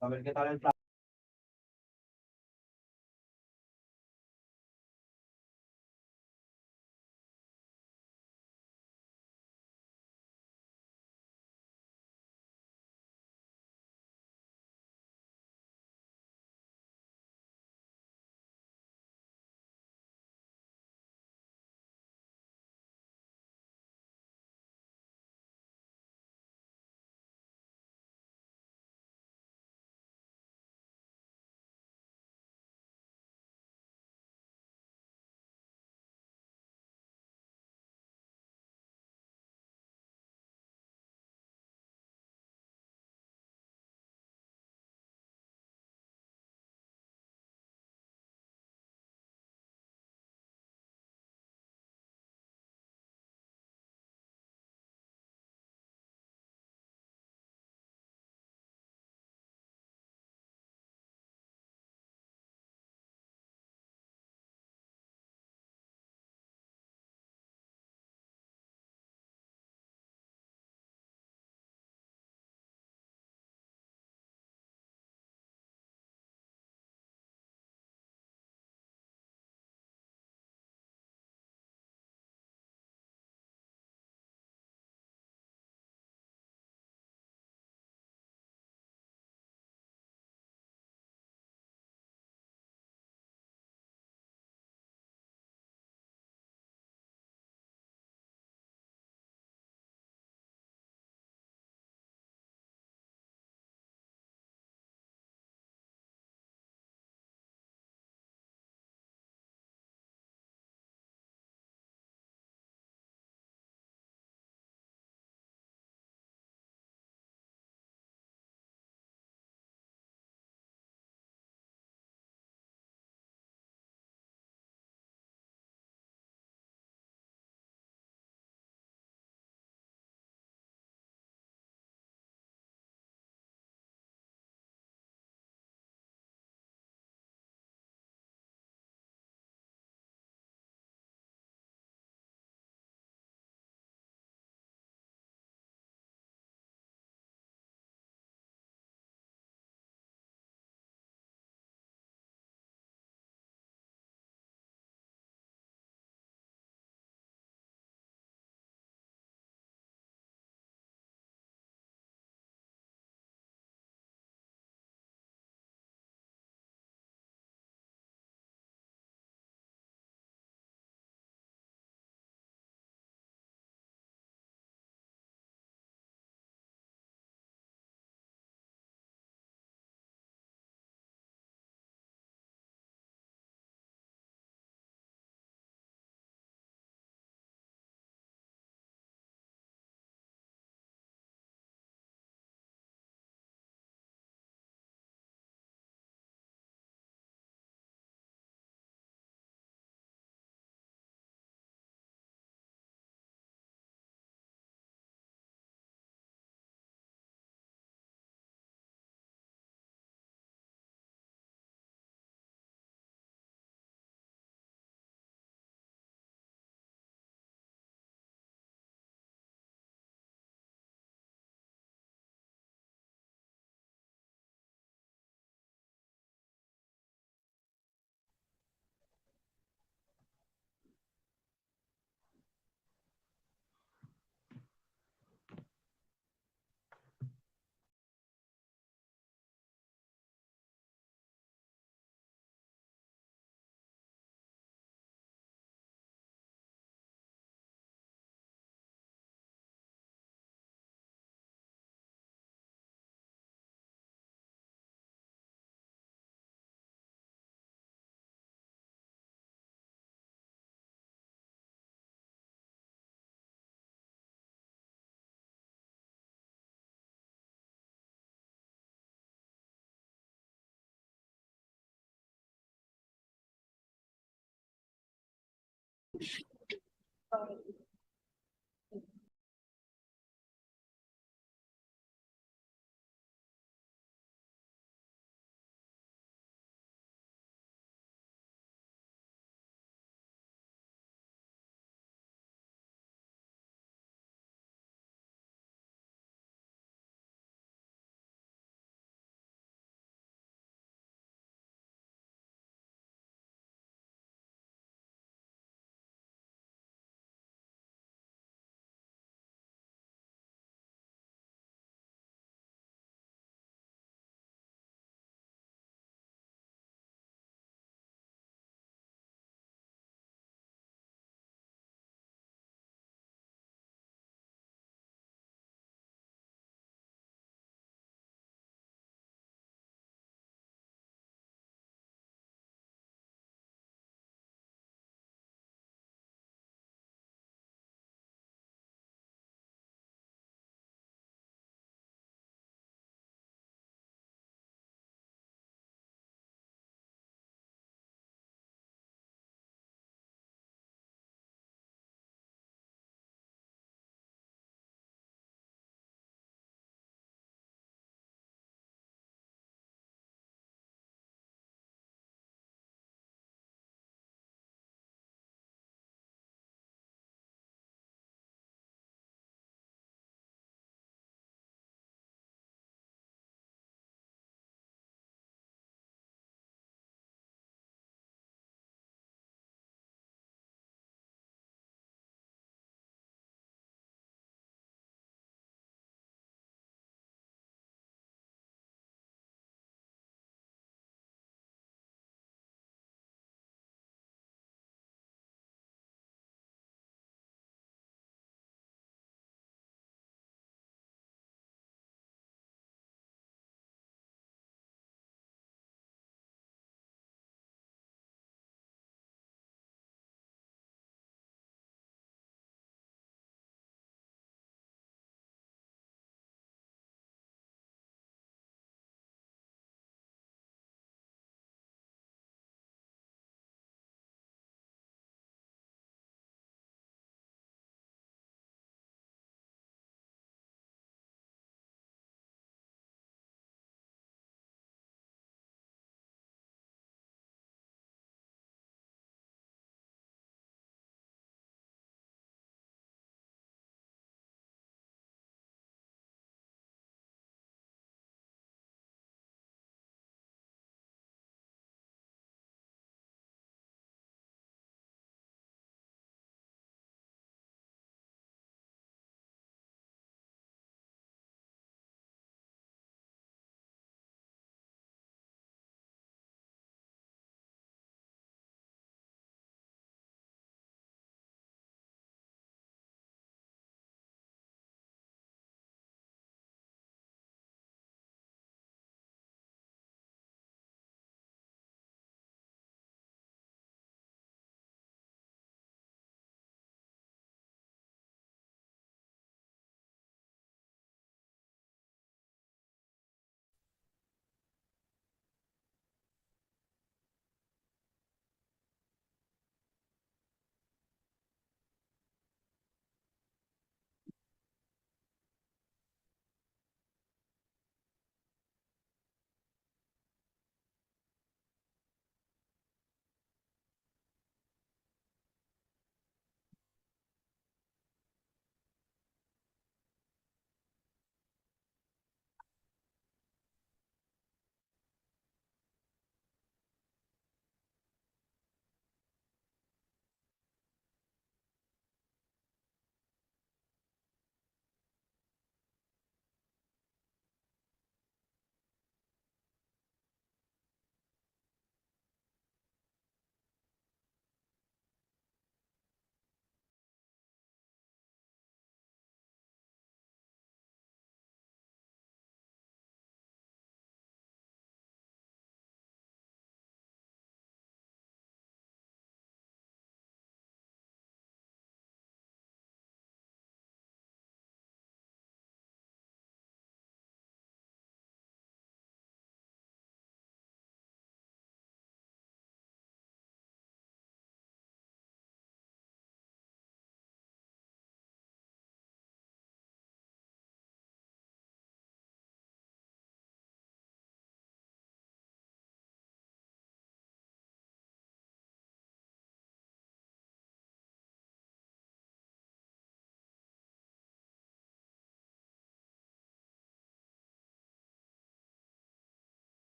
A ver qué tal el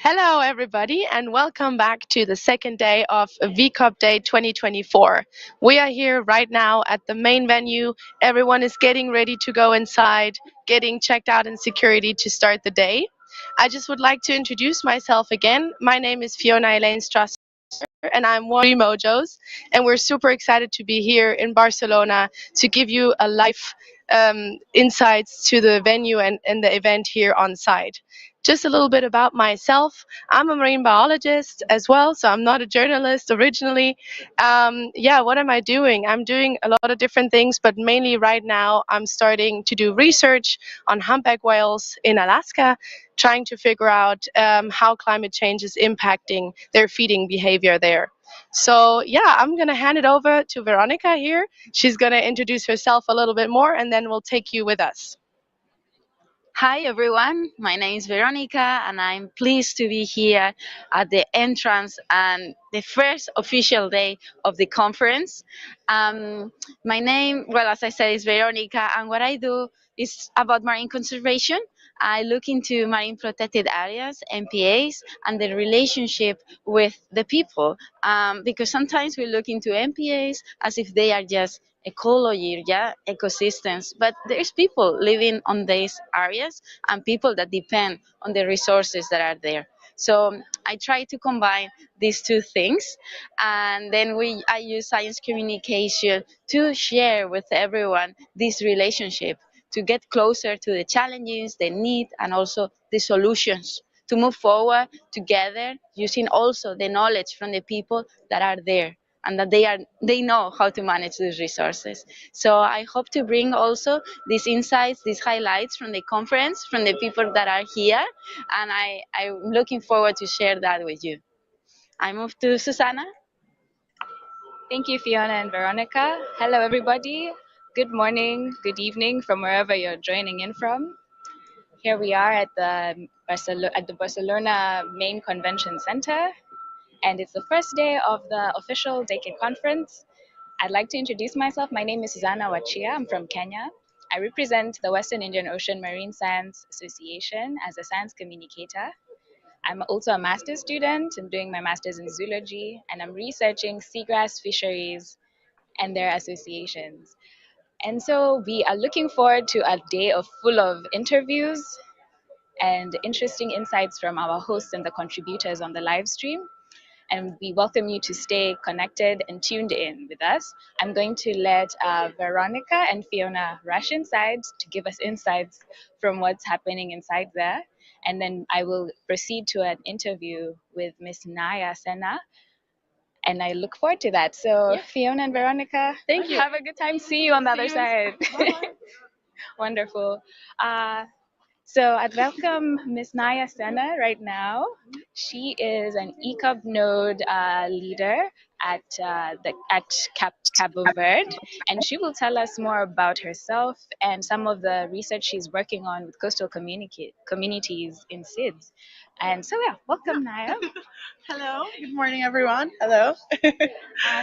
Hello, everybody, and welcome back to the second day of V.ECOP Day 2024. We are here right now at the main venue. Everyone is getting ready to go inside, getting checked out in security to start the day. I just would like to introduce myself again. My name is Fiona Elaine Strasser, and I'm one of three Mojos, and we're super excited to be here in Barcelona to give you a live insights to the venue and the event here on site. Just a little bit about myself. I'm a marine biologist as well, so I'm not a journalist originally. Yeah, what am I doing? I'm doing a lot of different things, but mainly right now I'm starting to do research on humpback whales in Alaska, trying to figure out how climate change is impacting their feeding behavior there. So yeah, I'm gonna hand it over to Veronica here. She's gonna introduce herself a little bit more, and then we'll take you with us. Hi everyone, my name is Veronica and I'm pleased to be here at the entrance and the first official day of the conference. My name, well, as I said, is Veronica, and what I do is about marine conservation. I look into marine protected areas, MPAs, and the relationship with the people, because sometimes we look into MPAs as if they are just ecology, yeah, ecosystems, but there's people living on these areas and people that depend on the resources that are there. So I try to combine these two things, and then I use science communication to share with everyone this relationship, to get closer to the challenges, the need, and also the solutions, to move forward together using also the knowledge from the people that are there and that they know how to manage these resources. So I hope to bring also these insights, these highlights from the conference, from the people that are here, and I'm looking forward to share that with you. I move to Susanna. Thank you, Fiona and Veronica. Hello, everybody. Good morning, good evening from wherever you're joining in from. Here we are at the Barcelona Main Convention Center, and it's the first day of the official Decade Conference. I'd like to introduce myself. My name is Susanna Wachia. I'm from Kenya. I represent the Western Indian Ocean Marine Science Association as a science communicator. I'm also a master's student. I'm doing my master's in zoology, and I'm researching seagrass fisheries and their associations. And so we are looking forward to a day of full of interviews and interesting insights from our hosts and the contributors on the live stream. And we welcome you to stay connected and tuned in with us. I'm going to let Veronica and Fiona rush inside to give us insights from what's happening inside there. And then I will proceed to an interview with Miss Naya Sena, and I look forward to that. So, yeah. Fiona and Veronica, Thank you. have a good time. See you on the other side. Bye-bye. Wonderful. Uh, so I'd welcome Miss Naya Sena right now. She is an ECOP node leader at Cabo Verde, and she will tell us more about herself and some of the research she's working on with coastal communities in SIDS. And so, yeah, welcome, Naya. Hello, good morning, everyone. Hello.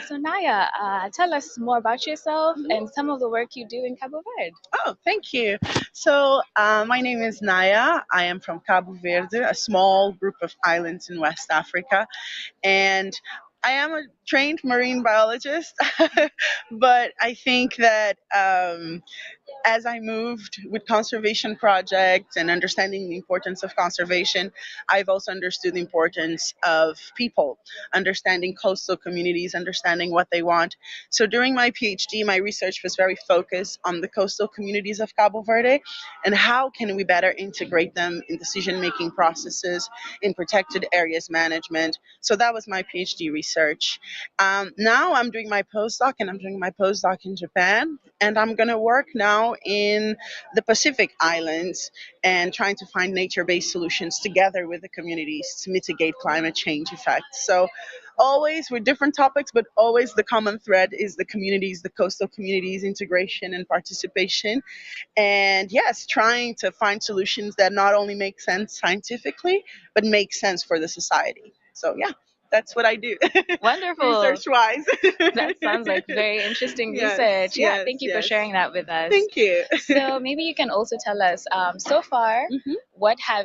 So Naya, tell us more about yourself and some of the work you do in Cabo Verde. Oh, thank you. So, my name is Naya. I am from Cabo Verde, a small group of islands in West Africa, and I am a trained marine biologist. But I think that as I moved with conservation projects and understanding the importance of conservation, I've also understood the importance of people, understanding coastal communities, understanding what they want. So during my PhD, my research was very focused on the coastal communities of Cabo Verde and how can we better integrate them in decision-making processes, in protected areas management. So that was my PhD research. Now I'm doing my postdoc, and I'm doing my postdoc in Japan, and I'm going to work now in the Pacific Islands and trying to find nature-based solutions together with the communities to mitigate climate change effects. So always with different topics, but always the common thread is the communities, the coastal communities, integration and participation. And yes, trying to find solutions that not only make sense scientifically, but make sense for the society. So yeah. That's what I do, Wonderful. research wise. That sounds like very interesting Yes, research. Yeah, yes, thank you for yes. sharing that with us. Thank you. So maybe you can also tell us, so far, Mhm, what are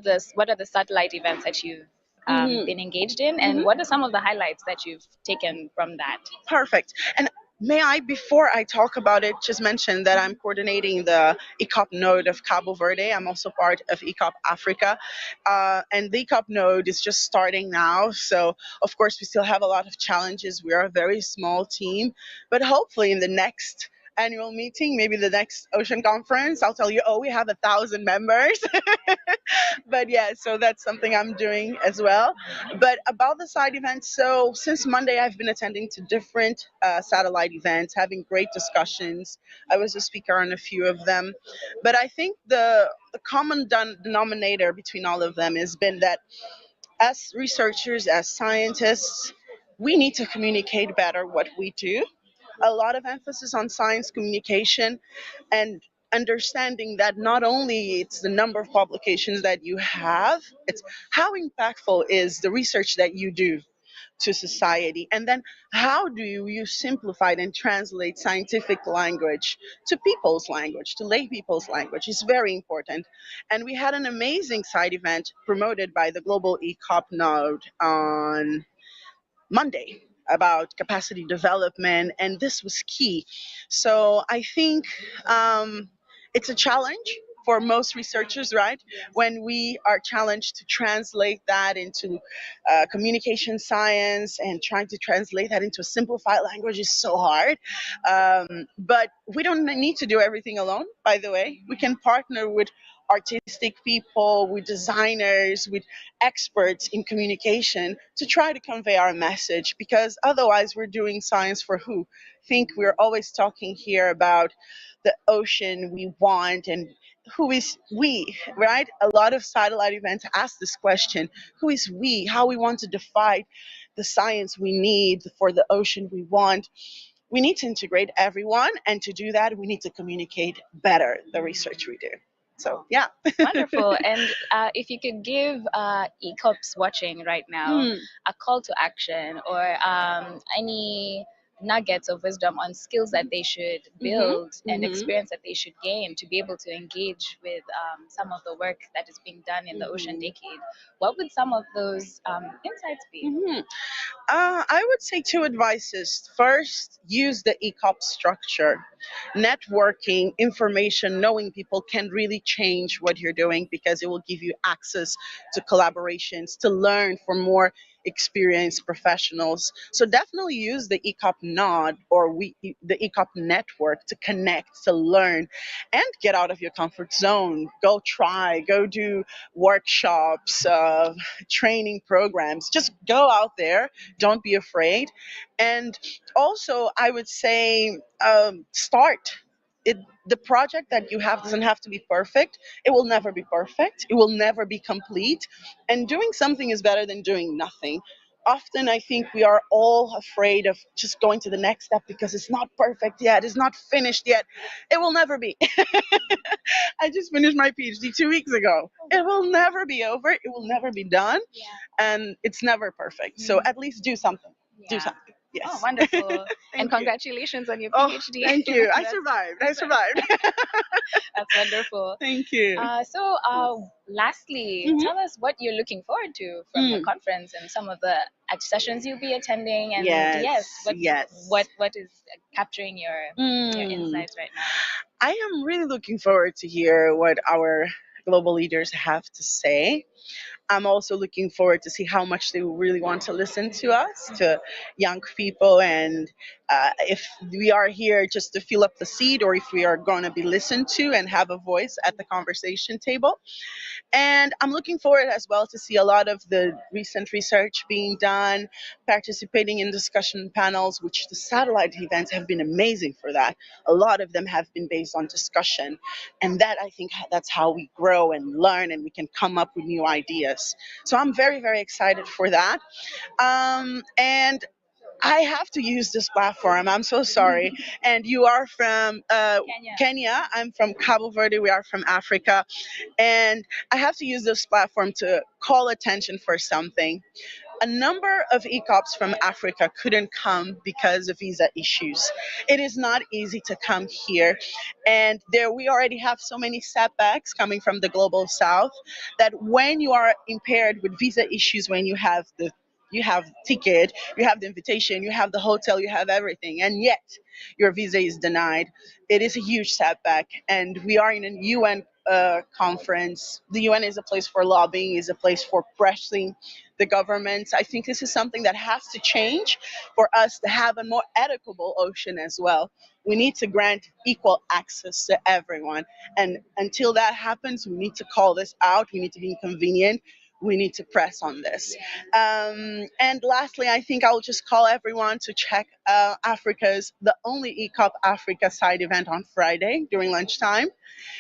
the satellite events that you've mhm, been engaged in, and mhm. what are some of the highlights that you've taken from that? Perfect. And may I, before I talk about it, just mention that I'm coordinating the ECOP node of Cabo Verde. I'm also part of ECOP Africa. And the ECOP node is just starting now. So, of course, we still have a lot of challenges. We are a very small team. But hopefully, in the next annual meeting, maybe the next ocean conference, I'll tell you, oh, we have 1,000 members. But yeah, so that's something I'm doing as well. But about the side events, so since Monday, I've been attending to different satellite events, having great discussions. I was a speaker on a few of them, but I think the common denominator between all of them has been that as researchers, as scientists, we need to communicate better what we do. A lot of emphasis on science communication and understanding that not only it's the number of publications that you have, it's how impactful is the research that you do to society, and then how do you simplify it and translate scientific language to people's language, to lay people's language is very important. And we had an amazing side event promoted by the global ecop node on Monday about capacity development, and this was key. So I think it's a challenge for most researchers, right? When we are challenged to translate that into communication science and trying to translate that into a simplified language is so hard. But we don't need to do everything alone, by the way. We can partner with artistic people, with designers, with experts in communication to try to convey our message, because otherwise we're doing science for who? Think we're always talking here about the ocean we want and who is we, right? A lot of satellite events ask this question: who is we? How we want to define the science we need for the ocean we want. We need to integrate everyone, and to do that, we need to communicate better the research we do. So, yeah. Wonderful. And if you could give ECOPs watching right now Mm, a call to action, or any nuggets of wisdom on skills that they should mhm, build and mhm, experience that they should gain to be able to engage with some of the work that is being done in the ocean mhm, decade, what would some of those insights be? mhm. I would say two advices. First, use the ECOP structure. Networking, information, knowing people can really change what you're doing, because it will give you access to collaborations, to learn from more experienced professionals. So definitely use the ECOP node, or the ECOP network, to connect, to learn, and get out of your comfort zone. Go try, go do workshops, training programs. Just go out there, don't be afraid. And also, I would say, start it. The project that you have doesn't have to be perfect. It will never be perfect, it will never be complete, and doing something is better than doing nothing. Often I think we are all afraid of just going to the next step because it's not perfect yet, it's not finished yet. It will never be. I just finished my PhD 2 weeks ago. It will never be over, it will never be done, and it's never perfect. So at least do something. Do Yeah. something. Oh, Yes. wonderful. And Thank you. congratulations on your Oh, PhD. thank you. I that's, survived. I survived. that's wonderful. Thank you. Lastly, Hmm. tell us what you're looking forward to from the Mm. conference and some of the sessions you'll be attending. And Yes. yes, Yes. what is capturing your Mm. insights right now? I am really looking forward to hear what our global leaders have to say. I'm also looking forward to see how much they really want to listen to us, to young people, and if we are here just to fill up the seat, or if we are going to be listened to and have a voice at the conversation table. And I'm looking forward as well to see a lot of the recent research being done, participating in discussion panels, which the satellite events have been amazing for that. A lot of them have been based on discussion. And that, I think, that's how we grow and learn, and we can come up with new ideas. So I'm very, very excited for that. And I have to use this platform. I'm so sorry. And you are from Kenya. Kenya. I'm from Cabo Verde. We are from Africa. And I have to use this platform to call attention for something. a number of ECOPs from Africa couldn't come because of visa issues. It is not easy to come here, and there we already have so many setbacks coming from the global south that when you are impaired with visa issues, when you have ticket, you have the invitation, you have the hotel, you have everything, and yet your visa is denied. It is a huge setback, and we are in a UN conference. The UN is a place for lobbying, is a place for pressing the government. I think this is something that has to change for us to have a more equitable ocean as well. We need to grant equal access to everyone. And until that happens, we need to call this out. We need to be inconvenient. We need to press on this. And lastly, I think I'll just call everyone to check Africa's, the only ECOP Africa side event on Friday during lunchtime.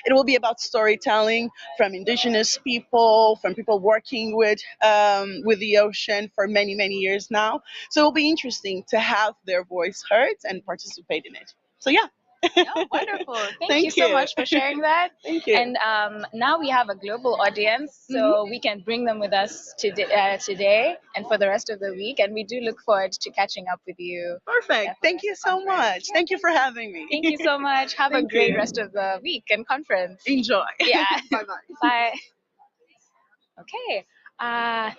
It will be about storytelling from indigenous people, from people working with the ocean for many, many years now. So it will be interesting to have their voice heard and participate in it. So yeah. Oh, wonderful. Thank you Thank so you. much for sharing that. Thank you. And now we have a global audience, so we can bring them with us today and for the rest of the week. And we do look forward to catching up with you Perfect. for the Thank rest you of the so conference. much. Thank you for having me. Thank you so much. Have a Thank great you. rest of the week and conference. Enjoy. Yeah. Bye bye. Bye. Okay.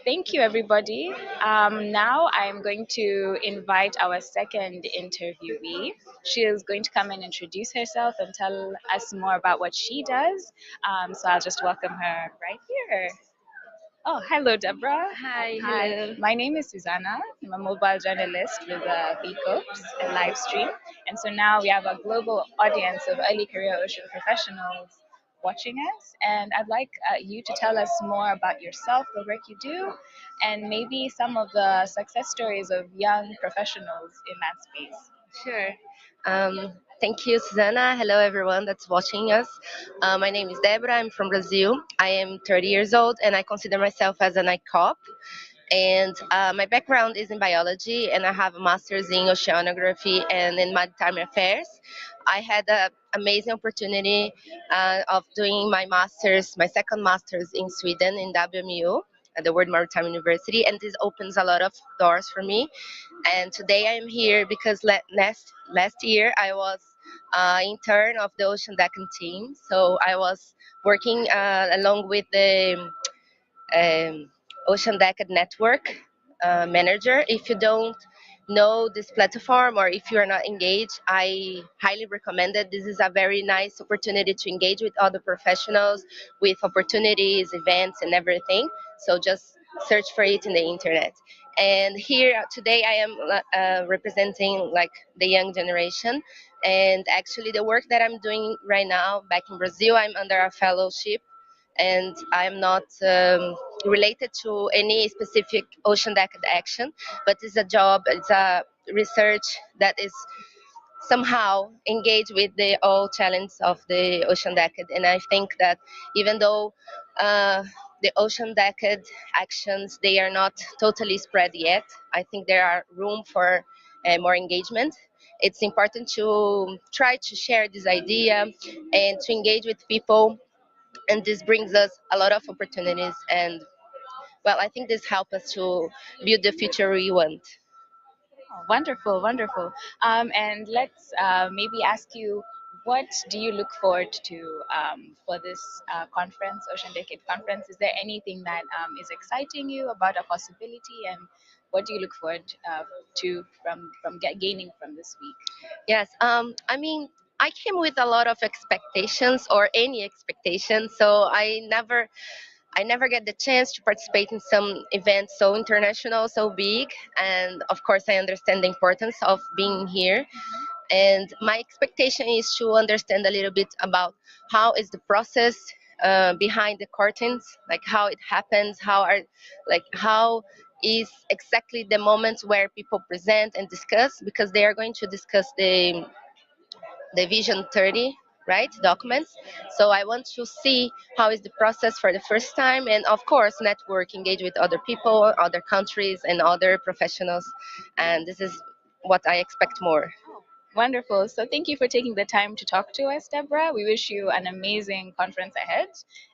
Thank you, everybody. Now I'm going to invite our second interviewee. She is going to come and introduce herself and tell us more about what she does. So I'll just welcome her right here. Oh, hello, Deborah. Hi, Hi, hello. my name is Susanna. I'm a mobile journalist with V.ECOPs and live stream. And so now we have a global audience of early career ocean professionals watching us. And I'd like you to tell us more about yourself, the work you do, and maybe some of the success stories of young professionals in that space. Sure. Thank you, Susanna. Hello, everyone that's watching us. My name is Debra. I'm from Brazil. I am 30 years old, and I consider myself as an ICOP. And my background is in biology, and I have a master's in oceanography and in maritime affairs. I had an amazing opportunity of doing my master's, my second master's in Sweden in WMU, at the World Maritime University, and this opens a lot of doors for me. And today I am here because last year I was intern of the Ocean Deccan team. So I was working along with the um, Ocean Deccan Network manager. If you don't know this platform or if you are not engaged, I highly recommend it. This is a very nice opportunity to engage with other professionals, with opportunities, events, and everything. So just search for it in the internet. And here today I am representing like the young generation. And actually, the work that I'm doing right now back in Brazil, I'm under a fellowship, and I'm not related to any specific ocean decade action, but it's a job, it's a research that is somehow engaged with the all challenge of the ocean decade. And I think that even though uh, the ocean decade actions they are not totally spread yet, I think there are room for more engagement. It's important to try to share this idea and to engage with people, and this brings us a lot of opportunities. And well, I think this helps us to build the future we want. Oh, wonderful, wonderful. And let's maybe ask you, what do you look forward to for this conference, Ocean Decade Conference? Is there anything that is exciting you about a possibility, and what do you look forward to gaining from this week? Yes, I mean, I came with a lot of expectations or any expectations, so I never get the chance to participate in some events so international, so big, and of course I understand the importance of being here. And my expectation is to understand a little bit about how is the process behind the curtains, like how it happens, how is exactly the moments where people present and discuss, because they are going to discuss the Vision 30, right, documents. So I want to see how is the process for the first time, and of course network, engage with other people, other countries, and other professionals. And this is what I expect more. Wonderful. So thank you for taking the time to talk to us, Deborah. We wish you an amazing conference ahead,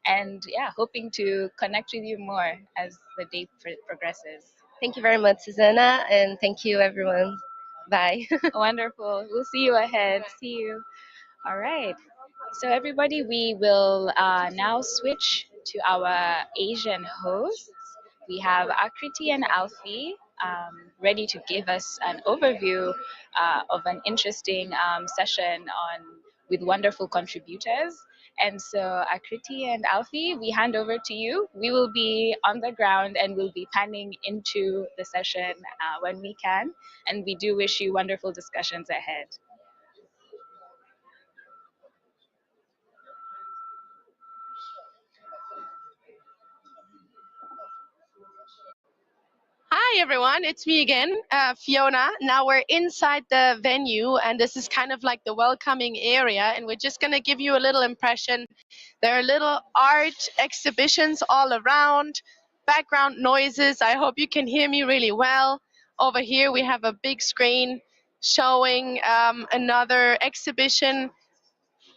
and yeah, hoping to connect with you more as the day progresses. Thank you very much, Susanna, and thank you, everyone. Bye. Wonderful. We'll see you ahead. See you. All right. So, everybody, we will now switch to our Asian hosts. We have Akriti and Alfie ready to give us an overview of an interesting session on with wonderful contributors. And so, Akriti and Alfie, we hand over to you. We will be on the ground and we'll be panning into the session when we can. And we do wish you wonderful discussions ahead. Hi everyone, it's me again, Fiona. Now we're inside the venue, and this is kind of like the welcoming area, and we're just gonna give you a little impression. There are little art exhibitions all around, background noises. I hope you can hear me really well. Over here we have a big screen showing another exhibition.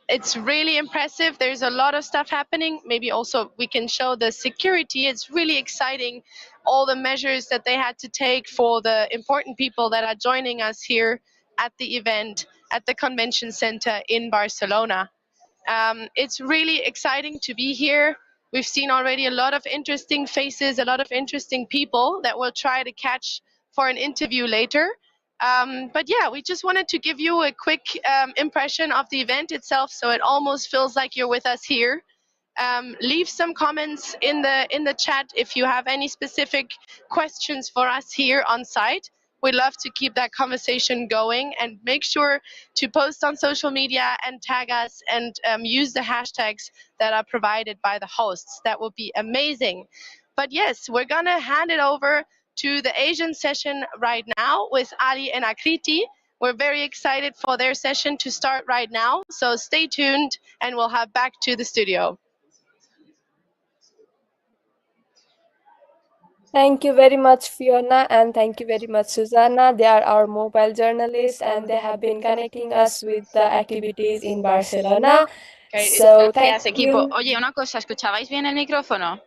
It's really impressive. There's a lot of stuff happening. Maybe also we can show the security. It's really exciting, all the measures that they had to take for the important people that are joining us here at the event at the convention center in Barcelona. It's really exciting to be here. We've seen already a lot of interesting faces, a lot of interesting people that we'll try to catch for an interview later. But yeah, we just wanted to give you a quick impression of the event itself, so it almost feels like you're with us here. Leave some comments in the chat if you have any specific questions for us here on site. We love to keep that conversation going, and make sure to post on social media and tag us, and use the hashtags that are provided by the hosts. That would be amazing. But yes, we're gonna hand it over to the Asian session right now with Ali and Akriti. We're very excited for their session to start right now, so stay tuned and we'll have back to the studio. Thank you very much, Fiona, and thank you very much, Susanna. They are our mobile journalists, and they have been connecting us with the activities in Barcelona. So, Gracias, thank equipo. you. Oye, una cosa, ¿escuchabais bien el micrófono?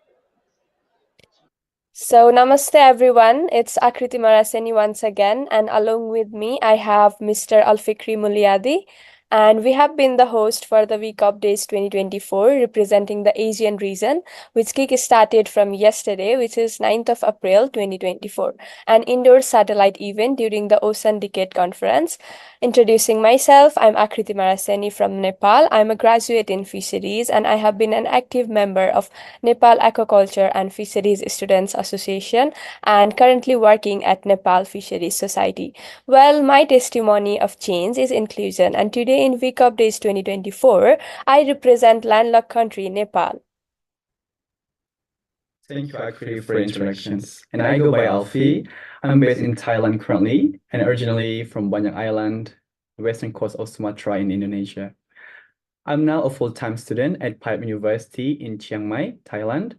So, namaste everyone. It's Akriti Maraseni once again, and along with me, I have Mr. Alfikri Muliadi. And we have been the host for the V.ECOP Days 2024, representing the Asian region, which kick-started from yesterday, which is 9th of April 2024, an indoor satellite event during the Ocean Decade Conference. Introducing myself, I'm Akriti Maraseni from Nepal. I'm a graduate in fisheries, and I have been an active member of Nepal Aquaculture and Fisheries Students Association, and currently working at Nepal Fisheries Society. Well, my testimony of change is inclusion, and today in V.ECOP Days 2024, I represent landlocked country Nepal. Thank you, Akri, for introductions. And I go by Alfie. I'm based in Thailand currently, and originally from Banyak Island, the western coast of Sumatra in Indonesia. I'm now a full-time student at Pipe University in Chiang Mai, Thailand.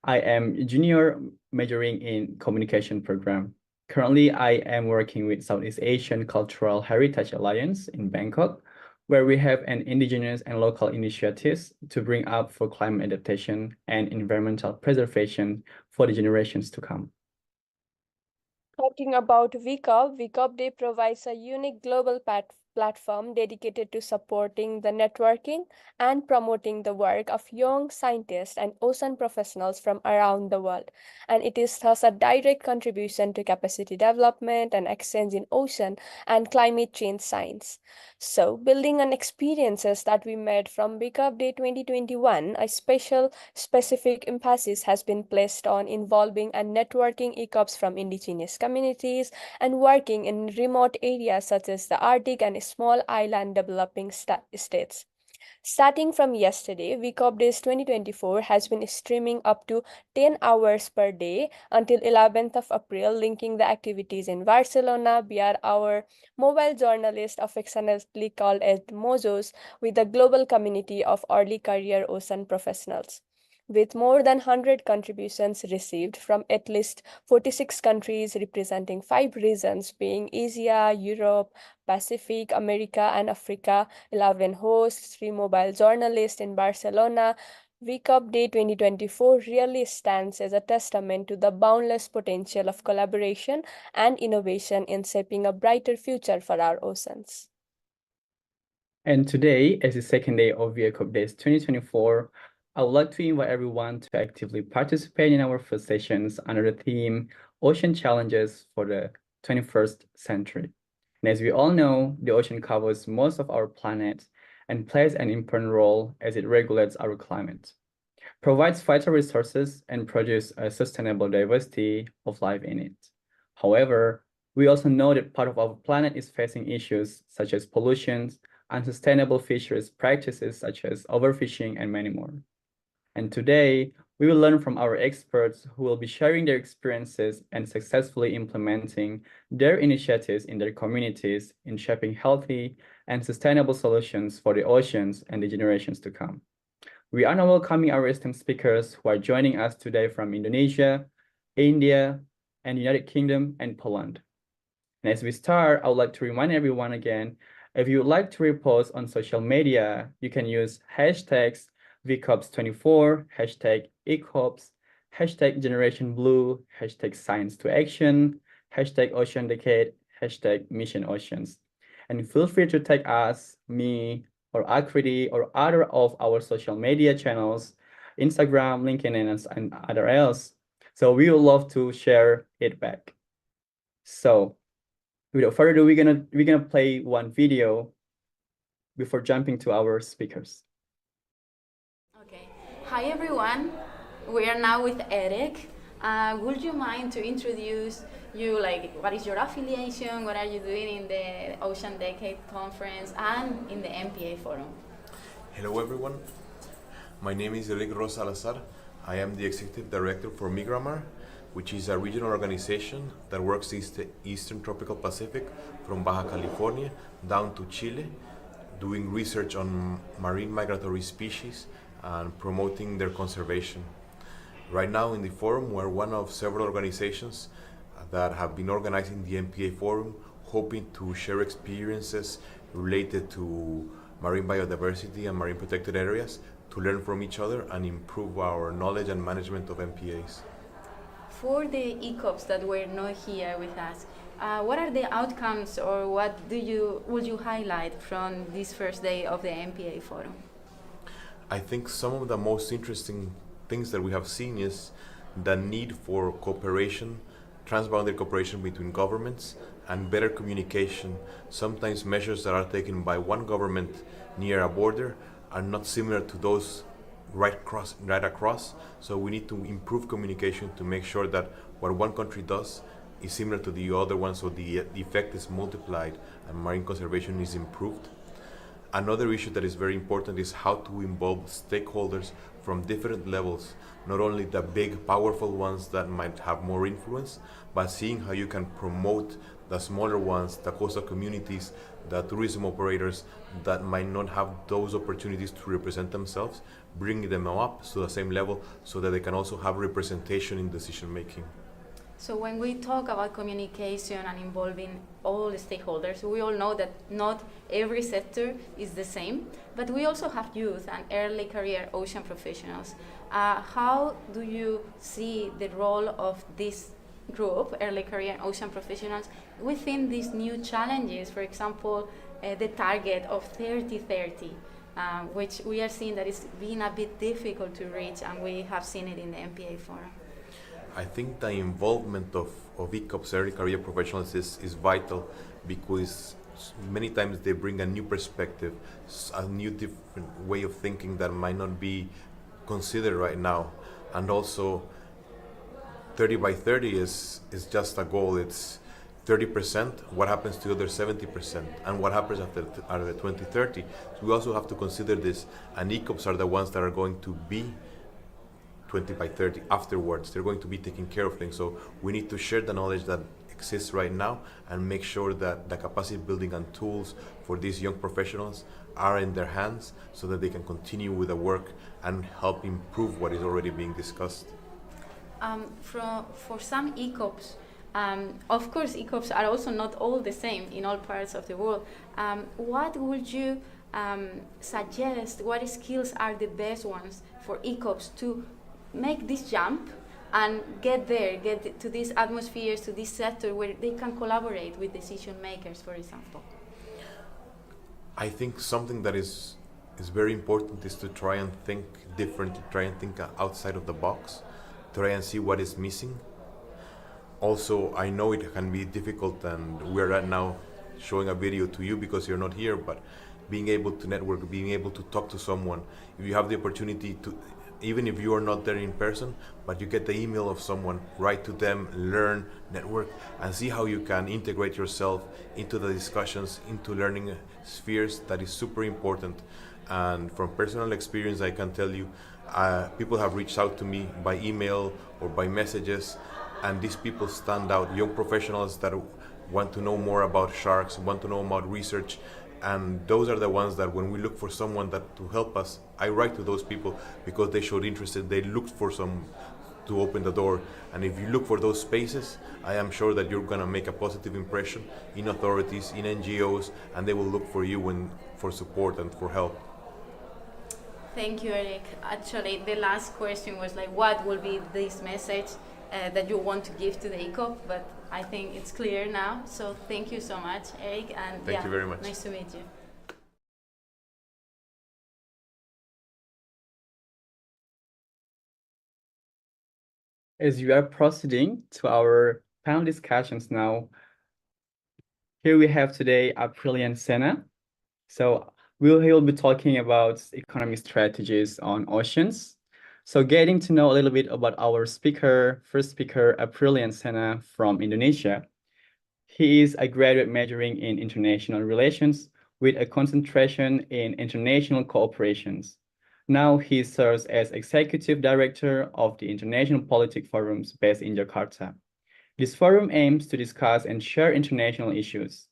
I am a junior majoring in communication program. Currently, I am working with Southeast Asian Cultural Heritage Alliance in Bangkok, where we have an indigenous and local initiatives to bring up for climate adaptation and environmental preservation for the generations to come. Talking about V.ECOP, V.ECOP Day provides a unique global platform dedicated to supporting the networking and promoting the work of young scientists and ocean professionals from around the world. And it is thus a direct contribution to capacity development and exchange in ocean and climate change science. So, building on experiences that we made from V.ECOP Day 2021, a specific emphasis has been placed on involving and networking ECOPs from indigenous communities and working in remote areas such as the Arctic and small island developing states. Starting from yesterday, V.ECOP Days 2024 has been streaming up to 10 hours per day until 11th of April, linking the activities in Barcelona via our mobile journalist affectionately called as Mozos with the global community of early career ocean professionals. With more than 100 contributions received from at least 46 countries representing 5 regions being Asia, Europe, Pacific, America, and Africa, 11 hosts, 3 mobile journalists in Barcelona, V.ECOP Day 2024 really stands as a testament to the boundless potential of collaboration and innovation in shaping a brighter future for our oceans. And today, as the second day of V.ECOP Days 2024, I would like to invite everyone to actively participate in our first sessions under the theme Ocean Challenges for the 21st Century. And as we all know, the ocean covers most of our planet and plays an important role as it regulates our climate, provides vital resources, and produces a sustainable diversity of life in it. However, we also know that part of our planet is facing issues such as pollution, unsustainable fisheries practices such as overfishing, and many more. And today, we will learn from our experts who will be sharing their experiences and successfully implementing their initiatives in their communities in shaping healthy and sustainable solutions for the oceans and the generations to come. We are now welcoming our esteemed speakers who are joining us today from Indonesia, India, and United Kingdom, and Poland. And as we start, I would like to remind everyone again, if you would like to repost on social media, you can use hashtags VCOPS24, hashtag ECOPS, hashtag Generation Blue, hashtag Science to Action, hashtag Ocean Decade, hashtag Mission Oceans. And feel free to tag us, me, or Akriti, or other of our social media channels, Instagram, LinkedIn, and other else. So we would love to share it back. So without further ado, we're gonna play one video before jumping to our speakers. Okay. Hi everyone. We are now with Eric. Would you mind to introduce you, like what is your affiliation, what are you doing in the Ocean Decade Conference and in the MPA Forum? Hello everyone. My name is Eric Rosa Salazar. I am the Executive Director for Migramar, which is a regional organization that works the Eastern Tropical Pacific from Baja California down to Chile, doing research on marine migratory species and promoting their conservation. Right now in the forum, we're one of several organizations that have been organizing the MPA Forum, hoping to share experiences related to marine biodiversity and marine protected areas, to learn from each other and improve our knowledge and management of MPAs. For the ECOPs that were not here with us, what are the outcomes or what would you highlight from this first day of the MPA Forum? I think some of the most interesting things that we have seen is the need for cooperation, transboundary cooperation between governments and better communication. Sometimes measures that are taken by one government near a border are not similar to those right across. So we need to improve communication to make sure that what one country does is similar to the other one, so the effect is multiplied and marine conservation is improved. Another issue that is very important is how to involve stakeholders from different levels, not only the big, powerful ones that might have more influence, but seeing how you can promote the smaller ones, the coastal communities, the tourism operators that might not have those opportunities to represent themselves, bringing them up to the same level so that they can also have representation in decision making. So when we talk about communication and involving all the stakeholders, we all know that not every sector is the same, but we also have youth and early career ocean professionals. How do you see the role of this group, early career ocean professionals, within these new challenges? For example, the target of 30-30, which we are seeing that it's been a bit difficult to reach, and we have seen it in the MPA Forum. I think the involvement of ECOP's early career professionals is vital, because many times they bring a new perspective, a new different way of thinking that might not be considered right now. And also 30 by 30 is just a goal. It's 30%, what happens to the other 70%, and what happens after 2030. So we also have to consider this, and ECOPs are the ones that are going to be 20 by 30 afterwards. They're going to be taking care of things. So we need to share the knowledge that exists right now and make sure that the capacity building and tools for these young professionals are in their hands so that they can continue with the work and help improve what is already being discussed. For some ECOPs, Of course, ECOPs are also not all the same in all parts of the world. What would you suggest? What skills are the best ones for ECOPs to make this jump and get there, get to these atmospheres, to this sector where they can collaborate with decision makers, for example? I think something that is very important is to try and think different, to try and think outside of the box, try and see what is missing. Also, I know it can be difficult, and we're right now showing a video to you because you're not here, but being able to network, being able to talk to someone, if you have the opportunity to, even if you are not there in person, but you get the email of someone, write to them, learn, network, and see how you can integrate yourself into the discussions, into learning spheres. That is super important. And from personal experience, I can tell you, people have reached out to me by email or by messages, and these people stand out. Young professionals that want to know more about sharks, want to know about research, and those are the ones that when we look for someone that to help us, I write to those people because they showed interest. They looked for some to open the door, and if you look for those spaces, I am sure that you're gonna make a positive impression in authorities, in NGOs, and they will look for you for support and for help. Thank you, Eric. Actually, the last question was like, what will be this message that you want to give to the ECOP? But I think it's clear now. So thank you so much, Eric. And thank you very much. Nice to meet you. As we are proceeding to our panel discussions now, here we have today Aprilia and Senna. So he'll be talking about economic strategies on oceans. So getting to know a little bit about our first speaker, Aprilia Senna from Indonesia. He is a graduate majoring in international relations with a concentration in international cooperations. Now he serves as executive director of the International Politic Forums based in Jakarta. This forum aims to discuss and share international issues.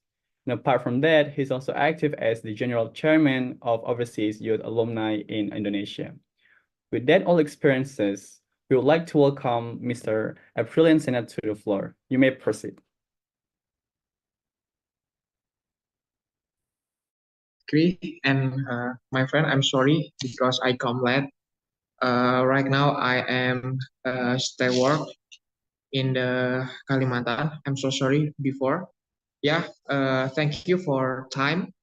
And apart from that, he's also active as the general chairman of Overseas Youth Alumni in Indonesia. With that all experiences, we would like to welcome Mr. Aprilia Senna to the floor. You may proceed. Okay, and my friend, I'm sorry because I come late. Right now I am stay work in the Kalimantan. I'm so sorry before. Yeah, thank you for time.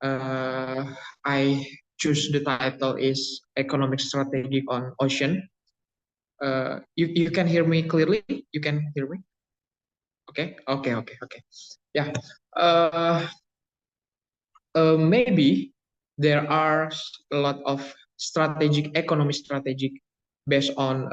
I choose the title is Economic Strategy on Ocean. You can hear me clearly? You can hear me? Okay. Yeah. Maybe there are a lot of economic strategic based on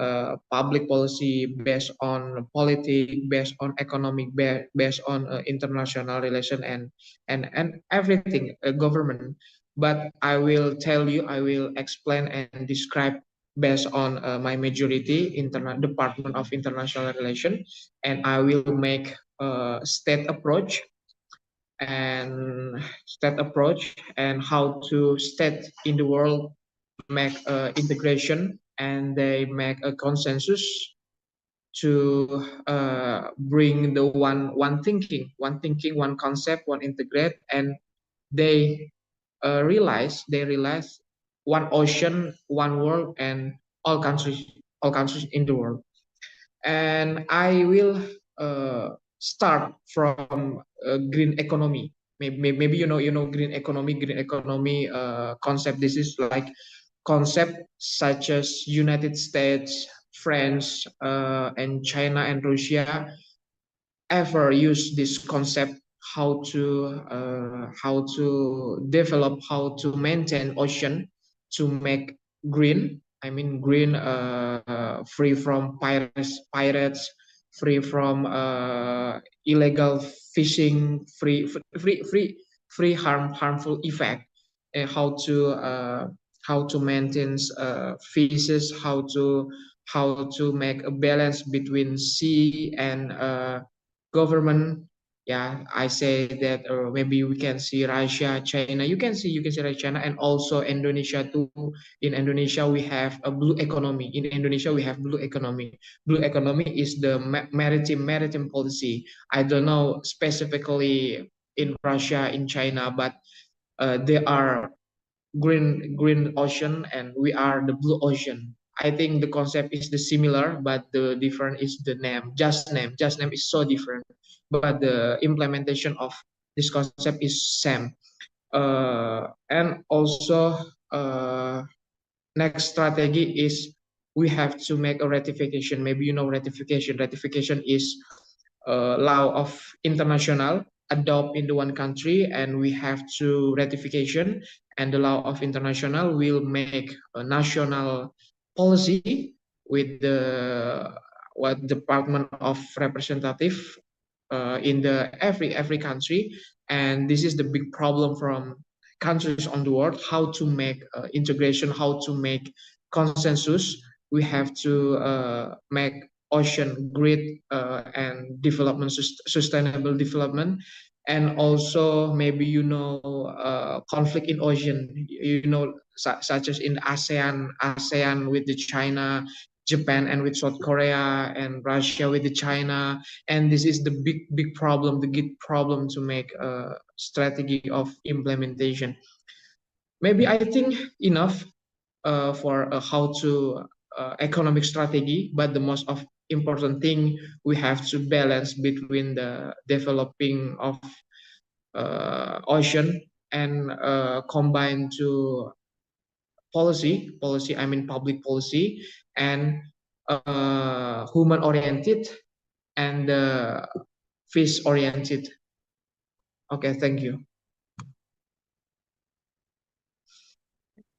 public policy, based on politics, based on economic, based on international relation and everything government. But I will tell you, I will explain and describe based on my majority Department of International Relations, and I will make a state approach and how to state in the world make integration and they make a consensus to bring the one thinking, one concept, one integrate, and they realize one ocean, one world, and all countries in the world. And I will start from green economy. Maybe you know green economy concept. This is like concept such as United States, France, and China and Russia ever use this concept how to develop, how to maintain ocean to make green. I mean green, free from pirates, free from illegal fishing, free harmful effect, and how to maintain fishes, how to make a balance between sea and government, Yeah, I say that, or maybe we can see Russia, China. You can see Russia, China, and also Indonesia too. In Indonesia, we have a blue economy. In Indonesia, we have blue economy. Blue economy is the maritime policy. I don't know specifically in Russia, in China, but they are green ocean and we are the blue ocean. I think the concept is the similar, but the different is the name. Just name is so different, but the implementation of this concept is same. And also, next strategy is we have to make a ratification. Maybe you know ratification. Ratification is law of international adopt into one country, and we have to ratification, and the law of international will make a national policy with the what department of representative in the every country. And this is the big problem from countries on the world, how to make integration, how to make consensus. We have to make ocean grid and development, sustainable development. And also maybe you know conflict in ocean, you know, such as in ASEAN with the China, Japan and with South Korea, and Russia with the China. And this is the big problem, the big problem to make a strategy of implementation. Maybe I think enough for how to economic strategy, but the most of important thing, we have to balance between the developing of ocean and combine to policy, I mean public policy, and human oriented and fish oriented. Okay, thank you.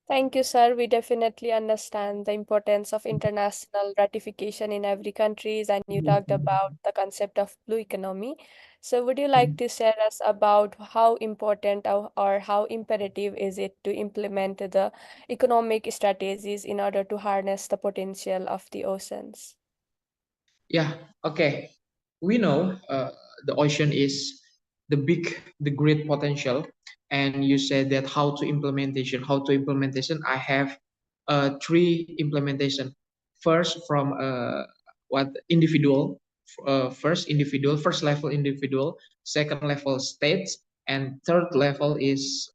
Thank you, sir. We definitely understand the importance of international ratification in every countries, and you talked about the concept of blue economy. So, would you like to share us about how important or how imperative is it to implement the economic strategies in order to harness the potential of the oceans? Yeah, okay. We know the ocean is the great potential. And you said that how to implementation. I have three implementation. First, from what individual, first level individual, second level states, and third level is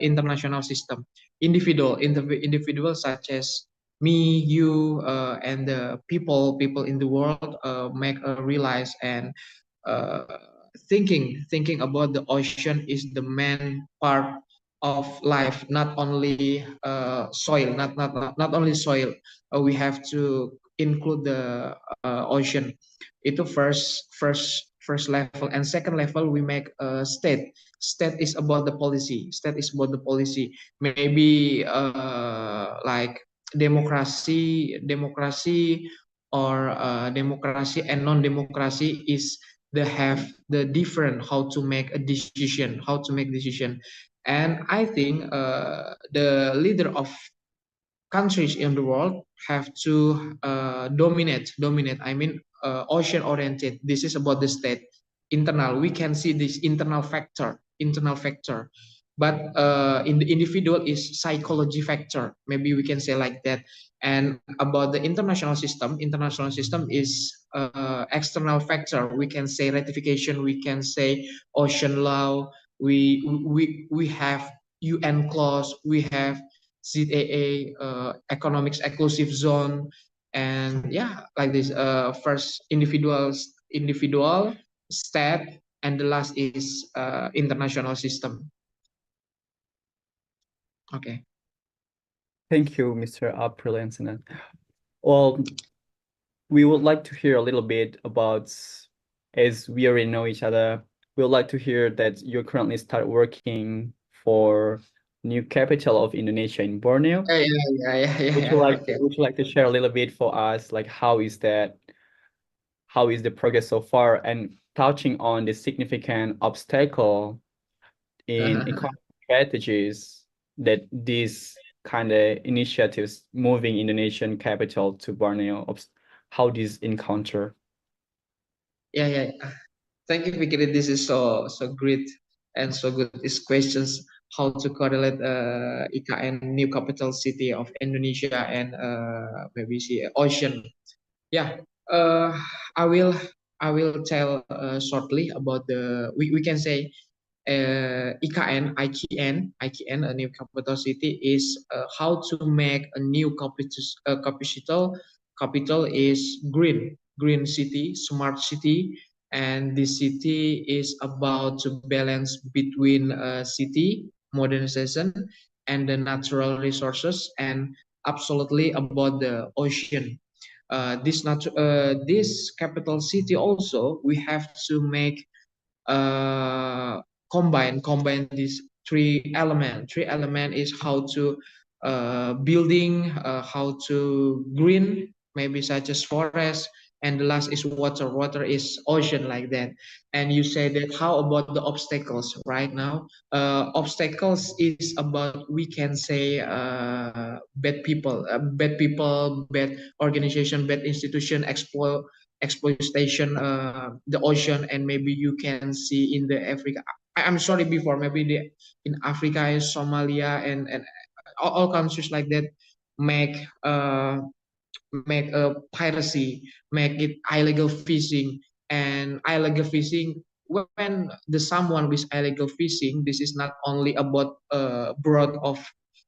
international system. Individual such as me, you, and the people in the world make a realize and uh, thinking about the ocean is the main part of life, not only soil, not only soil. We have to include the ocean. Itu first level, and second level we make a state. State is about the policy. State is about the policy. Maybe like democracy or democracy and non-democracy is the have the different how to make a decision. And I think the leader of countries in the world have to dominate, I mean ocean oriented. This is about the state internal. We can see this internal factor, but in the individual is psychology factor, maybe we can say like that. And about the international system is external factor. We can say ratification, we can say ocean law, we have UN clause, we have ZAA, economics exclusive zone, and yeah, like this. First individual, state, and the last is international system. Okay. Thank you, Mr. April and Sinan. Well, we would like to hear a little bit about, as we already know each other, we would like to hear that you currently start working for new capital of Indonesia in Borneo. Yeah. Okay. Would you like to share a little bit for us, like how is the progress so far, and touching on the significant obstacle in economic strategies that these kind of initiatives moving Indonesian capital to Borneo, how these encounter? Yeah. Thank you, Fikri. This is so great and so good. These questions, how to correlate IKN, new capital city of Indonesia, and maybe see ocean. Yeah, I will tell shortly about the we can say IKN, a new capital city, is how to make a new capital is green city, smart city, and this city is about to balance between city modernization and the natural resources, and absolutely about the ocean. This capital city also we have to make uh, combine these three element is how to building, how to green, maybe such as forest, and the last is water is ocean, like that. And you say that how about the obstacles right now? Obstacles is about, we can say, bad people, bad organization, bad institution, exploitation the ocean. And maybe you can see in the Africa, I'm sorry, before maybe in Africa, in Somalia, and all countries like that make piracy, make it illegal fishing. And illegal fishing, when the someone with illegal fishing, this is not only about broad of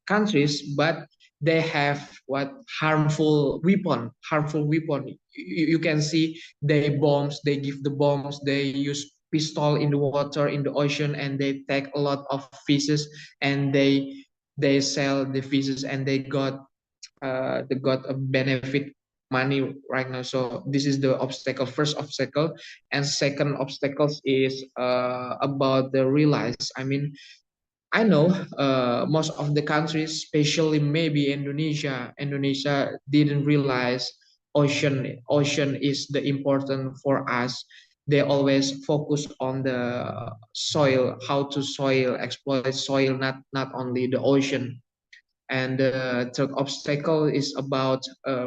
countries, but they have what harmful weapon. You can see they give the bombs, they use pistol in the water, in the ocean, and they take a lot of fishes, and they sell the fishes, and they got a benefit money right now. So this is the obstacle, first obstacle. And second obstacles is about the realize, I mean, I know most of the countries, especially maybe Indonesia didn't realize ocean is the important for us. They always focus on the soil, how to soil, exploit soil, not only the ocean. And the third obstacle is about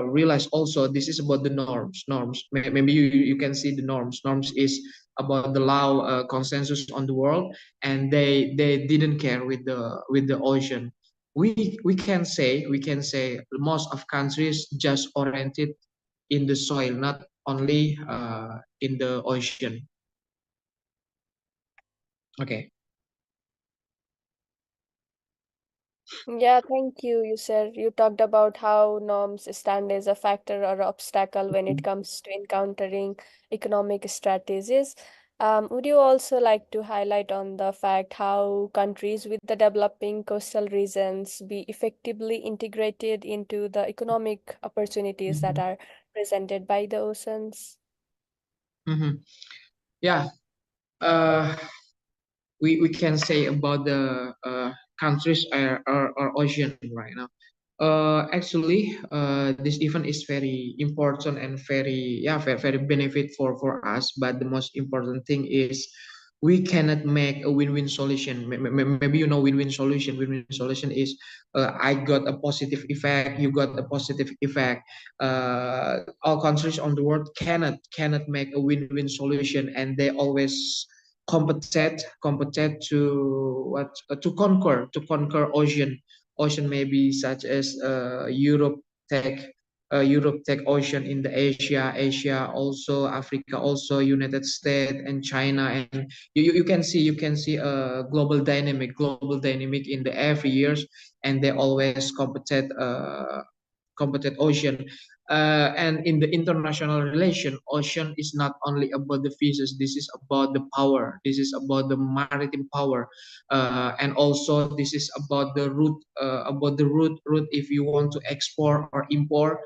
realize also, this is about the norms. Maybe you can see the norms is about the law, consensus on the world, and they didn't care with the ocean. We can say most of countries just oriented in the soil, not only in the ocean. Okay. Yeah, thank you. You said you talked about how norms stand as a factor or obstacle when it comes to encountering economic strategies. Would you also like to highlight on the fact how countries with the developing coastal regions be effectively integrated into the economic opportunities that Mhm. are presented by the oceans? Mhm. Yeah. uh, we can say about the countries are ocean right now. Actually, this event is very important and very, yeah, very benefit for us. But the most important thing is we cannot make a win-win solution. Maybe you know win-win solution. Win-win solution is I got a positive effect, you got a positive effect. All countries on the world cannot make a win-win solution, and they always compete to what to conquer ocean, maybe such as take Europe take ocean in the Asia also, Africa also, United States and China. And you can see a global dynamic in the every years, and they always compete ocean. And in the international relation, ocean is not only about the fishes. This is about the power. This is about the maritime power, and also this is about the route. Route if you want to export or import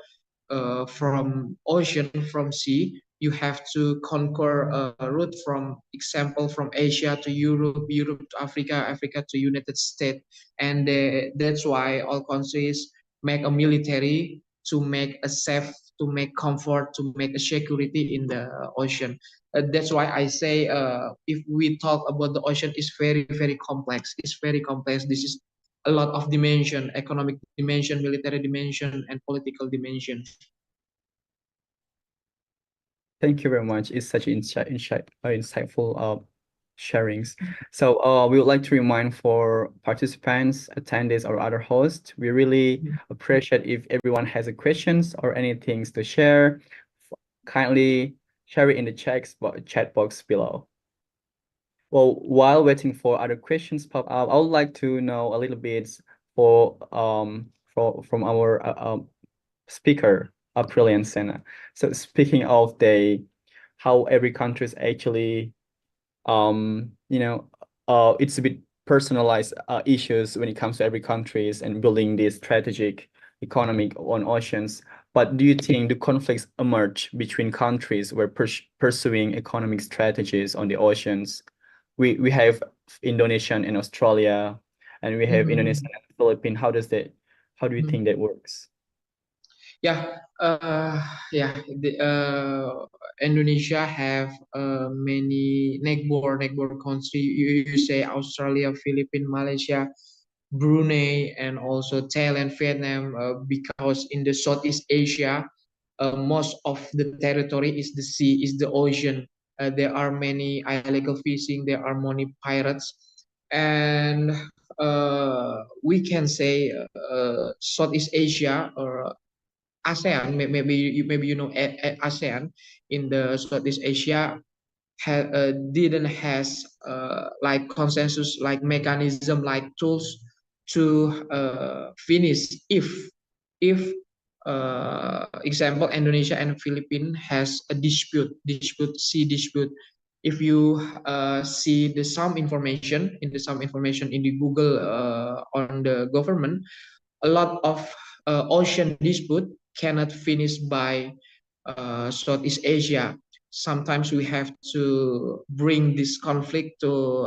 from ocean, from sea, you have to conquer a route, from example, from Asia to Europe, Europe to Africa, Africa to United States. And that's why all countries make a military to make a safe, to make comfort, to make a security in the ocean. That's why I say, if we talk about the ocean, is very complex. It's very complex. This is a lot of dimension: economic dimension, military dimension, and political dimension. Thank you very much. It's such insightful sharings. So we would like to remind for participants, attendees, or other hosts, we really appreciate if everyone has a questions or anything to share. Kindly share it in the chat box below. Well, while waiting for other questions pop up, I would like to know a little bit from our speaker, Aprilia and Senna. So speaking of how every country is actually it's a bit personalized issues when it comes to every countries and building this strategic economic on oceans. But do you think the conflicts emerge between countries where pursuing economic strategies on the oceans? We have Indonesia and Australia, and we have Indonesia and Philippines. How do you think that works? Yeah, yeah. Indonesia have many neighbor country. You say Australia, Philippines, Malaysia, Brunei, and also Thailand, Vietnam. Because in the Southeast Asia, most of the territory is the sea, is the ocean. There are many illegal fishing. There are many pirates, and we can say Southeast Asia or ASEAN, maybe you know ASEAN in the Southeast Asia didn't has like consensus, like mechanism, like tools to finish if example Indonesia and Philippines has a sea dispute. If you see the some information in the Google on the government, a lot of ocean dispute cannot finish by Southeast Asia. Sometimes we have to bring this conflict to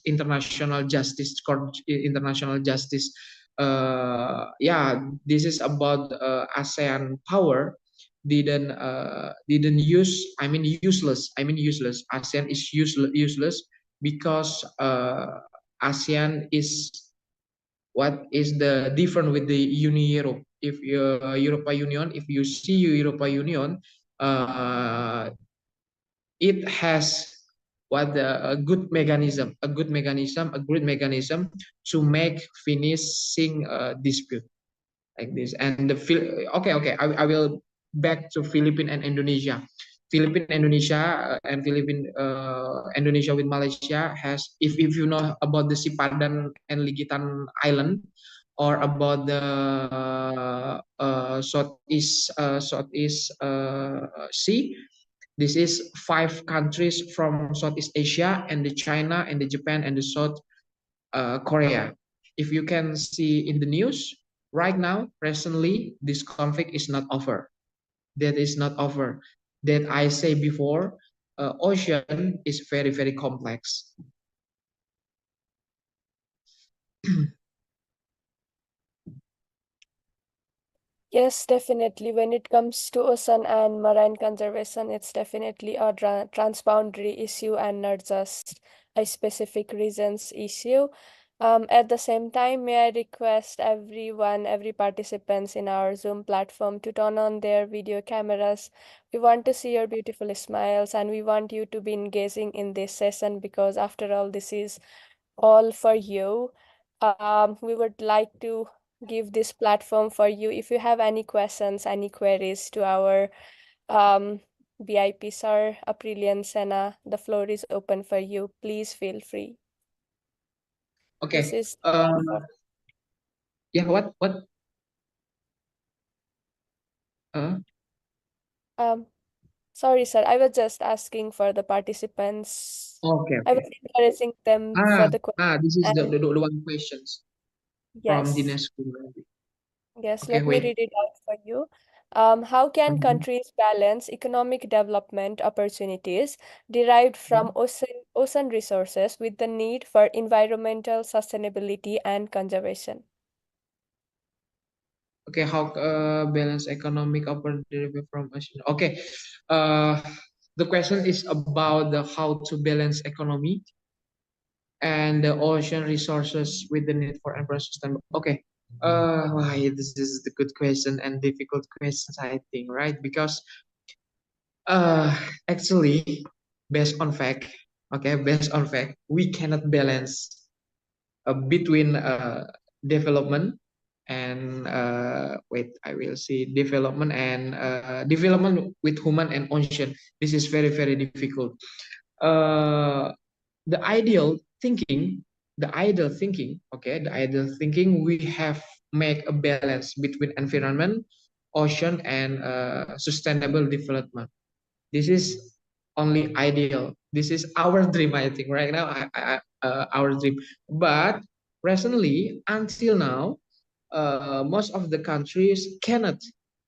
international justice. Yeah, this is about ASEAN power didn't use. I mean useless. ASEAN is useless because ASEAN is what is the different with the Europe. If European Union, if you see European Union, uh, it has a good mechanism, a great mechanism to make finishing dispute like this. And okay, I will back to Philippines and Indonesia. Philippines, Indonesia, and Indonesia with Malaysia has, if you know about the Sipadan and Ligitan Island, or about the Southeast Sea. This is 5 countries from Southeast Asia, and the China and the Japan and the South Korea. If you can see in the news right now, recently, this conflict is not over. That is not over. That I say before, ocean is very, very complex. Yes, definitely. When it comes to ocean and marine conservation, it's definitely a transboundary issue and not just a specific region's issue. At the same time, may I request every participants in our Zoom platform to turn on their video cameras. We want to see your beautiful smiles and we want you to be engaging in this session because after all, this is all for you. We would like to give this platform for you. If you have any questions, any queries to our um, VIP sir, Aprilian Senna, the floor is open for you. Please feel free. This Okay. is Yeah. What? um sorry sir, I was just asking for the participants. Okay. I was Okay. encouraging them for the question. This is And the one questions from yes. Dinesh. Yes, Okay. let me Wait. read it out for you. How can countries balance economic development opportunities derived from ocean resources with the need for environmental sustainability and conservation? Okay. How balance economic opportunity from ocean? Okay. Uh, the question is about how to balance economy and the ocean resources with the need for environmental sustainability. Okay. Why this is the good question and difficult questions, I think, right? Because Uh, Actually, based on fact, okay, based on fact, we cannot balance between development and wait, I will see development and development with human and ocean. This is very very difficult. Uh, the ideal thinking, okay, the ideal thinking, we have make a balance between environment, ocean, and sustainable development. This is only ideal. This is our dream, I think, right now, our dream. But recently, until now, most of the countries cannot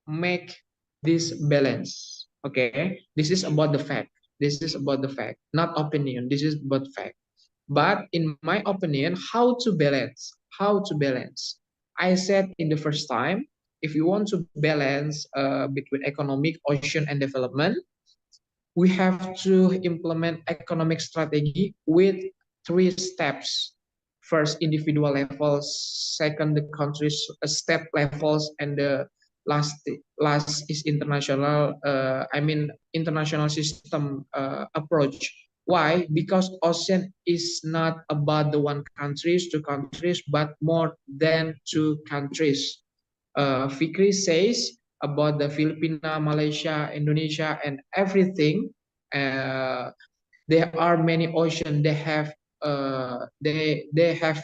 make this balance. Okay, this is about the fact. This is about the fact, not opinion. This is about fact. But in my opinion, how to balance? How to balance? I said in the first time, if you want to balance between economic, ocean, and development, we have to implement economic strategy with three steps. First, individual levels. Second, the countries step levels, and the last is international. International system approach. Why? Because ocean is not about the one countries, two countries, but more than two countries. Fikri says about the Filipina, Malaysia, Indonesia, and everything. Uh, there are many ocean. They have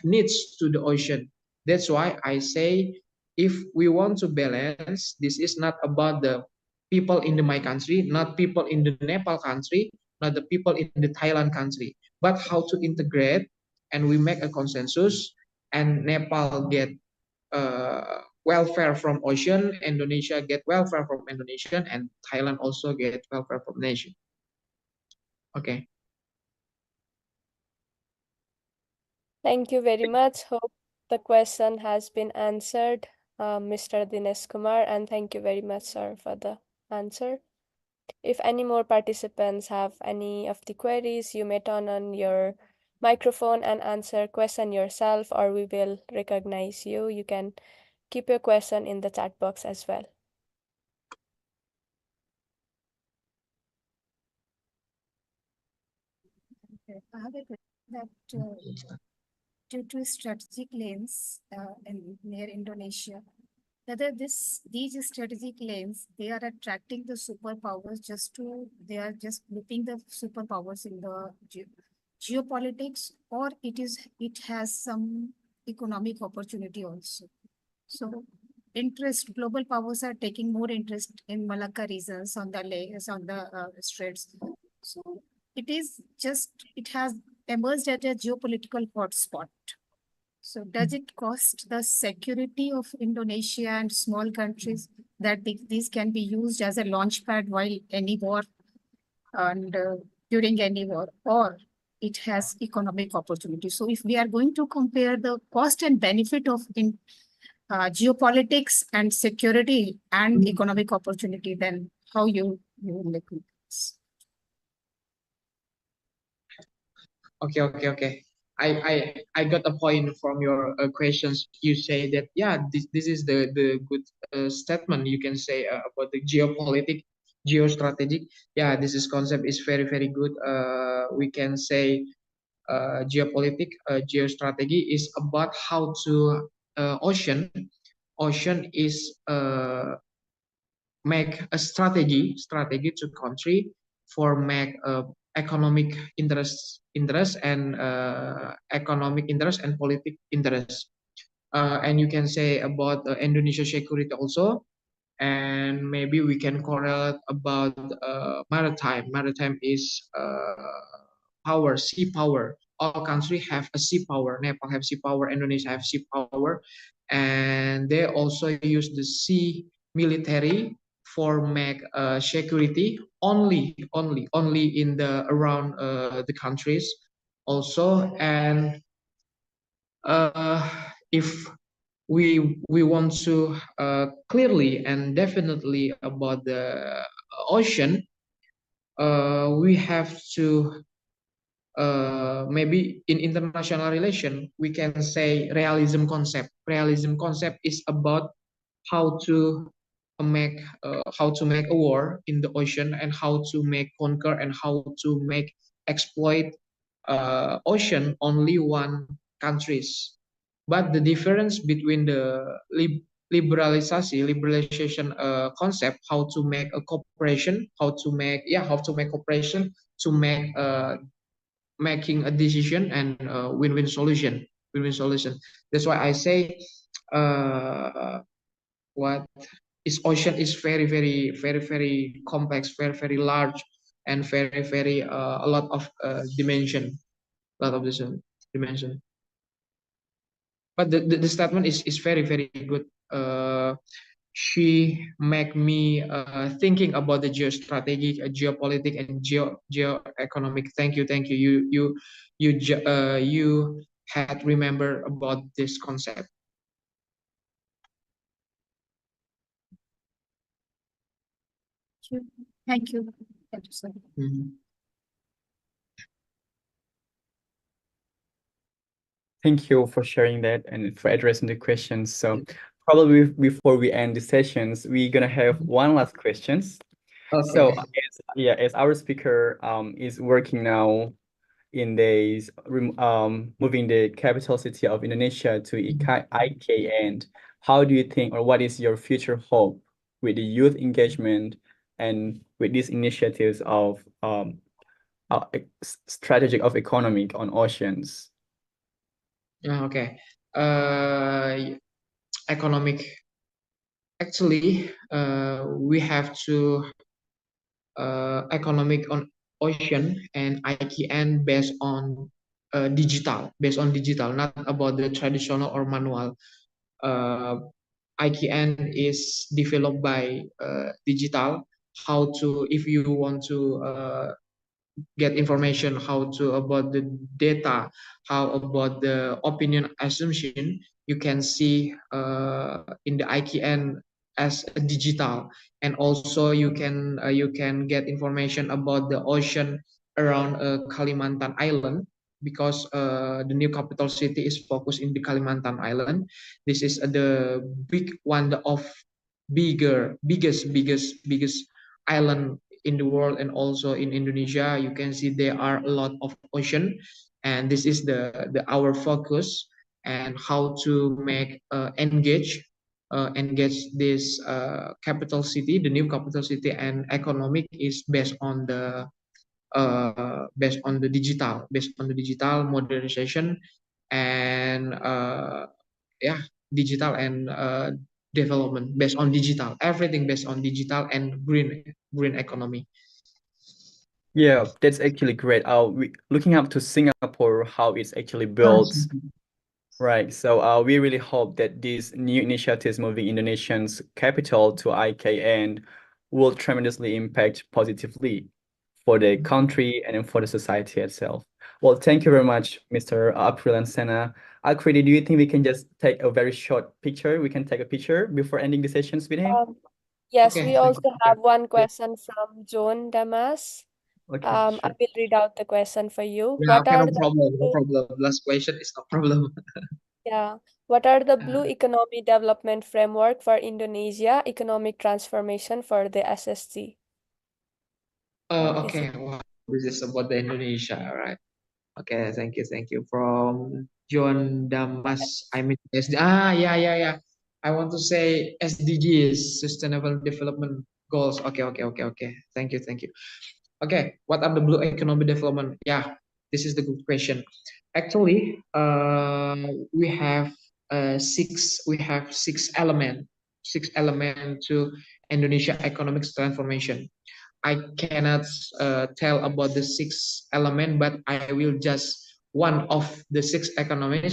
needs to the ocean. That's why I say if we want to balance, this is not about the people in my country, not people in the Nepal country, not the people in the Thailand country, but how to integrate and we make a consensus and Nepal get welfare from ocean, Indonesia get welfare from Indonesian, and Thailand also get welfare from nation. Okay. Thank you very much. Hope the question has been answered, Mr. Dinesh Kumar, and thank you very much, sir, for the answer. If any more participants have any of the queries, you may turn on your microphone and answer question yourself, or we will recognize you. You can keep your question in the chat box as well. I have a question that due to strategic lanes near Indonesia, whether these strategic lanes they are attracting the superpowers they are just flipping the superpowers in the geopolitics, or it has some economic opportunity also. So global powers are taking more interest in Malacca regions on the lakes, on the straits. So it has emerged as a geopolitical hotspot. So does it cost the security of Indonesia and small countries that these can be used as a launchpad while any war and during any war, or it has economic opportunity? So if we are going to compare the cost and benefit of geopolitics and security and economic opportunity, then how you will look at this? Okay. I got a point from your questions. You say that, yeah, this is the good statement you can say about the geopolitic, geostrategic. Yeah, this is concept is very very good. We can say geopolitic, geostrategy is about how to ocean is make a strategy to country for make economic interest and economic interest and politic interest. And you can say about Indonesia security also, and maybe we can correlate about maritime is power, sea power. All countries have a sea power. Nepal have sea power, Indonesia have sea power, and they also use the sea military for make security only in the around the countries also. And if we want to clearly and definitely about the ocean, we have to maybe in international relation we can say realism concept. Realism concept is about how to how to make a war in the ocean, and how to make conquer and how to make exploit ocean only one countries. But the difference between the liberalization concept, how to make a cooperation, how to make cooperation to make making a decision and win-win solution. That's why I say what is ocean is very complex, very large, and very a lot of lot of this dimension. But the statement is very good. She make me thinking about the geostrategic, geopolitics, and geoeconomic. Thank you. You had remember about this concept. Thank you. Thank you, sir. Thank you for sharing that and for addressing the questions. So probably before we end the sessions, we're gonna have one last questions. So as our speaker is working now in days moving the capital city of Indonesia to IKN, how do you think, or what is your future hope with the youth engagement and with these initiatives of strategic of economic on oceans? Okay. Economic. Actually, we have to economic on ocean and IKN based on digital, not about the traditional or manual. IKN is developed by digital. How to, if you want to get information, how to about the data, how about the opinion assumption, you can see in the IKN as a digital. And also you can get information about the ocean around Kalimantan Island, because the new capital city is focused in the Kalimantan Island. This is the big one of biggest island in the world, and also in Indonesia. You can see there are a lot of ocean, and this is the our focus, and how to make engage this capital city, the new capital city, and economic is based on the digital modernization, and yeah, digital and development based on digital, everything based on digital and green economy. Yeah, that's actually great. We looking up to Singapore, how it's actually built. Right. So we really hope that these new initiatives moving Indonesian's capital to IKN will tremendously impact positively for the country and for the society itself. Well, thank you very much, Mr. April and Sena. Akriti, do you think we can just take a very short picture? We can take a picture before ending the sessions with him? Yes, Okay, we also have one question from Joan Damas. Okay, I sure. will read out the question for you. Yeah, What okay, are no the problem, no problem. Last question is no problem. what are the Blue Economy Development Framework for Indonesia Economic Transformation for the SSG? What is Okay, it? wow, this is about the Indonesia, right? Okay, thank you. From John Damas, I mean SD. Yeah. I want to say SDGs, Sustainable Development Goals. Okay. Thank you. Okay, what are the blue economic development? Yeah, this is the good question. Actually, we have six element to Indonesia economic transformation. I cannot tell about the six element, but I will just one of the six element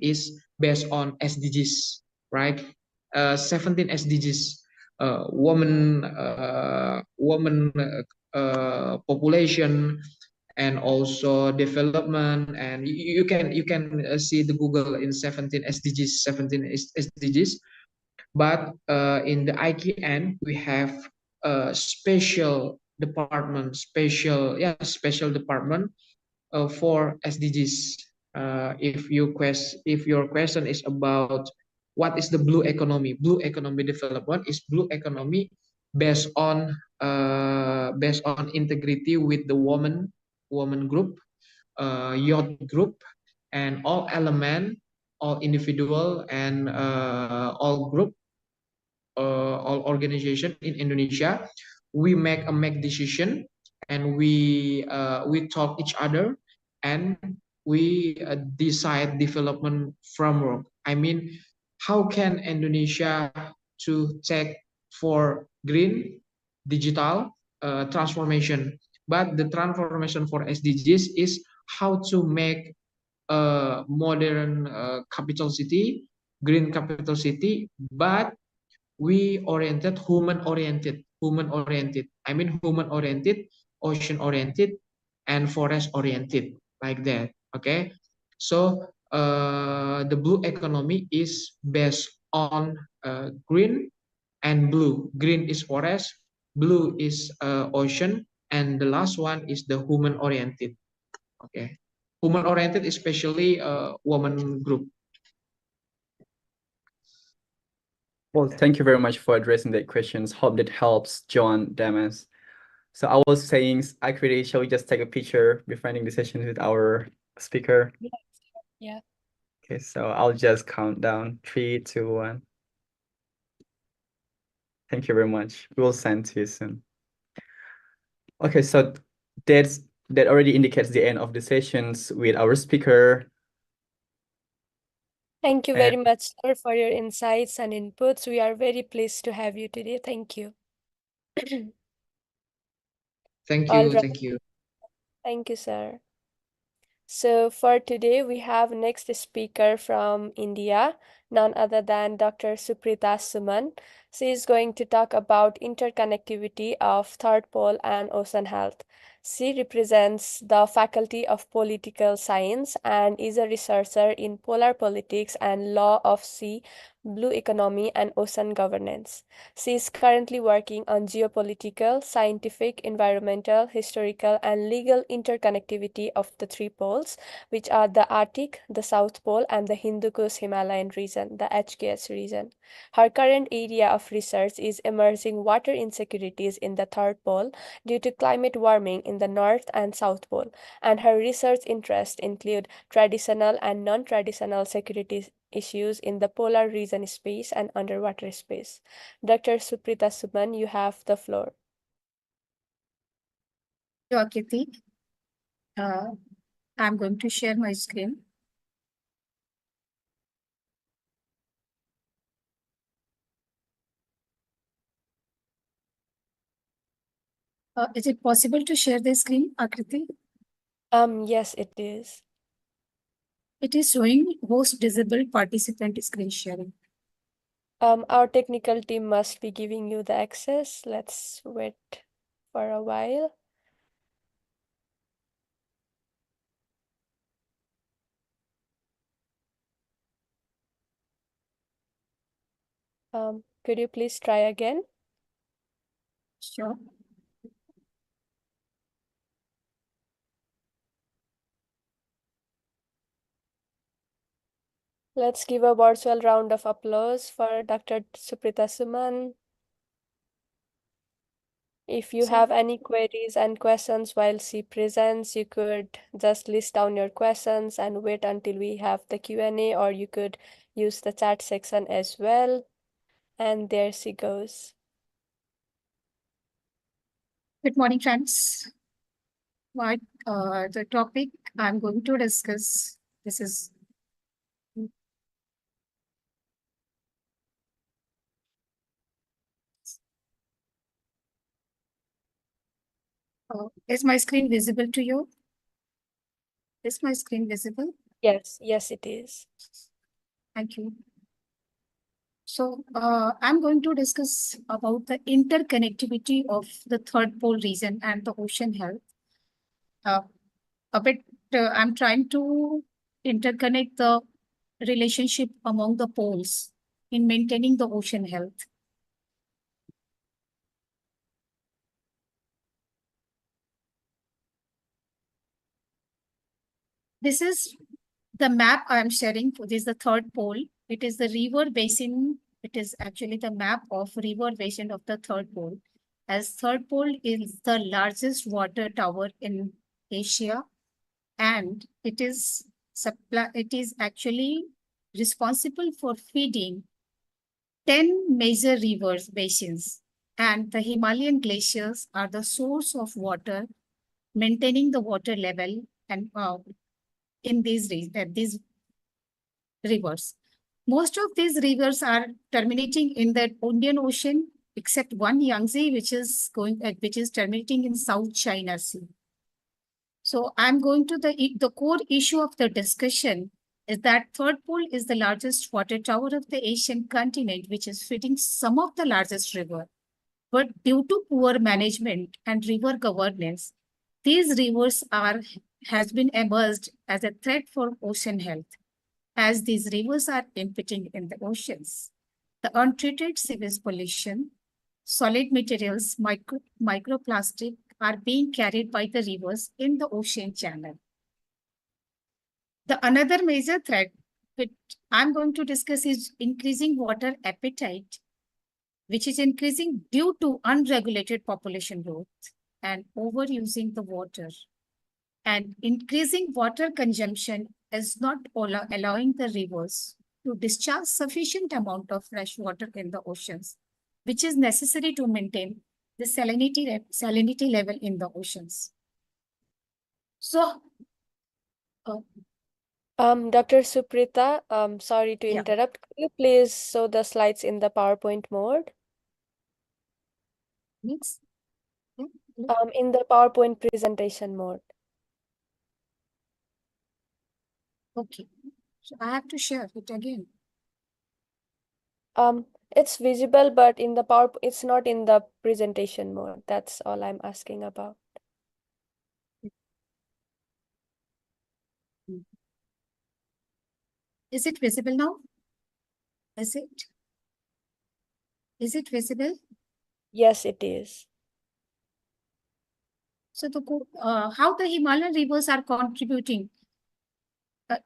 is based on SDGs, right? 17 SDGs, woman population, and also development, and you can see the Google in 17 SDGs, 17 SDGs. But in the IKN, we have a special department, special department for SDGs. If your question is about what is the blue economy? Blue economy development is blue economy based on integrity with the woman group, youth group, and all element, all individual, and all group, all organization in Indonesia. We make decision, and we talk each other, and we decide development framework. I mean, how can Indonesia to take for green digital transformation? But the transformation for SDGs is how to make a modern capital city, green capital city, but we oriented, human oriented. I mean, human oriented, ocean oriented, and forest oriented, like that. Okay, so the blue economy is based on green and blue. Green is forest, blue is ocean, and the last one is the human oriented. Okay, human oriented, especially woman group. Well, thank you very much for addressing that questions. Hope that helps, John, Damas. So I was saying, Akriti, shall we just take a picture before ending the session with our speaker? Yes. Yeah. Okay, so I'll just count down 3, 2, 1. Thank you very much. We will send to you soon. Okay, so that already indicates the end of the sessions with our speaker. Thank you And very much, sir, for your insights and inputs. We are very pleased to have you today. Thank you. Thank All you, right. thank you. Thank you, sir. So for today, we have next speaker from India, none other than Dr. Suprita Suman. She is going to talk about interconnectivity of third pole and ocean health. She represents the Faculty of Political Science and is a researcher in polar politics and law of sea, blue economy, and ocean governance. She is currently working on geopolitical, scientific, environmental, historical, and legal interconnectivity of the three poles, which are the Arctic, the South Pole, and the Hindu Kush Himalayan region, the HKS region. Her current area of research is emerging water insecurities in the third pole due to climate warming in the North and South Pole, and her research interests include traditional and non-traditional security issues in the polar region space and underwater space. Dr. Suprita Suman, you have the floor. Akiti. I'm going to share my screen. Is it possible to share the screen, Akriti? Yes, it is. It is showing host disabled participant screen sharing. Our technical team must be giving you the access. Let's wait for a while. Could you please try again? Sure. Let's give a virtual round of applause for Dr. Suprita Suman. If you have any queries and questions while she presents, you could just list down your questions and wait until we have the Q&A, or you could use the chat section as well. And there she goes. Good morning, friends. The topic I'm going to discuss, this is is my screen visible to you? Is my screen visible? Yes, yes, it is. Thank you. So I'm going to discuss about the interconnectivity of the third pole region and the ocean health. I'm trying to interconnect the relationship among the poles in maintaining the ocean health. This is the map I'm sharing. This is the third pole It is the river basin. It is actually the map of river basin of the third pole. As third pole is the largest water tower in Asia, and it is actually responsible for feeding 10 major rivers basins, and the Himalayan glaciers are the source of water, maintaining the water level and in these rivers. Most of these rivers are terminating in the Indian Ocean, except one Yangtze, which is terminating in South China Sea. So I'm going to the core issue of the discussion is that third pole is the largest water tower of the Asian continent, which is feeding some of the largest river. But due to poor management and river governance, these rivers has been emerged as a threat for ocean health, as these rivers are emptying in the oceans. The untreated sewage pollution, solid materials, microplastic are being carried by the rivers in the ocean channel. The another major threat which I'm going to discuss is increasing water appetite, which is increasing due to unregulated population growth and overusing the water. And increasing water consumption is not allowing the rivers to discharge sufficient amount of fresh water in the oceans, which is necessary to maintain the salinity level in the oceans. So, Dr. Suprita, sorry to Yeah. interrupt. Could you please show the slides in the PowerPoint mode? next. In the PowerPoint presentation mode. Okay. So I have to share it again. It's visible, but in the it's not in the presentation mode. That's all I'm asking about. Is it visible now? Is it? Is it visible? Yes, it is. So how the Himalayan rivers are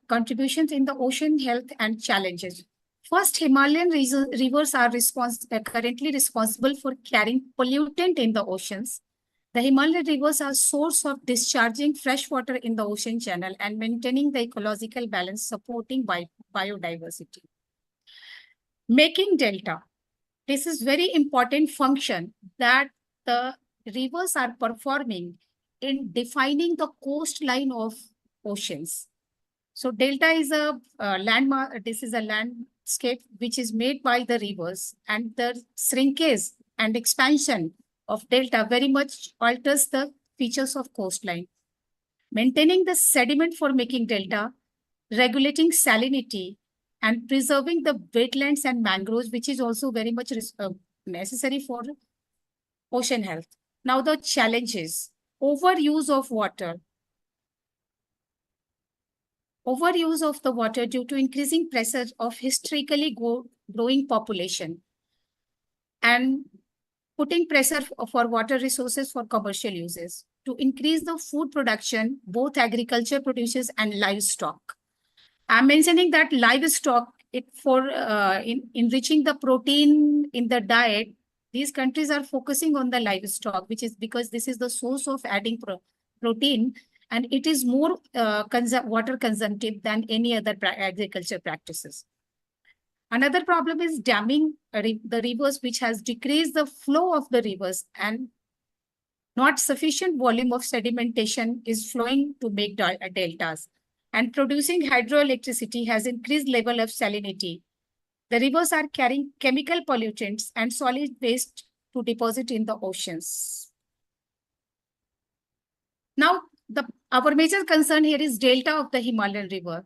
contributions in the ocean health and challenges. First, Himalayan rivers are currently responsible for carrying pollutant in the oceans. The Himalayan rivers are source of discharging fresh water in the ocean channel and maintaining the ecological balance, supporting biodiversity. Making delta. This is very important function that the rivers are performing in defining the coastline of oceans. So delta is a landmark. This is a landscape which is made by the rivers, and the shrinkage and expansion of delta very much alters the features of coastline. Maintaining the sediment for making delta, regulating salinity, and preserving the wetlands and mangroves, which is also very much necessary for ocean health. Now the challenges: overuse of water. Overuse of the water due to increasing pressure of historically growing population and putting pressure for water resources for commercial uses. To increase the food production, both agriculture produces and livestock. I'm mentioning that livestock, enriching the protein in the diet, these countries are focusing on the livestock, which is because this is the source of adding protein, and it is more water consumptive than any other agriculture practices. Another problem is damming the rivers, which has decreased the flow of the rivers, and not sufficient volume of sedimentation is flowing to make deltas. And producing hydroelectricity has increased level of salinity. The rivers are carrying chemical pollutants and solid waste to deposit in the oceans. Now, our major concern here is delta of the Himalayan river.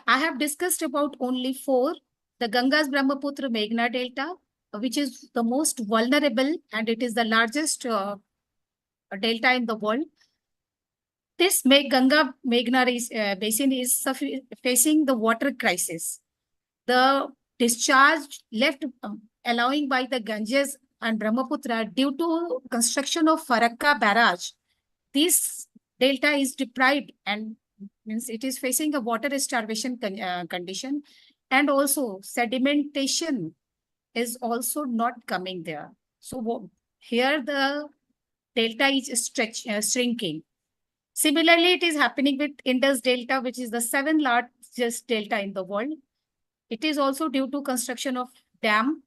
I have discussed about only 4, the Ganges, Brahmaputra, Meghna delta, which is the most vulnerable, and it is the largest delta in the world. This Ganga Meghna basin is facing the water crisis. The discharge left allowing by the Ganges and Brahmaputra due to construction of Farakka barrage, this delta is deprived and means it is facing a water starvation condition, And also sedimentation is also not coming there. So here the delta is shrinking. Similarly, it is happening with Indus Delta, which is the seventh largest delta in the world. It is also due to construction of dam.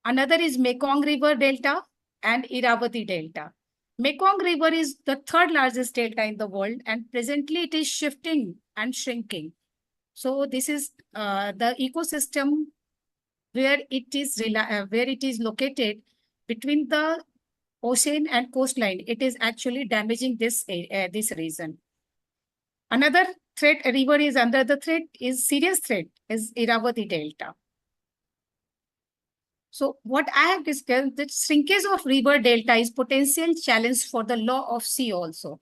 Another is Mekong River Delta and Irrawaddy Delta. Mekong River is the third largest delta in the world, and presently it is shifting and shrinking. So this is the ecosystem where it is located between the ocean and coastline. It is actually damaging this region. Another threat river is under the threat is serious threat is Irrawaddy Delta. So what I have discussed, the shrinkage of river delta is potential challenge for the law of sea also,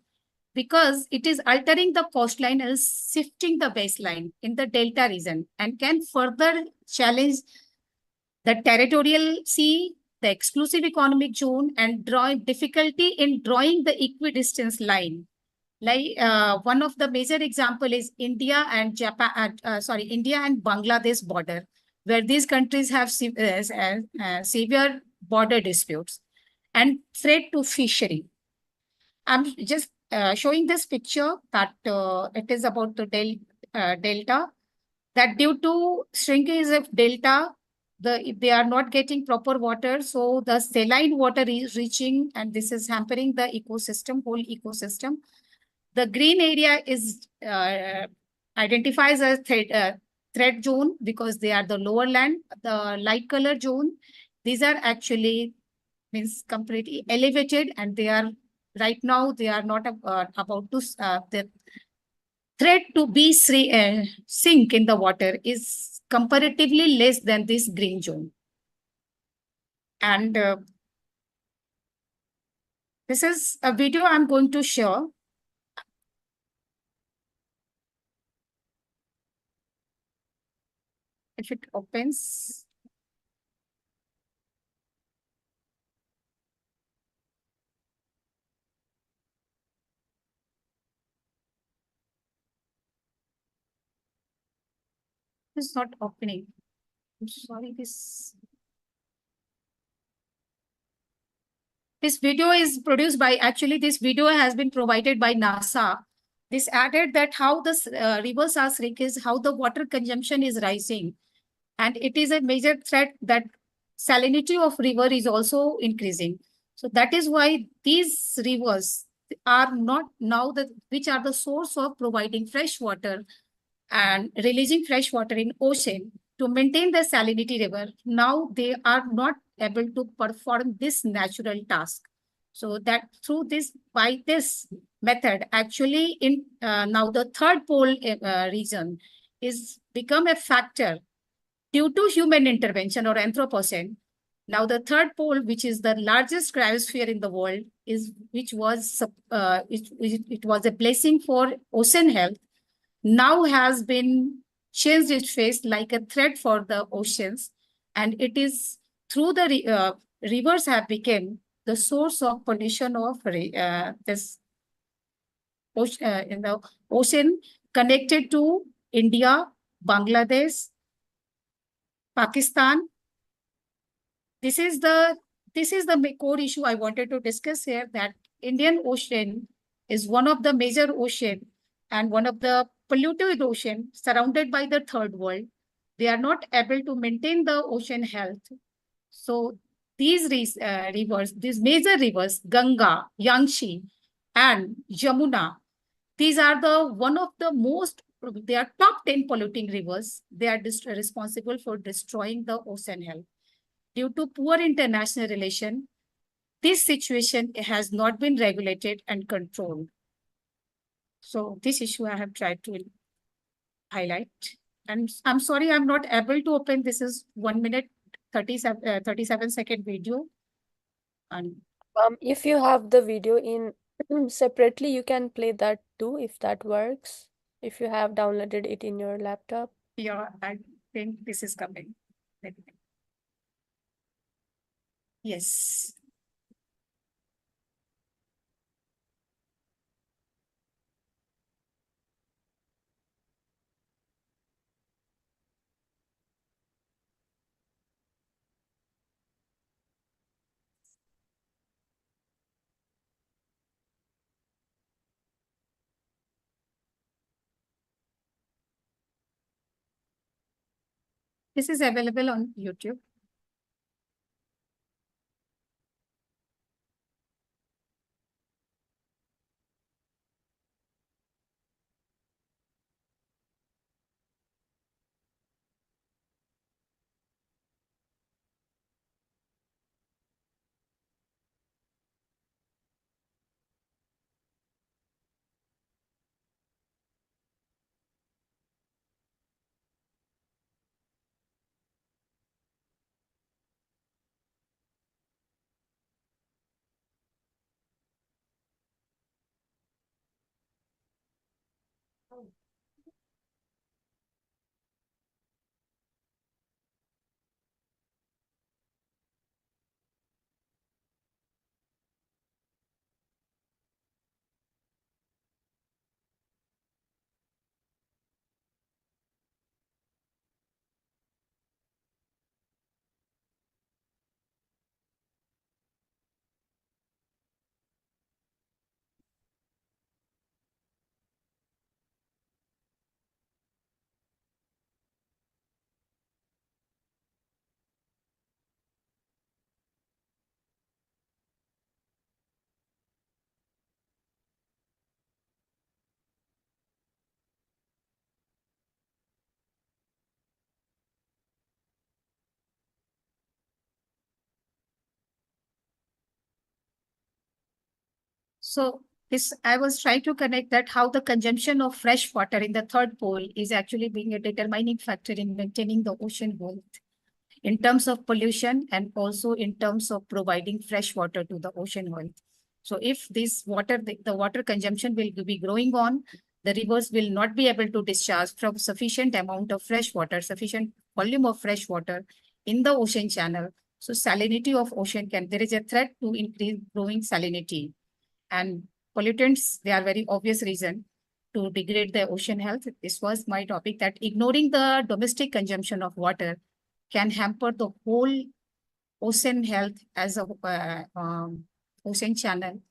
because it is altering the coastline and shifting the baseline in the delta region and can further challenge the territorial sea, the exclusive economic zone, and drawing difficulty in drawing the equidistance line. Like one of the major example is India and India and Bangladesh border, where these countries have severe border disputes and threat to fishery. I'm just showing this picture that it is about the delta, that due to shrinkage of delta, they are not getting proper water, so the saline water is reaching, and this is hampering the ecosystem, whole ecosystem. The green area is identifies as threat zone because they are the lower land. The light color zone, these are actually means completely elevated, and they are right now they are not about to the threat to be sink in the water is comparatively less than this green zone. And this is a video I'm going to show. If it opens. It's not opening. I'm sorry, this video is produced by, actually this video has been provided by NASA. This added that how the rivers are shrinking, how the water consumption is rising. And it is a major threat that salinity of river is also increasing. So that is why these rivers are not now which are the source of providing fresh water and releasing fresh water in ocean to maintain the salinity river. Now they are not able to perform this natural task. So that through this, by this method, actually in now the third pole region is become a factor due to human intervention or Anthropocene. Now the third pole, which is the largest cryosphere in the world, is which was it was a blessing for ocean health, now has been changed its face like a threat for the oceans, and it is through the rivers have become the source of pollution of this in the ocean connected to India, Bangladesh, Pakistan. This is the core issue I wanted to discuss here, that Indian Ocean is one of the major ocean and one of the polluted ocean surrounded by the third world. They are not able to maintain the ocean health. So these rivers, these major rivers, Ganga, Yangtze, and Jamuna, these are the one of the most, they are top 10 polluting rivers. They are responsible for destroying the ocean health. Due to poor international relation, this situation has not been regulated and controlled. So this issue I have tried to highlight. And I'm sorry, I'm not able to open. This is 1 minute, 37-second video. And If you have the video in separately, you can play that too, if that works. If you have downloaded it in your laptop. yeah, I think this is coming. Yes. This is available on YouTube. So this, I was trying to connect that how the consumption of fresh water in the third pole is actually being a determining factor in maintaining the ocean health in terms of pollution and also in terms of providing fresh water to the ocean health. So if this water, the water consumption will be growing on, the rivers will not be able to discharge from sufficient amount of fresh water, sufficient volume of fresh water in the ocean channel. So salinity of ocean there is a threat to increase growing salinity. And pollutants, they are very obvious reason to degrade the ocean health. This was my topic, that ignoring the domestic consumption of water can hamper the whole ocean health as a ocean channel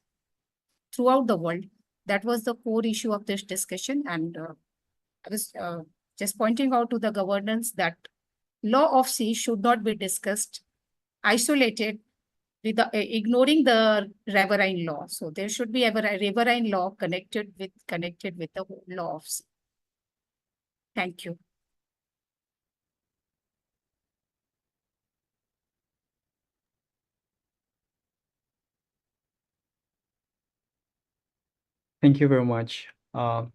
throughout the world. That was the core issue of this discussion. And I was just pointing out to the governance that law of sea should not be discussed isolated with ignoring the riverine law. So there should be a riverine law connected with the law of sea. Thank you. Thank you very much, Dr.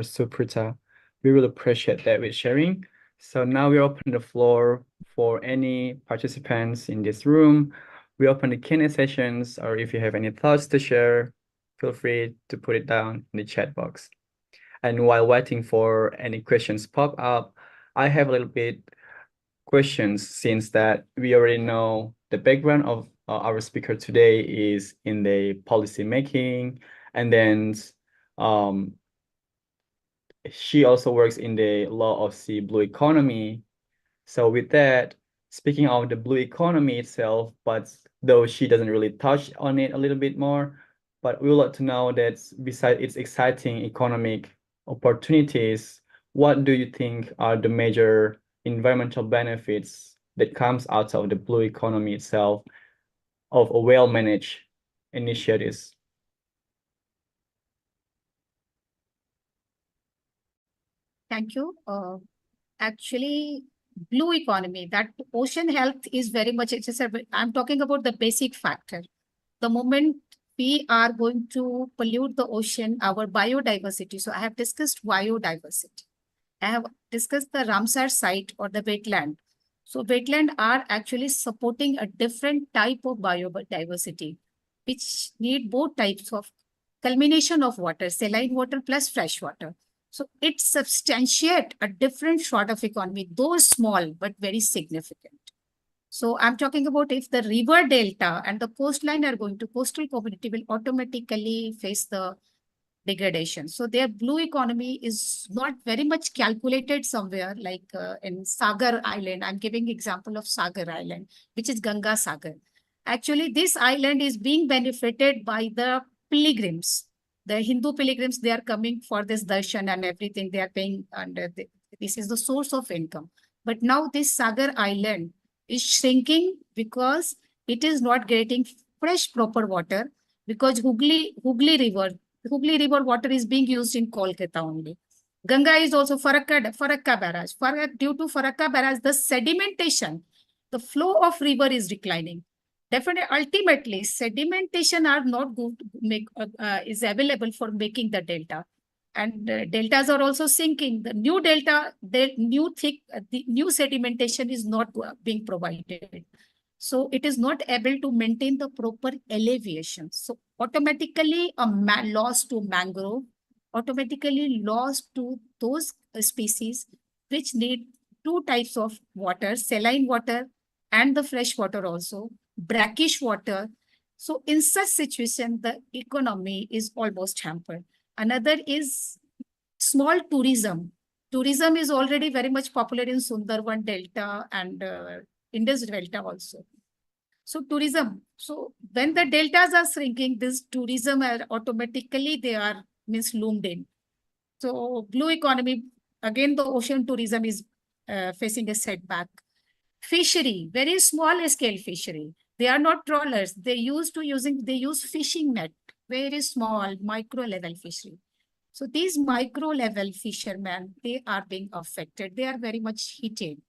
Suprita. We really appreciate that with sharing. So now we open the floor for any participants in this room. We open the Q&A sessions, or if you have any thoughts to share, feel free to put it down in the chat box. And while waiting for any questions pop up, I have a little bit questions, since that we already know the background of our speaker today is in the policy making, and then she also works in the law of sea blue economy. So with that, speaking of the blue economy itself, but though she doesn't really touch on it a little bit more, but we would like to know that besides its exciting economic opportunities, what do you think are the major environmental benefits that comes out of the blue economy itself of a well-managed initiatives? Thank you. Actually, blue economy, that ocean health is very much, I'm talking about the basic factor. The moment we are going to pollute the ocean, our biodiversity. So I have discussed biodiversity. I have discussed the Ramsar site or the wetland. So wetland are actually supporting a different type of biodiversity, which need both types of culmination of water, saline water plus fresh water. So it substantiate a different sort of economy, though small, but very significant. So I'm talking about if the river delta and the coastline are going to, coastal community will automatically face the degradation. So their blue economy is not very much calculated somewhere like in Sagar Island. I'm giving example of Sagar Island, which is Ganga Sagar. Actually, this island is being benefited by the pilgrims. The Hindu pilgrims, they are coming for this darshan and everything. They are paying, and this is the source of income. But now this Sagar Island is shrinking because it is not getting fresh proper water, because Hooghly River water is being used in Kolkata only. Ganga is also Farakka barrage. Due to Farakka barrage, the sedimentation, the flow of river is declining. Definitely, ultimately, sedimentation are not good is available for making the delta, and deltas are also sinking. The new delta, the new sedimentation is not being provided. So it is not able to maintain the proper elevation. So automatically a loss to mangrove, automatically loss to those species which need two types of water, saline water and the fresh water also, brackish water. So in such situation, the economy is almost hampered. Another is small tourism. Tourism is already very much popular in Sundarban Delta and Indus Delta also. So tourism. So when the deltas are shrinking, this tourism are automatically they are means loomed in. So blue economy, again the ocean tourism is facing a setback. Fishery, very small scale fishery. They are not trawlers. They use fishing net, very small micro level fishery. So these micro level fishermen, they are being affected. They are very much heated.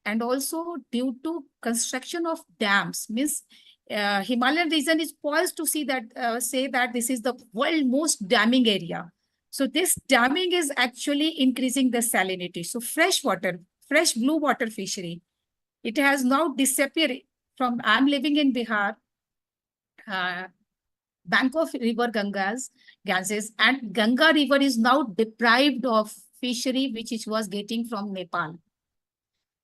And also due to construction of dams, means Himalayan region is poised to say that this is the world most damming area. So this damming is actually increasing the salinity. So fresh water, fresh blue water fishery, it has now disappeared from, I'm living in Bihar, bank of river Ganges, and Ganga river is now deprived of fishery which it was getting from Nepal.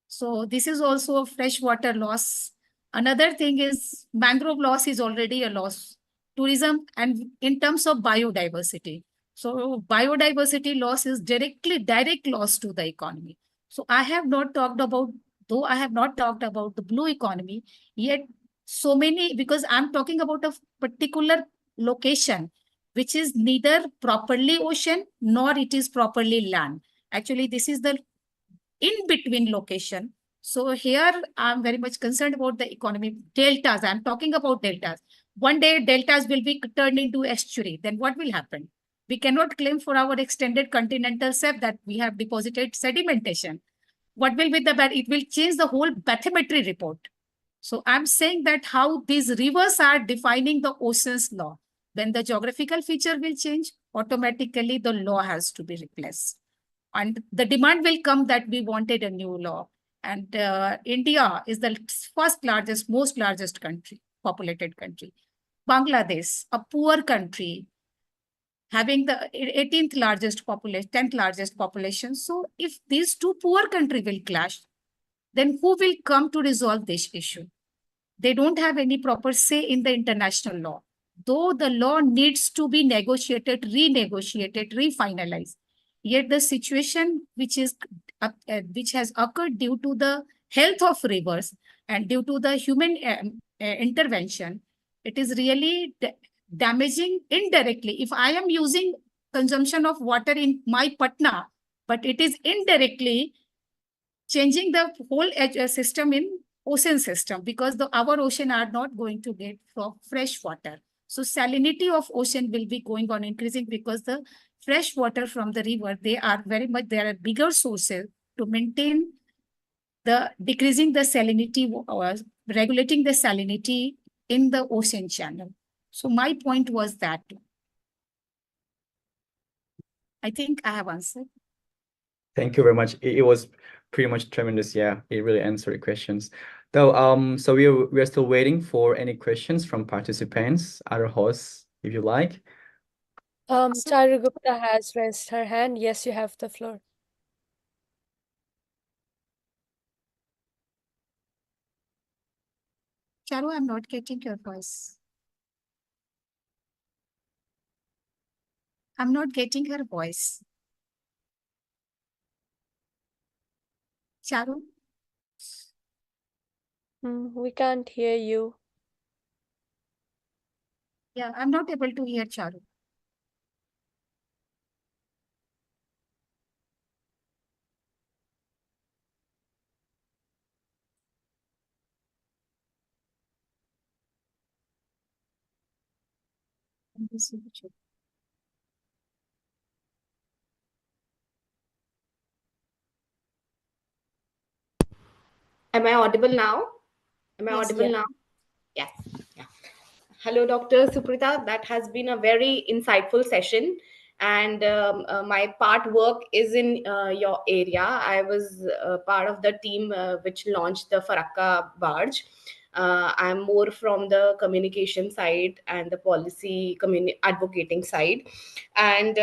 So this is also a freshwater loss. Another thing is mangrove loss is already a loss. Tourism and in terms of biodiversity. So biodiversity loss is direct loss to the economy. So I have not talked about, though I have not talked about the blue economy, yet so many, because I'm talking about a particular location, which is neither properly ocean nor it is properly land. Actually, this is the in between location. So here I'm very much concerned about the economy. Deltas, I'm talking about deltas. One day deltas will be turned into estuary. Then what will happen? We cannot claim for our extended continental shelf that we have deposited sedimentation. What will be the bad? It will change the whole bathymetry report. So I'm saying that how these rivers are defining the ocean's law. When the geographical feature will change, automatically the law has to be replaced. And the demand will come that we wanted a new law. And India is the most largest country, populated country. Bangladesh, a poor country, having the 18th largest population, 10th largest population. So if these two poor countries will clash, then who will come to resolve this issue? They don't have any proper say in the international law, though the law needs to be negotiated, renegotiated, refinalized. Yet the situation which has occurred due to the health of rivers and due to the human intervention, it is really damaging indirectly. If I am using consumption of water in my Patna, but it is indirectly changing the whole system in ocean system, because our ocean are not going to get fresh water. So salinity of ocean will be going on increasing, because the fresh water from the river, they are bigger sources to maintain the decreasing the salinity or regulating the salinity in the ocean channel. So my point was that. I think I have answered. Thank you very much. It was pretty much tremendous. Yeah, it really answered your questions. Though, so we're still waiting for any questions from participants, other hosts, if you like. Charu Gupta has raised her hand. Yes, you have the floor. Charu, I'm not getting your voice. I'm not getting her voice. Charu? We can't hear you. Yeah, I'm not able to hear Charu. Am I audible now? Am I Yes, audible now? Yes. Yeah. Hello, Dr. Suprita. That has been a very insightful session. And my part work is in your area. I was part of the team which launched the Farakka barge. I'm more from the communication side and the policy advocating side. And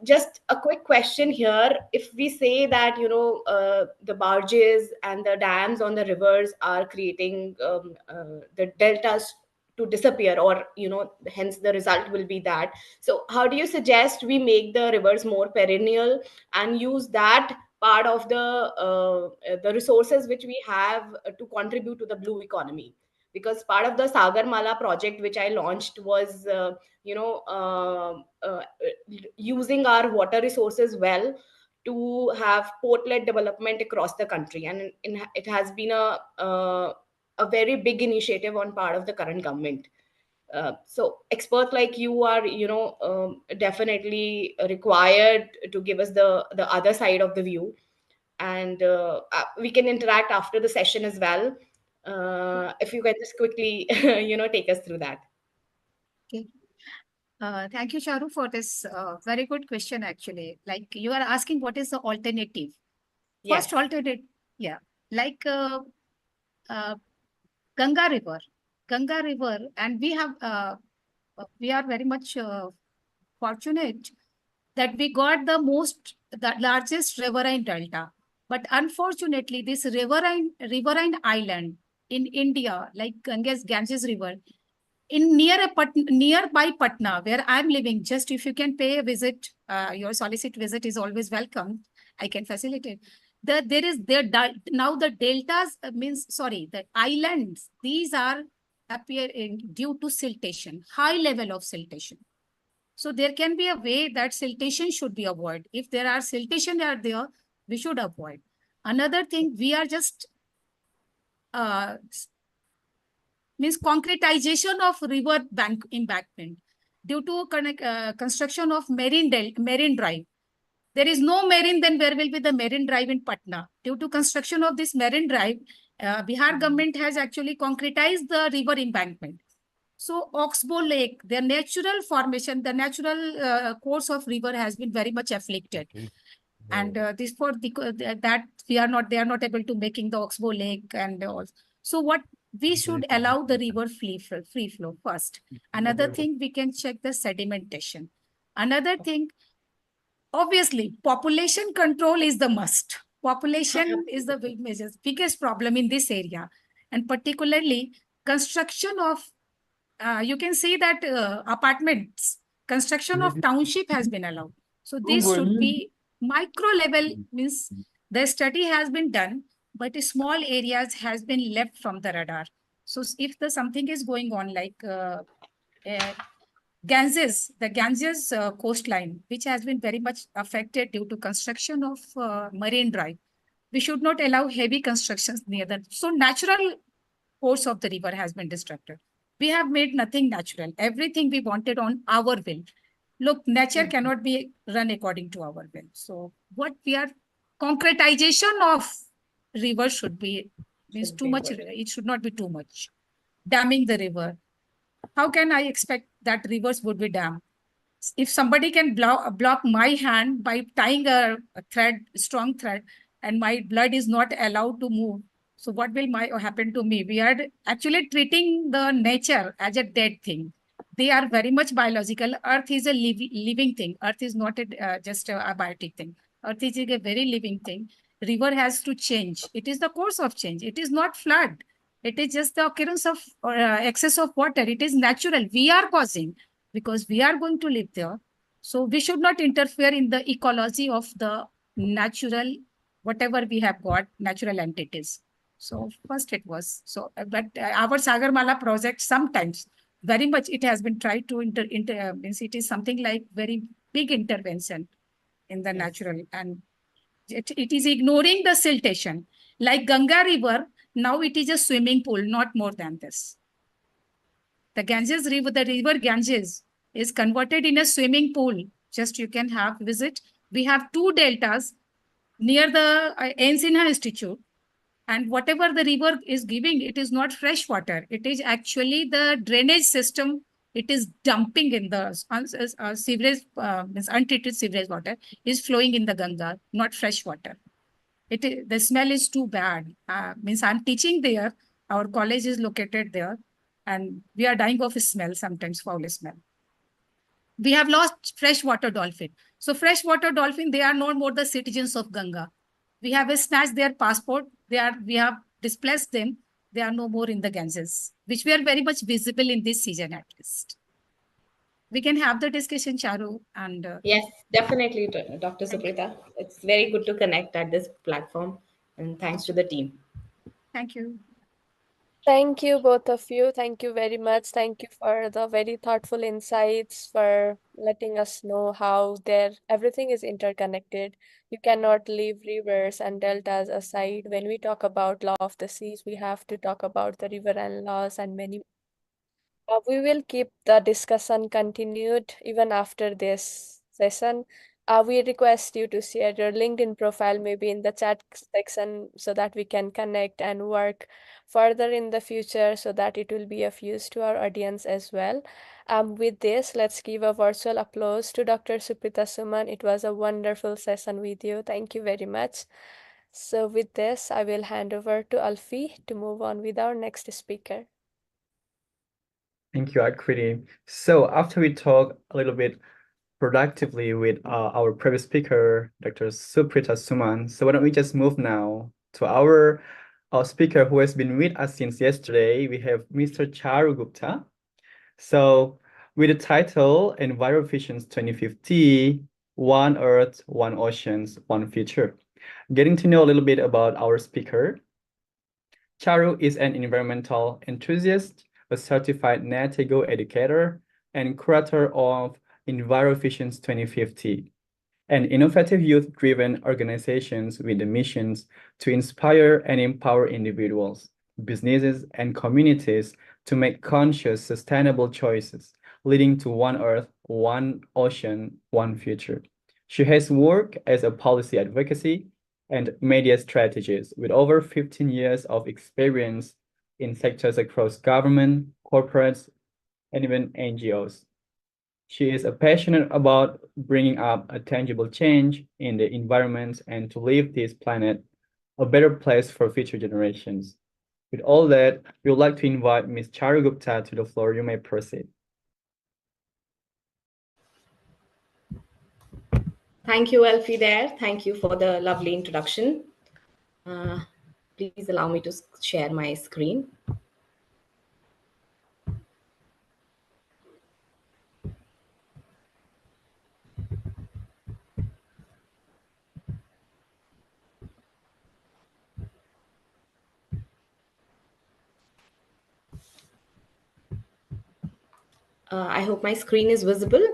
just a quick question here. If we say that, the barges and the dams on the rivers are creating the deltas to disappear, or hence the result will be that, so how do you suggest we make the rivers more perennial and use that part of the resources which we have to contribute to the blue economy? Because part of the Sagar Mala project which I launched was you know using our water resources well to have port-led development across the country, and it has been a very big initiative on part of the current government. So experts like you are, definitely required to give us the other side of the view, and we can interact after the session as well. If you can just quickly, take us through that. Okay. Thank you, Charu, for this very good question, actually. Like you are asking what is the alternative? Yes. First alternative, yeah, like uh, Ganga River. Ganga River, and we are very much fortunate that we got the largest riverine delta. But unfortunately, this riverine island in India, like Ganges River, in nearby Patna, where I'm living, just if you can pay a visit, your solicit visit is always welcome. I can facilitate. Now the deltas means, sorry, the islands, these are appearing due to siltation, high level of siltation. So there can be a way that siltation should be avoided. If there are siltation are there, we should avoid. Another thing, we are just uh, means concretization of river bank embankment due to construction of marine drive. There is no marine, then where will be the marine drive in Patna? Due to construction of this marine drive, Bihar government has actually concretized the river embankment. So Oxbow Lake, their natural formation, the natural course of river has been very much afflicted. And this for that they are not able to making the Oxbow Lake and all. So what we should allow the river free flow first. Another thing, we can check the sedimentation. Another thing, obviously, population control is the must. Population is the biggest problem in this area, and particularly construction of you can see that apartments, construction of township has been allowed. So this should be micro level, means the study has been done, but small areas has been left from the radar. So if the something is going on like the Ganges coastline, which has been very much affected due to construction of marine drive, we should not allow heavy constructions near them. So natural course of the river has been disrupted. We have made nothing natural. Everything we wanted on our will. Look, nature cannot be run according to our will. So what we are, concretization of river should be, means too much, it should not be too much. Damming the river. How can I expect that rivers would be dammed? If somebody can block my hand by tying a strong thread, and my blood is not allowed to move, so what will happen to me? We are actually treating the nature as a dead thing. They are very much biological. Earth is a living thing. Earth is not just a abiotic thing. Earth is a very living thing. River has to change. It is the course of change. It is not flood. It is just the occurrence of excess of water. It is natural. We are causing, because we are going to live there. So we should not interfere in the ecology of the natural, whatever we have got, natural entities. So first it was, so, but our Sagarmala project, sometimes very much it has been tried to means it is something like very big intervention in the natural, and it is ignoring the siltation. Like Ganga River, now it is a swimming pool, not more than this. The Ganges River, the river Ganges, is converted in a swimming pool. Just you can have visit. We have two deltas near the Ensigna Institute, and whatever the river is giving, it is not fresh water. It is actually the drainage system. It is dumping in the sewage, means untreated sewage water is flowing in the Ganga, not fresh water. The smell is too bad. Means I'm teaching there. Our college is located there, and we are dying of smell sometimes, foul smell. We have lost freshwater dolphin. So freshwater dolphin, they are no more the citizens of Ganga. We have snatched their passport. We have displaced them. They are no more in the Ganges, which were very much visible in this season at least. We can have the discussion, Charu, and Yes, definitely, Dr. Suprita. It's very good to connect at this platform, and thanks to the team. thank you. Thank you, both of you. Thank you very much. Thank you for the very thoughtful insights, for letting us know how everything is interconnected. You cannot leave rivers and deltas aside. When we talk about law of the seas, we have to talk about the river and laws and many. We will keep the discussion continued even after this session. We request you to share your LinkedIn profile maybe in the chat section so that we can connect and work further in the future so that it will be of use to our audience as well. With this, let's give a virtual applause to Dr. Suprita Suman. It was a wonderful session with you. Thank you very much. So with this, I will hand over to Alfie to move on with our next speaker. Thank you, Akriti. So after we talk a little bit productively with our previous speaker, Dr. Suprita Suman, so why don't we just move now to our speaker who has been with us since yesterday. We have Mr. Charu Gupta. So with the title EnviroVisions 2050, One Earth, One Oceans, One Future. Getting to know a little bit about our speaker. Charu is an environmental enthusiast, a certified NATEGO educator, and curator of EnviroVisions 2050, an innovative youth-driven organization with the missions to inspire and empower individuals, businesses, and communities to make conscious, sustainable choices, leading to one Earth, one ocean, one future. She has worked as a policy advocacy and media strategist with over 15 years of experience in sectors across government, corporates, and even NGOs. She is passionate about bringing up a tangible change in the environment and to leave this planet a better place for future generations. With all that, we would like to invite Ms. Charu Gupta to the floor. You may proceed. Thank you, Elfie, there. Thank you for the lovely introduction. Please allow me to share my screen. I hope my screen is visible.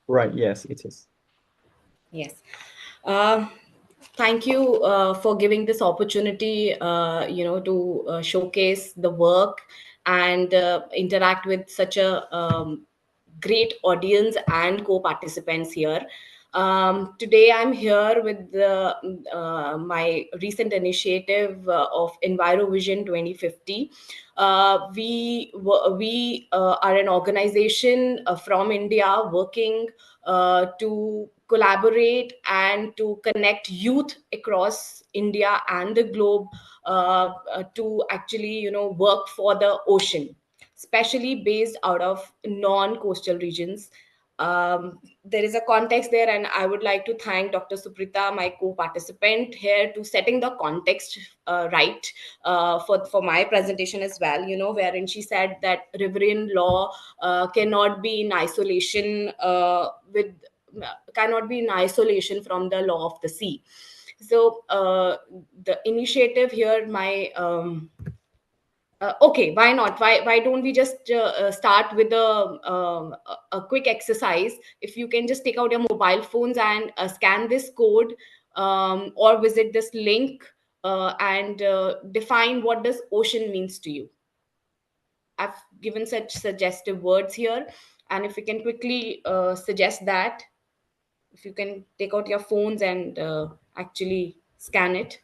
Right, yes, it is. Yes. Thank you for giving this opportunity, to showcase the work and interact with such a great audience and co-participants here. Today, I'm here with my recent initiative of EnviroVision 2050. We are an organization from India working to collaborate and to connect youth across India and the globe to actually, work for the ocean, especially based out of non-coastal regions. There is a context there, and I would like to thank Dr. Suprita, my co-participant here, to setting the context right for my presentation as well, wherein she said that riverian law cannot be in isolation cannot be in isolation from the law of the sea. So the initiative here, my okay, why not? Why don't we just start with a quick exercise? If you can just take out your mobile phones and scan this code, or visit this link and define what does ocean means to you. I've given such suggestive words here, and if you can quickly suggest that, if you can take out your phones and actually scan it.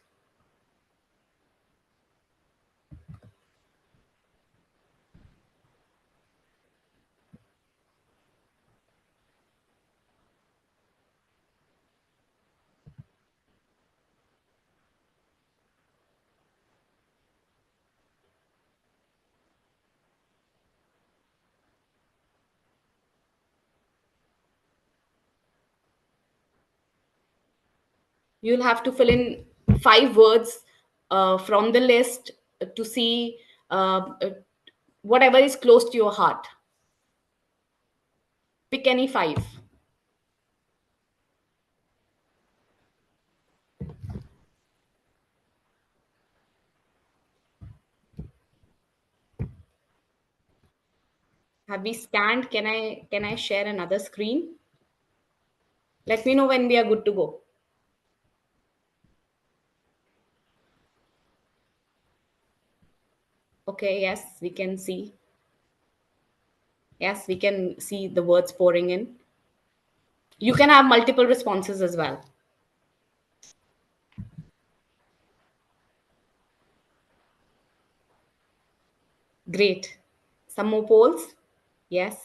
You'll have to fill in 5 words from the list to see whatever is close to your heart. Pick any 5. Have we scanned? Can I share another screen? Let me know when we are good to go. Okay, yes, we can see. Yes, we can see the words pouring in. You can have multiple responses as well. Great. Some more polls? Yes.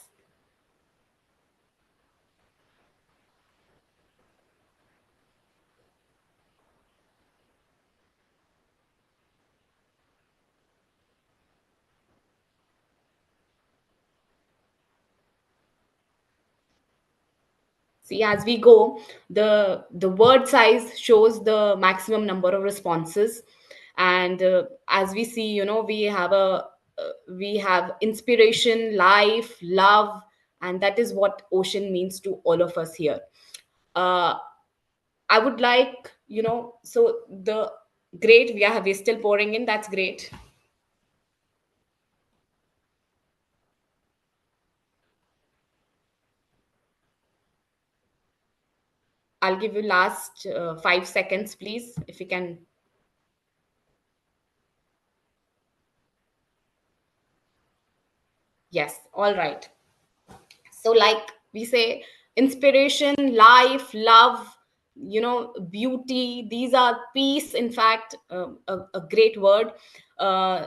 See, as we go, the word size shows the maximum number of responses, and as we see, we have inspiration, life, love, and that is what ocean means to all of us here. Uh, I would like, so the great, we're still pouring in. That's great. I'll give you last 5 seconds, please, if you can. Yes, all right. So, like we say, inspiration, life, love, beauty, these are peace, in fact, a great word. Uh,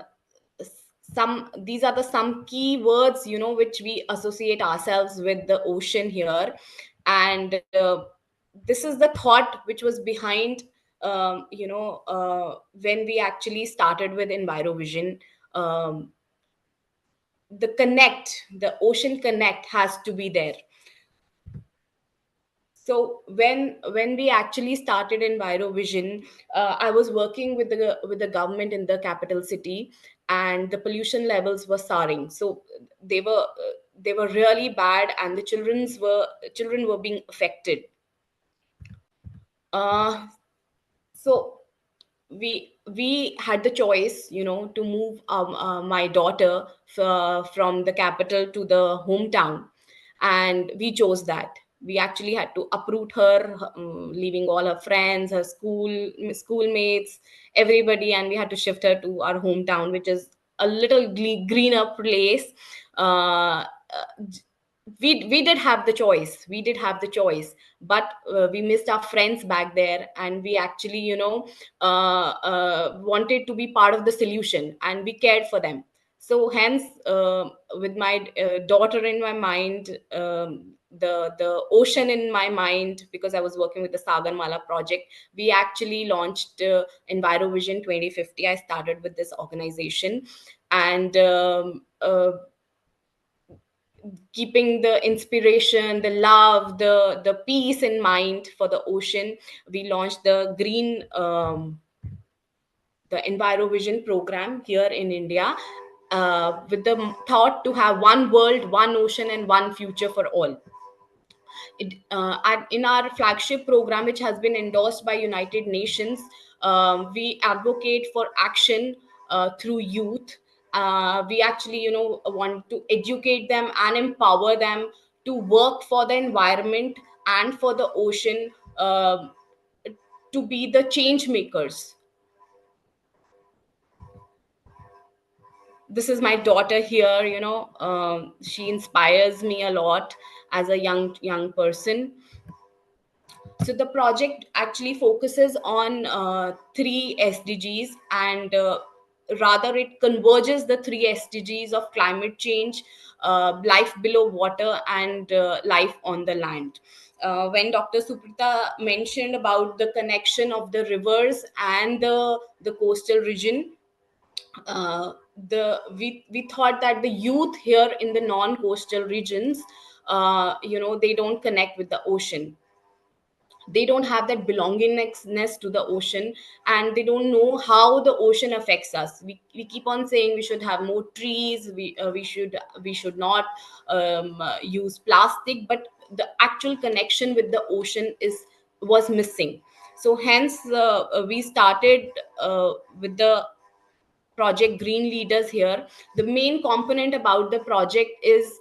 some These are the some key words, which we associate ourselves with the ocean here, and this is the thought which was behind when we actually started with Envirovision. um, the ocean connect has to be there. So when we actually started Envirovision, I was working with the government in the capital city, and the pollution levels were soaring. So they were really bad, and the children were being affected. uh, so we had the choice, to move my daughter from the capital to the hometown, and we chose that. We actually had to uproot her, leaving all her friends, her schoolmates, everybody, and we had to shift her to our hometown, which is a little greener place. uh, we did have the choice, but we missed our friends back there, and we actually, wanted to be part of the solution, and we cared for them. So hence, with my daughter in my mind, the ocean in my mind, because I was working with the Sagarmala project, we actually launched Envirovision 2050. I started with this organization, and keeping the inspiration, the love, the peace in mind for the ocean, we launched the Envirovision program here in India, with the thought to have one world, one ocean, and one future for all. In our flagship program, which has been endorsed by United Nations, we advocate for action through youth. We actually, want to educate them and empower them to work for the environment and for the ocean, to be the change makers. this is my daughter here. She inspires me a lot as a young person. So the project actually focuses on three SDGs, and rather it converges the three SDGs of climate change, life below water, and life on the land. When Dr. Suprita mentioned about the connection of the rivers and the coastal region, uh, we thought that the youth here in the non-coastal regions, they don't connect with the ocean. They don't have that belongingness to the ocean, and they don't know how the ocean affects us. We keep on saying we should have more trees, we should not use plastic, but the actual connection with the ocean is was missing. So hence we started with the project Green Leaders here. The main component about the project is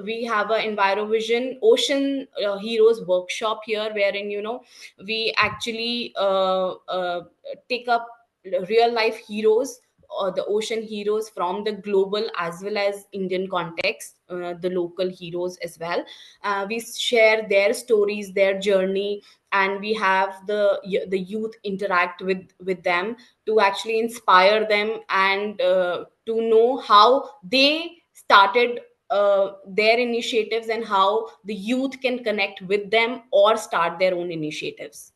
we have a Envirovision Ocean Heroes workshop here, wherein we actually take up real life heroes, or the ocean heroes from the global as well as Indian context, the local heroes as well. We share their stories, their journey, and we have the youth interact with them to actually inspire them, and to know how they started their initiatives, and how the youth can connect with them or start their own initiatives.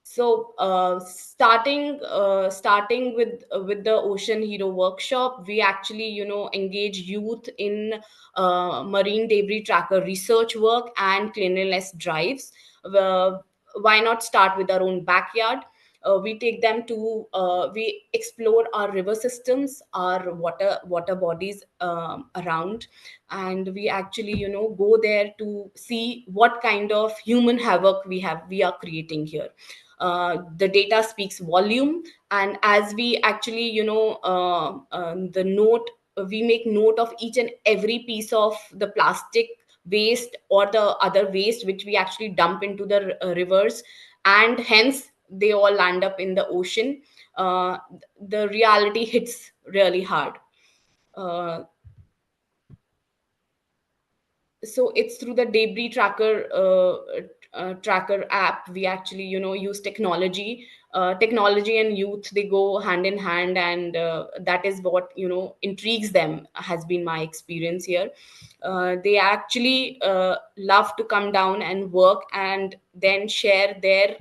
So starting with the Ocean Hero workshop, we actually engage youth in marine debris tracker research work and cleanliness drives. uh, why not start with our own backyard? We take them to we explore our river systems, our water bodies around, and we actually go there to see what kind of human havoc we are creating here. The data speaks volume, and as we actually the note we make note of each and every piece of the plastic waste or the other waste which we actually dump into the rivers, and hence they all land up in the ocean. The reality hits really hard. uh, so it's through the debris tracker app. We actually use technology and youth, they go hand in hand, and that is what intrigues them, has been my experience here. They actually love to come down and work, and then share their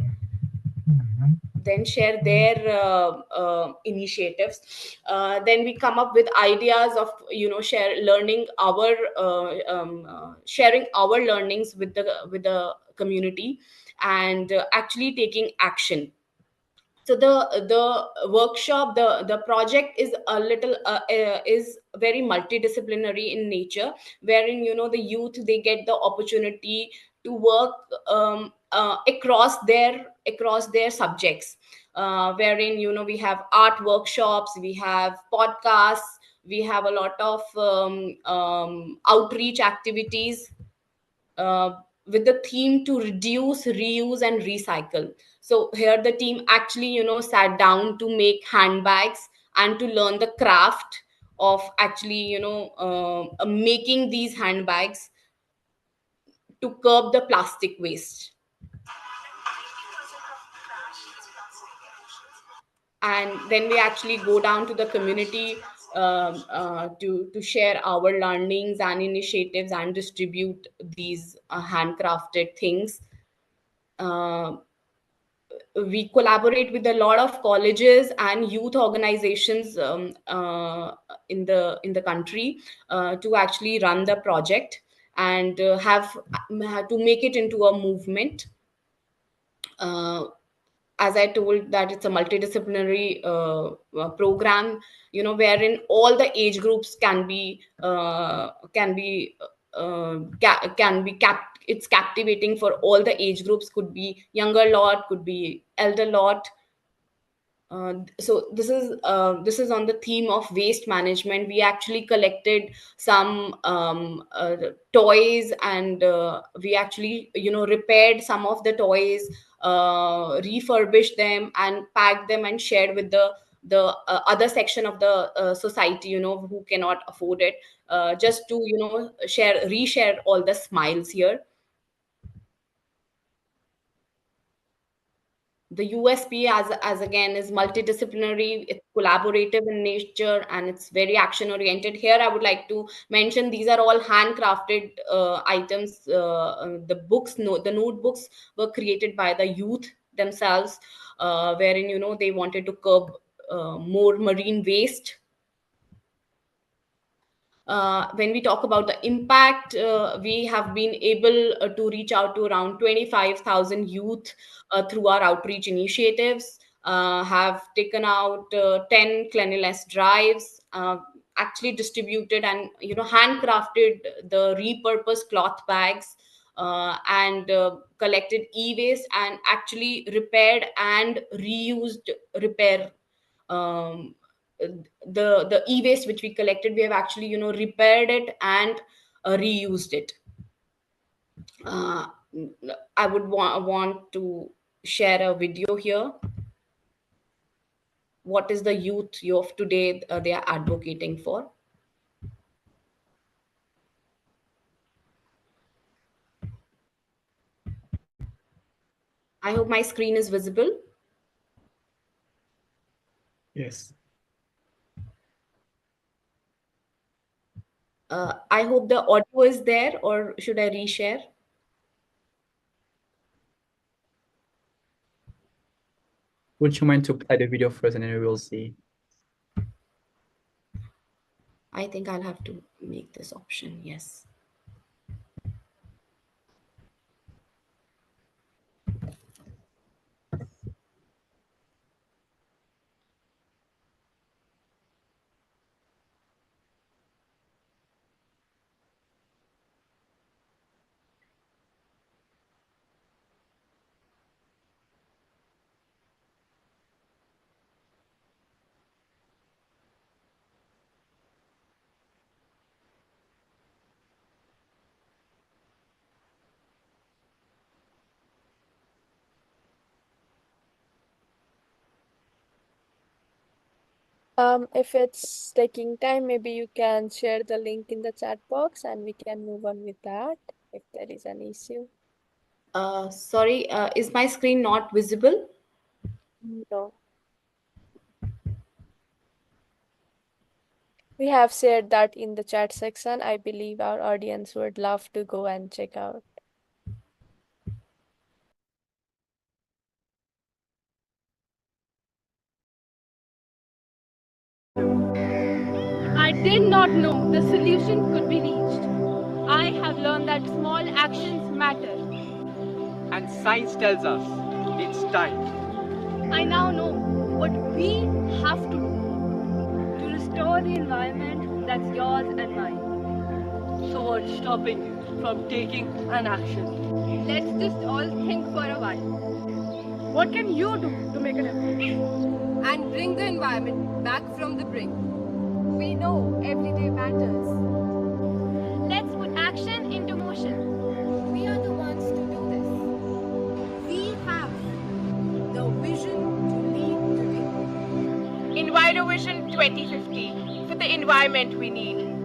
initiatives. Then we come up with ideas of sharing our learnings with the community, and actually taking action. So the workshop, the project is a little is very multidisciplinary in nature, wherein the youth, they get the opportunity to work across their subjects, wherein we have art workshops, we have podcasts, we have a lot of outreach activities, uh, with the theme to reduce, reuse, and recycle. So here the team actually sat down to make handbags and to learn the craft of actually making these handbags to curb the plastic waste. And then we actually go down to the community, to share our learnings and initiatives and distribute these handcrafted things. Uh, we collaborate with a lot of colleges and youth organizations in the country, to actually run the project, and have to make it into a movement. uh, as I told, that it's a multidisciplinary program, wherein all the age groups can be capped. It's captivating for all the age groups. Could be younger lot, could be elder lot. So this is on the theme of waste management. We actually collected some toys, and we actually repaired some of the toys, refurbished them and packed them and shared the other section of the society, who cannot afford it, just to reshare all the smiles here. The USP, as again, is multidisciplinary, it's collaborative in nature, and it's very action oriented. Here I would like to mention these are all handcrafted items. The books, no, the notebooks were created by the youth themselves, wherein they wanted to curb more marine waste. When we talk about the impact, we have been able to reach out to around 25,000 youth through our outreach initiatives, have taken out 10 cleanliness drives, actually distributed and handcrafted the repurposed cloth bags, and collected e-waste and actually repaired and reused repair um, the e-waste which we collected. We have actually repaired it and reused it. uh, I would want to share a video here. What is the youth of today they are advocating for? I hope my screen is visible. Yes. I hope the audio is there, or should I reshare? Would you mind to play the video first and then we will see? I think I'll have to make this option. Yes. If it's taking time, maybe you can share the link in the chat box and we can move on with that if there is an issue. Sorry, is my screen not visible? No. We have shared that in the chat section. I believe our audience would love to go and check out. I did not know the solution could be reached. I have learned that small actions matter. And science tells us it's time. I now know what we have to do to restore the environment that's yours and mine. So what's stopping you from taking an action? Let's just all think for a while. What can you do to make a difference? And bring the environment back from the brink. We know every day matters. Let's put action into motion. We are the ones to do this. We have the vision to lead today. EnviroVision 2050 for the environment we need.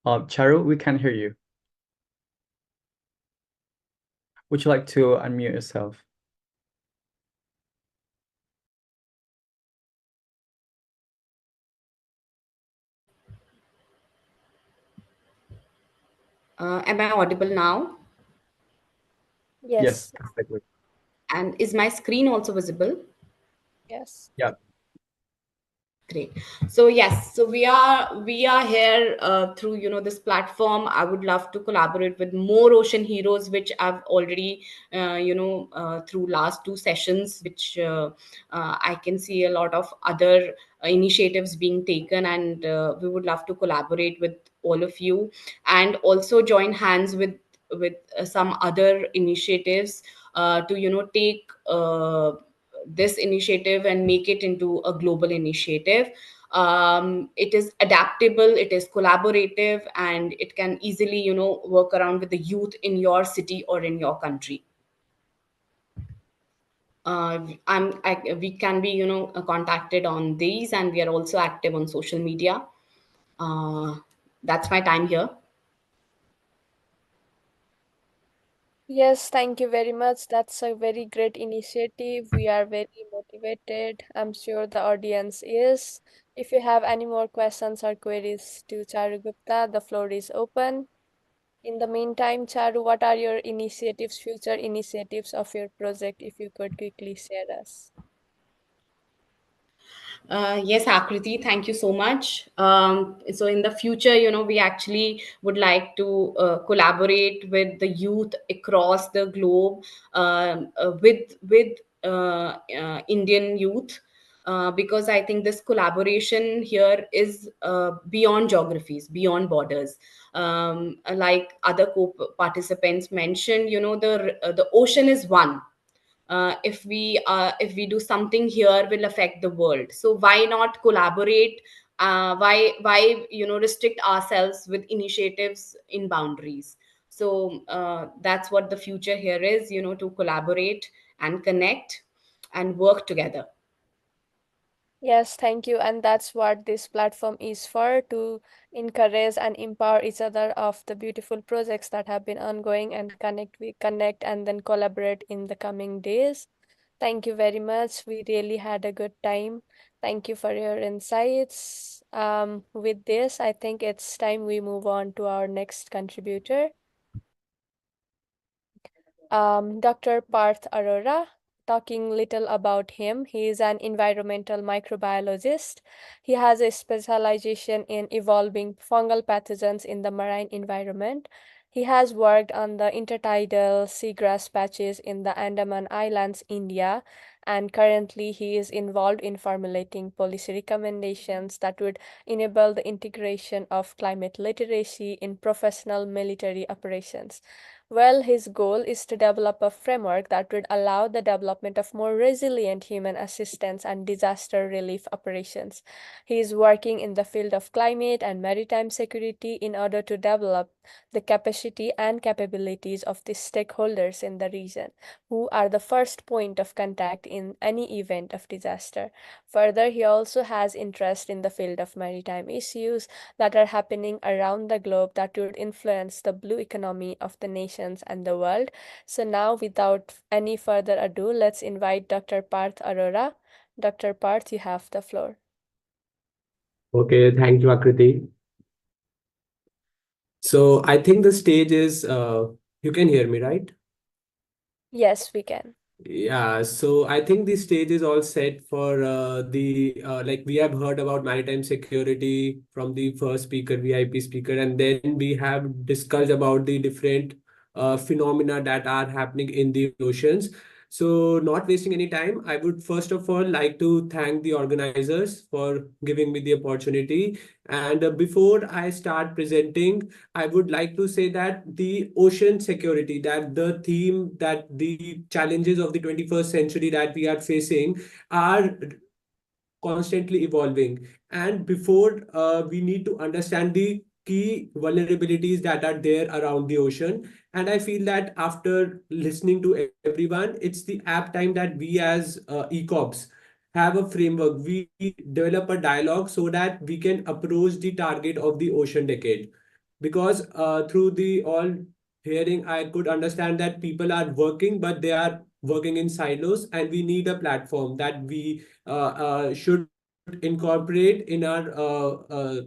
Charu, we can hear you. Would you like to unmute yourself? Am I audible now? Yes, Yes, exactly. And is my screen also visible? yes. Yeah. Great. So yes, so we are here through this platform. I would love to collaborate with more ocean heroes, which I've already through last two sessions, which I can see a lot of other initiatives being taken, and we would love to collaborate with all of you, and also join hands with some other initiatives to take this initiative and make it into a global initiative. It is adaptable, it is collaborative, and it can easily work around with the youth in your city or in your country. We can be contacted on these, and we are also active on social media. uh, that's my time here. Yes, thank you very much. That's a very great initiative. We are very motivated. I'm sure the audience is. If you have any more questions or queries to Charu Gupta, the floor is open. In the meantime, Charu, what are your initiatives, future initiatives of your project, if you could quickly share us? Yes, Akriti, thank you so much. So in the future, we actually would like to collaborate with the youth across the globe, with Indian youth, because I think this collaboration here is beyond geographies, beyond borders. Like other co-participants mentioned, the ocean is one. If we do something here will affect the world, so why not collaborate? Why restrict ourselves with initiatives in boundaries? So that's what the future here is, to collaborate and connect and work together. Yes, thank you. And that's what this platform is for, to encourage and empower each other of the beautiful projects that have been ongoing and connect and then collaborate in the coming days. Thank you very much. We really had a good time. Thank you for your insights. With this, I think it's time we move on to our next contributor. Dr. Parth Arora. Talking little about him, he is an environmental microbiologist. He has a specialization in evolving fungal pathogens in the marine environment. He has worked on the intertidal seagrass patches in the Andaman Islands, India, and currently he is involved in formulating policy recommendations that would enable the integration of climate literacy in professional military operations. Well, his goal is to develop a framework that would allow the development of more resilient human assistance and disaster relief operations. He is working in the field of climate and maritime security in order to develop the capacity and capabilities of the stakeholders in the region, who are the first point of contact in any event of disaster. Further, he also has interest in the field of maritime issues that are happening around the globe that would influence the blue economy of the nations and the world. So now, without any further ado, let's invite Dr. Parth Arora. Dr. Parth, you have the floor. Okay, thank you, Akriti. So I think the stage is, you can hear me, right? Yes, we can. Yeah, so I think the stage is all set for like we have heard about maritime security from the first speaker, VIP speaker, and then we have discussed about the different phenomena that are happening in the oceans. So not wasting any time, I would first of all like to thank the organizers for giving me the opportunity. And before I start presenting, I would like to say that the ocean security, that the theme, that the challenges of the 21st century that we are facing are constantly evolving. And before we need to understand the key vulnerabilities that are there around the ocean. And I feel that after listening to everyone, it's the app time that we as ECOPs have a framework. We develop a dialogue so that we can approach the target of the ocean decade. Because through the all hearing, I could understand that people are working, but they are working in silos, and we need a platform that we should incorporate in our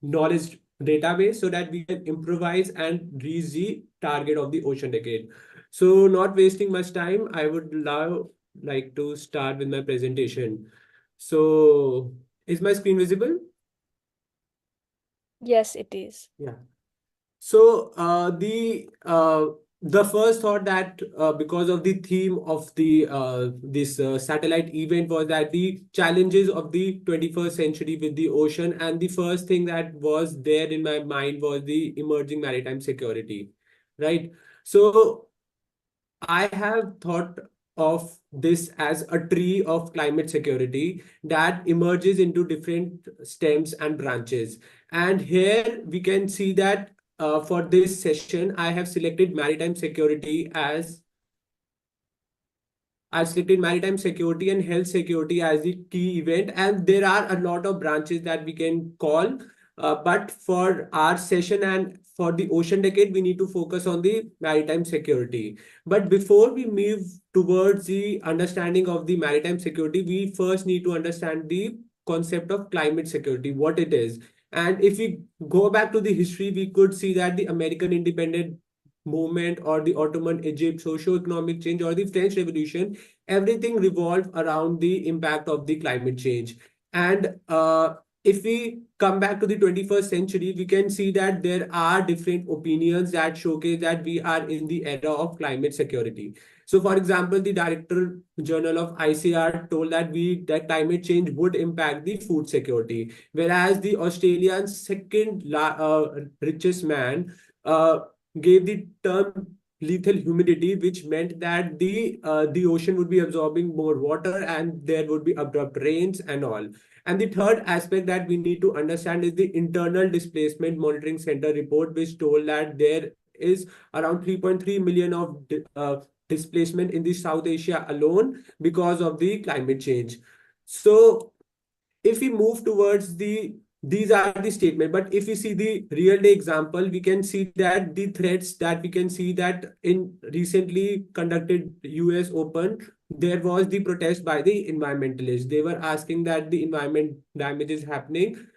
knowledge database so that we can improvise and reach the target of the ocean decade. So not wasting much time, I would now like to start with my presentation. So is my screen visible? Yes, it is. Yeah. So the first thought that because of the theme of the this satellite event was that the challenges of the 21st century with the ocean, and the first thing that was there in my mind was the emerging maritime security, right? So I have thought of this as a tree of climate security that emerges into different stems and branches. And here we can see that for this session, I have selected maritime security as I've selected maritime security and health security as the key event, and there are a lot of branches that we can call. But for our session and for the ocean decade, we need to focus on the maritime security. But before we move towards the understanding of the maritime security, we first need to understand the concept of climate security, what it is. And if we go back to the history, we could see that the American independent movement or the Ottoman Egypt socio-economic change or the French Revolution, everything revolved around the impact of the climate change. And if we come back to the 21st century, we can see that there are different opinions that showcase that we are in the era of climate security. So, for example, the Director General of ICR told that climate change would impact the food security, whereas the Australian second richest man uh, gave the term lethal humidity, which meant that the ocean would be absorbing more water and there would be abrupt rains and all. And the third aspect that we need to understand is the Internal Displacement Monitoring Center report, which told that there is around 3.3 million of displacement in the South Asia alone because of the climate change. So if we move towards these are the statement, but if we see the real day example, we can see that the threats that we can see that in recently conducted US Open, there was the protest by the environmentalists. They were asking that the environment damage is happening.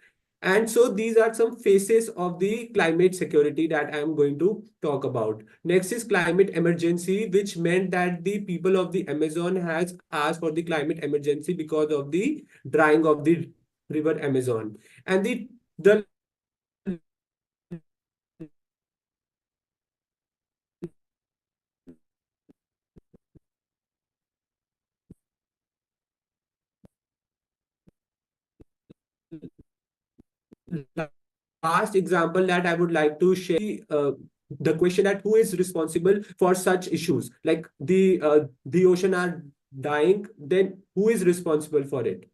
And so these are some faces of the climate security that I am going to talk about. Next is climate emergency, which meant that the people of the Amazon has asked for the climate emergency because of the drying of the river Amazon. And the last example that I would like to share, the question that who is responsible for such issues, like the ocean are dying, then who is responsible for it?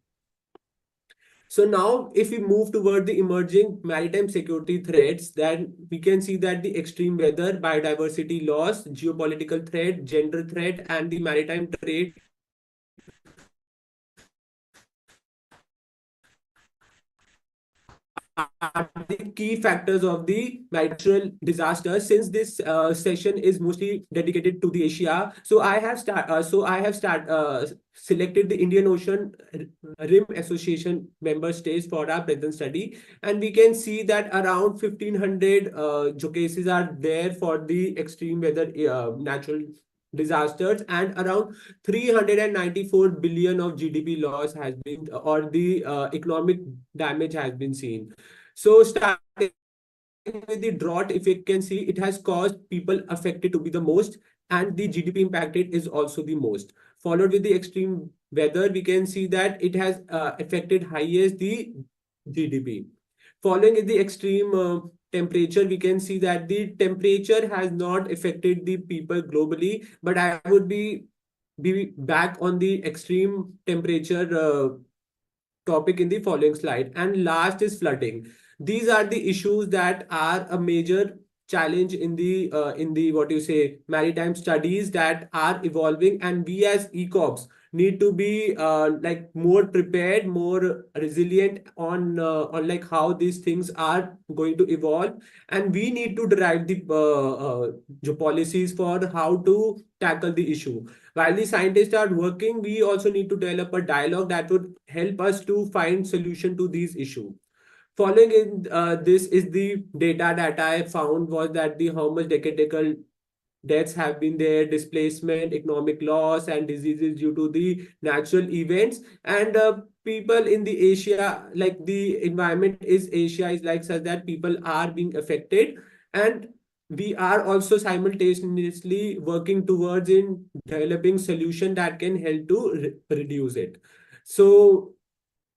So now, if we move toward the emerging maritime security threats, then we can see that the extreme weather, biodiversity loss, geopolitical threat, gender threat, and the maritime trade are the key factors of the natural disasters. Since this session is mostly dedicated to the Asia, so I have selected the Indian Ocean Rim Association member states for our present study, and we can see that around 1500 cases are there for the extreme weather natural disasters, and around 394 billion of GDP loss has been, or the economic damage has been seen. So starting with the drought, if you can see, it has caused people affected to be the most, and the GDP impacted is also the most. Followed with the extreme weather, we can see that it has affected highest the GDP. Following is the extreme temperature, we can see that the temperature has not affected the people globally, but I would be back on the extreme temperature topic in the following slide. And last is flooding. These are the issues that are a major challenge in the what you say maritime studies that are evolving, and we as ECOPs need to be like more prepared, more resilient on like how these things are going to evolve, and we need to derive the policies for how to tackle the issue. While the scientists are working, we also need to develop a dialogue that would help us to find solution to these issues. Following in this is the data that I found was that the how much decadal deaths have been there, displacement, economic loss, and diseases due to the natural events. And people in the Asia, like the environment is Asia is like such that people are being affected, and we are also simultaneously working towards in developing solution that can help to reduce it. So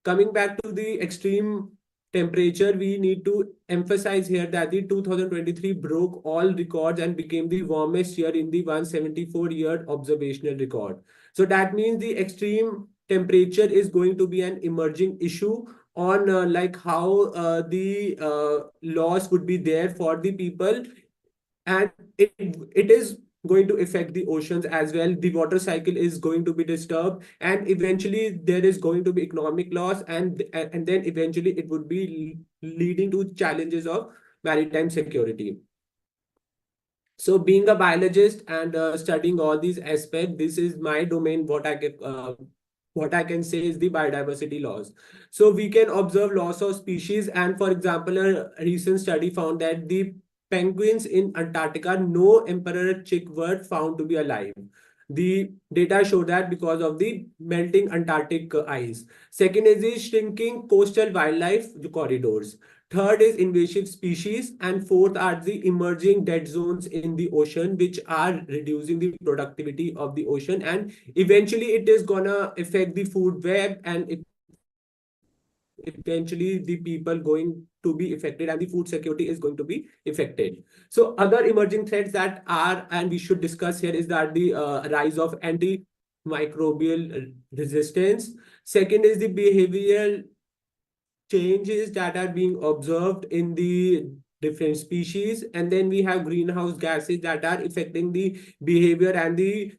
coming back to the extreme temperature, we need to emphasize here that the 2023 broke all records and became the warmest year in the 174-year observational record. So that means the extreme temperature is going to be an emerging issue on like how the loss would be there for the people, and it is going to affect the oceans as well. The water cycle is going to be disturbed, and eventually there is going to be economic loss, and then eventually it would be leading to challenges of maritime security. So being a biologist and studying all these aspects, this is my domain. What I can say is the biodiversity loss. So we can observe loss of species, and for example, a recent study found that the penguins in Antarctica, no emperor chick were found to be alive. The data show that because of the melting Antarctic ice. Second is the shrinking coastal wildlife corridors. Third is invasive species, and fourth are the emerging dead zones in the ocean, which are reducing the productivity of the ocean, and eventually it is gonna affect the food web, and eventually the people going to be affected, and the food security is going to be affected. So other emerging threats that are and we should discuss here is that the rise of antimicrobial resistance. Second is the behavioral changes that are being observed in the different species, and then we have greenhouse gases that are affecting the behavior and the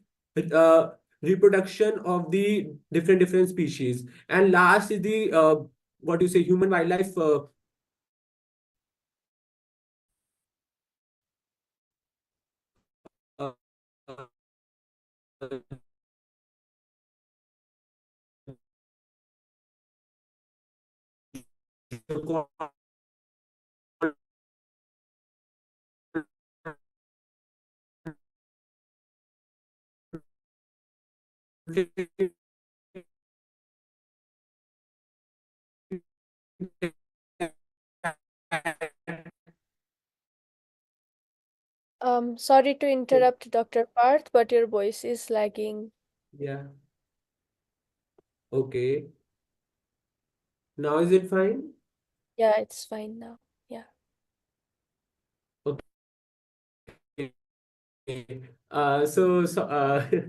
uh, reproduction of the different species. And last is the what you say human wildlife uh, Sorry to interrupt, Dr. Parth, but your voice is lagging. yeah, okay, now is it fine? Yeah, it's fine now. Yeah. Okay.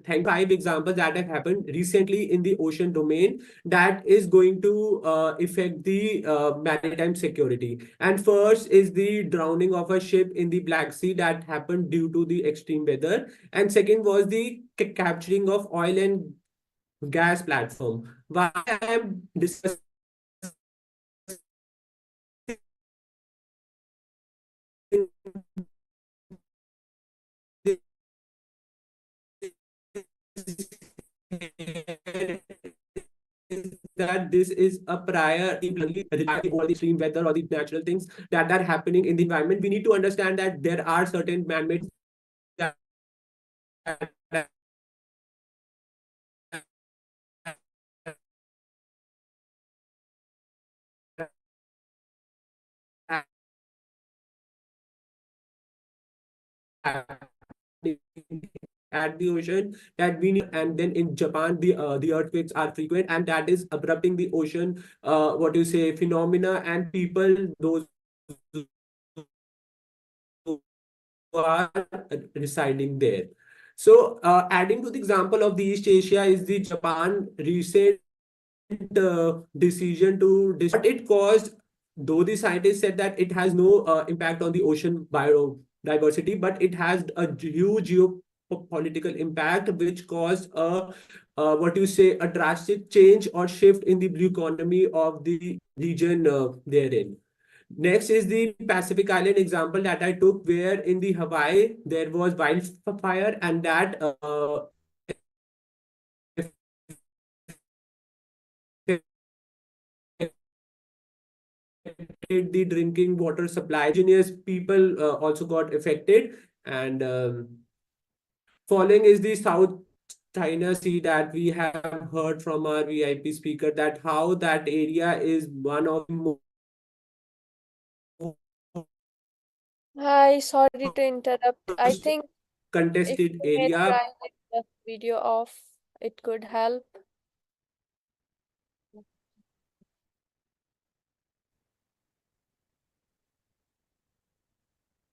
Thank five examples that have happened recently in the ocean domain that is going to affect the maritime security. And first is the drowning of a ship in the Black Sea that happened due to the extreme weather. And second was the capturing of oil and gas platform. Why I am discussing that this is a prior relying over the extreme weather or the natural things that are happening in the environment. We need to understand that there are certain man-made that at the ocean that we need. And then in Japan the earthquakes are frequent, and that is abrupting the ocean what do you say phenomena, and people those who are residing there. So adding to the example of the East Asia is the Japan recent decision to what it caused, though the scientists said that it has no impact on the ocean biodiversity, but it has a huge geopolitical impact which caused a what you say a drastic change or shift in the blue economy of the region therein. Next is the Pacific Island example that I took, where in the Hawaii there was wildfire, and that the drinking water supply. Indigenous people also got affected, and following is the South China Sea that we have heard from our VIP speaker, that how that area is one of the most Hi, sorry to interrupt. I think if contested you may area. try with the video off, it could help.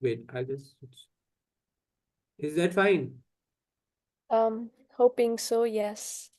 Wait, I just, is that fine? Hoping so, yes.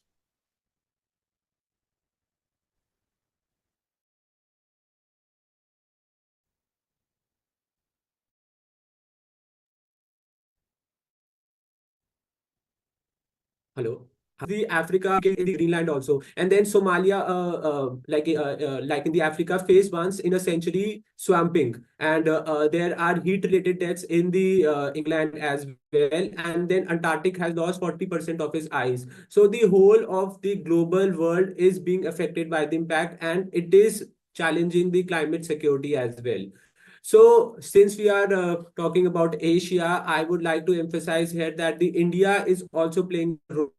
Hello. The Africa in the Greenland also, and then Somalia, like in the Africa, faced once in a century swamping, and there are heat-related deaths in the England as well, and then Antarctic has lost 40% of its ice. So the whole of the global world is being affected by the impact, and it is challenging the climate security as well. So, since we are talking about Asia, I would like to emphasize here that the India is also playing a role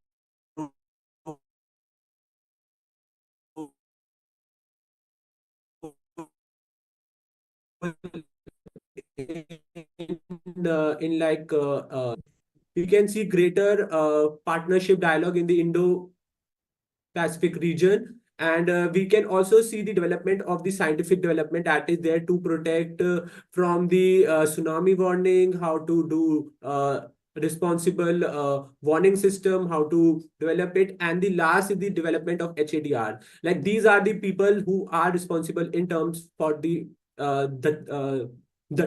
in we can see greater partnership dialogue in the Pacific region. And we can also see the development of the scientific development that is there to protect from the tsunami warning, how to do responsible warning system, how to develop it. And the last is the development of HADR. Like these are the people who are responsible in terms for the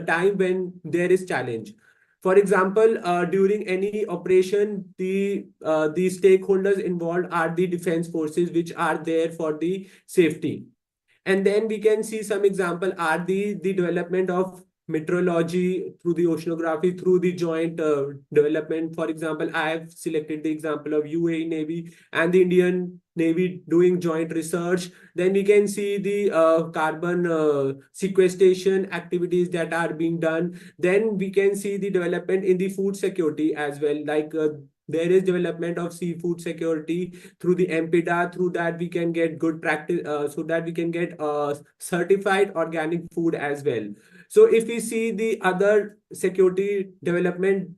time when there is challenge. For example, during any operation, the stakeholders involved are the defense forces, which are there for the safety. And then we can see some example are the development of meteorology through the oceanography, through the joint development. For example, I have selected the example of UAE Navy and the Indian Navy doing joint research. Then we can see the carbon sequestration activities that are being done. Then we can see the development in the food security as well. There is development of seafood security through the MPDA. Through that we can get good practice, so that we can get certified organic food as well. So if we see the other security development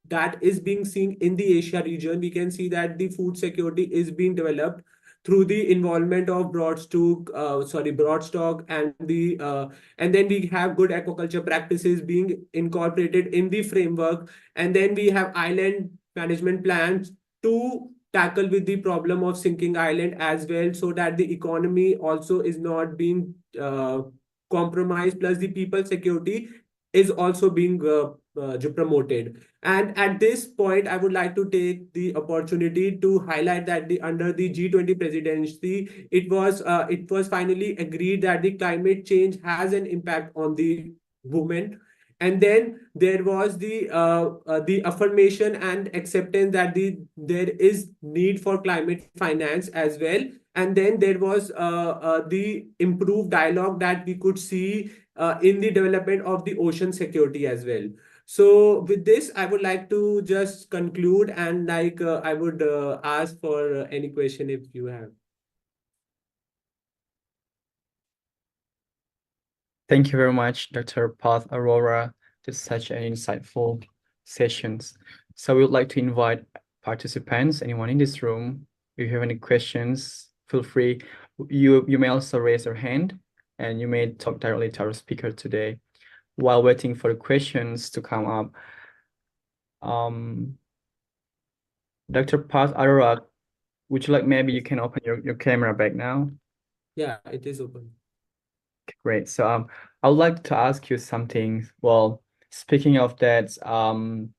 that is being seen in the Asia region, we can see that the food security is being developed through the involvement of broadstock, and then we have good aquaculture practices being incorporated in the framework, and then we have island management plans to tackle with the problem of sinking island as well, so that the economy also is not being compromised, plus the people security is also being promoted. And at this point, I would like to take the opportunity to highlight that under the G20 presidency, it was finally agreed that the climate change has an impact on the women. And then there was the affirmation and acceptance that there is need for climate finance as well. And then there was the improved dialogue that we could see in the development of the ocean security as well. So with this, I would like to just conclude, and I would ask for any question if you have. Thank you very much, Dr. Path Aurora, to such an insightful sessions. So we would like to invite participants, anyone in this room, if you have any questions, feel free. You may also raise your hand, and you may talk directly to our speaker today. While waiting for the questions to come up, Dr. Path Aurora, would you like, maybe you can open your camera back now? Yeah, it is open. Great. So I would like to ask you something. Well, speaking of that, the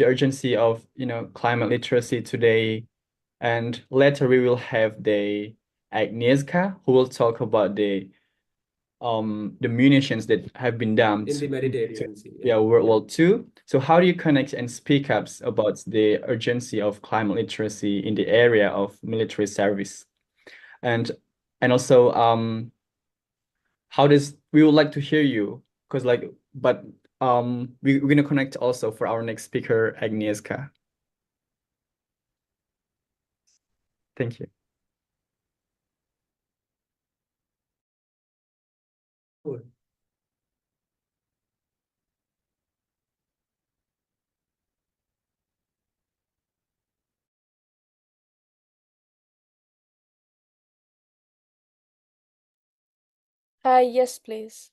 urgency of climate literacy today, and later we will have the Agnieszka who will talk about the munitions that have been dumped in the Mediterranean Sea. Yeah, World War II. So how do you connect and speak up about the urgency of climate literacy in the area of military service? And also, how does we would like to hear you because like but we're gonna connect also for our next speaker, Agnieszka. Thank you. Cool. Yes, please.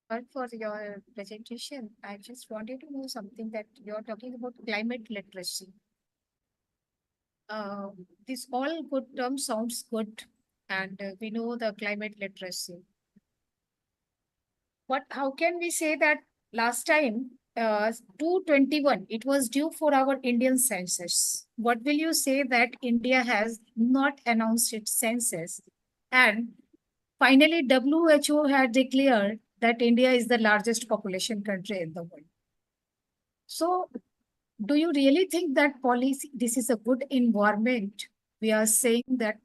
For your presentation, I just wanted to know something that you're talking about climate literacy. Uh, this all good term sounds good, and we know the climate literacy. But how can we say that last time, 221, it was due for our Indian census? What will you say that India has not announced its census? And finally, WHO had declared that India is the largest population country in the world. So, do you really think that policy, this is a good environment? We are saying that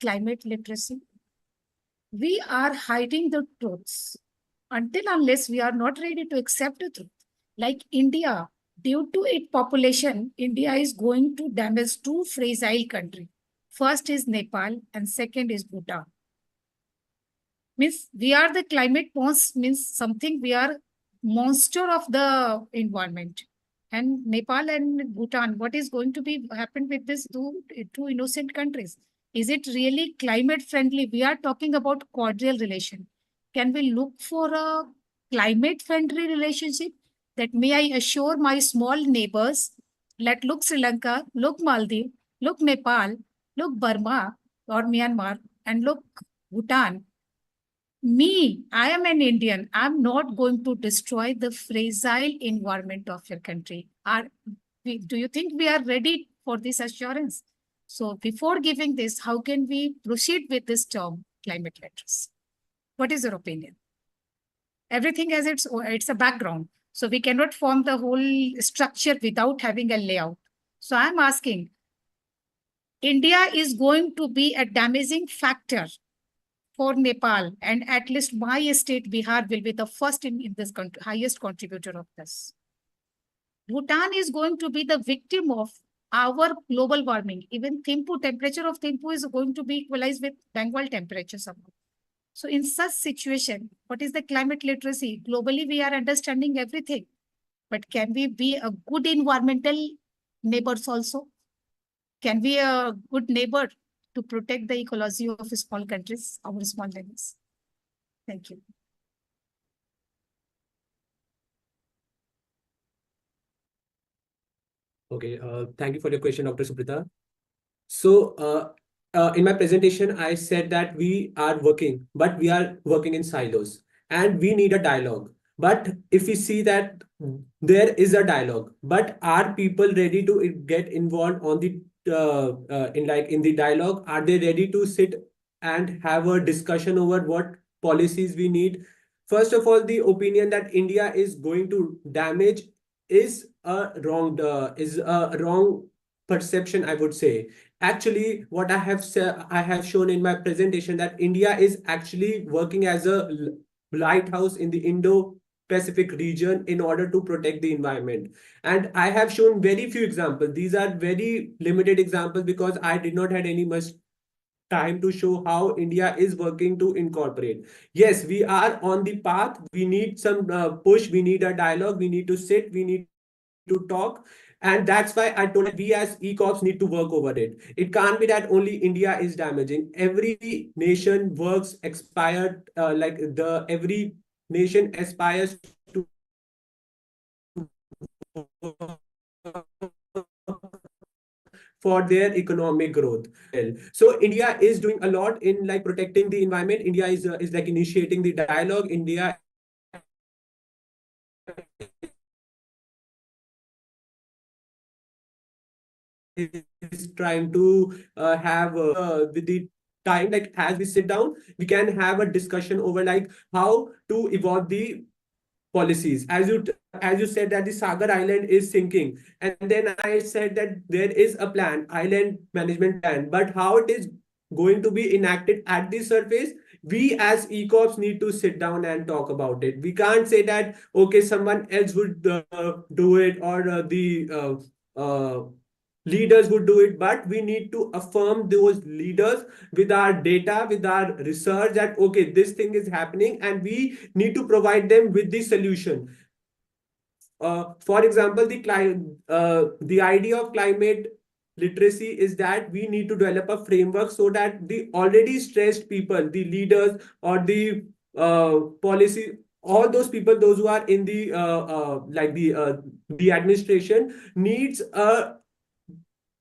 climate literacy, we are hiding the truths until unless we are not ready to accept the truth. Like India, due to its population, India is going to damage two fragile countries. First is Nepal and second is Bhutan. Means we are the climate monster, means something we are monster of the environment. And Nepal and Bhutan, what is going to be happen with these two innocent countries? Is it really climate friendly? We are talking about cordial relation. Can we look for a climate friendly relationship? That may I assure my small neighbors, let look Sri Lanka, look Maldives, look Nepal, look Burma or Myanmar, and look Bhutan. Me, I am an Indian. I'm not going to destroy the fragile environment of your country. Do you think we are ready for this assurance? So before giving this, how can we proceed with this term, climate literacy? What is your opinion? Everything has it's a background. So we cannot form the whole structure without having a layout. So I'm asking, India is going to be a damaging factor for Nepal, and at least my state, Bihar, will be the first in this country, highest contributor of this. Bhutan is going to be the victim of our global warming. Even Thimphu, temperature of Thimphu is going to be equalized with Bengal temperature somehow. So in such situation, what is the climate literacy? Globally, we are understanding everything. But can we be a good environmental neighbors also? Can we a good neighbor to protect the ecology of small countries, our small neighbors? Thank you. Okay, thank you for your question, Dr. Suprita. So, in my presentation, I said that we are working, but we are working in silos and we need a dialogue. But if we see that there is a dialogue, but are people ready to get involved on the in the dialogue? Are they ready to sit and have a discussion over what policies we need? First of all, the opinion that India is going to damage is a wrong perception, I would say. Actually, what I have said, I have shown in my presentation that India is actually working as a lighthouse in the Indo-Pacific region in order to protect the environment. And I have shown very few examples. These are very limited examples because I did not had any much time to show how India is working to incorporate. Yes, we are on the path. We need some push. We need a dialogue. We need to sit. We need to talk. And that's why I told that we as ECOPs need to work over it. It can't be that only India is damaging. Every nation works expired, every nation aspires to for their economic growth. So India is doing a lot in like protecting the environment. India is like initiating the dialogue. India is trying to have with the time, like as we sit down, we can have a discussion over like how to evolve the policies. As you said that the Sagar Island is sinking, and then I said that there is a plan, island management plan, but how it is going to be enacted at the surface, we as ECOPs need to sit down and talk about it. We can't say that okay, someone else would do it, or leaders would do it, but we need to affirm those leaders with our data, with our research, that okay, this thing is happening and we need to provide them with the solution. For example, the idea of climate literacy is that we need to develop a framework so that the already stressed people, the leaders or the policy, all those people, those who are in the administration, needs a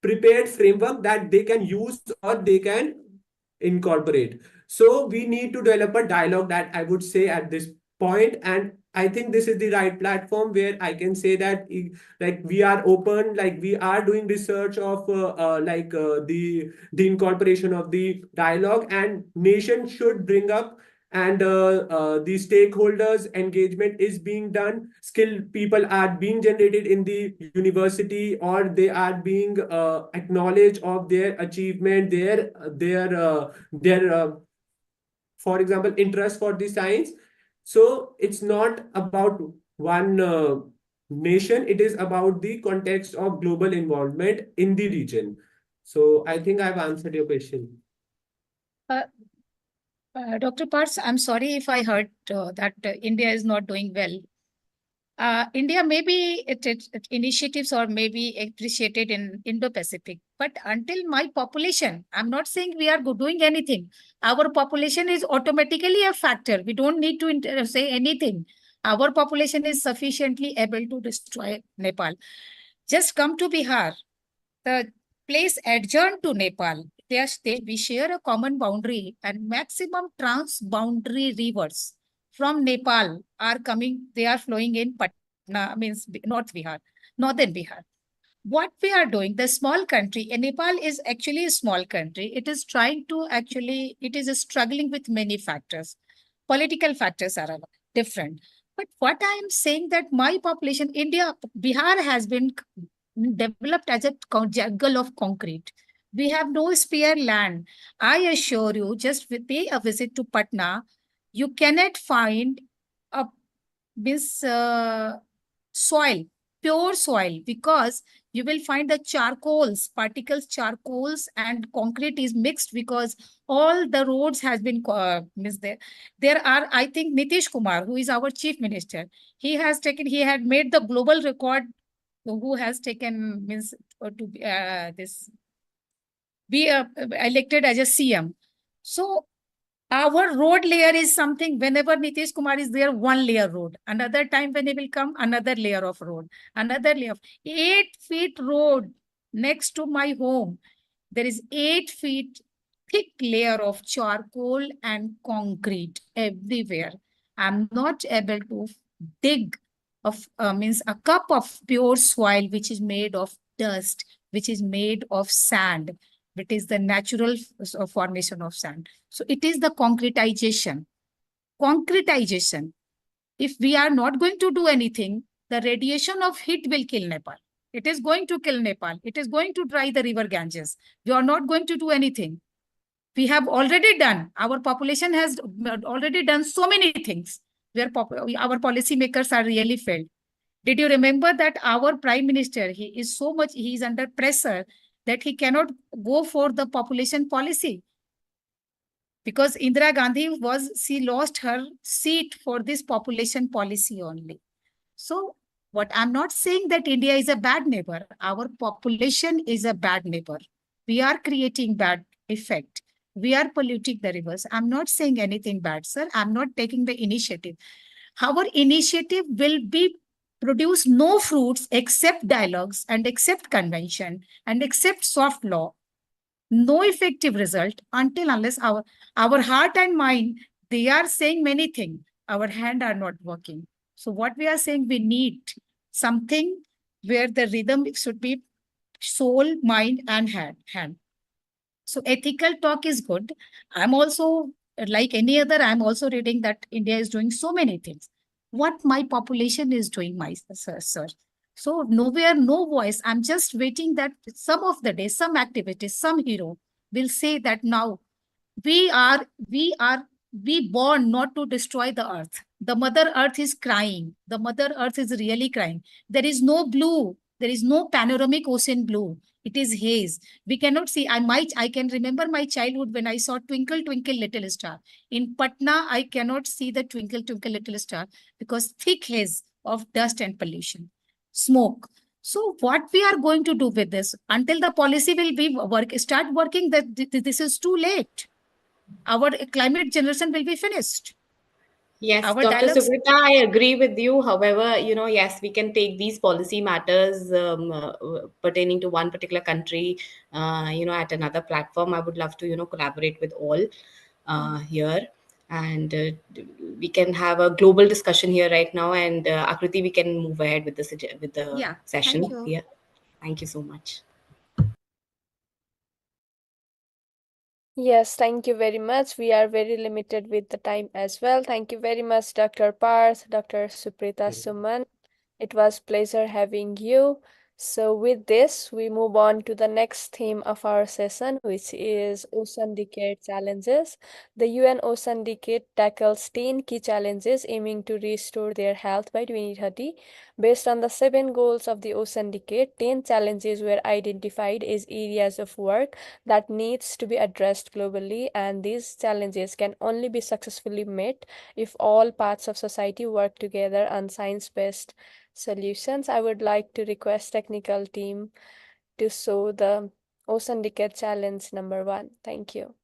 prepared framework that they can use or they can incorporate. So we need to develop a dialogue, that I would say at this point, and I think this is the right platform where I can say that like we are open, like we are doing research of the incorporation of the dialogue, and nation should bring up, and the stakeholders engagement is being done. Skilled people are being generated in the university, or they are being acknowledged of their achievement, their for example interest for the science. So it's not about one nation, it is about the context of global involvement in the region. So I think I've answered your question. Dr. Parts, I'm sorry if I heard that India is not doing well. India maybe its initiatives are maybe appreciated in Indo-Pacific, but until my population, I'm not saying we are doing anything. Our population is automatically a factor. We don't need to say anything. Our population is sufficiently able to destroy Nepal. Just come to Bihar. The place adjoined to Nepal. We share a common boundary, and maximum trans-boundary rivers from Nepal are coming, they are flowing in Patna, means North Bihar, Northern Bihar. What we are doing, the small country, and Nepal is actually a small country. It is trying to it is struggling with many factors. Political factors are different. But what I am saying that my population, India, Bihar has been developed as a jungle of concrete. We have no spare land. I assure you, just pay a visit to Patna, you cannot find a this soil, pure soil, because you will find the charcoals, particles, charcoals, and concrete is mixed, because all the roads has been missed there. There are, I think, Nitish Kumar, who is our chief minister. He had made the global record, who has taken means to this be elected as a CM. So our road layer is something, whenever Nitish Kumar is there, one layer road. Another time when he will come, another layer of road. Another layer of 8 feet road next to my home. There is 8 feet thick layer of charcoal and concrete everywhere. I'm not able to dig means a cup of pure soil, which is made of dust, which is made of sand. It is the natural formation of sand. So it is the concretization. Concretization. If we are not going to do anything, the radiation of heat will kill Nepal. It is going to kill Nepal. It is going to dry the river Ganges. We are not going to do anything. We have already done. Our population has already done so many things where our policymakers are really failed. Did you remember that our prime minister, he is under pressure that he cannot go for the population policy, because Indira Gandhi she lost her seat for this population policy only. So what I'm not saying that India is a bad neighbor. Our population is a bad neighbor. We are creating bad effect. We are polluting the rivers. I'm not saying anything bad, sir. I'm not taking the initiative. Our initiative will be produce no fruits except dialogues and except convention and except soft law. No effective result until unless our heart and mind, they are saying many things. Our hand are not working. So what we are saying, we need something where the rhythm should be soul, mind, and hand. So ethical talk is good. I'm also, like any other, I'm also reading that India is doing so many things. what my population is doing, my sir. So nowhere, no voice. I'm just waiting that some of the day, some activities, some hero will say that now we are we are we born not to destroy the earth. The mother earth is crying. The mother earth is really crying. There is no blue. There is no panoramic ocean blue. It is haze. We cannot see. I can remember my childhood when I saw Twinkle Twinkle Little Star. In Patna, I cannot see the Twinkle Twinkle Little Star because thick haze of dust and pollution, smoke. So what we are going to do with this until the policy will be start working, that this is too late. Our climate generation will be finished. Yes, Our Dr. dialogues. Subrita, I agree with you. However, yes, we can take these policy matters pertaining to one particular country, at another platform. I would love to, collaborate with all here, and we can have a global discussion here right now. And Akriti, we can move ahead with the Yeah, session thank you. here. Thank you so much. Yes, thank you very much. We are very limited with the time as well. Thank you very much, Dr. Parth, Dr. Suprita Suman. It was pleasure having you. So with this, we move on to the next theme of our session, which is Ocean Decade Challenges. The UN Ocean Decade tackles 10 key challenges aiming to restore their health by 2030. Based on the 7 goals of the Ocean Decade, 10 challenges were identified as areas of work that needs to be addressed globally, and these challenges can only be successfully met if all parts of society work together on science-based solutions. I would like to request technical team to show the Ocean Decade Challenge number 1. Thank you.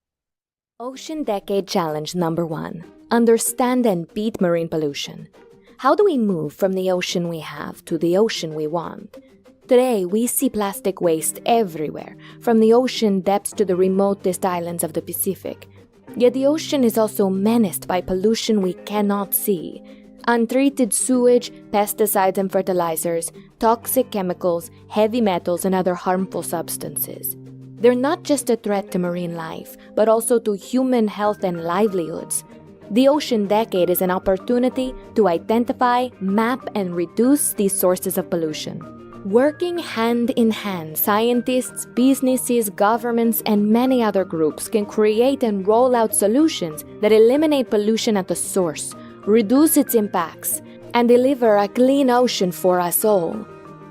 Ocean Decade Challenge number 1. Understand and beat marine pollution. How do we move from the ocean we have to the ocean we want? Today, we see plastic waste everywhere, from the ocean depths to the remotest islands of the Pacific. Yet the ocean is also menaced by pollution we cannot see. Untreated sewage, pesticides and fertilizers, toxic chemicals, heavy metals, and other harmful substances. They're not just a threat to marine life, but also to human health and livelihoods. The Ocean Decade is an opportunity to identify, map, and reduce these sources of pollution. Working hand in hand, scientists, businesses, governments, and many other groups can create and roll out solutions that eliminate pollution at the source, reduce its impacts, and deliver a clean ocean for us all.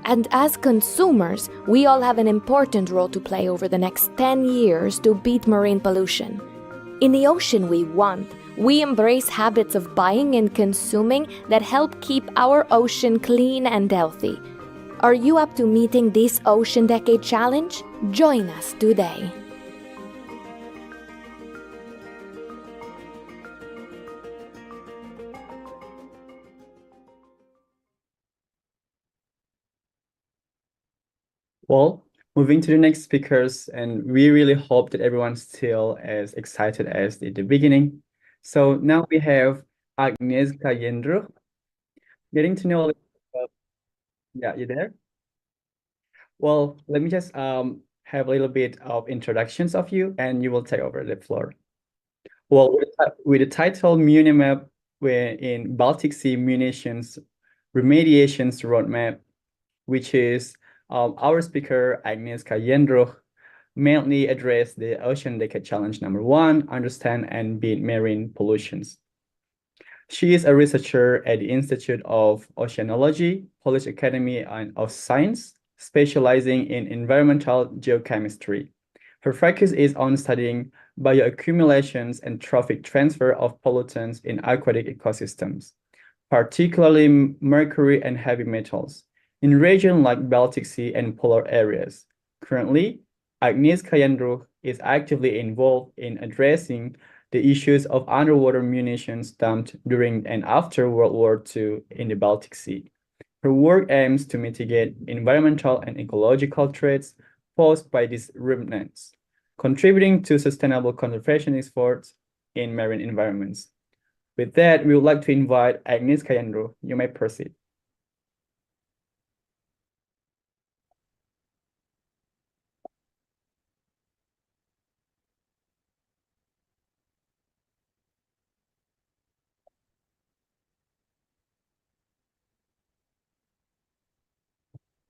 And as consumers, we all have an important role to play over the next 10 years to beat marine pollution. In the ocean we want, we embrace habits of buying and consuming that help keep our ocean clean and healthy. Are you up to meeting this Ocean Decade Challenge? Join us today. Well, moving to the next speakers, and we really hope that everyone's still as excited as at the beginning. So now we have Agnieszka Jędruch. Getting to know a little bit about, yeah, you there? Well, let me just have a little bit of introductions of you, and you will take over the floor. Well, with the title Munimap, we're in Baltic Sea Munitions Remediations Roadmap, which is our speaker, Agnieszka Jędruch, mainly address the Ocean Decade Challenge number 1, understand and beat marine pollutions. She is a researcher at the Institute of Oceanology, Polish Academy of Science, specializing in environmental geochemistry. Her focus is on studying bioaccumulations and trophic transfer of pollutants in aquatic ecosystems, particularly mercury and heavy metals, in regions like Baltic Sea and polar areas. Currently, Agnieszka Jędruch is actively involved in addressing the issues of underwater munitions dumped during and after World War II in the Baltic Sea. Her work aims to mitigate environmental and ecological threats posed by these remnants, contributing to sustainable conservation efforts in marine environments. With that, we would like to invite Agnieszka Jędruch. You may proceed.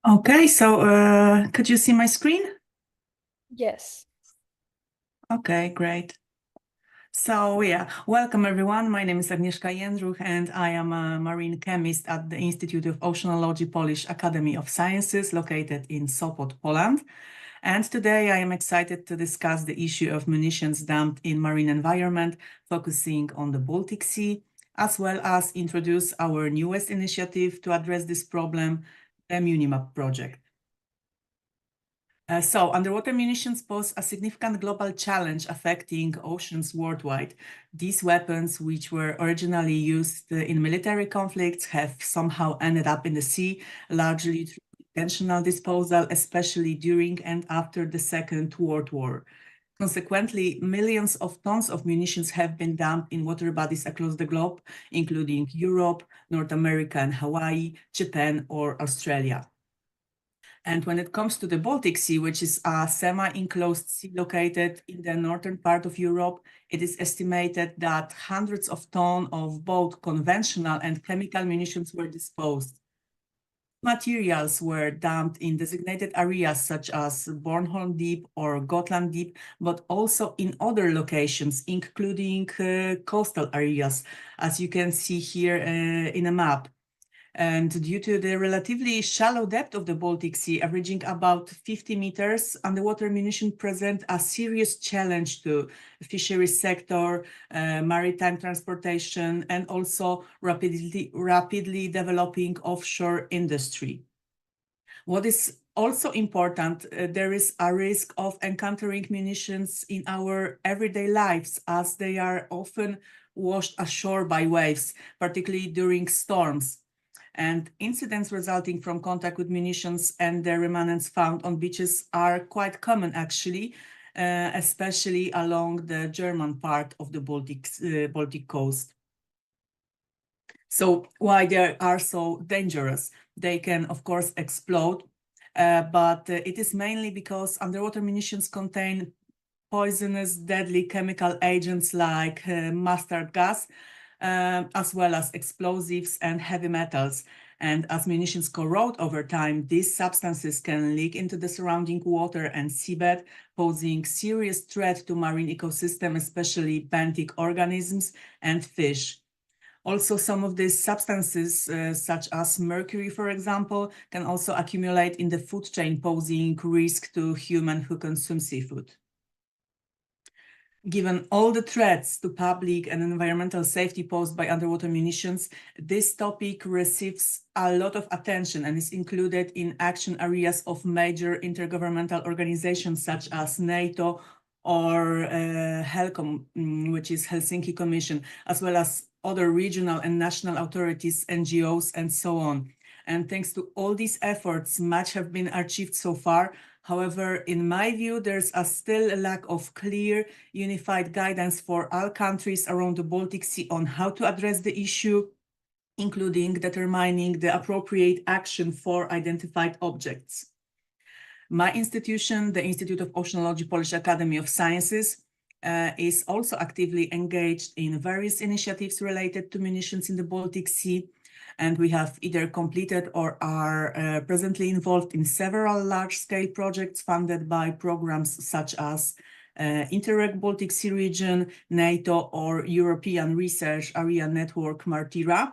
Okay, so could you see my screen? Yes. Okay, great. So yeah, welcome everyone. My name is Agnieszka Jędruch and I am a marine chemist at the Institute of Oceanology Polish Academy of Sciences located in Sopot, Poland. And today I am excited to discuss the issue of munitions dumped in marine environment, focusing on the Baltic Sea, as well as introduce our newest initiative to address this problem, the MUNIMAP project. So underwater munitions pose a significant global challenge affecting oceans worldwide. These weapons, which were originally used in military conflicts, have somehow ended up in the sea, largely through intentional disposal, especially during and after the Second World War. Consequently, millions of tons of munitions have been dumped in water bodies across the globe, including Europe, North America and Hawaii, Japan or Australia. And when it comes to the Baltic Sea, which is a semi-enclosed sea located in the northern part of Europe, it is estimated that hundreds of tons of both conventional and chemical munitions were disposed. Materials were dumped in designated areas such as Bornholm Deep or Gotland Deep, but also in other locations, including coastal areas, as you can see here in a map. And due to the relatively shallow depth of the Baltic Sea, averaging about 50 meters, underwater munition present a serious challenge to the fisheries sector, maritime transportation, and also rapidly developing offshore industry. What is also important, there is a risk of encountering munitions in our everyday lives, as they are often washed ashore by waves, particularly during storms. And incidents resulting from contact with munitions and their remnants found on beaches are quite common, actually, especially along the German part of the Baltic coast. So why they are so dangerous? They can, of course, explode, but it is mainly because underwater munitions contain poisonous, deadly chemical agents like mustard gas, as well as explosives and heavy metals. And as munitions corrode over time, these substances can leak into the surrounding water and seabed, posing serious threat to marine ecosystem, especially benthic organisms and fish. Also, some of these substances, such as mercury, for example, can also accumulate in the food chain, posing risk to humans who consume seafood. Given all the threats to public and environmental safety posed by underwater munitions, this topic receives a lot of attention and is included in action areas of major intergovernmental organizations such as NATO or HELCOM, which is Helsinki Commission, as well as other regional and national authorities, NGOs, and so on. And thanks to all these efforts, much have been achieved so far. However, in my view, there's still a lack of clear, unified guidance for all countries around the Baltic Sea on how to address the issue, including determining the appropriate action for identified objects. My institution, the Institute of Oceanology Polish Academy of Sciences, is also actively engaged in various initiatives related to munitions in the Baltic Sea. And we have either completed or are presently involved in several large-scale projects funded by programs such as Interreg Baltic Sea Region, NATO, or European Research Area Network Martira.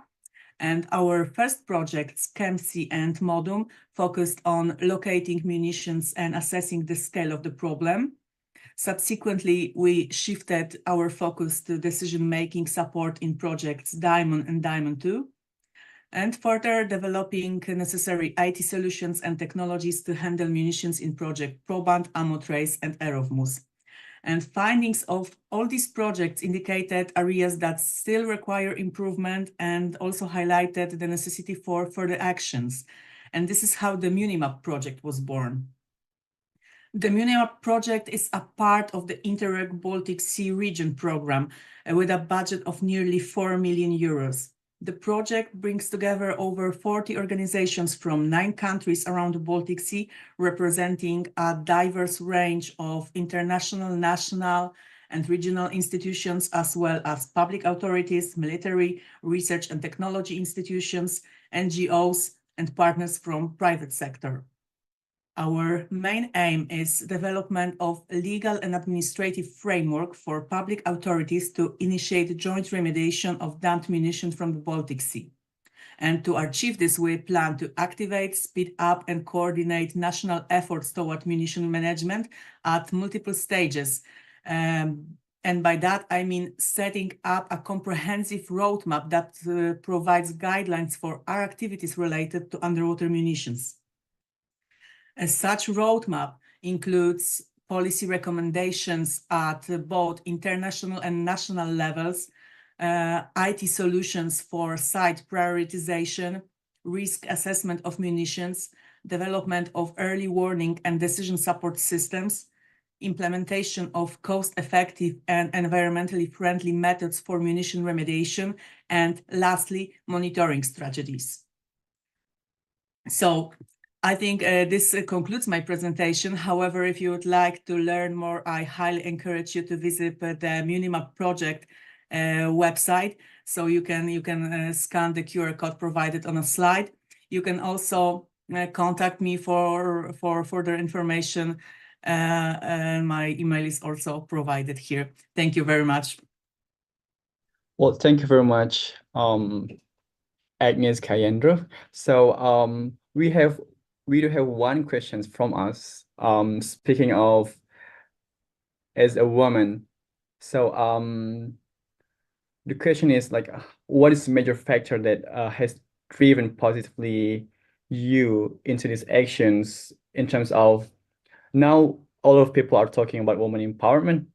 And our first projects, ChemSea and MODUM, focused on locating munitions and assessing the scale of the problem. Subsequently, we shifted our focus to decision-making support in projects Diamond and Diamond 2, and further developing necessary IT solutions and technologies to handle munitions in project Proband, Amotrace, and Aerovmus. And findings of all these projects indicated areas that still require improvement and also highlighted the necessity for further actions. And this is how the MUNIMAP project was born. The MUNIMAP project is a part of the Interreg Baltic Sea Region program with a budget of nearly 4 million euros. The project brings together over 40 organizations from 9 countries around the Baltic Sea, representing a diverse range of international, national, and regional institutions, as well as public authorities, military, research and technology institutions, NGOs, and partners from private sector. Our main aim is development of a legal and administrative framework for public authorities to initiate joint remediation of dumped munitions from the Baltic Sea. And to achieve this, we plan to activate, speed up, and coordinate national efforts toward munition management at multiple stages. And by that, I mean setting up a comprehensive roadmap that provides guidelines for our activities related to underwater munitions. Such roadmap includes policy recommendations at both international and national levels, IT solutions for site prioritization, risk assessment of munitions, development of early warning and decision support systems, implementation of cost-effective and environmentally friendly methods for munition remediation, and lastly, monitoring strategies. So I think this concludes my presentation. However, if you would like to learn more, I highly encourage you to visit the Munimap project website. So you can scan the QR code provided on a slide. You can also contact me for further information. And my email is also provided here. Thank you very much. Well, thank you very much, Agnes Kayendro. So we do have one question from us. Speaking of as a woman, so the question is like, what is the major factor that has driven positively you into these actions in terms of now all of people are talking about women empowerment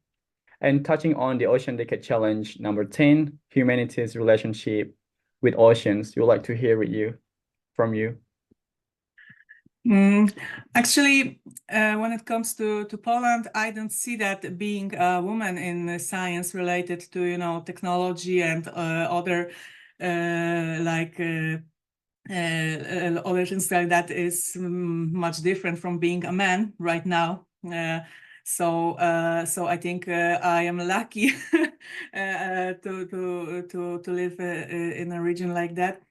and touching on the Ocean Decade Challenge number 10, humanity's relationship with oceans. We would like to hear from you. Actually, when it comes to Poland, I don't see that being a woman in science related to technology and other other things like that is much different from being a man right now. So I think I am lucky to live in a region like that.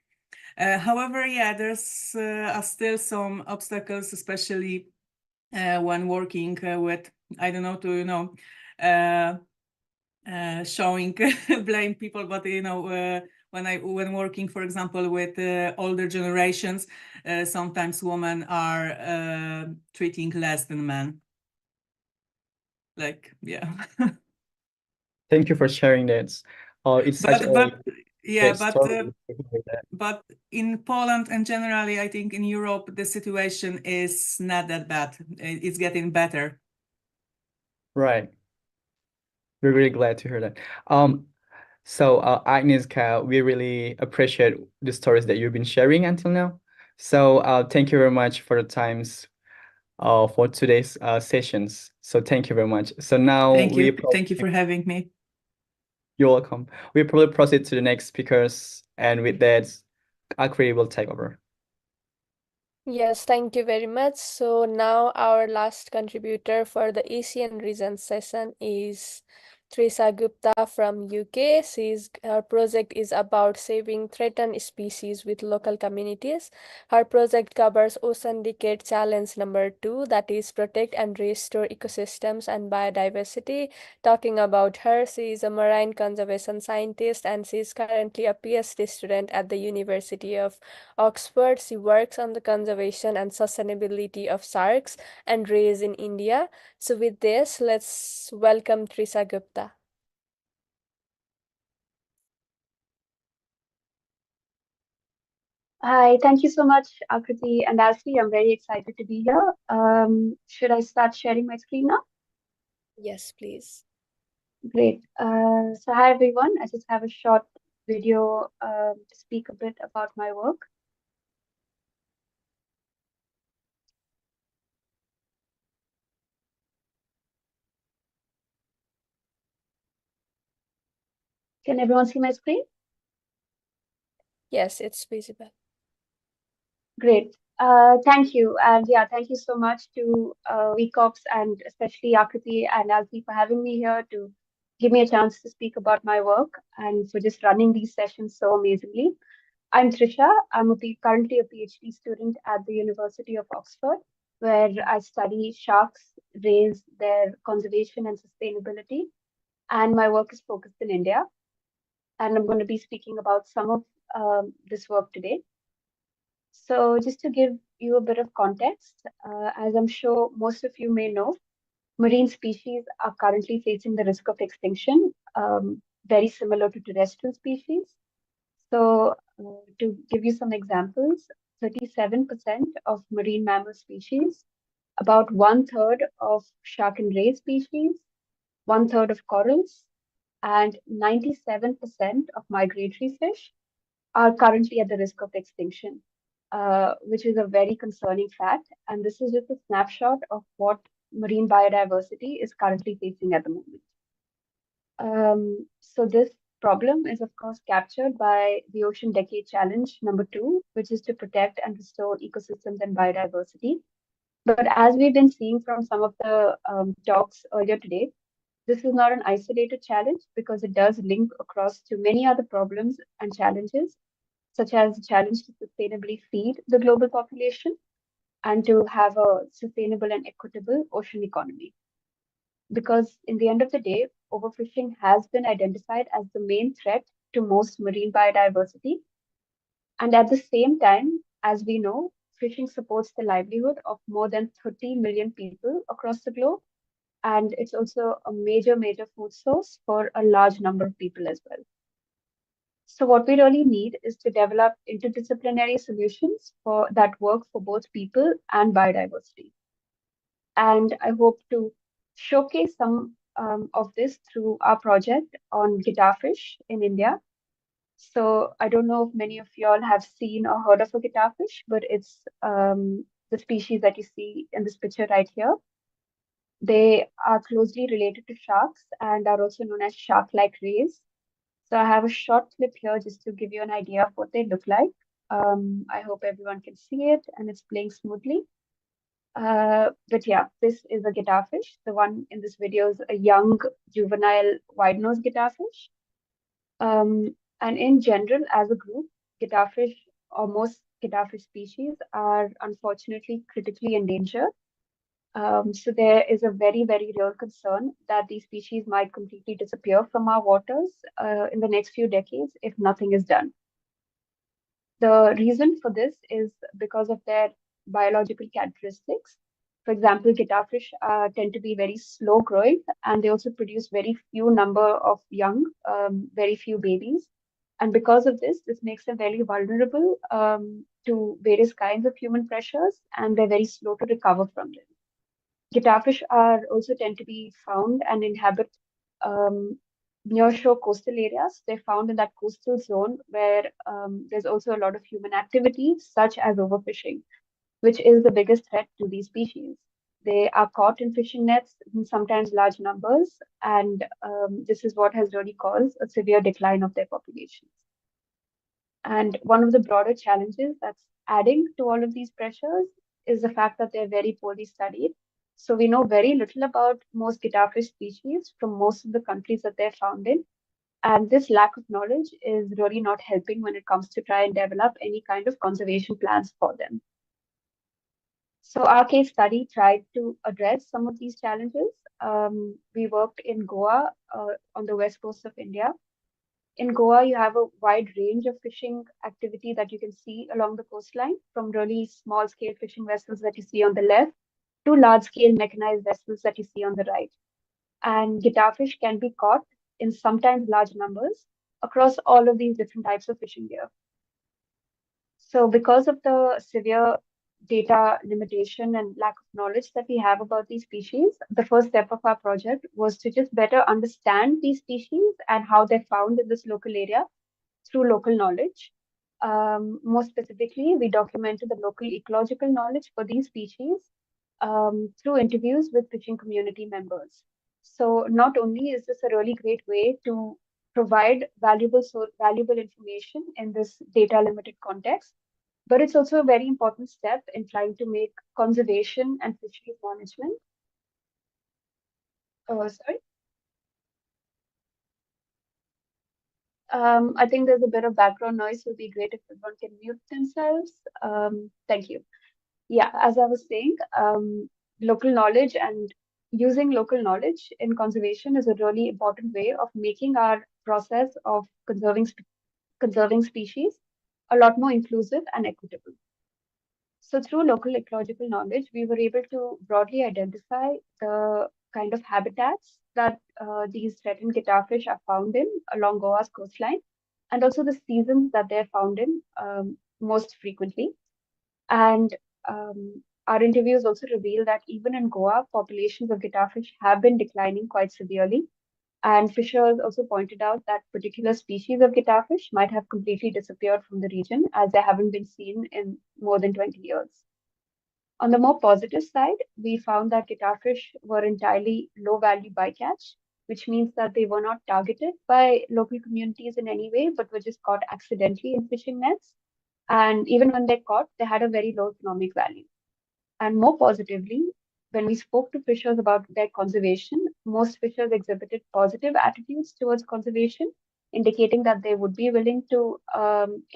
However, yeah, there's still some obstacles, especially when working with, I don't know, showing blame people, but when working, for example, with older generations, sometimes women are treating less than men. Yeah. Thank you for sharing that. It's such but in Poland and generally, I think in Europe, the situation is not that bad. It's getting better. Right. We're really glad to hear that. So Agnieszka, we really appreciate the stories that you've been sharing until now. So thank you very much for the times for today's sessions. So thank you very much. So now Thank you for having me. You're welcome. We probably proceed to the next speakers, and with that, Akri will take over. Yes, thank you very much. So now our last contributor for the Asian region session is Trisa Gupta from UK. Her project is about saving threatened species with local communities. Her project covers Ocean Decade Challenge number 2, that is protect and restore ecosystems and biodiversity. Talking about her, she is a marine conservation scientist and she is currently a PhD student at the University of Oxford. She works on the conservation and sustainability of sharks and rays in India. So with this, let's welcome Trisa Gupta. Hi, thank you so much, Akriti and Ashley. I'm very excited to be here. Should I start sharing my screen now? Yes, please. Great. So hi, everyone. I just have a short video to speak a bit about my work. Can everyone see my screen? Yes, it's visible. Great. Thank you. And yeah, thank you so much to V.ECOPs and especially Akriti and Alfie for having me here to give me a chance to speak about my work and for just running these sessions so amazingly. I'm Trisha. Currently a PhD student at the University of Oxford, where I study sharks, rays, their conservation and sustainability. And my work is focused in India. And I'm going to be speaking about some of this work today. So, just to give you a bit of context, as I'm sure most of you may know, marine species are currently facing the risk of extinction, very similar to terrestrial species. So, to give you some examples, 37% of marine mammal species, about one third of shark and ray species, one third of corals, and 97% of migratory fish are currently at the risk of extinction, which is a very concerning fact. And this is just a snapshot of what marine biodiversity is currently facing at the moment. So this problem is, of course, captured by the Ocean Decade Challenge #2, which is to protect and restore ecosystems and biodiversity. But as we've been seeing from some of the talks earlier today, this is not an isolated challenge because it does link across to many other problems and challenges, such as the challenge to sustainably feed the global population and to have a sustainable and equitable ocean economy. Because in the end of the day, overfishing has been identified as the main threat to most marine biodiversity. And at the same time, as we know, fishing supports the livelihood of more than 30 million people across the globe. And it's also a major food source for a large number of people as well. So what we really need is to develop interdisciplinary solutions for that work for both people and biodiversity. And I hope to showcase some of this through our project on guitarfish in India. So I don't know if many of you all have seen or heard of a guitarfish, but it's the species that you see in this picture right here. They are closely related to sharks and are also known as shark-like rays. So I have a short clip here just to give you an idea of what they look like. I hope everyone can see it and it's playing smoothly. But yeah, this is a guitarfish. The one in this video is a young juvenile wide-nosed guitarfish. And in general, as a group, guitarfish or most guitarfish species are unfortunately critically endangered. So there is a very real concern that these species might completely disappear from our waters in the next few decades if nothing is done. The reason for this is because of their biological characteristics. For example, guitarfish tend to be very slow growing and they also produce very few number of young, very few babies. And because of this, this makes them very vulnerable to various kinds of human pressures and they're very slow to recover from them. Guitarfish are also tend to be found and inhabit near-shore coastal areas. They're found in that coastal zone where there's also a lot of human activity, such as overfishing, which is the biggest threat to these species. They are caught in fishing nets in sometimes large numbers, and this is what has really caused a severe decline of their populations. And one of the broader challenges that's adding to all of these pressures is the fact that they're very poorly studied. So we know very little about most guitarfish species from most of the countries that they're found in. And this lack of knowledge is really not helping when it comes to try and develop any kind of conservation plans for them. So our case study tried to address some of these challenges. We worked in Goa on the west coast of India. In Goa, you have a wide range of fishing activity that you can see along the coastline, from really small scale fishing vessels that you see on the left to large scale mechanized vessels that you see on the right. And guitarfish can be caught in sometimes large numbers across all of these different types of fishing gear. So because of the severe data limitation and lack of knowledge that we have about these species, the first step of our project was to just better understand these species and how they're found in this local area through local knowledge. More specifically, we documented the local ecological knowledge for these species through interviews with fishing community members. So not only is this a really great way to provide valuable information in this data limited context, but it's also a very important step in trying to make conservation and fisheries management. Sorry. I think there's a bit of background noise, so it'd be great if everyone can mute themselves. Thank you. Yeah, as I was saying, local knowledge and using local knowledge in conservation is a really important way of making our process of conserving species a lot more inclusive and equitable. So through local ecological knowledge, we were able to broadly identify the kind of habitats that these threatened guitarfish are found in along Goa's coastline, and also the seasons that they're found in most frequently. And our interviews also reveal that even in Goa, populations of guitarfish have been declining quite severely. And fishers also pointed out that particular species of guitarfish might have completely disappeared from the region as they haven't been seen in more than 20 years. On the more positive side, we found that guitarfish were entirely low value bycatch, which means that they were not targeted by local communities in any way, but were just caught accidentally in fishing nets. And even when they're caught, they had a very low economic value. And more positively, when we spoke to fishers about their conservation, most fishers exhibited positive attitudes towards conservation, indicating that they would be willing to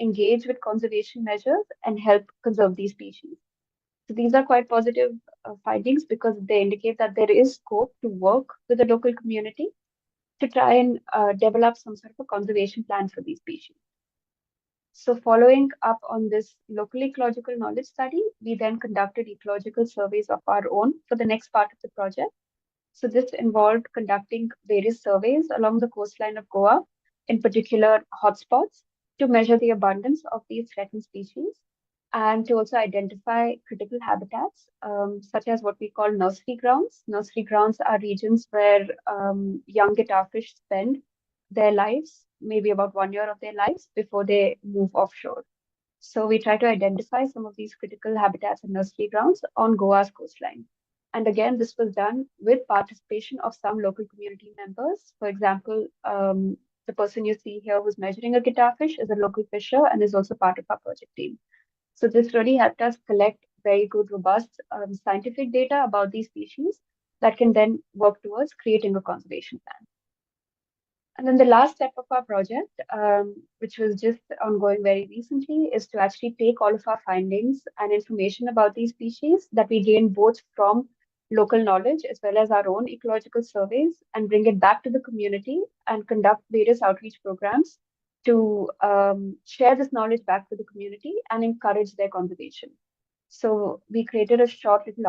engage with conservation measures and help conserve these species. So these are quite positive findings because they indicate that there is scope to work with the local community to try and develop some sort of a conservation plan for these species. So following up on this local ecological knowledge study, we then conducted ecological surveys of our own for the next part of the project. So this involved conducting various surveys along the coastline of Goa, in particular hotspots, to measure the abundance of these threatened species and to also identify critical habitats, such as what we call nursery grounds. Nursery grounds are regions where young guitarfish spend their lives, maybe about 1 year of their lives before they move offshore. So we try to identify some of these critical habitats and nursery grounds on Goa's coastline. And again, this was done with participation of some local community members. For example, the person you see here who's measuring a guitarfish is a local fisher and is also part of our project team. So this really helped us collect very good, robust scientific data about these species that can then work towards creating a conservation plan. And then the last step of our project, which was just ongoing very recently, is to actually take all of our findings and information about these species that we gain both from local knowledge as well as our own ecological surveys and bring it back to the community and conduct various outreach programs to share this knowledge back to the community and encourage their conservation. So we created a short little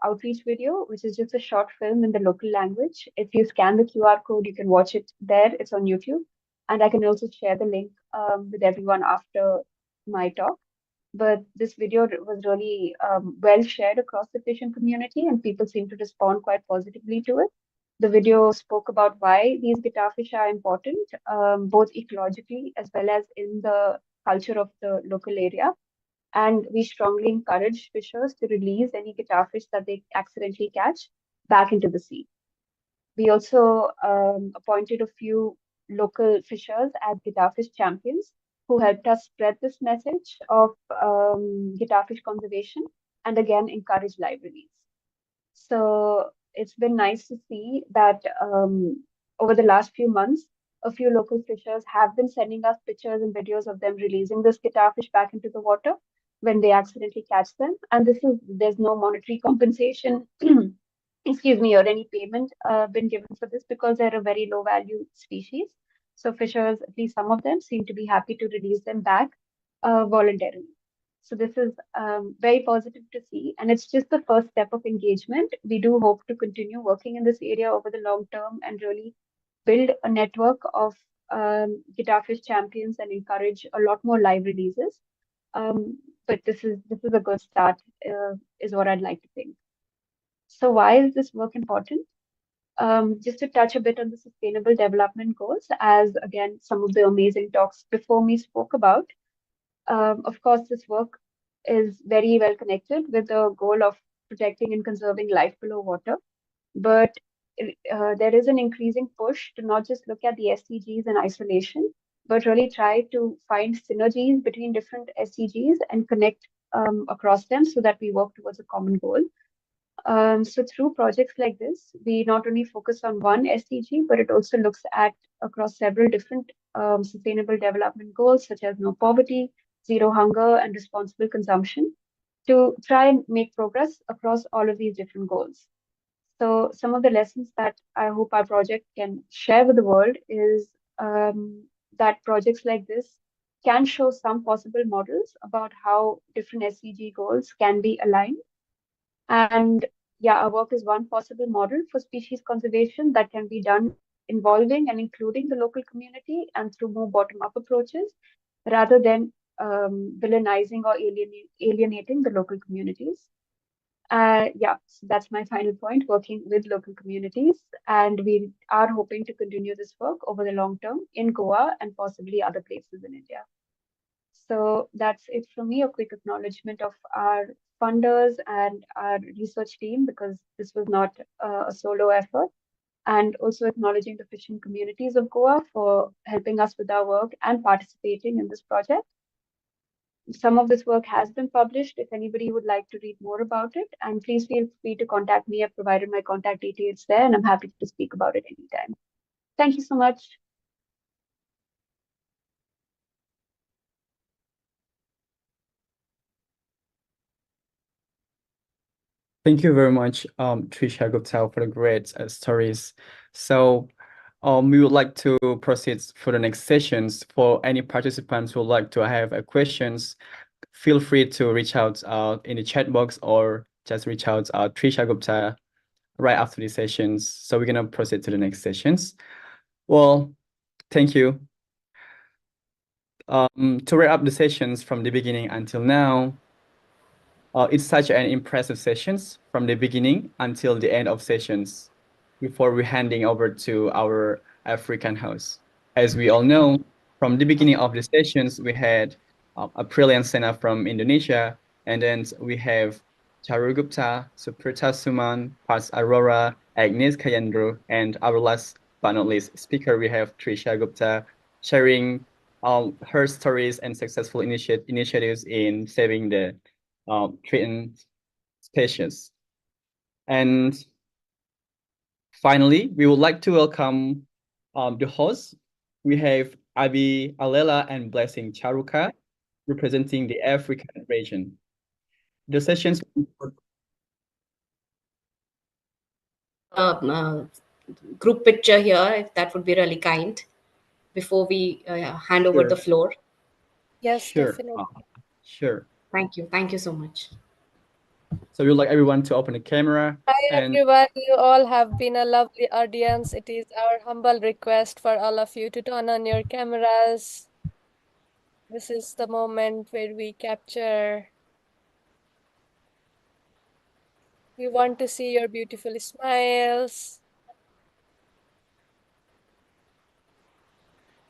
outreach video, which is just a short film in the local language. If you scan the QR code, you can watch it there. It's on YouTube, and I can also share the link with everyone after my talk. But this video was really well shared across the fishing community, and people seem to respond quite positively to it. The video spoke about why these guitarfish are important, both ecologically as well as in the culture of the local area. And we strongly encourage fishers to release any guitarfish that they accidentally catch back into the sea. We also appointed a few local fishers as guitarfish champions who helped us spread this message of guitarfish conservation and again encourage live release. So it's been nice to see that over the last few months, a few local fishers have been sending us pictures and videos of them releasing this guitarfish back into the water when they accidentally catch them. And there's no monetary compensation, excuse me, or any payment been given for this because they're a very low value species. So fishers, at least some of them, seem to be happy to release them back voluntarily. So this is very positive to see, and it's just the first step of engagement. We do hope to continue working in this area over the long term and really build a network of guitarfish champions and encourage a lot more live releases. But this is a good start, is what I'd like to think. So why is this work important? Just to touch a bit on the sustainable development goals, as again some of the amazing talks before me spoke about. Of course, this work is very well connected with the goal of protecting and conserving life below water. But there is an increasing push to not just look at the SDGs in isolation, but really try to find synergies between different SDGs and connect across them so that we work towards a common goal. So through projects like this, we not only focus on one SDG, but it also looks at across several different sustainable development goals, such as no poverty, zero hunger, and responsible consumption, to try and make progress across all of these different goals. So some of the lessons that I hope our project can share with the world is that projects like this can show some possible models about how different SDG goals can be aligned. And yeah, our work is one possible model for species conservation that can be done involving and including the local community and through more bottom-up approaches rather than villainizing or alienating the local communities. Yeah, so that's my final point, working with local communities. And we are hoping to continue this work over the long term in Goa and possibly other places in India. So that's it from me, a quick acknowledgement of our funders and our research team, because this was not a solo effort. And also acknowledging the fishing communities of Goa for helping us with our work and participating in this project. Some of this work has been published if anybody would like to read more about it. And please feel free to contact me. I've provided my contact details there, and I'm happy to speak about it anytime. Thank you so much. Thank you very much, Trisha Gupta, for the great stories. So, we would like to proceed for the next sessions. For any participants who would like to have questions, feel free to reach out in the chat box or just reach out Trisha Gupta right after these sessions. So we're gonna proceed to the next sessions. Well, thank you. To wrap up the sessions from the beginning until now, it's such an impressive sessions from the beginning until the end of sessions before we're handing over to our African host. As we all know, from the beginning of the sessions, we had Aprilian Sena from Indonesia, and then we have Charu Gupta, Suprita Suman, Pars Aurora, Agnes Kayandro, and our last but not least speaker, we have Trisha Gupta sharing her stories and successful initiatives in saving the threatened species. And finally, we would like to welcome the hosts. We have Abi Alela and Blessing Charuka representing the African region. The sessions Group picture here, if that would be really kind, before we hand over the floor. Yes, sure. definitely. Sure. Thank you. Thank you so much. So we would like everyone to open the camera. Hi everyone, you all have been a lovely audience. It is our humble request for all of you to turn on your cameras. This is the moment where we capture. We want to see your beautiful smiles.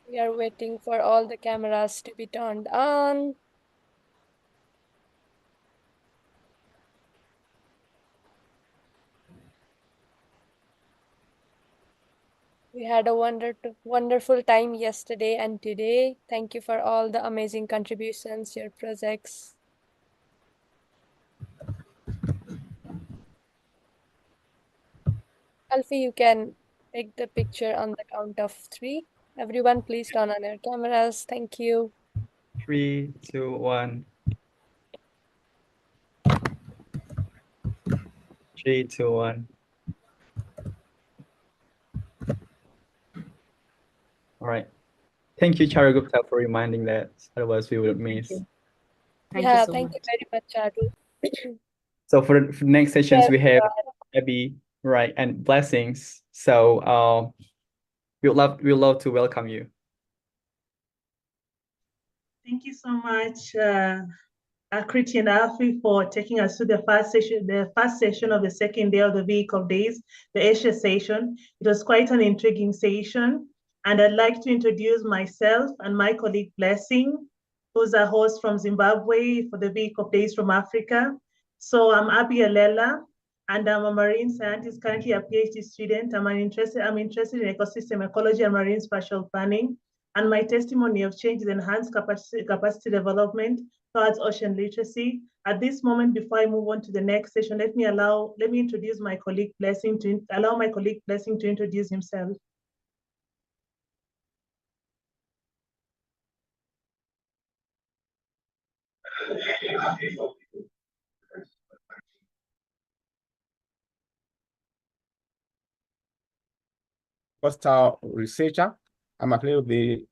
We are waiting for all the cameras to be turned on. We had a wonderful time yesterday and today. Thank you for all the amazing contributions, your projects. Alfie, you can take the picture on the count of 3. Everyone, please turn on your cameras. Thank you. 3, 2, 1. 3, 2, 1. All right. Thank you, Charu Gupta, for reminding that. Otherwise, we would miss. Thank you so thank much. you very much, Charu. So for the next sessions, we have Abby, right, and Blessings. So we'd love to welcome you. Thank you so much, Kriti and Alfie, for taking us to the first session of the second day of the V.ECOP Days, the Asia session. It was quite an intriguing session, and I'd like to introduce myself and my colleague Blessing, who's a host from Zimbabwe for the V.ECOP Days from Africa. So I'm Abi Alela, and I'm a marine scientist, currently a PhD student. I'm interested in ecosystem ecology and marine spatial planning. And my testimony of change is enhanced capacity development towards ocean literacy. At this moment, before I move on to the next session, let me introduce my colleague Blessing to introduce himself. Coastal researcher. I'm affiliated with the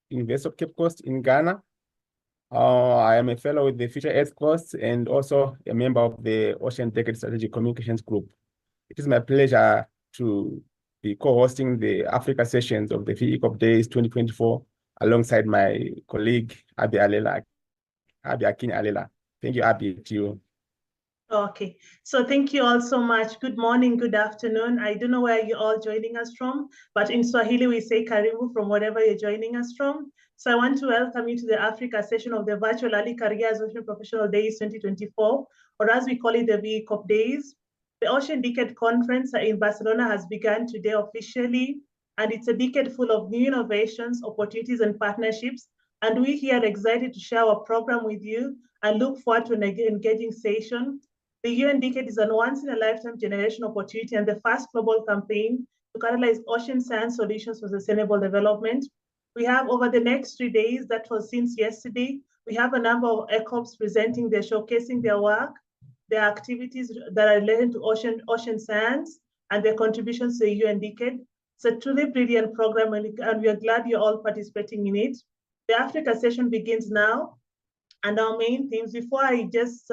University of Cape Coast in Ghana. I am a fellow with the Future Earth Coast and also a member of the Ocean Decade Strategic Communications Group. It is my pleasure to be co-hosting the Africa sessions of the V.ECOP Days 2024 alongside my colleague, Abi Akin Alela. Thank you, Abi, to you. Okay, so thank you all so much. Good morning, good afternoon. I don't know where you're all joining us from, but in Swahili we say karibu from wherever you're joining us from. So I want to welcome you to the Africa session of the virtual Early Careers Ocean Professional Days 2024, or as we call it, the V.ECOP Days. The Ocean Decade Conference in Barcelona has begun today officially, and it's a decade full of new innovations, opportunities, and partnerships. And we here are excited to share our program with you and look forward to an engaging session. The UN Decade is a once-in-a-lifetime generation opportunity and the first global campaign to catalyze ocean science solutions for sustainable development. We have over the next 3 days, that was since yesterday, we have a number of ECOPs presenting, showcasing their work, their activities that are related to ocean science and their contributions to the UN Decade. It's a truly brilliant program and we are glad you're all participating in it. The Africa session begins now, and our main themes, before I just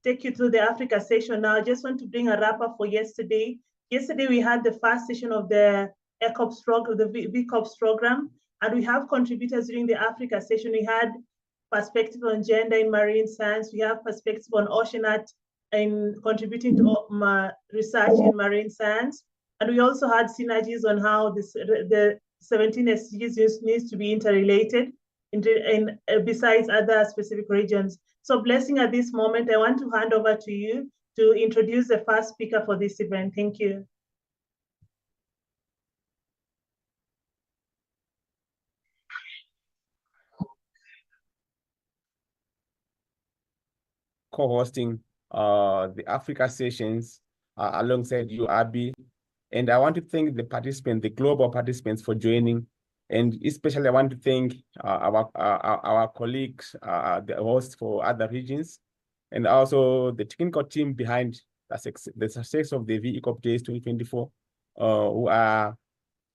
take you through the Africa session now, I just want to bring a wrap up for yesterday. Yesterday, we had the first session of the ECOPS program, the V.ECOPS program, and we have contributors during the Africa session. We had perspective on gender in marine science. We have perspective on ocean art and contributing to research in marine science. And we also had synergies on how the 17 SDGs needs to be interrelated besides other specific regions. So Blessing, at this moment, I want to hand over to you to introduce the first speaker for this event. Thank you. Co-hosting the Africa sessions alongside you, Abi. And I want to thank the participants, the global participants, for joining. And especially I want to thank our colleagues, the hosts for other regions, and also the technical team behind the success of the V.ECOP Days 2024, who are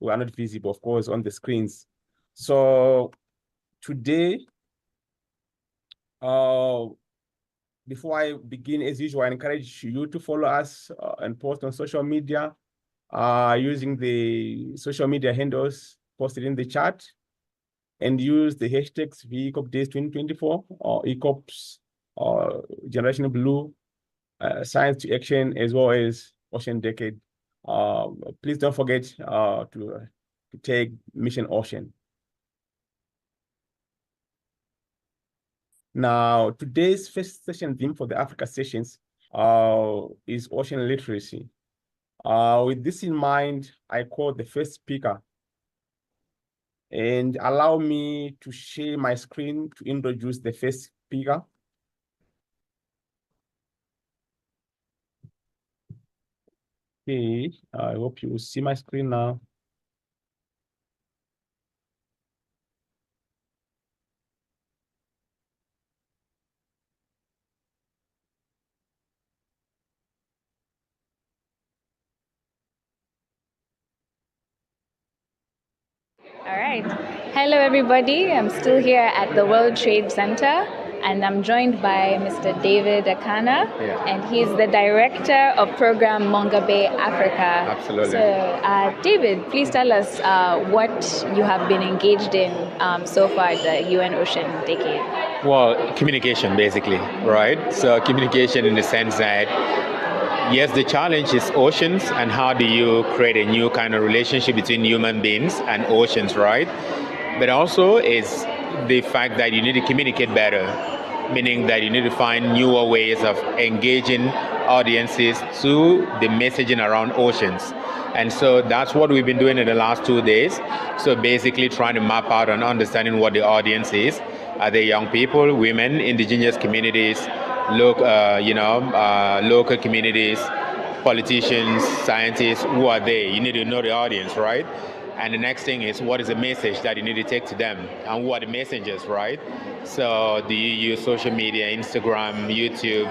not visible, of course, on the screens. So today, before I begin, as usual, I encourage you to follow us and post on social media using the social media handles posted in the chat, and use the hashtags V.ECOP Days 2024 or ECOPS or Generation Blue, Science to Action, as well as Ocean Decade. Please don't forget to tag Mission Ocean. Now, today's first session theme for the Africa sessions is ocean literacy. With this in mind, I call the first speaker, and allow me to share my screen to introduce the first speaker. Okay, I hope you see my screen now. All right. Hello, everybody. I'm still here at the World Trade Center, and I'm joined by Mr. David Akana, and he's the director of program Monga Bay Africa. Absolutely. So, David, please tell us what you have been engaged in so far at the UN Ocean Decade. Well, communication, basically, right? So communication in the sense that, yes, the challenge is oceans, and how do you create a new kind of relationship between human beings and oceans, right? But also is the fact that you need to communicate better, meaning that you need to find newer ways of engaging audiences to the messaging around oceans. And so that's what we've been doing in the last 2 days. So basically trying to map out and understanding what the audience is, Are they young people, women, indigenous communities, local communities, politicians, scientists? Who are they? You need to know the audience, right? And the next thing is, what is the message that you need to take to them, and who are the messengers, right? So do you use social media, Instagram, YouTube,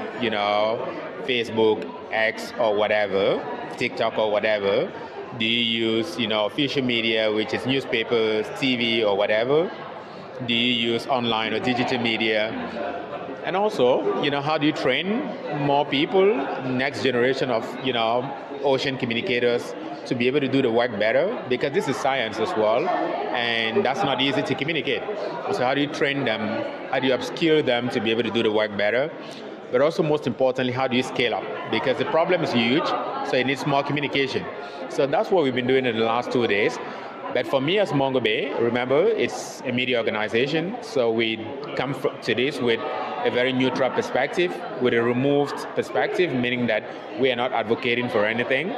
Facebook, X, or whatever, TikTok or whatever? Do you use, official media, which is newspapers, TV, or whatever? Do you use online or digital media? And also, how do you train more people, next generation of, ocean communicators to be able to do the work better? Because this is science as well, and that's not easy to communicate. So how do you train them? How do you upskill them to be able to do the work better? But also, most importantly, how do you scale up? Because the problem is huge, so it needs more communication. So that's what we've been doing in the last 2 days. But for me as Mongo Bay, remember, it's a media organization, so we come to this with a very neutral perspective, with a removed perspective, meaning that we are not advocating for anything.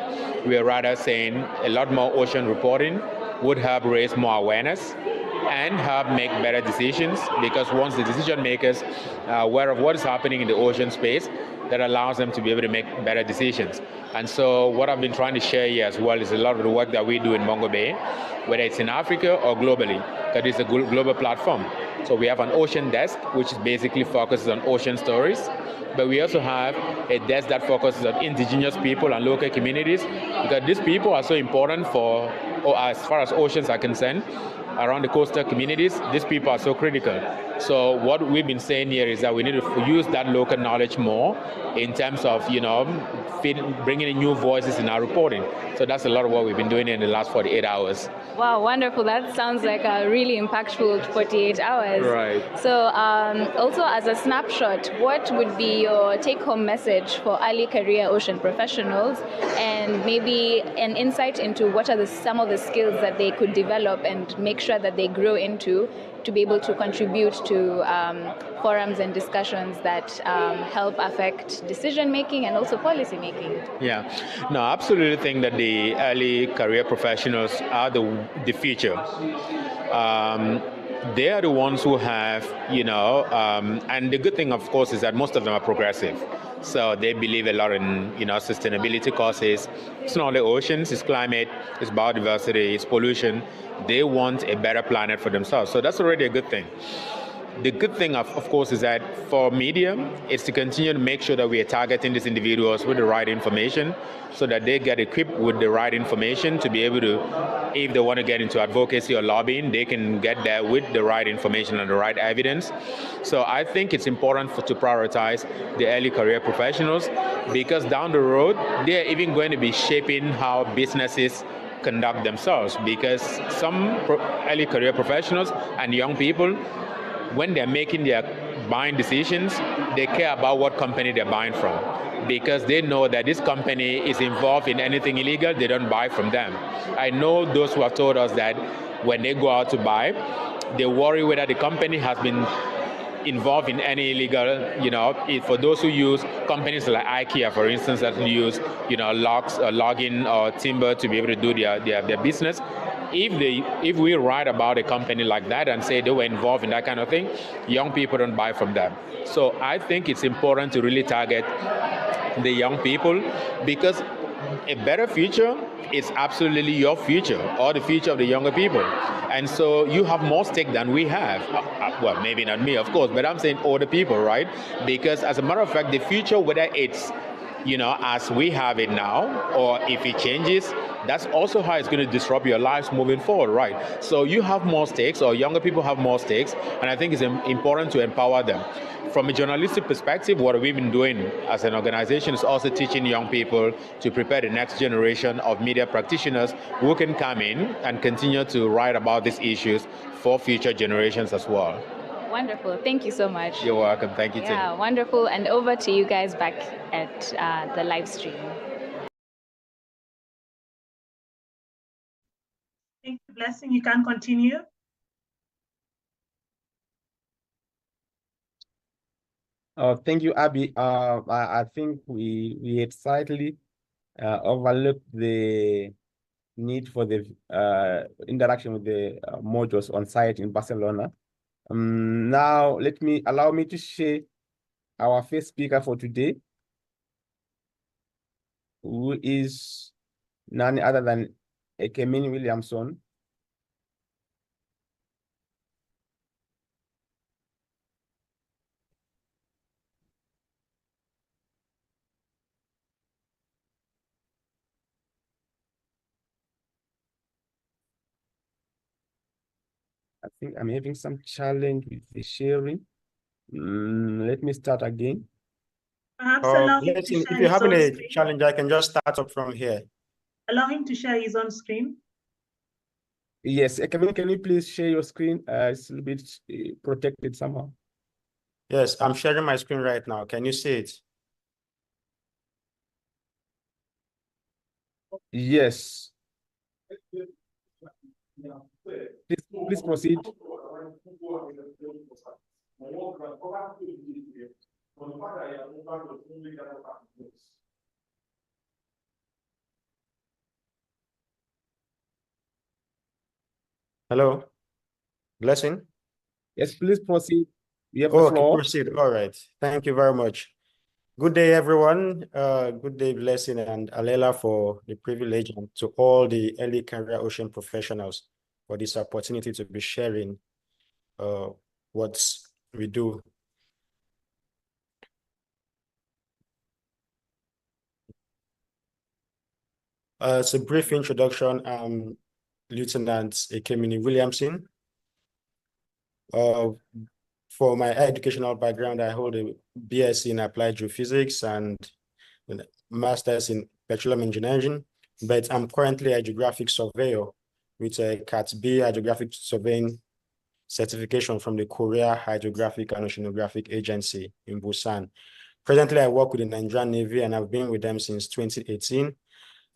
We are rather saying a lot more ocean reporting would help raise more awareness and help make better decisions, because once the decision makers are aware of what is happening in the ocean space, that allows them to be able to make better decisions. And so what I've been trying to share here as well is a lot of the work that we do in Mongo Bay, whether it's in Africa or globally, because it's a global platform. So we have an ocean desk, which basically focuses on ocean stories. But we also have a desk that focuses on indigenous people and local communities, because these people are so important for, or as far as oceans are concerned, around the coastal communities, these people are so critical. So what we've been saying here is that we need to use that local knowledge more in terms of, bringing in new voices in our reporting. So that's a lot of what we've been doing in the last 48 hours. Wow, wonderful. That sounds like a really impactful 48 hours. Right. So, also as a snapshot, what would be your take-home message for early career ocean professionals, and maybe an insight into what are some of the skills that they could develop and make sure that they grow into to be able to contribute to forums and discussions that help affect decision making and also policy making? Yeah, no, I absolutely think that the early career professionals are the future. They are the ones who have, and the good thing, of course, is that most of them are progressive. So they believe a lot in, sustainability causes. It's not only oceans, it's climate, it's biodiversity, it's pollution. They want a better planet for themselves. So that's already a good thing. The good thing, of course, is that for media, it's to continue to make sure that we are targeting these individuals with the right information, so that they get equipped with the right information to be able to, if they want to get into advocacy or lobbying, they can get there with the right information and the right evidence. So I think it's important to prioritize the early career professionals, because down the road, they're even going to be shaping how businesses conduct themselves, because some early career professionals and young people, when they're making their buying decisions, they care about what company they're buying from, because they know that this company is involved in anything illegal, they don't buy from them. I know those who have told us that when they go out to buy, they worry whether the company has been involved in any illegal, for those who use companies like IKEA, for instance, that use, logs or logging or timber to be able to do their business. If we write about a company like that and say they were involved in that kind of thing, young people don't buy from them. So I think it's important to really target the young people, because a better future is absolutely your future, or the future of the younger people. And so you have more stake than we have. Well, maybe not me, of course, but I'm saying older people, right? Because as a matter of fact, the future, whether it's, as we have it now, or if it changes, that's also how it's going to disrupt your lives moving forward, right? So you have more stakes, or younger people have more stakes, and I think it's important to empower them. From a journalistic perspective, what we've been doing as an organization is also teaching young people to prepare the next generation of media practitioners who can come in and continue to write about these issues for future generations as well. Wonderful. Thank you so much. You're welcome. Thank you, Yeah, Tim. wonderful. And over to you guys back at the live stream. Thank you, Blessing. You can continue. Thank you, Abby. I think we had slightly overlooked the need for the interaction with the modules on site in Barcelona. Now, allow me to share our first speaker for today, who is none other than Ekemini Williamson. I think I'm having some challenge with the sharing. Let me start again. Perhaps allow him to Blessing, if share you're his having own a screen. challenge, I can just start up from here. Allow him to share his own screen. Yes, Kevin, can you please share your screen? It's a little bit protected somehow. Yes, I'm sharing my screen right now. Can you see it? Yes. Please proceed. Hello? Blessing? Yes, please proceed. You have the Okay, floor. proceed. All right. Thank you very much. Good day, everyone. Good day, Blessing and Alela, for the privilege, and to all the early career ocean professionals for this opportunity to be sharing what we do. It's a brief introduction. I'm Lieutenant Ekemini Williamson. For my educational background, I hold a BSc in Applied Geophysics and a Master's in Petroleum Engineering, but I'm currently a geographic surveyor with a Cat B hydrographic surveying certification from the Korea Hydrographic and Oceanographic Agency in Busan. Presently, I work with the Nigerian Navy and I've been with them since 2018.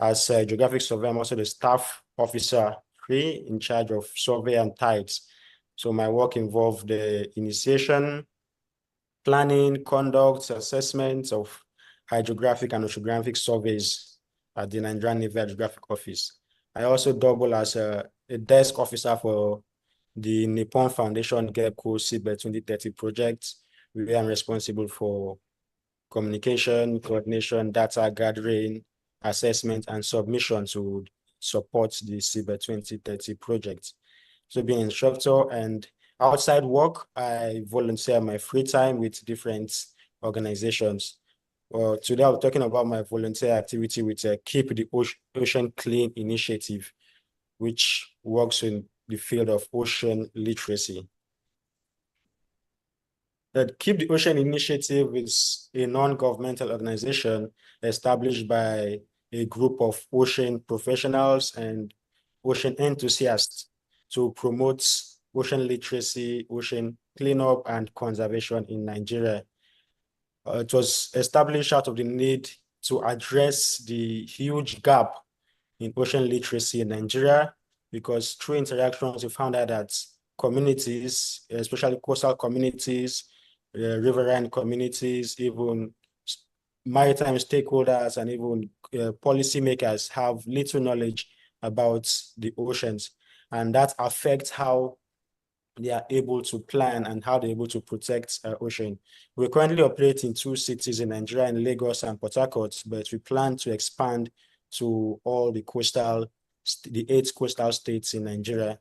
As a geographic surveyor, I'm also the staff officer 3 in charge of survey and tides. So my work involved the initiation, planning, conduct, assessment of hydrographic and oceanographic surveys at the Nigerian Navy Hydrographic Office. I also double as a desk officer for the Nippon Foundation GEPCO Seabed 2030 project, where I'm responsible for communication, coordination, data gathering, assessment, and submission to support the Seabed 2030 project. So being an instructor and outside work, I volunteer my free time with different organizations. Today I'm talking about my volunteer activity with Keep the Ocean Clean initiative, which works in the field of ocean literacy. The Keep the Ocean Initiative is a non-governmental organization established by a group of ocean professionals and ocean enthusiasts to promote ocean literacy, ocean cleanup, and conservation in Nigeria. It was established out of the need to address the huge gap in ocean literacy in Nigeria, because through interactions, we found out that communities, especially coastal communities, riverine communities, even maritime stakeholders, and even policymakers have little knowledge about the oceans. And that affects how they are able to plan and how they're able to protect ocean. We currently operate in 2 cities in Nigeria, in Lagos and Port Harcourt, but we plan to expand to all the 8 coastal states in Nigeria.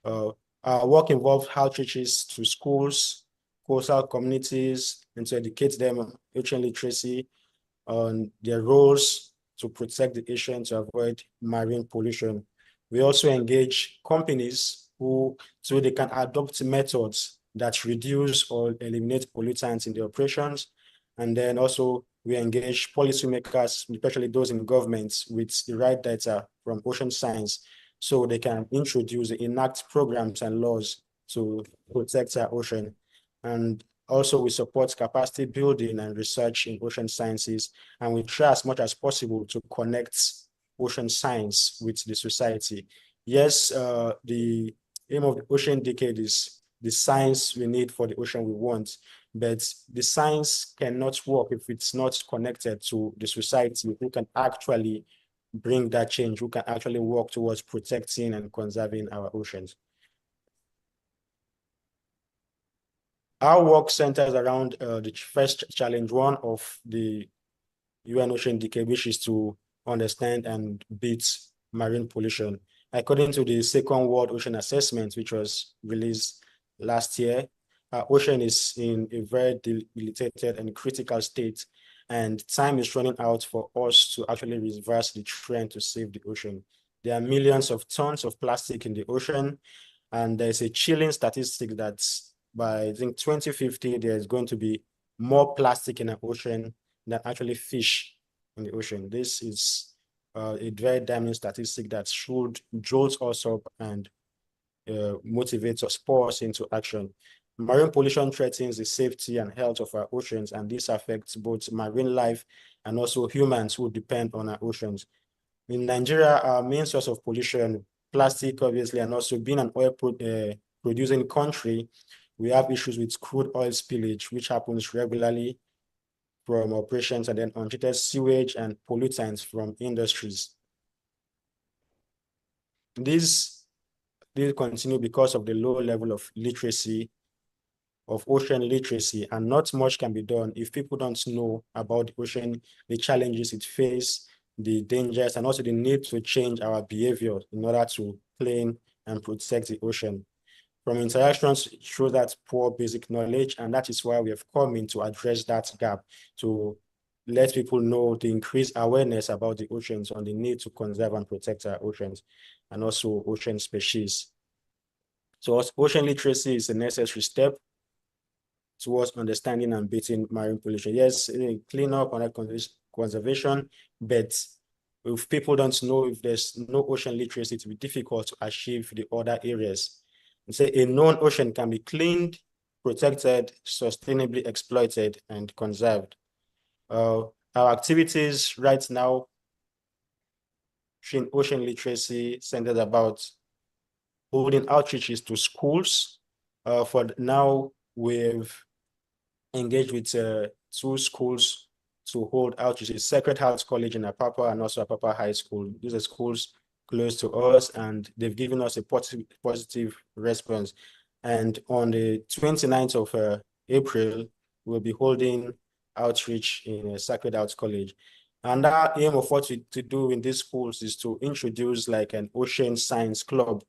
Our work involves outreaches to schools, coastal communities, and to educate them on ocean literacy, on their roles to protect the ocean, to avoid marine pollution. We also engage companies so they can adopt methods that reduce or eliminate pollutants in their operations. And then also we engage policymakers, especially those in governments, with the right data from ocean science, so they can enact programs and laws to protect our ocean. And also, we support capacity building and research in ocean sciences, and we try as much as possible to connect ocean science with the society. Yes, the aim of the Ocean Decade is the science we need for the ocean we want, but the science cannot work if it's not connected to the society who can actually bring that change, who can actually work towards protecting and conserving our oceans. Our work centers around the first challenge, one of the UN Ocean Decade, which is to understand and beat marine pollution. According to the Second World Ocean Assessment, which was released last year, our ocean is in a very debilitated and critical state, and time is running out for us to actually reverse the trend to save the ocean. There are millions of tons of plastic in the ocean, and there's a chilling statistic that by, I think, 2050, there's going to be more plastic in the ocean than actually fish in the ocean. This is a very damning statistic that should jolt us up and motivate us, spur us into action. Marine pollution threatens the safety and health of our oceans, and this affects both marine life and also humans who depend on our oceans. In Nigeria, our main source of pollution, plastic, obviously, and also being an oil producing country, we have issues with crude oil spillage, which happens regularly from operations, and then untreated sewage and pollutants from industries. These continue because of the low level of literacy, of ocean literacy, and not much can be done if people don't know about the ocean, the challenges it faces, the dangers, and also the need to change our behavior in order to clean and protect the ocean. From interactions, it shows that poor basic knowledge, and that is why we have come in to address that gap, to let people know, the increased awareness about the oceans, on the need to conserve and protect our oceans, and also ocean species. So ocean literacy is a necessary step towards understanding and beating marine pollution. Yes, clean up and conservation, but if people don't know, if there's no ocean literacy, it will be difficult to achieve the other areas. And say a known ocean can be cleaned, protected, sustainably exploited, and conserved. Our activities right now in ocean literacy centered about holding outreaches to schools. For now, we've engaged with 2 schools to hold outreaches: Sacred Heart College in Apapa and also Apapa High School. These are schools close to us, and they've given us a positive response. And on the 29th of April, we'll be holding outreach in Sacred Heart College. And our aim of what we to do in these schools is to introduce like an ocean science club,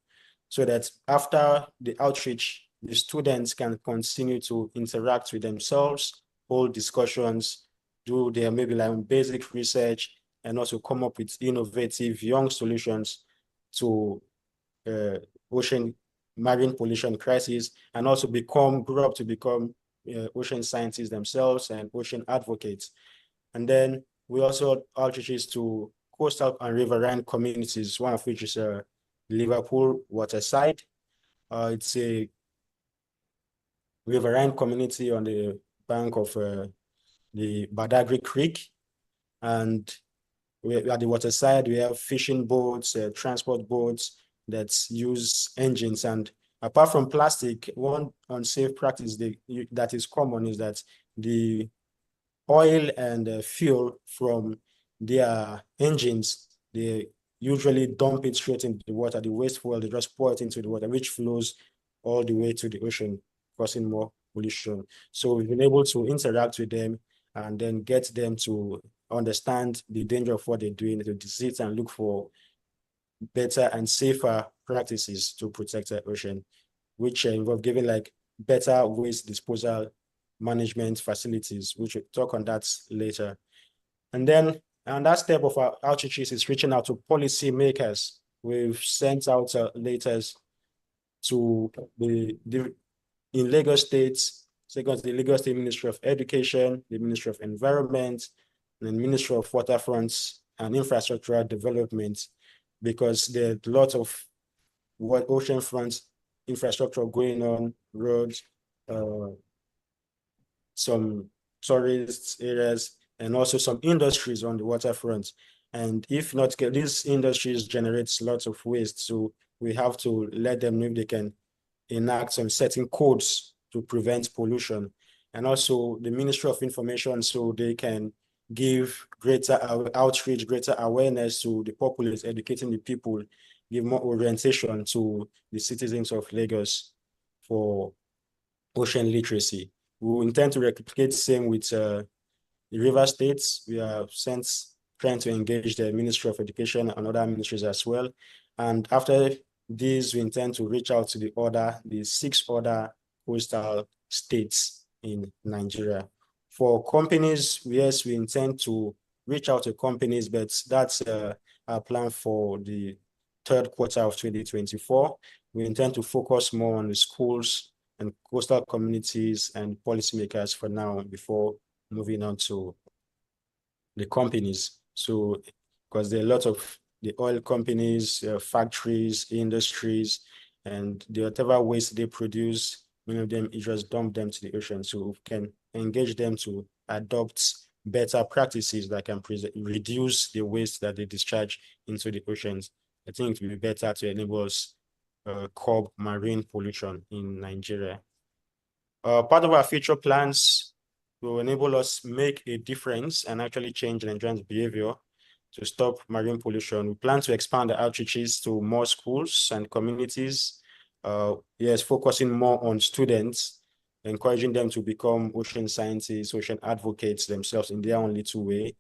so that after the outreach, the students can continue to interact with themselves, hold discussions, do their maybe like basic research, and also come up with innovative young solutions to ocean marine pollution crisis, and also grow up to become ocean scientists themselves and ocean advocates. And then we also outreaches to coastal and riverine communities, one of which is Liverpool Waterside. It's a riverine community on the bank of the Badagry Creek. And at the waterside, we have fishing boats, transport boats that use engines. And apart from plastic, one unsafe practice that is common is that the oil and fuel from their engines, they usually dump it straight into the water. The waste fuel, they just pour it into the water, which flows all the way to the ocean, causing more pollution. So we've been able to interact with them and then get them to understand the danger of what they're doing, to visit and look for better and safer practices to protect the ocean, which involve giving like better waste disposal management facilities, which we'll talk on that later. And then that step of our outreaches is reaching out to policy makers. We've sent out letters to in Lagos State, second, the Lagos State Ministry of Education, the Ministry of Environment, and the Ministry of Waterfronts and Infrastructural Development, because there's a lot of oceanfront infrastructure going on, roads, some tourist areas, and also some industries on the waterfront. And if not, these industries generate lots of waste. So we have to let them know if they can enact some certain codes to prevent pollution. And also the Ministry of Information, so they can give greater outreach, greater awareness to the populace, educating the people, give more orientation to the citizens of Lagos for ocean literacy. We intend to replicate the same with the river states. We are trying to engage the Ministry of Education and other ministries as well. And after this, we intend to reach out to the 6 other coastal states in Nigeria. For companies, yes, we intend to reach out to companies, but that's our plan for the 3rd quarter of 2024. We intend to focus more on the schools and coastal communities and policymakers for now before moving on to the companies. So, because there are a lot of the oil companies, factories, industries, and whatever waste they produce, many of them, you just dump them to the ocean. So we can engage them to adopt better practices that can reduce the waste that they discharge into the oceans. I think it will be better to enable us curb marine pollution in Nigeria. Part of our future plans will enable us make a difference and actually change Nigerians' behavior to stop marine pollution. We plan to expand the outreaches to more schools and communities. Yes, focusing more on students, encouraging them to become ocean scientists, ocean advocates themselves in their own little way.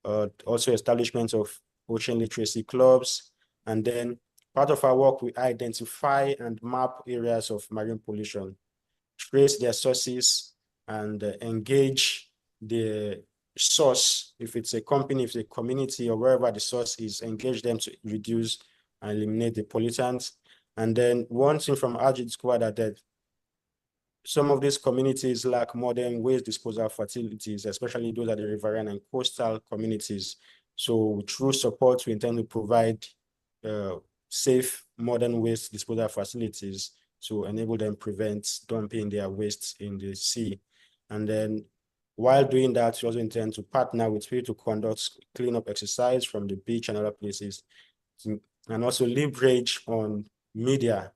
Also establishment of ocean literacy clubs. And then part of our work, we identify and map areas of marine pollution, trace their sources, and engage the source. If it's a company, if it's a community, or wherever the source is, engage them to reduce and eliminate the pollutants. And then one thing from our discovered that some of these communities lack modern waste disposal facilities, especially those at the riverine and coastal communities. So through support, we intend to provide safe modern waste disposal facilities to enable them prevent dumping their waste in the sea. And then while doing that, we also intend to partner with people to conduct cleanup exercise from the beach and other places, and also leverage on media,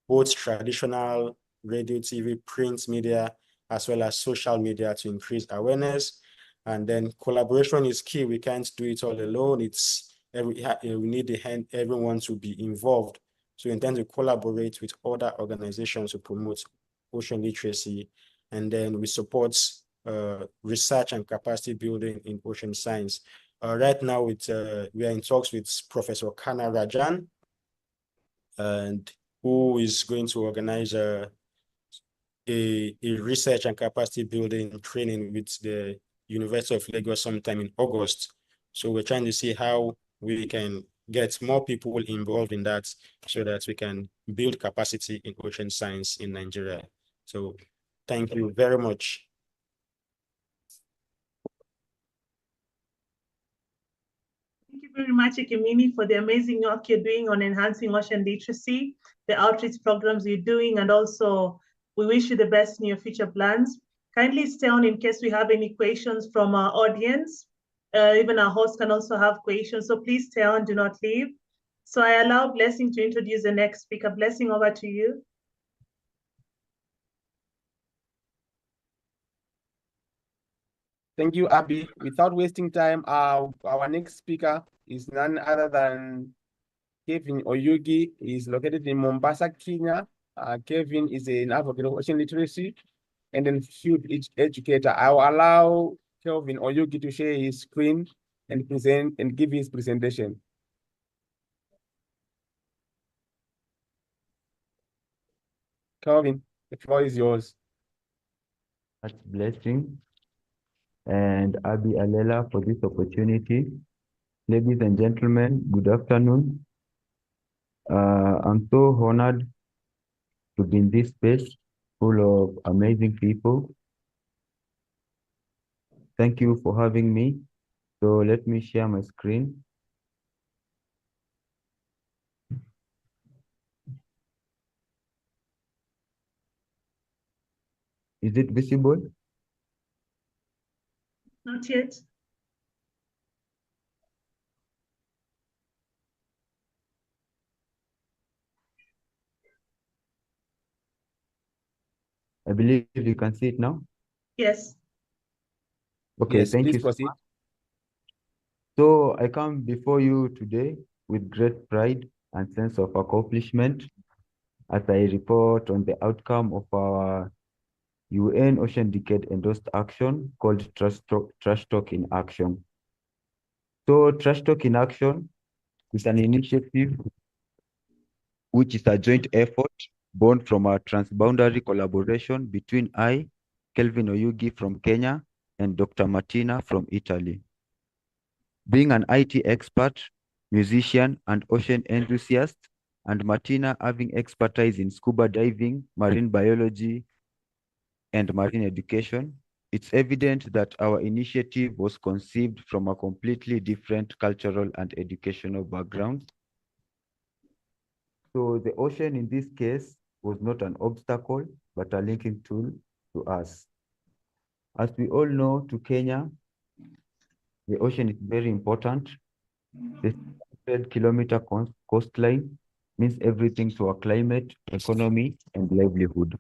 both traditional radio, TV, print media, as well as social media to increase awareness. And then collaboration is key. We can't do it all alone. We need everyone to be involved. So we intend to collaborate with other organizations to promote ocean literacy. And then we support research and capacity building in ocean science. Right now, we are in talks with Professor Kana Rajan, and who is going to organize a research and capacity building training with the University of Lagos sometime in August. So we're trying to see how we can get more people involved in that so that we can build capacity in ocean science in Nigeria. So thank you very much. Thank you very much, Ikemini, for the amazing work you're doing on enhancing ocean literacy, the outreach programs you're doing, and also we wish you the best in your future plans. Kindly stay on in case we have any questions from our audience. Even our host can also have questions, so please stay on, do not leave. So I allow Blessing to introduce the next speaker. Blessing, over to you. Thank you, Abby. Without wasting time, our next speaker is none other than Kevin Oyugi. He's located in Mombasa, Kenya. Kevin is an advocate of ocean literacy and then field educator. I will allow Kevin Oyugi to share his screen and present and give his presentation. Kelvin, the floor is yours. That's Blessing and Abi Alela for this opportunity. Ladies and gentlemen, good afternoon. I'm so honored to be in this space full of amazing people. Thank you for having me. So let me share my screen. Is it visible? Not yet. I believe you can see it now. Yes. Okay, yes, thank you proceed. so much. So I come before you today with great pride and sense of accomplishment. as I report on the outcome of our UN Ocean Decade endorsed action called Trash Talk in Action. So Trash Talk in Action is an initiative which is a joint effort born from a transboundary collaboration between Kelvin Oyugi from Kenya, and Dr. Martina from Italy. Being an IT expert, musician, and ocean enthusiast, and Martina having expertise in scuba diving, marine biology, and marine education, it's evident that our initiative was conceived from a completely different cultural and educational background. So the ocean in this case was not an obstacle, but a linking tool to us. As we all know, to Kenya, the ocean is very important. The 100-kilometer coastline means everything to our climate, economy, and livelihood.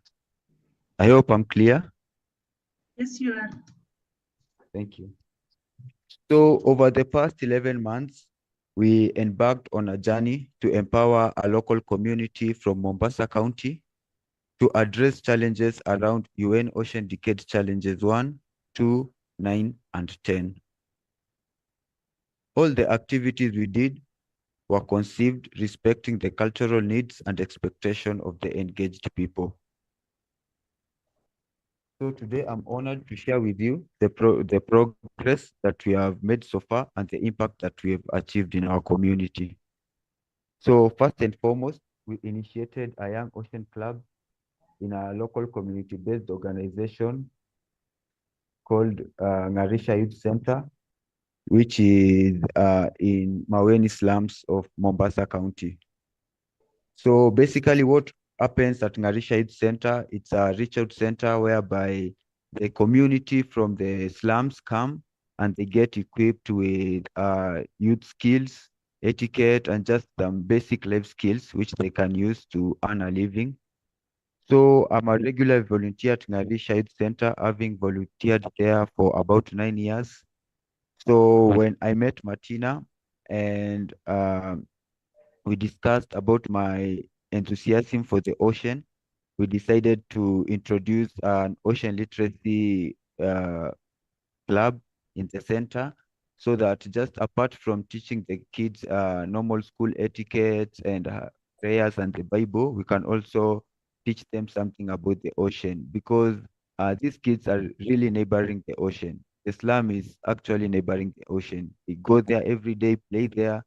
I hope I'm clear. Yes, you are. Thank you. So over the past 11 months, we embarked on a journey to empower a local community from Mombasa County to address challenges around UN Ocean Decade Challenges 1, 2, 9, and 10. All the activities we did were conceived respecting the cultural needs and expectation of the engaged people. So today I'm honored to share with you the progress that we have made so far and the impact that we have achieved in our community. So first and foremost, we initiated a Young Ocean Club in a local community-based organization called Ngarisha Youth Center, which is in Maweni slums of Mombasa County. So basically what happens at Ngarisha Youth Center, it's a reach out center whereby the community from the slums come and they get equipped with youth skills, etiquette, and just some basic life skills which they can use to earn a living. So I'm a regular volunteer at Ngarisha Youth Center, having volunteered there for about 9 years. So when I met Martina and we discussed about my enthusiasm for the ocean, we decided to introduce an ocean literacy club in the center, so that just apart from teaching the kids normal school etiquette and prayers and the Bible, we can also teach them something about the ocean, because these kids are really neighboring the ocean. The slum is actually neighboring the ocean. They go there every day, play there.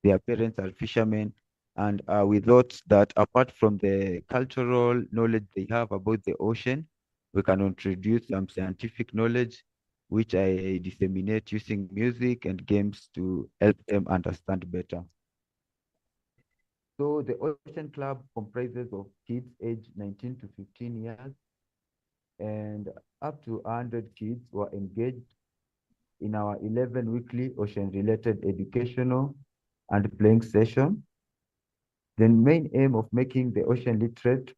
Their parents are fishermen. And we thought that apart from the cultural knowledge they have about the ocean, we can introduce some scientific knowledge, which I disseminate using music and games to help them understand better. So the Ocean Club comprises of kids aged 19 to 15 years, and up to 100 kids were engaged in our 11 weekly ocean-related educational and playing session. The main aim of making the ocean literate,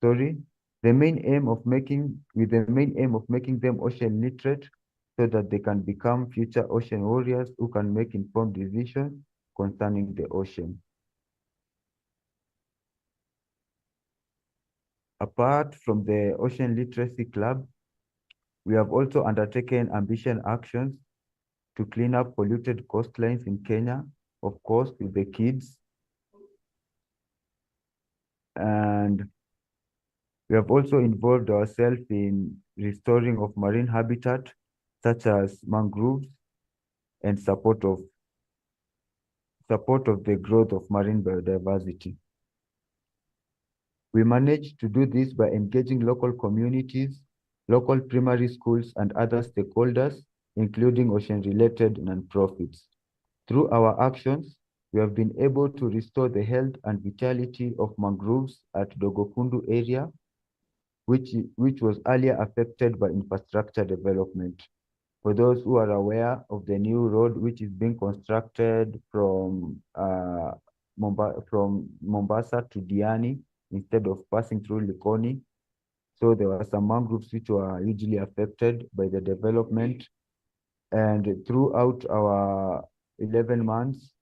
the main aim of making them ocean literate, so that they can become future ocean warriors who can make informed decisions concerning the ocean. Apart from the Ocean Literacy Club, we have also undertaken ambition actions to clean up polluted coastlines in Kenya, of course, with the kids. And we have also involved ourselves in restoring of marine habitat, such as mangroves, and support of the growth of marine biodiversity. We managed to do this by engaging local communities, local primary schools, and other stakeholders, including ocean-related non-profits. Through our actions, we have been able to restore the health and vitality of mangroves at Dogokundu area, which was earlier affected by infrastructure development. For those who are aware of the new road which is being constructed from Mombasa to Diani instead of passing through Likoni. So there were some mangroves which were hugely affected by the development. And throughout our 11 months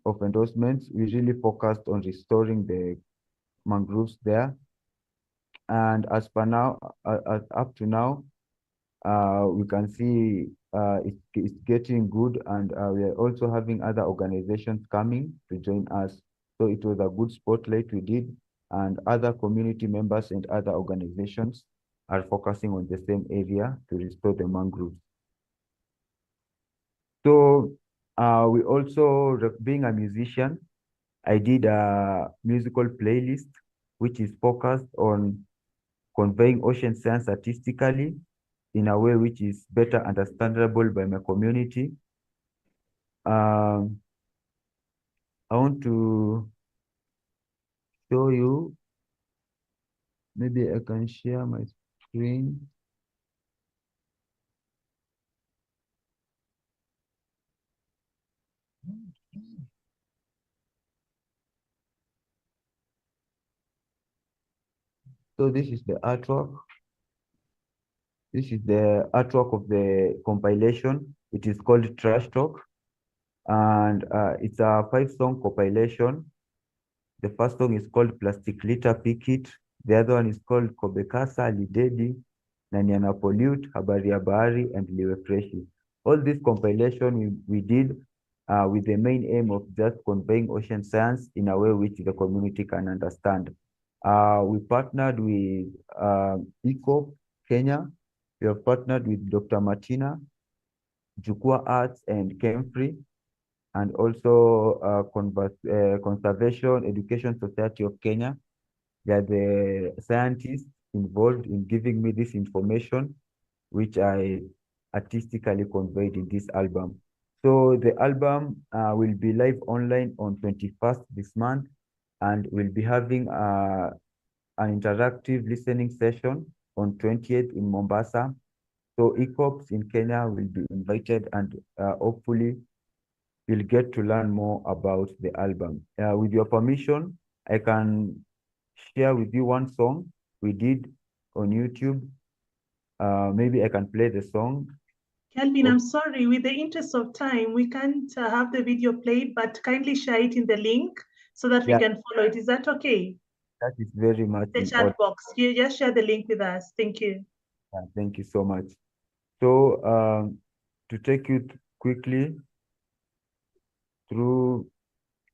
of endorsements, we really focused on restoring the mangroves there. And as per now, up to now, we can see it's getting good, and we are also having other organizations coming to join us. So it was a good spotlight we did, and other community members and other organizations are focusing on the same area to restore the mangroves. So we also, being a musician, I did a musical playlist which is focused on conveying ocean science artistically in a way which is better understandable by my community. I want to show you, maybe I can share my screen. So this is the artwork. This is the artwork of the compilation. It is called Trash Talk, and it's a 5-song compilation. The first song is called Plastic Litter Pick It. The other one is called Kobekasa Lidedi, Nanyana Pollute, Habari ya Bahari, and Liwe Freshi. All this compilation we did with the main aim of just conveying ocean science in a way which the community can understand. We partnered with V.ECOP Kenya. We have partnered with Dr. Martina, Jukwa Arts, and Kemfree, and also Conservation Education Society of Kenya. They are the scientists involved in giving me this information, which I artistically conveyed in this album. So the album will be live online on 21st this month, and we'll be having an interactive listening session on 20th in Mombasa. So ECOPs in Kenya will be invited, and hopefully you'll get to learn more about the album. With your permission, I can share with you one song we did on YouTube. Maybe I can play the song. Kelvin, I'm sorry, with the interest of time, we can't have the video played, but kindly share it in the link so that we can follow it. Is that okay? That is very much The in chat order. box. You just share the link with us. Thank you. Thank you so much. So to take you quickly through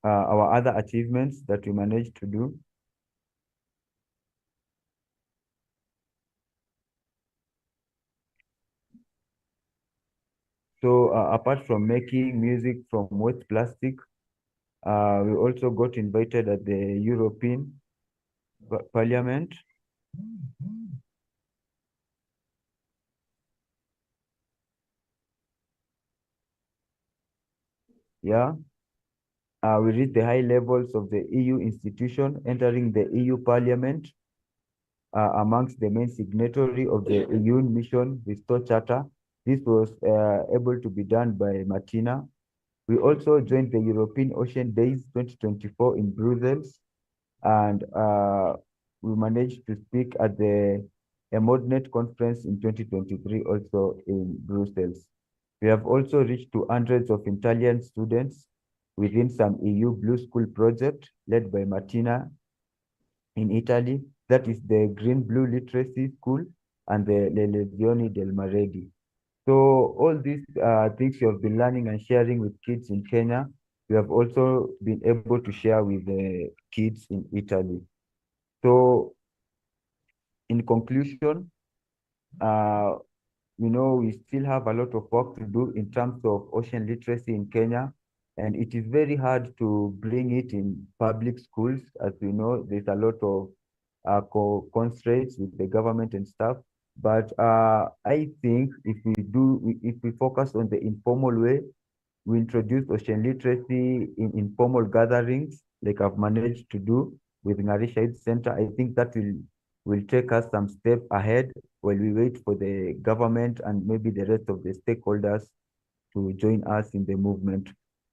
our other achievements that we managed to do. So apart from making music from waste plastic, we also got invited at the European Parliament. Yeah. We reached the high levels of the EU institution, entering the EU Parliament amongst the main signatory of the EU Mission Restore Charter. This was able to be done by Martina. We also joined the European Ocean Days 2024 in Brussels, and we managed to speak at the EMODNET conference in 2023, also in Brussels. We have also reached to hundreds of Italian students within some EU Blue School project led by Martina in Italy. That is the Green Blue Literacy School and the Le Lezioni del Maredi. So all these things you have been learning and sharing with kids in Kenya, we have also been able to share with the kids in Italy. So in conclusion, we still have a lot of work to do in terms of ocean literacy in Kenya, and it is very hard to bring it in public schools. As we know, there's a lot of constraints with the government and stuff. But I think if we focus on the informal way, we introduce ocean literacy in informal gatherings, like I've managed to do with Ngarisha Youth Center. I think that will take us some step ahead while we wait for the government and maybe the rest of the stakeholders to join us in the movement.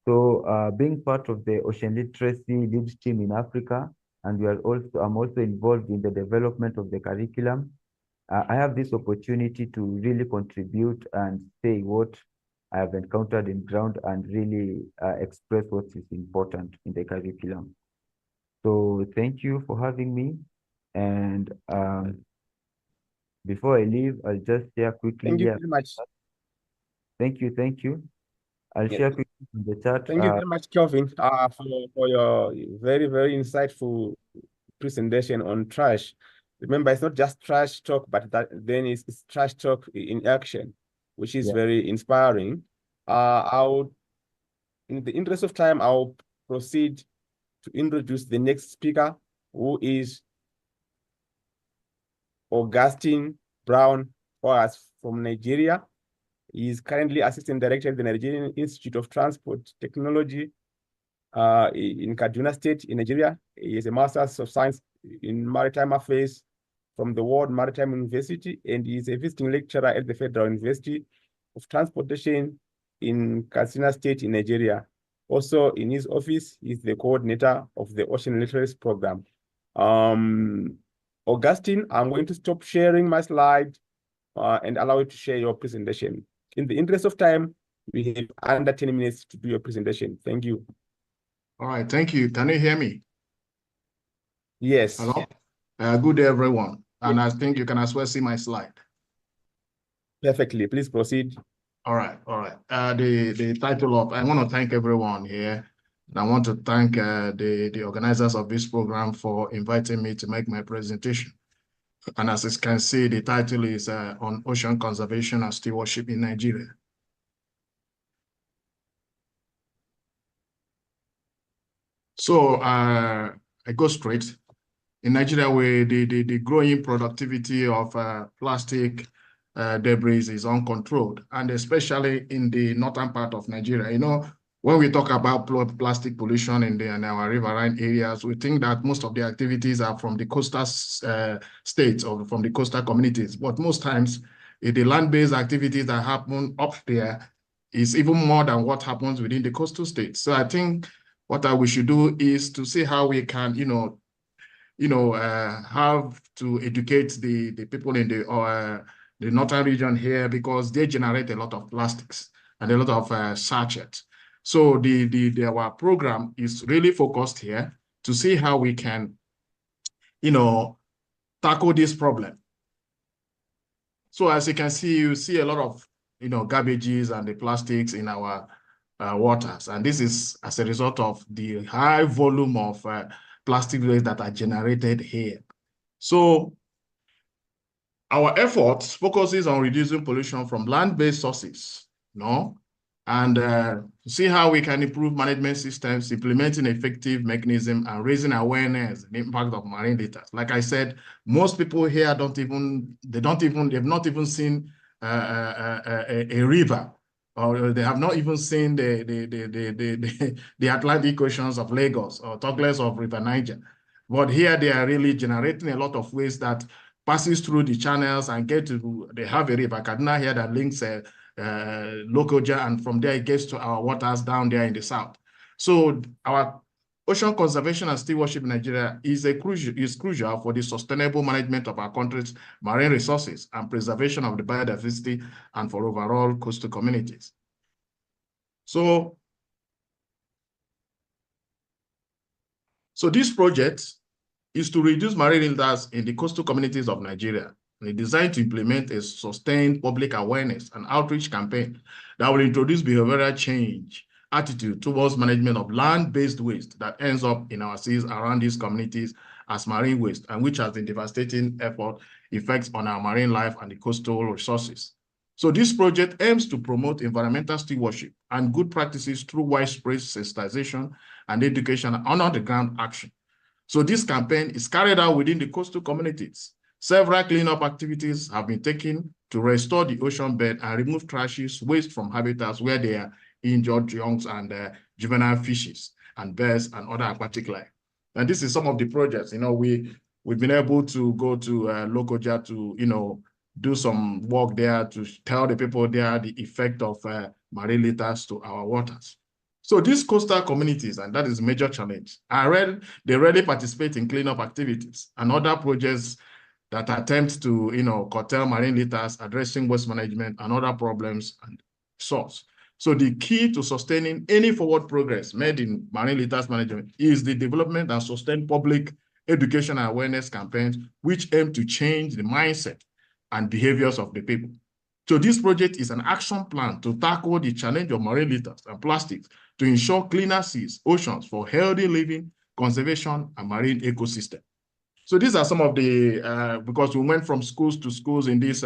So being part of the ocean literacy leads team in Africa, and I'm also involved in the development of the curriculum. I have this opportunity to really contribute and say what I have encountered in ground and really express what is important in the curriculum. So thank you for having me. And before I leave, I'll just share quickly. Thank you Yeah. very much. Thank you. Thank you. I'll Yes. share quickly in the chat. Thank you very much, Kelvin, for your very, very insightful presentation on trash. Remember, it's not just trash talk, but then it's trash talk in action, which is very inspiring. In the interest of time, I'll proceed to introduce the next speaker, who is Augustine Brown from Nigeria. He is currently Assistant Director at the Nigerian Institute of Transport Technology in Kaduna State in Nigeria. He is a Master's of Science in Maritime Affairs from the World Maritime University, and he is a visiting lecturer at the Federal University of Transportation in Katsina State in Nigeria. Also in his office, he is the coordinator of the Ocean Literacy Program. Augustine, I'm going to stop sharing my slide and allow you to share your presentation. In the interest of time, we have under 10 minutes to do your presentation. Thank you. All right, thank you. Can you hear me? Yes. Hello? Good day, everyone. And I think you can as well see my slide. Perfectly. Please proceed. All right, all right. The title of, I want to thank everyone here. And I want to thank the organizers of this program for inviting me to make my presentation. And as you can see, the title is on ocean conservation and stewardship in Nigeria. So I go straight. In Nigeria, where the growing productivity of plastic debris is uncontrolled, and especially in the northern part of Nigeria. You know, when we talk about plastic pollution in our riverine areas, we think that most of the activities are from the coastal states or from the coastal communities. But most times, the land-based activities that happen up there is even more than what happens within the coastal states. So I think what we should do is to see how we can, have to educate the people in the northern region here, because they generate a lot of plastics and a lot of sachets. So our program is really focused here to see how we can, tackle this problem. So as you can see, you see a lot of, garbages and the plastics in our waters. And this is as a result of the high volume of plastic waste that are generated here. So our efforts focuses on reducing pollution from land-based sources, and see how we can improve management systems, implementing effective mechanism, and raising awareness and impact of marine litters. Like I said, most people here they've not even seen a river, or they have not even seen the Atlantic oceans of Lagos, or talk less of River Niger. But here they are really generating a lot of waste that passes through the channels and they have a river, Kaduna here, that links Lokoja, and from there it gets to our waters down there in the south. So our ocean conservation and stewardship in Nigeria is crucial for the sustainable management of our country's marine resources and preservation of the biodiversity and for overall coastal communities. So this project is to reduce marine litters in the coastal communities of Nigeria, and it's designed to implement a sustained public awareness and outreach campaign that will introduce behavioral change attitude towards management of land-based waste that ends up in our seas around these communities as marine waste, and which has a devastating effects on our marine life and the coastal resources. So this project aims to promote environmental stewardship and good practices through widespread sensitization and education and on-the-ground action. So this campaign is carried out within the coastal communities. Several cleanup activities have been taken to restore the ocean bed and remove trashes, waste from habitats where there are injured young and juvenile fishes and birds and other aquatic life. And this is some of the projects. We've been able to go to Lokoja to, do some work there to tell the people there the effect of marine litters to our waters. So these coastal communities, and that is a major challenge, they rarely participate in cleanup activities and other projects that attempt to, curtail marine litters, addressing waste management and other problems and source. So the key to sustaining any forward progress made in marine litters management is the development and sustained public education and awareness campaigns, which aim to change the mindset and behaviors of the people. So this project is an action plan to tackle the challenge of marine litters and plastics to ensure cleaner seas, oceans for healthy living, conservation, and marine ecosystem. So these are some of the, because we went from schools to schools in this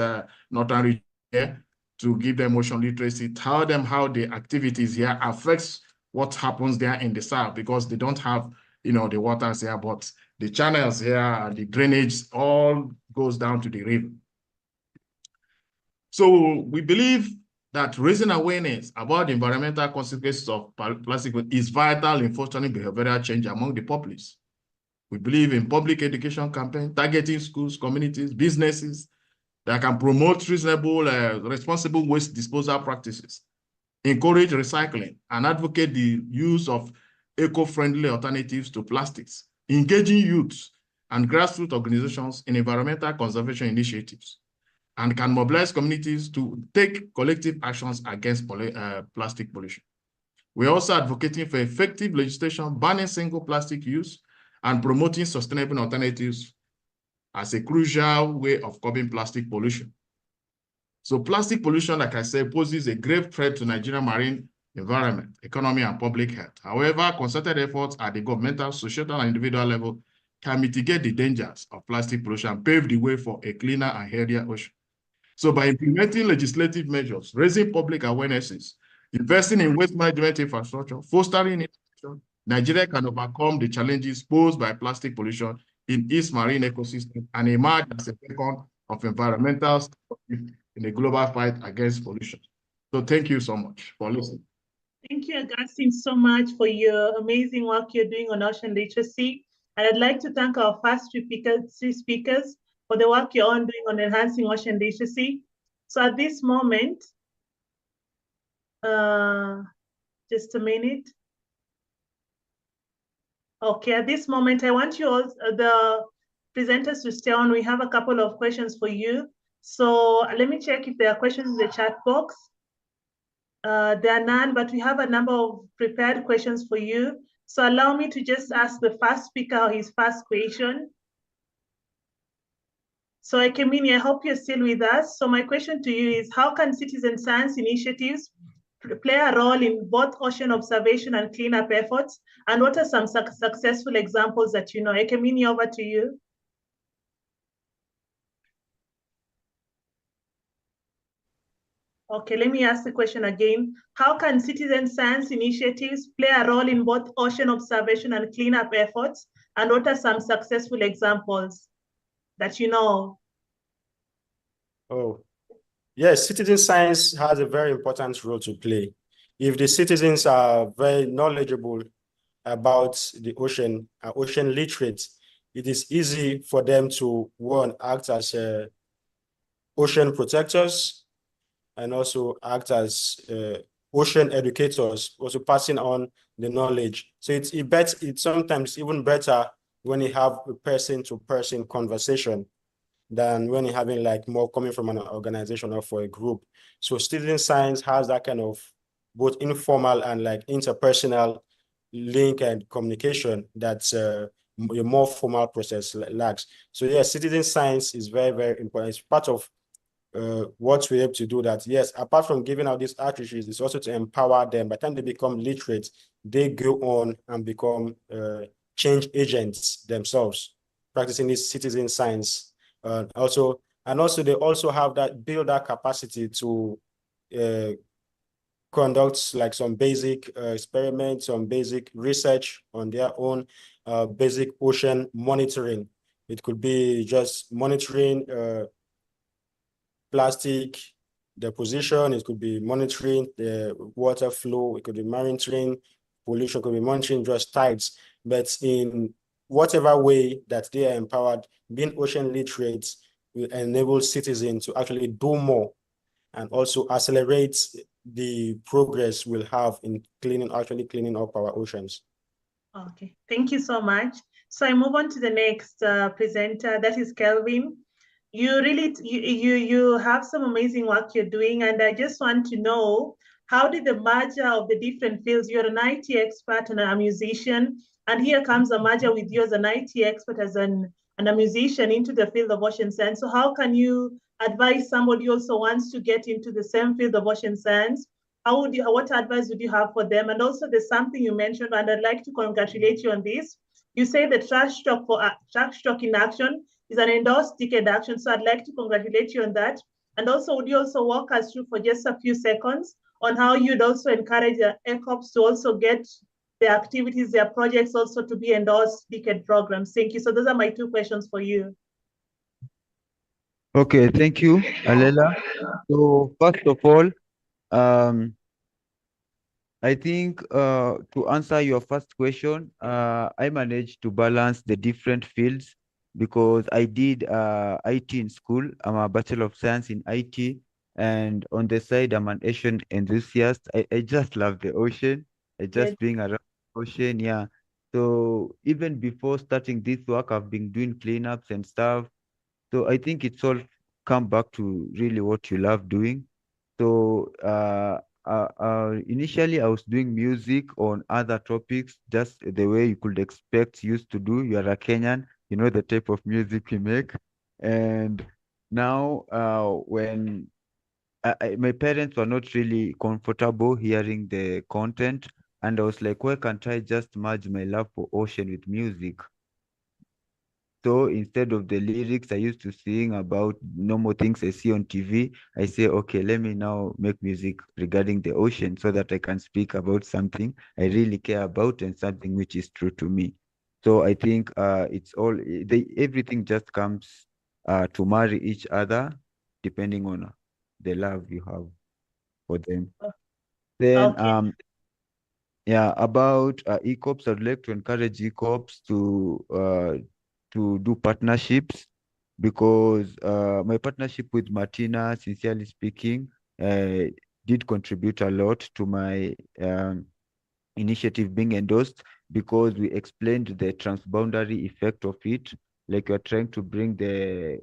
northern region here to give them ocean literacy, tell them how the activities here affects what happens there in the south, because they don't have, the waters here, but the channels here and the drainage all goes down to the river. So we believe that raising awareness about the environmental consequences of plastic is vital in fostering behavioral change among the populace. We believe in public education campaign, targeting schools, communities, businesses that can promote reasonable, responsible waste disposal practices, encourage recycling, and advocate the use of eco-friendly alternatives to plastics, engaging youth and grassroots organizations in environmental conservation initiatives, and can mobilize communities to take collective actions against plastic pollution. We're also advocating for effective legislation banning single plastic use and promoting sustainable alternatives as a crucial way of curbing plastic pollution. So plastic pollution, like I said, poses a grave threat to Nigerian marine environment, economy, and public health. However, concerted efforts at the governmental, societal, and individual level can mitigate the dangers of plastic pollution and pave the way for a cleaner and healthier ocean. So by implementing legislative measures, raising public awarenesses, investing in waste management infrastructure, fostering innovation, Nigeria can overcome the challenges posed by plastic pollution in its marine ecosystem and emerge as a beacon of environmental stewardship in the global fight against pollution. So thank you so much for listening. Thank you, Augustine, so much for your amazing work you're doing on ocean literacy. And I'd like to thank our first three speakers for the work you're on doing on enhancing ocean literacy. So at this moment, just a minute. Okay, at this moment, I want you all, the presenters, to stay on. We have a couple of questions for you. So let me check if there are questions in the chat box. There are none, but we have a number of prepared questions for you. So allow me to just ask the first speaker his first question. So Ekemini, I hope you're still with us. So my question to you is, how can citizen science initiatives play a role in both ocean observation and cleanup efforts? And what are some successful examples that you know? Ekemini, over to you. Okay, let me ask the question again. How can citizen science initiatives play a role in both ocean observation and cleanup efforts? And what are some successful examples that you know? Oh, yes, citizen science has a very important role to play. If the citizens are very knowledgeable about the ocean, ocean literate, it is easy for them to, one, act as ocean protectors and also act as ocean educators, also passing on the knowledge. So it's sometimes even better when you have a person-to-person conversation than when you're having like more coming from an organization or for a group. So citizen science has that kind of both informal and like interpersonal link and communication that's a more formal process lacks. So yes, citizen science is very, very important. It's part of what we're able to do that. Yes, apart from giving out these outreaches, it's also to empower them. By the time they become literate, they go on and become change agents themselves, practicing this citizen science. Also they also have build that capacity to conduct like some basic experiments, some basic research on their own, basic ocean monitoring. It could be just monitoring plastic deposition, it could be monitoring the water flow, it could be monitoring pollution, it could be monitoring just tides. But in whatever way that they are empowered, being ocean literate will enable citizens to actually do more and also accelerate the progress we'll have in actually cleaning up our oceans. Okay, thank you so much. So I move on to the next presenter, that is Kelvin. You really, you have some amazing work you're doing, and I just want to know how did the merger of the different fields, you're an IT expert and a musician, and here comes a merger with you as an IT expert and a musician into the field of ocean science. So how can you advise somebody who also wants to get into the same field of ocean science? What advice would you have for them? And also there's something you mentioned, and I'd like to congratulate you on this. You say the trash talk in action is an endorsed decade action. So I'd like to congratulate you on that. And also, would you also walk us through for just a few seconds on how you'd also encourage the ECOPs to also get their activities, their projects also to be endorsed decade programs? Thank you. So those are my two questions for you. Okay, thank you, Alela. So first of all, I think to answer your first question, I managed to balance the different fields because I did IT in school. I'm a Bachelor of Science in IT. And on the side, I'm an ocean enthusiast. I just love the ocean. I just being around the ocean, yeah. So even before starting this work, I've been doing cleanups and stuff. So I think it's all come back to really what you love doing. So initially, I was doing music on other topics, just the way you could expect used to do. You are a Kenyan, you know the type of music we make. And now, when my parents were not really comfortable hearing the content, and I was like, why can't I just merge my love for ocean with music? So instead of the lyrics I used to sing about normal things I see on TV, I say, okay, let me now make music regarding the ocean so that I can speak about something I really care about and something which is true to me. So I think it's all, everything just comes to marry each other depending on the love you have for them. Then Okay. yeah, about ECOPs, I'd like to encourage ECOPs to do partnerships because my partnership with Martina, sincerely speaking, did contribute a lot to my initiative being endorsed because we explained the transboundary effect of it. Like you're trying to bring the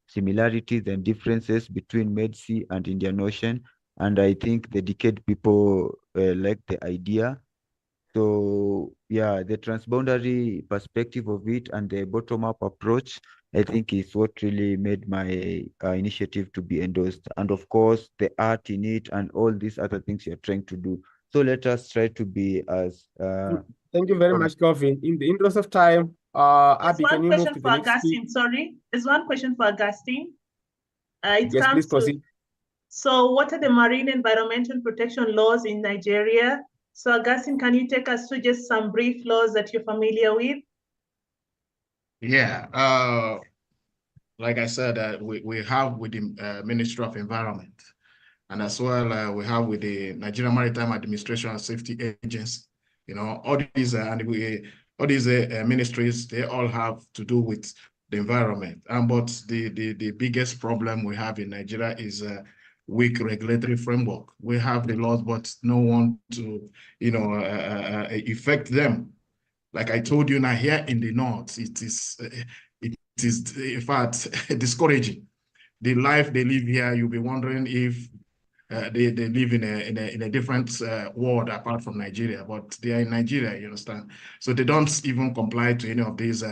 similarities and differences between Med Sea and Indian Ocean. And I think the Decade people like the idea. So yeah, the transboundary perspective of it and the bottom-up approach, I think is what really made my initiative to be endorsed. And of course, the art in it and all these other things you're trying to do. So let us try to be as Thank you very much, Kofi. In the interest of time, There's Abby, can one you move question to for the next speaker? Augustine, sorry. There's one question for Augustine. It Yes, please comes to, proceed. so what are the marine environmental protection laws in Nigeria? So Augustine, can you take us through just some brief laws that you're familiar with? Yeah, like I said, we have with the Ministry of Environment, and as well we have with the Nigerian Maritime Administration and Safety Agency. You know, all these ministries, they all have to do with the environment. But the biggest problem we have in Nigeria is a weak regulatory framework. We have the laws, but no one to, effect them. Like I told you now, here in the north, it is in fact discouraging. The life they live here, you'll be wondering if they live in a different world apart from Nigeria, but they are in Nigeria, you understand? So they don't even comply to any of these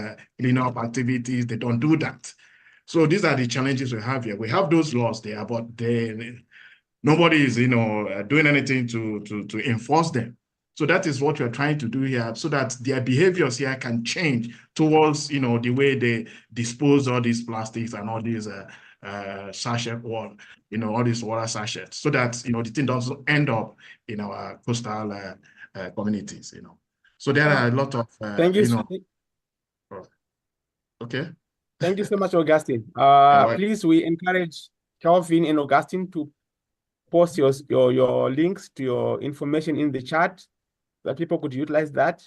cleanup activities. They don't do that. So these are the challenges we have here. We have those laws there, but nobody is, doing anything to enforce them. So that is what we're trying to do here, so that their behaviors here can change towards, the way they dispose all these plastics and all these sachet water, all these water sachets, so that, the thing doesn't end up in our coastal communities, So there are a lot of, Thank you. Okay. Thank you so much, Augustine. Please, we encourage Kelvin and Augustine to post your links to your information in the chat so that people could utilize that.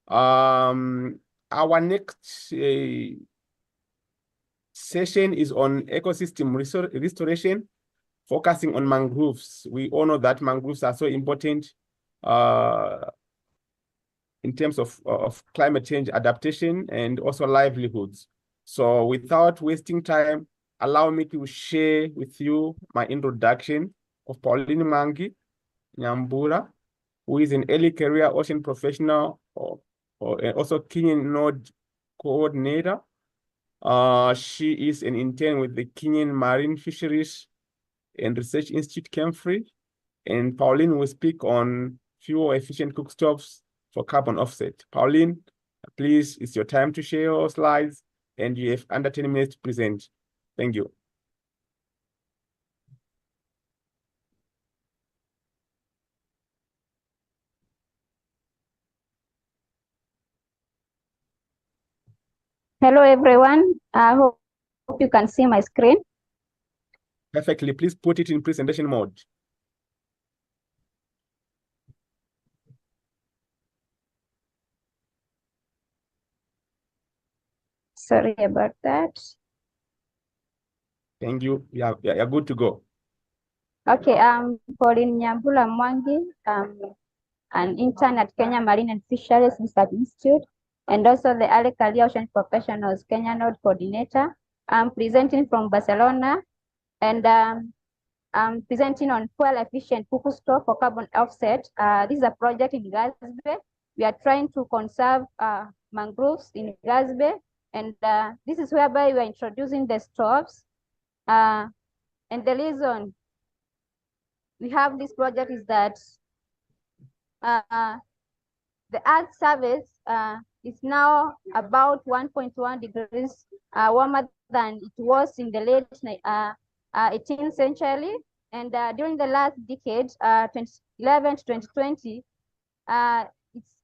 Our next session is on ecosystem restoration, focusing on mangroves. We all know that mangroves are so important in terms of climate change adaptation and also livelihoods. So without wasting time, allow me to share with you my introduction. of Pauline Mangi Nyambura, who is an early career ocean professional and also Kenyan Node coordinator. She is an intern with the Kenyan Marine Fisheries and Research Institute, Kemfree. And Pauline will speak on fuel-efficient cookstoves for carbon offset. Pauline, please, it's your time to share your slides, and you have under 10 minutes to present. Thank you. Hello, everyone. I hope you can see my screen. Perfectly. Please put it in presentation mode. Sorry about that. Thank you. Yeah, you're good to go. Okay, I'm Pauline Nyambula Mwangi. An intern at Kenya Marine and Fisheries Research Institute, and also the Early Career Ocean Professionals Kenya Node Coordinator. I'm presenting from Barcelona, and I'm presenting on fuel-efficient cuckoo stove for carbon offset. This is a project in Gazbe. We are trying to conserve mangroves in Gazbe, and this is whereby we are introducing the stoves. And the reason we have this project is that the Earth's surface is now about 1.1 degrees warmer than it was in the late 18th century. And during the last decade, 2011 to 2020,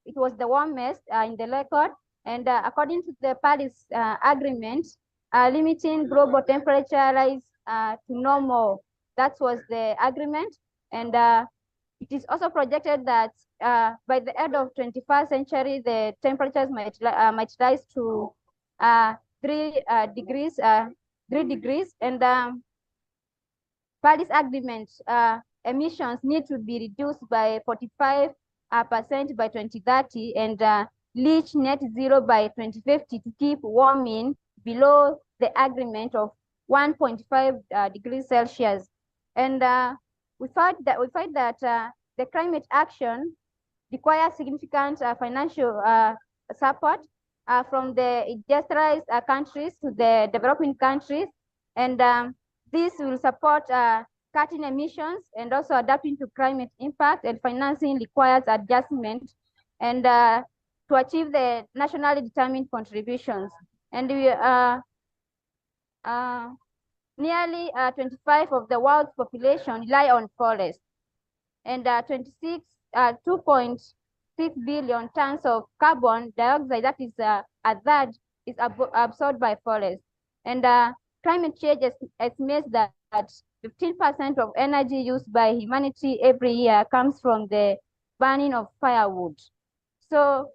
it was the warmest in the record. And according to the Paris Agreement, limiting global temperature rise to no more. That was the agreement. And it is also projected that by the end of 21st century, the temperatures might rise to 3 degrees. And Paris Agreement emissions need to be reduced by 45% by 2030 and reach net zero by 2050 to keep warming below the agreement of 1.5 degrees Celsius. And we find that the climate action requires significant financial support from the industrialized countries to the developing countries. And this will support cutting emissions and also adapting to climate impact, and financing requires adjustment and to achieve the nationally determined contributions. And we nearly 25% of the world's population rely on forests, and 2.6 billion tons of carbon dioxide, that is a third, is absorbed by forests. And climate change estimates that 15% of energy used by humanity every year comes from the burning of firewood. So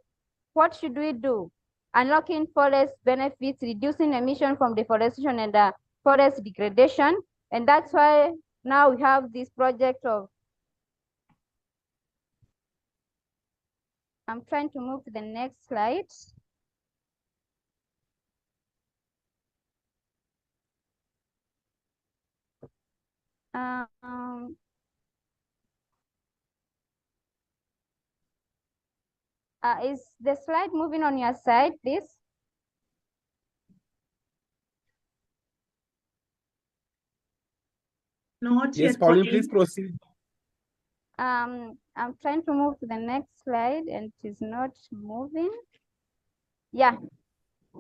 what should we do? Unlocking forest benefits, reducing emission from deforestation and forest degradation. And that's why now we have this project of, I'm trying to move to the next slide. Is the slide moving on your side, please? Not Yes, yet, Pauline, please proceed. I'm trying to move to the next slide and it is not moving. Yeah,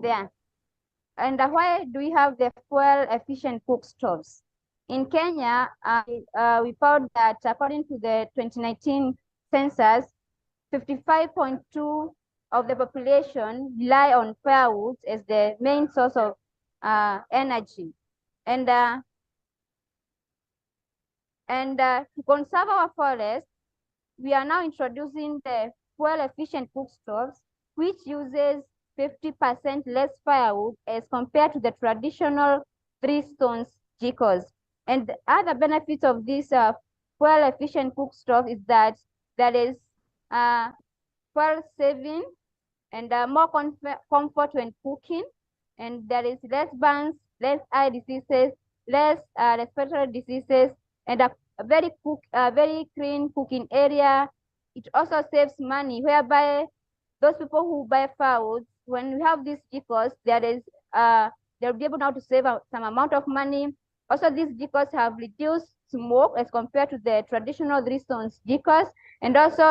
there. And why do we have the fuel efficient cook stoves? In Kenya, we found that according to the 2019 census, 55.2% of the population rely on firewood as the main source of energy. And to conserve our forests, we are now introducing the fuel-efficient cook stoves, which uses 50% less firewood as compared to the traditional 3 stones jikos. And the other benefits of this fuel-efficient cook stove is that there is fuel saving and more comfort when cooking, and there is less burns, less eye diseases, less respiratory diseases, and a very clean cooking area. It also saves money, whereby those people who buy food, when we have these decors, they'll be able now to save some amount of money. Also, these decors have reduced smoke as compared to the traditional 3 stones decors. And also,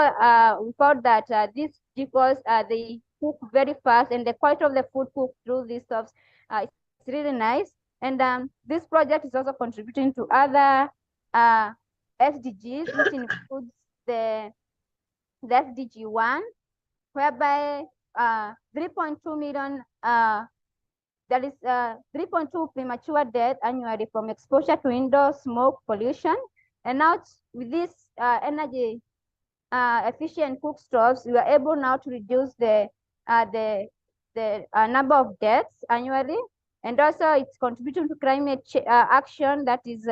we found that these decors, they cook very fast, and the quality of the food cooked through these stoves, it's really nice. And this project is also contributing to other SDGs, which includes the SDG 1, whereby 3.2 million, there is 3.2 premature death annually from exposure to indoor smoke pollution. And now with this energy efficient cook stoves, we are able now to reduce the number of deaths annually. And also it's contributing to climate action, that is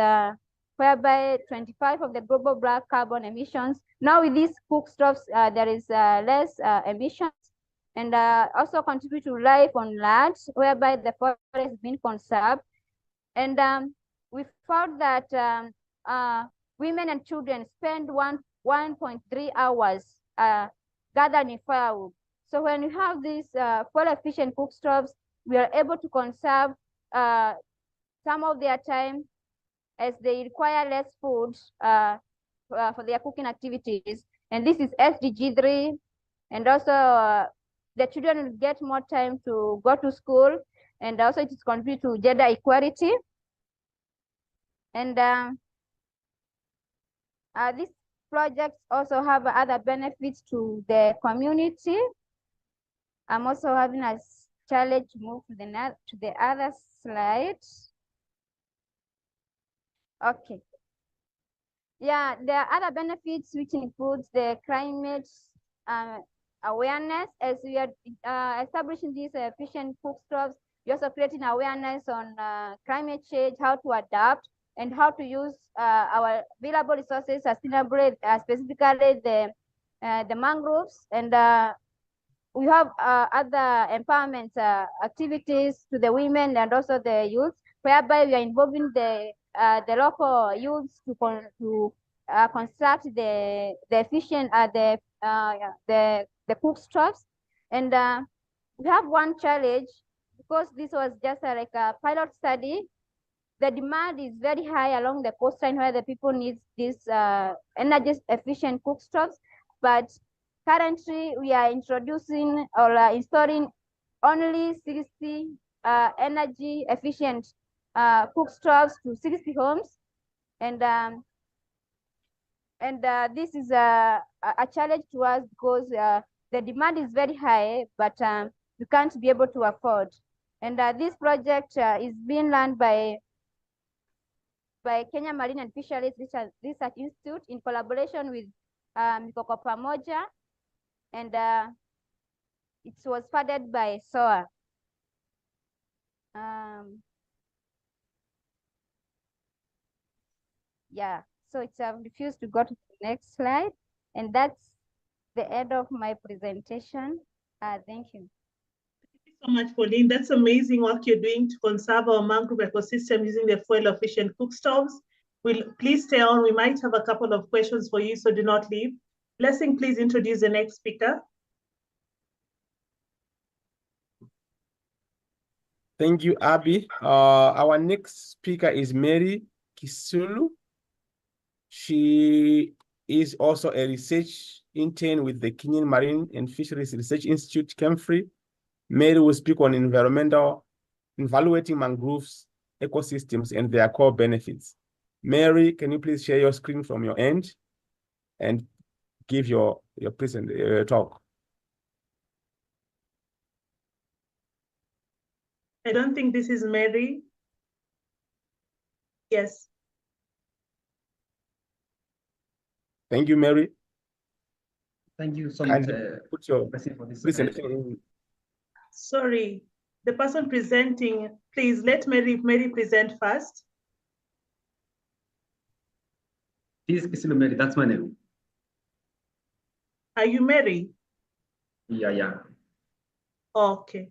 whereby 25 of the global black carbon emissions. Now with these cook stoves, there is less emissions, and also contribute to life on land, whereby the forest has been conserved. And we found that women and children spend 1.3 hours gathering firewood. So when we have these fuel efficient cook stoves, we are able to conserve some of their time, as they require less food for their cooking activities. And this is SDG 3. And also the children will get more time to go to school, and also it is contribute to gender equality. And these projects also have other benefits to the community. I'm also having a challenge move to the other slide. Okay. Yeah, there are other benefits, which includes the climate awareness. As we are establishing these efficient cook stoves, we're also creating awareness on climate change, how to adapt, and how to use our available resources sustainably, specifically the mangroves. And we have other empowerment activities to the women and also the youth, whereby we are involving the local youths to construct the efficient the cook stoves. And we have one challenge, because this was just like a pilot study. The demand is very high along the coastline, where the people need these energy efficient cook stoves. But currently we are introducing or installing only 60 energy efficient cook stoves to 60 homes. And this is a challenge to us, because the demand is very high, but we can't be able to afford. And this project is being run by Kenya Marine and Fisheries Research Institute in collaboration with V.ECOP Pamoja, and it was funded by SOA. Yeah, so it's refused to go to the next slide, and that's the end of my presentation. Thank you. Thank you so much, Pauline. That's amazing work you're doing to conserve our mangrove ecosystem using the fuel-efficient cook stoves. Please stay on. We might have a couple of questions for you, so do not leave. Blessing, please introduce the next speaker. Thank you, Abby. Our next speaker is Mary Kisulu. She is also a research intern with the Kenyan Marine and Fisheries Research Institute, KEMFRI. Mary will speak on evaluating mangroves ecosystems and their core benefits. Mary, can you please share your screen from your end and give your talk? I don't think this is Mary. Yes. Thank you, Mary. Thank you so much. Put your presentation. Sorry, the person presenting, please let Mary present first. This is Mary, that's my name. Are you Mary? Yeah. Okay.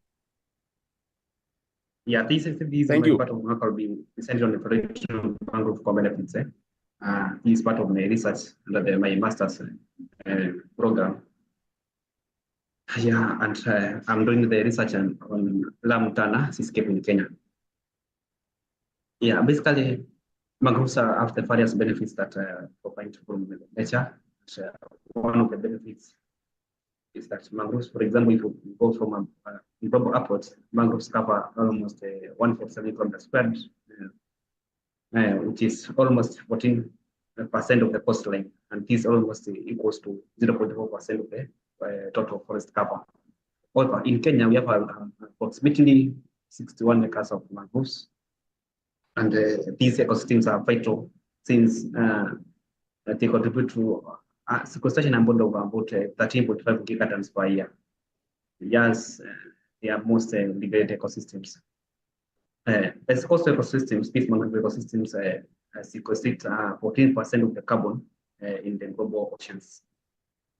Yeah, this is my part of macro being essential on the production of mangrove core benefits. He is part of my research under my master's program. Yeah, and I'm doing the research on Lamtana seascape in Kenya. Yeah, basically, mangroves have the various benefits that provide from nature. One of the benefits is that mangroves, for example, if you go from global upwards, mangroves cover almost 147 kilometers squared, which is almost 14% of the coastline, and this almost equals to 0.4% of the total forest cover. However, in Kenya, we have approximately 61 acres of mangroves, and these ecosystems are vital since they contribute to sequestration and bond of about 13.5 gigatons per year. Yes, they are most degraded ecosystems. As coastal ecosystems, these mangrove ecosystems sequestrate 14% of the carbon in the global oceans.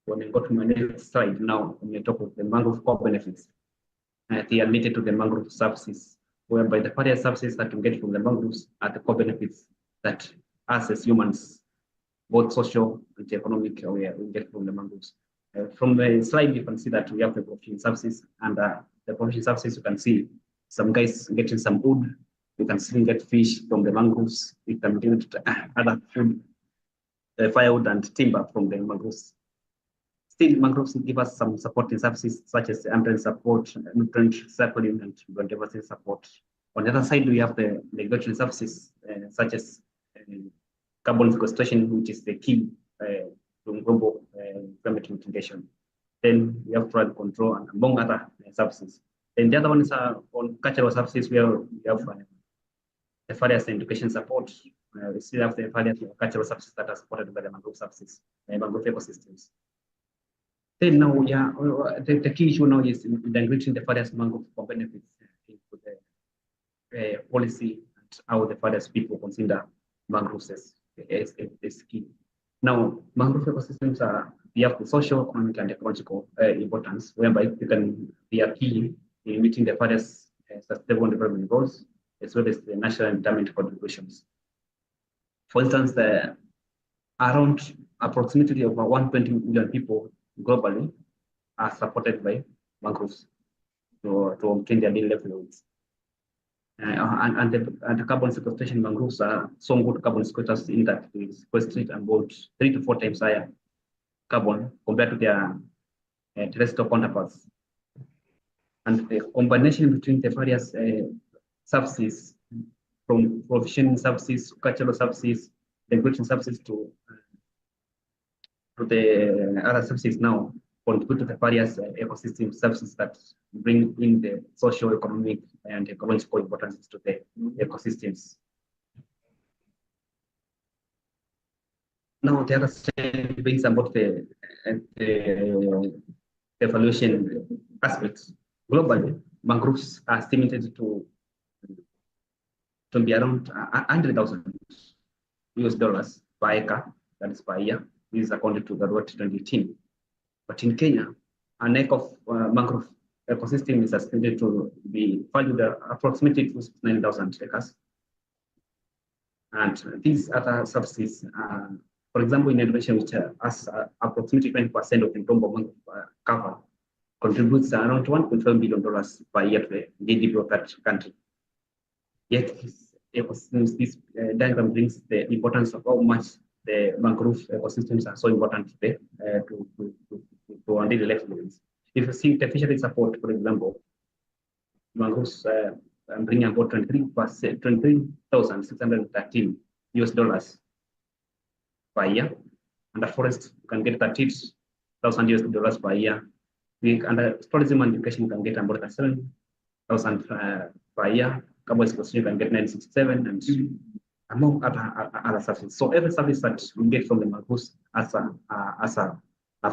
When you go to my next slide now, when you talk of the mangrove core benefits, they are related to the mangrove services, whereby the various services that we get from the mangroves are the core benefits that us as humans, both social and economic, we get from the mangroves. From the slide, you can see that we have the protein services, and the protein services, you can see some guys getting some wood. You can still get fish from the mangroves. You can get other food, firewood and timber from the mangroves. Still, mangroves give us some supporting services such as ambient support, nutrient cycling, and biodiversity support. On the other side, we have the regulatory services such as carbon sequestration, which is the key to global climate mitigation. Then we have flood control and among other services. Then the other one is on cultural services, where we have the various education support. We still have the various cultural services that are supported by the mangrove services, mangrove ecosystems. Then now, yeah, the key issue now is integrating the various mangrove benefits into the policy and how the various people consider mangroves as key. Now, mangrove ecosystems they have the social, economic, and ecological importance, whereby they are key in meeting the various sustainable development goals, as well as the national endowment contributions. For instance, around approximately over 120 million people globally are supported by mangroves to obtain their daily livelihoods. And the carbon sequestration mangroves are some good carbon sequesters in that they sequestrate about 3 to 4 times higher carbon compared to their terrestrial counterparts. And the combination between the various services, from provision services, cultural services, regulation services to the other services now, contribute to the various ecosystem services that bring in the social, economic, and ecological importance to the ecosystems. Now, the other slide brings about the evaluation aspects. Globally, mangroves are estimated to be around $100,000 per acre, that is per year. This is according to the Road 2018. But in Kenya, an acre of mangrove ecosystem is estimated to be valued at approximately 9,000 acres. And these other services, for example, in Indonesia, which has approximately 20% of the global mangrove cover, contributes around $1.5 billion per year to the GDP of that country. Yet, this diagram brings the importance of how much the mangrove ecosystems are so important today to our daily livelihoods. If you see the fishery support, for example, mangroves bring about $23,613 per year, and the forest can get $30,000 per year. Under tourism and education can get about $7,000 per year. Carbon sequestration can get 967, and among other services. So every service that we get from the mangroves as a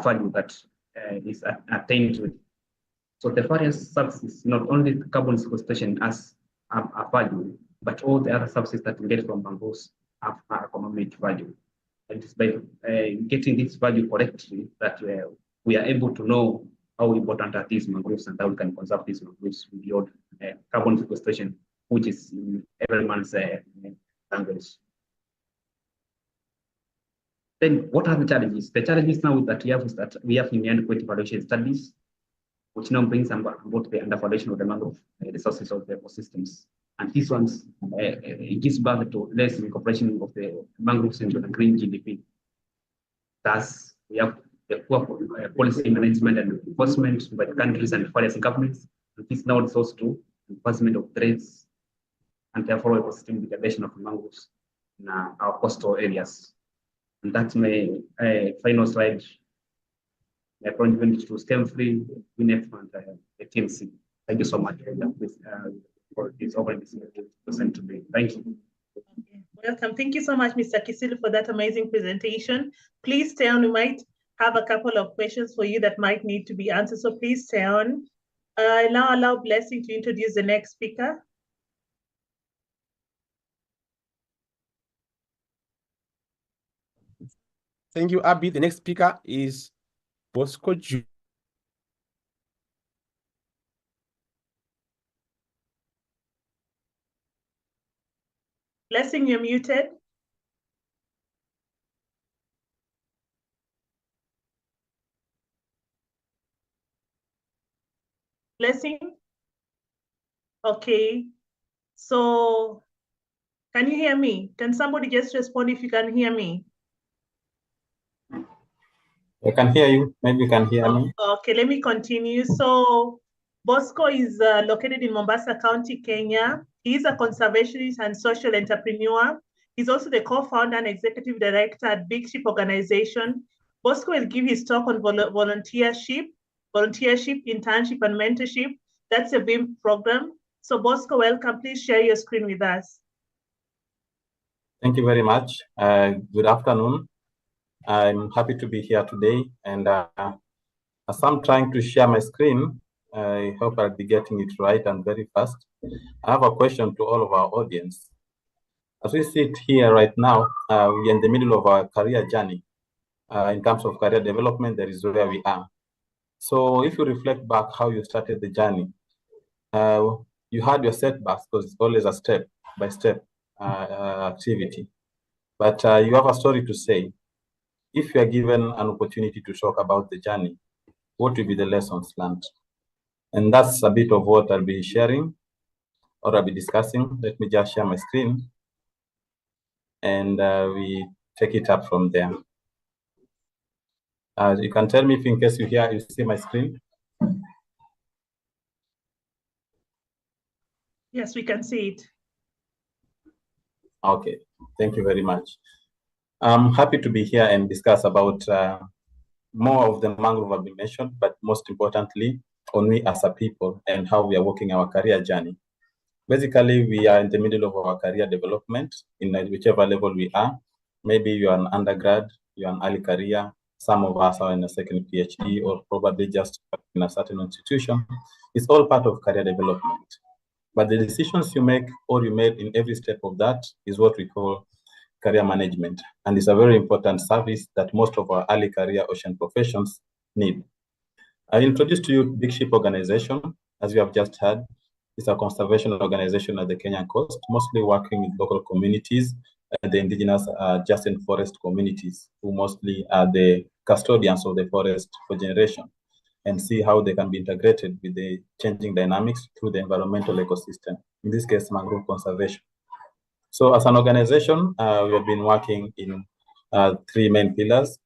value that is attained to it. So the various services, not only carbon sequestration as a value, but all the other services that we get from mangroves have economic value. And it's by getting this value correctly that we are able to know how important are these mangroves and how we can conserve these mangroves beyond carbon sequestration, which is in every man's language. Then what are the challenges? The challenges now that we have is that we have inadequate evaluation studies, which now brings about the undervaluation of the mangrove resources of the ecosystems. And these ones, it gives birth to less incorporation of the mangroves into the green GDP. Thus, we have the poor policy management and enforcement by the countries and various governments. And this now results to enforcement of threats and therefore ecosystem degradation of mangroves in our coastal areas. And that's my final slide. My appointment to STEM-free, WINEP, and the TMC. Thank you so much for this opportunity to present today. Thank you. Welcome. Thank you so much, Mr. Kisilu, for that amazing presentation. Please stay on. We might have a couple of questions for you that might need to be answered, so please stay on. I now allow Blessing to introduce the next speaker. Thank you, Abby. The next speaker is Bosco Ju. Blessing, you're muted. Blessing? Okay. So, can you hear me? Can somebody just respond if you can hear me? I can hear you. Maybe you can hear me. Okay, let me continue. So Bosco is located in Mombasa County, Kenya. He's a conservationist and social entrepreneur. He's also the co-founder and executive director at V.ECOP Organization. Bosco will give his talk on volunteership, internship, and mentorship. That's a BIM program. So Bosco, welcome. Please share your screen with us. Thank you very much. Good afternoon. I'm happy to be here today. And as I'm trying to share my screen, I hope I'll be getting it right and very fast. I have a question to all of our audience. As we sit here right now, we're in the middle of our career journey. In terms of career development, that is where we are. So if you reflect back how you started the journey, you had your setbacks because it's always a step-by-step activity. But you have a story to say. If you are given an opportunity to talk about the journey, what will be the lessons learned? And that's a bit of what I'll be sharing or I'll be discussing. Let me just share my screen and we take it up from there. You can tell me if in case you see my screen. Yes, we can see it. Okay, thank you very much. I'm happy to be here and discuss about more of the mangrove have been mentioned, but most importantly, on we as a people and how we are working our career journey. Basically, we are in the middle of our career development in whichever level we are. Maybe you are an undergrad, you are an early career. Some of us are in a second PhD or probably just in a certain institution. It's all part of career development. But the decisions you make or you made in every step of that is what we call career management. And it's a very important service that most of our early career ocean professions need. I introduced to you V.ECOP Organization, as you have just heard. It's a conservation organization at the Kenyan coast, mostly working with local communities and the indigenous adjacent forest communities, who mostly are the custodians of the forest for generation, and see how they can be integrated with the changing dynamics through the environmental ecosystem, in this case, mangrove conservation. So as an organization, we have been working in three main pillars.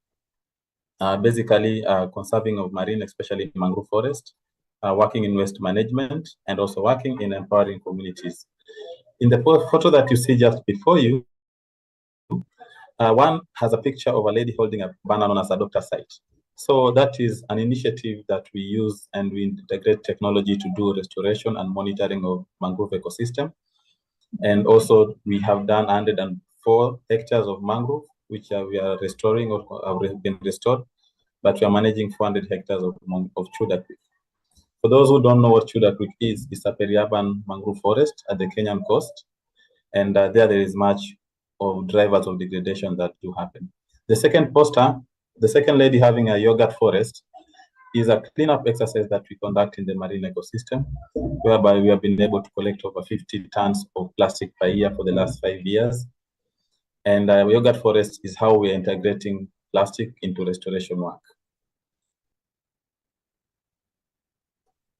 Basically, conserving of marine, especially mangrove forest, working in waste management, and also working in empowering communities. In the photo that you see just before you, one has a picture of a lady holding a banner known as a doctor site. So that is an initiative that we use and we integrate technology to do restoration and monitoring of mangrove ecosystem. And also we have done 104 hectares of mangrove, which we are restoring or have been restored, but we are managing 400 hectares of Chuda Creek. For those who don't know what Chuda Creek is, it's a peri-urban mangrove forest at the Kenyan coast. And there is much of drivers of degradation that do happen. The second poster, the second lady having a yogurt forest, is a cleanup exercise that we conduct in the marine ecosystem, whereby we have been able to collect over 50 tons of plastic per year for the last 5 years. And yogurt forest is how we are integrating plastic into restoration work.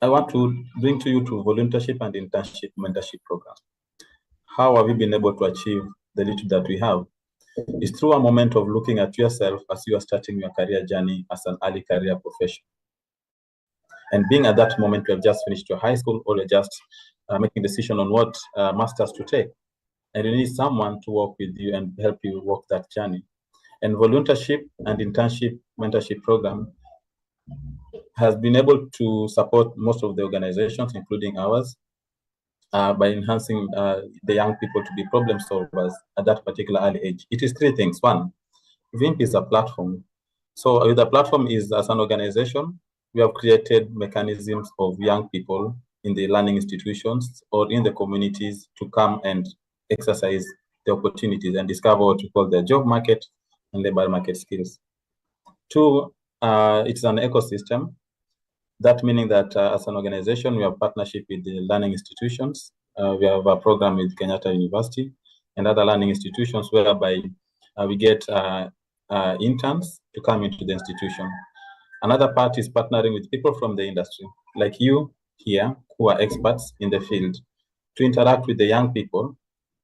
I want to bring to you to volunteership and internship mentorship program. How have we been able to achieve the little that we have? It's through a moment of looking at yourself as you are starting your career journey as an early career professional. And being at that moment, you have just finished your high school or you're just making a decision on what masters to take. And you need someone to work with you and help you walk that journey. And volunteership and internship mentorship program has been able to support most of the organizations, including ours, by enhancing the young people to be problem solvers at that particular early age. It is three things. One, VIMP is a platform. So the platform is, as an organization, we have created mechanisms of young people in the learning institutions or in the communities to come and exercise the opportunities and discover what we call the job market and labor market skills. Two, it's an ecosystem. That meaning that as an organization, we have partnership with the learning institutions. We have a program with Kenyatta University and other learning institutions whereby we get interns to come into the institution. Another part is partnering with people from the industry, like you here, who are experts in the field, to interact with the young people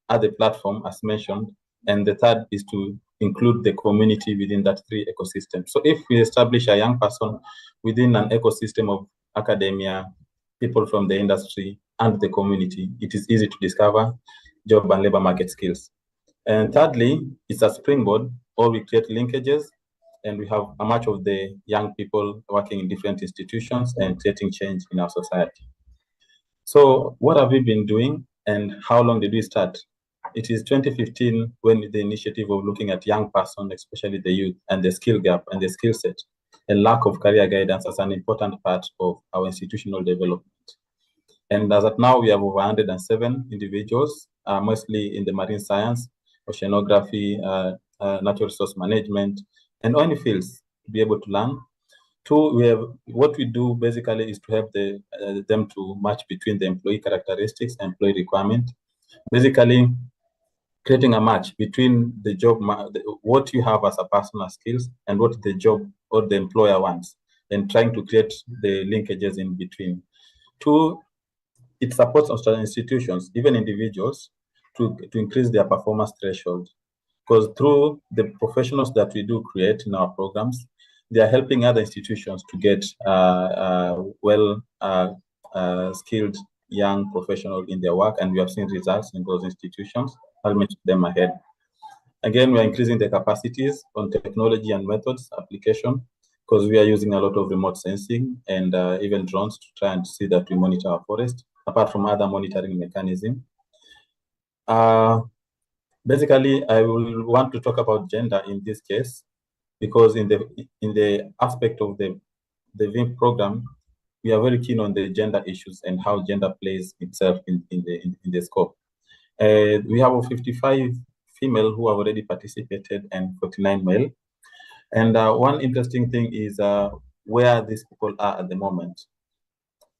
at the platform, as mentioned. And the third is to include the community within that three ecosystems. So if we establish a young person within an ecosystem of academia, people from the industry, and the community, it is easy to discover job and labor market skills. And thirdly, it's a springboard, or we create linkages, and we have a much of the young people working in different institutions and creating change in our society. So what have we been doing and how long did we start? It is 2015 when the initiative of looking at young person, especially the youth, and the skill gap and the skill set and lack of career guidance as an important part of our institutional development. And as of now, we have over 107 individuals, mostly in the marine science, oceanography, natural resource management, and any fields to be able to learn. Two, we have what we do basically is to help them to match between the employee characteristics and employee requirement. Basically, creating a match between the job, what you have as a personal skills and what the job or the employer wants, and trying to create the linkages in between. Two, it supports our institutions, even individuals, to increase their performance threshold. Because through the professionals that we do create in our programs, they are helping other institutions to get skilled young professionals in their work, and we have seen results in those institutions. I'll mention them ahead. Again, we are increasing the capacities on technology and methods application, because we are using a lot of remote sensing and even drones to try and see that we monitor our forest, apart from other monitoring mechanisms. Basically, I will want to talk about gender in this case, because in the aspect of the VIMP program, we are very keen on the gender issues and how gender plays itself in the scope. We have 55 female who have already participated and 49 male. And one interesting thing is where these people are at the moment.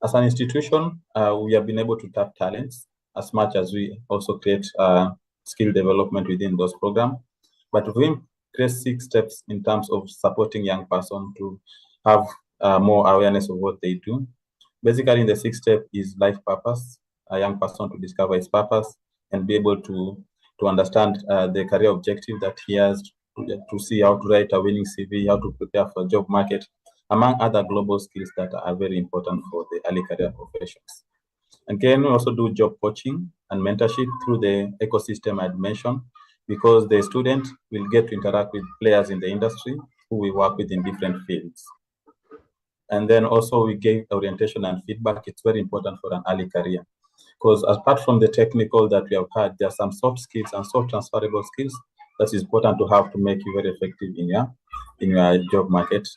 As an institution, we have been able to tap talents as much as we also create skill development within those programs. But VIMP creates 6 steps in terms of supporting young person to have more awareness of what they do. Basically, in the 6th step is life purpose, a young person to discover his purpose and be able to understand the career objective that he has, to see how to write a winning CV, how to prepare for job market, among other global skills that are very important for the early career professions. Again, we also do job coaching and mentorship through the ecosystem I'd mentioned, because the student will get to interact with players in the industry who we work with in different fields. And then also we give orientation and feedback. It's very important for an early career, because apart from the technical that we have had, there are some soft skills and soft transferable skills that is important to have to make you very effective in your job market.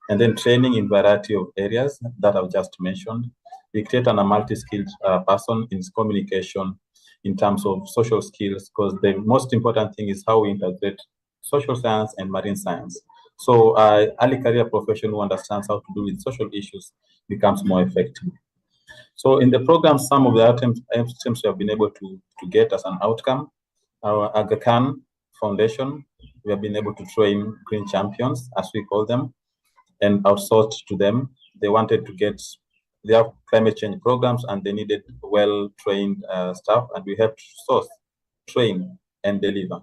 And then training in variety of areas that I've just mentioned. We create a multi-skilled person in communication, in terms of social skills, because the most important thing is how we integrate social science and marine science. So early career professional who understands how to do with social issues becomes more effective. So in the program, some of the items we have been able to get as an outcome, our Aga Khan Foundation, we have been able to train green champions, as we call them, and outsourced to them. They wanted to get their climate change programs and they needed well-trained staff, and we helped source, train, and deliver.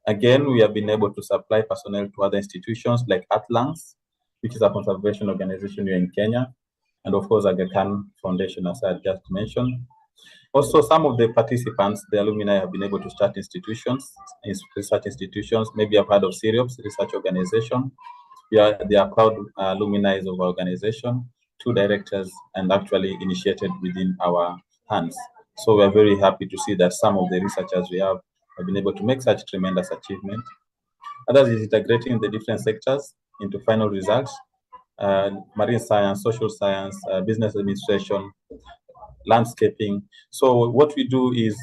Again, we have been able to supply personnel to other institutions like Atlangs, which is a conservation organization here in Kenya, and of course, Aga Khan Foundation, as I just mentioned. Also, some of the participants, the alumni, have been able to start institutions, research institutions. Maybe I've heard of CIRIOPS, research organization. They are proud alumni of our organization, 2 directors, and actually initiated within our hands. So we're very happy to see that some of the researchers we have been able to make such tremendous achievement. Others is integrating the different sectors into final results, marine science, social science, business administration, landscaping. So what we do is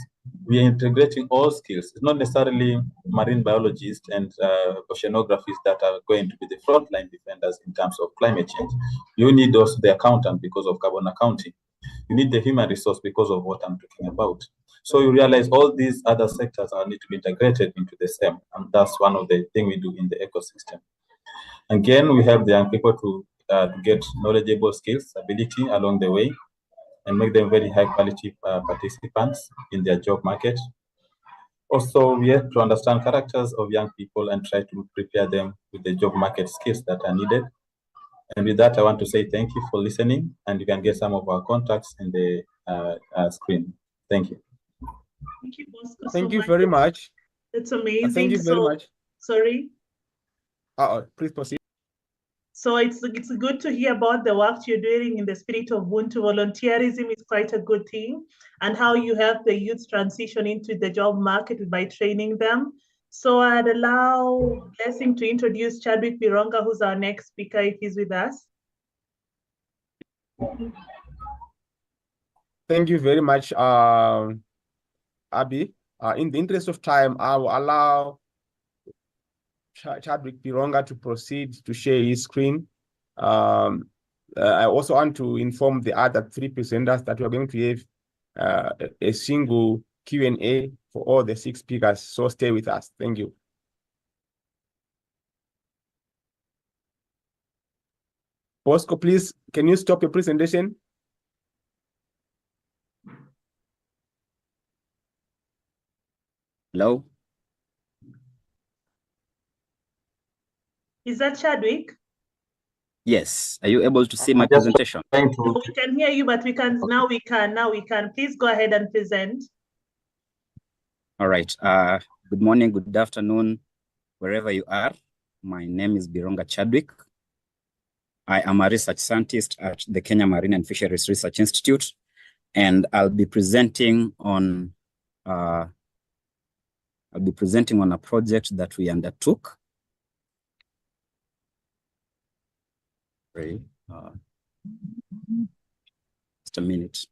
we are integrating all skills. It's not necessarily marine biologists and oceanographers that are going to be the frontline defenders in terms of climate change. You need also the accountant because of carbon accounting. You need the human resource because of what I'm talking about. So you realize all these other sectors are need to be integrated into the same, and that's one of the things we do in the ecosystem. Again, we help the young people to get knowledgeable skills, ability along the way, and make them very high quality participants in their job market. Also, we have to understand characters of young people and try to prepare them with the job market skills that are needed. And with that, I want to say thank you for listening, and you can get some of our contacts in the screen. Thank you. Thank you, Bosco. Thank you very much. It's amazing. Thank you very much. Sorry. Please proceed. So it's good to hear about the work you're doing in the spirit of Ubuntu. Volunteerism is quite a good thing, and how you help the youth transition into the job market by training them. So I'd allow Blessing to introduce Chadwick Bironga, who's our next speaker, if he's with us. Thank you very much, Abby. In the interest of time, I will allow Chadwick Bironga to proceed to share his screen. I also want to inform the other 3 presenters that we are going to have a single Q&A for all the 6 speakers, so stay with us. Thank you. Bosco, please, can you stop your presentation? Hello? Is that Chadwick? Yes. Are you able to see my presentation? No, we can hear you, but we can now we can. Please go ahead and present. All right. Good morning, good afternoon, wherever you are. My name is Bironga Chadwick. I am a research scientist at the Kenya Marine and Fisheries Research Institute, and I'll be presenting on a project that we undertook. Just a minute.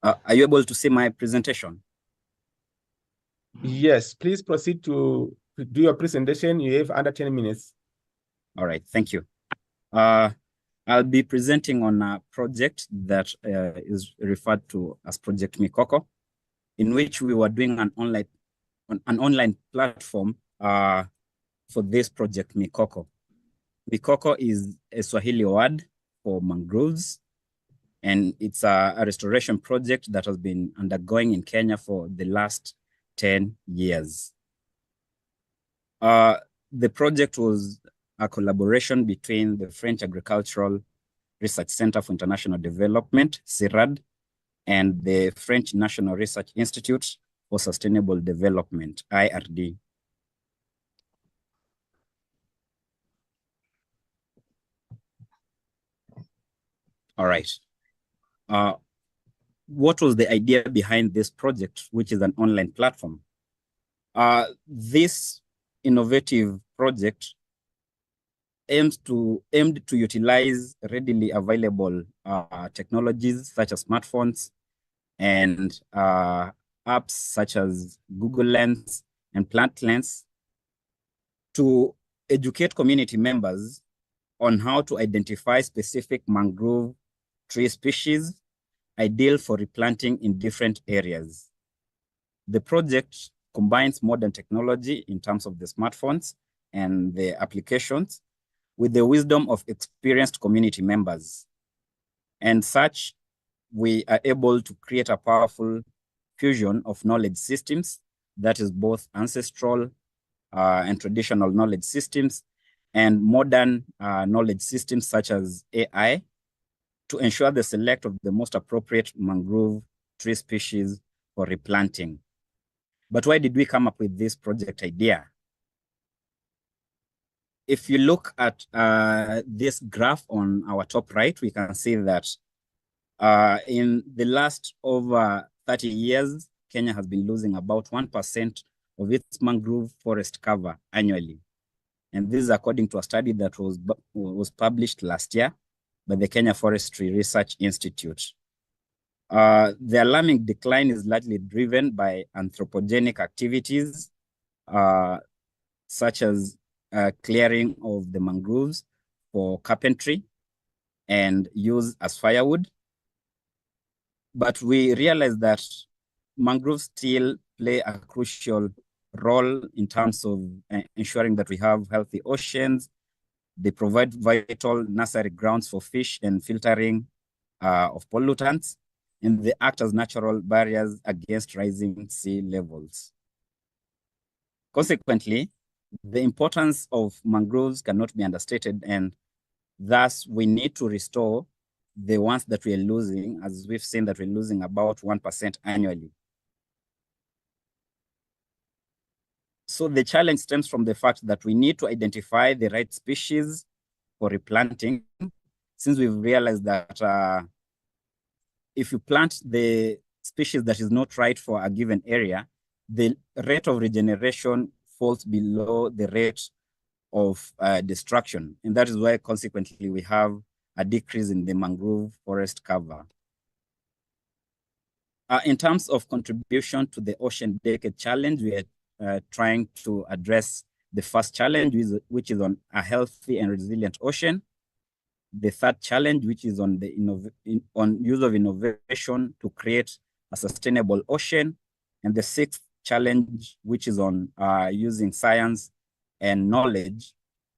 Are you able to see my presentation? Yes, please proceed to do your presentation. You have under 10 minutes. All right, thank you. I'll be presenting on a project that is referred to as Project V.ECOP, in which we were doing an online platform for this Project V.ECOP. V.ECOP is a Swahili word for mangroves, and it's a restoration project that has been undergoing in Kenya for the last 10 years. The project was a collaboration between the French Agricultural Research Center for International Development, CIRAD, and the French National Research Institute for Sustainable Development, IRD. All right. What was the idea behind this project, which is an online platform? This innovative project aimed to utilize readily available technologies such as smartphones and apps such as Google Lens and Plant Lens to educate community members on how to identify specific mangrove tree species ideal for replanting in different areas. The project combines modern technology in terms of the smartphones and the applications with the wisdom of experienced community members. And such, we are able to create a powerful fusion of knowledge systems that is both ancestral and traditional knowledge systems and modern knowledge systems such as AI to ensure the select of the most appropriate mangrove tree species for replanting. But why did we come up with this project idea? If you look at this graph on our top right, we can see that in the last over 30 years, Kenya has been losing about 1% of its mangrove forest cover annually. And this is according to a study that was published last year by the Kenya Forestry Research Institute. The alarming decline is largely driven by anthropogenic activities, such as clearing of the mangroves for carpentry and use as firewood. But we realize that mangroves still play a crucial role in terms of ensuring that we have healthy oceans. They provide vital nursery grounds for fish and filtering of pollutants, and they act as natural barriers against rising sea levels. Consequently, the importance of mangroves cannot be understated, and thus we need to restore the ones that we are losing, as we've seen that we're losing about 1% annually. So the challenge stems from the fact that we need to identify the right species for replanting, since we've realized that if you plant the species that is not right for a given area, the rate of regeneration falls below the rate of destruction. And that is why consequently we have a decrease in the mangrove forest cover. In terms of contribution to the Ocean Decade Challenge, we are trying to address the first challenge, which is on a healthy and resilient ocean. The third challenge, which is on the use of innovation to create a sustainable ocean. And the sixth challenge, which is on using science and knowledge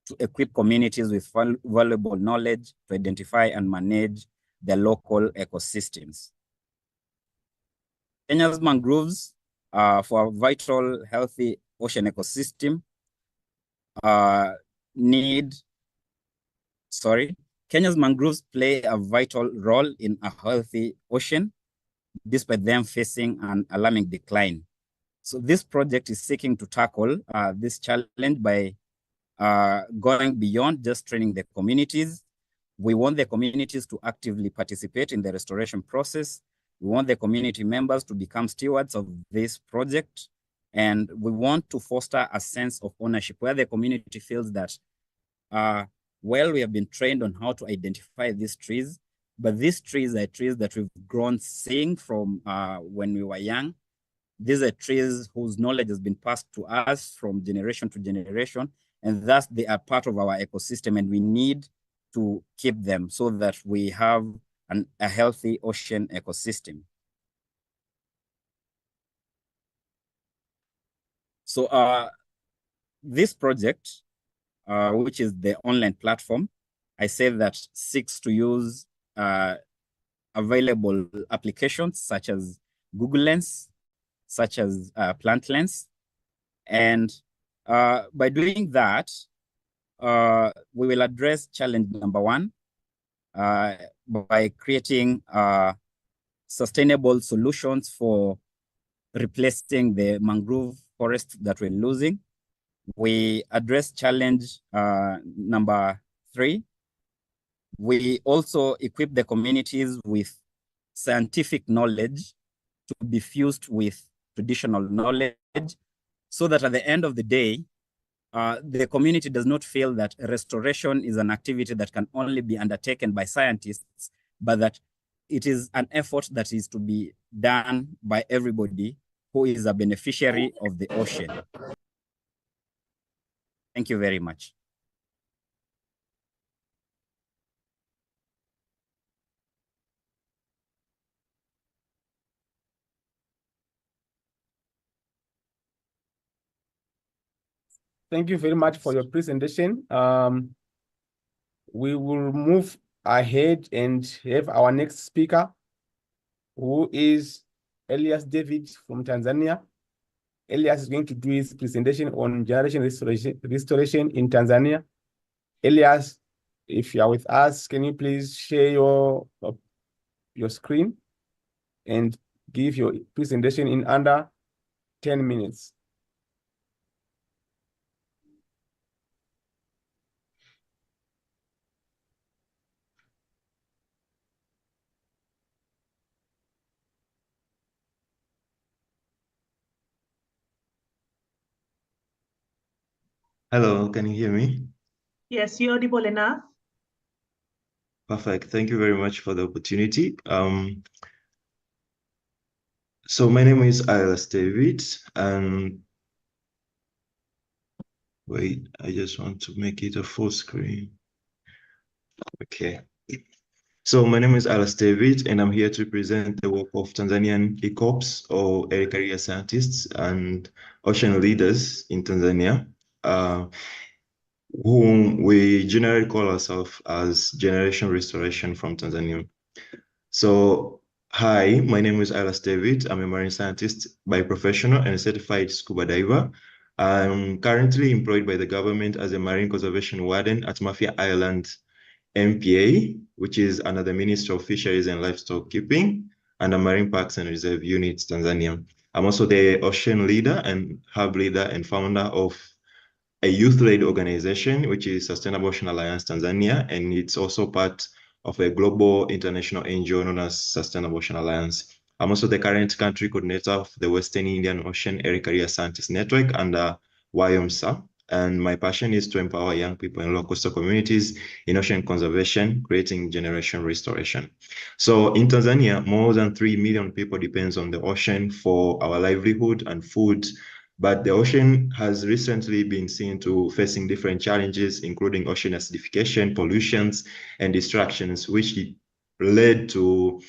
to equip communities with valuable knowledge to identify and manage their local ecosystems. Kenya's mangroves for a vital, healthy ocean ecosystem Kenya's mangroves play a vital role in a healthy ocean, despite them facing an alarming decline. So this project is seeking to tackle this challenge by going beyond just training the communities. We want the communities to actively participate in the restoration process. We want the community members to become stewards of this project. And we want to foster a sense of ownership where the community feels that, well, we have been trained on how to identify these trees, but these trees are trees that we've grown seeing from when we were young. These are trees whose knowledge has been passed to us from generation to generation, and thus they are part of our ecosystem, and we need to keep them so that we have a healthy ocean ecosystem. So this project, which is the online platform, I say that seeks to use available applications such as Google Lens, such as Plant Lens. And by doing that, we will address challenge number one by creating sustainable solutions for replacing the mangrove forest that we're losing. We address challenge number three. We also equip the communities with scientific knowledge to be fused with traditional knowledge so that at the end of the day, the community does not feel that restoration is an activity that can only be undertaken by scientists, but that it is an effort that is to be done by everybody who is a beneficiary of the ocean. Thank you very much. Thank you very much for your presentation. We will move ahead and have our next speaker, who is Elias David from Tanzania. Elias is going to do his presentation on generation restoration in Tanzania. Elias, if you are with us, can you please share your screen and give your presentation in under 10 minutes? Hello, can you hear me? Yes, you're audible enough. Perfect. Thank you very much for the opportunity. So my name is Elias David, and wait, I just want to make it a full screen. Okay. So my name is Elias David, and I'm here to present the work of Tanzanian V.ECOPs, or early career scientists and ocean leaders in Tanzania, whom we generally call ourselves as Generation Restoration from Tanzania. So, hi, my name is Elias David. I'm a marine scientist by professional and a certified scuba diver. I'm currently employed by the government as a marine conservation warden at Mafia Island MPA, which is under the Ministry of Fisheries and Livestock Keeping, and the Marine Parks and Reserve Unit, Tanzania. I'm also the ocean leader and hub leader and founder of a youth-led organization, which is Sustainable Ocean Alliance Tanzania, and it's also part of a global international NGO known as Sustainable Ocean Alliance. I'm also the current country coordinator of the Western Indian Ocean Early Career Scientist Network under WIOMSA, and my passion is to empower young people in low coastal communities in ocean conservation, creating generation restoration. So in Tanzania, more than 3 million people depends on the ocean for our livelihood and food. But the ocean has recently been seen to facing different challenges, including ocean acidification, pollutions, and distractions, which led to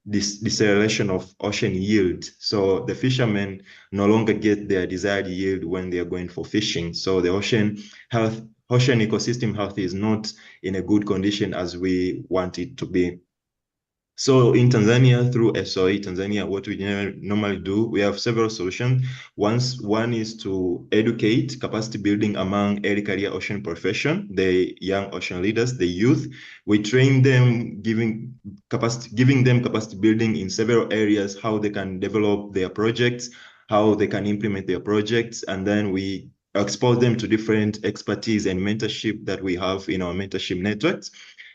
this deceleration of ocean yield. So the fishermen no longer get their desired yield when they are going for fishing. So the ocean ecosystem health is not in a good condition as we want it to be. So in Tanzania, through SOE Tanzania, what we normally do, we have several solutions. One is to educate capacity building among early career ocean profession, the young ocean leaders, the youth. We train them, giving them capacity building in several areas, how they can develop their projects, how they can implement their projects, and then we expose them to different expertise and mentorship that we have in our mentorship networks.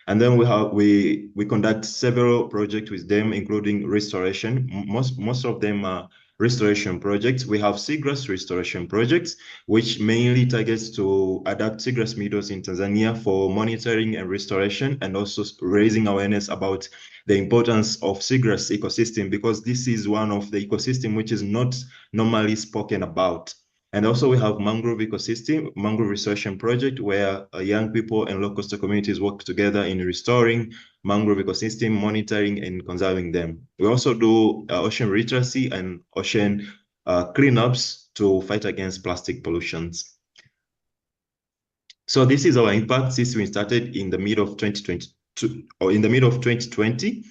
And then we conduct several projects with them, including restoration. Most of them are restoration projects. We have seagrass restoration projects, which mainly targets to adapt seagrass meadows in Tanzania for monitoring and restoration, and also raising awareness about the importance of seagrass ecosystem, because this is one of the ecosystem which is not normally spoken about. And also we have mangrove ecosystem, mangrove restoration project, where young people and low coastal communities work together in restoring mangrove ecosystem, monitoring and conserving them. We also do ocean literacy and ocean cleanups to fight against plastic pollutions. So this is our impact since we started in the middle of 2022, or in the middle of 2020.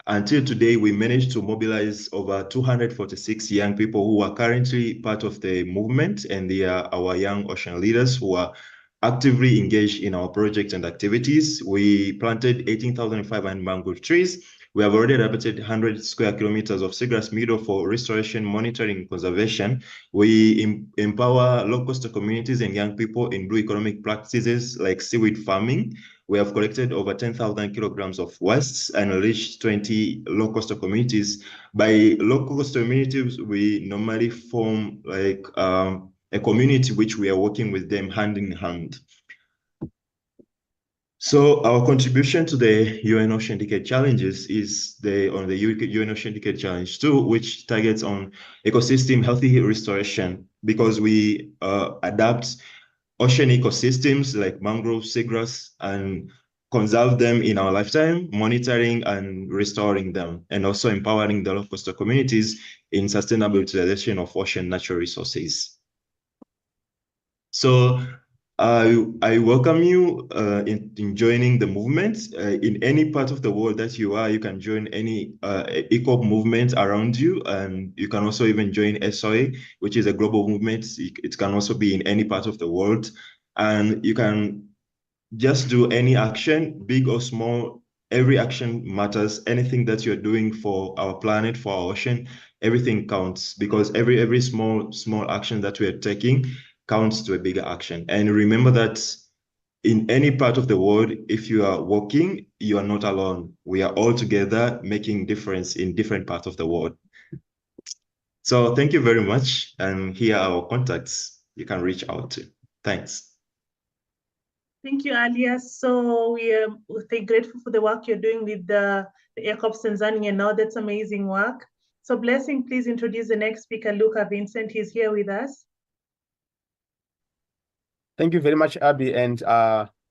Until today, we managed to mobilize over 246 young people who are currently part of the movement, and they are our young ocean leaders who are actively engaged in our projects and activities. We planted 18,500 mangrove trees. We have already adapted 100 square kilometers of seagrass meadow for restoration, monitoring, and conservation. We empower low coastal communities and young people in blue economic practices like seaweed farming. We have collected over 10,000 kilograms of wastes and reached 20 low coastal communities. By low coastal communities, we normally form like a community which we are working with them hand in hand. So our contribution to the UN Ocean Decade Challenges is on the UN Ocean Decade Challenge 2, which targets on ecosystem healthy restoration, because we adapt ocean ecosystems like mangroves, seagrass, and conserve them in our lifetime, monitoring and restoring them, and also empowering the local coastal communities in sustainable utilization of ocean natural resources. So I welcome you in joining the movement. In any part of the world that you are, you can join any ECOP movement around you, and you can also even join SOA, which is a global movement. It can also be in any part of the world, and you can just do any action, big or small. Every action matters. Anything that you're doing for our planet, for our ocean, everything counts, because every small action that we're taking counts to a bigger action. And remember that in any part of the world, if you are walking, you are not alone. We are all together making difference in different parts of the world. So thank you very much. And here are our contacts you can reach out to. Thanks. Thank you, Alias. So we're grateful for the work you're doing with the V.ECOP Tanzania now. That's amazing work. So Blessing, please introduce the next speaker, Luca Vincent. He's here with us. Thank you very much, Abby, and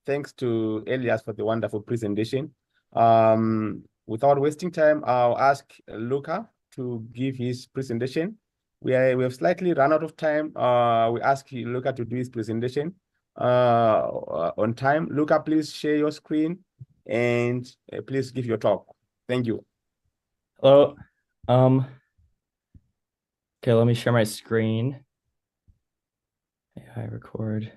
thanks to Elias for the wonderful presentation. Without wasting time, I'll ask Luca to give his presentation. We have slightly run out of time. We ask Luca to do his presentation on time. Luca, please share your screen and please give your talk. Thank you. Hello. Okay, let me share my screen. I record.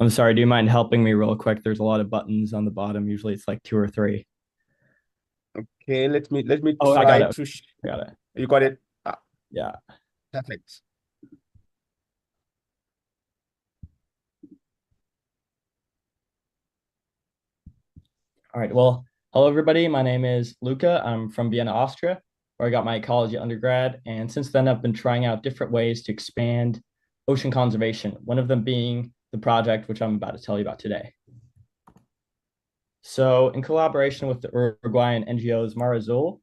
I'm sorry, do you mind helping me real quick? There's a lot of buttons on the bottom. Usually it's like 2 or 3. Okay, let me Oh, try I got it. to I got it. You got it? Yeah. Perfect. All right. Well, hello, everybody. My name is Luca. I'm from Vienna, Austria, where I got my ecology undergrad. And since then, I've been trying out different ways to expand ocean conservation, one of them being the project which I'm about to tell you about today. So in collaboration with the Uruguayan NGOs Mar Azul,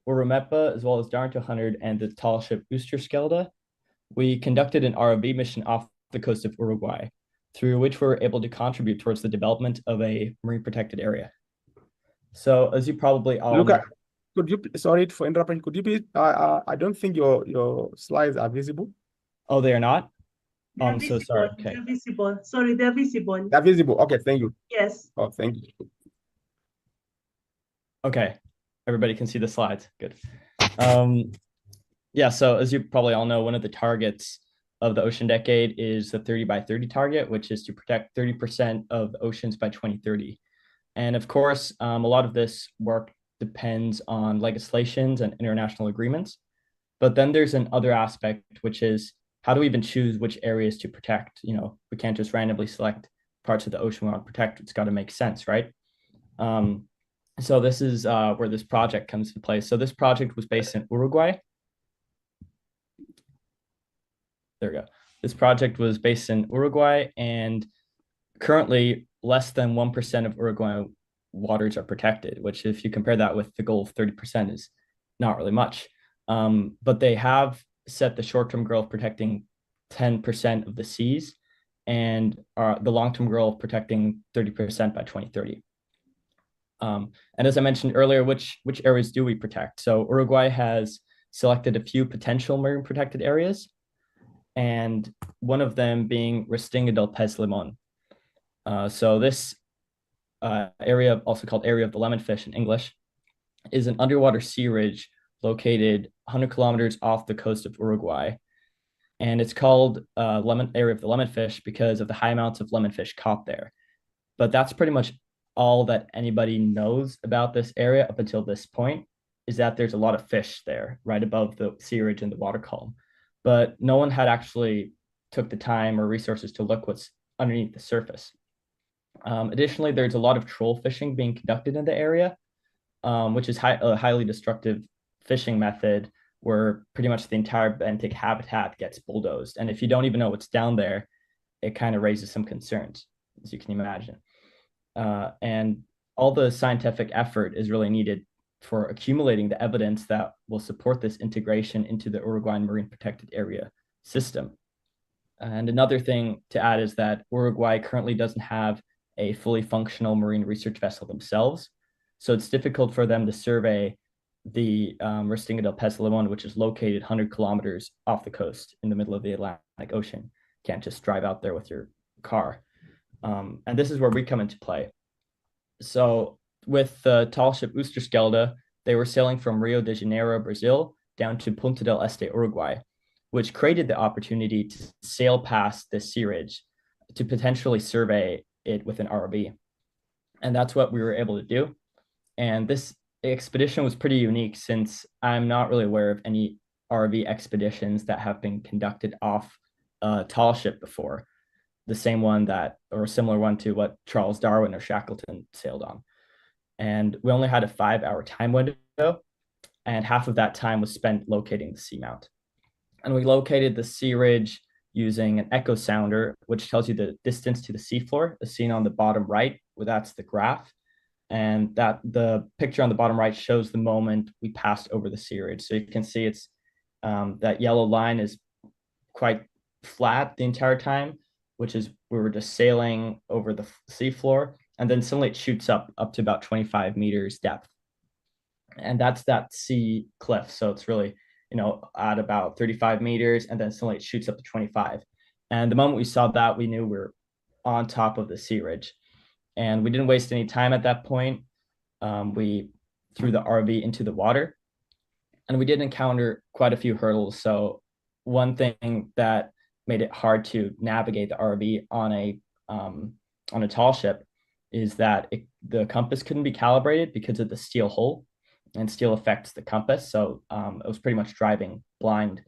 Urumepa, as well as Darnto 100 and the tall ship Oosterschelde, we conducted an ROV mission off the coast of Uruguay, through which we were able to contribute towards the development of a marine protected area. So as you probably all Luca, know, could you, sorry for interrupting, could you please, I don't think your slides are visible. Oh, they are not? They're I'm so visible. sorry. Okay. They're visible. Sorry, they're visible. They're visible. Okay, thank you. Yes. Oh, thank you. Okay. Everybody can see the slides. Good. Yeah, so as you probably all know, one of the targets of the Ocean Decade is the 30 by 30 target, which is to protect 30% of the oceans by 2030. And of course, a lot of this work depends on legislations and international agreements. But then there's another aspect, which is how do we even choose which areas to protect? You know, we can't just randomly select parts of the ocean we want to protect. It's got to make sense, right? So this is where this project comes into play. So this project was based in Uruguay. There we go. This project was based in Uruguay, and currently less than 1% of Uruguay waters are protected, which if you compare that with the goal of 30% is not really much. But they have set the short-term goal of protecting 10% of the seas and the long-term goal of protecting 30% by 2030. And as I mentioned earlier, which areas do we protect? So Uruguay has selected a few potential marine protected areas, and one of them being Restinga del Pez Limon. So this area, also called Area of the Lemonfish in English, is an underwater sea ridge located 100 kilometers off the coast of Uruguay. And it's called Area of the Lemonfish because of the high amounts of lemonfish caught there. But that's pretty much all that anybody knows about this area up until this point, is that there's a lot of fish there right above the sea ridge and the water column. But no one had actually took the time or resources to look what's underneath the surface. Additionally, there's a lot of troll fishing being conducted in the area, which is a highly destructive fishing method where pretty much the entire benthic habitat gets bulldozed. And if you don't even know what's down there, it kind of raises some concerns, as you can imagine. And all the scientific effort is really needed for accumulating the evidence that will support this integration into the Uruguayan Marine Protected Area system. And another thing to add is that Uruguay currently doesn't have a fully functional marine research vessel themselves. So it's difficult for them to survey the Restinga del Pez Limon, which is located 100 kilometers off the coast in the middle of the Atlantic Ocean. You can't just drive out there with your car. And this is where we come into play. So with the tall ship Oosterschelde, they were sailing from Rio de Janeiro, Brazil, down to Punta del Este, Uruguay, which created the opportunity to sail past this sea ridge to potentially survey it with an ROV. And that's what we were able to do. And this expedition was pretty unique since I'm not really aware of any ROV expeditions that have been conducted off a tall ship before. The same one that, or a similar one to what Charles Darwin or Shackleton sailed on. And we only had a 5-hour time window, and half of that time was spent locating the seamount. And we located the sea ridge using an echo sounder, which tells you the distance to the seafloor, as seen on the bottom right, where that's the graph. And that the picture on the bottom right shows the moment we passed over the sea ridge. So you can see it's that yellow line is quite flat the entire time, which is we were just sailing over the seafloor, and then suddenly it shoots up to about 25 meters depth. And that's that sea cliff. So it's really, at about 35 meters, and then suddenly it shoots up to 25. And the moment we saw that, we knew we were on top of the sea ridge. And we didn't waste any time at that point. We threw the RV into the water, and we did encounter quite a few hurdles. So one thing that made it hard to navigate the RV on a tall ship is that the compass couldn't be calibrated because of the steel hull, and steel affects the compass. So it was pretty much driving blind,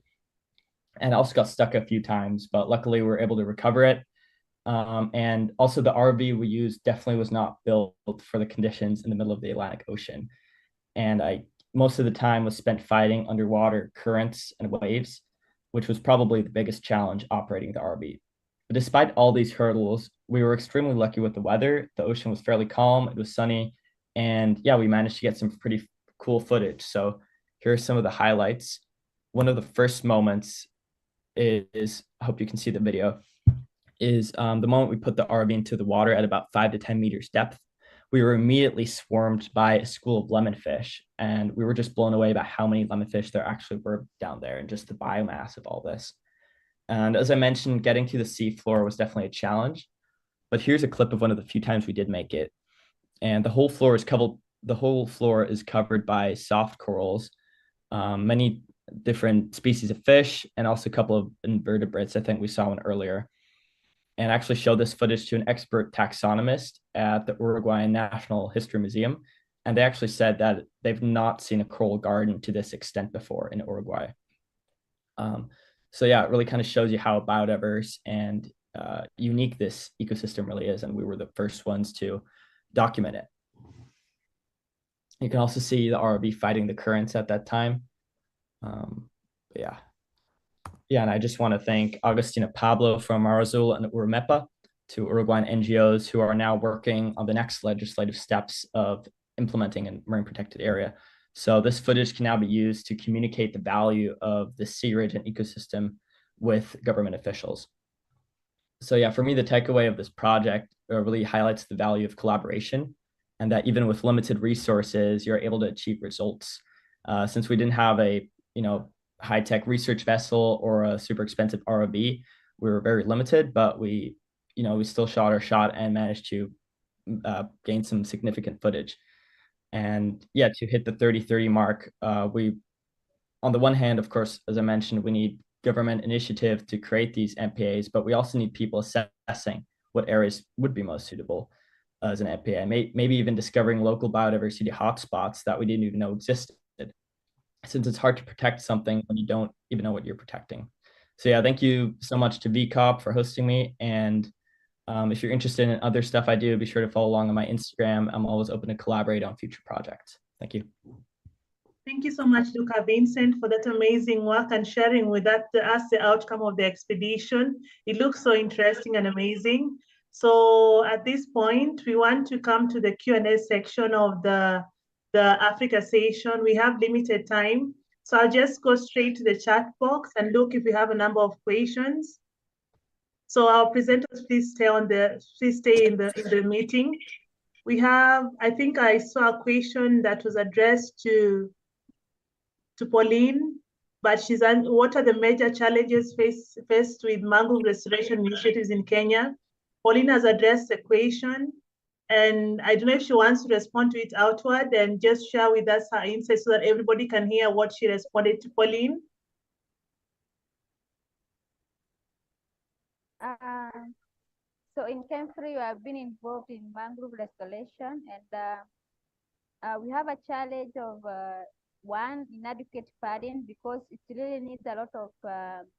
and I also got stuck a few times, but luckily we were able to recover it. And also the RV we used definitely was not built for the conditions in the middle of the Atlantic Ocean. And most of the time was spent fighting underwater currents and waves, which was probably the biggest challenge operating the RV. But despite all these hurdles, we were extremely lucky with the weather. The ocean was fairly calm, it was sunny, and yeah, we managed to get some pretty cool footage. So here are some of the highlights. One of the first moments is, I hope you can see the video, is the moment we put the RV into the water at about 5 to 10 meters depth. We were immediately swarmed by a school of lemonfish, and we were just blown away by how many lemonfish there actually were down there and just the biomass of all this. And as I mentioned, getting to the seafloor was definitely a challenge, but here's a clip of one of the few times we did make it. And the whole floor is covered by soft corals, many different species of fish, and also a couple of invertebrates. I think we saw one earlier. And actually showed this footage to an expert taxonomist at the Uruguayan National History Museum. And they actually said that they've not seen a coral garden to this extent before in Uruguay. So yeah, it really kind of shows you how biodiverse and unique this ecosystem really is. And we were the first ones to document it. You can also see the ROV fighting the currents at that time. Yeah, and I just want to thank Agustina Pablo from Marazul and Urumepa, two Uruguayan NGOs who are now working on the next legislative steps of implementing a marine protected area. So this footage can now be used to communicate the value of the sea ridge and ecosystem with government officials. So yeah, for me, the takeaway of this project really highlights the value of collaboration, and that even with limited resources, you're able to achieve results. Since we didn't have a, high-tech research vessel or a super expensive ROV, we were very limited, but we still shot our shot and managed to gain some significant footage. And yeah, to hit the 30-30 mark, we, on the one hand, of course, as I mentioned, we need government initiative to create these MPAs, but we also need people assessing what areas would be most suitable as an MPA, maybe even discovering local biodiversity hotspots that we didn't even know existed, since it's hard to protect something when you don't even know what you're protecting. So yeah, thank you so much to V.ECOP for hosting me. And if you're interested in other stuff I do, be sure to follow along on my Instagram. I'm always open to collaborate on future projects. Thank you. Thank you so much, Luca Vincent, for that amazing work and sharing with us the outcome of the expedition. It looks so interesting and amazing. So at this point, we want to come to the Q&A section of the the Africa session. We have limited time, so I'll just go straight to the chat box and look if we have a number of questions. So our presenters, please stay in the meeting. We have, I think I saw a question that was addressed to Pauline, but she's on what are the major challenges faced with mangrove restoration initiatives in Kenya? Pauline has addressed the question, and I don't know if she wants to respond to it outward and just share with us her insights so that everybody can hear what she responded to. Pauline? So in Kemfree, we have been involved in mangrove restoration, and we have a challenge of one, inadequate padding, because it really needs a lot of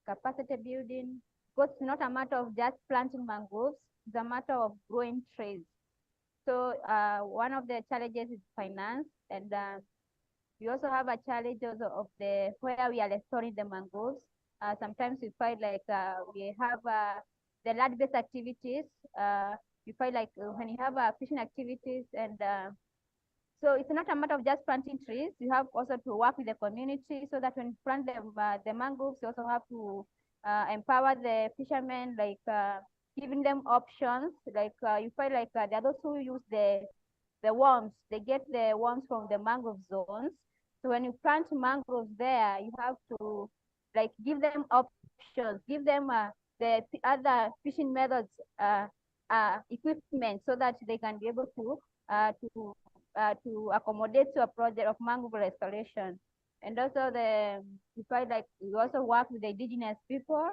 capacity building, because it's not a matter of just planting mangroves, it's a matter of growing trees. So one of the challenges is finance, and we also have a challenge of the where we are restoring the mangroves. Sometimes we find like we have the land-based activities. You find like when you have fishing activities, and so it's not a matter of just planting trees. You have also to work with the community so that when you plant the mangroves, you also have to empower the fishermen, like giving them options. Like you find like there are those who use the worms. They get the worms from the mangrove zones. So when you plant mangroves there, you have to like give them options, give them the other fishing methods, equipment, so that they can be able to accommodate to a project of mangrove restoration. And also we find like we also work with the indigenous people.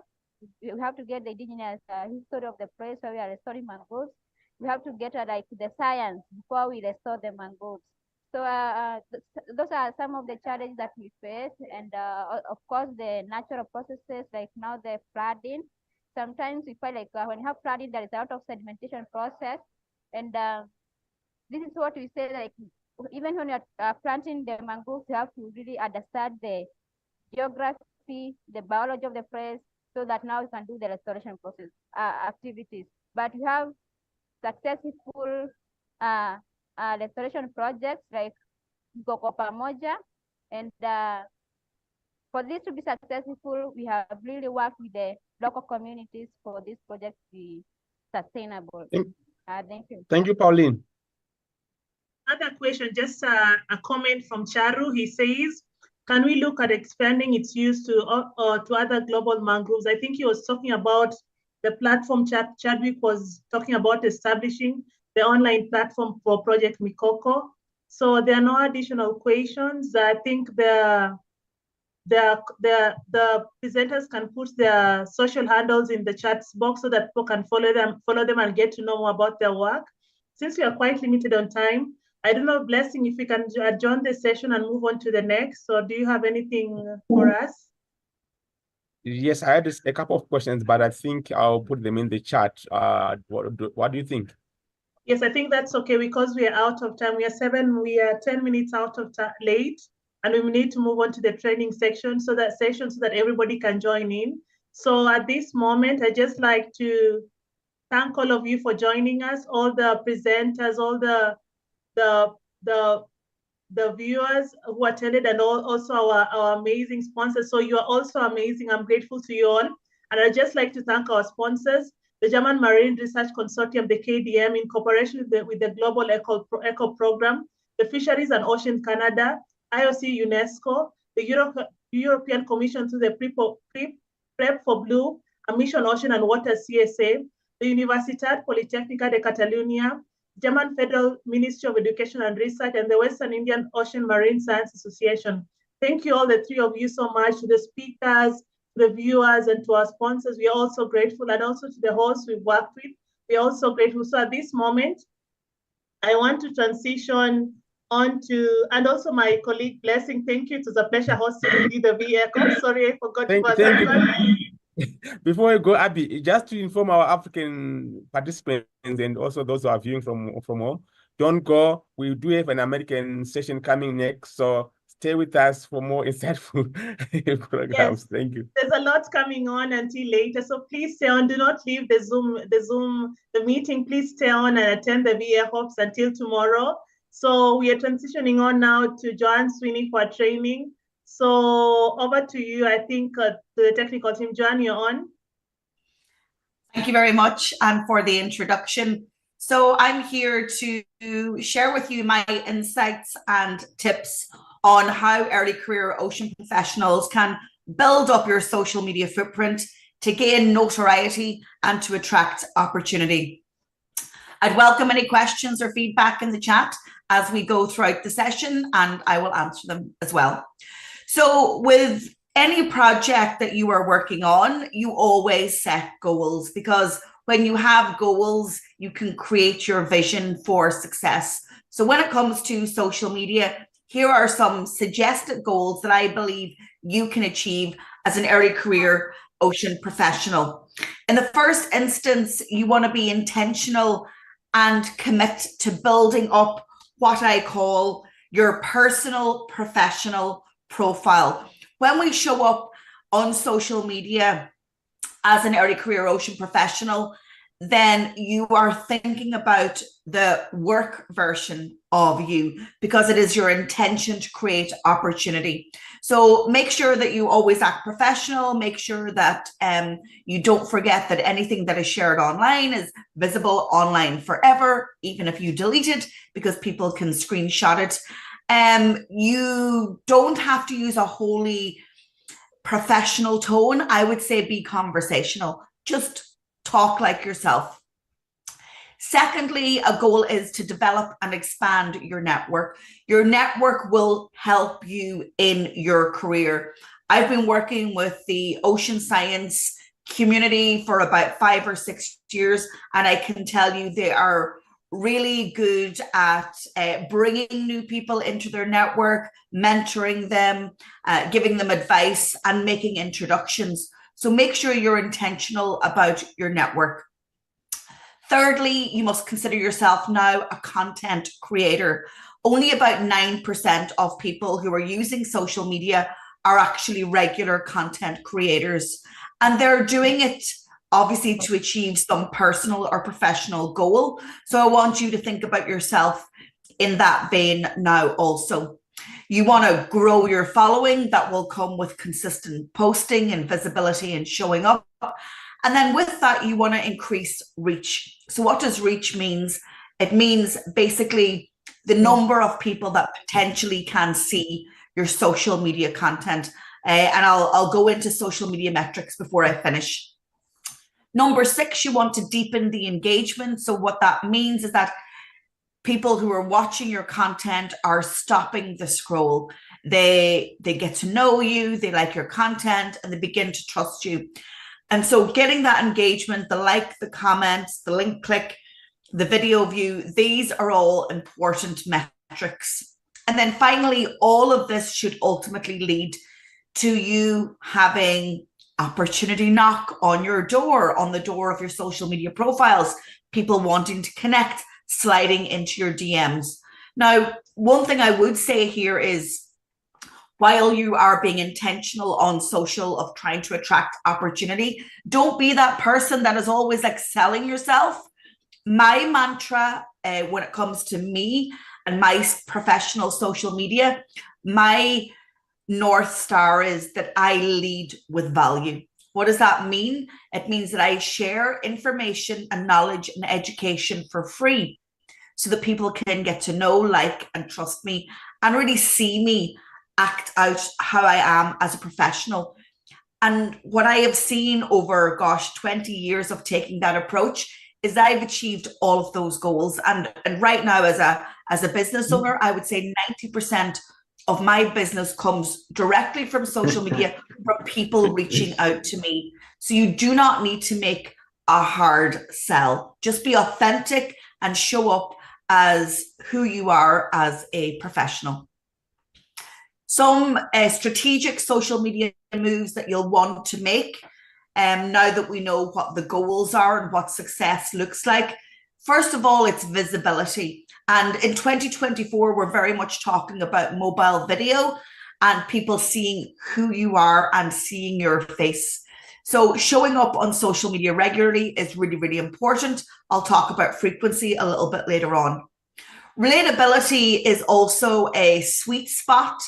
We have to get the indigenous history of the place where we are restoring mangroves. We have to get like the science before we restore the mangroves. So those are some of the challenges that we face, and of course the natural processes, like now the flooding. Sometimes we find like when you have flooding, there is a lot of sedimentation process, and this is what we say, like even when you're planting the mangroves, you have to really understand the geography, the biology of the place, so that now you can do the restoration process activities. But we have successful restoration projects like V.ECOP Pamoja, and for this to be successful, we have really worked with the local communities for this project to be sustainable. Thank you. Thank you, Pauline. Another question, just a comment from Charu. He says, can we look at expanding its use to other global mangroves? I think he was talking about the platform Chadwick was talking about establishing the online platform for Project V.ECOP. So there are no additional questions. I think the presenters can put their social handles in the chat box so that people can follow them and get to know more about their work. Since we are quite limited on time, I don't know, Blessing, if we can adjourn the session and move on to the next. So do you have anything for us? Yes, I had a couple of questions, but I think I'll put them in the chat. What do you think? Yes, I think that's okay because we are out of time. We are 10 minutes out of late, and we need to move on to the training section so that everybody can join in. So at this moment, I just like to thank all of you for joining us, all the presenters, all the viewers who attended, and also our amazing sponsors. So you are also amazing. I'm grateful to you all. And I'd just like to thank our sponsors, the German Marine Research Consortium, the KDM, in cooperation with the Global Eco Program, the Fisheries and Ocean Canada, IOC UNESCO, the European Commission through the Prep for Blue, a Mission Ocean and Water CSA, the Universitat Politecnica de Catalunya, German Federal Ministry of Education and Research, and the Western Indian Ocean Marine Science Association. Thank you all, the three of you, so much, to the speakers, to the viewers, and to our sponsors. We are also grateful, and also to the hosts we've worked with. We are also grateful. So at this moment, I want to transition on to, and also my colleague Blessing, thank you. It was a pleasure hosting with you, the V.ECOP. Sorry, I forgot to pass that one. Before we go, Abby, just to inform our African participants and also those who are viewing from home, don't go. We do have an American session coming next, so stay with us for more insightful programs. Yes, thank you. There's a lot coming on until later, so please stay on. Do not leave the meeting. Please stay on and attend the V.ECOPs until tomorrow. So we are transitioning on now to Joanne Sweeney for training. So over to you, I think the technical team. Joanne, you're on. Thank you very much for the introduction. So I'm here to share with you my insights and tips on how early career ocean professionals can build up your social media footprint to gain notoriety and to attract opportunity. I'd welcome any questions or feedback in the chat as we go throughout the session, and I will answer them as well. So with any project that you are working on, you always set goals, because when you have goals, you can create your vision for success. So when it comes to social media, here are some suggested goals that I believe you can achieve as an early career ocean professional. In the first instance, you want to be intentional and commit to building up what I call your personal professional profile. When we show up on social media as an early career ocean professional, then you are thinking about the work version of you, because it is your intention to create opportunity. So make sure that you always act professional. Make sure that you don't forget that anything that is shared online is visible online forever, even if you delete it, because people can screenshot it. You don't have to use a wholly professional tone. I would say be conversational. Just talk like yourself. Secondly, a goal is to develop and expand your network. Your network will help you in your career. I've been working with the ocean science community for about 5 or 6 years, and I can tell you they are really good at bringing new people into their network, mentoring them, giving them advice, and making introductions. So make sure you're intentional about your network. Thirdly, you must consider yourself now a content creator. Only about 9% of people who are using social media are actually regular content creators, and they're doing it obviously to achieve some personal or professional goal. So I want you to think about yourself in that vein now also. You want to grow your following. That will come with consistent posting and visibility and showing up. And then with that, you want to increase reach. So what does reach means? It means basically the number of people that potentially can see your social media content. And I'll go into social media metrics before I finish. Number 6, you want to deepen the engagement. So what that means is that people who are watching your content are stopping the scroll. They get to know you, they like your content, and they begin to trust you. And so getting that engagement, the like, the comments, the link click, the video view, these are all important metrics. And then finally, all of this should ultimately lead to you having opportunity knock on your door, on the door of your social media profiles, people wanting to connect, sliding into your DMs. Now, one thing I would say here is, while you are being intentional on social of trying to attract opportunity, don't be that person that is always like selling yourself. My mantra when it comes to me and my professional social media, my North Star is that I lead with value. What does that mean? It means that I share information and knowledge and education for free so that people can get to know, like, and trust me and really see me act out how I am as a professional. And what I have seen over, 20 years of taking that approach is that I've achieved all of those goals. And right now, as a business owner, I would say 90% of my business comes directly from social media, from people reaching out to me. So you do not need to make a hard sell. Just be authentic and show up as who you are as a professional. Some strategic social media moves that you'll want to make now that we know what the goals are and what success looks like. First of all, it's visibility. And in 2024, we're very much talking about mobile video and people seeing who you are and seeing your face. So showing up on social media regularly is really, really important. I'll talk about frequency a little bit later on. Relatability is also a sweet spot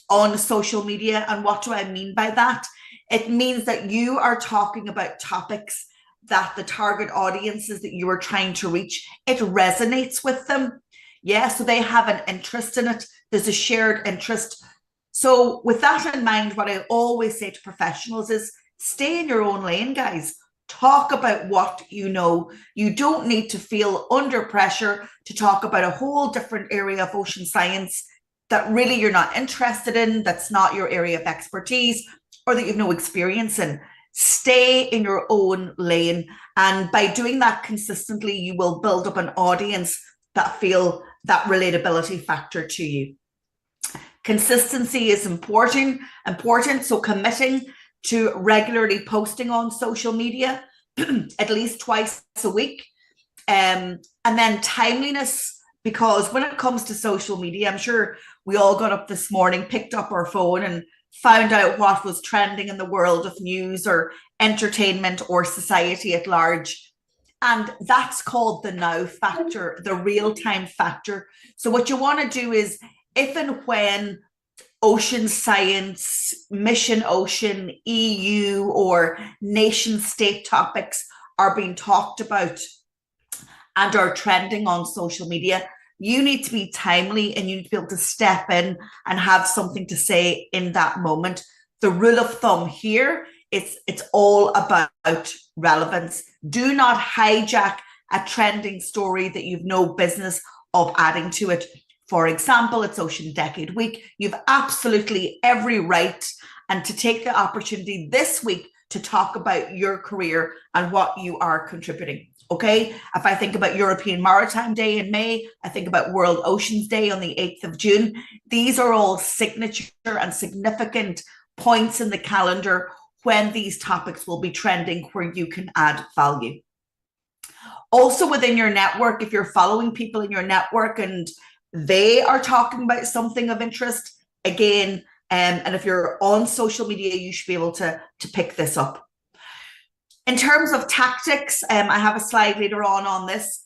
on social media. And what do I mean by that? It means that you are talking about topics that the target audiences that you are trying to reach, it resonates with them. Yeah, so they have an interest in it. There's a shared interest. So with that in mind, what I always say to professionals is stay in your own lane, guys. Talk about what you know. You don't need to feel under pressure to talk about a whole different area of ocean science that really you're not interested in, that's not your area of expertise, or that you've no experience in. Stay in your own lane. And by doing that consistently, you will build up an audience that feel that relatability factor to you. Consistency is important. So committing to regularly posting on social media, at least twice a week. And then timeliness, because when it comes to social media, I'm sure we all got up this morning, picked up our phone and found out what was trending in the world of news or entertainment or society at large. And that's called the now factor, the real-time factor. So what you want to do is, if and when ocean science, mission ocean, EU, or nation state topics are being talked about and are trending on social media, you need to be timely and you need to be able to step in and have something to say in that moment. The rule of thumb here, it's all about relevance. Do not hijack a trending story that you've no business of adding to it. For example, it's Ocean Decade Week. You've absolutely every right and to take the opportunity this week to talk about your career and what you are contributing. Okay, if I think about European Maritime Day in May, I think about World Oceans Day on the 8th of June. These are all signature and significant points in the calendar when these topics will be trending where you can add value. Also within your network, if you're following people in your network and they are talking about something of interest, again, and if you're on social media, you should be able to pick this up. In terms of tactics, I have a slide later on this.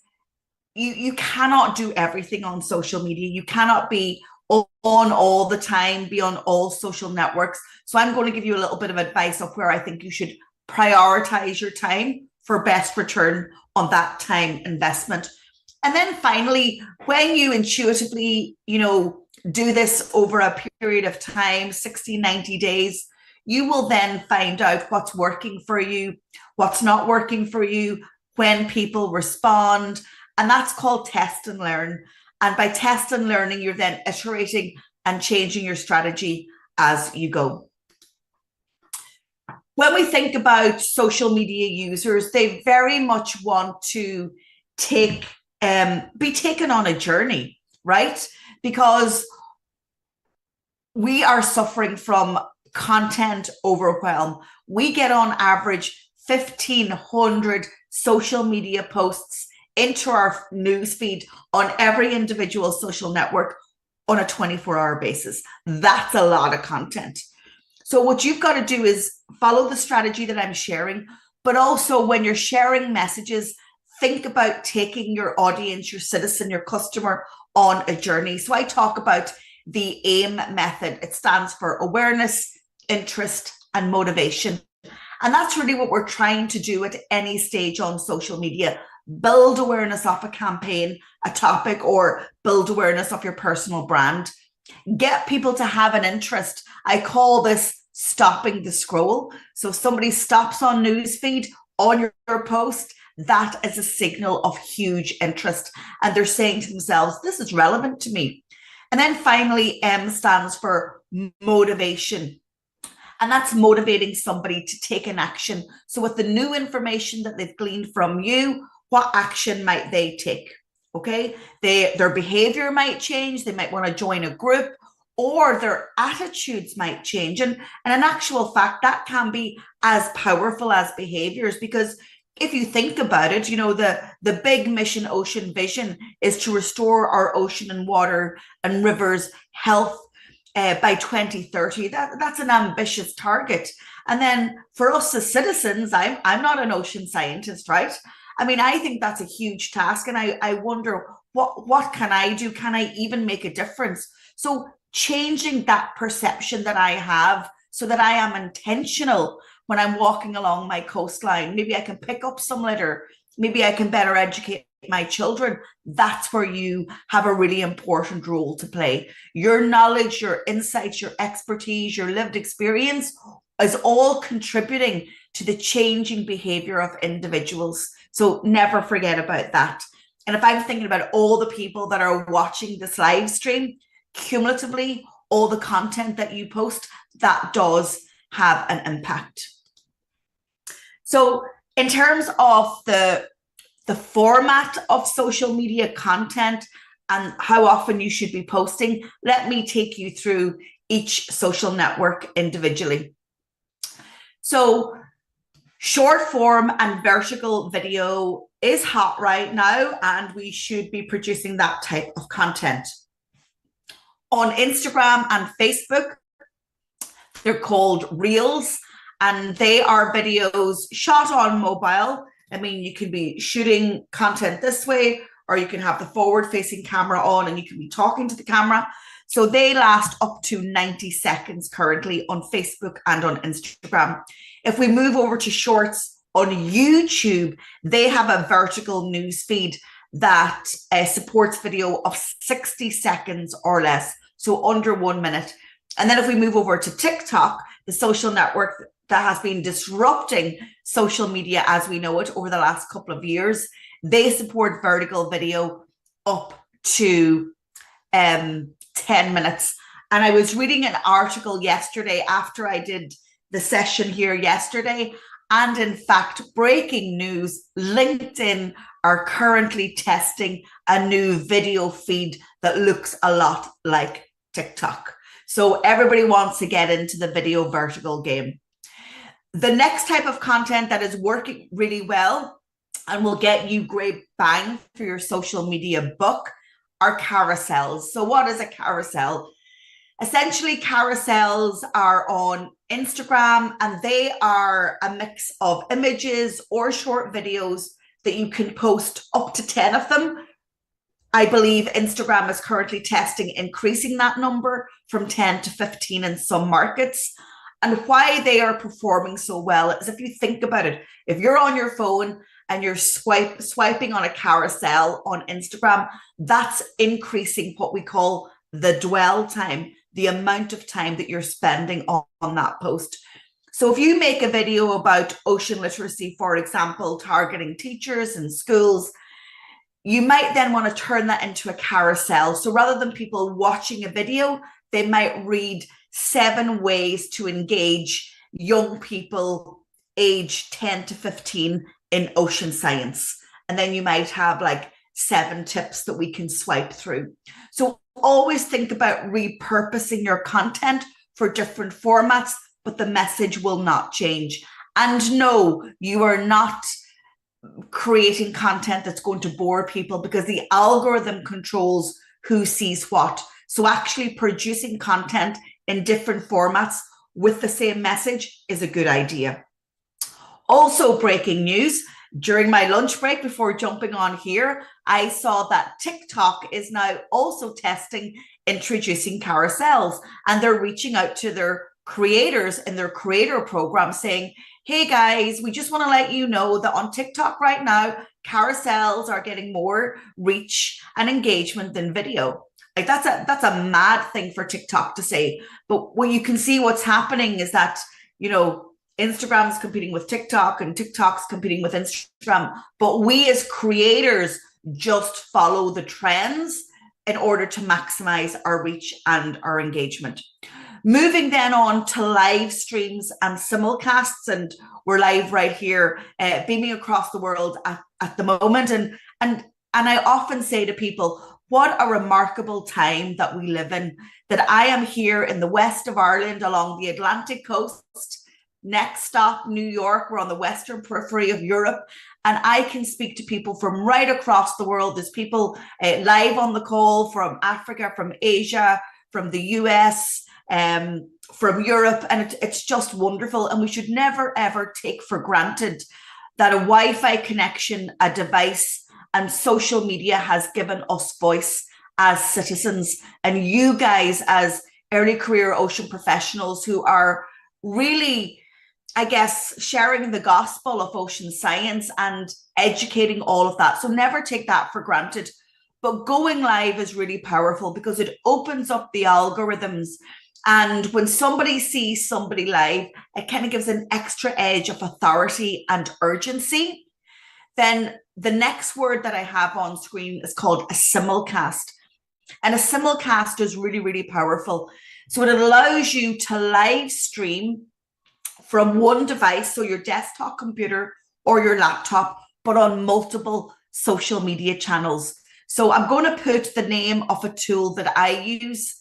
You cannot do everything on social media. You cannot be on all the time, be on all social networks. So I'm going to give you a little bit of advice of where I think you should prioritize your time for best return on that time investment. And then finally, when you intuitively, do this over a period of time, 60, 90 days, you will then find out what's working for you, what's not working for you, when people respond. And that's called test and learn. And by test and learning, you're then iterating and changing your strategy as you go. When we think about social media users, they very much want to be taken on a journey, right? Because we are suffering from content overwhelm. We get on average 1,500 social media posts into our newsfeed on every individual social network on a 24-hour basis. That's a lot of content. So what you've got to do is follow the strategy that I'm sharing, but also when you're sharing messages, think about taking your audience, your citizen, your customer on a journey. So I talk about the AIM method. It stands for awareness, interest, and motivation. And that's really what we're trying to do at any stage on social media. Build awareness of a campaign, a topic, or build awareness of your personal brand. Get people to have an interest. I call this stopping the scroll. So if somebody stops on newsfeed on your post, that is a signal of huge interest. And they're saying to themselves, this is relevant to me. And then finally, M stands for motivation. And that's motivating somebody to take an action. So with the new information that they've gleaned from you, what action might they take? Okay, their behavior might change. They might want to join a group, or their attitudes might change. And in actual fact, that can be as powerful as behaviors, because if you think about it, the big mission ocean vision is to restore our ocean and water and rivers health by 2030. That's an ambitious target. And then for us as citizens, I'm not an ocean scientist, right? I mean, I think that's a huge task. And I wonder what can I do? Can I even make a difference? So changing that perception that I have so that I am intentional when I'm walking along my coastline. Maybe I can pick up some litter. Maybe I can better educate my children. That's where you have a really important role to play. Your knowledge, your insights, your expertise, your lived experience is all contributing to the changing behavior of individuals. So never forget about that. And if I'm thinking about all the people that are watching this live stream, cumulatively, all the content that you post, that does have an impact. So in terms of the format of social media content and how often you should be posting, let me take you through each social network individually. So short form and vertical video is hot right now, and we should be producing that type of content. On Instagram and Facebook, they're called Reels, and they are videos shot on mobile. I mean, you can be shooting content this way, or you can have the forward-facing camera on and you can be talking to the camera. So they last up to 90 seconds currently on Facebook and on Instagram. If we move over to Shorts on YouTube, they have a vertical news feed that supports video of 60 seconds or less, so under 1 minute. And then if we move over to TikTok, the social network that has been disrupting social media as we know it over the last couple of years, they support vertical video up to 10 minutes. And I was reading an article yesterday after I did the session here yesterday, and in fact, breaking news, LinkedIn are currently testing a new video feed that looks a lot like TikTok. So everybody wants to get into the video vertical game. The next type of content that is working really well and will get you great bang for your social media buck are carousels. So what is a carousel? Essentially, carousels are on Instagram, and they are a mix of images or short videos that you can post up to 10 of them. I believe Instagram is currently testing increasing that number from 10 to 15 in some markets. And why they are performing so well is, if you think about it, if you're on your phone and you're swiping on a carousel on Instagram, that's increasing what we call the dwell time, the amount of time that you're spending on that post. So if you make a video about ocean literacy, for example, targeting teachers and schools, you might then want to turn that into a carousel. So rather than people watching a video, they might read 7 ways to engage young people age 10 to 15 in ocean science. And then you might have like 7 tips that we can swipe through. So always think about repurposing your content for different formats, but the message will not change. And no, you are not creating content that's going to bore people, because the algorithm controls who sees what. So actually producing content in different formats with the same message is a good idea. Also, breaking news, during my lunch break before jumping on here, I saw that TikTok is now also testing introducing carousels, and they're reaching out to their creators in their creator program saying, hey guys, we just want to let you know that on TikTok right now, carousels are getting more reach and engagement than video. Like that's a mad thing for TikTok to say. But when you can see what's happening is that, you know, Instagram's competing with TikTok and TikTok's competing with Instagram. But we as creators just follow the trends in order to maximize our reach and our engagement. Moving then on to live streams and simulcasts, and we're live right here, beaming across the world at the moment. And I often say to people, what a remarkable time that we live in, that I am here in the west of Ireland along the Atlantic coast. Next stop, New York. We're on the western periphery of Europe, and I can speak to people from right across the world. There's people live on the call from Africa, from Asia, from the US, from Europe, and it's just wonderful. And we should never, ever take for granted that a Wi-Fi connection, a device, and social media has given us voice as citizens, and you guys as early career ocean professionals who are really, I guess, sharing the gospel of ocean science and educating all of that. So never take that for granted. But going live is really powerful because it opens up the algorithms. And when somebody sees somebody live, it kind of gives an extra edge of authority and urgency. Then the next word that I have on screen is called a simulcast. And a simulcast is really, really powerful. So it allows you to live stream from one device, so your desktop computer or your laptop, but on multiple social media channels. So I'm going to put the name of a tool that I use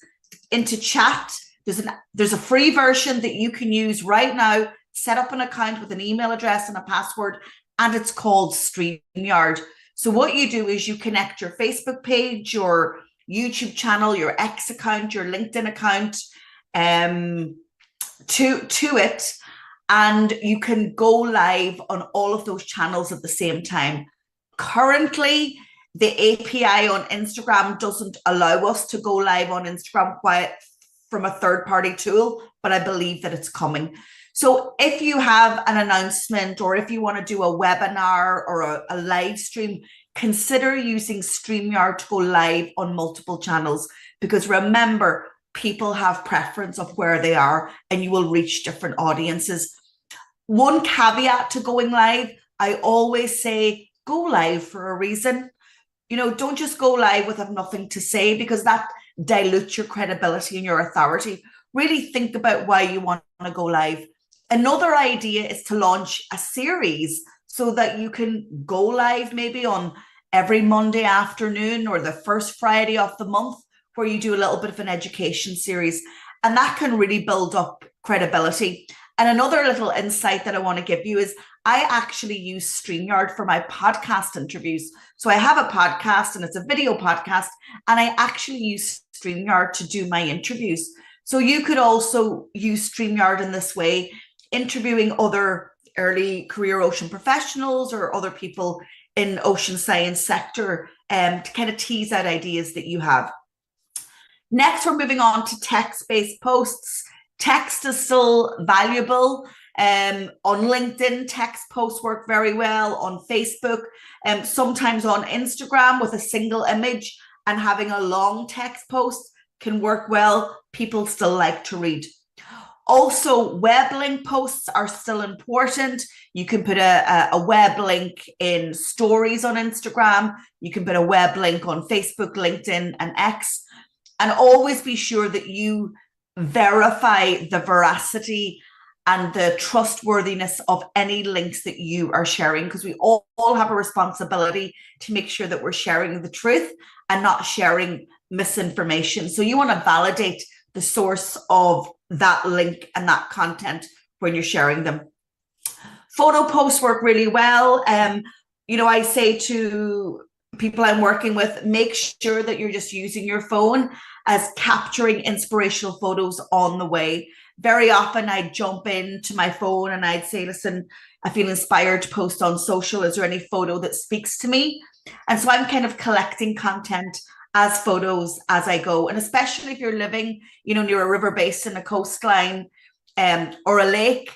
into chat. There's a free version that you can use right now. Set up an account with an email address and a password, and it's called StreamYard. So what you do is you connect your Facebook page, your YouTube channel, your X account, your LinkedIn account to it, and you can go live on all of those channels at the same time. Currently, the API on Instagram doesn't allow us to go live on Instagram from a third-party tool, but I believe that it's coming. So if you have an announcement or if you want to do a webinar or a live stream, consider using StreamYard to go live on multiple channels, because remember, people have preference of where they are and you will reach different audiences. One caveat to going live, I always say, go live for a reason. You know, don't just go live with nothing to say, because that dilutes your credibility and your authority. Really think about why you want to go live. Another idea is to launch a series so that you can go live maybe on every Monday afternoon or the first Friday of the month, where you do a little bit of an education series, and that can really build up credibility. And another little insight that I want to give you is I actually use StreamYard for my podcast interviews. So I have a podcast and it's a video podcast, and I actually use StreamYard to do my interviews. So you could also use StreamYard in this way, interviewing other early career ocean professionals or other people in ocean science sector to kind of tease out ideas that you have. Next, we're moving on to text-based posts. Text is still valuable. On LinkedIn, text posts work very well. On Facebook, sometimes on Instagram with a single image and having a long text post can work well. People still like to read. Also, web link posts are still important. You can put a web link in stories on Instagram. You can put a web link on Facebook, LinkedIn, and X. And always be sure that you verify the veracity and the trustworthiness of any links that you are sharing, because we all have a responsibility to make sure that we're sharing the truth and not sharing misinformation. So you want to validate the source of that link and that content when you're sharing them. Photo posts work really well. You know, I say to people I'm working with, make sure that you're just using your phone as capturing inspirational photos on the way. Very often I'd jump into my phone and I'd say, listen, I feel inspired to post on social. Is there any photo that speaks to me? And so I'm kind of collecting content as photos as I go. And especially if you're living, you know, near a river basin, a coastline, or a lake,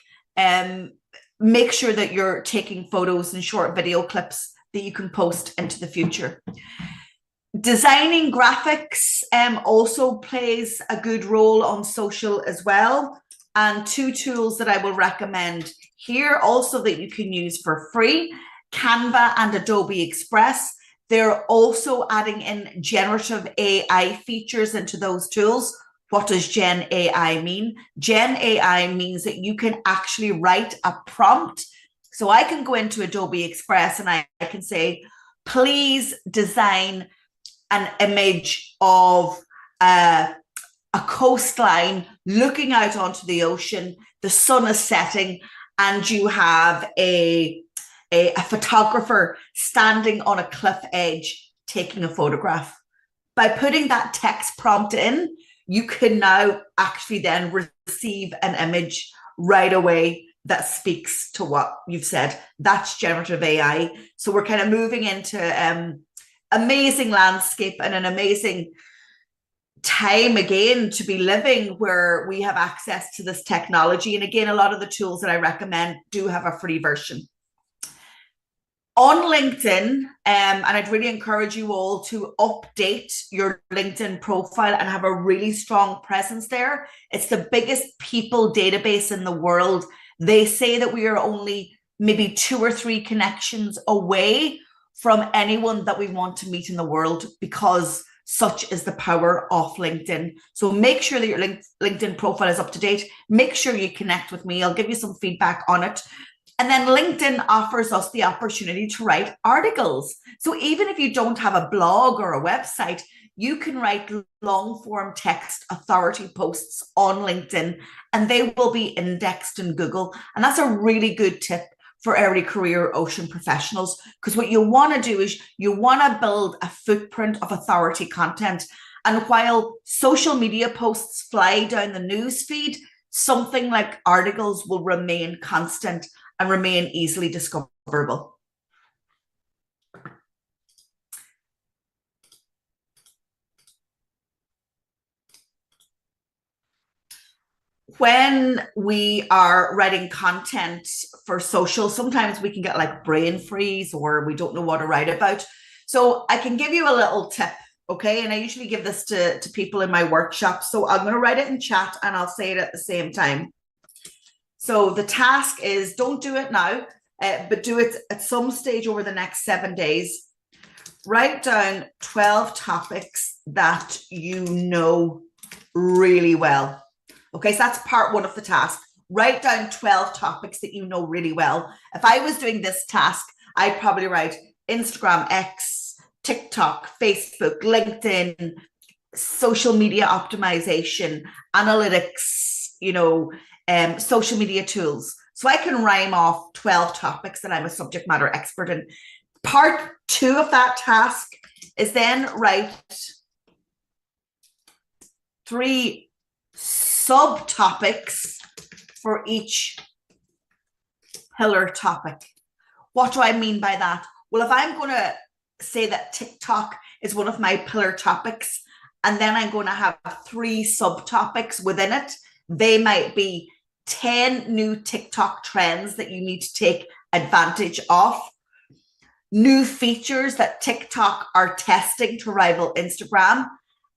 make sure that you're taking photos and short video clips that you can post into the future. Designing graphics also plays a good role on social as well. And two tools that I will recommend here also that you can use for free, Canva and Adobe Express. They're also adding in generative AI features into those tools. What does Gen AI mean? Gen AI means that you can actually write a prompt. So I can go into Adobe Express and I can say, please design an image of a coastline looking out onto the ocean. The sun is setting and you have a photographer standing on a cliff edge taking a photograph. By putting that text prompt in, you can now actually then receive an image right away that speaks to what you've said. That's generative AI. So we're kind of moving into amazing landscape and an amazing time again to be living where we have access to this technology. And again, a lot of the tools that I recommend do have a free version. On LinkedIn, and I'd really encourage you all to update your LinkedIn profile and have a really strong presence there. It's the biggest people database in the world. They say that we are only maybe 2 or 3 connections away from anyone that we want to meet in the world, because such is the power of LinkedIn. So make sure that your LinkedIn profile is up to date. Make sure you connect with me. I'll give you some feedback on it. And then LinkedIn offers us the opportunity to write articles. So even if you don't have a blog or a website, you can write long form text authority posts on LinkedIn, and they will be indexed in Google. And that's a really good tip for early career ocean professionals, because what you want to do is you want to build a footprint of authority content. And while social media posts fly down the news feed, something like articles will remain constant and remain easily discoverable. When we are writing content for social, sometimes we can get like brain freeze or we don't know what to write about. So I can give you a little tip, okay? And I usually give this to people in my workshops. So I'm going to write it in chat and I'll say it at the same time. So the task is, don't do it now, but do it at some stage over the next 7 days. Write down 12 topics that you know really well. Okay, so that's part 1 of the task. Write down 12 topics that you know really well. If I was doing this task, I'd probably write Instagram, X, TikTok, Facebook, LinkedIn, social media optimization, analytics, you know, social media tools. So I can rhyme off 12 topics that I'm a subject matter expert in. Part 2 of that task is then write 3 subtopics for each pillar topic. What do I mean by that? Well, if I'm going to say that TikTok is one of my pillar topics, and then I'm going to have 3 subtopics within it, they might be 10 new TikTok trends that you need to take advantage of, new features that TikTok are testing to rival Instagram,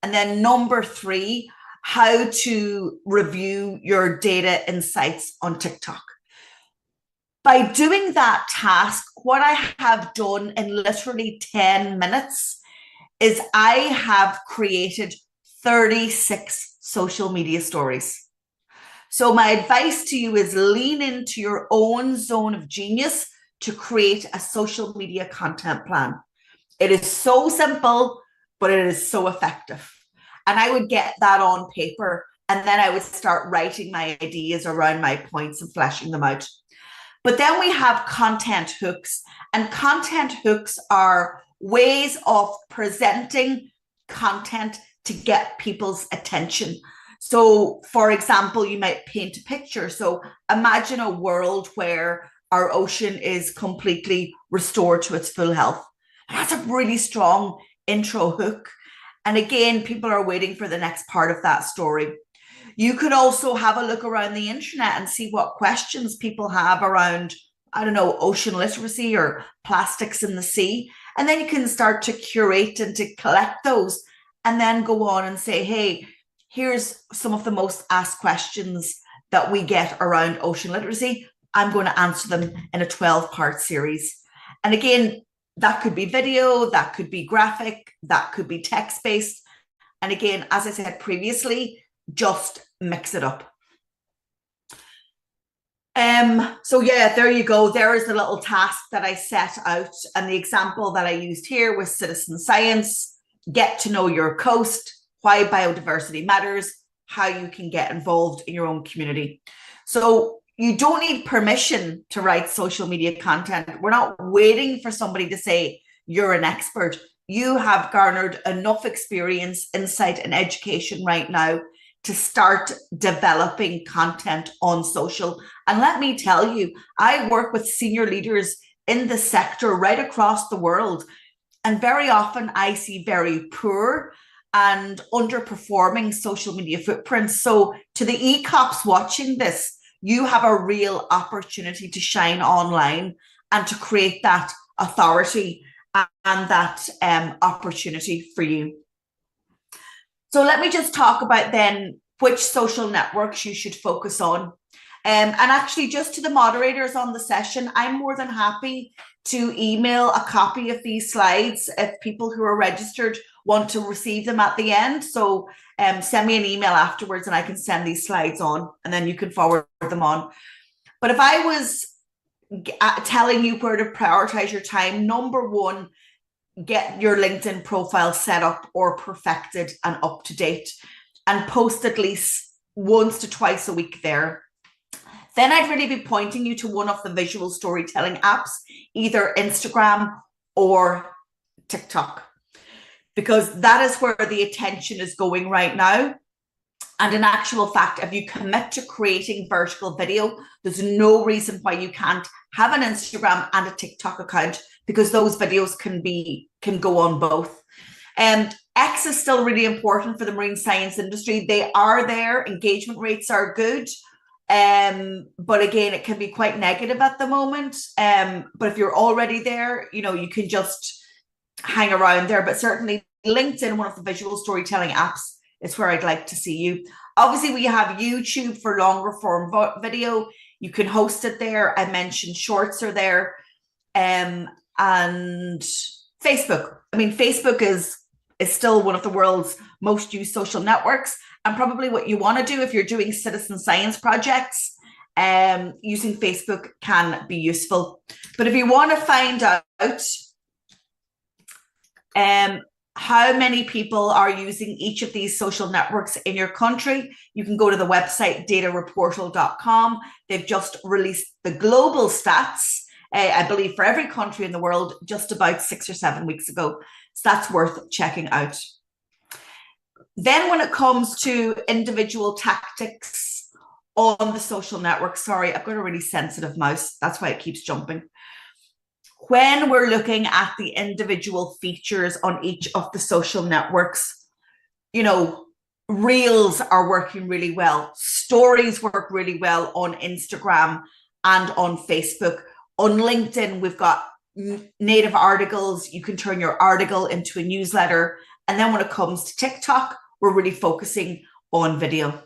and then number 3, how to review your data insights on TikTok. By doing that task, what I have done in literally 10 minutes is I have created 36 social media stories. So my advice to you is lean into your own zone of genius to create a social media content plan. It is so simple, but it is so effective. And I would get that on paper, and then I would start writing my ideas around my points and fleshing them out. But then we have content hooks, and content hooks are ways of presenting content to get people's attention. So, for example, you might paint a picture. So imagine a world where our ocean is completely restored to its full health. And that's a really strong intro hook. And again, people are waiting for the next part of that story. You could also have a look around the internet and see what questions people have around, I don't know, ocean literacy or plastics in the sea. And then you can start to curate and to collect those and then go on and say, hey, here's some of the most asked questions that we get around ocean literacy. I'm going to answer them in a 12-part series. And again, that could be video, that could be graphic, that could be text-based. And again, as I said previously, just mix it up. So yeah, there you go. There is the little task that I set out. And the example that I used here was citizen science, get to know your coast, why biodiversity matters, how you can get involved in your own community. So you don't need permission to write social media content. We're not waiting for somebody to say you're an expert. You have garnered enough experience, insight, and education right now to start developing content on social. And let me tell you, I work with senior leaders in the sector right across the world. And very often I see very poor and underperforming social media footprints. So to the ECOPs watching this, you have a real opportunity to shine online and to create that authority and that opportunity for you. So let me just talk about then which social networks you should focus on. And actually, just to the moderators on the session, I'm more than happy to email a copy of these slides if people who are registered want to receive them at the end. So send me an email afterwards and I can send these slides on, and then you can forward them on. But if I was telling you where to prioritize your time, number one, get your LinkedIn profile set up or perfected and up to date, and post at least once to twice a week there. Then I'd really be pointing you to one of the visual storytelling apps, either Instagram or TikTok, because that is where the attention is going right now. And in actual fact, if you commit to creating vertical video, there's no reason why you can't have an Instagram and a TikTok account, because those videos can go on both. And X is still really important for the marine science industry. They are there, engagement rates are good. But again, it can be quite negative at the moment. But if you're already there, you know, you can just hang around there. But certainly LinkedIn, one of the visual storytelling apps, is where I'd like to see you. Obviously, we have YouTube for longer form video. You can host it there. I mentioned shorts are there. And Facebook. I mean, Facebook is still one of the world's most used social networks. And probably what you want to do if you're doing citizen science projects, using Facebook can be useful. But if you want to find out how many people are using each of these social networks in your country, you can go to the website datareportal.com. They've just released the global stats, I believe for every country in the world, just about 6 or 7 weeks ago. So that's worth checking out. Then when it comes to individual tactics on the social network, sorry, I've got a really sensitive mouse. That's why it keeps jumping. When we're looking at the individual features on each of the social networks, you know, reels are working really well. Stories work really well on Instagram and on Facebook. On LinkedIn, we've got native articles. You can turn your article into a newsletter. And then when it comes to TikTok, we're really focusing on video.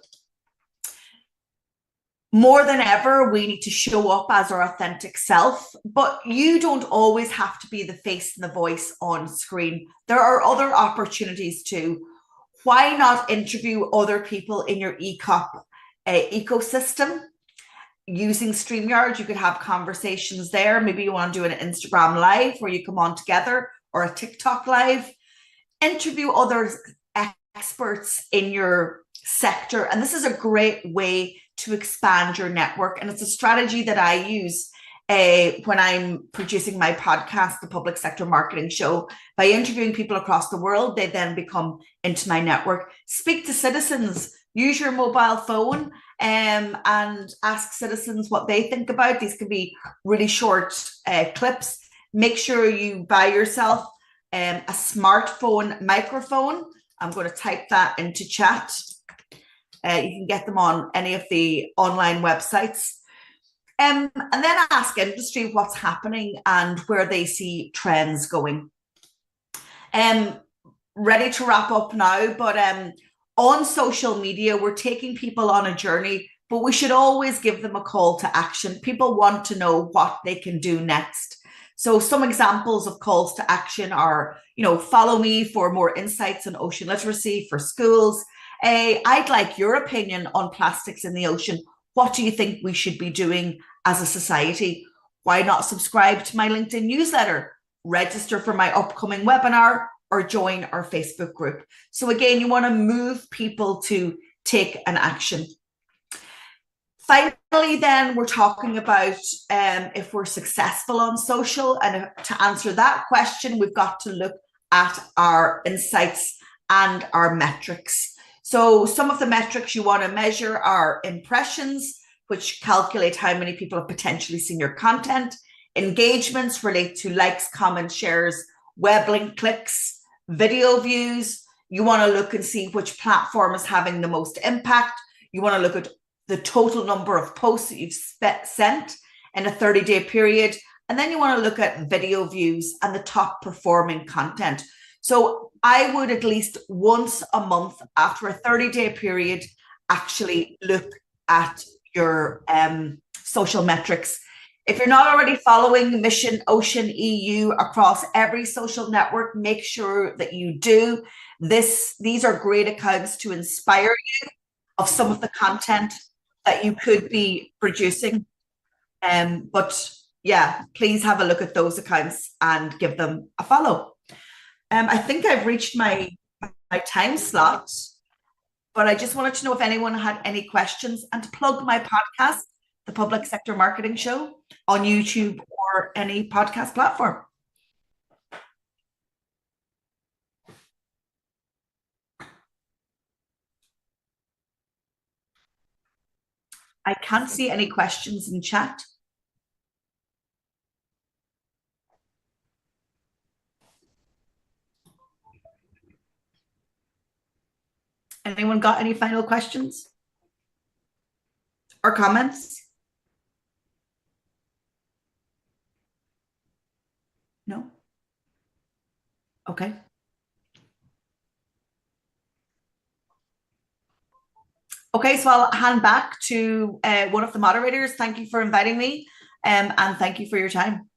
More than ever, we need to show up as our authentic self, but you don't always have to be the face and the voice on screen. There are other opportunities too. Why not interview other people in your ECOP ecosystem? Using StreamYard, you could have conversations there. Maybe you want to do an Instagram live where you come on together, or a TikTok live. Interview other experts in your sector. And this is a great way to expand your network. And it's a strategy that I use when I'm producing my podcast, The Public Sector Marketing Show. By interviewing people across the world, they then become into my network. Speak to citizens, use your mobile phone and ask citizens what they think about. These can be really short clips. Make sure you buy yourself a smartphone microphone. I'm going to type that into chat. You can get them on any of the online websites. And then ask industry what's happening and where they see trends going. Ready to wrap up now, but on social media, we're taking people on a journey, but we should always give them a call to action. People want to know what they can do next. So some examples of calls to action are, you know, follow me for more insights on ocean literacy for schools. I'd like your opinion on plastics in the ocean. What do you think we should be doing as a society? Why not subscribe to my LinkedIn newsletter, register for my upcoming webinar, or join our Facebook group? So again, you want to move people to take an action. Finally, then we're talking about if we're successful on social. And to answer that question, we've got to look at our insights and our metrics. So some of the metrics you want to measure are impressions, which calculate how many people have potentially seen your content. Engagements relate to likes, comments, shares, web link clicks, video views. You want to look and see which platform is having the most impact. You want to look at the total number of posts that you've sent in a 30-day period. And then you want to look at video views and the top performing content. So I would at least once a month after a 30-day period actually look at your social metrics. If you're not already following Mission Ocean EU across every social network, make sure that you do. These are great accounts to inspire you of some of the content that you could be producing. But yeah, please have a look at those accounts and give them a follow. I think I've reached my time slot, but I just wanted to know if anyone had any questions and to plug my podcast, The Public Sector Marketing Show, on YouTube or any podcast platform. I can't see any questions in chat. Anyone got any final questions or comments? No? Okay. Okay, so I'll hand back to one of the moderators. Thank you for inviting me, and thank you for your time.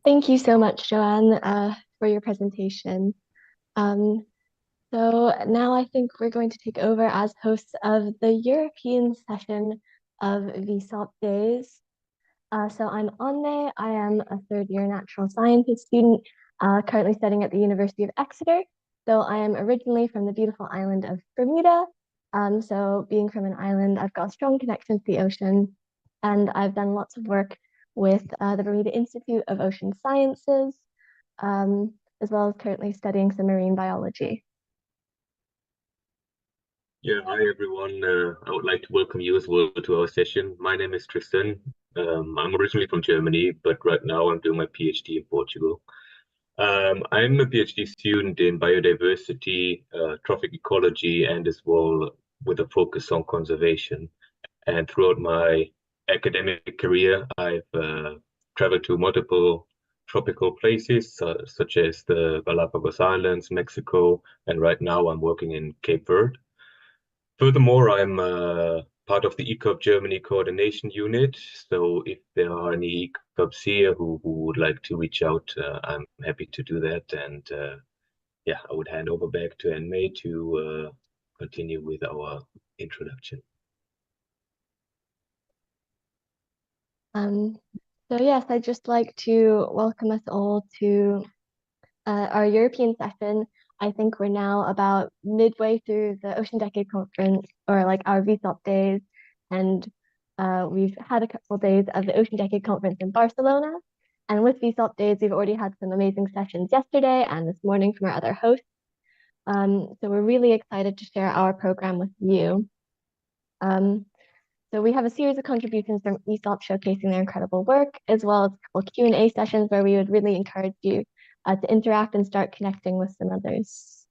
Thank you so much, Joanne, for your presentation. So now I think we're going to take over as hosts of the European session of V.ECOP Days. So I'm Anne. I am a third-year natural sciences student, currently studying at the University of Exeter. So I am originally from the beautiful island of Bermuda. So being from an island, I've got a strong connection to the ocean, and I've done lots of work with the Bermuda Institute of Ocean Sciences, as well as currently studying some marine biology. Yeah, hi everyone. I would like to welcome you as well to our session. My name is Tristan. I'm originally from Germany, but right now I'm doing my PhD in Portugal. I'm a PhD student in biodiversity, trophic ecology, and as well with a focus on conservation. And throughout my academic career, I've traveled to multiple tropical places, such as the Galapagos Islands, Mexico, and right now I'm working in Cape Verde. Furthermore, I'm part of the V.ECOP Germany coordination unit. So if there are any V.ECOPs here who would like to reach out, I'm happy to do that. And yeah, I would hand over back to Anne-May to continue with our introduction. So yes, I'd just like to welcome us all to our European session. I think we're now about midway through the Ocean Decade Conference, or like our V.ECOP Days, and we've had a couple of days of the Ocean Decade Conference in Barcelona. And with V.ECOP Days, we've already had some amazing sessions yesterday and this morning from our other hosts. So we're really excited to share our program with you. So we have a series of contributions from V.ECOP showcasing their incredible work, as well as a couple Q&A sessions where we would really encourage you to interact and start connecting with some others.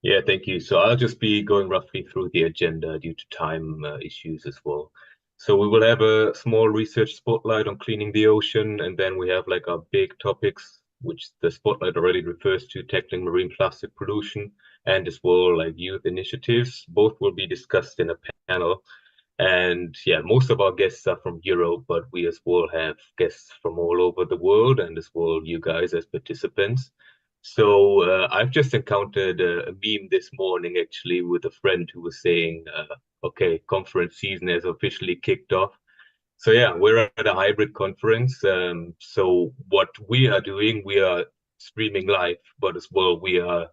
Yeah, thank you. So I'll just be going roughly through the agenda due to time issues as well. So we will have a small research spotlight on cleaning the ocean, and then we have like our big topics, which the spotlight already refers to, tackling marine plastic pollution, and as well like youth initiatives. Both will be discussed in a panel. And yeah, most of our guests are from Europe, but we as well have guests from all over the world, and as well you guys as participants. So I've just encountered a meme this morning actually with a friend who was saying, okay, conference season has officially kicked off. So yeah, we're at a hybrid conference. So what we are doing, we are streaming live, but as well we are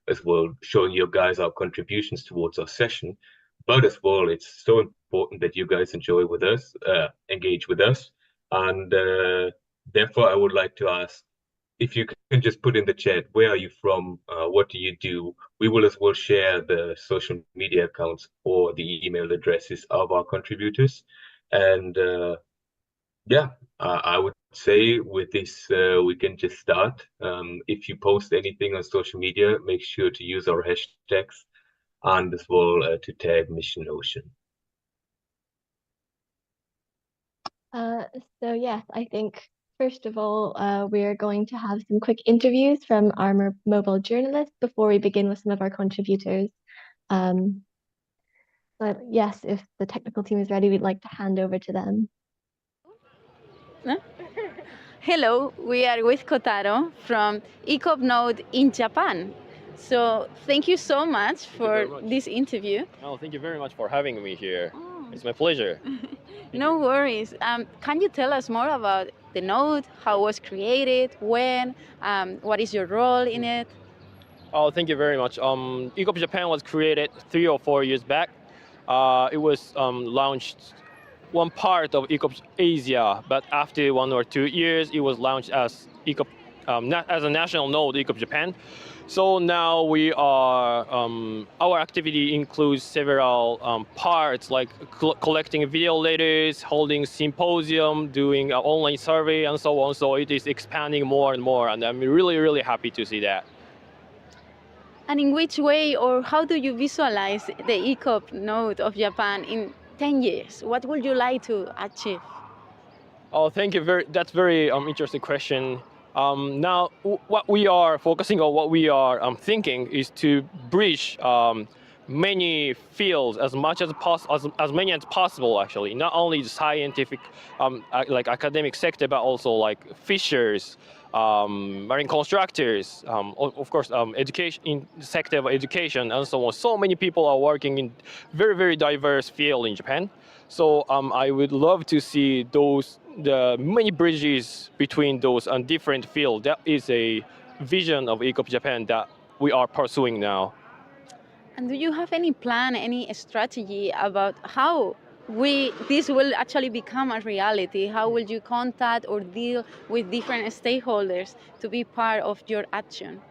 as well showing you guys our contributions towards our session. but as well, it's so important that you guys enjoy with us, engage with us, and therefore I would like to ask if you can just put in the chat, where are you from? What do you do? We will as well share the social media accounts or the email addresses of our contributors. And yeah, I would say with this, we can just start. If you post anything on social media, make sure to use our hashtags and as well to tag Mission Ocean. So yes, I think first of all, we are going to have some quick interviews from our mobile journalists before we begin with some of our contributors. But yes, if the technical team is ready, we'd like to hand over to them. Hello, we are with Kotaro from V.ECOP Node in Japan. So thank you so much for this interview. Oh, thank you very much for having me here. It's my pleasure. No worries. Can you tell us more about the node, how it was created, when, what is your role in it? Oh, thank you very much. V.ECOP Japan was created 3 or 4 years back. It was launched one part of V.ECOP Asia, but after 1 or 2 years, it was launched as V.ECOP, as a national node, V.ECOP Japan. So now we are, our activity includes several parts like collecting video letters, holding symposium, doing an online survey and so on. So it is expanding more and more, and I'm really, really happy to see that. And in which way or how do you visualize the V.ECOP node of Japan in 10 years? What would you like to achieve? Oh, thank you. That's very interesting question. Now, what we are focusing on, what we are thinking is to bridge many fields as many as possible. Actually, not only the scientific, like academic sector, but also like fishers, marine constructors, of course, education in the sector of education, and so on. So many people are working in very, very diverse field in Japan. So I would love to see the many bridges between those and different fields. That is a vision of V.ECOP Japan that we are pursuing now. And do you have any plan, any strategy about how this will actually become a reality? How will you contact or deal with different stakeholders to be part of your action?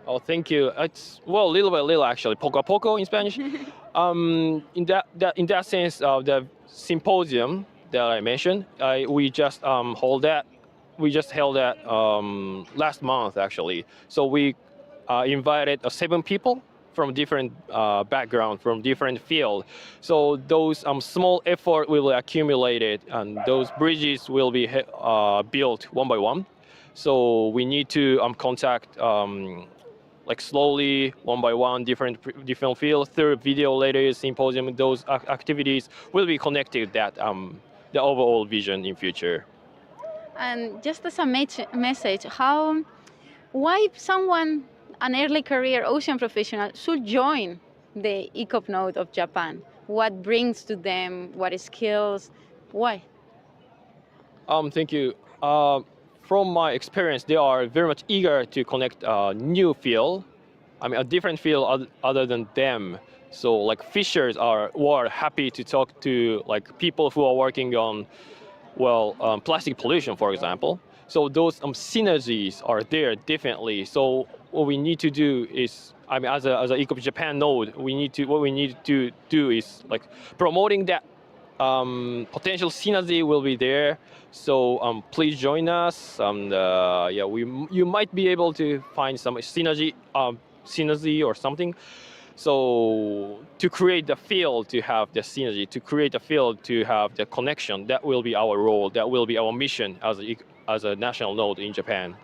Oh, thank you. It's little by little actually, poco a poco in Spanish. In that sense, the symposium that I mentioned, we just held that last month actually. So we invited 7 people from different background, from different field. So those small effort will be accumulated, and those bridges will be built one by one. So we need to contact like slowly, one by one, different fields through video letters, symposium. Those activities will be connected that the overall vision in future. And just as a message, why someone, an early career ocean professional, should join the V.ECOP node of Japan? What brings to them? What skills? Why? Thank you. From my experience, they are very much eager to connect a new field. I mean, a different field other than them. So like fishers were happy to talk to like people who are working on, plastic pollution, for example. So those synergies are there definitely. So what we need to do is, I mean, as a V.ECOP Japan node, what we need to do is like promoting that potential synergy will be there. So please join us, and you might be able to find some synergy or something. So to create the field, to have the synergy, to create a field, to have the connection, that will be our role, that will be our mission as a national node in Japan.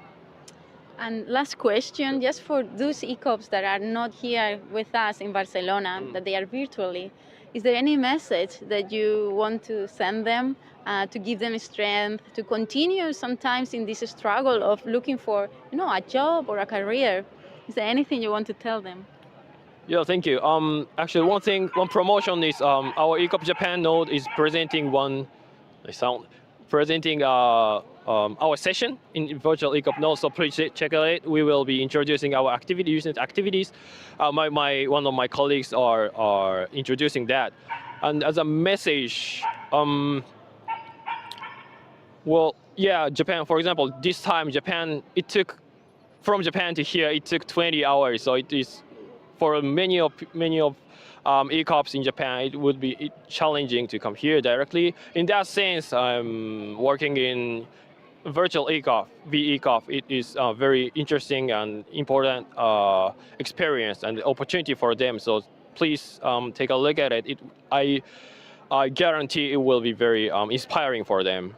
And last question, just for those V.ECOPs that are not here with us in Barcelona, that they are virtually, is there any message that you want to send them to give them strength to continue sometimes in this struggle of looking for, a job or a career? Is there anything you want to tell them? Yeah, thank you. Actually, one promotion is our V.ECOP Japan node is presenting our session in virtual ECOP Node, so please check it. We will be introducing our activities. One of my colleagues are introducing that. And as a message, well, yeah, Japan, for example, this time from Japan to here, it took 20 hours. So it is, for many of ECOPs in Japan, it would be challenging to come here directly. In that sense, I'm working in virtual ECOP, V.ECOP. It is a very interesting and important experience and opportunity for them. So please take a look at it. I guarantee it will be very inspiring for them.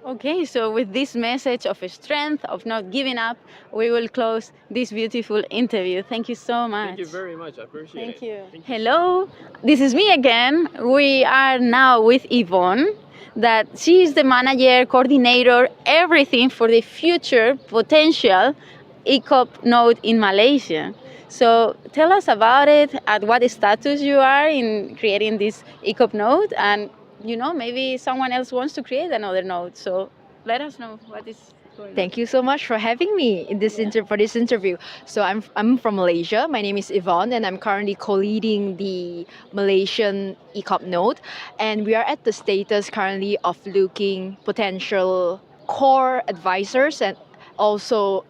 Okay, so with this message of strength, of not giving up, we will close this beautiful interview. Thank you so much. Thank you very much. I appreciate it. Thank you. Hello, this is me again. We are now with Yvonne, that she is the manager, coordinator, everything for the future potential ECOP node in Malaysia. So tell us about it, at what status you are in creating this ECOP node, and maybe someone else wants to create another node. So let us know what is going on. Thank you so much for having me in this for this interview. So I'm from Malaysia. My name is Yvonne, and I'm currently co-leading the Malaysian ECOP node. And we are at the status currently of looking potential core advisors and also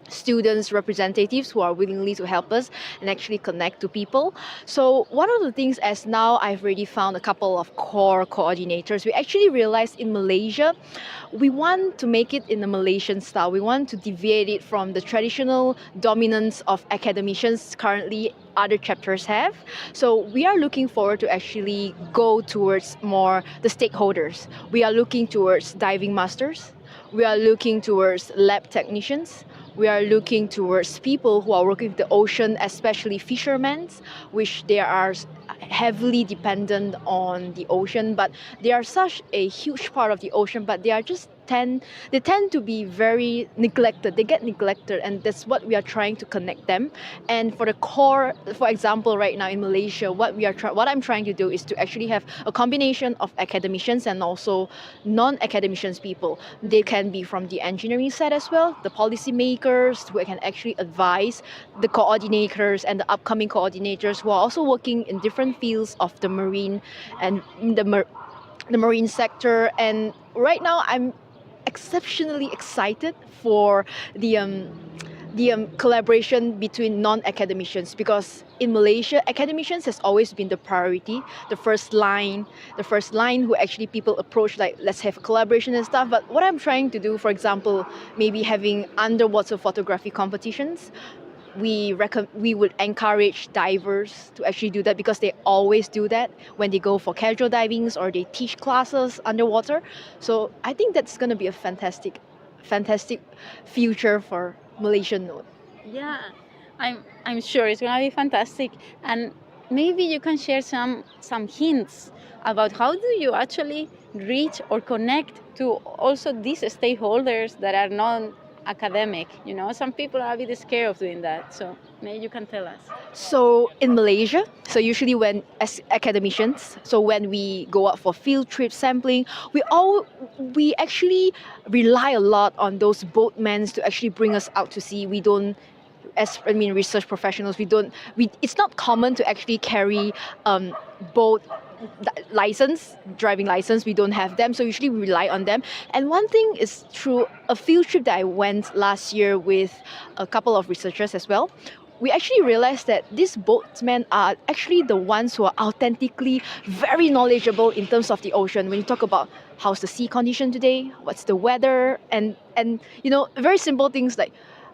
students, representatives who are willingly to help us and actually connect to people. So one of the things, as now I've already found a couple of core coordinators, we actually realized in Malaysia, we want to make it in the Malaysian style. We want to deviate it from the traditional dominance of academicians currently other chapters have. So we are looking forward to actually go towards more the stakeholders. We are looking towards diving masters. We are looking towards lab technicians. We are looking towards people who are working with the ocean, especially fishermen, which they are heavily dependent on the ocean, but they are such a huge part of the ocean, but they are just tend to be very neglected. They get neglected, and that's what we are trying to connect them. And for the core, for example, right now in Malaysia, what I'm trying to do is to actually have a combination of academicians and also non-academicians people. They can be from the engineering side as well, the policymakers who can actually advise the coordinators and the upcoming coordinators who are also working in different fields of the marine and the marine sector. And right now I'm exceptionally excited for the collaboration between non-academicians, because in Malaysia, academicians has always been the priority, the first line who actually people approach, like, let's have a collaboration and stuff. But what I'm trying to do, for example, maybe having underwater photography competitions, we would encourage divers to actually do that, because they always do that when they go for casual divings or they teach classes underwater. So I think that's going to be a fantastic future for Malaysian node. Yeah, I'm sure it's going to be fantastic. And maybe you can share some hints about how do you actually reach or connect to also these stakeholders that are non-academic. Some people are a bit scared of doing that. So maybe you can tell us. So in Malaysia, usually when as academicians, when we go out for field trip sampling, we actually rely a lot on those boatmen to actually bring us out to sea. We don't, research professionals, it's not common to actually carry boat driving license. We don't have them, so usually we rely on them. And one thing is, through a field trip that I went last year with a couple of researchers as well, we actually realized that these boatmen are actually the ones who are authentically very knowledgeable in terms of the ocean. When you talk about how's the sea condition today, what's the weather, and very simple things like,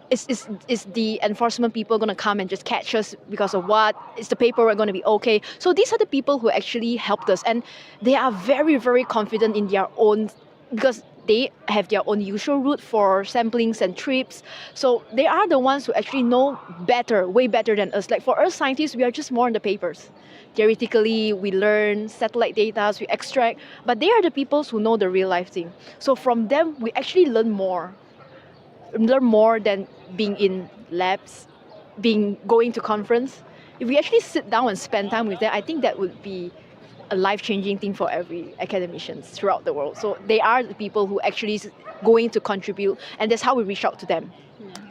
is the enforcement people going to come and just catch us because of what? Is the paperwork going to be okay? So these are the people who actually helped us, and they are very, very confident in their own, because they have their own usual route for samplings and trips. So they are the ones who actually know better, way better than us. Like for us scientists, we are just more on the papers. Theoretically, we learn satellite data, we extract, but they are the people who know the real life thing. So from them, we actually learn more than being in labs, going to conference. If we actually sit down and spend time with them, I think that would be a life-changing thing for every academicians throughout the world. So they are the people who actually is going to contribute, and that's how we reach out to them.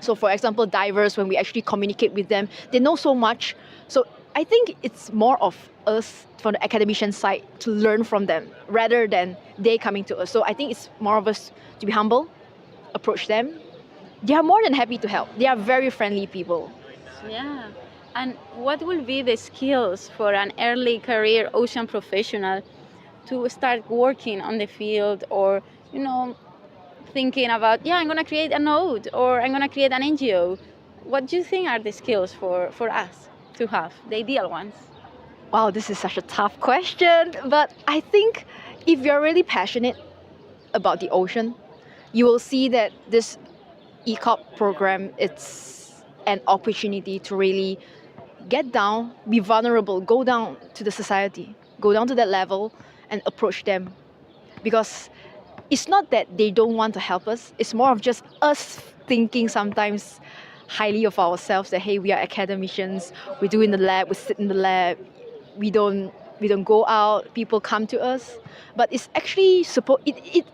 So for example, divers, when we actually communicate with them, they know so much. So I think it's more of us from the academician side to learn from them rather than they coming to us. So I think it's more of us to be humble, approach them. They are more than happy to help. They are very friendly people. Yeah. And what will be the skills for an early career ocean professional to start working on the field, or, you know, thinking about, yeah, I'm going to create a node or I'm going to create an NGO? What do you think are the skills for us to have, the ideal ones? Wow, this is such a tough question. But I think if you're really passionate about the ocean, you will see that this ECOP program, it's an opportunity to really get down, be vulnerable, go down to the society, go down to that level and approach them. Because it's not that they don't want to help us, it's more of just us thinking sometimes highly of ourselves that, hey, we are academicians, we do in the lab, we sit in the lab, we don't go out, people come to us. But it's actually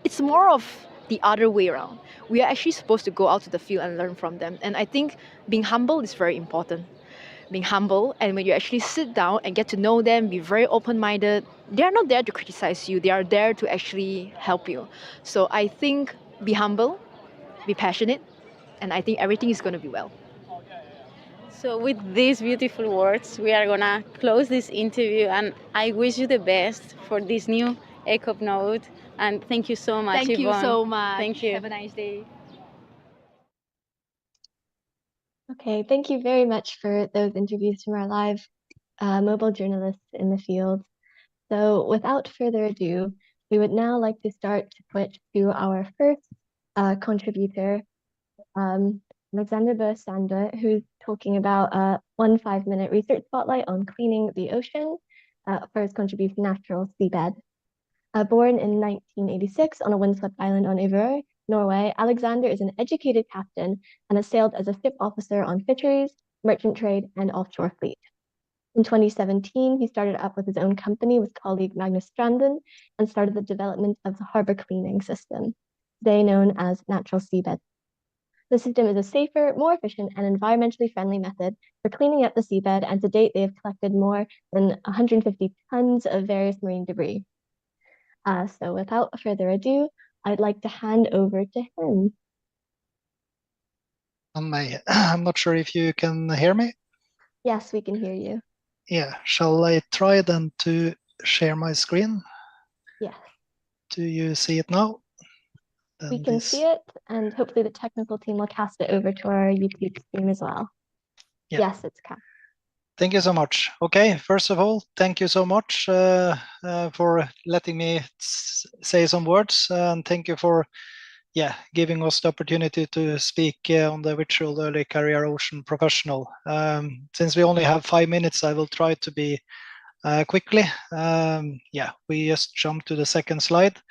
it's more of the other way around. We are actually supposed to go out to the field and learn from them. And I think being humble is very important. Being humble, and when you actually sit down and get to know them, be very open-minded. They are not there to criticize you, they are there to actually help you. So I think be humble, be passionate, and I think everything is going to be well. So with these beautiful words, we are gonna close this interview, and I wish you the best for this new ECOP node. And thank you so much, Thank you Yvonne. so much. Thank you. Have a nice day. Okay, thank you very much for those interviews from our live mobile journalists in the field. So without further ado, we would now like to start to switch to our first contributor, Alexander Bursander, who's talking about a 5-minute research spotlight on cleaning the ocean for his contribution Natural Seabed. Born in 1986 on a windswept island on Ivory, Norway, Alexander is an educated captain and has sailed as a ship officer on fisheries, merchant trade, and offshore fleet. In 2017, he started up with his own company with colleague Magnus Stranden and started the development of the harbor cleaning system, today known as Natural Seabed. The system is a safer, more efficient, and environmentally friendly method for cleaning up the seabed, and to date, they have collected more than 150 tons of various marine debris. So without further ado, I'd like to hand over to him. I'm not sure if you can hear me. Yes, we can hear you. Yeah, shall I try then to share my screen? Yes. Do you see it now? We can see it, and hopefully the technical team will cast it over to our YouTube stream as well. Yeah. Yes, it's cast. Thank you so much. Okay, first of all, thank you so much for letting me say some words, and thank you for giving us the opportunity to speak on the virtual early career ocean professional. Since we only have 5 minutes, I will try to be quickly. We just jump to the second slide.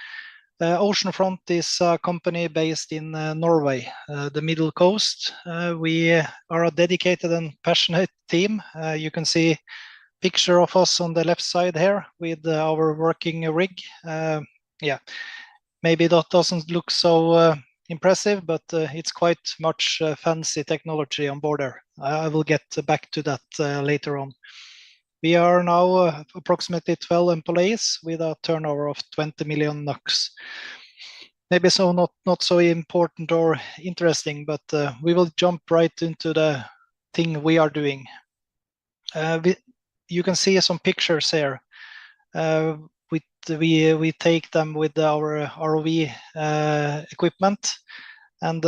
Oceanfront is a company based in Norway, the Middle Coast. We are a dedicated and passionate team. You can see a picture of us on the left side here with our working rig. Maybe that doesn't look so impressive, but it's quite much fancy technology on board there. I will get back to that later on. We are now approximately 12 employees with a turnover of 20 million NOK. Maybe so not so important or interesting, but we will jump right into the thing we are doing. You can see some pictures here. We take them with our ROV equipment, and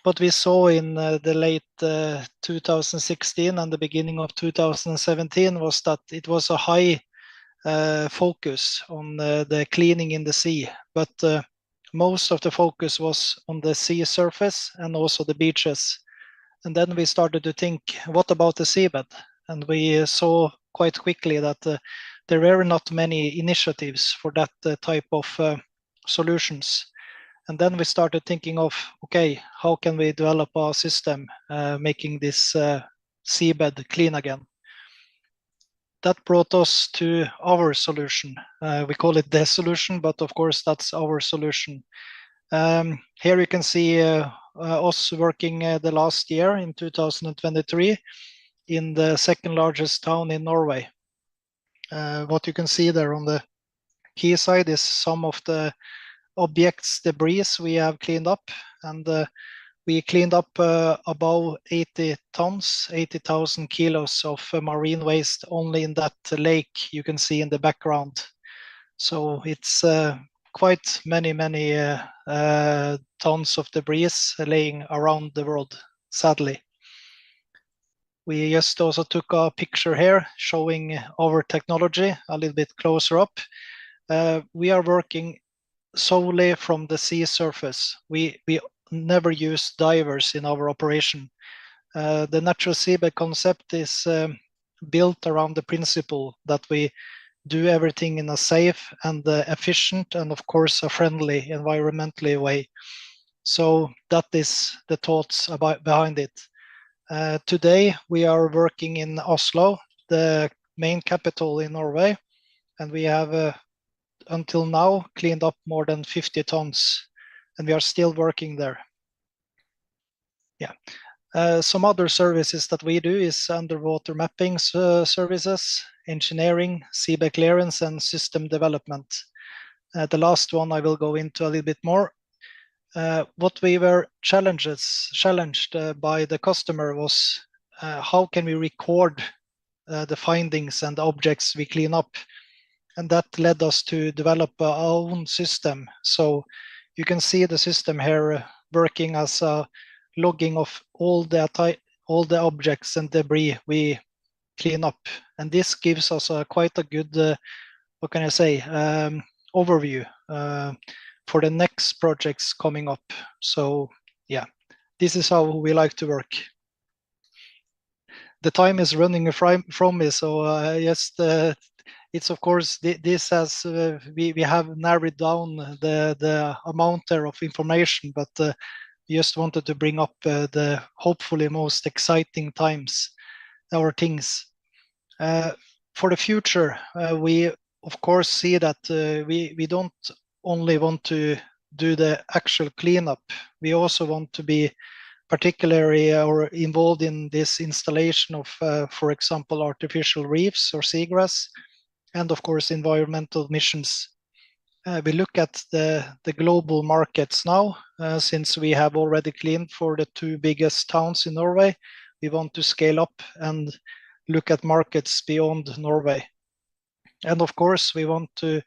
what we saw in the late 2016 and the beginning of 2017 was that it was a high focus on the cleaning in the sea, but most of the focus was on the sea surface and also the beaches. And then we started to think, what about the seabed? And we saw quite quickly that there were not many initiatives for that type of solutions. And then we started thinking of, okay, how can we develop a system making this seabed clean again? that brought us to our solution. We call it the solution, but of course that's our solution. Here you can see us working the last year in 2023 in the second largest town in Norway. What you can see there on the key side is some of the objects, debris we have cleaned up, and we cleaned up about 80 tons, 80,000 kilos of marine waste only in that lake you can see in the background. So it's quite many tons of debris laying around the world, sadly. We just also took a picture here showing our technology a little bit closer up. We are working solely from the sea surface. We never use divers in our operation. The natural seabed concept is built around the principle that we do everything in a safe and efficient and of course a friendly environmentally way. So that is the thoughts behind it. Today we are working in Oslo, the main capital in Norway, and we have until now cleaned up more than 50 tons, and we are still working there. Yeah. Some other services that we do is underwater mapping services, engineering, seabed clearance, and system development. The last one I will go into a little bit more. What we were challenged by the customer was how can we record the findings and the objects we clean up, and that led us to develop our own system. So you can see the system here working as a logging of all the objects and debris we clean up, and this gives us quite a good what can I say, overview for the next projects coming up. So yeah, this is how we like to work. The time is running from me, so just it's of course this has we have narrowed down the amount there of information, but just wanted to bring up the hopefully most exciting times or things. For the future, we of course see that we don't only want to do the actual cleanup. We also want to be particularly or involved in this installation of, for example, artificial reefs or seagrass, and of course environmental missions. We look at the global markets now, since we have already cleaned for the 2 biggest towns in Norway. We want to scale up and look at markets beyond Norway. And of course, we want to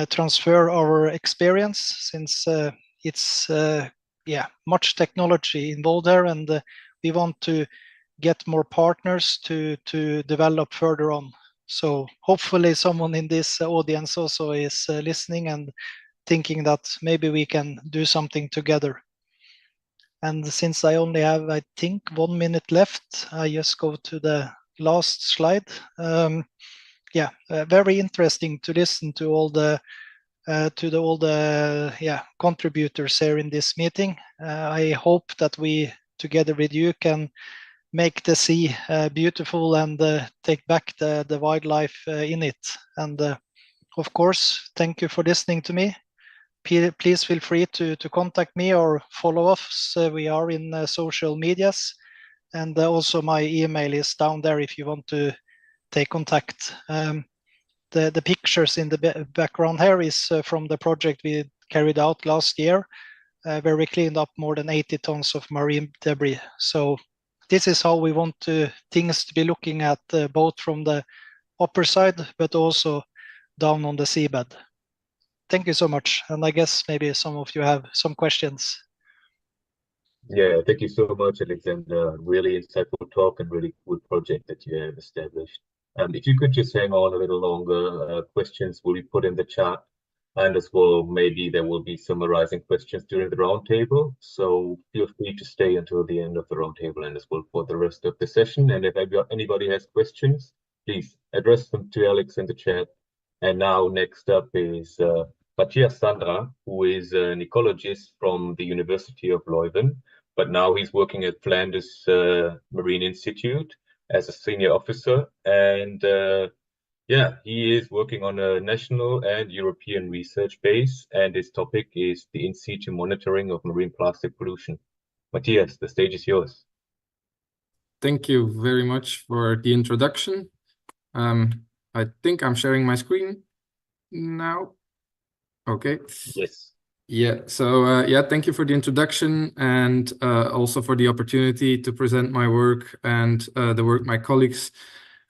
transfer our experience, since it's much technology involved there, and we want to get more partners to develop further on. So hopefully someone in this audience also is listening and thinking that maybe we can do something together. And since I only have, I think, 1 minute left, I just go to the last slide. Very interesting to listen to all the contributors here in this meeting. I hope that we together with you can make the sea beautiful and take back the wildlife in it. And of course, thank you for listening to me. Please feel free to contact me or follow us. We are in social medias, and also my email is down there if you want to take contact. The pictures in the background here is from the project we carried out last year, where we cleaned up more than 80 tons of marine debris. So this is how we want things to be looking at, both from the upper side, but also down on the seabed. Thank you so much. And I guess maybe some of you have some questions. Yeah, thank you so much, Alexander. Really insightful talk and really good project that you have established. If you could just hang on a little longer, questions will be put in the chat, and as well, maybe there will be summarizing questions during the roundtable. So feel free to stay until the end of the roundtable and as well for the rest of the session. And if anybody has questions, please address them to Alex in the chat. And now next up is Matthias Sandra, who is an ecologist from the University of Leuven, but now he's working at Flanders Marine Institute as a senior officer, and Yeah, he is working on a national and European research base, and his topic is the in situ monitoring of marine plastic pollution. Matthias, the stage is yours. Thank you very much for the introduction. I think I'm sharing my screen now. Okay. Yes. Yeah, so yeah, thank you for the introduction and also for the opportunity to present my work and the work my colleagues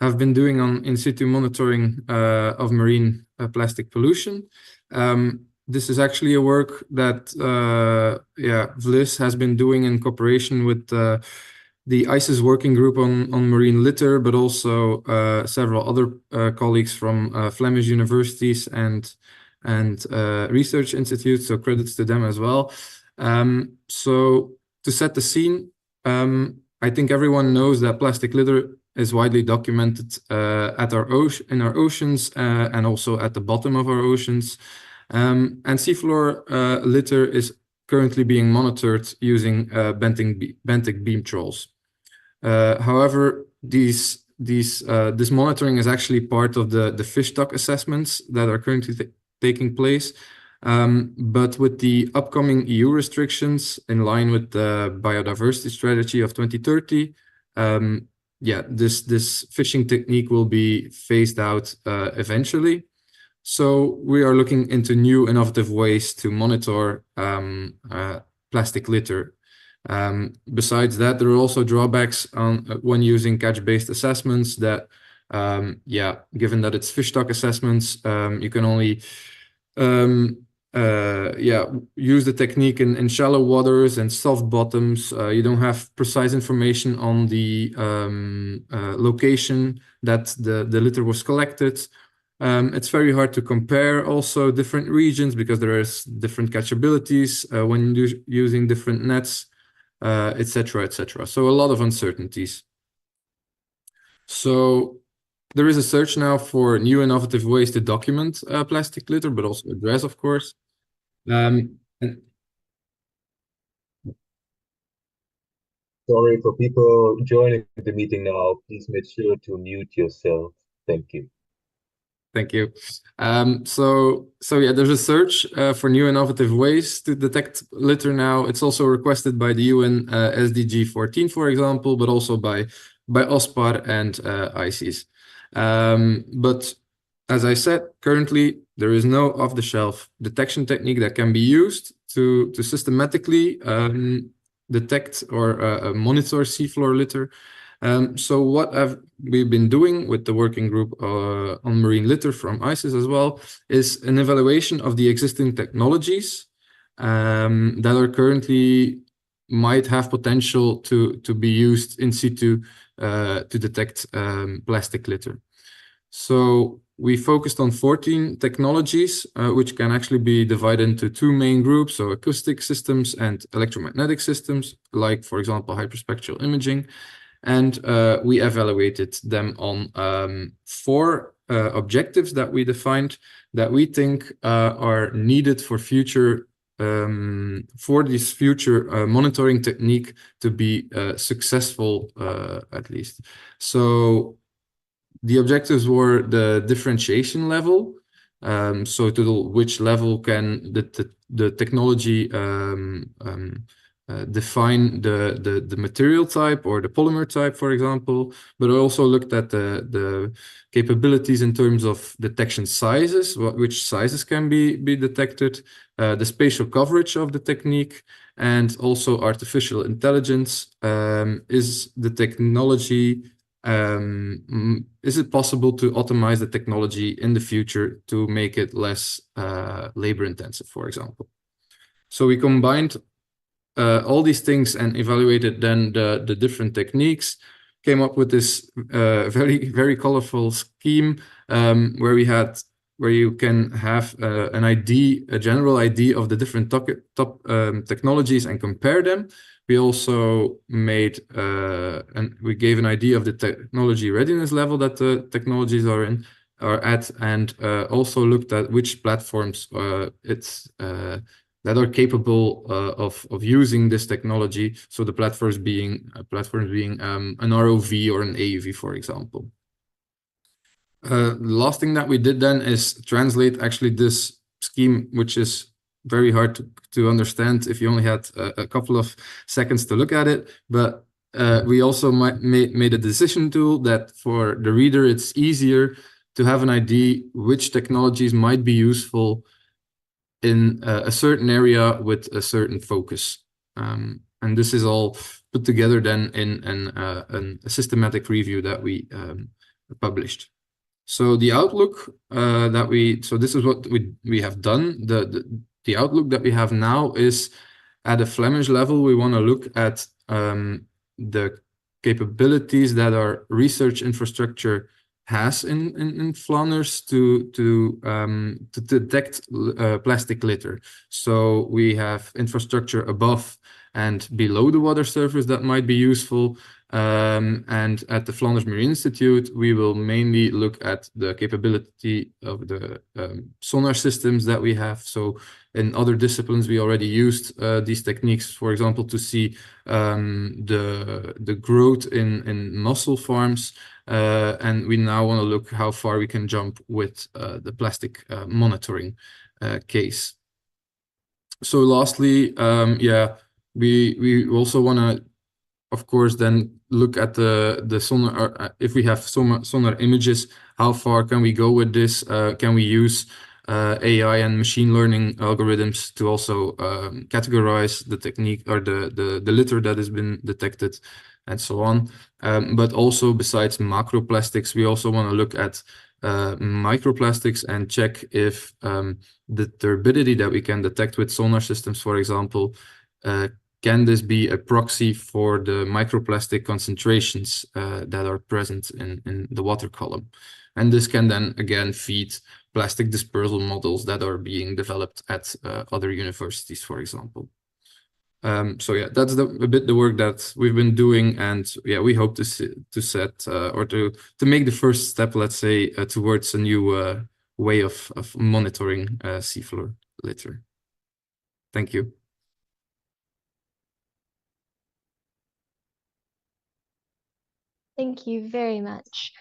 have been doing on in situ monitoring of marine plastic pollution. This is actually a work that yeah, V.LIS has been doing in cooperation with the ICES working group on marine litter, but also several other colleagues from Flemish universities and research institutes, so credits to them as well. So to set the scene, I think everyone knows that plastic litter is widely documented in our oceans and also at the bottom of our oceans. And seafloor litter is currently being monitored using benthic beam trawls. However, this monitoring is actually part of the fish stock assessments that are currently taking place. But with the upcoming EU restrictions in line with the biodiversity strategy of 2030, yeah, this fishing technique will be phased out eventually. So we are looking into new innovative ways to monitor plastic litter. Besides that, there are also drawbacks on when using catch-based assessments that, yeah, given that it's fish stock assessments, you can only yeah, use the technique in shallow waters and soft bottoms. You don't have precise information on the location that the litter was collected. It's very hard to compare also different regions because there is different catchabilities when using different nets, etc., etc. So a lot of uncertainties. So there is a search now for new innovative ways to document plastic litter, but also address, of course. Sorry for people joining the meeting now. Please make sure to mute yourself. Thank you. Thank you. So yeah, there's a search for new innovative ways to detect litter now. It's also requested by the UN SDG 14, for example, but also by OSPAR and ICES. But as I said, currently there is no off-the-shelf detection technique that can be used to systematically detect or monitor seafloor litter. So what have we been doing with the working group on marine litter from ICES as well is an evaluation of the existing technologies that are currently might have potential to be used in situ to detect plastic litter. So we focused on 14 technologies, which can actually be divided into two main groups, so acoustic systems and electromagnetic systems, like, for example, hyperspectral imaging. And we evaluated them on 4 objectives that we defined that we think are needed for future for this future monitoring technique to be successful, at least. So the objectives were the differentiation level. So to which level can the technology define the material type or the polymer type, for example, but I also looked at the capabilities in terms of detection sizes, which sizes can be detected, the spatial coverage of the technique, and also artificial intelligence. Is the technology is it possible to optimize the technology in the future to make it less labor intensive, for example? So we combined all these things and evaluated then the different techniques, came up with this very, very colorful scheme where you can have a general idea of the different top technologies and compare them. We also made and we gave an idea of the technology readiness level that the technologies are at, and also looked at which platforms that are capable of using this technology. So the platforms being an ROV or an AUV, for example. The last thing that we did then is translate actually this scheme, which is very hard to understand if you only had a couple of seconds to look at it. But we also made a decision tool that for the reader, it's easier to have an idea which technologies might be useful in a certain area with a certain focus. And this is all put together then in a systematic review that we published. So the outlook so this is what we have done. The outlook that we have now is at a Flemish level. We want to look at the capabilities that our research infrastructure has in Flanders to detect plastic litter. So we have infrastructure above and below the water surface that might be useful. And at the Flanders Marine Institute, we will mainly look at the capability of the sonar systems that we have. So in other disciplines, we already used these techniques, for example, to see the growth in mussel farms. And we now want to look how far we can jump with the plastic monitoring case. So lastly, we also want to, of course, then look at the sonar. If we have sonar images, how far can we go with this? Can we use AI and machine learning algorithms to also categorize the technique or the litter that has been detected, and so on. But also, besides macroplastics, we also want to look at microplastics and check if the turbidity that we can detect with sonar systems, for example, can this be a proxy for the microplastic concentrations that are present in the water column? And this can then again feed plastic dispersal models that are being developed at other universities, for example. So yeah, that's a bit the work that we've been doing, and yeah, we hope to set or to make the first step, let's say, towards a new way of monitoring seafloor litter. Thank you. Thank you very much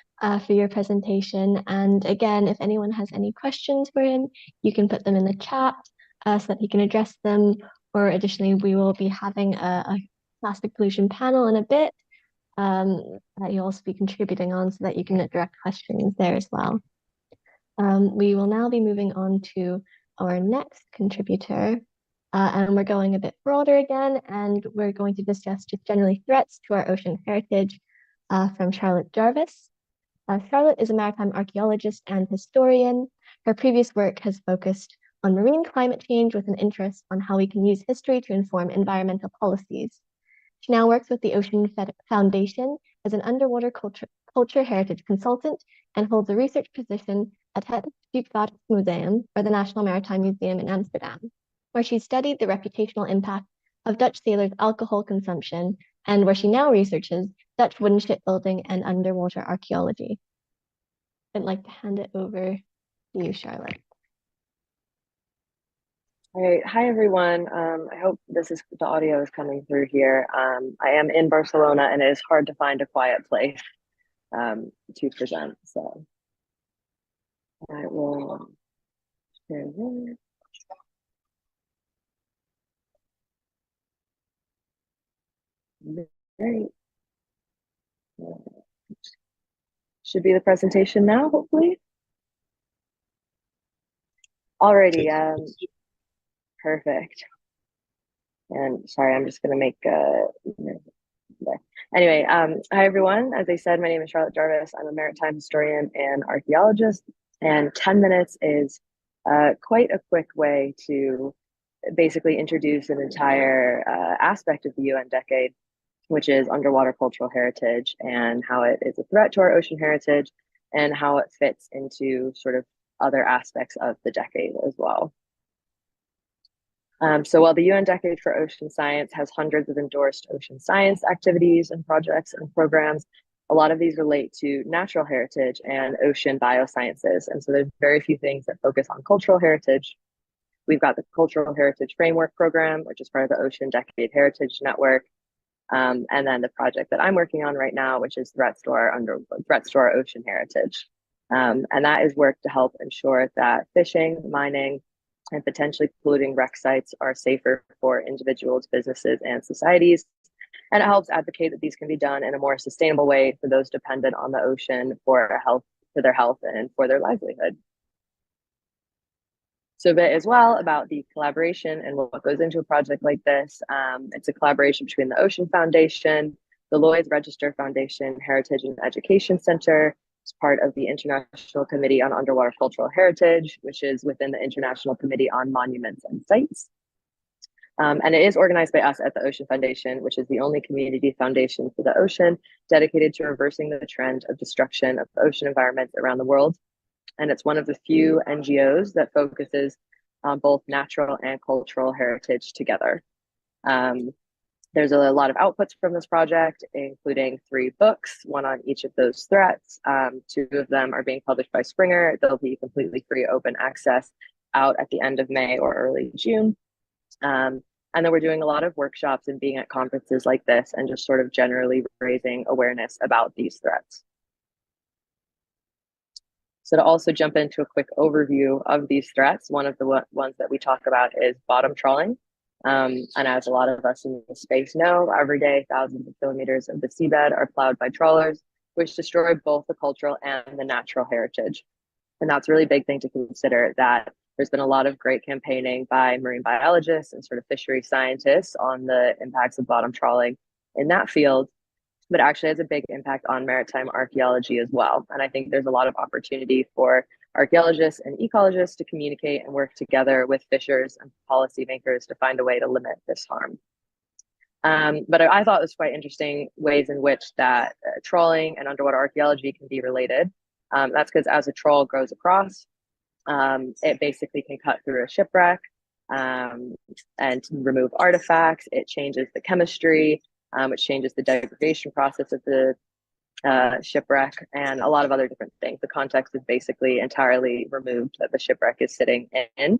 for your presentation. And again, if anyone has any questions for him, you can put them in the chat so that he can address them. Or additionally, we will be having a plastic pollution panel in a bit that you'll also be contributing on so that you can direct questions there as well. We will now be moving on to our next contributor. And we're going a bit broader again, and we're going to discuss just generally threats to our ocean heritage from Charlotte Jarvis. Charlotte is a maritime archaeologist and historian. Her previous work has focused on marine climate change with an interest on how we can use history to inform environmental policies. She now works with the Ocean Foundation as an underwater culture heritage consultant and holds a research position at het Scheepvaartmuseum, or the National Maritime Museum in Amsterdam, where she studied the reputational impact of Dutch sailors' alcohol consumption, and where she now researches Dutch wooden shipbuilding and underwater archaeology. I'd like to hand it over to you, Charlotte. All right. Hi, everyone. I hope the audio is coming through here. I am in Barcelona, and it is hard to find a quiet place to present. So I will share this. Great. Should be the presentation now, hopefully. Alrighty. Perfect. And sorry, I'm just going to make anyway, hi everyone. As I said, my name is Charlotte Jarvis. I'm a maritime historian and archaeologist, and 10 minutes is quite a quick way to basically introduce an entire aspect of the UN decade, which is underwater cultural heritage, and how it is a threat to our ocean heritage and how it fits into sort of other aspects of the decade as well. So while the UN Decade for Ocean Science has hundreds of endorsed ocean science activities and projects and programs, a lot of these relate to natural heritage and ocean biosciences. And so there's very few things that focus on cultural heritage. We've got the Cultural Heritage Framework Program, which is part of the Ocean Decade Heritage Network. And then the project that I'm working on right now, which is threats to our ocean heritage. And that is work to help ensure that fishing, mining, and potentially polluting wreck sites are safer for individuals, businesses, and societies. And it helps advocate that these can be done in a more sustainable way for those dependent on the ocean for their health and for their livelihood. So a bit as well about the collaboration and what goes into a project like this. It's a collaboration between the Ocean Foundation, the Lloyd's Register Foundation Heritage and Education Center. It's part of the International Committee on Underwater Cultural Heritage, which is within the International Committee on Monuments and Sites. And it is organized by us at the Ocean Foundation, which is the only community foundation for the ocean dedicated to reversing the trend of destruction of ocean environments around the world. And it's one of the few NGOs that focuses on both natural and cultural heritage together. There's a lot of outputs from this project, including 3 books, one on each of those threats. 2 of them are being published by Springer. They'll be completely free open access out at the end of May or early June. And then we're doing a lot of workshops and being at conferences like this and just sort of generally raising awareness about these threats. So to also jump into a quick overview of these threats, one of the ones that we talk about is bottom trawling. And as a lot of us in the space know, every day thousands of kilometers of the seabed are plowed by trawlers, which destroy both the cultural and the natural heritage. And that's a really big thing to consider, that there's been a lot of great campaigning by marine biologists and sort of fishery scientists on the impacts of bottom trawling in that field, but actually has a big impact on maritime archaeology as well. And I think there's a lot of opportunity for archaeologists and ecologists to communicate and work together with fishers and policymakers to find a way to limit this harm. But I thought it was quite interesting ways in which that trawling and underwater archaeology can be related. That's because as a trawl goes across, it basically can cut through a shipwreck and remove artifacts. It changes the chemistry, which changes the degradation process of the shipwreck, and a lot of other different things. The context is basically entirely removed that the shipwreck is sitting in.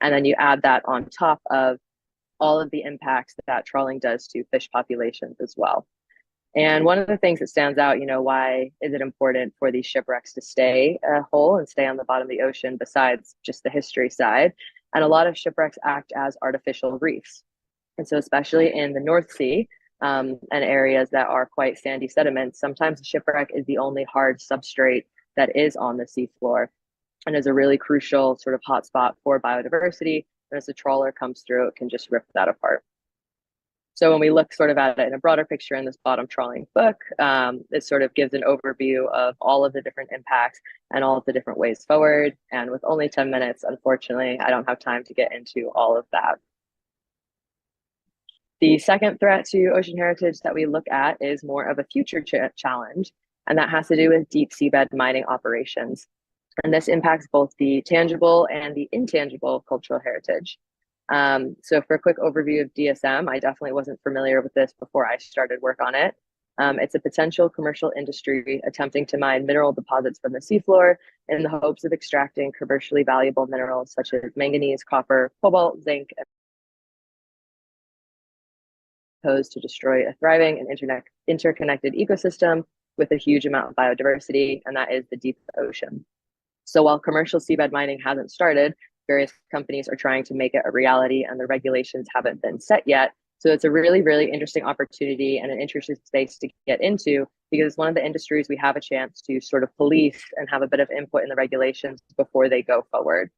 And then you add that on top of all of the impacts that trawling does to fish populations as well. And one of the things that stands out, why is it important for these shipwrecks to stay whole and stay on the bottom of the ocean besides just the history side? And a lot of shipwrecks act as artificial reefs. And so especially in the North Sea, and areas that are quite sandy sediments, sometimes the shipwreck is the only hard substrate that is on the seafloor and is a really crucial sort of hotspot for biodiversity. And as the trawler comes through, it can just rip that apart. So when we look sort of at it in a broader picture in this bottom trawling book, it sort of gives an overview of all of the different impacts and all of the different ways forward. And with only 10 minutes, unfortunately, I don't have time to get into all of that. The second threat to ocean heritage that we look at is more of a future challenge, and that has to do with deep seabed mining operations. And this impacts both the tangible and the intangible cultural heritage. So for a quick overview of DSM, I definitely wasn't familiar with this before I started work on it. It's a potential commercial industry attempting to mine mineral deposits from the seafloor in the hopes of extracting commercially valuable minerals such as manganese, copper, cobalt, zinc, and to destroy a thriving and interconnected ecosystem with a huge amount of biodiversity, and that is the deep ocean. So while commercial seabed mining hasn't started, various companies are trying to make it a reality, and the regulations haven't been set yet. So it's a really, really interesting opportunity and an interesting space to get into, because it's one of the industries we have a chance to sort of police and have a bit of input in the regulations before they go forward.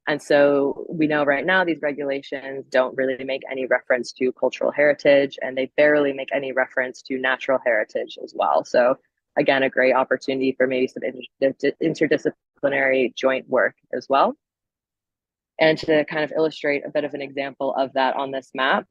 And so we know right now these regulations don't really make any reference to cultural heritage, and they barely make any reference to natural heritage as well. So again, a great opportunity for maybe some interdisciplinary joint work as well. And to kind of illustrate a bit of an example of that on this map,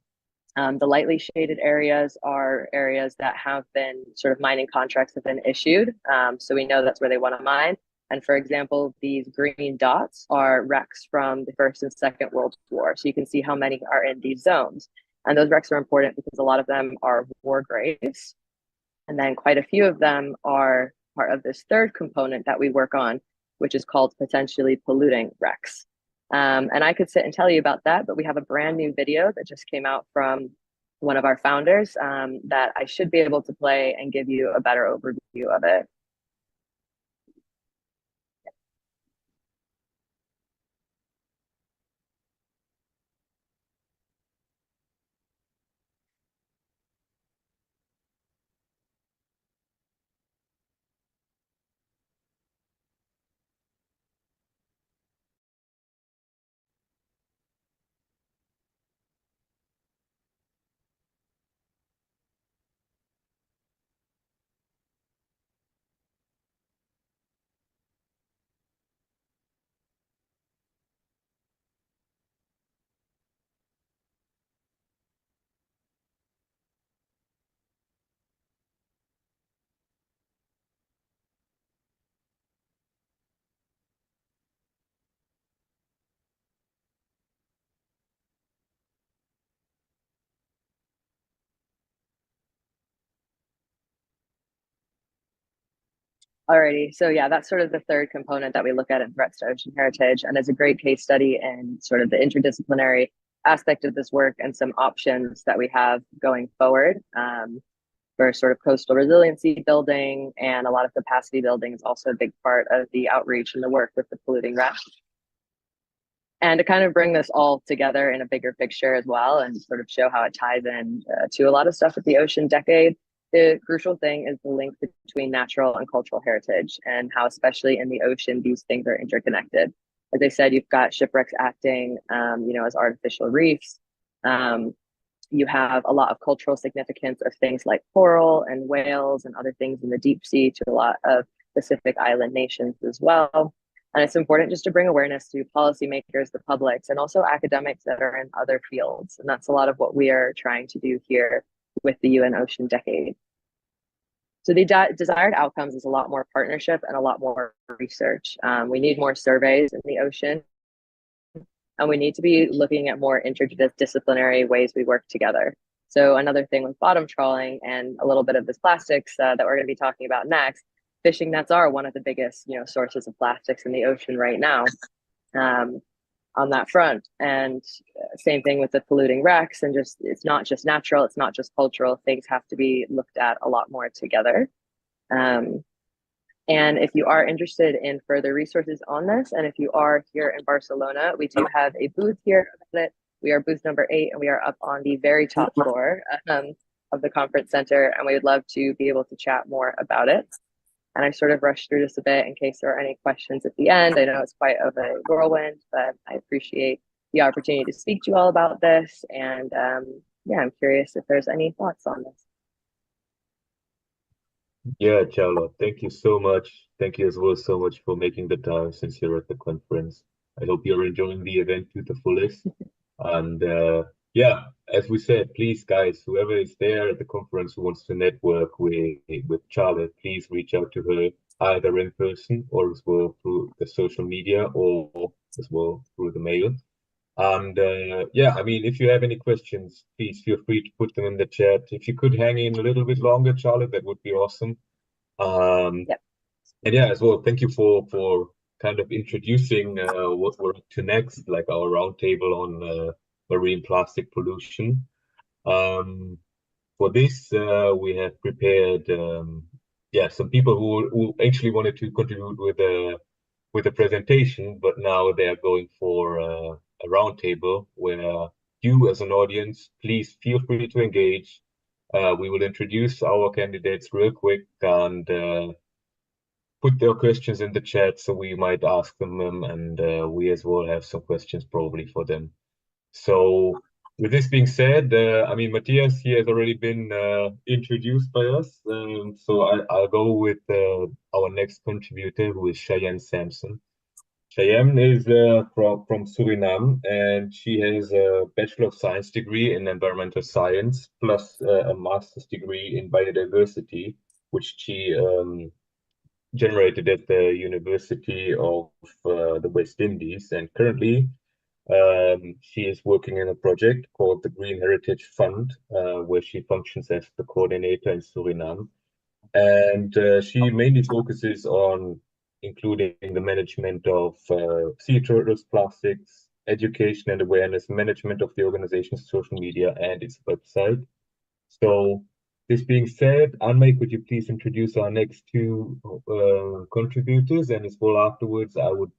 the lightly shaded areas are areas that have been sort of mining contracts have been issued. So we know that's where they want to mine. And for example, these green dots are wrecks from the First and Second World War. So you can see how many are in these zones. And those wrecks are important because a lot of them are war graves. And then quite a few of them are part of this third component that we work on, which is called potentially polluting wrecks. And I could sit and tell you about that, but we have a brand new video that just came out from one of our founders that I should be able to play and give you a better overview of it. Alrighty, so yeah, that's sort of the third component that we look at in threats to ocean heritage, and it's a great case study in sort of the interdisciplinary aspect of this work and some options that we have going forward for sort of coastal resiliency building, and a lot of capacity building is also a big part of the outreach and the work with the polluting wrecks. And to kind of bring this all together in a bigger picture as well and sort of show how it ties in to a lot of stuff with the ocean decade, the crucial thing is the link between natural and cultural heritage and how, especially in the ocean, these things are interconnected. As I said, you've got shipwrecks acting, as artificial reefs. You have a lot of cultural significance of things like coral and whales and other things in the deep sea to a lot of Pacific Island nations as well. And it's important just to bring awareness to policymakers, the publics, and also academics that are in other fields. And that's a lot of what we are trying to do here with the UN Ocean Decade. So the desired outcomes is a lot more partnership and a lot more research. We need more surveys in the ocean, and we need to be looking at more interdisciplinary ways we work together. So another thing with bottom trawling and a little bit of this plastics that we're going to be talking about next, fishing nets are one of the biggest, sources of plastics in the ocean right now. On that front, and same thing with the polluting wrecks, and just it's not just natural, it's not just cultural. Things have to be looked at a lot more together. And if you are interested in further resources on this, and if you are here in Barcelona, we do have a booth here. We are booth number 8, and we are up on the very top floor of the conference center, and we would love to be able to chat more about it. And I sort of rushed through this a bit in case there are any questions at the end. I know it's quite of a whirlwind, but I appreciate the opportunity to speak to you all about this. And I'm curious if there's any thoughts on this. Yeah, Charlotte, thank you so much. Thank you as well so much for making the time since you're at the conference. I hope you're enjoying the event to the fullest. And as we said, please, guys, whoever is there at the conference who wants to network with Charlotte, please reach out to her either in person or as well through the social media or as well through the mail. And if you have any questions, please feel free to put them in the chat. If you could hang in a little bit longer, Charlotte, that would be awesome. And as well, thank you for kind of introducing what we're up to next, like our roundtable on marine plastic pollution. For this, we have prepared some people who actually wanted to contribute with a presentation, but now they are going for a roundtable where you as an audience, please feel free to engage. We will introduce our candidates real quick and put their questions in the chat, so we might ask them, and we as well have some questions probably for them. So with this being said, Matthias, he has already been introduced by us. So I'll go with our next contributor, who is Cheyenne Sampson. Cheyenne is from Suriname, and she has a Bachelor of Science degree in Environmental Science, plus a Master's degree in Biodiversity, which she generated at the University of the West Indies. And currently, she is working in a project called the Green Heritage Fund, where she functions as the coordinator in Suriname. And she mainly focuses on including the management of sea turtles, plastics, education and awareness, management of the organization's social media and its website. So this being said, Anmai, could you please introduce our next two contributors? And as well afterwards, I would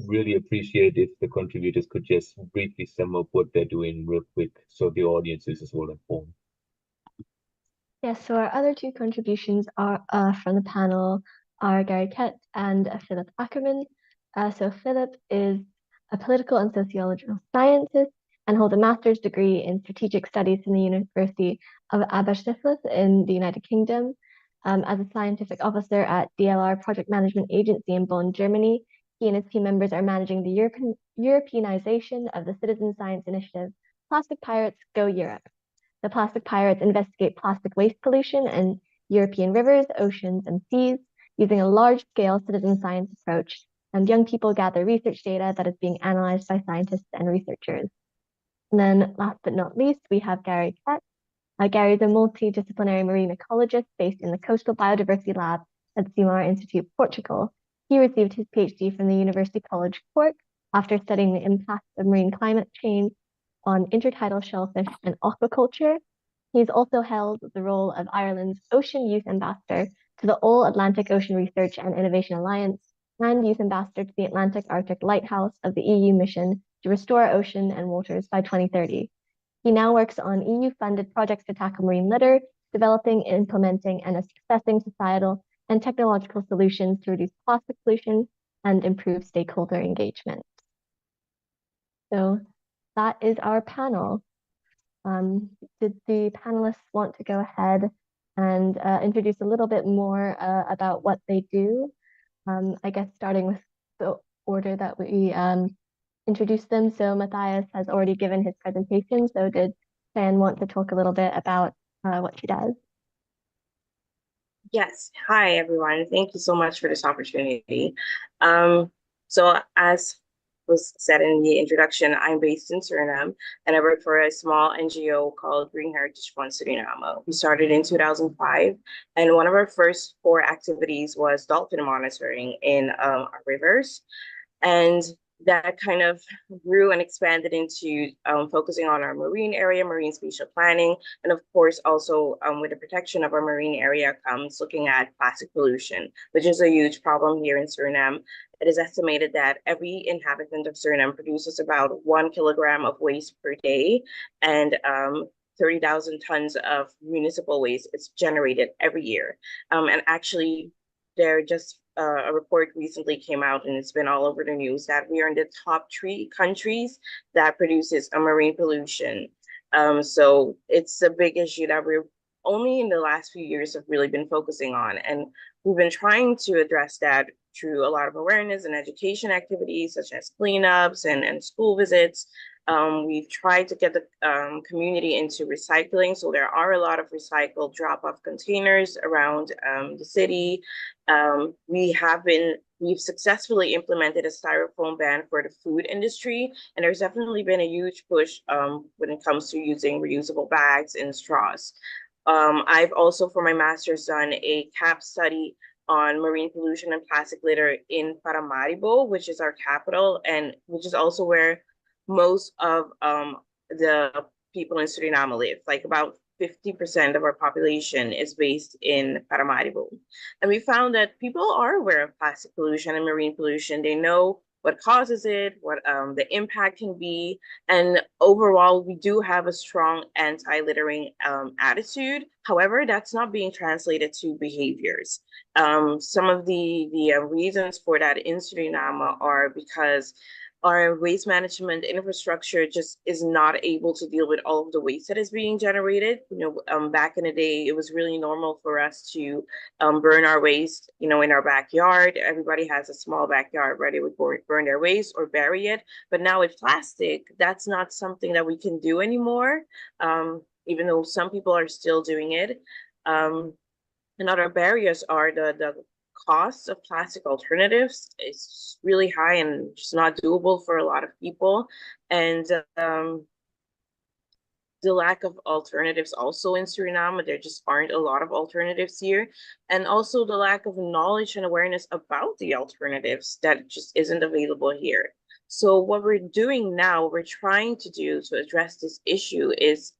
really appreciate if the contributors could just briefly sum up what they're doing real quick so the audience is as well informed. Yes, so our other two contributions are from the panel are Gary Kett and Philip Ackerman. So Philip is a political and sociological scientist and holds a master's degree in strategic studies from the University of Aberystwyth in the United Kingdom. As a scientific officer at DLR Project Management Agency in Bonn, Germany, he and his team members are managing the Europeanization of the citizen science initiative, Plastic Pirates Go Europe. The Plastic Pirates investigate plastic waste pollution in European rivers, oceans, and seas using a large-scale citizen science approach, and young people gather research data that is being analyzed by scientists and researchers. And then last but not least, we have Gary Kett. Gary is a multidisciplinary marine ecologist based in the Coastal Biodiversity Lab at Seymour Institute, Portugal. He received his PhD from the University College Cork after studying the impact of marine climate change on intertidal shellfish and aquaculture. He's also held the role of Ireland's Ocean Youth Ambassador to the All Atlantic Ocean Research and Innovation Alliance and Youth Ambassador to the Atlantic Arctic Lighthouse of the EU mission to restore ocean and waters by 2030. He now works on EU-funded projects to tackle marine litter, developing, implementing, and assessing societal and technological solutions to reduce plastic pollution and improve stakeholder engagement. So that is our panel. Did the panelists want to go ahead and introduce a little bit more about what they do? I guess starting with the order that we introduced them. So Matthias has already given his presentation. So did Fran want to talk a little bit about what she does? Yes. Hi, everyone. Thank you so much for this opportunity. So as was said in the introduction, I'm based in Suriname, and I work for a small NGO called Green Heritage Fund Suriname. We started in 2005, and one of our first core activities was dolphin monitoring in our rivers. And that kind of grew and expanded into focusing on our marine area, marine spatial planning, and of course also with the protection of our marine area comes looking at plastic pollution, which is a huge problem here in Suriname. It is estimated that every inhabitant of Suriname produces about 1 kilogram of waste per day, and 30,000 tons of municipal waste is generated every year. And actually, there just a report recently came out, and it's been all over the news, that we are in the top 3 countries that produces a marine pollution. So it's a big issue that we're only in the last few years have really been focusing on. And we've been trying to address that through a lot of awareness and education activities, such as cleanups and school visits. We've tried to get the community into recycling. So there are a lot of recycled drop-off containers around the city. We've successfully implemented a styrofoam ban for the food industry. And there's definitely been a huge push when it comes to using reusable bags and straws. I've also, for my master's, done a CAP study on marine pollution and plastic litter in Paramaribo, which is our capital, and which is also where most of the people in Suriname live. Like about 50% of our population is based in Paramaribo. And we found that people are aware of plastic pollution and marine pollution. They know what causes it, what the impact can be. And overall, we do have a strong anti-littering attitude. However, that's not being translated to behaviors. Some of the reasons for that in Suriname are because our waste management infrastructure just is not able to deal with all of the waste that is being generated. Back in the day, it was really normal for us to burn our waste, in our backyard. Everybody has a small backyard where they would burn their waste or bury it. But now with plastic, that's not something that we can do anymore, even though some people are still doing it. Another barriers are the costs of plastic alternatives. It's really high and just not doable for a lot of people. And the lack of alternatives also in Suriname, there just aren't a lot of alternatives here. And also the lack of knowledge and awareness about the alternatives that just isn't available here. So what we're doing now, what we're trying to do to address this issue is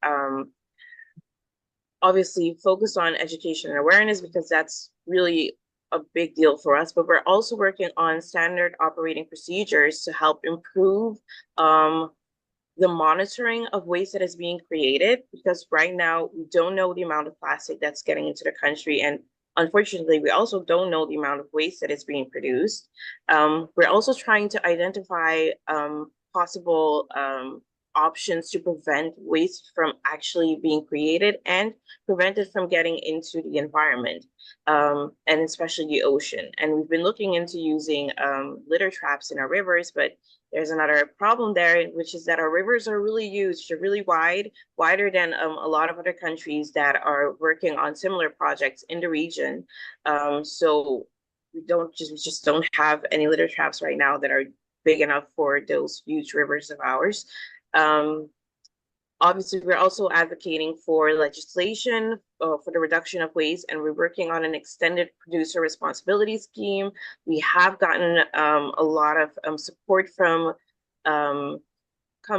obviously focus on education and awareness, because that's really a big deal for us, but we're also working on standard operating procedures to help improve the monitoring of waste that is being created, because right now we don't know the amount of plastic that's getting into the country, and unfortunately we also don't know the amount of waste that is being produced. We're also trying to identify possible options to prevent waste from actually being created and prevent it from getting into the environment, and especially the ocean. And we've been looking into using litter traps in our rivers, but there's another problem there, which is that our rivers are really huge. They're really wide, wider than a lot of other countries that are working on similar projects in the region. So we just don't have any litter traps right now that are big enough for those huge rivers of ours. Obviously, we're also advocating for legislation for the reduction of waste, and we're working on an extended producer responsibility scheme. We have gotten a lot of support from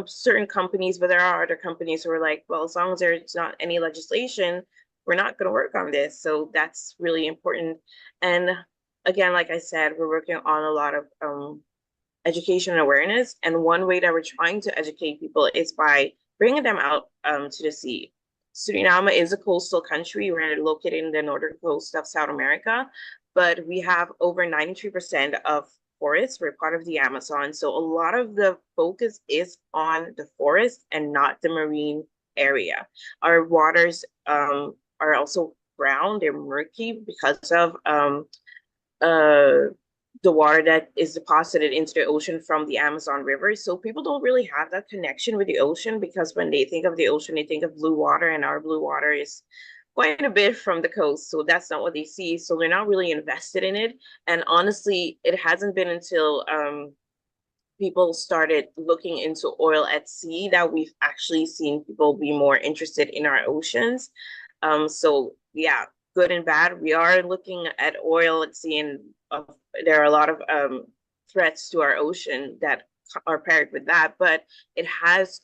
certain companies, but there are other companies who are like, well, as long as there's not any legislation, we're not going to work on this. So that's really important. And again, like I said, we're working on a lot of education and awareness. And one way that we're trying to educate people is by bringing them out to the sea. Suriname is a coastal country. We're located in the northern coast of South America, but we have over 93% of forests. We're part of the Amazon. So a lot of the focus is on the forest and not the marine area. Our waters are also brown. They're murky because of the water that is deposited into the ocean from the Amazon River. So people don't really have that connection with the ocean, because when they think of the ocean, they think of blue water, and our blue water is quite a bit from the coast. So that's not what they see. So they're not really invested in it. And honestly, it hasn't been until people started looking into oil at sea that we've actually seen people be more interested in our oceans. So yeah, good and bad. We are looking at oil at sea, and there are a lot of threats to our ocean that are paired with that, but it has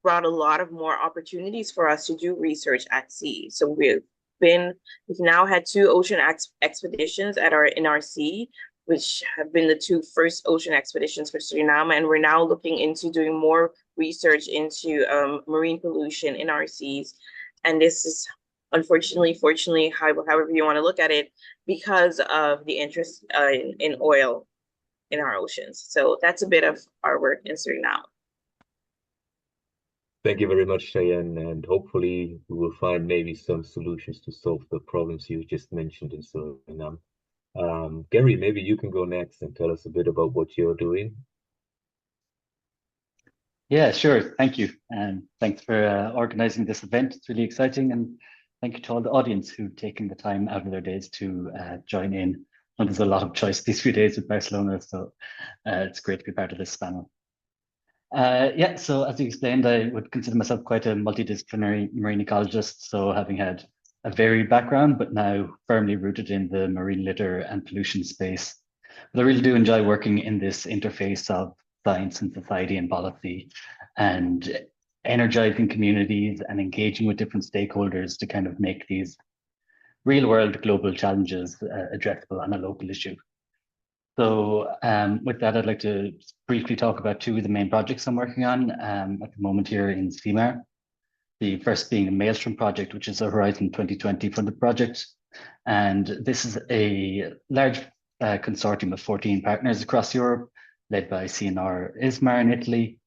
brought a lot of more opportunities for us to do research at sea. So we've now had 2 ocean expeditions in our sea, which have been the 2 first ocean expeditions for Suriname, and we're now looking into doing more research into marine pollution in our seas. And this is unfortunately, fortunately, however you want to look at it, because of the interest in oil in our oceans. So that's a bit of our work in Suriname. Thank you very much, Cheyenne, and hopefully we will find maybe some solutions to solve the problems you just mentioned in Suriname. Gary, maybe you can go next and tell us a bit about what you're doing. Yeah, sure. Thank you. And thanks for organizing this event. It's really exciting. And thank you to all the audience who've taken the time out of their days to join in. And there's a lot of choice these few days with Barcelona, so it's great to be part of this panel. Yeah, so as you explained, I would consider myself quite a multidisciplinary marine ecologist. So having had a varied background, but now firmly rooted in the marine litter and pollution space. But I really do enjoy working in this interface of science and society and policy, and energizing communities and engaging with different stakeholders to kind of make these real world global challenges addressable on a local issue. So with that, I'd like to briefly talk about 2 of the main projects I'm working on at the moment here in CMAR. The first being the Maelstrom project, which is a Horizon 2020 funded project. And this is a large consortium of 14 partners across Europe, led by CNR ISMAR in Italy.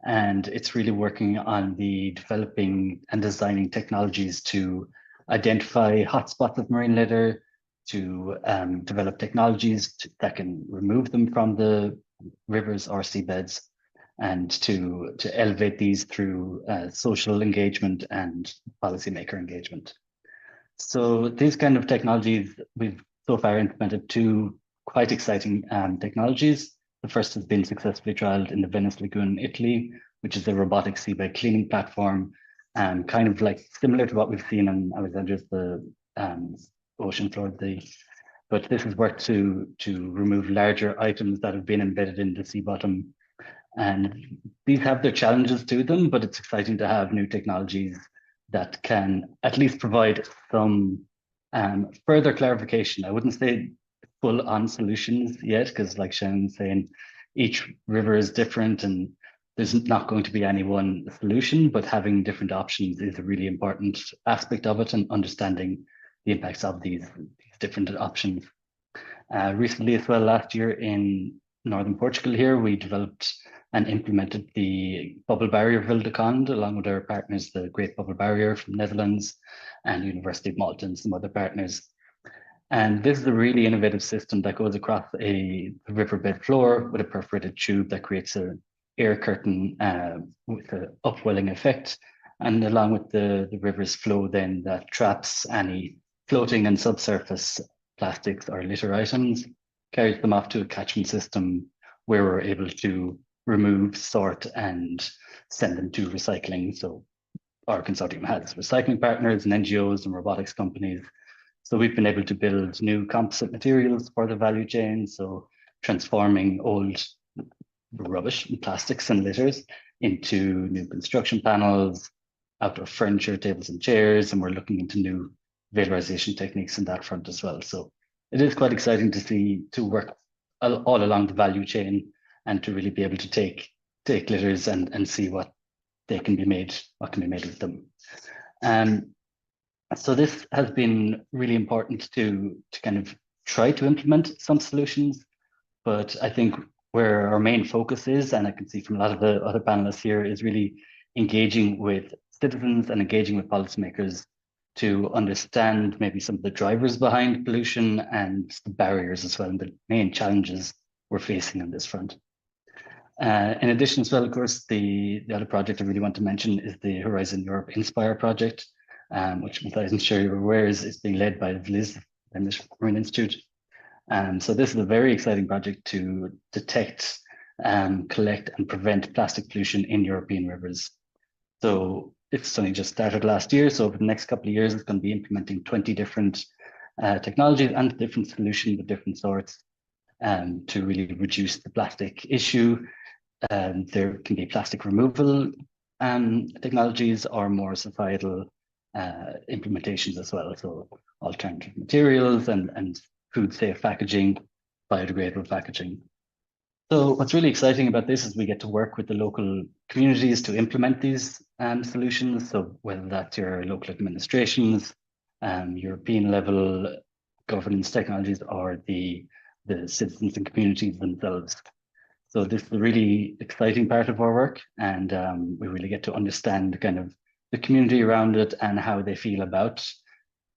And it's really working on the developing and designing technologies to identify hotspots of marine litter, to develop technologies that can remove them from the rivers or seabeds, and to elevate these through social engagement and policymaker engagement. So these kind of technologies, we've so far implemented 2 quite exciting technologies. The first has been successfully trialed in the Venice Lagoon, Italy, which is a robotic seabed cleaning platform, kind of like similar to what we've seen in Alexandria's the ocean floor. But this has worked to remove larger items that have been embedded in the sea bottom. And these have their challenges to them, but it's exciting to have new technologies that can at least provide some further clarification. I wouldn't say full-on solutions yet, because like Shannon's saying, each river is different and there's not going to be any one solution, but having different options is a really important aspect of it, and understanding the impacts of these different options. Recently as well, last year in northern Portugal here, we developed and implemented the bubble barrier Ville de Conde, along with our partners, the Great Bubble Barrier from Netherlands and University of Malta and some other partners. And this is a really innovative system that goes across a riverbed floor with a perforated tube that creates an air curtain with an upwelling effect. And along with the river's flow, then that traps any floating and subsurface plastics or litter items, carries them off to a catchment system where we're able to remove, sort, and send them to recycling. So our consortium has recycling partners and NGOs and robotics companies. So we've been able to build new composite materials for the value chain. So transforming old rubbish and plastics and litters into new construction panels, outdoor furniture, tables and chairs, and we're looking into new valorization techniques in that front as well. So it is quite exciting to work all along the value chain and to really be able to take litters and see what can be made with them. So this has been really important to kind of try to implement some solutions, but I think where our main focus is, and I can see from a lot of the other panelists here, is really engaging with citizens and engaging with policymakers to understand maybe some of the drivers behind pollution and the barriers as well, and the main challenges we're facing on this front. In addition as well, of course, the other project I really want to mention is the Horizon Europe Inspire project, which I'm sure you're aware is being led by VLIS, the Marine Institute. So this is a very exciting project to detect, collect and prevent plastic pollution in European rivers. So it's only just started last year. So over the next couple of years, it's going to be implementing 20 different technologies and different solutions of different sorts to really reduce the plastic issue. There can be plastic removal technologies or more societal implementations as well. So alternative materials and food safe packaging, biodegradable packaging. So what's really exciting about this is we get to work with the local communities to implement these solutions. So whether that's your local administrations, European level governance technologies, or the citizens and communities themselves. So this is a really exciting part of our work, and we really get to understand kind of the community around it and how they feel about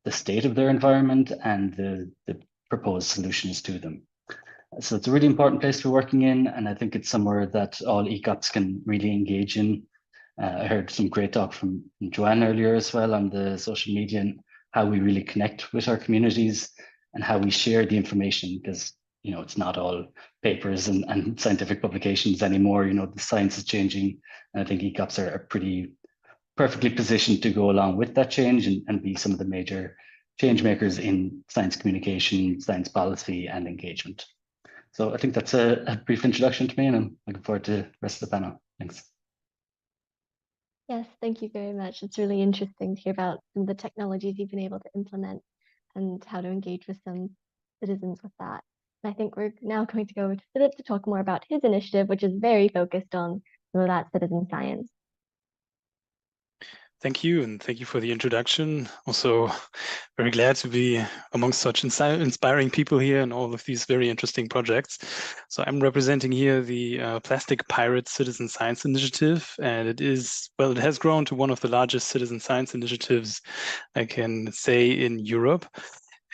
the state of their environment and the proposed solutions to them. So it's a really important place to be working in, and I think it's somewhere that all ECOPs can really engage in. I heard some great talk from Joanne earlier as well on the social media and how we really connect with our communities and how we share the information, because it's not all papers and scientific publications anymore. The science is changing, and I think ECOPs are pretty perfectly positioned to go along with that change and be some of the major change makers in science communication, science policy, and engagement. So I think that's a brief introduction to me, and I'm looking forward to the rest of the panel. Thanks. Yes, thank you very much. It's really interesting to hear about some of the technologies you've been able to implement and how to engage with some citizens with that. And I think we're now going to go over to Philip to talk more about his initiative, which is very focused on some of that citizen science. Thank you, and thank you for the introduction. Also, very glad to be amongst such inspiring people here and all of these very interesting projects. So I'm representing here the Plastic Pirate Citizen Science Initiative, and it has grown to one of the largest citizen science initiatives, I can say, in Europe.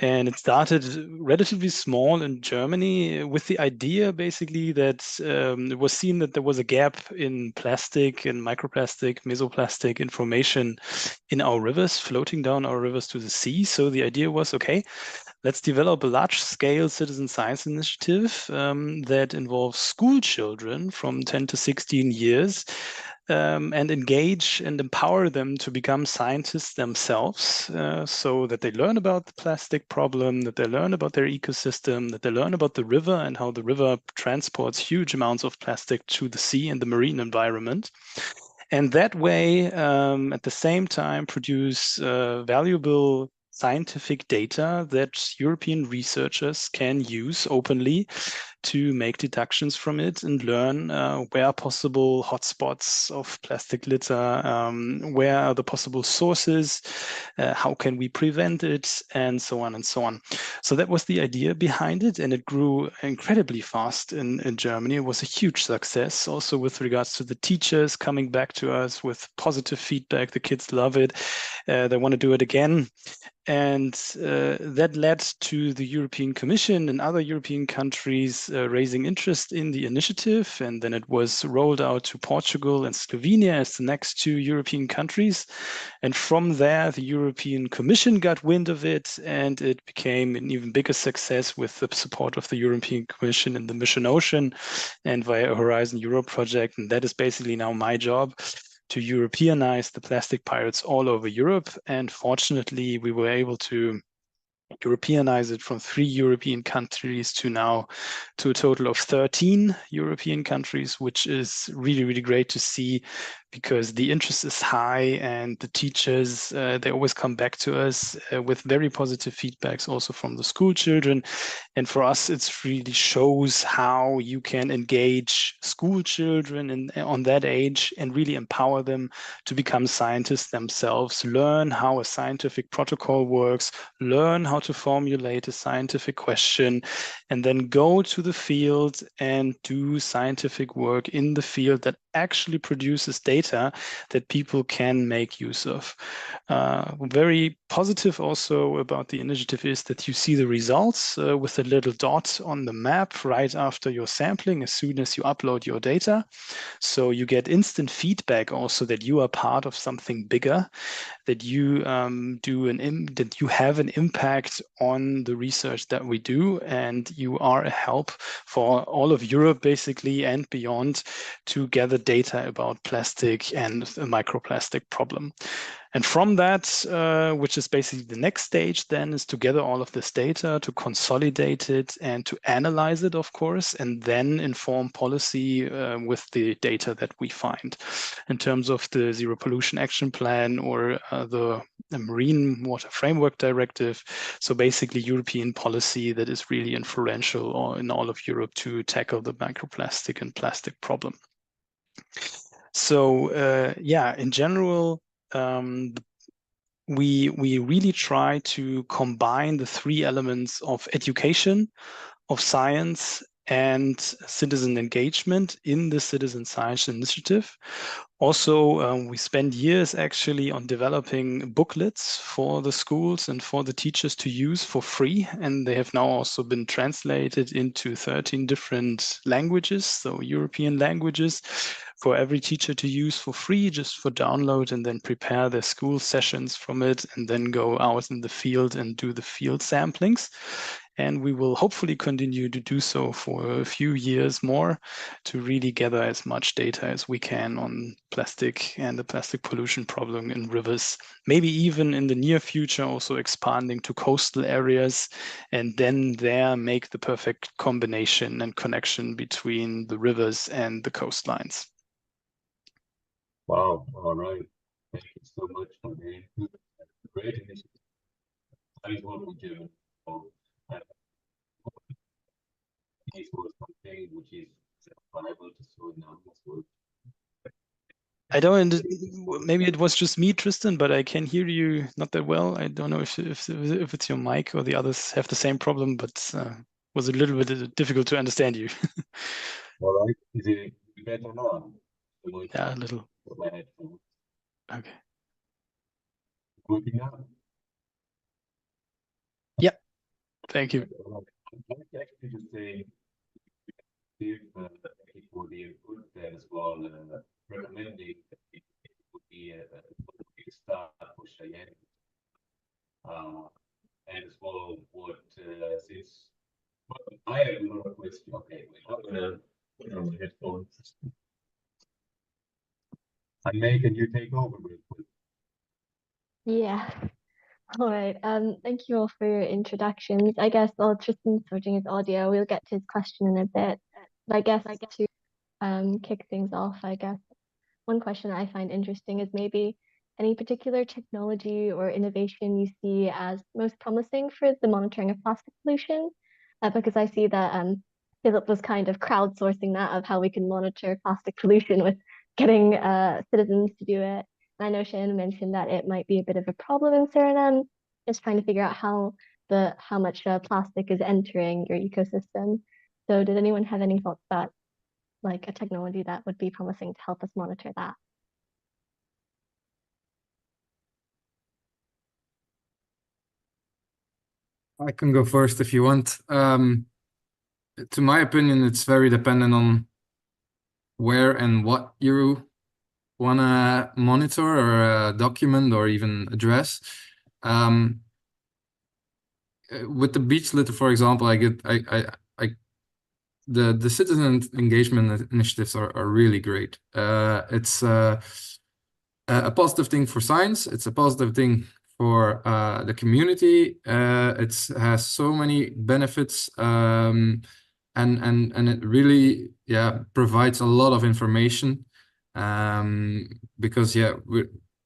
And it started relatively small in Germany with the idea basically that it was seen that there was a gap in plastic and microplastic, mesoplastic information in our rivers, floating down our rivers to the sea. So the idea was, okay, let's develop a large-scale citizen science initiative that involves school children from 10 to 16 years and engage and empower them to become scientists themselves so that they learn about the plastic problem, that they learn about their ecosystem, that they learn about the river and how the river transports huge amounts of plastic to the sea and the marine environment. And that way, at the same time, produce valuable scientific data that European researchers can use openly to make deductions from it and learn where are possible hotspots of plastic litter, where are the possible sources, how can we prevent it, and so on and so on. So that was the idea behind it, and it grew incredibly fast in Germany. It was a huge success, also with regards to the teachers coming back to us with positive feedback. The kids love it. They want to do it again. And that led to the European Commission and other European countries raising interest in the initiative, and then it was rolled out to Portugal and Slovenia as the next 2 European countries. And from there, the European Commission got wind of it, and it became an even bigger success with the support of the European Commission in the Mission Ocean and via a Horizon Europe project. And that is basically now my job, to Europeanize the plastic pirates all over Europe. And fortunately, we were able to Europeanize it from 3 European countries to now to a total of 13 European countries, which is really, really great to see, because the interest is high and the teachers, they always come back to us with very positive feedbacks also from the school children. And for us, it really shows how you can engage school children on that age and really empower them to become scientists themselves, learn how a scientific protocol works, learn how to formulate a scientific question, and then go to the field and do scientific work in the field that actually produces data that people can make use of. Very positive also about the initiative is that you see the results with a little dot on the map right after your sampling as soon as you upload your data. So you get instant feedback also that you are part of something bigger, that you that you have an impact on the research that we do, and you are a help for all of Europe basically and beyond to gather data about plastic and the microplastic problem. And from that, which is basically the next stage then, is to gather all of this data, to consolidate it and to analyze it, of course, and then inform policy with the data that we find. In terms of the Zero Pollution Action Plan or the Marine Water Framework Directive, so basically European policy that is really influential in all of Europe to tackle the microplastic and plastic problem. So yeah, in general, we really try to combine the 3 elements of education, of science, and citizen engagement in the Citizen Science Initiative. Also, we spend years actually on developing booklets for the schools and for the teachers to use for free. And they have now also been translated into 13 different languages, so European languages, for every teacher to use for free, just for download, and then prepare their school sessions from it, and then go out in the field and do the field samplings. And we will hopefully continue to do so for a few years more to really gather as much data as we can on plastic and the plastic pollution problem in rivers, maybe even in the near future also expanding to coastal areas, and then there make the perfect combination and connection between the rivers and the coastlines. Wow, all right. Thank you so much for the great initiative. I was working German, so this was something which is viable to show now as well. I don't, maybe it was just me, Tristan, but I can hear you not that well. I don't know if it's your mic or the others have the same problem, but was a little bit difficult to understand you. All right, is it better now? Yeah, a little. Okay. Working now? Yeah, thank you. I'd like to actually just say, thank you for the input there as well, recommending that it would be a big start for Cheyenne. And as well, since I have a lot of questions. Okay, wait, I'm gonna put on the headphones. And Meg, can you take over real quick? Yeah. All right. Thank you all for your introductions. I guess while Tristan's sorting his audio, we'll get to his question in a bit. But I guess to kick things off, I guess one question I find interesting is maybe any particular technology or innovation you see as most promising for the monitoring of plastic pollution? Because I see that Philip was kind of crowdsourcing that of how we can monitor plastic pollution with getting citizens to do it. And I know Shannon mentioned that it might be a bit of a problem in Suriname, just trying to figure out how much plastic is entering your ecosystem. So did anyone have any thoughts about like a technology that would be promising to help us monitor that? I can go first if you want. to my opinion, it's very dependent on where and what you want to monitor or document or even address. With the beach litter, for example, the citizen engagement initiatives are really great. It's a positive thing for science. It's a positive thing for the community. It has so many benefits, and it really provides a lot of information. Because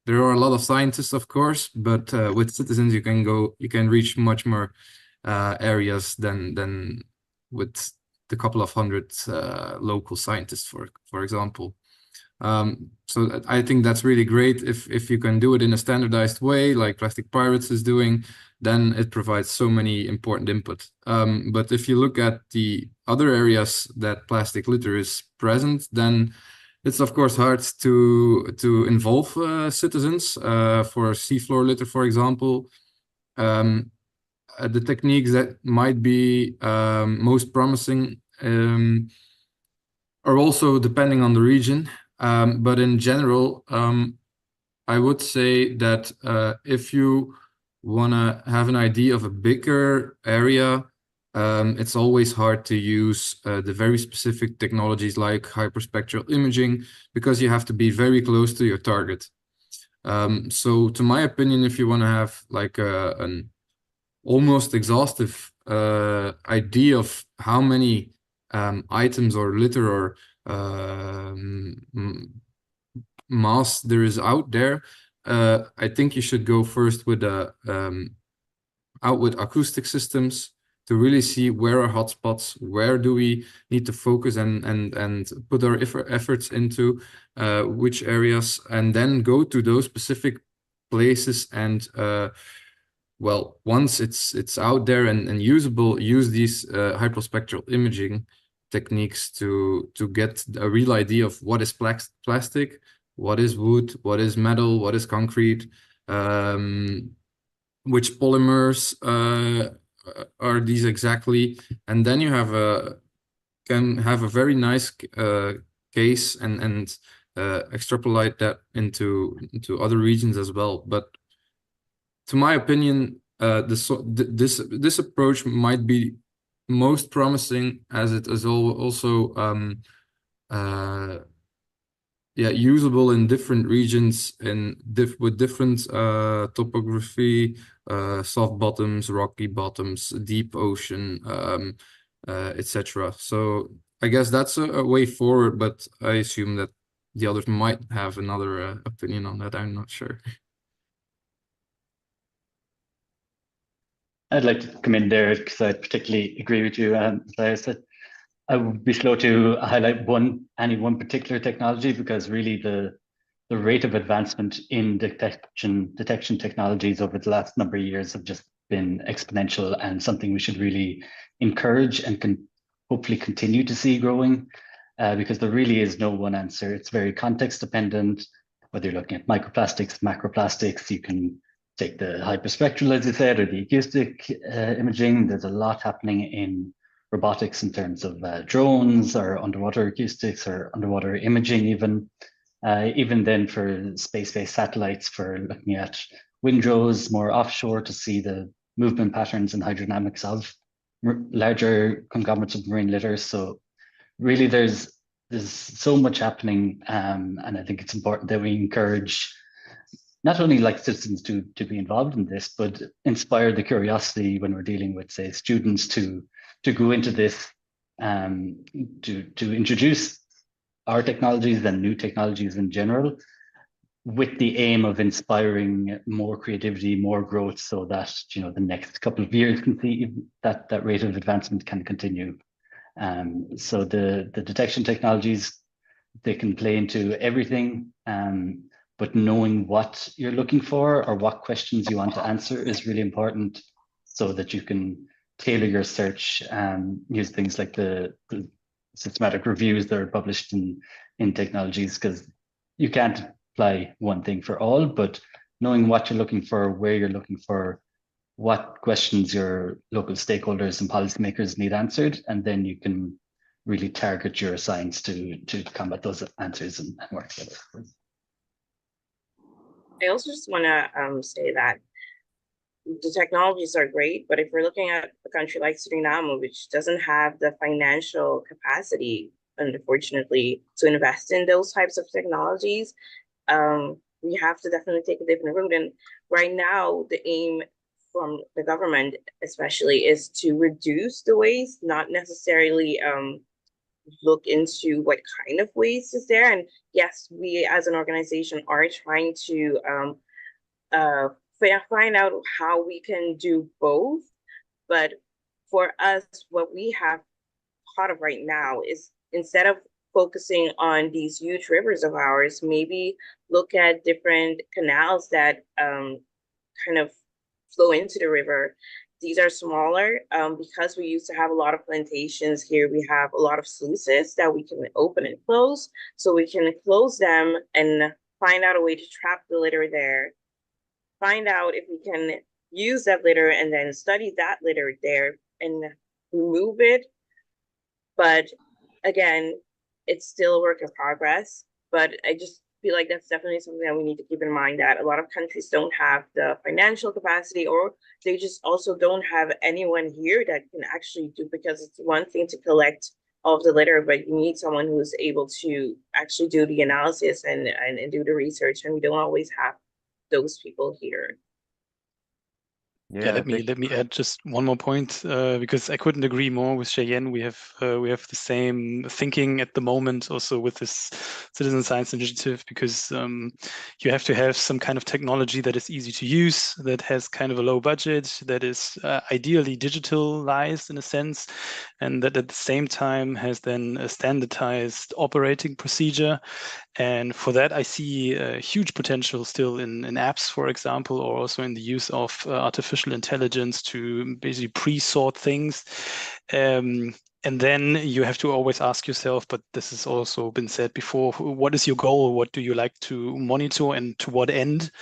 there are a lot of scientists, of course, but with citizens you can reach much more areas than with the couple of hundred local scientists, for example. So I think that's really great if you can do it in a standardized way, like Plastic Pirates is doing, then it provides so many important input. But if you look at the other areas that plastic litter is present, then it's of course hard to involve citizens. For seafloor litter, for example, the techniques that might be most promising are also depending on the region. But in general, I would say that if you want to have an idea of a bigger area, it's always hard to use the very specific technologies like hyperspectral imaging, because you have to be very close to your target. So to my opinion, if you want to have like an almost exhaustive idea of how many items or litter or mass there is out there, I think you should go first with with acoustic systems to really see where are hotspots, where do we need to focus and put our efforts into which areas, and then go to those specific places and well, once it's out there and usable, use these hyperspectral imaging techniques to get a real idea of what is plastic, what is wood, what is metal, what is concrete, which polymers are these exactly, and then you can have a very nice case and extrapolate that into other regions as well. But to my opinion, this approach might be most promising, as it is also usable in different regions and with different topography, soft bottoms, rocky bottoms, deep ocean, etc. So I guess that's a way forward, but I assume that the others might have another opinion on that. I'm not sure. I'd like to come in there because I particularly agree with you. As I said, I would be slow to highlight any one particular technology, because really the rate of advancement in detection technologies over the last number of years have just been exponential, and something we should really encourage and can hopefully continue to see growing, because there really is no one answer. It's very context dependent, whether you're looking at microplastics, macroplastics. You can take the hyperspectral, as you said, or the acoustic imaging. There's a lot happening in robotics in terms of drones or underwater acoustics or underwater imaging even. Even then for space-based satellites, for looking at windrows more offshore to see the movement patterns and hydrodynamics of larger conglomerates of marine litter. So really there's so much happening, and I think it's important that we encourage not only like citizens to be involved in this, but inspire the curiosity when we're dealing with, say, students to go into this, to introduce our technologies and new technologies in general, with the aim of inspiring more creativity, more growth, so that the next couple of years can see that rate of advancement can continue. So the detection technologies, they can play into everything, but knowing what you're looking for or what questions you want to answer is really important, so that you can tailor your search, use things like the systematic reviews that are published in technologies, because you can't apply one thing for all, but knowing what you're looking for, where you're looking for, what questions your local stakeholders and policymakers need answered, and then you can really target your science to combat those answers and work together. I also just want to say that the technologies are great, but if we're looking at a country like Suriname, which doesn't have the financial capacity, unfortunately, to invest in those types of technologies, we have to definitely take a different route. And right now, the aim from the government, especially, is to reduce the waste, not necessarily look into what kind of waste is there. And yes, we as an organization are trying to find out how we can do both. But for us, what we have thought of right now is, instead of focusing on these huge rivers of ours, maybe look at different canals that kind of flow into the river. These are smaller because we used to have a lot of plantations here. We have a lot of sluices that we can open and close. So we can close them and find out a way to trap the litter there. Find out if we can use that litter and then study that litter there and remove it. But again, it's still a work in progress. But I just feel like that's definitely something that we need to keep in mind, that a lot of countries don't have the financial capacity, or they just also don't have anyone here that can actually do, because it's one thing to collect all of the litter, but you need someone who is able to actually do the analysis and do the research, and we don't always have those people here. Yeah, let me add just one more point, because I couldn't agree more with Cheyenne. We have the same thinking at the moment also with this citizen science initiative, because you have to have some kind of technology that is easy to use, that has kind of a low budget, that is ideally digitalized in a sense, and that at the same time has then a standardized operating procedure. And for that, I see a huge potential still in apps, for example, or also in the use of artificial intelligence to basically pre-sort things. And then you have to always ask yourself, but this has also been said before, what is your goal? What do you like to monitor, and to what end?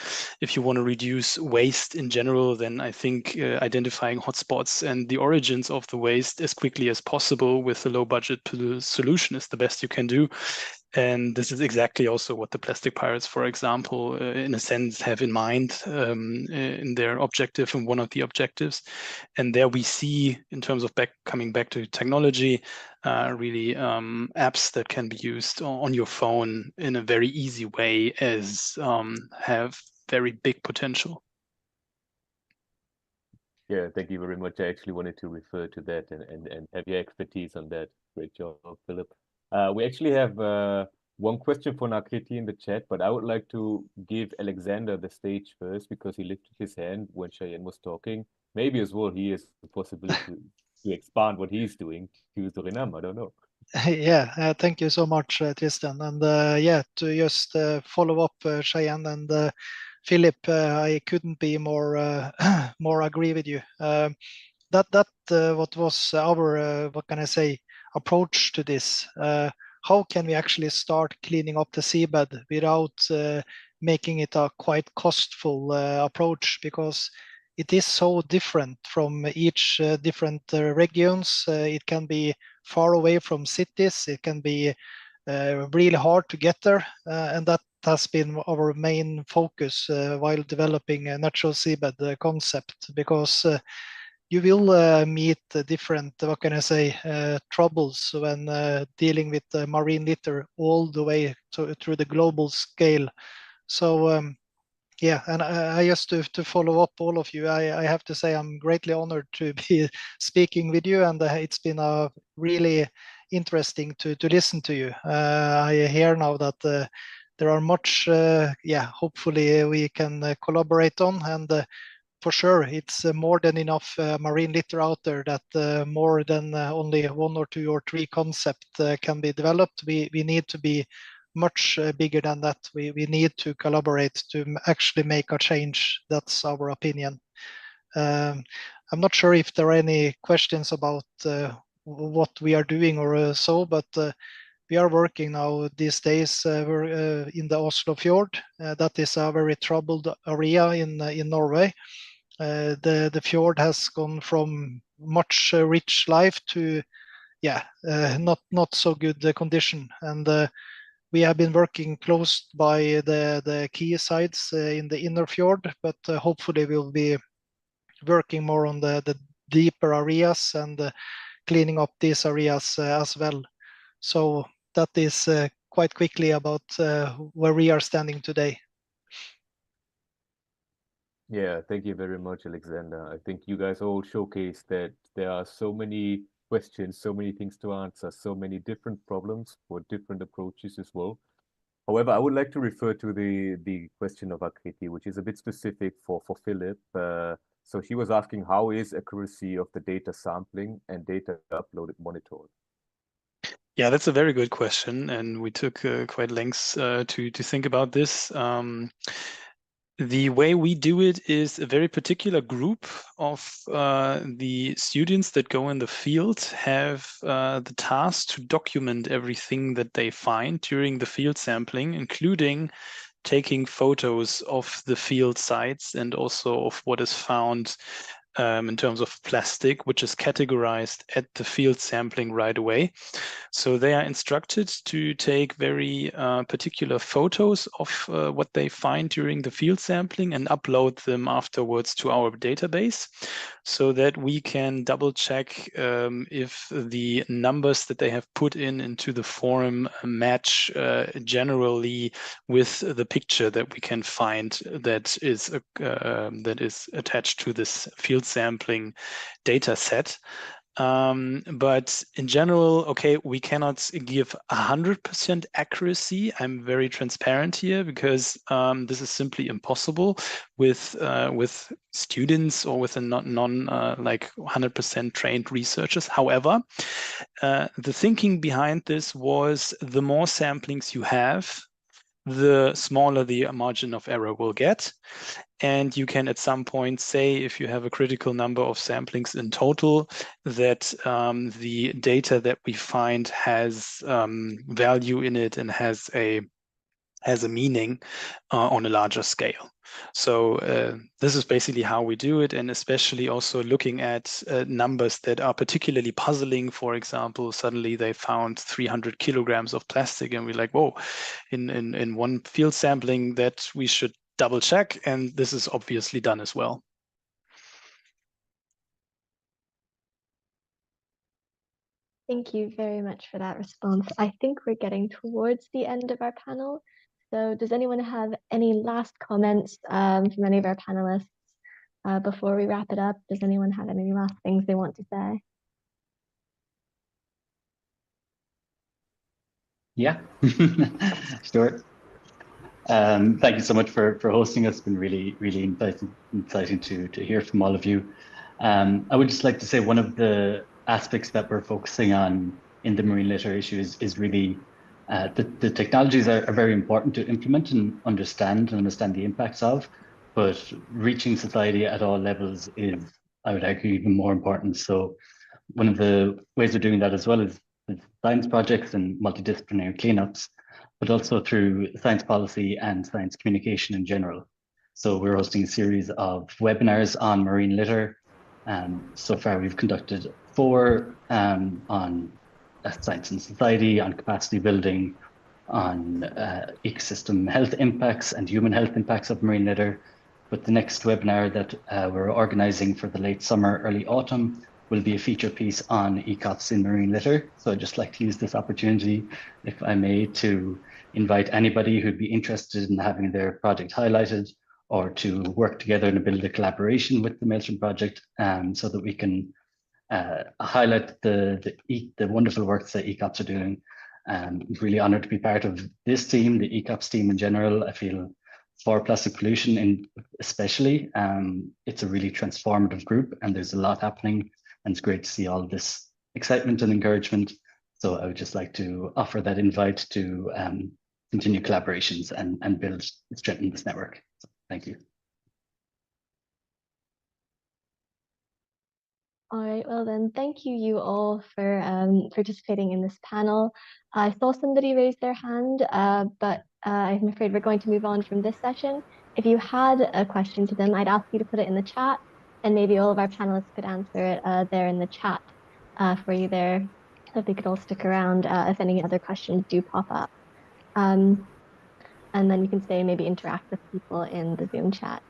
If you want to reduce waste in general, then I think identifying hotspots and the origins of the waste as quickly as possible with a low budget solution is the best you can do. And this is exactly also what the plastic pirates, for example, in a sense, have in mind in their objective, and one of the objectives. And there we see, in terms of coming back to technology, really apps that can be used on your phone in a very easy way, as have very big potential. Yeah, thank you very much. I actually wanted to refer to that and have your expertise on that. Great job, Philip. We actually have one question for Nakriti in the chat, but I would like to give Alexander the stage first, because he lifted his hand when Cheyenne was talking. Maybe as well he has the possibility to expand what he's doing to Suriname. I don't know. Yeah, thank you so much, Tristan. And yeah, to just follow up Cheyenne and Philip, I couldn't be more more agree with you. That what was our what can I say, approach to this. How can we actually start cleaning up the seabed without making it a quite costful approach, because it is so different from each different regions. It can be far away from cities. It can be really hard to get there, and that has been our main focus while developing a natural seabed concept, because you will meet different, what can I say, troubles when dealing with marine litter all the way through the global scale. So yeah, and I just to follow up all of you, I have to say I'm greatly honored to be speaking with you, and it's been really interesting to listen to you. I hear now that there are much, yeah, hopefully we can collaborate on, and for sure, it's more than enough marine litter out there that more than only 1 or 2 or 3 concepts can be developed. We need to be much bigger than that. We need to collaborate to actually make a change. That's our opinion. I'm not sure if there are any questions about what we are doing or so, but we are working now these days in the Oslo Fjord. That is a very troubled area in Norway. the fjord has gone from much rich life to not so good condition, and we have been working close by the key sites in the inner fjord, but hopefully we'll be working more on the deeper areas and cleaning up these areas as well. So that is quite quickly about where we are standing today. Yeah, thank you very much, Alexander. I think you guys all showcased that there are so many questions, so many things to answer, so many different problems for different approaches as well. However, I would like to refer to the question of Akriti, which is a bit specific for Philip. So she was asking, how is accuracy of the data sampling and data uploaded monitored? Yeah, that's a very good question, and we took quite lengths to think about this. The way we do it is a very particular group of the students that go in the field have the task to document everything that they find during the field sampling, including taking photos of the field sites and also of what is found in terms of plastic, which is categorized at the field sampling right away. So they are instructed to take very particular photos of what they find during the field sampling and upload them afterwards to our database so that we can double check if the numbers that they have put into the form match generally with the picture that we can find that is attached to this field sampling data set. But in general, okay, we cannot give 100% accuracy. I'm very transparent here because this is simply impossible with students or with a non like 100% trained researchers. However, the thinking behind this was the more samplings you have, the smaller the margin of error will get. And you can at some point say, if you have a critical number of samplings in total, that the data that we find has value in it and has a meaning on a larger scale. So this is basically how we do it, and especially also looking at numbers that are particularly puzzling. For example, suddenly they found 300 kilograms of plastic, and we're like, whoa, in one field sampling that we should double check, and this is obviously done as well. Thank you very much for that response. I think we're getting towards the end of our panel. So does anyone have any last comments from any of our panelists before we wrap it up? Does anyone have any last things they want to say? Yeah, sure. Thank you so much for hosting us. It's been really exciting to hear from all of you. I would just like to say one of the aspects that we're focusing on in the marine litter issue is really the technologies are very important to implement and understand the impacts of, but reaching society at all levels is, I would argue, even more important. So one of the ways of doing that as well is with science projects and multidisciplinary cleanups, but also through science policy and science communication in general. So we're hosting a series of webinars on marine litter. So far, we've conducted 4 on science and society, on capacity building, on ecosystem health impacts and human health impacts of marine litter. But the next webinar that we're organizing for the late summer, early autumn will be a feature piece on ECOPs in marine litter. So I'd just like to use this opportunity, if I may, to invite anybody who'd be interested in having their project highlighted or to work together and build a collaboration with the Maelstrom project so that we can highlight the wonderful work that ECOPs are doing. I'm really honored to be part of this team, the ECOPs team in general. I feel for plastic pollution in especially, it's a really transformative group and there's a lot happening, and it's great to see all this excitement and encouragement. So I would just like to offer that invite to continue collaborations and build and strengthen this network. So, thank you. All right, well then, thank you all for participating in this panel. I saw somebody raise their hand, but I'm afraid we're going to move on from this session. If you had a question to them, I'd ask you to put it in the chat, And maybe all of our panelists could answer it there in the chat for you there. So if they could all stick around if any other questions do pop up. And then you can stay, maybe interact with people in the Zoom chat.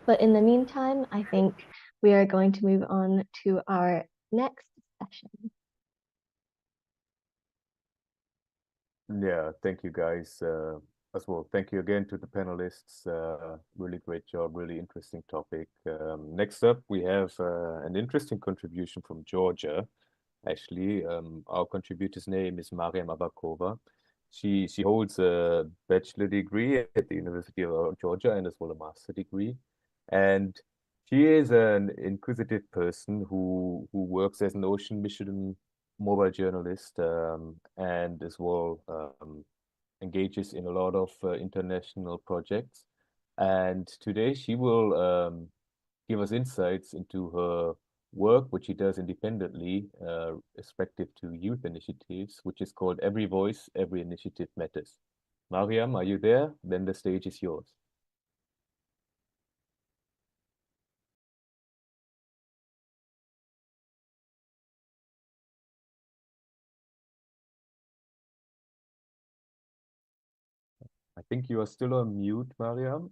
But in the meantime, I think we are going to move on to our next session. Yeah, thank you guys as well. Thank you again to the panelists. Really great job, really interesting topic. Next up, we have an interesting contribution from Georgia. Actually, our contributor's name is Mariam Abakova. She holds a bachelor degree at the University of Georgia and as well a master degree. And she is an inquisitive person who works as an ocean mission mobile journalist and as well engages in a lot of international projects. And today she will give us insights into her work, which she does independently, respective to youth initiatives, which is called Every Voice, Every Initiative Matters. Mariam, are you there? Then the stage is yours. I think you are still on mute, Mariam.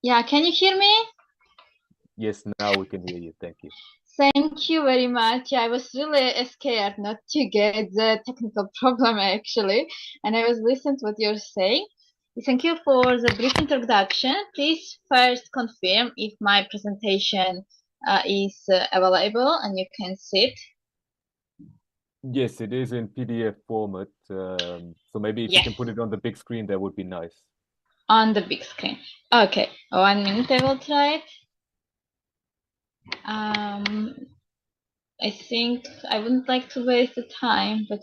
Yeah, can you hear me? Yes, now we can hear you. Thank you. Thank you very much. I was really scared not to get the technical problem actually, and I was listening to what you're saying. Thank you for the brief introduction. Please first confirm if my presentation is available and you can see it. Yes, it is in PDF format. So maybe if you can put it on the big screen, that would be nice. On the big screen. Okay, 1 minute, I will try it. I think I wouldn't like to waste the time, but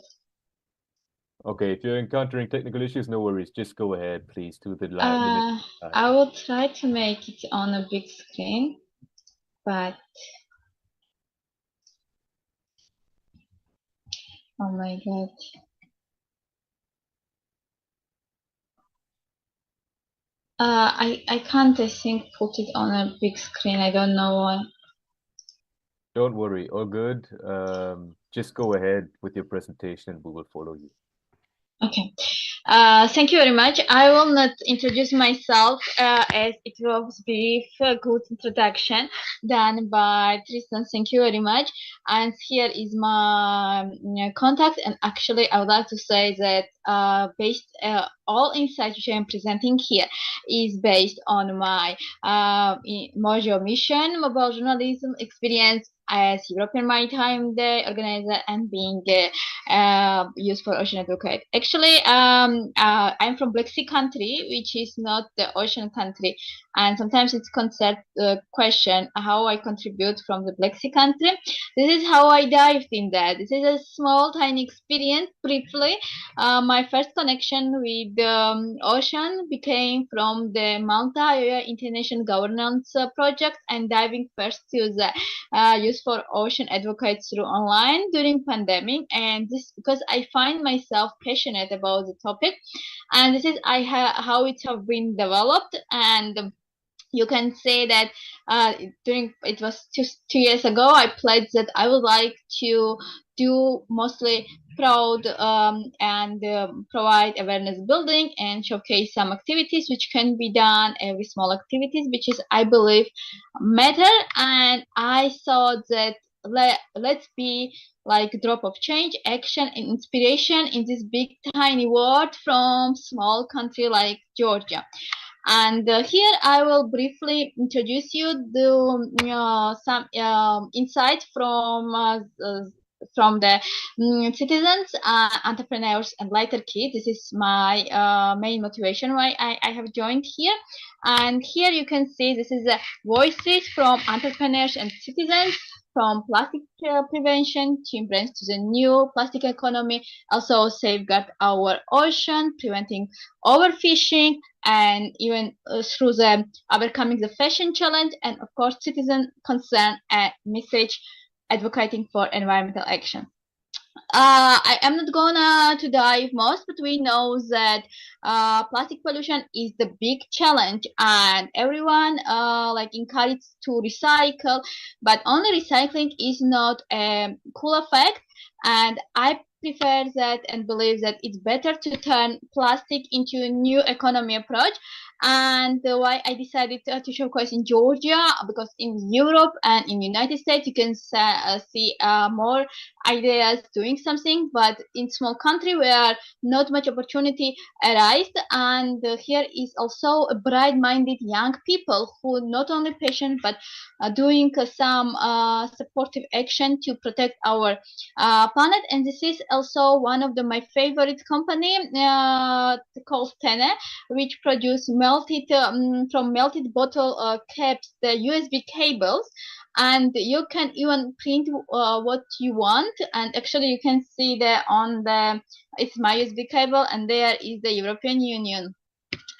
Okay, if you're encountering technical issues, no worries. Just go ahead, please, to the limit. I will try to make it on a big screen, but oh my god. I can't, I think, put it on a big screen. I don't know why. Don't worry, all good. Just go ahead with your presentation and we will follow you. Okay. Thank you very much. I will not introduce myself as it was brief, good introduction done by Tristan. Thank you very much. And here is my contact. And actually, I would like to say that based all insights which I am presenting here is based on my module mission, mobile journalism experience as European Maritime Day organizer and being used for ocean advocate. Actually, I'm from Black Sea country, which is not the ocean country, and sometimes it's concept question how I contribute from the Black Sea country. This is how I dived in that. This is a small, tiny experience. Briefly, my first connection with the ocean became from the Malta International Governance Project and diving first to the use for ocean advocates through online during pandemic, and this because I find myself passionate about the topic, and this is how it have been developed. And you can say that during it was 2 years ago I pledged that I would like to do mostly proud and provide awareness building and showcase some activities which can be done with small activities which is I believe matter. And I thought that let's be like a drop of change, action and inspiration in this big tiny world from small country like Georgia. And here I will briefly introduce you the some insight from the citizens, entrepreneurs, and lighter kids. This is my main motivation why I have joined here. And here you can see this is the voices from entrepreneurs and citizens, from plastic prevention to embrace to the new plastic economy, also safeguard our ocean, preventing overfishing, and even through the overcoming the fashion challenge, and of course citizen concern and message advocating for environmental action. I am not gonna to dive most, but we know that plastic pollution is the big challenge, and everyone like encouraged to recycle, but only recycling is not a cool effect, and I prefer that and believe that it's better to turn plastic into a new economy approach. And why I decided to showcase in Georgia, because in Europe and in United States you can see more ideas doing something, but in small country where not much opportunity arise, and here is also a bright-minded young people who not only patient but doing some supportive action to protect our planet. And this is also one of my favorite company called Tene, which produce melted from melted bottle caps the USB cables, and you can even print what you want, and actually you can see that on the it's my USB cable, and there is the European Union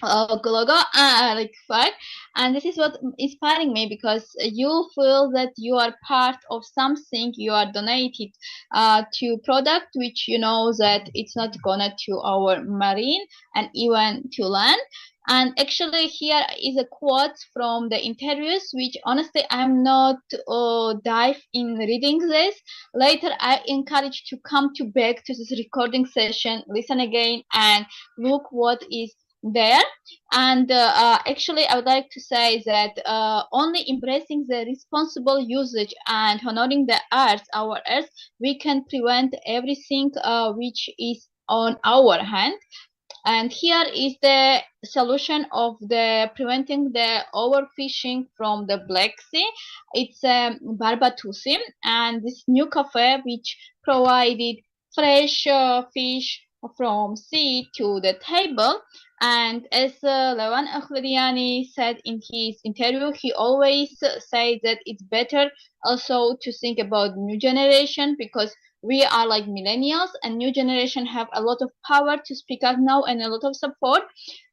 logo like flag. And this is what inspiring me, because you feel that you are part of something, you are donated to product which you know that it's not gonna to our marine and even to land. And actually here is a quote from the interviews, which honestly I'm not dive in reading this. Later I encourage to come to back to this recording session, listen again and look what is there. And actually I would like to say that only embracing the responsible usage and honoring the earth, our earth, we can prevent everything which is on our hand. And here is the solution of the preventing the overfishing from the Black Sea. It's Barbatusi, and this new cafe which provided fresh fish from sea to the table. And as Lawan Akhladiani said in his interview, he always said that it's better also to think about new generation, because we are like millennials, and new generation have a lot of power to speak out now and a lot of support.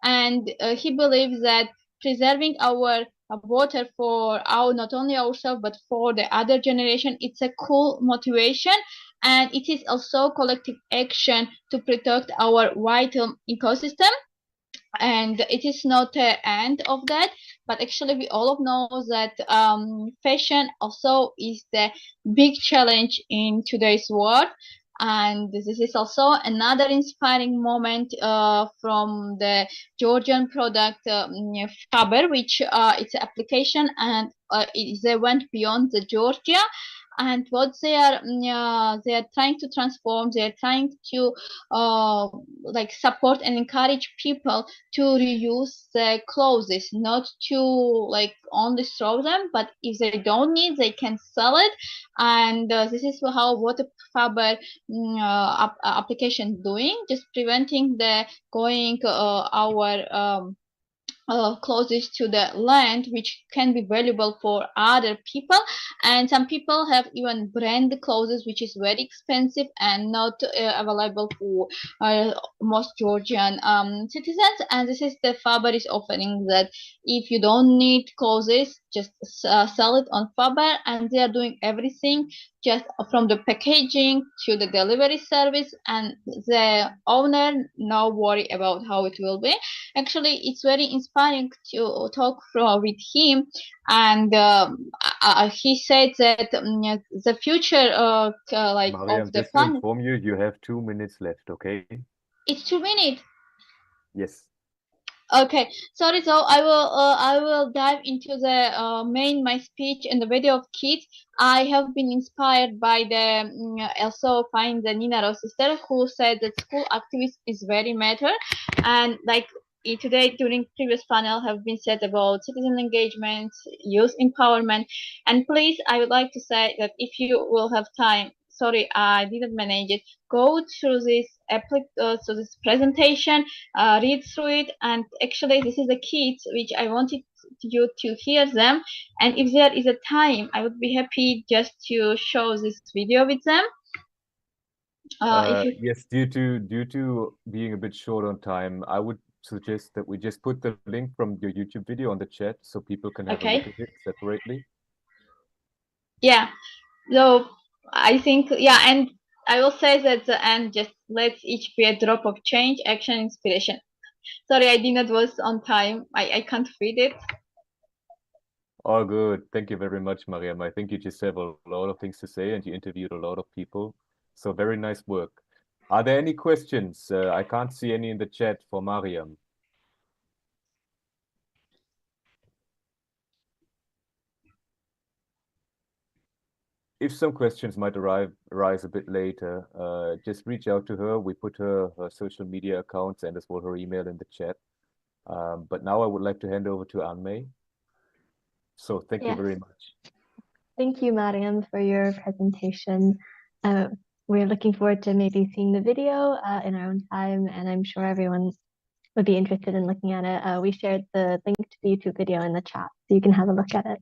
And he believes that preserving our water for our not only ourselves but for the other generation, it's a cool motivation, and it is also collective action to protect our vital ecosystem. And it is not the end of that, but actually we all know that fashion also is the big challenge in today's world. And this is also another inspiring moment from the Georgian product Faber, which it's an application, and they went beyond the Georgia. And what they are trying to transform, they are trying to like support and encourage people to reuse the clothes, not to like only throw them, but if they don't need, they can sell it. And this is how water Faber application doing, just preventing the going our closest to the land, which can be valuable for other people. And some people have even brand clothes which is very expensive and not available for most Georgian citizens. And this is the Faber is offering, that if you don't need clothes, just sell it on Faber, and they are doing everything just from the packaging to the delivery service, and the owner no worry about how it will be. Actually it's very inspiring to talk with him. And he said that the future like Mariam, of the just to planet. inform you, you have 2 minutes left, okay? It's 2 minutes. Yes. Okay, sorry. So I will dive into the main my speech and the video of kids. I have been inspired by the also find the Nina Rose sister, who said that school activism is very matter. And like today during previous panel have been said about citizen engagement, youth empowerment. And please, I would like to say that if you will have time, sorry I didn't manage it, go through this so this presentation, read through it. And actually this is the kids which I wanted you to hear them, and if there is a time I would be happy just to show this video with them. If you... Yes, due to being a bit short on time, I would suggest that we just put the link from your YouTube video on the chat so people can have a look at it separately. Yeah, so I think, yeah. And I will say that at the end, just let's each be a drop of change, action, inspiration. Sorry, I did not was on time. I can't read it. All good. Thank you very much, Mariam. I think you just have a lot of things to say and you interviewed a lot of people. So very nice work. Are there any questions? I can't see any in the chat for Mariam. If some questions might arise a bit later, just reach out to her. We put her social media accounts and as well her email in the chat. But now I would like to hand over to Anne-May. So thank you very much. Thank you, Mariam, for your presentation. We're looking forward to maybe seeing the video in our own time, and I'm sure everyone would be interested in looking at it. We shared the link to the YouTube video in the chat, so you can have a look at it.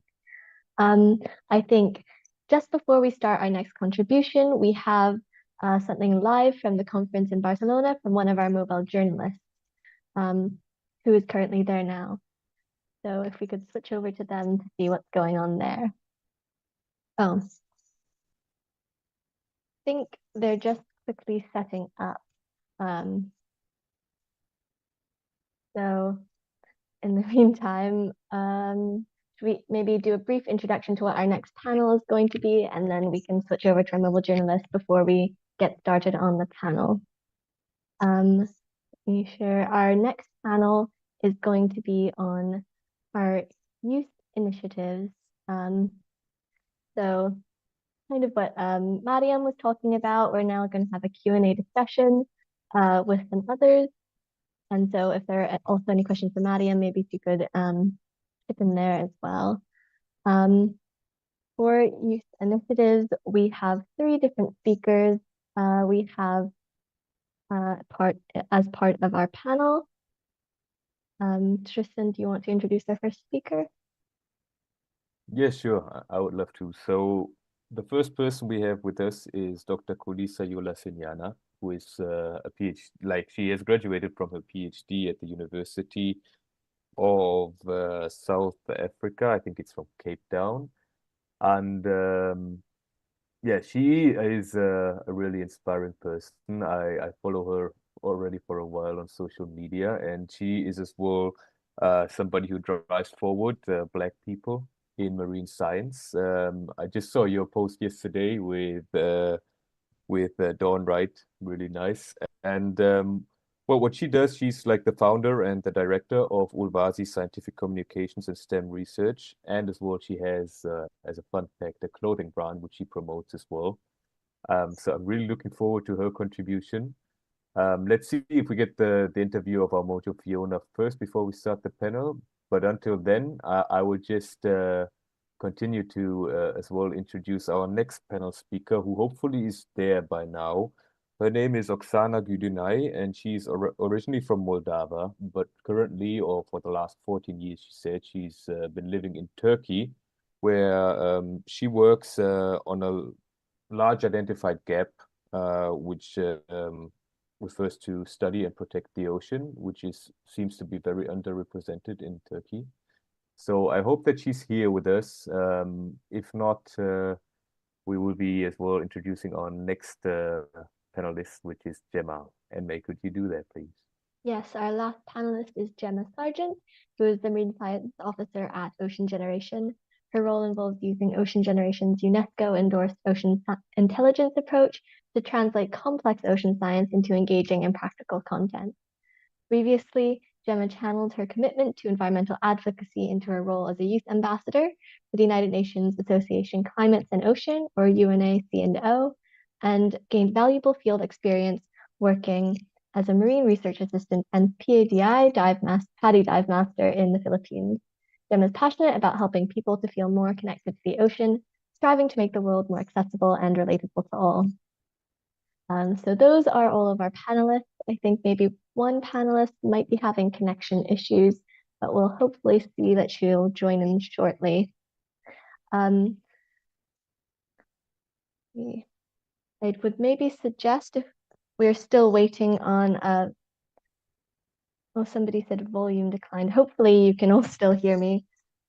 I think just before we start our next contribution, we have something live from the conference in Barcelona from one of our mobile journalists, who is currently there now. So if we could switch over to them to see what's going on there. Oh, I think they're just quickly setting up. So in the meantime, should we maybe do a brief introduction to what our next panel is going to be, and then we can switch over to our mobile journalist before we get started on the panel. Let me share. Our next panel is going to be on our youth initiatives. So kind of what Mariam was talking about, we're now going to have a Q&A discussion with some others. And so if there are also any questions for Mariam, maybe if you could chip in there as well. For youth initiatives, we have 3 different speakers. We have as part of our panel. Tristan, do you want to introduce our first speaker? Yes, sure. I would love to. So the first person we have with us is Dr. Kulisa Yolasenyana, who is a PhD, she has graduated from her PhD at the University of South Africa. I think it's from Cape Town. And yeah, she is a really inspiring person. I follow her already for a while on social media, and she is as well somebody who drives forward Black people in marine science. I just saw your post yesterday with Dawn Wright, really nice. And well, what she does, she's like the founder and the director of Ulvasi Scientific Communications and STEM Research, and as well she has, as a fun fact, a clothing brand which she promotes as well. So I'm really looking forward to her contribution. Let's see if we get the interview of our Mojo Fiona first before we start the panel. But until then, I will just continue to as well introduce our next panel speaker, who hopefully is there by now. Her name is Oksana Gudinai, and she's originally from Moldova, but currently, or for the last 14 years, she said, she's been living in Turkey, where she works on a large identified gap, which refers to study and protect the ocean, which seems to be very underrepresented in Turkey. So I hope that she's here with us. If not, we will be as well introducing our next panelist, which is Gemma. And May, could you do that, please? Yes, our last panelist is Gemma Sargent, who is the Marine Science Officer at Ocean Generation. Her role involves using Ocean Generation's UNESCO-endorsed ocean intelligence approach to translate complex ocean science into engaging and practical content. Previously, Gemma channeled her commitment to environmental advocacy into her role as a youth ambassador for the United Nations Association Climates and Ocean, or UNAC&O, and gained valuable field experience working as a marine research assistant and PADI PADI dive master in the Philippines. Gemma is passionate about helping people to feel more connected to the ocean, striving to make the world more accessible and relatable to all. So those are all of our panelists. I think maybe one panelist might be having connection issues, but we'll hopefully see that she'll join in shortly. I would maybe suggest, if we're still waiting on, oh, somebody said volume declined. Hopefully you can all still hear me.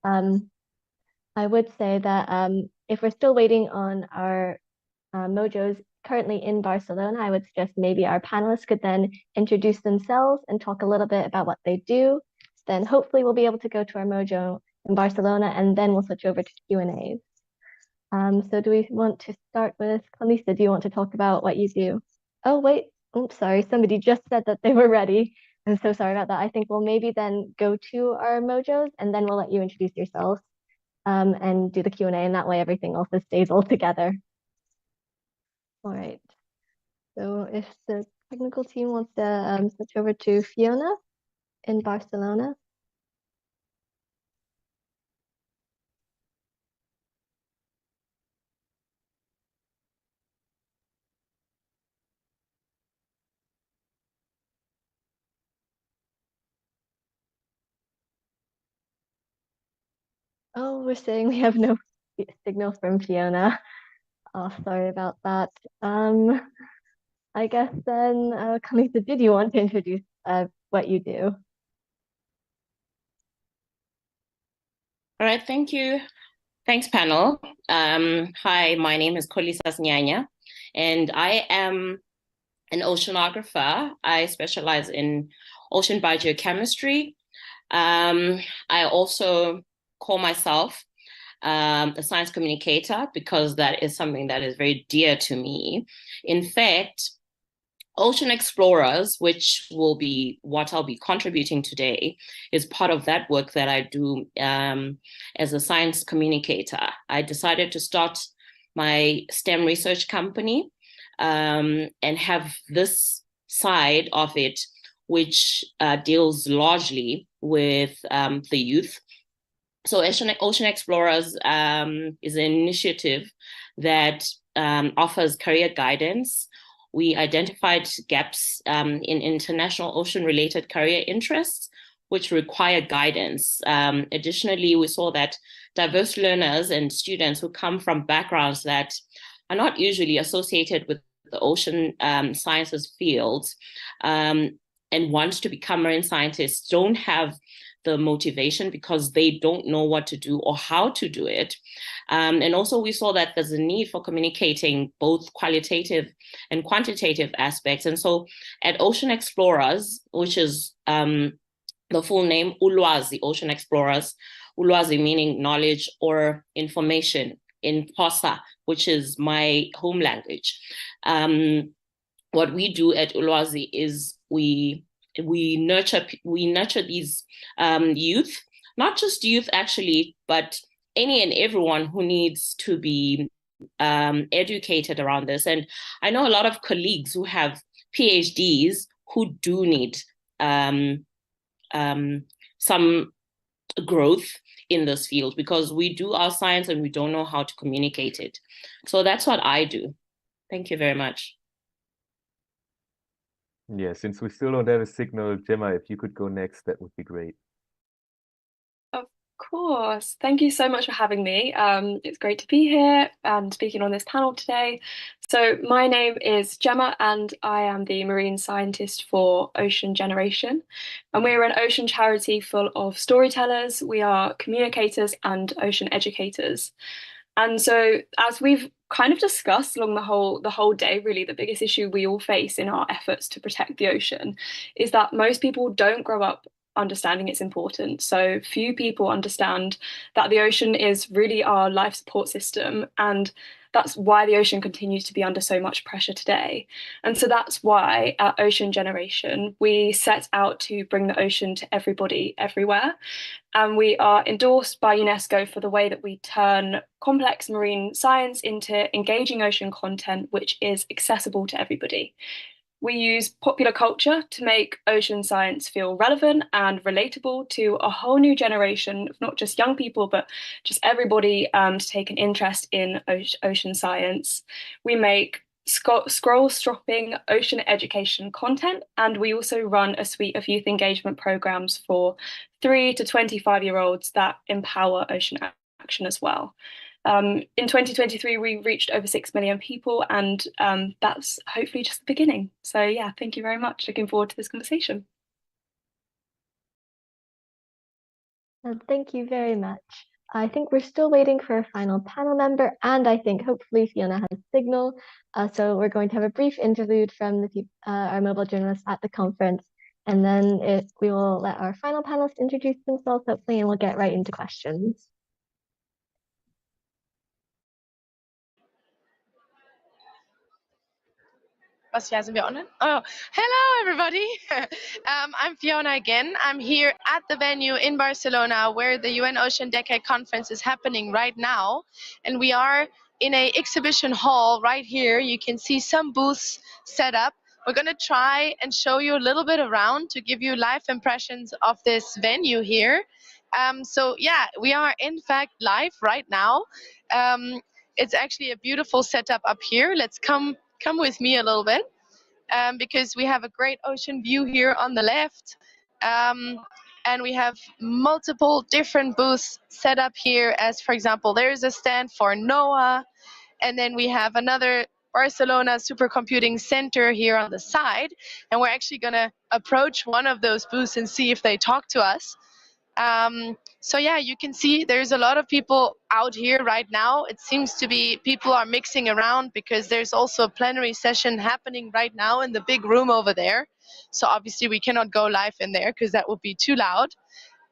I would say that if we're still waiting on our Mojo's currently in Barcelona, I would suggest maybe our panelists could then introduce themselves and talk a little bit about what they do. Then hopefully we'll be able to go to our Mojo in Barcelona, and then we'll switch over to Q&As. So do we want to start with Kalisa? Do you want to talk about what you do? Oh, wait. Oops, sorry. Somebody just said that they were ready. I'm so sorry about that. I think we'll maybe then go to our Mojos, and then we'll let you introduce yourself and do the Q&A, and that way everything also stays all together. All right. So if the technical team wants to switch over to Fiona in Barcelona. Oh, we're saying we have no signal from Fiona. Oh, sorry about that. I guess then, Kalisa, did you want to introduce what you do? All right, thank you. Thanks, panel. Hi, my name is Kolisa Nyanya, and I am an oceanographer. I specialize in ocean biogeochemistry. I also call myself a science communicator because that is something that is very dear to me. In fact, Ocean Explorers, which will be what I'll be contributing today, is part of that work that I do as a science communicator. I decided to start my STEM research company and have this side of it, which deals largely with the youth. So Ocean Explorers is an initiative that offers career guidance. We identified gaps in international ocean-related career interests, which require guidance. Additionally, we saw that diverse learners and students who come from backgrounds that are not usually associated with the ocean sciences fields and want to become marine scientists don't have the motivation because they don't know what to do or how to do it. And also we saw that there's a need for communicating both qualitative and quantitative aspects. And so at Ocean Explorers, which is the full name, Ulwazi, Ocean Explorers, Ulwazi meaning knowledge or information in Xhosa, which is my home language. What we do at Ulwazi is we nurture these youth, not just youth actually, but any and everyone who needs to be educated around this. And I know a lot of colleagues who have PhDs who do need some growth in this field because we do our science and we don't know how to communicate it. So that's what I do. Thank you very much. Yeah, since we still don't have a signal, Gemma, if you could go next, that would be great. Of course. Thank you so much for having me. It's great to be here and speaking on this panel today. So my name is Gemma and I am the marine scientist for Ocean Generation. And we're an ocean charity full of storytellers. We are communicators and ocean educators. And so as we've kind of discussed along the whole day, really, the biggest issue we all face in our efforts to protect the ocean is that most people don't grow up understanding its importance. So few people understand that the ocean is really our life support system, and that's why the ocean continues to be under so much pressure today. And so that's why at Ocean Generation, we set out to bring the ocean to everybody, everywhere. And we are endorsed by UNESCO for the way that we turn complex marine science into engaging ocean content, which is accessible to everybody. We use popular culture to make ocean science feel relevant and relatable to a whole new generation of not just young people, but just everybody to take an interest in ocean science. We make scroll-stopping ocean education content, and we also run a suite of youth engagement programs for 3 to 25-year-olds that empower ocean action as well. In 2023, we reached over 6 million people, and that's hopefully just the beginning. So yeah, thank you very much. Looking forward to this conversation. Thank you very much. I think we're still waiting for a final panel member, and I think hopefully Fiona has signal. So we're going to have a brief interlude from our mobile journalists at the conference, and then we will let our final panelists introduce themselves hopefully, and we'll get right into questions. Was sind wir online? Oh, hello everybody. I'm Fiona again. I'm here at the venue in Barcelona where the UN Ocean Decade Conference is happening right now. And we are in a exhibition hall right here. You can see some booths set up. We're going to try and show you a little bit around to give you live impressions of this venue here. So yeah, we are in fact live right now. It's actually a beautiful setup up here. Let's come with me a little bit, because we have a great ocean view here on the left, and we have multiple different booths set up here, as for example there's a stand for NOAA, and then we have another Barcelona Supercomputing Center here on the side, and we're actually going to approach one of those booths and see if they talk to us. So yeah, you can see there's a lot of people out here right now. It seems to be people are mixing around because there's also a plenary session happening right now in the big room over there. So obviously we cannot go live in there because that would be too loud.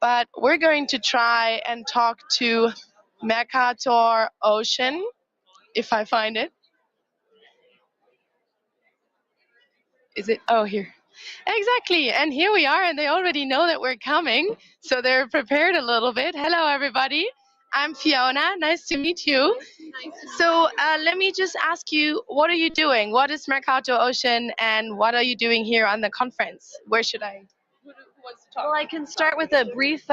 But we're going to try and talk to Mercator Ocean, if I find it. Is it? Oh, here. Exactly, and here we are, and they already know that we're coming, so they're prepared a little bit. Hello, everybody. I'm Fiona. Nice to meet you. So let me just ask you, what are you doing? What is Mercator Ocean, and what are you doing here on the conference? Where should I? Well, I can start with a brief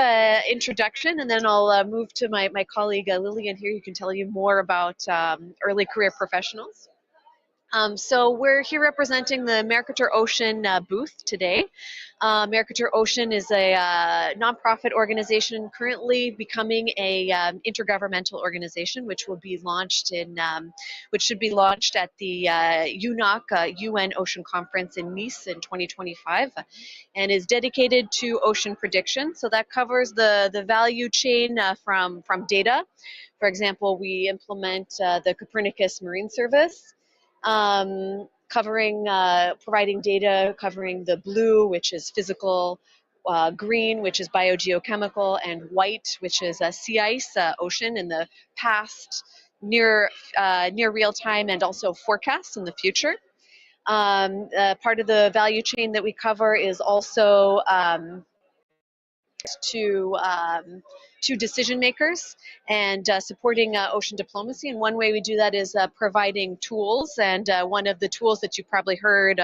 introduction, and then I'll move to my colleague Lillian here, who can tell you more about early career professionals. So we're here representing the Mercator Ocean booth today. Mercator Ocean is a nonprofit organization currently becoming a intergovernmental organization, which will be launched which should be launched at the UNOC UN Ocean Conference in Nice in 2025, and is dedicated to ocean prediction. So that covers the value chain from data. For example, we implement the Copernicus Marine Service. Providing data covering the blue, which is physical, green, which is biogeochemical, and white, which is sea ice, ocean in the past, near real time, and also forecasts in the future. Part of the value chain that we cover is also to decision makers and supporting ocean diplomacy. And one way we do that is providing tools. And one of the tools that you probably heard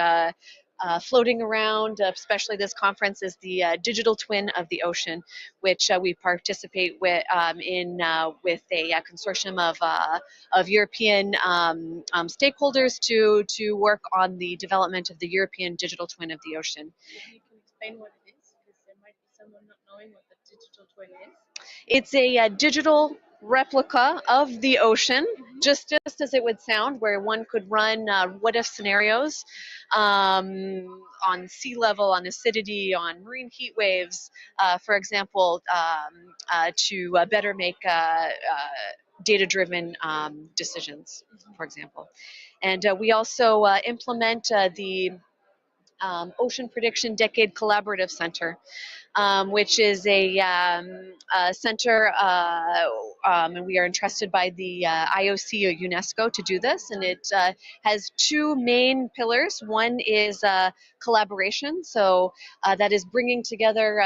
floating around, especially this conference, is the digital twin of the ocean, which we participate with with a consortium of European stakeholders to work on the development of the European digital twin of the ocean. Maybe you can explain what it is, because there might be someone not knowing what the digital twin is. It's a digital replica of the ocean, just as it would sound, where one could run what-if scenarios on sea level, on acidity, on marine heat waves, for example, to better make data-driven decisions, for example. And we also implement the Ocean Prediction Decade Collaborative Center, which is a center, and we are entrusted by the IOC or UNESCO to do this, and it has two main pillars. One is collaboration, so that is bringing together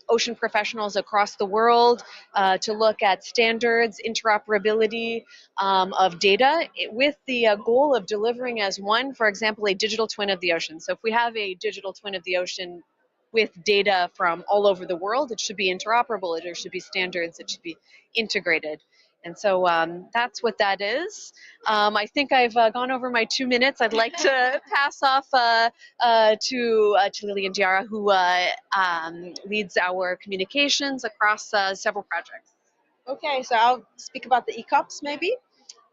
ocean professionals across the world to look at standards, interoperability of data, with the goal of delivering as one, for example, a digital twin of the ocean. So if we have a digital twin of the ocean with data from all over the world, it should be interoperable, there should be standards, it should be integrated. And so that's what that is. I think I've gone over my 2 minutes. I'd like to pass off to Lillian Diarra, who leads our communications across several projects. Okay, so I'll speak about the ECOPs maybe.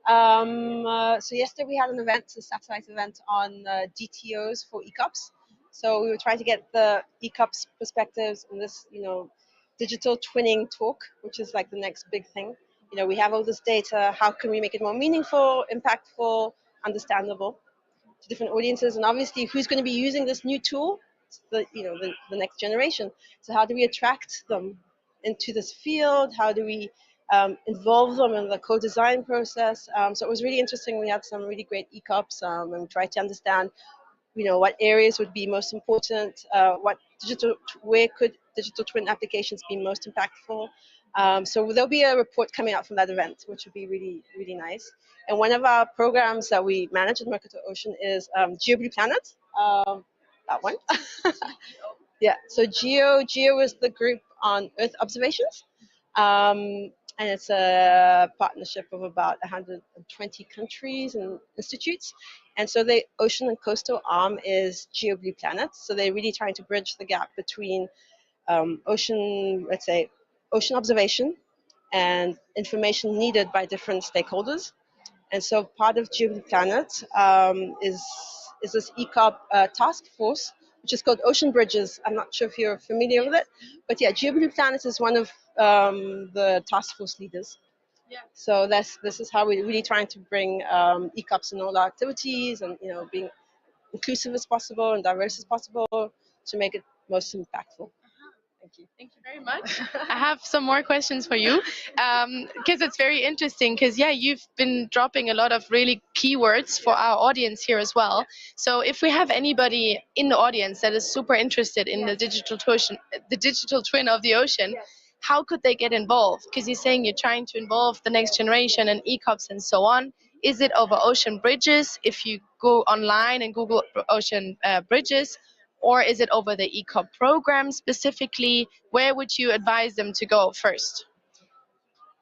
So yesterday we had an event, a satellite event on DTOs for ECOPs. So we were trying to get the ECOPs perspectives on this, digital twinning talk, which is like the next big thing. You know, we have all this data. How can we make it more meaningful, impactful, understandable to different audiences? And obviously, who's going to be using this new tool? The next generation. So how do we attract them into this field? How do we involve them in the co-design process? So it was really interesting. We had some really great ECOPs, and we tried to understand, what areas would be most important, where could digital twin applications be most impactful. So there'll be a report coming out from that event, which would be really, really nice. And one of our programs that we manage at Mercator Ocean is GeoBlue Planet. That one. Yeah, so GEO is the group on Earth observations. And it's a partnership of about 120 countries and institutes. And so the ocean and coastal arm is GeoBlue Planet. So they're really trying to bridge the gap between ocean observation and information needed by different stakeholders. And so part of GeoBlue Planet is this ECOP task force, which is called Ocean Bridges. I'm not sure if you're familiar with it, but yeah, GeoBlue Planet is one of the task force leaders. Yeah. So this is how we're really trying to bring ECOPs in all our activities, and being inclusive as possible and diverse as possible to make it most impactful. Thank you. Thank you very much. I have some more questions for you, because it's very interesting, because you've been dropping a lot of really keywords for our audience here as well. So if we have anybody in the audience that is super interested in the digital twin of the ocean, how could they get involved? Because you're saying you're trying to involve the next generation and ECOPs and so on. Is it over Ocean Bridges? If you go online and Google Ocean Bridges, or is it over the ECOP program specifically? Where would you advise them to go first?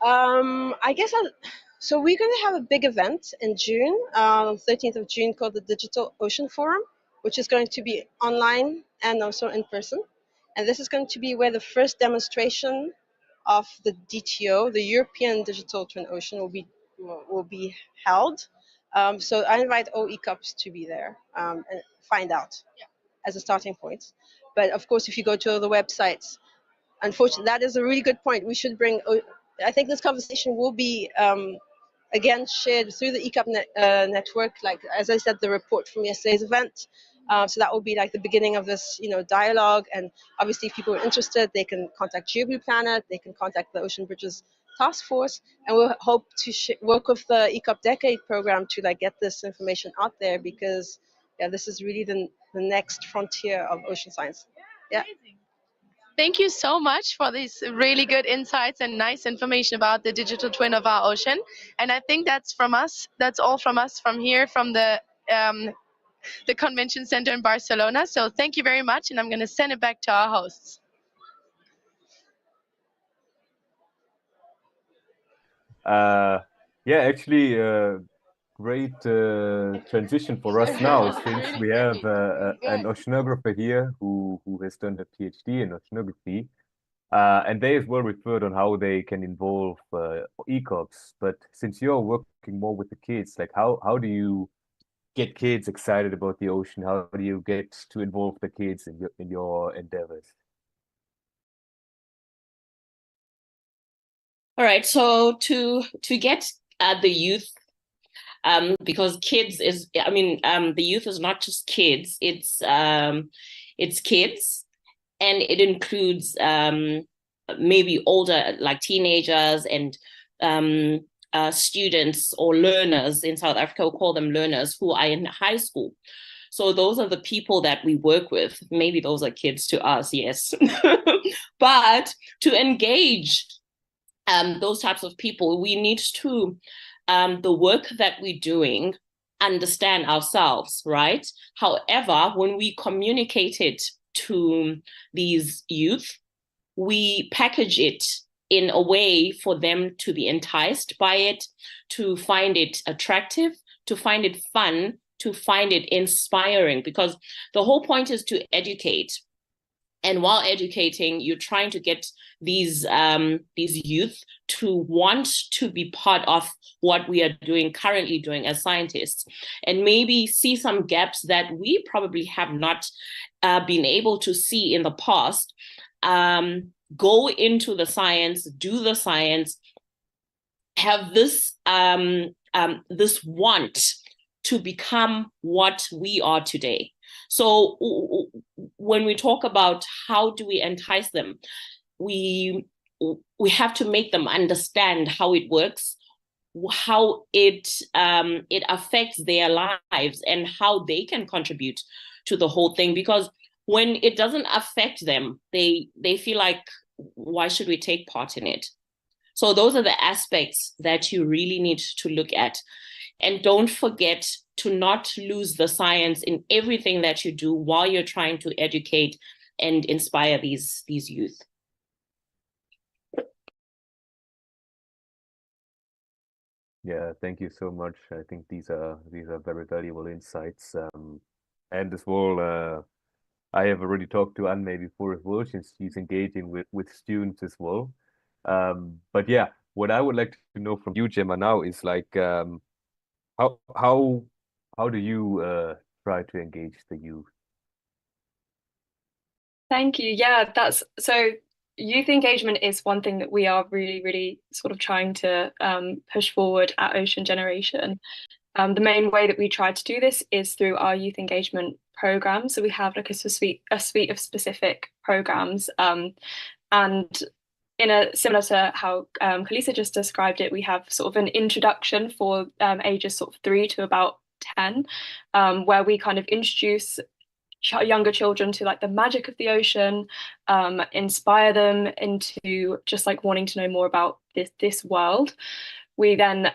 So we're going to have a big event in June, 13th of June, called the Digital Ocean Forum, which is going to be online and also in person. And this is going to be where the first demonstration of the DTO, the European Digital Twin Ocean, will be held. So I invite all ECOPs to be there and find out. Yeah. As a starting point. But of course, if you go to the websites, unfortunately, that is a really good point. We should bring, I think this conversation will be, again, shared through the ECOP network. Like, as I said, the report from yesterday's event. So that will be like the beginning of this, dialogue. And obviously, if people are interested, they can contact GeoBlue Planet, they can contact the Ocean Bridges Task Force, and we'll hope to work with the ECOP Decade program to get this information out there, because this is really the next frontier of ocean science. Yeah. Thank you so much for these really good insights and nice information about the digital twin of our ocean. And I think that's from us. That's all from us from here, from the convention center in Barcelona. So thank you very much, and I'm going to send it back to our hosts. Great transition for us now, since we have an oceanographer here who has done her PhD in oceanography, and they as well referred on how they can involve ECOPs. But since you're working more with the kids, how do you get kids excited about the ocean? How do you get to involve the kids in your endeavors? All right, so to get the youth, because kids is, the youth is not just kids, it's kids, and it includes maybe older, like teenagers and students or learners. In South Africa, we call them learners, who are in high school. So those are the people that we work with. Maybe those are kids to us, yes. But to engage those types of people, we need to, the work that we're doing, understand ourselves, right? However, when we communicate it to these youth, we package it in a way for them to be enticed by it, to find it attractive, to find it fun, to find it inspiring, because the whole point is to educate. And while educating, you're trying to get these youth to want to be part of what we are currently doing as scientists, and maybe see some gaps that we probably have not been able to see in the past. go into the science, do the science, have this this want to become what we are today. So when we talk about how do we entice them, we have to make them understand how it works, how it affects their lives, and how they can contribute to the whole thing. Because when it doesn't affect them, they feel like, why should we take part in it? So those are the aspects that you really need to look at. And don't forget to not lose the science in everything that you do while you're trying to educate and inspire these youth. Yeah, thank you so much. I think these are very valuable insights. And as well, I have already talked to Anne before as well, since she's engaging with students as well. But yeah, what I would like to know from you, Gemma, now is like, how do you try to engage the youth? Thank you. Yeah, that's so youth engagement is one thing that we are really, really sort of trying to push forward at Ocean Generation. The main way that we try to do this is through our youth engagement program. So we have like a suite of specific programs, and in a similar to how Kalisa just described it, we have sort of an introduction for ages sort of 3 to about 10, where we kind of introduce younger children to like the magic of the ocean, inspire them into just like wanting to know more about this world. We then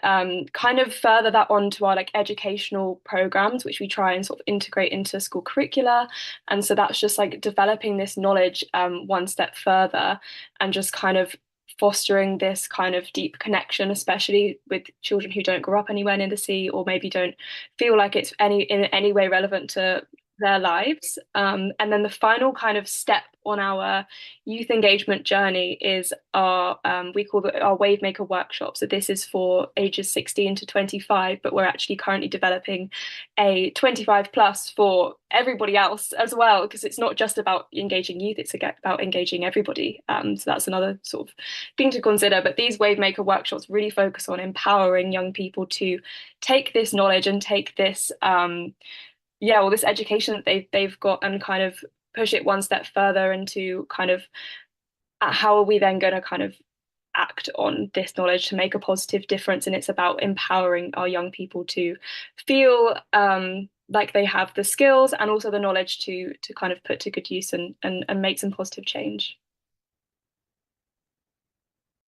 kind of further that on to our like educational programs, which we try and sort of integrate into school curricula. And so that's just like developing this knowledge one step further, and just kind of fostering this kind of deep connection, especially with children who don't grow up anywhere near the sea, or maybe don't feel like it's in any way relevant to their lives. And then the final kind of step on our youth engagement journey is our we call it our Wave Maker workshop. So this is for ages 16 to 25, but we're actually currently developing a 25 plus for everybody else as well, because it's not just about engaging youth, it's about engaging everybody. So that's another sort of thing to consider. But these Wave Maker workshops really focus on empowering young people to take this knowledge and take this all this education that they've got, and kind of push it one step further into kind of how are we then going to kind of act on this knowledge to make a positive difference. And it's about empowering our young people to feel like they have the skills and also the knowledge to kind of put to good use and make some positive change.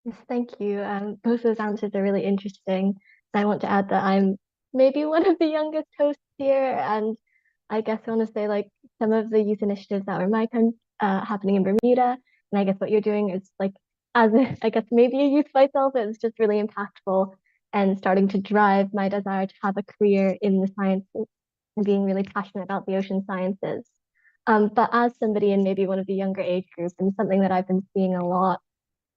Yes, thank you. Both those answers are really interesting. I want to add that I'm maybe one of the youngest hosts here, and I guess I want to say like some of the youth initiatives that are happening in Bermuda, and I guess what you're doing is like, I guess maybe a youth myself, it's just really impactful and starting to drive my desire to have a career in the sciences and being really passionate about the ocean sciences. But as somebody in maybe one of the younger age groups, and something that I've been seeing a lot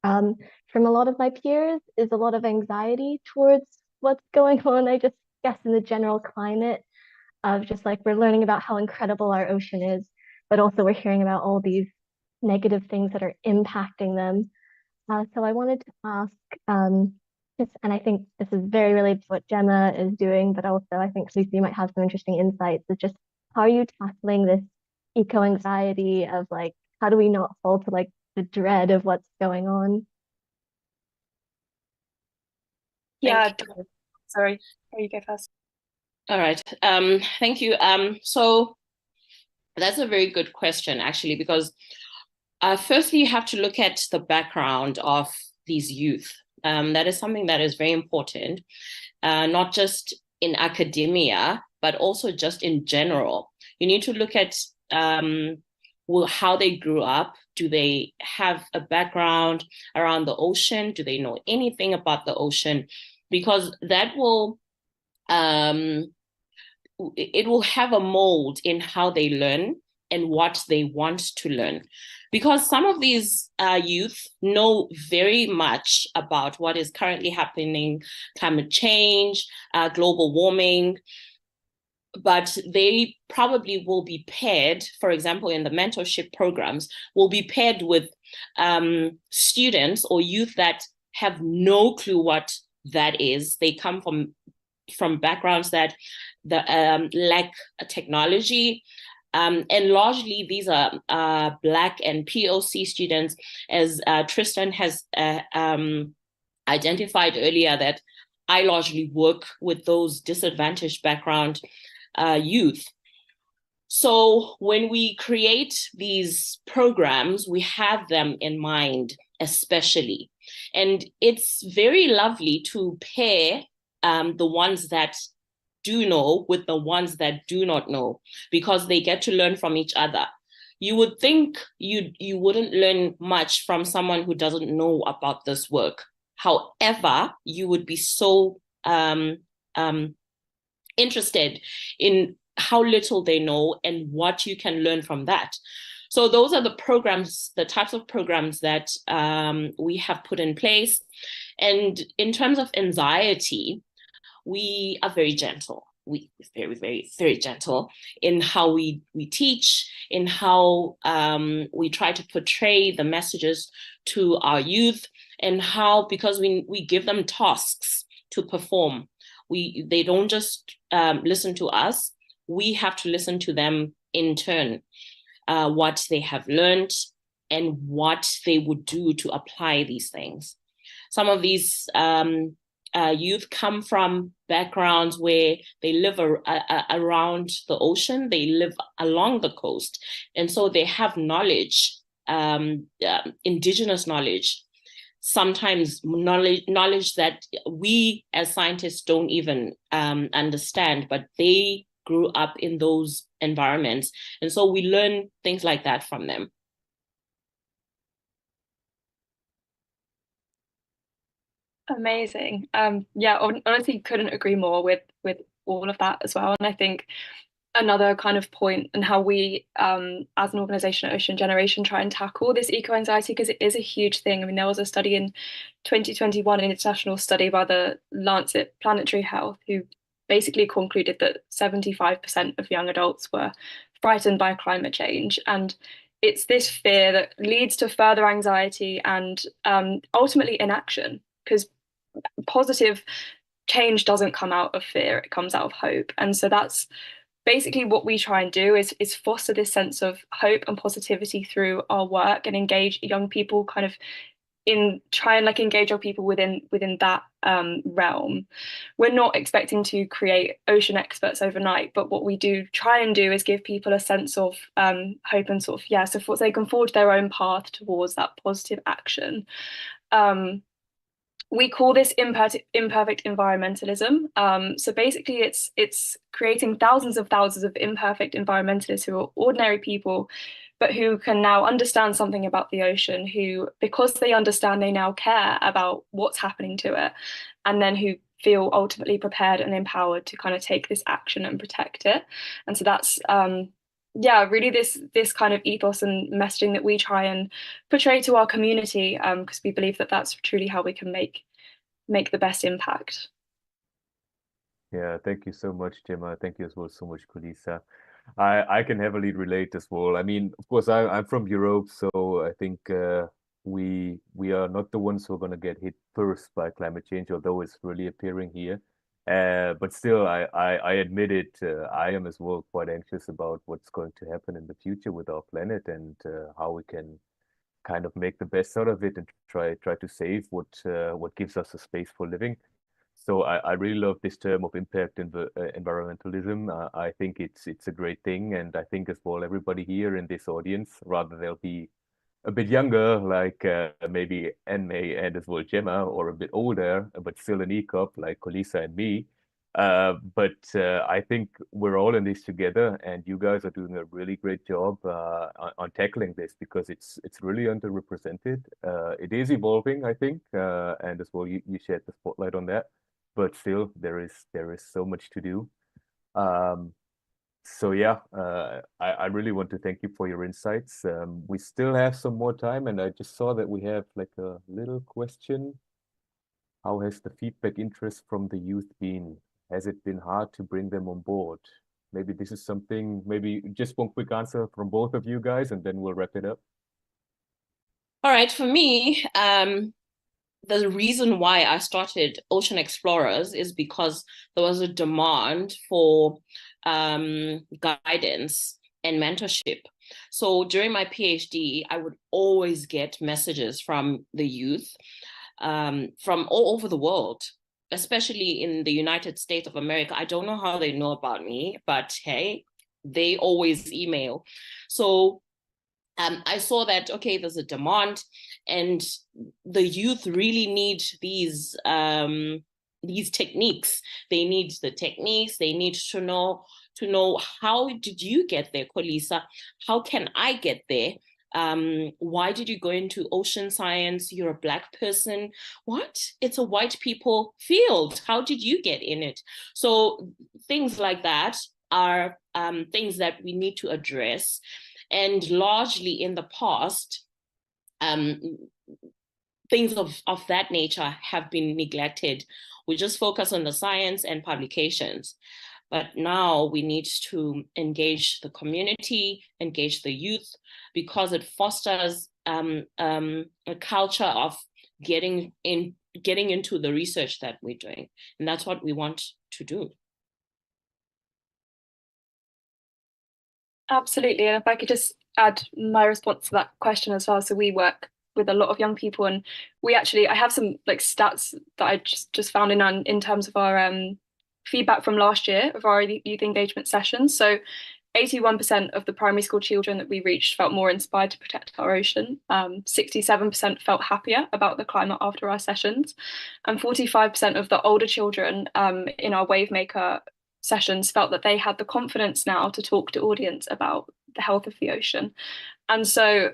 from a lot of my peers is a lot of anxiety towards what's going on. I just guess in the general climate of just like we're learning about how incredible our ocean is, but also we're hearing about all these negative things that are impacting them. So I wanted to ask, and I think this is very related to what Gemma is doing, but also I think Lucy might have some interesting insights. Is just how are you tackling this eco anxiety of like, how do we not fall to like the dread of what's going on? Yeah, sorry, you go first. All right, thank you. So that's a very good question, actually, because firstly, you have to look at the background of these youth. That is something that is very important, not just in academia, but also just in general. You need to look at how they grew up. Do they have a background around the ocean? Do they know anything about the ocean? Because that will it will have a mold in how they learn and what they want to learn. Because some of these youth know very much about what is currently happening, climate change, global warming. but they probably will be paired, for example, in the mentorship programs, will be paired with students or youth that have no clue what that is. They come from backgrounds that lack technology. And largely, these are Black and POC students, as Tristan has identified earlier, that I largely work with those disadvantaged background youth. So when we create these programs, we have them in mind, especially. And it's very lovely to pair the ones that do know with the ones that do not know, because they get to learn from each other. You would think you wouldn't learn much from someone who doesn't know about this work. However, you would be so interested in how little they know and what you can learn from that. So those are the programs, the types of programs that we have put in place. And in terms of anxiety, we are very gentle. We very, very, very gentle in how we teach, in how we try to portray the messages to our youth, and how, because we give them tasks to perform. They don't just listen to us. We have to listen to them in turn, what they have learned and what they would do to apply these things. Some of these youth come from backgrounds where they live around the ocean, they live along the coast, and so they have knowledge, indigenous knowledge, sometimes knowledge that we as scientists don't even understand, but they grew up in those environments. And so we learn things like that from them. Amazing. Yeah, honestly, couldn't agree more with all of that as well. And I think another kind of point and how we, as an organization at Ocean Generation, try and tackle this eco-anxiety, because it is a huge thing. I mean, there was a study in 2021, an international study by the Lancet Planetary Health, who basically concluded that 75% of young adults were frightened by climate change. And it's this fear that leads to further anxiety and ultimately inaction, because positive change doesn't come out of fear, it comes out of hope. And so that's basically what we try and do, is foster this sense of hope and positivity through our work, and engage young people kind of try and engage our people within that realm. We're not expecting to create ocean experts overnight, but what we do try and do is give people a sense of hope and so they can forge their own path towards that positive action. We call this imperfect environmentalism. So basically, it's creating thousands of imperfect environmentalists who are ordinary people, but who can now understand something about the ocean, who, because they understand, they now care about what's happening to it, and then who feel ultimately prepared and empowered to kind of take this action and protect it. And so that's really this kind of ethos and messaging that we try and portray to our community, because we believe that that's truly how we can make the best impact. Yeah, thank you so much, Gemma. Thank you as well so much, Kulisa. I can heavily relate as well. I mean, of course, I'm from Europe, so I think we are not the ones who are going to get hit first by climate change, although it's really appearing here. But still, I admit it, I am as well quite anxious about what's going to happen in the future with our planet, and how we can kind of make the best out of it and try to save what gives us a space for living. So I really love this term of impact environmentalism. I think it's a great thing, and I think as well everybody here in this audience, rather they'll be a bit younger, like maybe Enmei and as well Gemma, or a bit older, but still an ECOP like Kulisa and me. But I think we're all in this together, and you guys are doing a really great job on tackling this, because it's really underrepresented. It is evolving, I think, and as well you shed the spotlight on that. But still, there is so much to do. So yeah, I really want to thank you for your insights. We still have some more time, and I just saw that we have like a little question. How has the feedback interest from the youth been? Has it been hard to bring them on board? Maybe this is something, maybe just one quick answer from both of you guys, and then we'll wrap it up. All right, for me, the reason why I started Ocean Explorers is because there was a demand for guidance and mentorship. So during my PhD, I would always get messages from the youth from all over the world, especially in the United States of America. I don't know how they know about me, but hey, they always email. So I saw that, okay, there's a demand and the youth really need these techniques. They need the techniques. They need to know how did you get there, Kolisa? How can I get there? Why did you go into ocean science? You're a Black person. What? It's a white people field. How did you get in it? So things like that are things that we need to address. And largely in the past, things of that nature have been neglected. We just focus on the science and publications. But now we need to engage the community, engage the youth, because it fosters a culture of getting into the research that we're doing. And that's what we want to do. Absolutely. And if I could just add my response to that question as well. So we work with a lot of young people, and I have some like stats that I just found in terms of our feedback from last year of our youth engagement sessions. So 81% of the primary school children that we reached felt more inspired to protect our ocean. 67% felt happier about the climate after our sessions. And 45% of the older children in our Wavemaker sessions felt that they had the confidence now to talk to audience about the health of the ocean. And so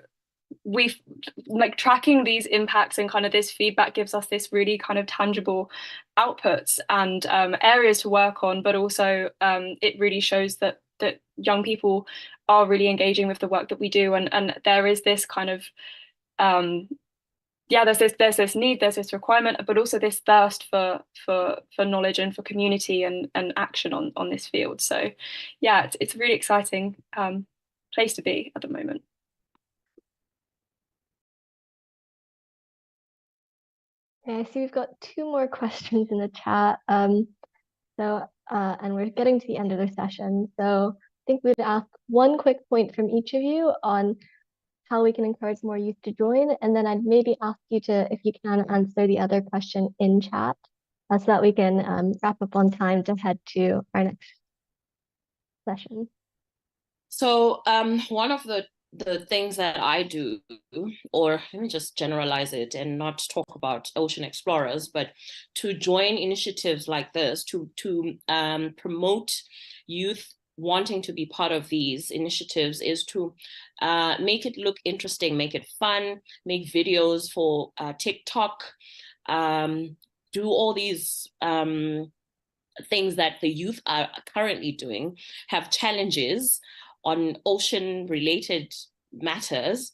we've like tracking these impacts and kind of this feedback gives us this really kind of tangible outputs and areas to work on, but also it really shows that young people are really engaging with the work that we do, and there is this kind of there's this need, there's this requirement, but also this thirst for knowledge and for community and action on this field. So yeah, it's a really exciting place to be at the moment. Okay, I see we've got 2 more questions in the chat. And we're getting to the end of the session. So I think we'd ask one quick point from each of you on how we can encourage more youth to join. And then I'd maybe ask you to, if you can, answer the other question in chat so that we can wrap up on time to head to our next session. So one of the things that I do, or let me just generalize it and not talk about Ocean Explorers, but to join initiatives like this, to promote youth wanting to be part of these initiatives, is to make it look interesting, make it fun, make videos for TikTok, do all these things that the youth are currently doing, have challenges on ocean related matters,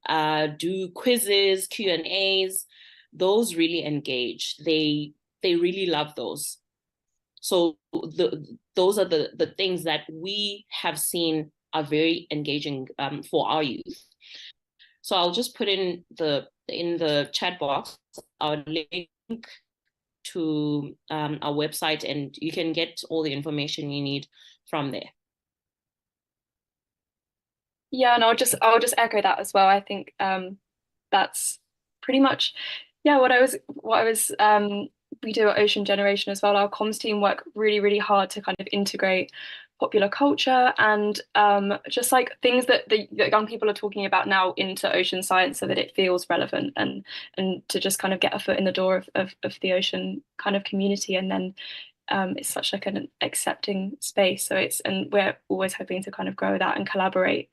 do quizzes, Q&As. Those really engage. They really love those. So those are the things that we have seen are very engaging for our youth. So I'll just put in the chat box our link to our website, and you can get all the information you need from there. Yeah, and I'll just echo that as well. I think that's pretty much what I was we do at Ocean Generation as well. Our comms team work really hard to kind of integrate popular culture and just like things that the young people are talking about now into ocean science, so that it feels relevant and to just kind of get a foot in the door of the ocean kind of community. And then it's such like an accepting space. So and we're always hoping to kind of grow that and collaborate.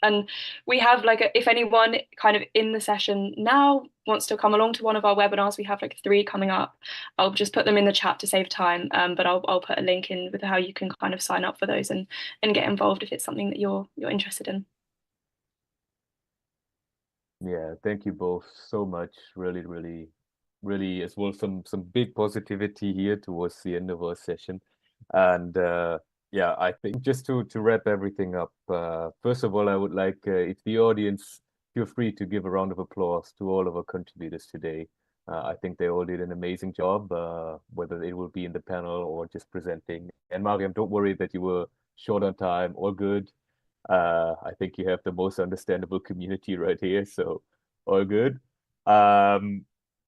And we have if anyone kind of in the session now wants to come along to one of our webinars, we have 3 coming up. I'll just put them in the chat to save time, but I'll put a link in with how you can kind of sign up for those and get involved if it's something that you're interested in. Yeah, thank you both so much. Really as well, some big positivity here towards the end of our session. And yeah, I think just to wrap everything up, first of all, I would like, if the audience feel free to give a round of applause to all of our contributors today. I think they all did an amazing job, whether it will be in the panel or just presenting. And Mariam, don't worry that you were short on time, all good. I think you have the most understandable community right here, so all good.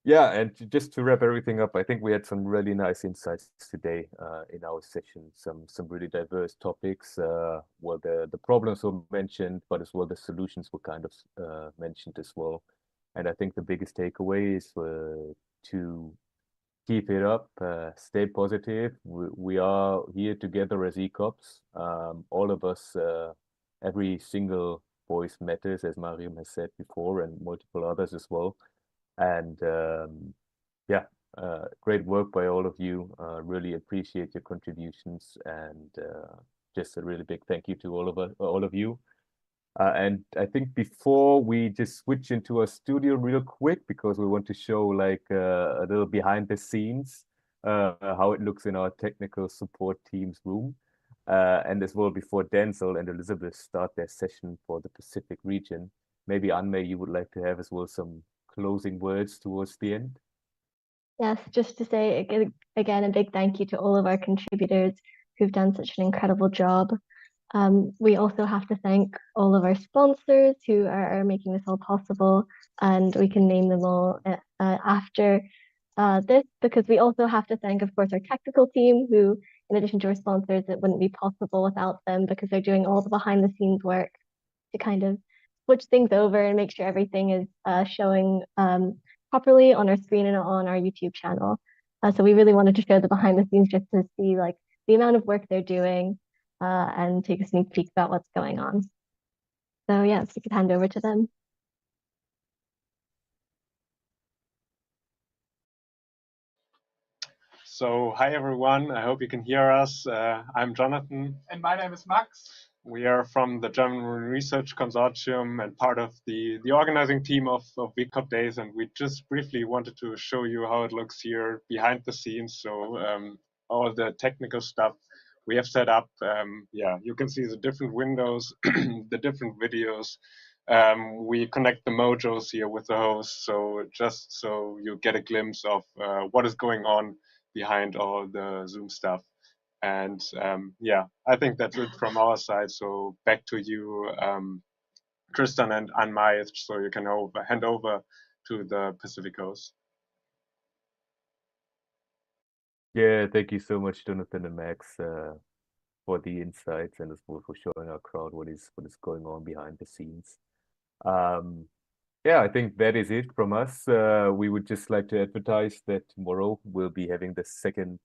Yeah, and just to wrap everything up, I think we had some really nice insights today in our session. Some really diverse topics. Well, the problems were mentioned, but as well the solutions were kind of mentioned as well. And I think the biggest takeaway is to keep it up, stay positive. We are here together as ECOPs. All of us, every single voice matters, as Mariam has said before, and multiple others as well. And yeah, great work by all of you. Really appreciate your contributions, and just a really big thank you to all of you. And I think before we just switch into our studio real quick, because we want to show like a little behind the scenes, how it looks in our technical support team's room. And as well, before Denzel and Elizabeth start their session for the Pacific region, maybe Anmei, you would like to have as well some closing words towards the end? Yes, just to say again, a big thank you to all of our contributors who've done such an incredible job. We also have to thank all of our sponsors who are making this all possible, and we can name them all after this, because we also have to thank, of course, our technical team who, in addition to our sponsors, it wouldn't be possible without them, because they're doing all the behind the scenes work to kind of switch things over and make sure everything is showing properly on our screen and on our YouTube channel. So we really wanted to show the behind the scenes just to see like the amount of work they're doing and take a sneak peek about what's going on. So yeah, if you could hand over to them. So hi everyone, I hope you can hear us. I'm Jonathan. And my name is Max. We are from the German Marine Research Consortium and part of the organizing team of V.ECOP Days, and we just briefly wanted to show you how it looks here behind the scenes. So all the technical stuff we have set up. Yeah, you can see the different windows, the different videos. We connect the mojos here with the host, so just so you get a glimpse of what is going on behind all the Zoom stuff. And yeah, I think that's it from our side. So back to you, Tristan and Anmai, so you can hand over to the Pacific Coast. Yeah, thank you so much, Jonathan and Max, for the insights and as well for showing our crowd what is going on behind the scenes. Yeah, I think that is it from us. We would just like to advertise that tomorrow we'll be having the second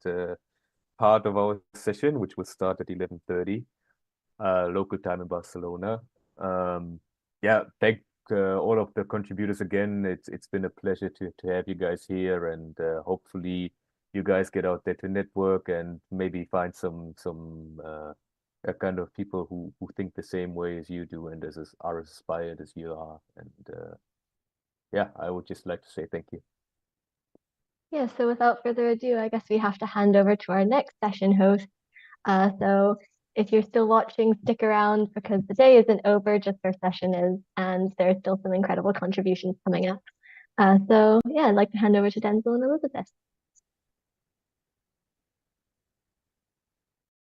part of our session, which will start at 11:30 local time in Barcelona. Yeah, thank all of the contributors again. It's been a pleasure to have you guys here, and hopefully you guys get out there to network and maybe find some kind of people who think the same way as you do and are as inspired as you are. And yeah, I would just like to say thank you. Yeah, so without further ado, I guess we have to hand over to our next session host. So if you're still watching, stick around because the day isn't over, just our session is, and there's still some incredible contributions coming up. So yeah, I'd like to hand over to Denzel and Elizabeth.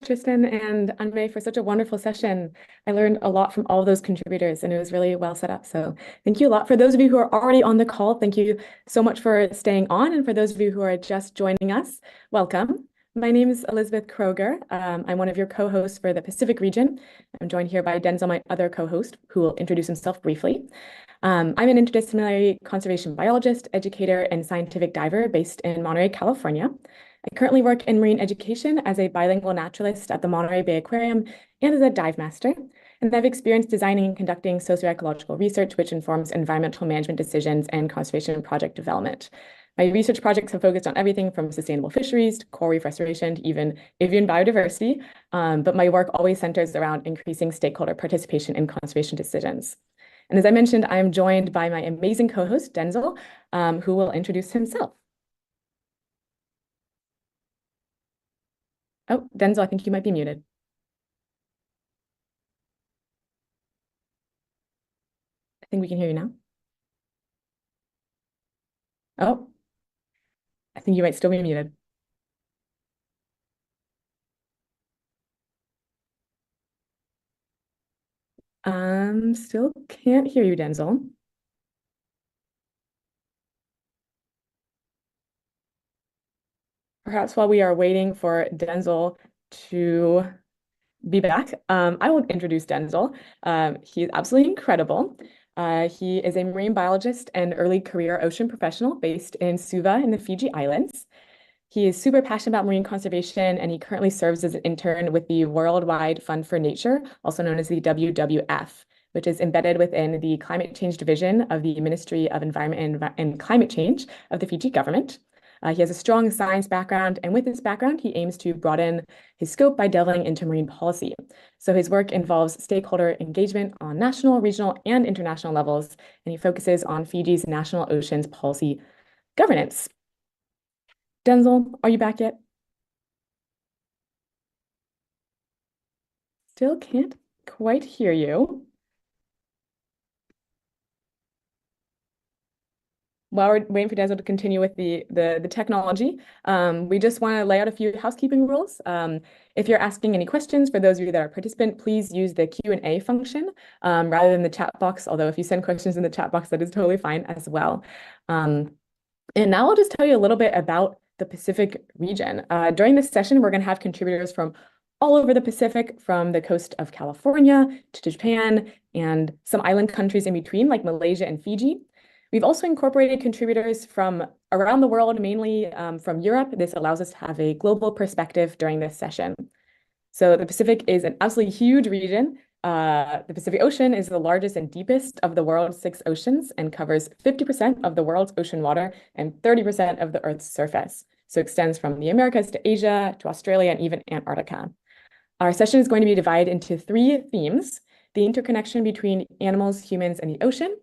Tristan and Anmei for such a wonderful session. I learned a lot from all of those contributors and it was really well set up. So thank you a lot. For those of you who are already on the call, thank you so much for staying on. And for those of you who are just joining us, welcome. My name is Elizabeth Kroger. I'm one of your co-hosts for the Pacific region. I'm joined here by Denzel, my other co-host, who will introduce himself briefly. I'm an interdisciplinary conservation biologist, educator, and scientific diver based in Monterey, California. I currently work in marine education as a bilingual naturalist at the Monterey Bay Aquarium and as a dive master. And I've experienced designing and conducting socioecological research, which informs environmental management decisions and conservation project development. My research projects have focused on everything from sustainable fisheries to coral reef restoration to even avian biodiversity. But my work always centers around increasing stakeholder participation in conservation decisions. And as I mentioned, I am joined by my amazing co-host, Denzel, who will introduce himself. Oh, Denzel, I think you might be muted. I think we can hear you now. Oh, I think you might still be muted. Still can't hear you, Denzel. Perhaps while we are waiting for Denzel to be back, I will introduce Denzel. He is absolutely incredible. He is a marine biologist and early career ocean professional based in Suva in the Fiji Islands. He is super passionate about marine conservation, and he currently serves as an intern with the Worldwide Fund for Nature, also known as the WWF, which is embedded within the Climate Change Division of the Ministry of Environment and Climate Change of the Fiji government. He has a strong science background, and with this background, he aims to broaden his scope by delving into marine policy. So his work involves stakeholder engagement on national, regional, and international levels, and he focuses on Fiji's national oceans policy governance. Denzel, are you back yet? Still can't quite hear you. While we're waiting for Denzel to continue with the technology, we just want to lay out a few housekeeping rules. If you're asking any questions, for those of you that are participant, please use the Q&A function rather than the chat box, although if you send questions in the chat box, that is totally fine as well. And now I'll just tell you a little bit about the Pacific region. During this session, we're going to have contributors from all over the Pacific, from the coast of California to Japan and some island countries in between, like Malaysia and Fiji. We've also incorporated contributors from around the world, mainly from Europe. This allows us to have a global perspective during this session. So the Pacific is an absolutely huge region. The Pacific Ocean is the largest and deepest of the world's 6 oceans and covers 50% of the world's ocean water and 30% of the Earth's surface. So it extends from the Americas to Asia, to Australia, and even Antarctica. Our session is going to be divided into 3 themes: the interconnection between animals, humans, and the ocean,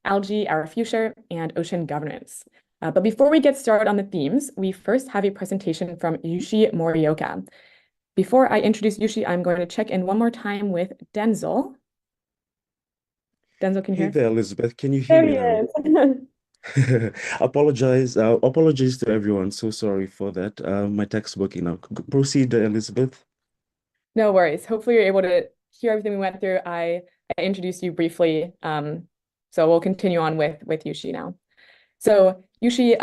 algae, our future, and ocean governance. But before we get started on the themes, we first have a presentation from Yushi Morioka. Before I introduce Yushi, I'm going to check in one more time with Denzel. Denzel, can you hear? Hey there, Elizabeth. Can you hear me now? There he is. Apologies to everyone. So sorry for that. My tech's working now. Proceed, Elizabeth. No worries. Hopefully you're able to hear everything we went through. I introduced you briefly, so we'll continue on with Yushi now. So Yushi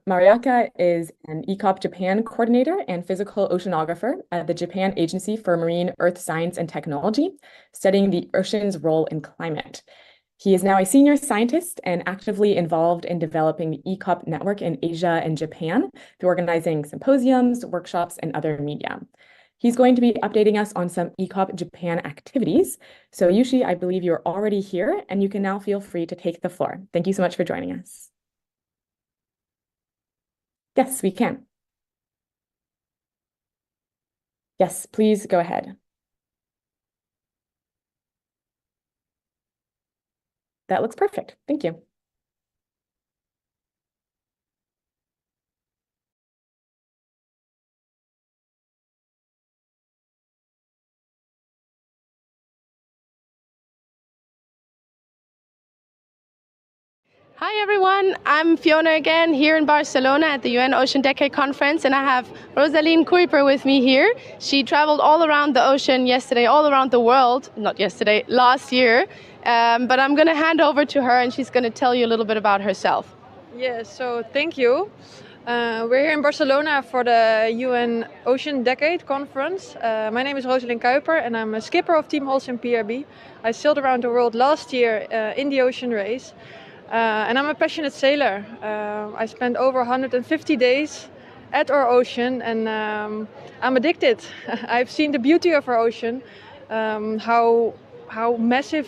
Mariaka is an V.ECOP Japan coordinator and physical oceanographer at the Japan Agency for Marine Earth Science and Technology, studying the ocean's role in climate. He is now a senior scientist and actively involved in developing the V.ECOP network in Asia and Japan through organizing symposiums, workshops, and other media. He's going to be updating us on some V.ECOP Japan activities. So Yushi, I believe you're already here, and you can now feel free to take the floor. Thank you so much for joining us. Yes, we can. Yes, please go ahead. That looks perfect. Thank you. Hi everyone, I'm Fiona again here in Barcelona at the UN Ocean Decade Conference, and I have Rosaline Kuiper with me here. She traveled all around the ocean yesterday, all around the world, not yesterday, last year, but I'm going to hand over to her and she's going to tell you a little bit about herself. Yes, so thank you. We're here in Barcelona for the UN Ocean Decade Conference. My name is Rosaline Kuiper and I'm a skipper of Team Holcim PRB. I sailed around the world last year in the ocean race. And I'm a passionate sailor. I spent over 150 days at our ocean and I'm addicted. I've seen the beauty of our ocean, how massive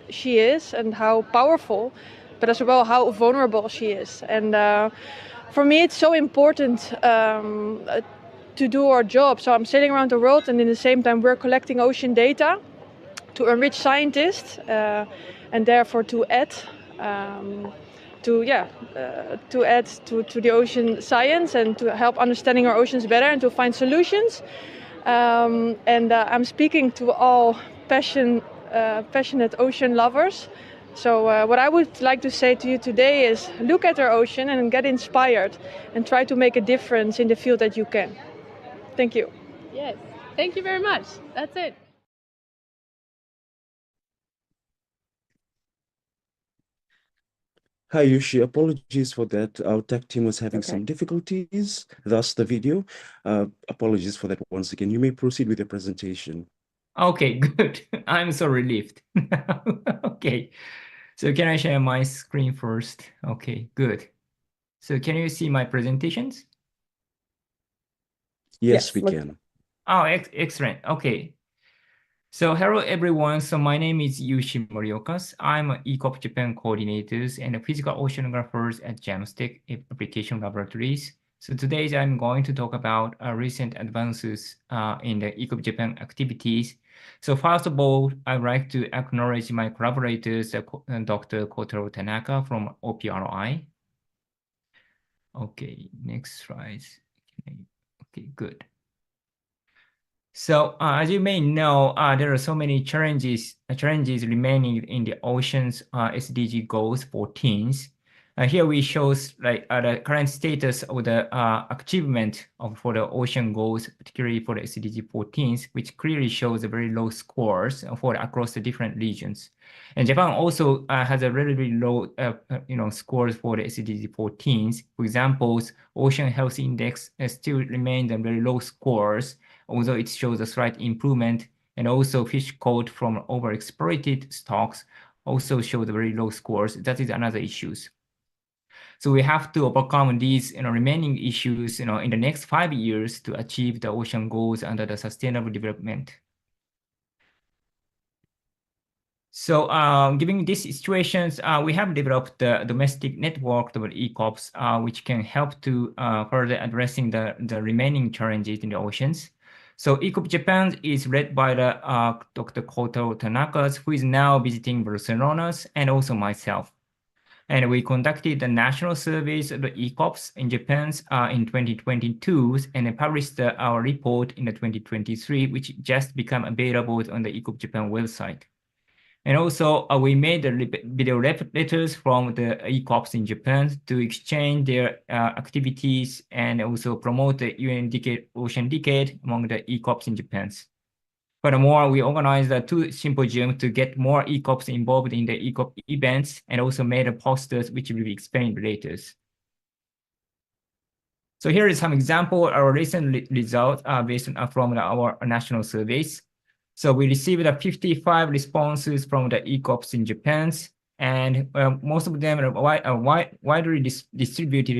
she is and how powerful, but as well how vulnerable she is. And for me it's so important to do our job. So I'm sailing around the world and in the same time we're collecting ocean data to enrich scientists and therefore to add to add to the ocean science and to help understanding our oceans better and to find solutions. and I'm speaking to all passionate ocean lovers. So what I would like to say to you today is look at our ocean and get inspired and try to make a difference in the field that you can. Thank you. Yes, thank you very much. That's it. Hi, Yushi. Apologies for that. Our tech team was having some difficulties, thus the video. Apologies for that once again. You may proceed with your presentation. Okay, good. I'm so relieved. Okay, so can I share my screen first? Okay, good. So can you see my presentations? Yes, we can. Oh, excellent. Okay. So hello everyone. So my name is Yushi Morioka. I'm an V.ECOP Japan coordinators and physical oceanographers at JAMSTEC application laboratories. So today I'm going to talk about recent advances in the V.ECOP Japan activities. So first of all, I'd like to acknowledge my collaborators, Dr. Kotaro Tanaka from OPRI. Okay, next slide. Okay, good. So as you may know, there are so many challenges remaining in the ocean's SDG goals 14s. Here we show like the current status of the achievement for the ocean goals, particularly for the SDG 14s, which clearly shows a very low scores for across the different regions. And Japan also has a relatively low, scores for the SDG 14s. For example, Ocean Health Index still remains at very low scores, although it shows a slight improvement, and also fish caught from overexploited stocks also show the very low scores. That is another issue. So we have to overcome these remaining issues in the next 5 years to achieve the ocean goals under the sustainable development. So given these situations, we have developed the domestic network of V.ECOPs, which can help to further addressing the remaining challenges in the oceans. So V.ECOP Japan is led by the Dr. Kotaro Tanaka, who is now visiting Barcelona, and also myself. And we conducted the national surveys of the V.ECOPs in Japan in 2022 and published our report in 2023, which just became available on the V.ECOP Japan website. And also, we made the video letters from the V.ECOPs in Japan to exchange their activities and also promote the UN Ocean Decade among the V.ECOPs in Japan. Furthermore, we organized 2 symposiums to get more V.ECOPs involved in the V.ECOP events and also made posters which will be explained later. So here is some example of our recent results based from our national surveys. So we received 55 responses from the V.ECOPs in Japan, and most of them are widely distributed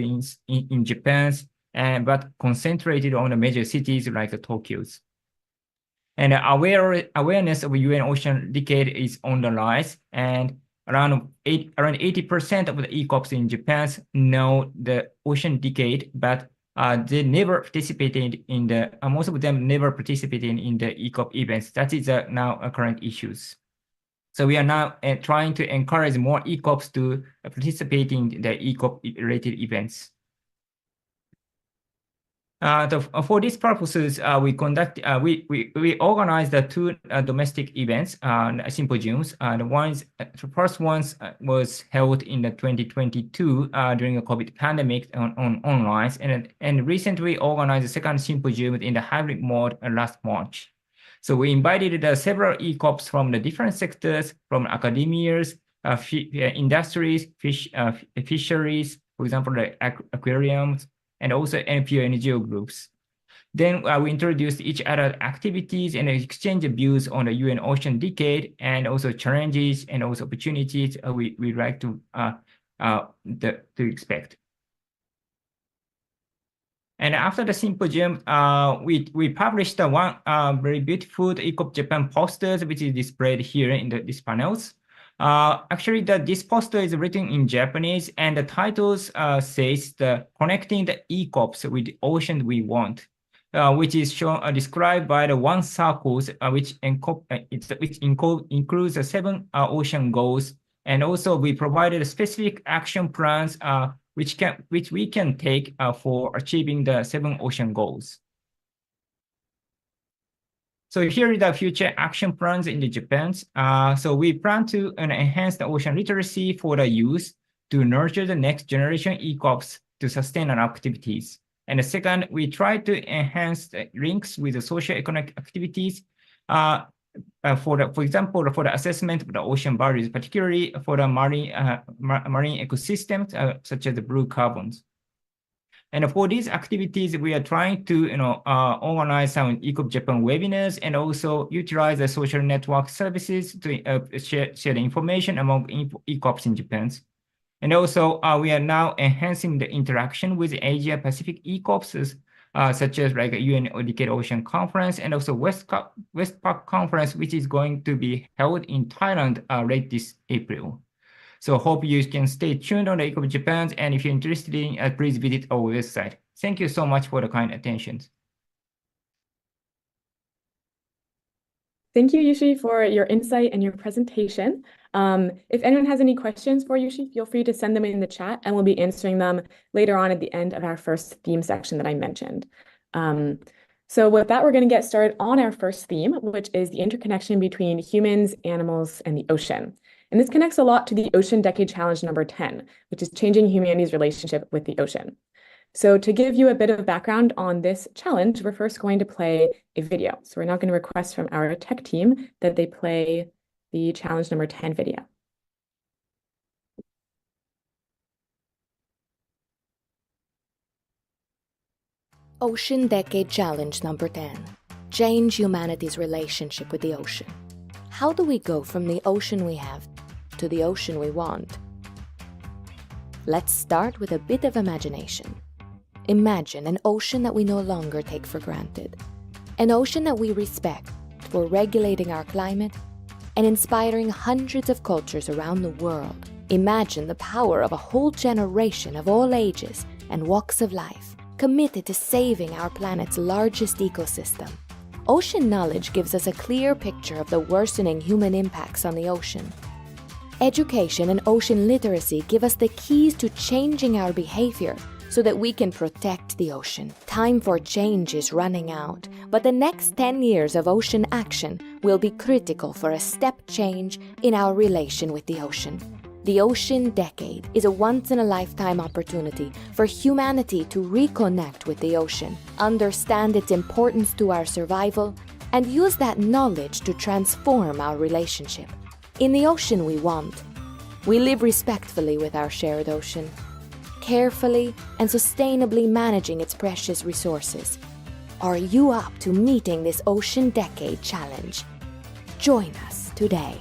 in Japan, but concentrated on the major cities like the Tokyo's. And awareness of UN Ocean Decade is on the rise, and around 80% of the V.ECOPs in Japan know the Ocean Decade, but they never participated in the, most of them never participated in the V.ECOP events. That is now current issues. So we are now trying to encourage more V.ECOPs to participate in the V.ECOP related events. For these purposes, we organized 2 domestic events, symposiums. The first one was held in 2022 during the COVID pandemic on online, and recently organized a second symposium in the hybrid mode last March. So we invited several V.ECOPs from the different sectors, from academias, industries, fisheries, for example, the aquariums, and also NPO groups. Then we introduced each other activities and exchange views on the UN Ocean Decade and also challenges and also opportunities we like to expect. And after the symposium, we published one very beautiful V.ECOP Japan posters, which is displayed here in these panels. Actually, this poster is written in Japanese, and the titles says connecting the V.ECOPs with the ocean we want, which is shown described by the 1 circles, which includes the 7 ocean goals, and also we provided specific action plans which we can take for achieving the 7 ocean goals. So here are the future action plans in the Japan. So we plan to enhance the ocean literacy for the youth to nurture the next generation ECOPs to sustain our activities. And the second, we try to enhance the links with the socio-economic activities for example, for the assessment of the ocean values, particularly for the marine ecosystems, such as the blue carbons. And for these activities, we are trying to organize some ECOP Japan webinars and also utilize the social network services to share the information among ECOPs in Japan. And also, we are now enhancing the interaction with Asia Pacific ECOPs, such as like a UN Decade Ocean Conference and also Westpac Conference, which is going to be held in Thailand late this April. So hope you can stay tuned on the ECOP Japan, and if you're interested in, please visit our website. Thank you so much for the kind attention. Thank you, Yushi, for your insight and your presentation. If anyone has any questions for Yushi, feel free to send them in the chat, and we'll be answering them later on at the end of our first theme section that I mentioned. So with that, we're going to get started on our first theme, which is the interconnection between humans, animals, and the ocean. And this connects a lot to the Ocean Decade Challenge number 10, which is changing humanity's relationship with the ocean. So to give you a bit of background on this challenge, we're first going to play a video. So we're now going to request from our tech team that they play the challenge number 10 video. Ocean Decade Challenge number 10. Change humanity's relationship with the ocean. How do we go from the ocean we have to the ocean we want? Let's start with a bit of imagination. Imagine an ocean that we no longer take for granted. An ocean that we respect for regulating our climate and inspiring hundreds of cultures around the world. Imagine the power of a whole generation of all ages and walks of life, committed to saving our planet's largest ecosystem. Ocean knowledge gives us a clear picture of the worsening human impacts on the ocean. Education and ocean literacy give us the keys to changing our behavior so that we can protect the ocean. Time for change is running out, but the next 10 years of ocean action will be critical for a step change in our relation with the ocean. The Ocean Decade is a once-in-a-lifetime opportunity for humanity to reconnect with the ocean, understand its importance to our survival, and use that knowledge to transform our relationship. In the ocean we want, we live respectfully with our shared ocean, carefully and sustainably managing its precious resources. Are you up to meeting this Ocean Decade Challenge? Join us today.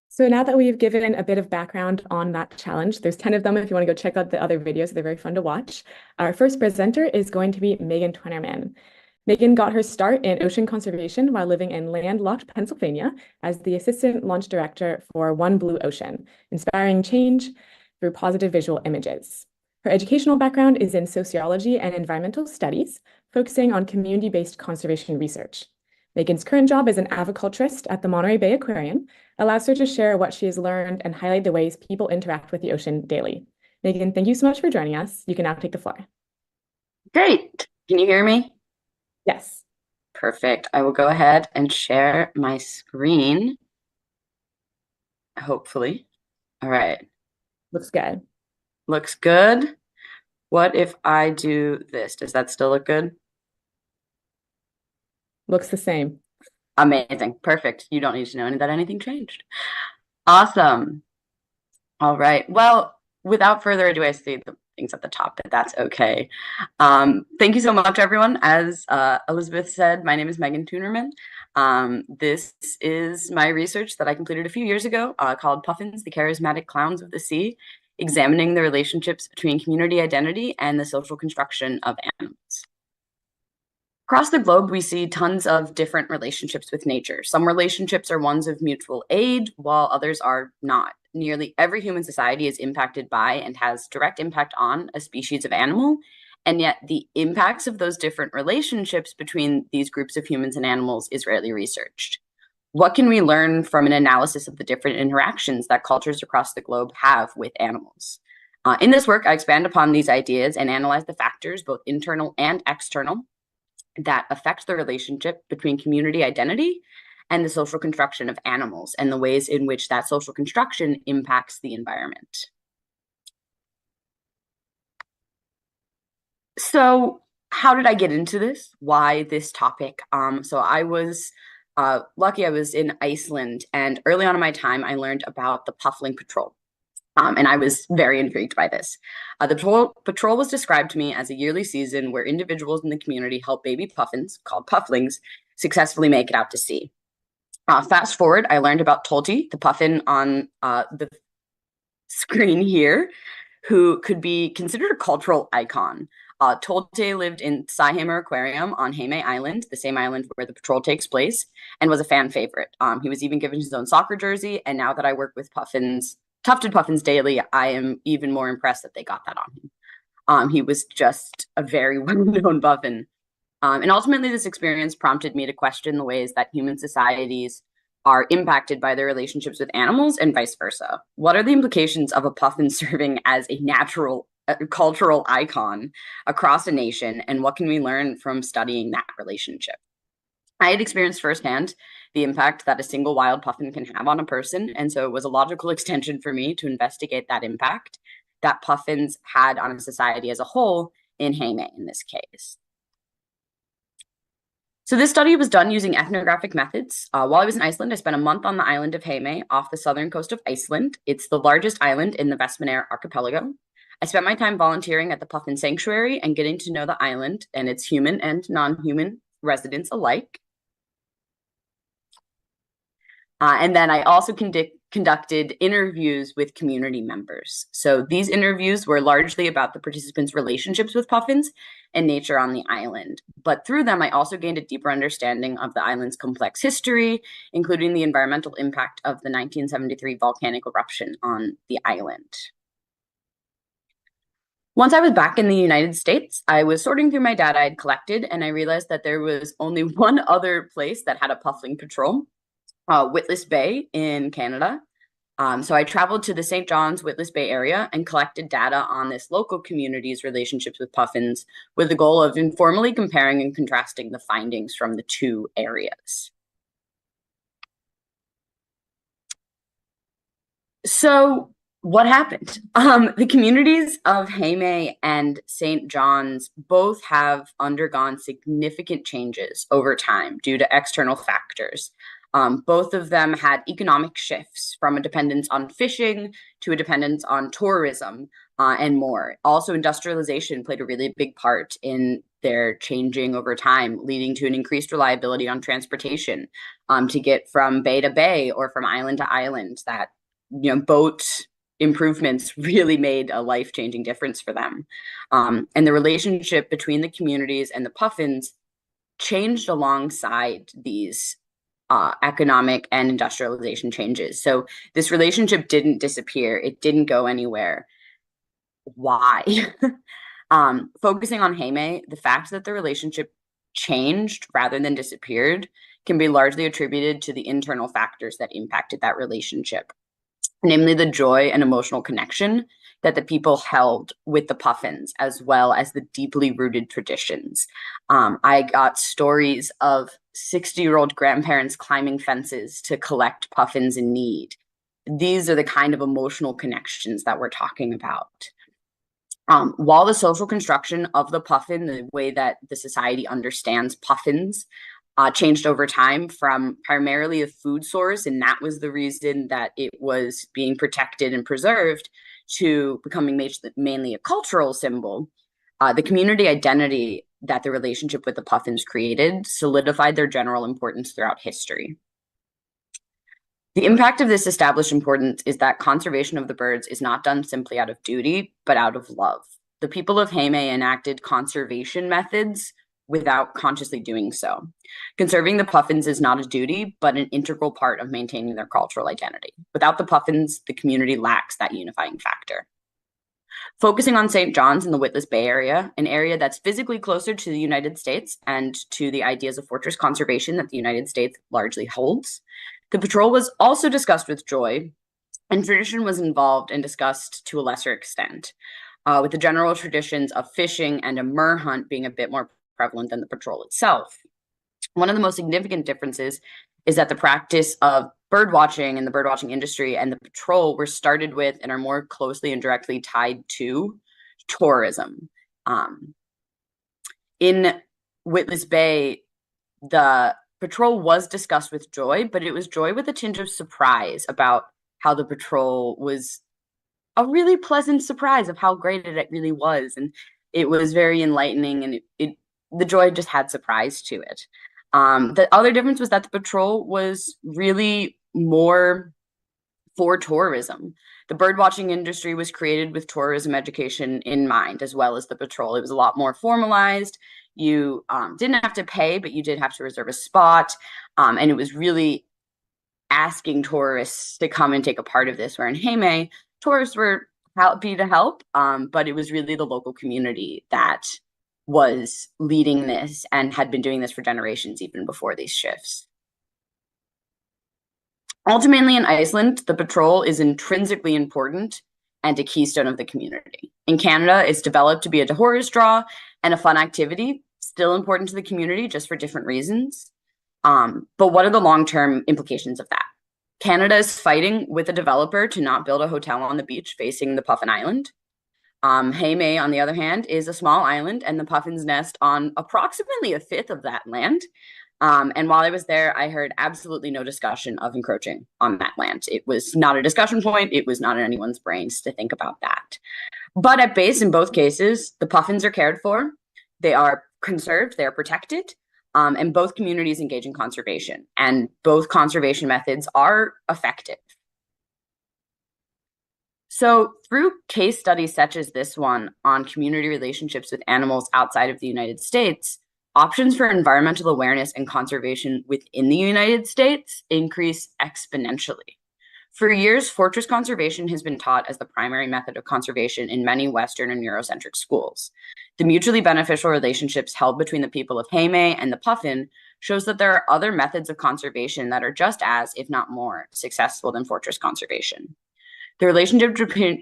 So now that we've given a bit of background on that challenge, there's 10 of them if you want to go check out the other videos. They're very fun to watch. Our first presenter is going to be Megan Twinerman. Megan got her start in ocean conservation while living in landlocked Pennsylvania as the assistant launch director for One Blue Ocean, inspiring change through positive visual images. Her educational background is in sociology and environmental studies, focusing on community-based conservation research. Megan's current job as an aviculturist at the Monterey Bay Aquarium allows her to share what she has learned and highlight the ways people interact with the ocean daily. Megan, thank you so much for joining us. You can now take the floor. Great. Can you hear me? Yes. Perfect. I will go ahead and share my screen. Hopefully. All right. Looks good. Looks good. What if I do this? Does that still look good? Looks the same. Amazing. Perfect. You don't need to know that anything changed. Awesome. All right. Well, without further ado, I see the things at the top, but that's okay. Thank you so much, everyone. As Elizabeth said, my name is Megan Twinerman. This is my research that I completed a few years ago called Puffins, the Charismatic Clowns of the Sea, examining the relationships between community identity and the social construction of animals. Across the globe, we see tons of different relationships with nature. Some relationships are ones of mutual aid, while others are not. Nearly every human society is impacted by and has direct impact on a species of animal, and yet the impacts of those different relationships between these groups of humans and animals is rarely researched. What can we learn from an analysis of the different interactions that cultures across the globe have with animals? In this work, I expand upon these ideas and analyze the factors, both internal and external, that affect the relationship between community identity and the social construction of animals, and the ways in which that social construction impacts the environment. So how did I get into this? Why this topic? So I was lucky. I was in Iceland, and early on in my time, I learned about the puffling patrol. And I was very intrigued by this. The patrol was described to me as a yearly season where individuals in the community help baby puffins, called pufflings, successfully make it out to sea. Fast forward, I learned about Tolti, the puffin on the screen here, who could be considered a cultural icon. Tolti lived in Saihammer Aquarium on Heime Island, the same island where the patrol takes place, and was a fan favorite. He was even given his own soccer jersey, and now that I work with puffins, tufted puffins daily, I am even more impressed that they got that on him. He was just a very well-known puffin. And ultimately, this experience prompted me to question the ways that human societies are impacted by their relationships with animals and vice versa. What are the implications of a puffin serving as a natural cultural icon across a nation, and what can we learn from studying that relationship? I had experienced firsthand the impact that a single wild puffin can have on a person, and so it was a logical extension for me to investigate that impact that puffins had on a society as a whole, in Heime in this case. So this study was done using ethnographic methods. While I was in Iceland, I spent a month on the island of Heime off the southern coast of Iceland. It's the largest island in the Vestmannaeyjar archipelago. I spent my time volunteering at the Puffin Sanctuary and getting to know the island and its human and non-human residents alike. And then I also conducted interviews with community members. So these interviews were largely about the participants' relationships with puffins and nature on the island. But through them, I also gained a deeper understanding of the island's complex history, including the environmental impact of the 1973 volcanic eruption on the island. Once I was back in the United States, I was sorting through my data I had collected, and I realized that there was only one other place that had a puffling patrol, Witless Bay in Canada. So I traveled to the St. John's Witless Bay area and collected data on this local community's relationships with puffins, with the goal of informally comparing and contrasting the findings from the two areas. So what happened? The communities of Heime and St. John's both have undergone significant changes over time due to external factors. Both of them had economic shifts from a dependence on fishing to a dependence on tourism and more. Also, industrialization played a really big part in their changing over time, leading to an increased reliability on transportation to get from bay to bay or from island to island. That, boat improvements really made a life-changing difference for them. And the relationship between the communities and the puffins changed alongside these economic and industrialization changes. So this relationship didn't disappear. It didn't go anywhere. Why? Focusing on Heime, the fact that the relationship changed rather than disappeared can be largely attributed to the internal factors that impacted that relationship, namely the joy and emotional connection that the people held with the puffins, as well as the deeply rooted traditions. I got stories of 60-year-old grandparents climbing fences to collect puffins in need. These are the kind of emotional connections that we're talking about. While the social construction of the puffin, the way that the society understands puffins, changed over time from primarily a food source, and that was the reason that it was being protected and preserved, to becoming mainly a cultural symbol, the community identity that the relationship with the puffins created solidified their general importance throughout history. The impact of this established importance is that conservation of the birds is not done simply out of duty, but out of love. The people of Heime enacted conservation methods without consciously doing so. Conserving the puffins is not a duty, but an integral part of maintaining their cultural identity. Without the puffins, the community lacks that unifying factor. focusing on St. John's in the Witless Bay area, an area that's physically closer to the United States and to the ideas of fortress conservation that the United States largely holds. The patrol was also discussed with joy, and tradition was involved and discussed to a lesser extent, with the general traditions of fishing and a murre hunt being a bit more prevalent than the patrol itself. One of the most significant differences is that the practice of bird watching and the bird watching industry and the patrol were started with and are more closely and directly tied to tourism. In Witless Bay, the patrol was discussed with joy, but it was joy with a tinge of surprise about how the patrol was a really pleasant surprise of how great it really was. And it was very enlightening, and the joy just had surprise to it. The other difference was that the patrol was really more for tourism. The bird watching industry was created with tourism education in mind, as well as the patrol. It was a lot more formalized. You didn't have to pay, but you did have to reserve a spot. And it was really asking tourists to come and take a part of this, where in Heime, tourists were happy to help, but it was really the local community that was leading this and had been doing this for generations even before these shifts. Ultimately, in Iceland, the patrol is intrinsically important and a keystone of the community. In Canada, it's developed to be a tourist draw and a fun activity, still important to the community, just for different reasons. But what are the long-term implications of that? Canada is fighting with a developer to not build a hotel on the beach facing the Puffin Island. Heime, on the other hand, is a small island, and the puffins nest on approximately a fifth of that land. And while I was there, I heard absolutely no discussion of encroaching on that land. It was not a discussion point. It was not in anyone's brains to think about that. But at base, in both cases, the puffins are cared for. They are conserved. They are protected. And both communities engage in conservation. And both conservation methods are effective. So through case studies such as this one on community relationships with animals outside of the United States, options for environmental awareness and conservation within the United States increase exponentially. For years, fortress conservation has been taught as the primary method of conservation in many Western and Eurocentric schools. The mutually beneficial relationships held between the people of Heime and the puffin shows that there are other methods of conservation that are just as, if not more, successful than fortress conservation. The relationship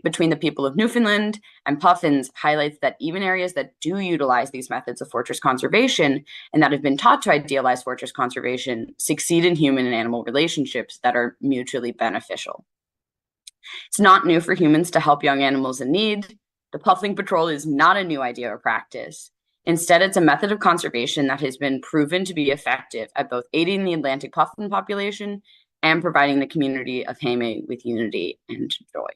between the people of Newfoundland and puffins highlights that even areas that do utilize these methods of fortress conservation and that have been taught to idealize fortress conservation succeed in human and animal relationships that are mutually beneficial. It's not new for humans to help young animals in need. The puffin patrol is not a new idea or practice. Instead, it's a method of conservation that has been proven to be effective at both aiding the Atlantic puffin population and providing the community of Heime with unity and joy.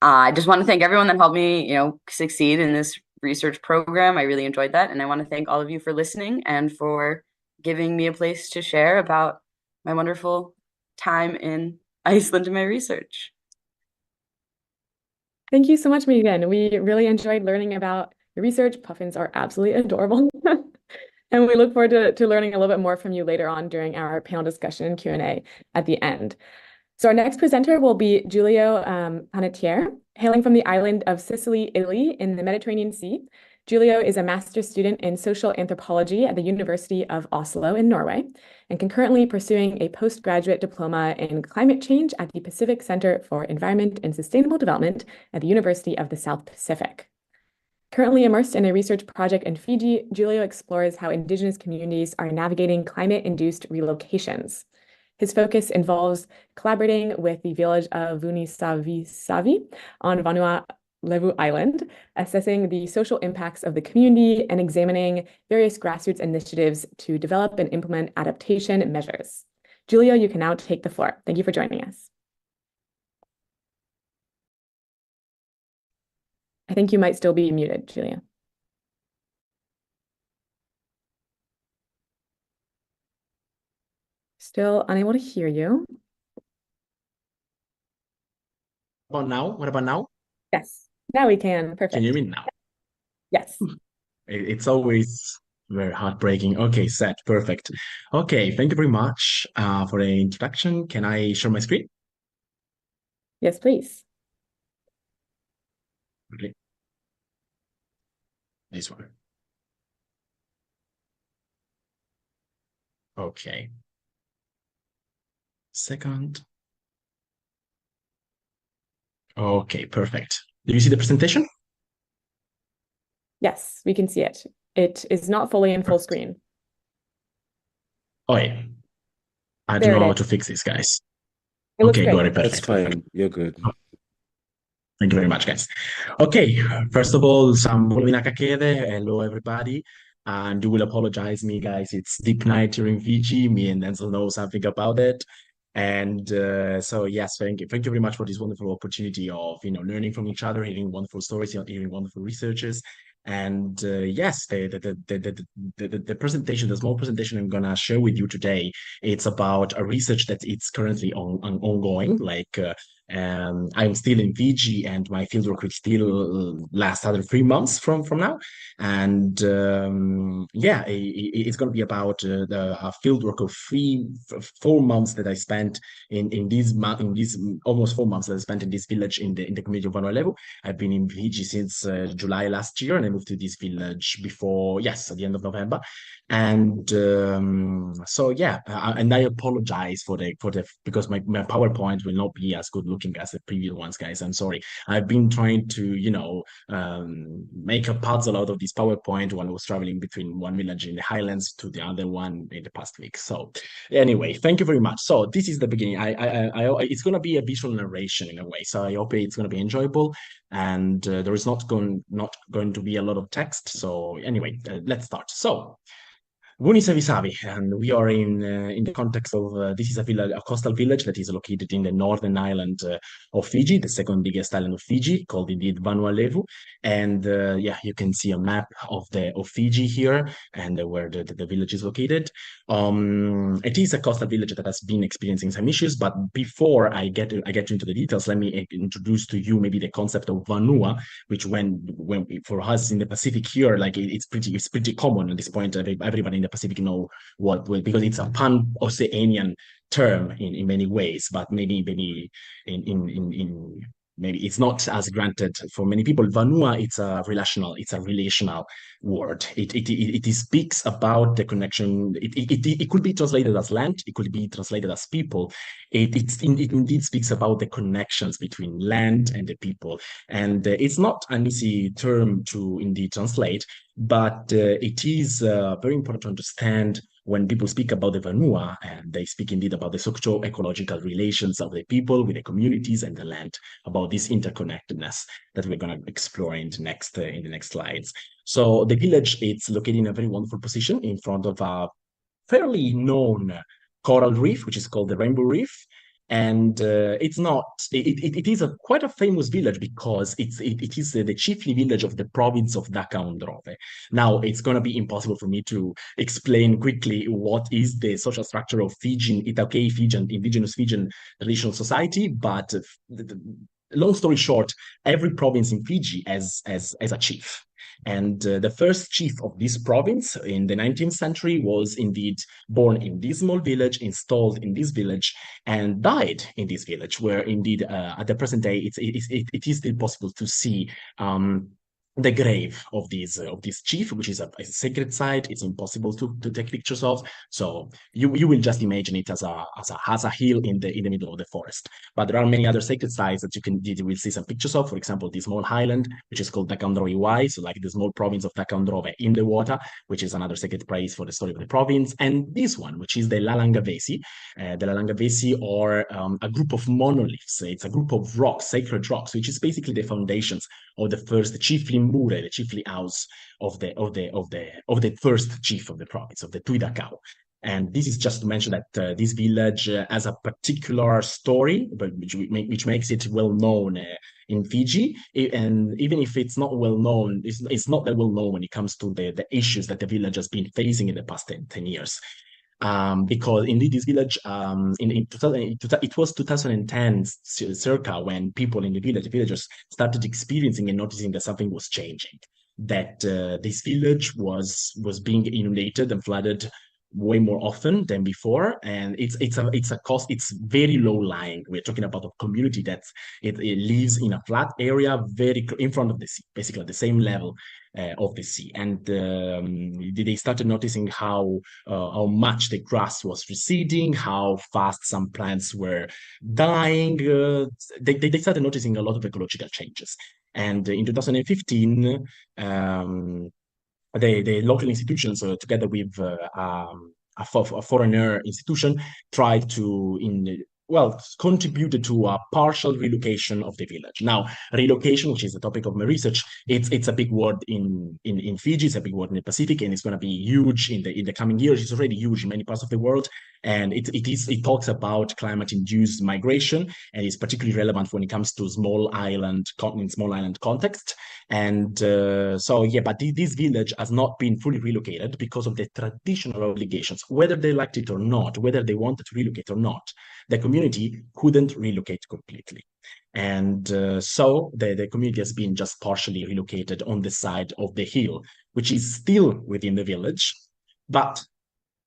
I just want to thank everyone that helped me, succeed in this research program. I really enjoyed that. And I want to thank all of you for listening and for giving me a place to share about my wonderful time in Iceland and my research. Thank you so much, Megan. We really enjoyed learning about your research. Puffins are absolutely adorable. And we look forward to learning a little bit more from you later on during our panel discussion and Q&A at the end. So our next presenter will be Giulio Panettiere, hailing from the island of Sicily, Italy, in the Mediterranean Sea. Giulio is a master's student in social anthropology at the University of Oslo in Norway, and concurrently pursuing a postgraduate diploma in climate change at the Pacific Center for Environment and Sustainable Development at the University of the South Pacific. Currently immersed in a research project in Fiji, Giulio explores how Indigenous communities are navigating climate-induced relocations. His focus involves collaborating with the village of Vuunisavisavi on Vanuatu Island, assessing the social impacts of the community and examining various grassroots initiatives to develop and implement adaptation measures. Giulio, you can now take the floor. Thank you for joining us. I think you might still be muted, Giulio. Still unable to hear you. What about now? What about now? Yes, now we can. Perfect. Can you hear me now? Yes. It's always very heartbreaking. Okay, set. Perfect. Okay, thank you very much for the introduction. Can I share my screen? Yes, please. Okay. This one. Okay. Second. Okay, perfect. Do you see the presentation? Yes, we can see it. It is not fully in full screen. Oh, yeah. I There don't know it how is. to fix this, guys. It looks Okay, great. got it. That's Perfect. fine. You're good. Thank you very much, guys. Okay, first of all, some hello everybody. And you will apologize me, guys. It's deep night here in Fiji. Me and Denzel know something about it. And so yes, thank you very much for this wonderful opportunity of learning from each other, hearing wonderful stories, hearing wonderful researchers. And yes, the presentation, the small presentation I'm gonna share with you today, it's about a research that it's currently ongoing. Like I'm still in Fiji, and my fieldwork will still last another 3 months from now. And yeah, it's going to be about a fieldwork of 4 months that I spent in these almost 4 months that I spent in this village in the community of Vanuatu. I've been in Fiji since July last year, and I moved to this village before, yes, at the end of November. And so yeah, and I apologize for the because my PowerPoint will not be as good looking as the previous ones, guys. I'm sorry. I've been trying to make a puzzle out of this PowerPoint when I was traveling between one village in the highlands to the other one in the past week. So anyway, thank you very much. So this is the beginning. It's going to be a visual narration in a way. So I hope it's going to be enjoyable, and there is not going to be a lot of text. So anyway, let's start. So V.ECOP, and we are in the context of this is a coastal village that is located in the northern island of Fiji, the second biggest island of Fiji, called indeed Vanuatu. And yeah, you can see a map of Fiji here and where the village is located. It is a coastal village that has been experiencing some issues, but before I get into the details, let me introduce to you maybe the concept of Vanua, which when for us in the Pacific here, like it's pretty common at this point. Everybody in the Pacific know because it's a pan-Oceanian term in many ways, but maybe maybe it's not as granted for many people. Vanua, it's a relational word. It speaks about the connection. It could be translated as land. It could be translated as people. It indeed speaks about the connections between land and the people. And it's not an easy term to indeed translate, but it is very important to understand when people speak about the Vanua, and they speak indeed about the socio-ecological relations of the people with the communities and the land, about this interconnectedness that we're going to explore in the next slides. So the village, it's located in a very wonderful position in front of a fairly known coral reef, which is called the Rainbow Reef. And it is quite a famous village because it is the chiefly village of the province of Dakandrove. Now, it's going to be impossible for me to explain quickly what is the social structure of Itaukei Fijian, indigenous Fijian traditional society, but long story short, every province in Fiji has a chief. And the first chief of this province in the 19th century was indeed born in this small village, installed in this village, and died in this village, where indeed at the present day it is still possible to see the grave of this chief, which is a sacred site. It's impossible to take pictures of. So you will just imagine it as a hill in the middle of the forest. But there are many other sacred sites that you will see some pictures of. For example, the small highland, which is called Dakandrove Y, so like the small province of Dakandrove in the water, which is another sacred place for the story of the province. And this one, which is the Lalangavesi. The Lalangavesi are a group of monoliths. It's a group of rocks, sacred rocks, which is basically the foundations of the first chiefly mure, the chiefly house of the first chief of the province, of the Tuidakau. And this is just to mention that this village has a particular story, but which makes it well known in Fiji. And even if it's not well known, it's not that well known when it comes to the issues that the village has been facing in the past 10 years. Because indeed this village, it was 2010 circa when people in the villagers started experiencing and noticing that something was changing, that this village was being inundated and flooded way more often than before, and it's a cost. It's very low lying. We're talking about a community that it lives in a flat area, very in front of the sea, basically at the same level of the sea. And they started noticing how much the grass was receding, how fast some plants were dying. They started noticing a lot of ecological changes. And in 2015, the local institutions, together with a foreigner institution, tried to contributed to a partial relocation of the village. Now, relocation, which is the topic of my research, it's a big word in Fiji, it's a big word in the Pacific, and it's going to be huge in the coming years. It's already huge in many parts of the world, and it talks about climate-induced migration, and it's particularly relevant when it comes to small island context. And but this village has not been fully relocated because of the traditional obligations, whether they liked it or not, whether they wanted to relocate or not. The community couldn't relocate completely. And so the community has been just partially relocated on the side of the hill, which is still within the village, but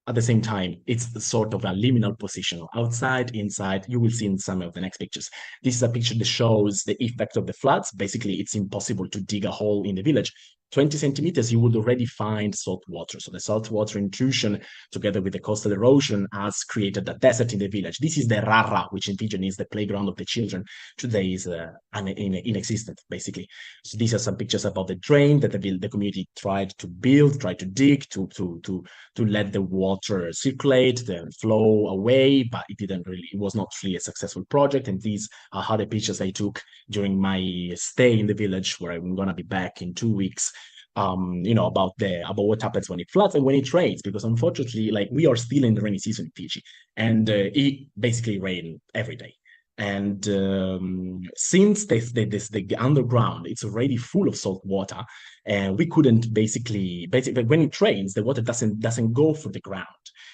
at the same time, it's sort of a liminal position, outside, inside. You will see in some of the next pictures. This is a picture that shows the effect of the floods. Basically, it's impossible to dig a hole in the village. 20 centimeters, you would already find salt water. So the salt water intrusion, together with the coastal erosion, has created a desert in the village. This is the Rara, which in Fijian is the playground of the children. Today is inexistent, basically. So these are some pictures about the drain that the community tried to build, tried to dig, to let the water circulate, then flow away, but it was not really a successful project. And these are other pictures I took during my stay in the village, where I'm gonna be back in 2 weeks. About what happens when it floods and when it rains, because unfortunately, like, we are still in the rainy season in Fiji, and it basically rains every day. And since the underground, it's already full of salt water, and we couldn't basically when it rains, the water doesn't go through the ground.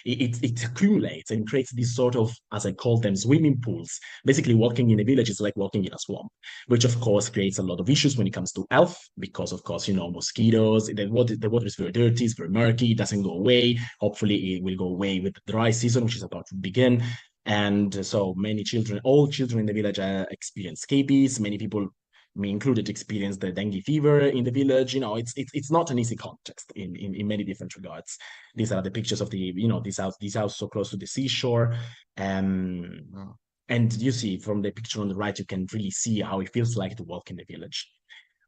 It accumulates and creates this sort of, as I call them, swimming pools. Basically, walking in a village is like walking in a swamp, which of course creates a lot of issues when it comes to health, because of course, mosquitoes, the water is very dirty, it's very murky, it doesn't go away. Hopefully it will go away with the dry season, which is about to begin. And so all children in the village experience scabies. Many people, me included, experience the dengue fever in the village. It's not an easy context in many different regards. These are the pictures of this house so close to the seashore. And you see from the picture on the right, you can really see how it feels like to walk in the village.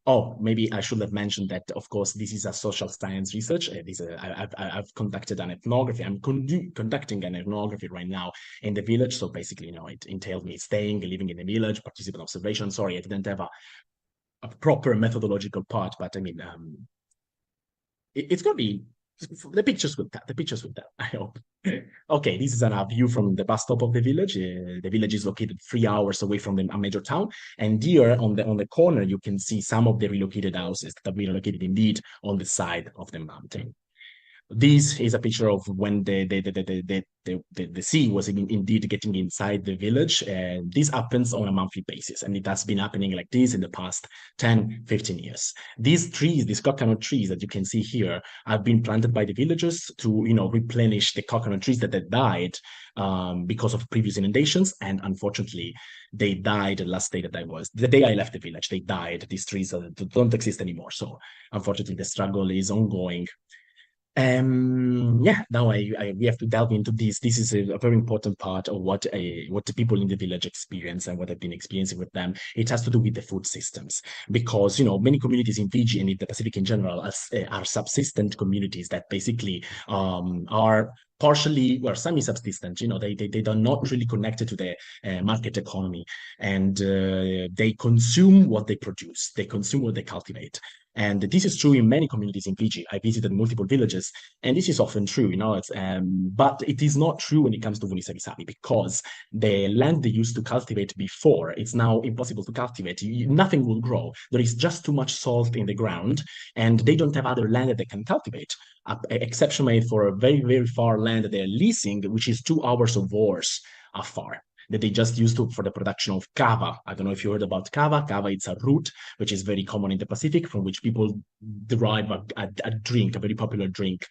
Oh, maybe I should have mentioned that, of course, this is a social science research. I've conducted an ethnography. I'm conducting an ethnography right now in the village. So basically, it entailed me living in the village, participant observation. Sorry, I didn't have a proper methodological part, but I mean, it's going to be, the pictures will tell, I hope. Okay, this is a view from the bus stop of the village. The village is located 3 hours away from a major town, and here on the corner you can see some of the relocated houses that have been relocated indeed on the side of the mountain. This is a picture of when the sea was indeed getting inside the village, and this happens on a monthly basis, and it has been happening like this in the past 10-15 years. These trees, these coconut trees that you can see here, have been planted by the villagers to replenish the coconut trees that had died because of previous inundations, and unfortunately they died the day I left the village. They died. These trees don't exist anymore, so unfortunately the struggle is ongoing. Now we have to delve into this. This is a very important part of what the people in the village experience and what I've been experiencing with them. It has to do with the food systems, because many communities in Fiji and in the Pacific in general are subsistent communities that basically are partially or semi-subsistent. They are not really connected to the market economy, and they consume what they produce. They consume what they cultivate. And this is true in many communities in Fiji. I visited multiple villages, and this is often true, but it is not true when it comes to Vulisagisabi, because the land they used to cultivate before, it's now impossible to cultivate. Nothing will grow. There is just too much salt in the ground, and they don't have other land that they can cultivate, exception made for a very, very far land that they're leasing, which is 2 hours of oars afar, that they just used for the production of kava. I don't know if you heard about kava. Kava, it's a root which is very common in the Pacific, from which people derive a drink, a very popular drink.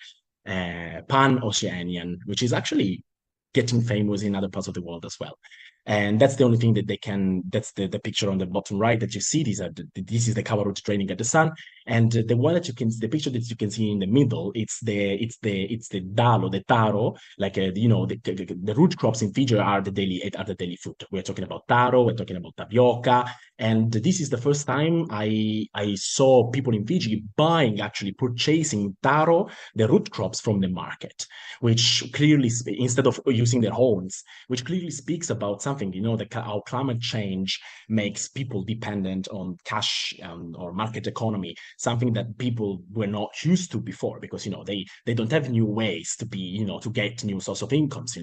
pan-Oceanian, which is actually getting famous in other parts of the world as well. And that's the only thing that they can, that's the picture on the bottom right that you see. This is the cover root training at the sun. And the one that you can, the picture that you can see in the middle, it's the dalo, the taro, like the root crops in Fiji are the daily food. We're talking about taro, we're talking about tapioca, and this is the first time I saw people in Fiji actually purchasing taro, the root crops from the market, which clearly, instead of using their homes, which clearly speaks about something, how climate change makes people dependent on cash or market economy, something that people were not used to before, because they don't have new ways to to get new source of incomes,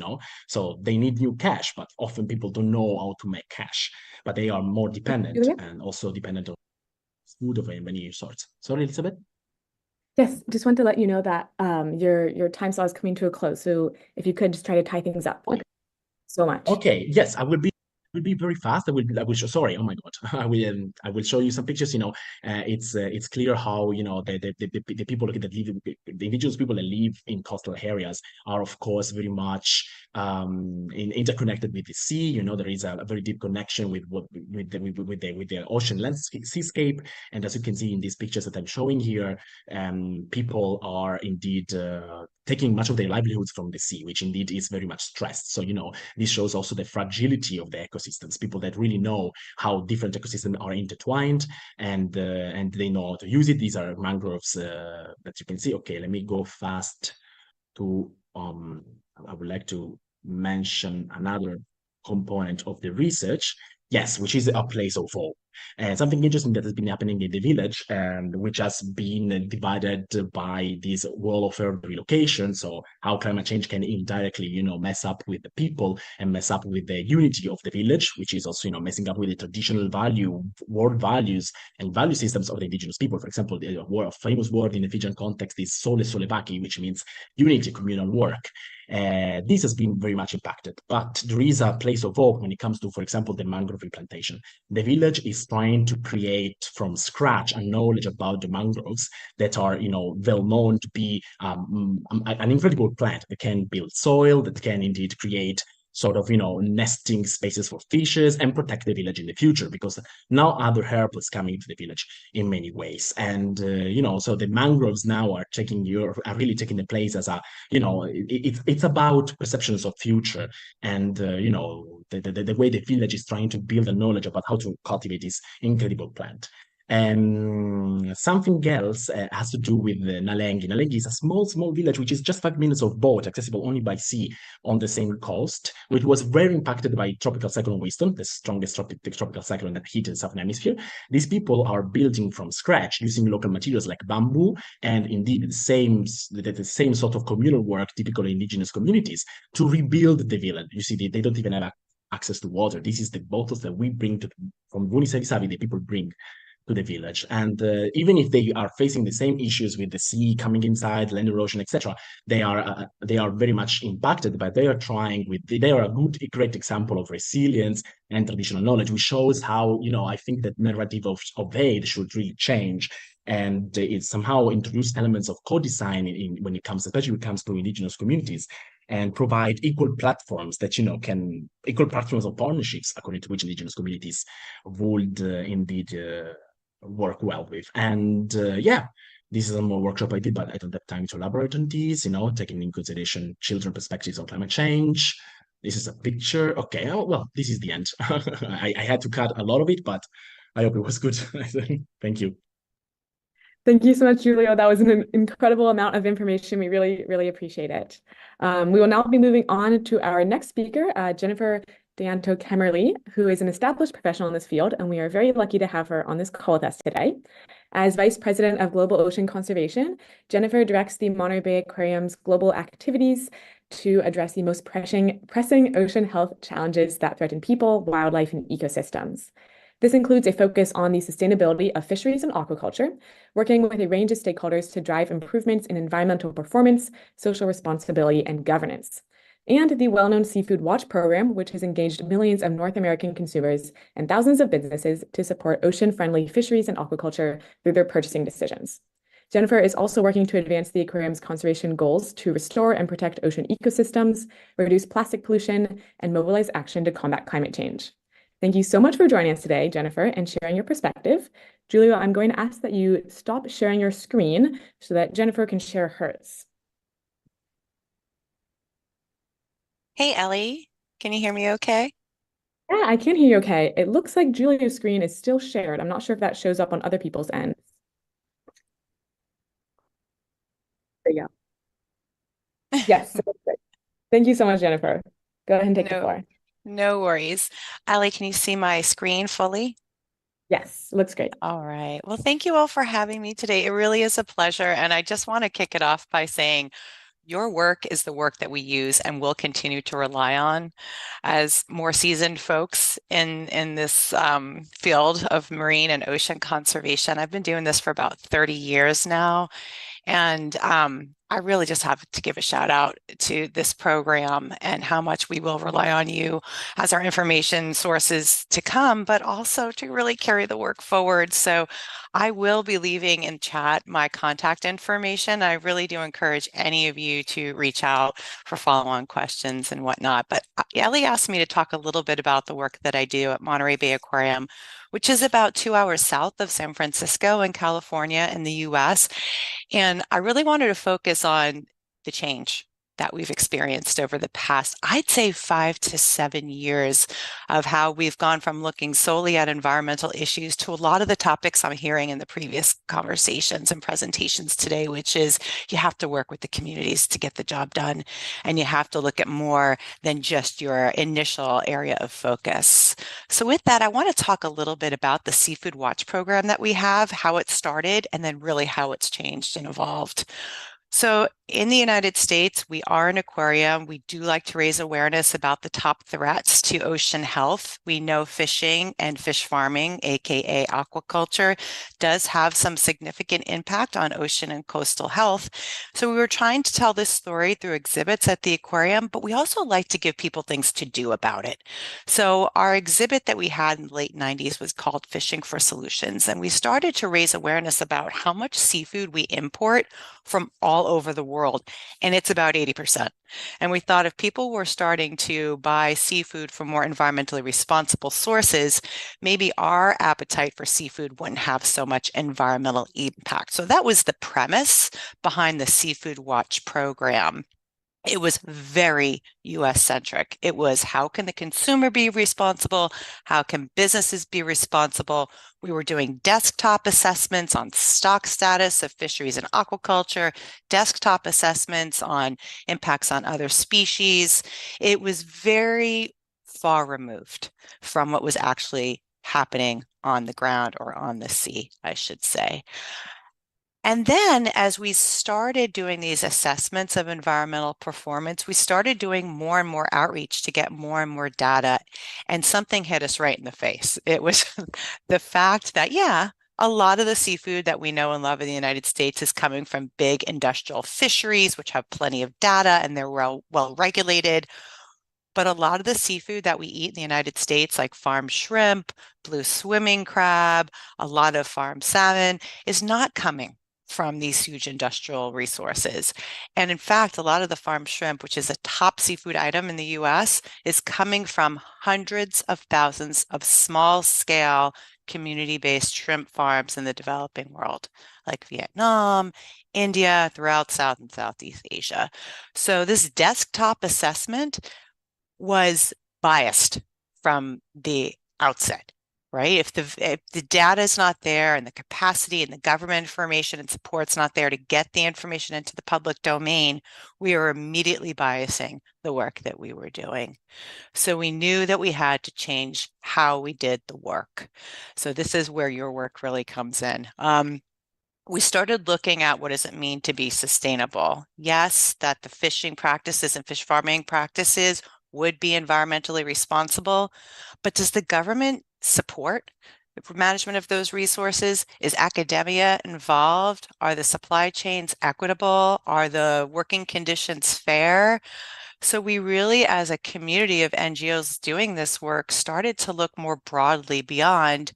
so they need new cash, but often people don't know how to make cash, but they are more dependent and also dependent on food of many sorts. Sorry, Elizabeth? Yes, just want to let you know that your time slot is coming to a close, so if you could just try to tie things up. So much. Okay, yes, I will be very fast. I will show, sorry, oh my God. I will show you some pictures. It's clear how the people that live, the indigenous people that live in coastal areas are of course very much interconnected with the sea. There is a very deep connection with the ocean seascape, and as you can see in these pictures that I'm showing here, people are indeed taking much of their livelihoods from the sea, which indeed is very much stressed. So this shows also the fragility of the ecosystems. People that really know how different ecosystems are intertwined, and they know how to use it. These are mangroves that you can see. Okay, let me go fast to I would like to mention another component of the research, yes, which is a place of hope. And something interesting that has been happening in the village, and which has been divided by this wall of earth relocation. So how climate change can indirectly, mess up with the people and mess up with the unity of the village, which is also, messing up with the traditional world values and value systems of the indigenous people. For example, a famous word in the Fijian context is sole solevaki, which means unity, communal work. This has been very much impacted, but there is a place of hope when it comes to, for example, the mangrove replantation. The village is trying to create from scratch a knowledge about the mangroves that are, well known to be an incredible plant that can build soil, that can indeed create sort of, nesting spaces for fishes and protect the village in the future, because now other herb is coming to the village in many ways. And, so the mangroves now are really taking the place as a, it's about perceptions of future and, the way the village is trying to build a knowledge about how to cultivate this incredible plant. And something else has to do with Nalengi. Nalengi is a small village which is just 5 minutes of boat, accessible only by sea on the same coast, which was very impacted by Tropical Cyclone Winston, the strongest tropical cyclone that hit the Southern Hemisphere. These people are building from scratch using local materials like bamboo, and indeed the same sort of communal work typical in indigenous communities to rebuild the village. You see, they don't even have access to water. This is the bottles that we bring from Vunisavisavi, the people bring to the village. And even if they are facing the same issues with the sea coming inside, land erosion, etc., they are very much impacted, but they are a great example of resilience and traditional knowledge, which shows how, I think that narrative of aid should really change. And it somehow introduce elements of co-design especially when it comes to indigenous communities, and provide equal platforms that, equal platforms of partnerships according to which indigenous communities would indeed work well with. And this is a more workshop I did, but I don't have time to elaborate on these, taking into consideration children perspectives on climate change. This is a picture. Okay, well, this is the end. I had to cut a lot of it, but I hope it was good. Thank you. Thank you so much, Julio. That was an incredible amount of information. We really, really appreciate it. We will now be moving on to our next speaker, Jennifer Deanto Kemmerly, who is an established professional in this field, and we are very lucky to have her on this call with us today. As Vice President of Global Ocean Conservation, Jennifer directs the Monterey Bay Aquarium's global activities to address the most pressing ocean health challenges that threaten people, wildlife, and ecosystems. This includes a focus on the sustainability of fisheries and aquaculture, working with a range of stakeholders to drive improvements in environmental performance, social responsibility, and governance. And the well-known Seafood Watch program, which has engaged millions of North American consumers and thousands of businesses to support ocean-friendly fisheries and aquaculture through their purchasing decisions. Jennifer is also working to advance the aquarium's conservation goals to restore and protect ocean ecosystems, reduce plastic pollution, and mobilize action to combat climate change. Thank you so much for joining us today, Jennifer, and sharing your perspective. Julia, I'm going to ask that you stop sharing your screen so that Jennifer can share hers. Hey, Ellie, can you hear me okay? Yeah, I can hear you okay. It looks like Julia's screen is still shared. I'm not sure if that shows up on other people's ends. There you go. Yes. Thank you so much, Jennifer. Go ahead and take the floor. No worries. Ellie, can you see my screen fully? Yes, looks great. All right. Well, thank you all for having me today. It really is a pleasure. And I just want to kick it off by saying your work is the work that we use and will continue to rely on as more seasoned folks in this field of marine and ocean conservation. I've been doing this for about 30 years now. And I really just have to give a shout out to this program and how much we will rely on you as our information sources to come, but also to really carry the work forward. So I will be leaving in chat my contact information. I really do encourage any of you to reach out for follow-on questions and whatnot. But Ellie asked me to talk a little bit about the work that I do at Monterey Bay Aquarium, which is about 2 hours south of San Francisco in California in the US. And I really wanted to focus on the change that we've experienced over the past, I'd say 5 to 7 years, of how we've gone from looking solely at environmental issues to a lot of the topics I'm hearing in the previous conversations and presentations today, which is you have to work with the communities to get the job done, and you have to look at more than just your initial area of focus. So with that, I want to talk a little bit about the Seafood Watch program that we have, how it started, and then really how it's changed and evolved. So in the United States, we are an aquarium. We do like to raise awareness about the top threats to ocean health. We know fishing and fish farming, aka aquaculture, does have some significant impact on ocean and coastal health. So we were trying to tell this story through exhibits at the aquarium, but we also like to give people things to do about it. So our exhibit that we had in the late 90s was called Fishing for Solutions. And we started to raise awareness about how much seafood we import from all over the world, and it's about 80%. And we thought if people were starting to buy seafood from more environmentally responsible sources, maybe our appetite for seafood wouldn't have so much environmental impact. So that was the premise behind the Seafood Watch program. It was very US centric. It was, how can the consumer be responsible? How can businesses be responsible? We were doing desktop assessments on stock status of fisheries and aquaculture, desktop assessments on impacts on other species. It was very far removed from what was actually happening on the ground, or on the sea, I should say. And then as we started doing these assessments of environmental performance, we started doing more and more outreach to get more and more data. And something hit us right in the face. It was the fact that, yeah, a lot of the seafood that we know and love in the United States is coming from big industrial fisheries, which have plenty of data and they're well regulated. But a lot of the seafood that we eat in the United States, like farm shrimp, blue swimming crab, a lot of farm salmon, is not coming from these huge industrial resources. And in fact, a lot of the farm shrimp, which is a top seafood item in the US, is coming from hundreds of thousands of small scale community-based shrimp farms in the developing world, like Vietnam, India, throughout South and Southeast Asia. So this desktop assessment was biased from the outset. Right? If the data is not there, and the capacity and the government information and support's not there to get the information into the public domain, we are immediately biasing the work that we were doing. So we knew that we had to change how we did the work. So this is where your work really comes in. We started looking at what does it mean to be sustainable. Yes, that the fishing practices and fish farming practices would be environmentally responsible, but does the government support the management of those resources? Is academia involved? Are the supply chains equitable? Are the working conditions fair? So we really, as a community of NGOs doing this work, started to look more broadly beyond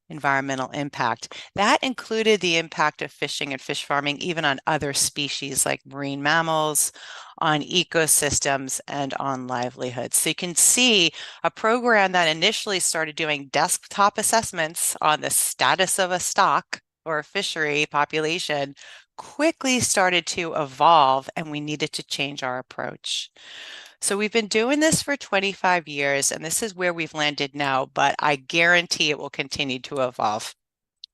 environmental impact. That included the impact of fishing and fish farming, even on other species like marine mammals, on ecosystems, and on livelihoods. So you can see a program that initially started doing desktop assessments on the status of a stock or a fishery population quickly started to evolve, and we needed to change our approach. So we've been doing this for 25 years, and this is where we've landed now, but I guarantee it will continue to evolve.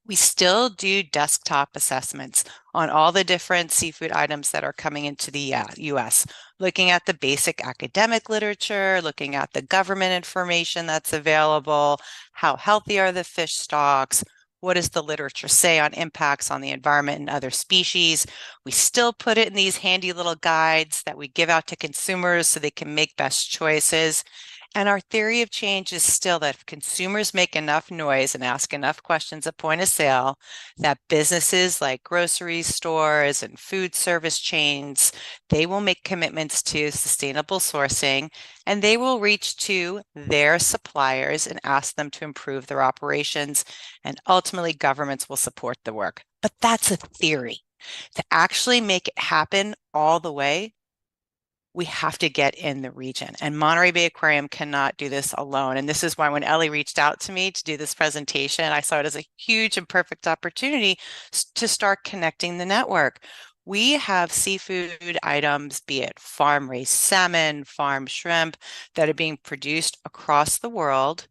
We still do desktop assessments on all the different seafood items that are coming into the US, looking at the basic academic literature, looking at the government information that's available, how healthy are the fish stocks, what does the literature say on impacts on the environment and other species. We still put it in these handy little guides that we give out to consumers so they can make best choices. And our theory of change is still that if consumers make enough noise and ask enough questions at point of sale, that businesses like grocery stores and food service chains, they will make commitments to sustainable sourcing, and they will reach to their suppliers and ask them to improve their operations, and ultimately governments will support the work. But that's a theory. To actually make it happen all the way, we have to get in the region, and Monterey Bay Aquarium cannot do this alone. And this is why when Ellie reached out to me to do this presentation, I saw it as a huge and perfect opportunity to start connecting the network. We have seafood items, be it farm-raised salmon, farm shrimp, that are being produced across the world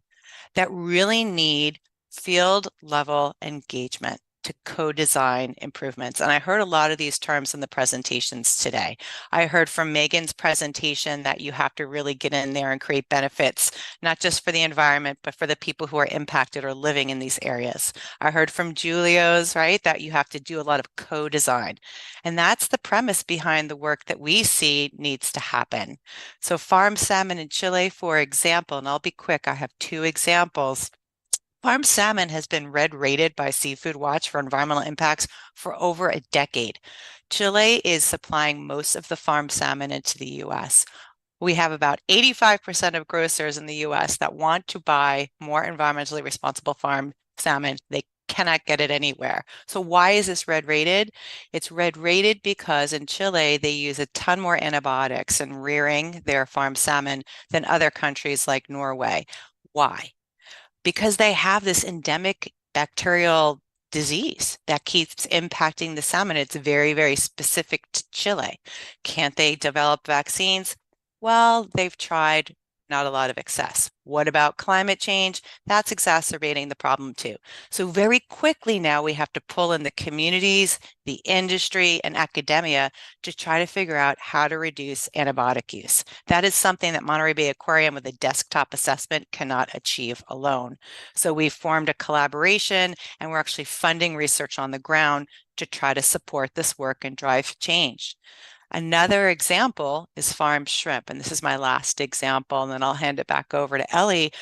that really need field level engagement to co-design improvements. And I heard a lot of these terms in the presentations today. I heard from Megan's presentation that you have to really get in there and create benefits, not just for the environment, but for the people who are impacted or living in these areas. I heard from Julio's, right, that you have to do a lot of co-design. And that's the premise behind the work that we see needs to happen. So farm salmon in Chile, for example, and I'll be quick, I have 2 examples. Farm salmon has been red rated by Seafood Watch for environmental impacts for over a decade. Chile is supplying most of the farm salmon into the US. We have about 85% of grocers in the US that want to buy more environmentally responsible farm salmon. They cannot get it anywhere. So why is this red rated? It's red rated because in Chile, they use a ton more antibiotics in rearing their farm salmon than other countries like Norway. Why? Because they have this endemic bacterial disease that keeps impacting the salmon. It's very, very specific to Chile. Can't they develop vaccines? Well, they've tried, not a lot of excess. What about climate change? That's exacerbating the problem too. So very quickly now we have to pull in the communities, the industry, and academia to try to figure out how to reduce antibiotic use. That is something that Monterey Bay Aquarium with a desktop assessment cannot achieve alone. So we've formed a collaboration, and we're actually funding research on the ground to try to support this work and drive change. Another example is farm shrimp, and this is my last example, and then I'll hand it back over to Ellie.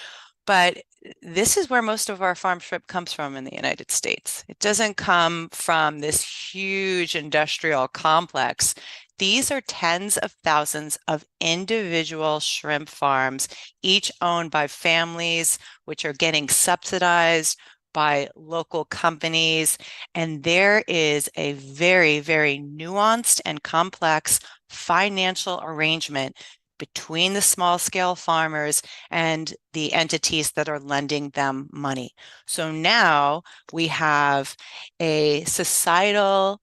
But this is where most of our farm shrimp comes from in the United States. It doesn't come from this huge industrial complex. These are tens of thousands of individual shrimp farms, each owned by families, which are getting subsidized by local companies. And there is a very, very nuanced and complex financial arrangement between the small scale farmers and the entities that are lending them money. So now we have a societal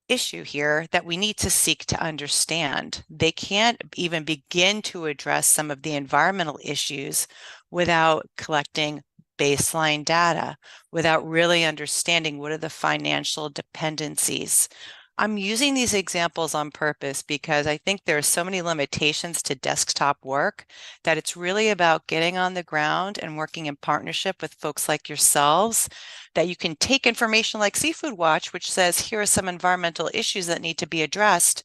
issue here that we need to seek to understand. They can't even begin to address some of the environmental issues without collecting baseline data, without really understanding what are the financial dependencies. I'm using these examples on purpose because I think there are so many limitations to desktop work that it's really about getting on the ground and working in partnership with folks like yourselves, that you can take information like Seafood Watch, which says, here are some environmental issues that need to be addressed.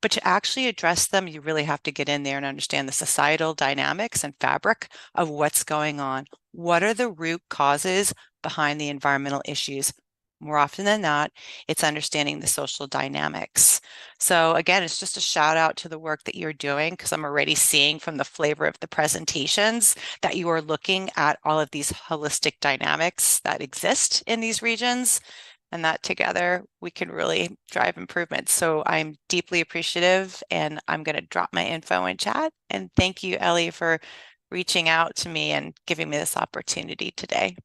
But to actually address them, you really have to get in there and understand the societal dynamics and fabric of what's going on. What are the root causes behind the environmental issues? more often than not, it's understanding the social dynamics. So again, it's just a shout out to the work that you're doing, because I'm already seeing from the flavor of the presentations that you are looking at all of these holistic dynamics that exist in these regions, and that together we can really drive improvements. So I'm deeply appreciative, and I'm going to drop my info in chat. And thank you, Ellie, for reaching out to me and giving me this opportunity today.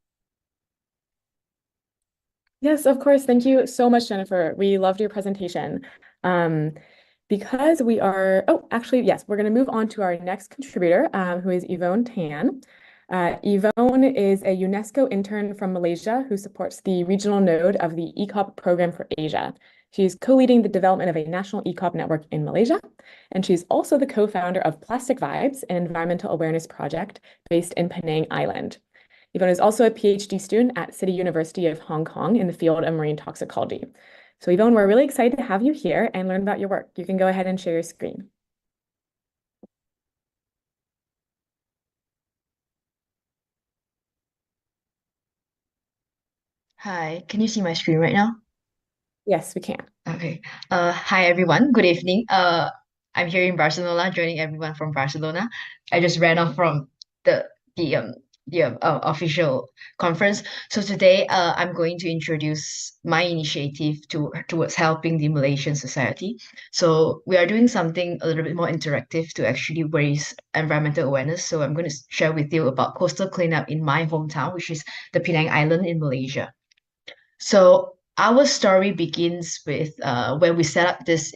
Yes, of course. Thank you so much, Jennifer. We loved your presentation. Because we are, actually, yes, we're going to move on to our next contributor, who is Yvonne Tan. Yvonne is a UNESCO intern from Malaysia who supports the regional node of the V.ECOP program for Asia. She's co-leading the development of a national V.ECOP network in Malaysia, and she's also the co-founder of Plastic Vibes, an environmental awareness project based in Penang Island. Yvonne is also a PhD student at City University of Hong Kong in the field of marine toxicology. So Yvonne, we're really excited to have you here and learn about your work. You can go ahead and share your screen. Hi, can you see my screen right now? Yes, we can. Okay. Hi everyone. Good evening. I'm here in Barcelona, joining everyone from Barcelona. I just ran off from the official conference. So today, I'm going to introduce my initiative towards helping the Malaysian society. So we are doing something a little bit more interactive to actually raise environmental awareness. So I'm going to share with you about coastal cleanup in my hometown, which is the Penang Island in Malaysia. So our story begins with when we set up this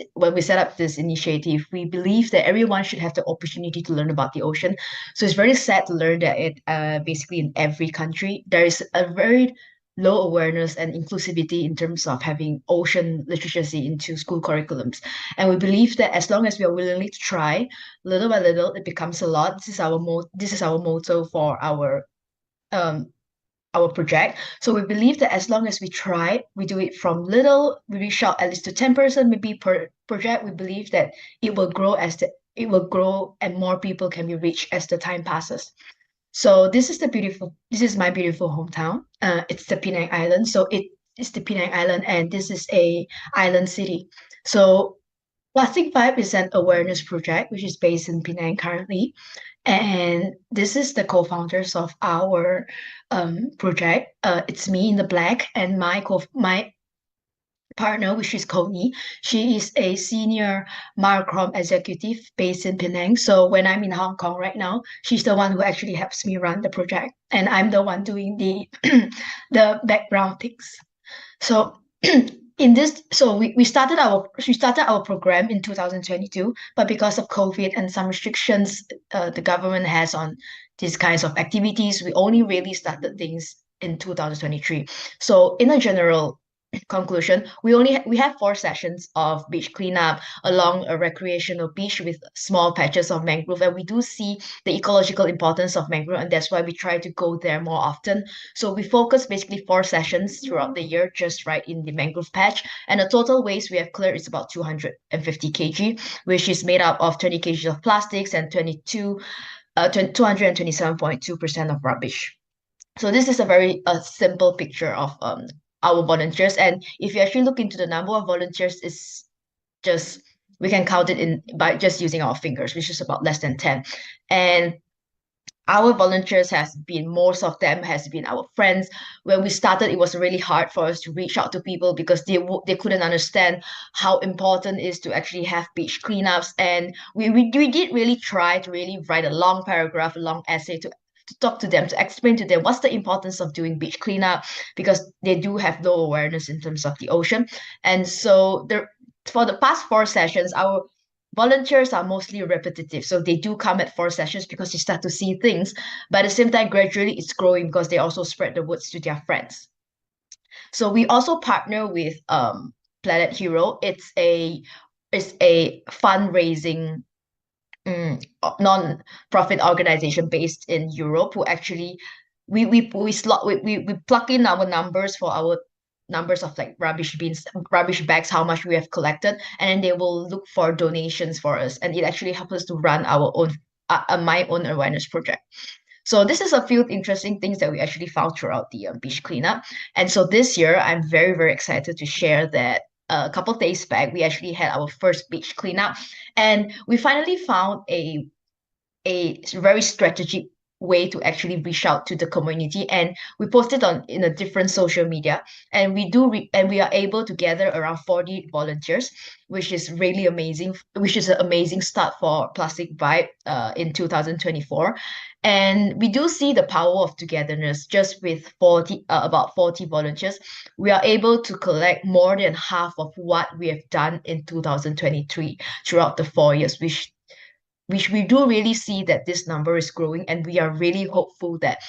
initiative. We believe that everyone should have the opportunity to learn about the ocean. So it's very sad to learn that basically in every country there is a very low awareness and inclusivity in terms of having ocean literacy into school curriculums. And we believe that as long as we are willingly to try, little by little, it becomes a lot. This is our motto for our project. So we believe that as long as we try, we do it from little, we reach out at least to 10% maybe per project. We believe that it will grow and more people can be reached as the time passes. So this is my beautiful hometown. It's the Penang Island. So it is the Penang Island, and this is a island city. So Plastic Vibe is an awareness project which is based in Penang currently. And this is the co-founders of our project. It's me in the black and my partner, which is Connie. She is a senior Marcrom executive based in Penang. So when I'm in Hong Kong right now, she's the one who actually helps me run the project, and I'm the one doing the background things. So we started our program in 2022, but because of COVID and some restrictions the government has on these kinds of activities, we only really started things in 2023. So in a general conclusion, we have 4 sessions of beach cleanup along a recreational beach with small patches of mangrove, and we do see the ecological importance of mangrove, and that's why we try to go there more often. So we focus basically 4 sessions throughout the year just right in the mangrove patch, and the total waste we have cleared is about 250 kg, which is made up of 20 kg of plastics and 227.2% of rubbish. So this is a very simple picture of our volunteers, and if you actually look into the number of volunteers, is just we can count it by just using our fingers, which is about less than 10. And our volunteers most of them has been our friends. When we started, it was really hard for us to reach out to people because they couldn't understand how important it is to actually have beach cleanups. And we did really try to really write a long paragraph, a long essay to talk to them, to explain to them what's the importance of doing beach cleanup, because they do have low awareness in terms of the ocean. And so for the past 4 sessions, our volunteers are mostly repetitive. So they do come at 4 sessions because they start to see things, but at the same time, gradually it's growing because they also spread the words to their friends. So we also partner with Planet Hero. It's a fundraising non-profit organization based in Europe who actually we plug in our numbers for our numbers of like rubbish bags, how much we have collected, and then they will look for donations for us, and it actually helps us to run our own my own awareness project. So this is a few interesting things that we actually found throughout the beach cleanup. And so this year, I'm very, very excited to share that a couple of days back, we actually had our first beach cleanup, and we finally found a very strategic way to actually reach out to the community, and we posted on in a different social media, and we are able to gather around 40 volunteers, which is really amazing, which is an amazing start for Plastic Vibe in 2024. And we do see the power of togetherness. Just with about 40 volunteers, we are able to collect more than half of what we have done in 2023 throughout the 4 years, which we do really see that this number is growing, and we are really hopeful that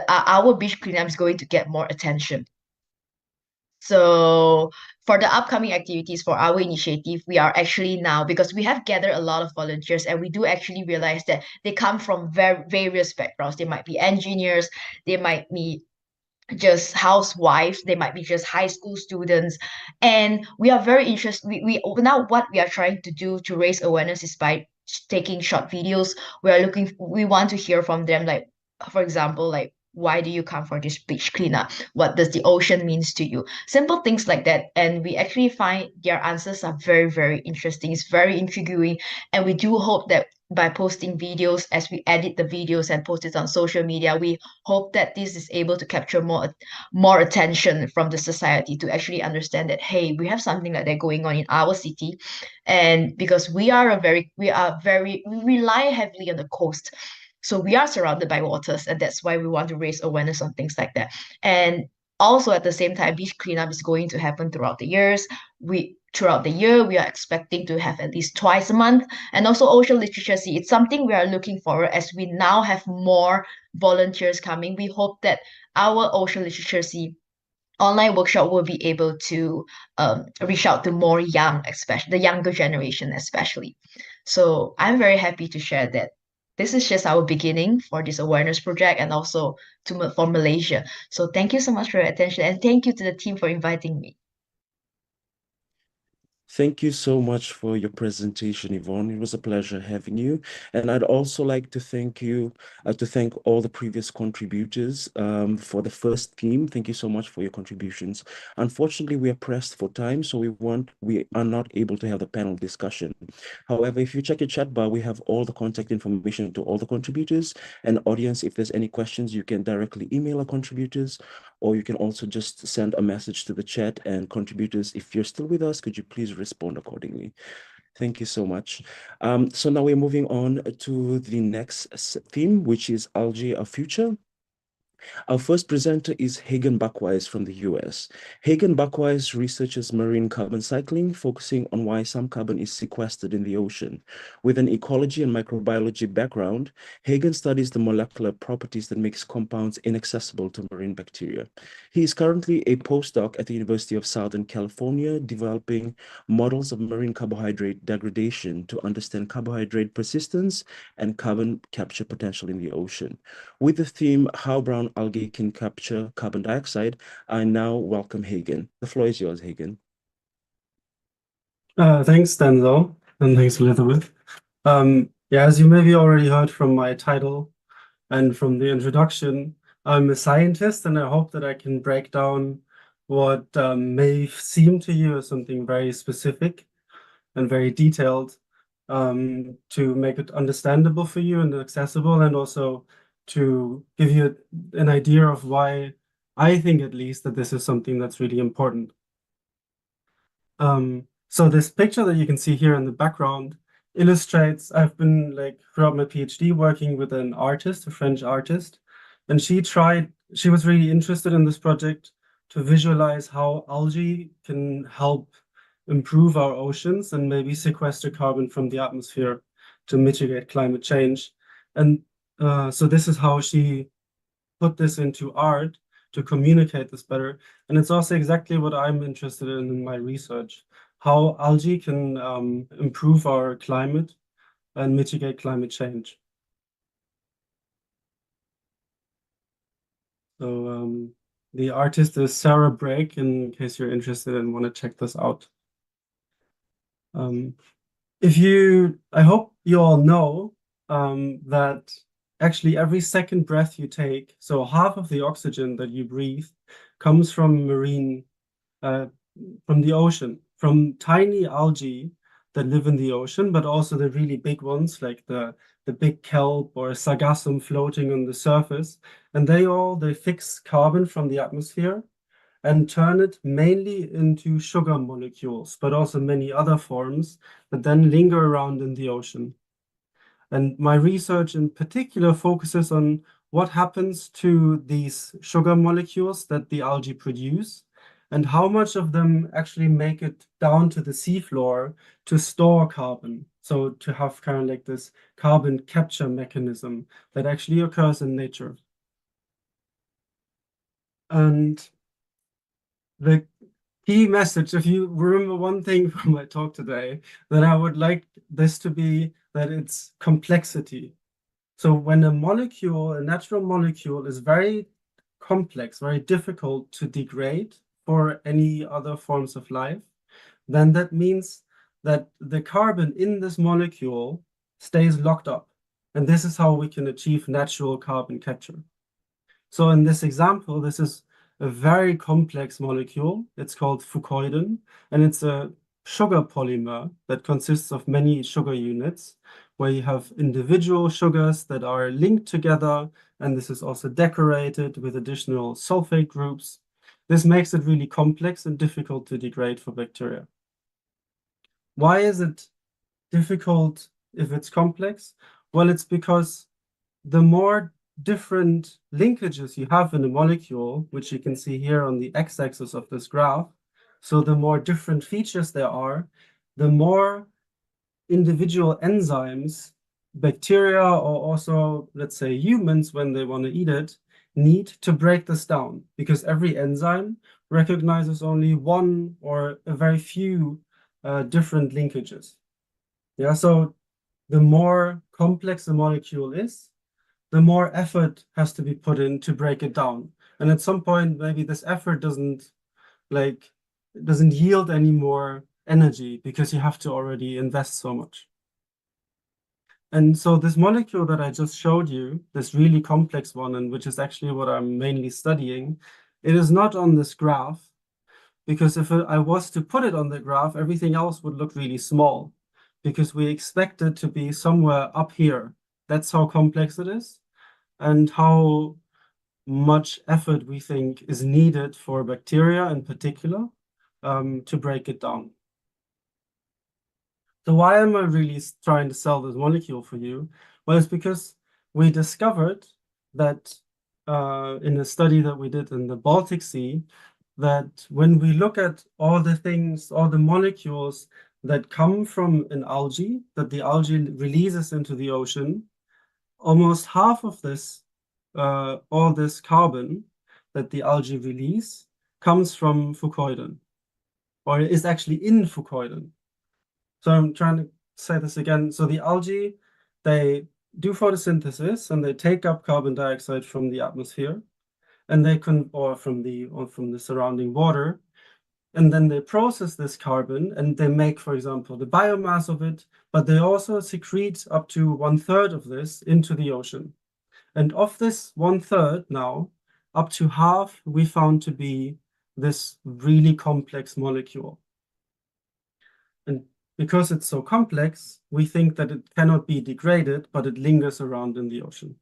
our beach cleanup is going to get more attention. So for the upcoming activities for our initiative, we are actually now, because we have gathered a lot of volunteers, and we do actually realize that they come from various backgrounds. They might be engineers, they might be just housewives, they might be just high school students, and we are very interested. We now, what we are trying to do to raise awareness is by taking short videos. We want to hear from them, like, for example, like, why do you come for this beach cleanup? What does the ocean means to you? Simple things like that. And we actually find their answers are very, very interesting. It's very intriguing. And we do hope that by posting videos, as we edit the videos and post it on social media, we hope that this is able to capture more attention from the society, to actually understand that, hey, we have something like that going on in our city. And because we rely heavily on the coast, so we are surrounded by waters, and that's why we want to raise awareness on things like that. And also at the same time, beach cleanup is going to happen throughout the year. We are expecting to have at least twice a month. And also ocean literacy, it's something we are looking forward. As we now have more volunteers coming, we hope that our ocean literacy online workshop will be able to reach out to more especially the younger generation especially. So I'm very happy to share that this is just our beginning for this awareness project, and also for Malaysia. So thank you so much for your attention, and thank you to the team for inviting me. Thank you so much for your presentation, Yvonne. It was a pleasure having you. And I'd also like to thank all the previous contributors for the first theme. Thank you so much for your contributions. Unfortunately, we are pressed for time, so we are not able to have the panel discussion. However, if you check your chat bar, we have all the contact information to all the contributors. And audience, if there's any questions, you can directly email our contributors, or you can also just send a message to the chat. And contributors, if you're still with us, could you please respond accordingly? Thank you so much. So now we're moving on to the next theme, which is Algae, Our Future. Our first presenter is Hagen Buckwise from the US. Hagen Buckwise researches marine carbon cycling, focusing on why some carbon is sequestered in the ocean. With an ecology and microbiology background, Hagen studies the molecular properties that makes compounds inaccessible to marine bacteria. He is currently a postdoc at the University of Southern California, developing models of marine carbohydrate degradation to understand carbohydrate persistence and carbon capture potential in the ocean. With the theme, How Brown Algae Can Capture Carbon Dioxide, I now welcome Hagen. The floor is yours, Hagen. Thanks, Denzel, and thanks, Elizabeth. Yeah, as you maybe already heard from my title and from the introduction, I'm a scientist, and I hope that I can break down what may seem to you as something very specific and very detailed, to make it understandable for you and accessible, and also to give you an idea of why I think, at least, that this is something that's really important. So this picture that you can see here in the background illustrates, I've been, like, throughout my PhD working with an artist, a French artist, and she was really interested in this project to visualize how algae can help improve our oceans and maybe sequester carbon from the atmosphere to mitigate climate change. And so this is how she put this into art to communicate this better. And it's also exactly what I'm interested in my research, how algae can improve our climate and mitigate climate change. So the artist is Sarah Brake, in case you're interested and want to check this out. I hope you all know that actually every second breath you take, so half of the oxygen that you breathe comes from marine, from the ocean, from tiny algae that live in the ocean, but also the really big ones like the big kelp or sargassum floating on the surface. And they fix carbon from the atmosphere and turn it mainly into sugar molecules, but also many other forms that then linger around in the ocean. And my research in particular focuses on what happens to these sugar molecules that the algae produce and how much of them actually make it down to the seafloor to store carbon. So to have kind of like this carbon capture mechanism that actually occurs in nature. And the key message, if you remember one thing from my talk today, then I would like this to be that it's complexity. So when a molecule, a natural molecule, is very complex, very difficult to degrade for any other forms of life, then that means that the carbon in this molecule stays locked up. And this is how we can achieve natural carbon capture. So in this example, this is a very complex molecule. It's called fucoidin, and it's a sugar polymer that consists of many sugar units, where you have individual sugars that are linked together, and this is also decorated with additional sulfate groups. This makes it really complex and difficult to degrade for bacteria. Why is it difficult if it's complex? Well, it's because the more different linkages you have in a molecule, which you can see here on the x-axis of this graph, so the more different features there are, the more individual enzymes, bacteria, or also, let's say, humans, when they want to eat it, need to break this down, because every enzyme recognizes only one or a very few different linkages. Yeah, so the more complex the molecule is, the more effort has to be put in to break it down. And at some point, maybe this effort doesn't yield any more energy because you have to already invest so much. And so this molecule that I just showed you, this really complex one, and which is actually what I'm mainly studying, it is not on this graph, because if I was to put it on the graph, everything else would look really small, because we expect it to be somewhere up here. That's how complex it is, and how much effort we think is needed for bacteria in particular to break it down. So why am I really trying to sell this molecule for you? Well, it's because we discovered that in a study that we did in the Baltic Sea, that when we look at all the things, all the molecules that come from an algae, that the algae releases into the ocean, almost half of this, all this carbon that the algae release comes from fucoidin, or is actually in fucoidin. So I'm trying to say this again. So the algae, they do photosynthesis and they take up carbon dioxide from the atmosphere, and they can, or from the surrounding water, and then they process this carbon and they make, for example, the biomass of it, but they also secrete up to 1/3 of this into the ocean. And of this 1/3 now, up to half we found to be this really complex molecule. And because it's so complex, we think that it cannot be degraded, but it lingers around in the ocean.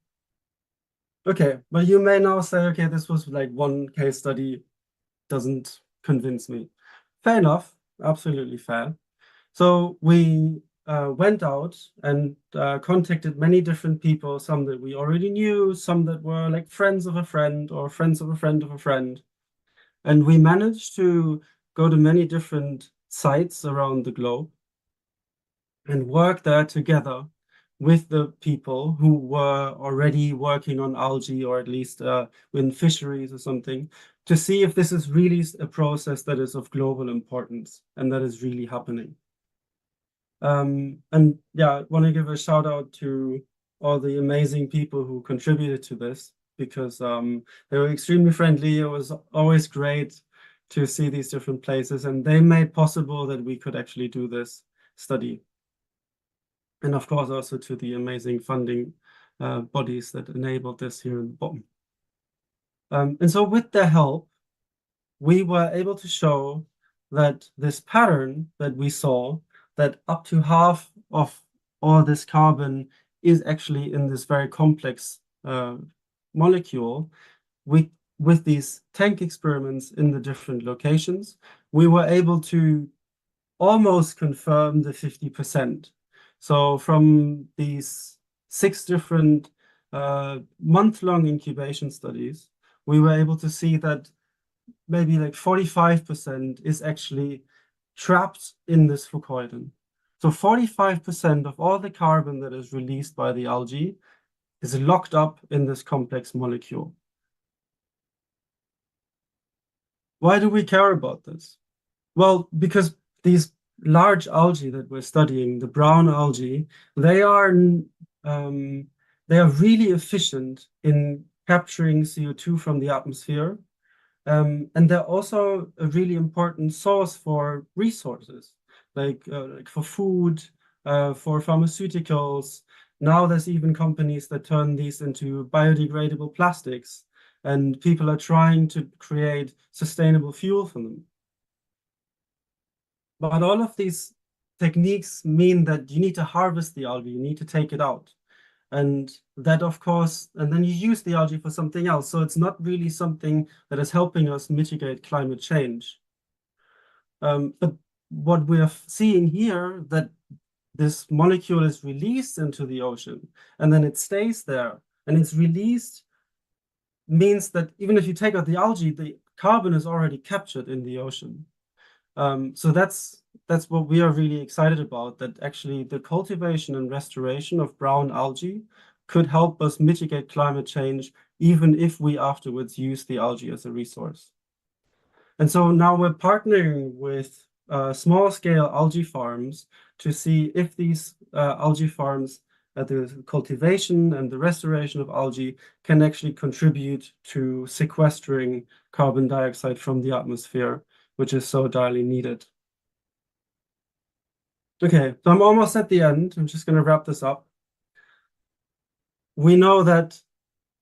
Okay, but you may now say, okay, this was like one case study, doesn't convince me. Fair enough, absolutely fair. So we went out and contacted many different people, some that we already knew, some that were like friends of a friend or friends of a friend of a friend. And we managed to go to many different sites around the globe and work there together with the people who were already working on algae, or at least in fisheries or something, to see if this is really a process that is of global importance and that is really happening. And yeah, I want to give a shout out to all the amazing people who contributed to this, because they were extremely friendly. It was always great to see these different places, and they made possible that we could actually do this study. And of course, also to the amazing funding bodies that enabled this here in the bottom. And so with their help, we were able to show that this pattern that we saw, that up to half of all this carbon is actually in this very complex molecule. With these tank experiments in the different locations, we were able to almost confirm the 50%. So from these 6 different month-long incubation studies, we were able to see that maybe like 45% is actually trapped in this fucoidan. So 45% of all the carbon that is released by the algae is locked up in this complex molecule. Why do we care about this? Well, because these large algae that we're studying, the brown algae, they are really efficient in capturing CO2 from the atmosphere. And they're also a really important source for resources, like for food, for pharmaceuticals. Now there's even companies that turn these into biodegradable plastics, and people are trying to create sustainable fuel for them. But all of these techniques mean that you need to harvest the algae, you need to take it out. And that, of course, and then you use the algae for something else. So it's not really something that is helping us mitigate climate change. But what we are seeing here, that this molecule is released into the ocean, and then it stays there, and it's released, means that even if you take out the algae, the carbon is already captured in the ocean. So that's what we are really excited about, that actually the cultivation and restoration of brown algae could help us mitigate climate change, even if we afterwards use the algae as a resource. And so now we're partnering with small-scale algae farms to see if these algae farms, the cultivation and the restoration of algae, can actually contribute to sequestering carbon dioxide from the atmosphere, which is so direly needed. Okay, so I'm almost at the end. I'm just going to wrap this up. We know that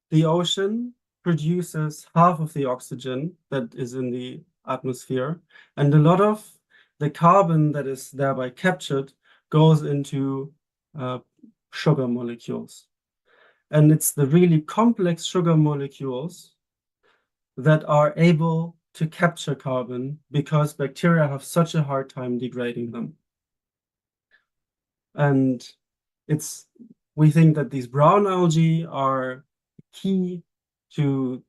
the ocean produces half of the oxygen that is in the atmosphere, and a lot of the carbon that is thereby captured goes into sugar molecules. And it's the really complex sugar molecules that are able to capture carbon because bacteria have such a hard time degrading them. And we think that these brown algae are key to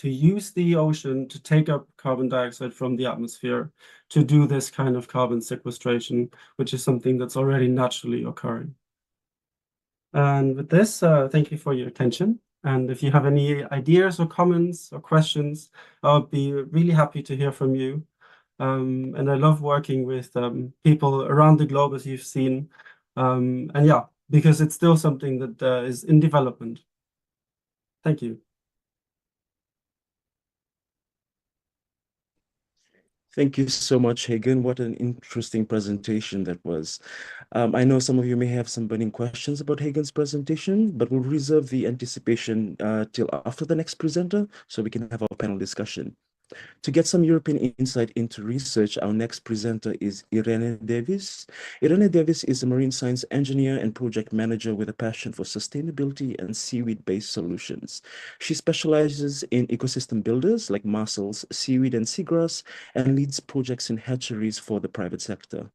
use the ocean to take up carbon dioxide from the atmosphere to do this kind of carbon sequestration, which is something that's already naturally occurring. And with this, thank you for your attention. And if you have any ideas or comments or questions, I'll be really happy to hear from you. And I love working with people around the globe, as you've seen. And yeah, because it's still something that is in development. Thank you. Thank you so much, Hagen. What an interesting presentation that was. I know some of you may have some burning questions about Hagen's presentation, but we'll reserve the anticipation till after the next presenter so we can have our panel discussion. To get some European insight into research, our next presenter is Irene Davis. Irene Davis is a marine science engineer and project manager with a passion for sustainability and seaweed-based solutions. She specializes in ecosystem builders like mussels, seaweed, and seagrass, and leads projects in hatcheries for the private sector.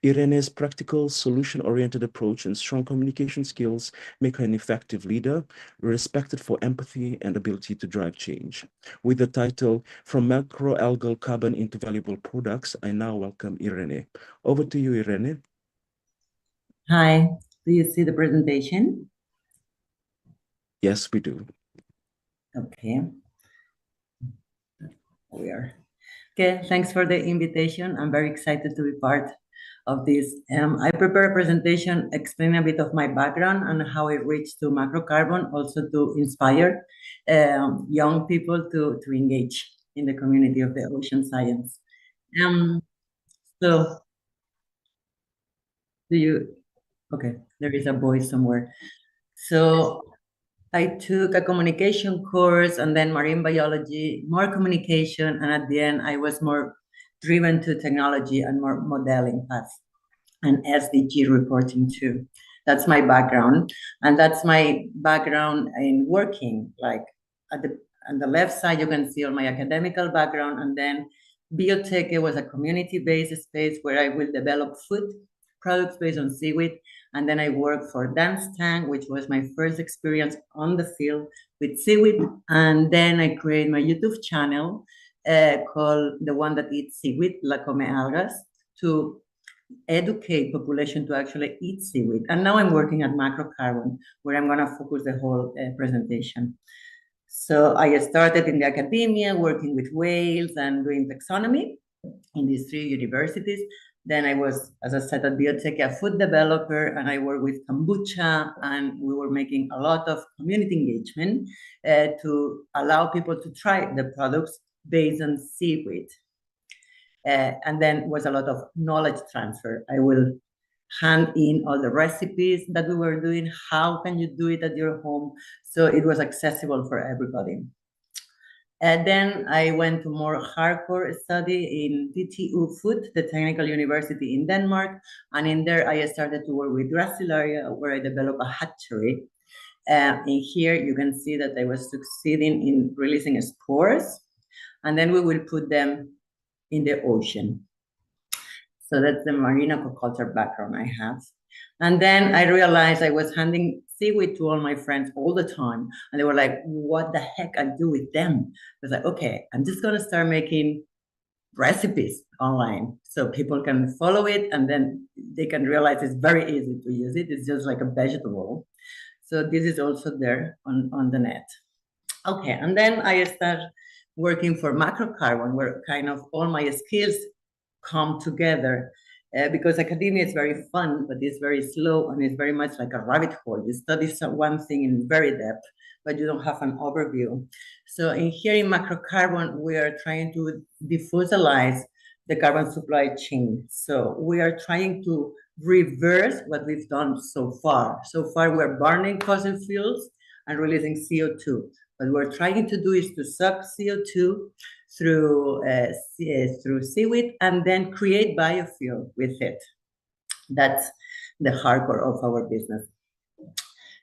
Irene's practical, solution-oriented approach and strong communication skills make her an effective leader, respected for empathy and ability to drive change. With the title, From Macroalgal Carbon into Valuable Products, I now welcome Irene. Over to you, Irene. Hi, do you see the presentation? Yes, we do. Okay. We are. Okay, thanks for the invitation. I'm very excited to be part of this. I prepared a presentation explaining a bit of my background and how I reached to macrocarbon, also to inspire young people to engage in the community of the ocean science. So, okay, there is a voice somewhere. So I took a communication course and then marine biology, more communication, and at the end I was more driven to technology and more modeling paths and SDG reporting too. That's my background, and that's my background in working. Like on the left side, you can see all my academical background, and then V.ECOP was a community-based space where I will develop food products based on seaweed. And then I worked for Dance Tank, which was my first experience on the field with seaweed. And then I created my YouTube channel called The One That Eats Seaweed, La Come Algas, to educate population to actually eat seaweed. And now I'm working at Macrocarbon, where I'm going to focus the whole presentation. So I started in the academia, working with whales and doing taxonomy in these 3 universities. Then I was, as I said, at V.ECOP, a food developer, and I worked with kombucha, and we were making a lot of community engagement to allow people to try the products based on seaweed. And then was a lot of knowledge transfer. I will hand in all the recipes that we were doing. How can you do it at your home? So it was accessible for everybody. And then I went to more hardcore study in DTU Food, the Technical University in Denmark. And in there, I started to work with Gracilaria, where I developed a hatchery. In here, you can see that I was succeeding in releasing spores. And then we will put them in the ocean. So that's the marine aquaculture background I have. And then I realized I was handing seaweed to all my friends all the time. And they were like, what the heck I do with them? I was like, okay, I'm just going to start making recipes online so people can follow it, and then they can realize it's very easy to use it. It's just like a vegetable. So this is also there on the net. Okay, and then I started working for Macrocarbon, where kind of all my skills come together. Because academia is very fun, but it's very slow, and it's very much like a rabbit hole. You study one thing in very depth, but you don't have an overview. So here in Macrocarbon, we are trying to defossilize the carbon supply chain. So we are trying to reverse what we've done so far. So far, we're burning fossil fuels and releasing CO2. What we're trying to do is to suck CO2 through seaweed and then create biofuel with it. That's the hardcore of our business.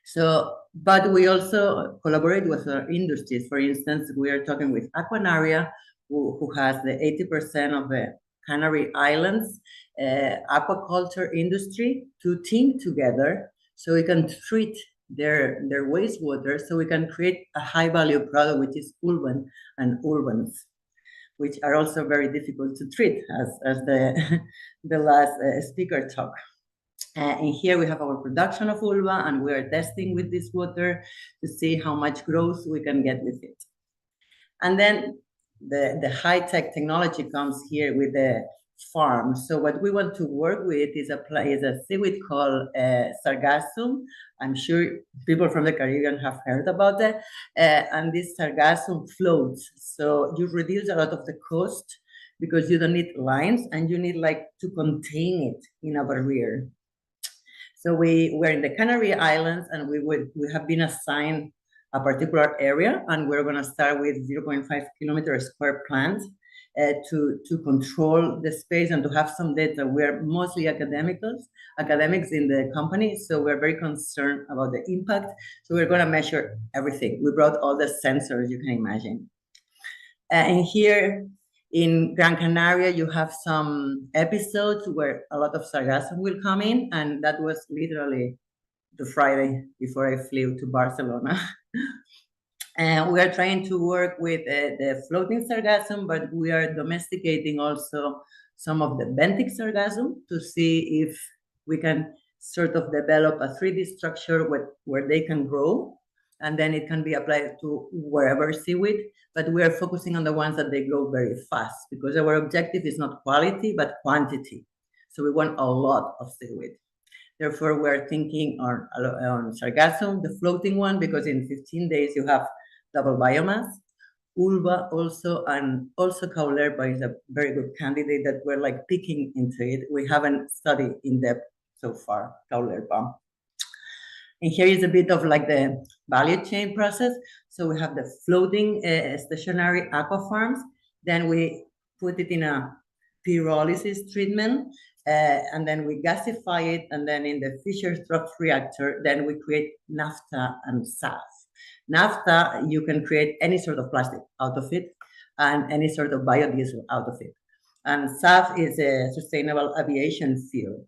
So, but we also collaborate with our industries. For instance, we are talking with Aquanaria, who has the 80% of the Canary Islands aquaculture industry, to team together so we can treat their wastewater, so we can create a high value product, which is ulvan and urbans, which are also very difficult to treat, as the last speaker talked. And here we have our production of ulva, and we are testing with this water to see how much growth we can get with it. And then the high-tech technology comes here with the farm. So what we want to work with is a seaweed called sargassum. I'm sure people from the Caribbean have heard about that. And this sargassum floats. So you reduce a lot of the cost because you don't need lines, and you need like to contain it in a barrier. So we're in the Canary Islands, and we have been assigned a particular area, and we're going to start with 0.5 kilometer square plant to control the space and to have some data. We're mostly academics in the company, so we're very concerned about the impact. So we're going to measure everything. We brought all the sensors you can imagine. And here in Gran Canaria, you have some episodes where a lot of sargassum will come in, and that was literally the Friday before I flew to Barcelona. And we are trying to work with the floating sargassum, but we are domesticating also some of the benthic sargassum to see if we can sort of develop a 3D structure where they can grow, and then it can be applied to wherever seaweed. But we are focusing on the ones that they grow very fast, because our objective is not quality, but quantity. So we want a lot of seaweed. Therefore, we're thinking on sargassum, the floating one, because in 15 days you have double biomass. Ulva also, and also Caulerpa is a very good candidate that we're like picking into it. We haven't studied in depth so far, Caulerpa. And here is a bit of like the value chain process. So we have the floating stationary aqua farms. Then we put it in a pyrolysis treatment, and then we gasify it. And then in the Fischer-Tropsch reactor, then we create naphtha and SAF. Naphtha, you can create any sort of plastic out of it and any sort of biodiesel out of it. And SAF is a sustainable aviation fuel.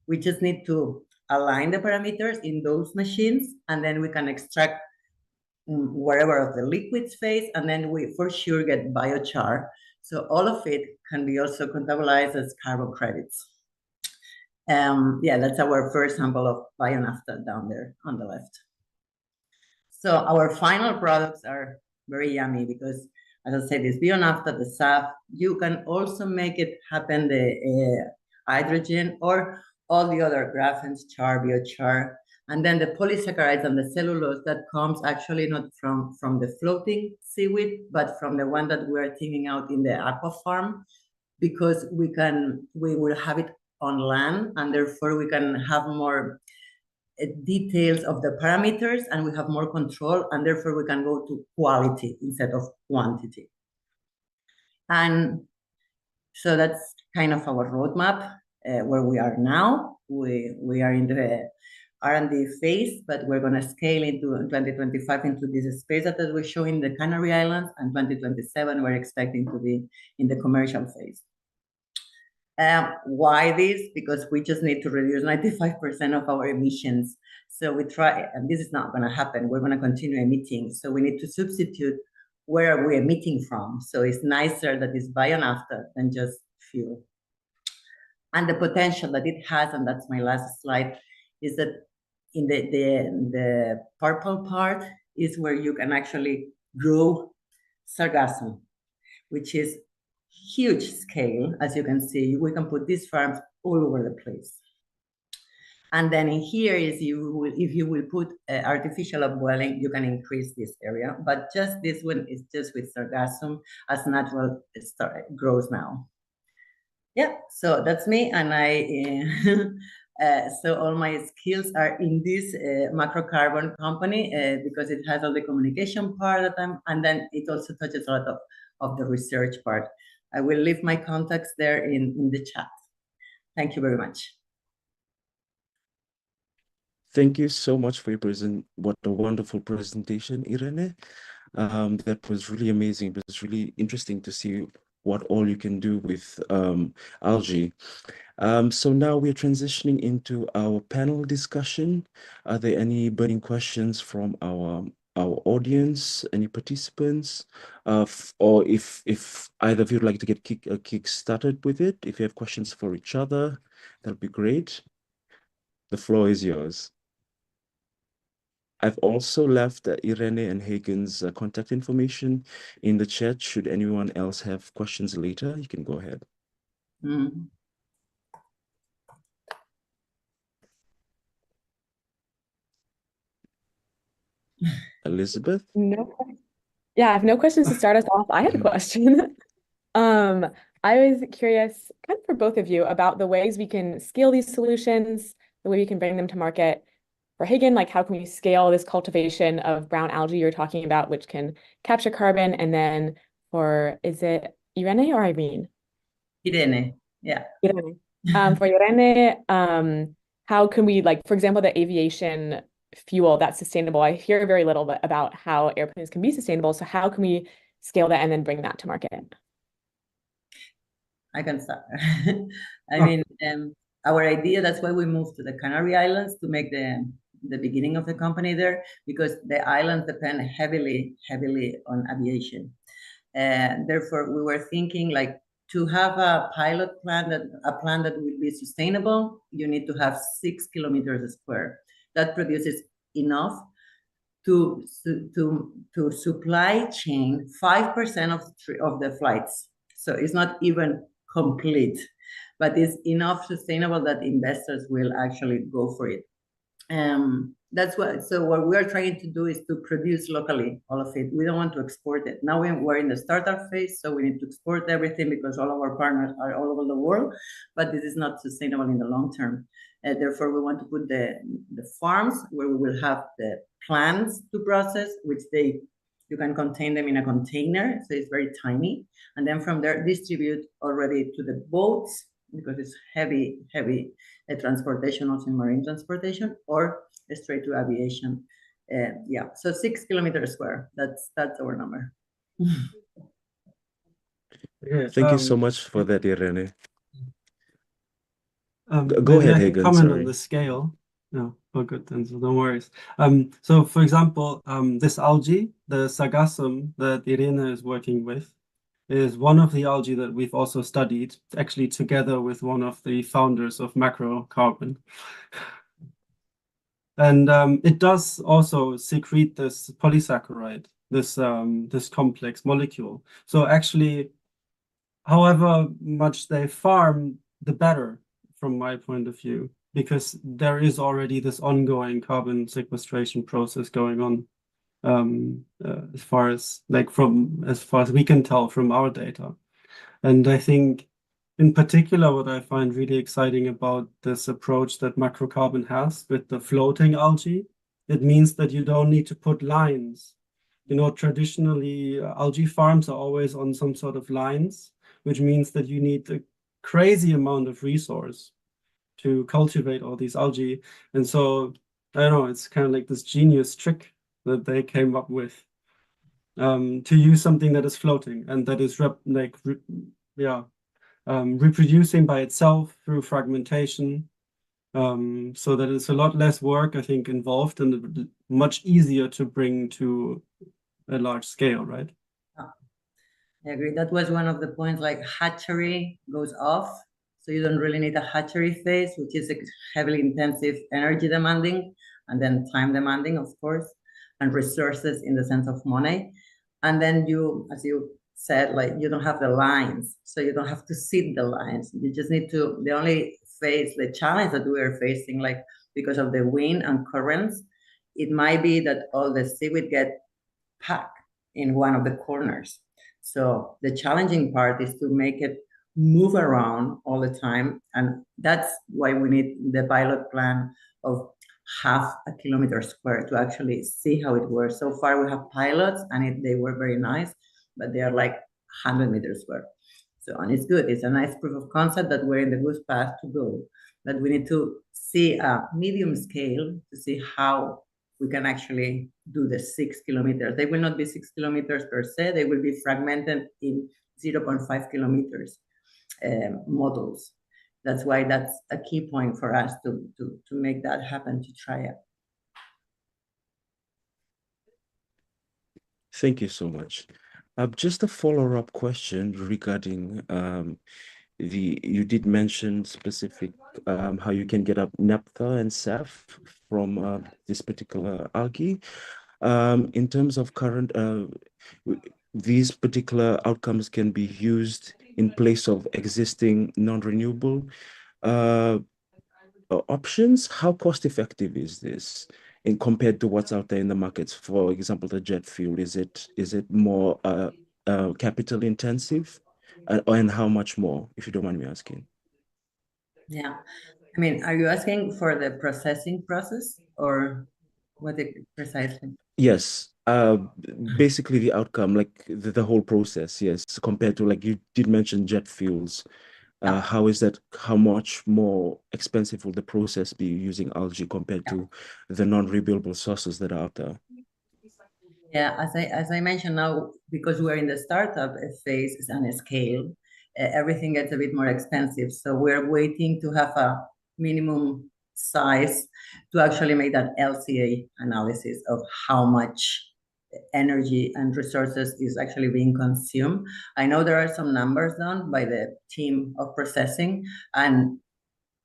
We just need to align the parameters in those machines, and then we can extract wherever of the liquids phase, and then we for sure get biochar. So all of it can be also contabilized as carbon credits. Yeah, that's our first sample of bio-naphtha down there on the left. So our final products are very yummy because, as I said, this bio-naphtha, the SAF, you can also make it happen, the hydrogen or all the other graphene, char, biochar, and then the polysaccharides and the cellulose that comes actually not from the floating seaweed, but from the one that we're thinking out in the aqua farm, because we will have it on land, and therefore we can have more details of the parameters, and we have more control, and therefore we can go to quality instead of quantity. And so that's kind of our roadmap where we are now. We are in the R&D phase, but we're going to scale into 2025 into this space that we're showing the Canary Islands, and 2027 we're expecting to be in the commercial phase. Why this? Because we just need to reduce 95% of our emissions. So we try, and this is not going to happen. We're going to continue emitting. So we need to substitute where are we emitting from. So it's nicer that it's bio-naphtha than just fuel. And the potential that it has, and that's my last slide, is that in the purple part is where you can actually grow sargassum, which is huge scale. As you can see, we can put these farms all over the place. And then in here is if you will put artificial upwelling, you can increase this area. But just this one is just with sargassum as natural grows now. Yeah, so that's me, and so all my skills are in this macrocarbon company because it has all the communication part that and then it also touches a lot of the research part. I will leave my contacts there in the chat. Thank you very much. Thank you so much for your what a wonderful presentation, Irene. That was really amazing. It was really interesting to see what all you can do with algae. So now we're transitioning into our panel discussion. Are there any burning questions from our audience, any participants? Or if either of you would like to get kick started with it, if you have questions for each other, that'd be great. The floor is yours. I've also left Irene and Hagen's contact information in the chat. Should anyone else have questions later, you can go ahead. Elizabeth? No. Yeah, I have no questions to start us off. I had a question. I was curious, kind of for both of you, about the ways we can scale these solutions, the way we can bring them to market. For Hagen, like how can we scale this cultivation of brown algae you're talking about, which can capture carbon? And then for, is it Irene or Irene? Irene, yeah. Irene. For Irene, how can we, like, for example, the aviation fuel that's sustainable? I hear very little about how airplanes can be sustainable. So how can we scale that and then bring that to market? I can start. I mean, our idea, that's why we moved to the Canary Islands to make the beginning of the company there, because the islands depend heavily on aviation. And therefore, we were thinking like to have a pilot plant, a plant that will be sustainable, you need to have 6 kilometers square. That produces enough to supply chain 5% of the flights. So it's not even complete, but it's enough sustainable that investors will actually go for it. That's what. So what we are trying to do is to produce locally all of it. We don't want to export it. Now we're in the startup phase, so we need to export everything because all of our partners are all over the world. But this is not sustainable in the long term. Therefore, we want to put the farms where we will have the plants to process, which you can contain them in a container, so it's very tiny. And then from there, distribute already to the boats, because it's heavy transportation, also in marine transportation, or straight to aviation. Yeah, so 6 kilometers square, that's our number. Okay, Thank you so much for that, Irene. Go maybe ahead, I can Hagen, comment sorry. on the scale. No, oh good, then so don't worry. So for example, this algae, the sargassum that Irene is working with, is one of the algae that we've also studied, actually together with one of the founders of macrocarbon. And it does also secrete this polysaccharide, this complex molecule. So actually, however much they farm, the better, from my point of view, because there is already this ongoing carbon sequestration process going on, as far as we can tell from our data. And I think in particular, what I find really exciting about this approach that macrocarbon has with the floating algae, it means that you don't need to put lines. You know, traditionally, algae farms are always on some sort of lines, which means that you need a crazy amount of resource to cultivate all these algae. And so, I don't know, it's kind of like this genius trick that they came up with, to use something that is floating and that is reproducing by itself through fragmentation, so that it's a lot less work, I think, involved and much easier to bring to a large scale, right? I agree. That was one of the points, like hatchery goes off. So you don't really need a hatchery phase, which is heavily intensive, energy demanding, and then time demanding, of course, and resources in the sense of money. And then you, as you said, like you don't have the lines, so you don't have to seed the lines. You just need to, the only phase, the challenge that we are facing, like because of the wind and currents, it might be that all the seaweed get packed in one of the corners. So the challenging part is to make it move around all the time. And that's why we need the pilot plan of 0.5 kilometer square to actually see how it works. So far we have pilots and they were very nice, but they are like 100 meters square. So, and it's good. It's a nice proof of concept that we're in the good path to go. But we need to see a medium scale to see how we can actually do the 6 kilometers. They will not be 6 kilometers per se. They will be fragmented in 0.5 kilometers models. That's why that's a key point for us to make that happen, to try it. Thank you so much. Just a follow-up question regarding you did mention specific how you can get up naphtha and SAF from this particular algae. In terms of current, these particular outcomes can be used in place of existing non-renewable options. How cost effective is this in compared to what's out there in the markets? For example, the jet fuel, is it more capital intensive, and how much more, if you don't mind me asking? Yeah, I mean, are you asking for the processing process or what precisely? Yes, basically the outcome, like the whole process, yes, compared to, like you did mention jet fuels. How is that, how much more expensive will the process be using algae compared to the non-renewable sources that are out there? Yeah, as I mentioned now, because we're in the startup phase and scale, everything gets a bit more expensive. So we're waiting to have a minimum size to actually make that LCA analysis of how much energy and resources is actually being consumed. I know there are some numbers done by the team of processing, and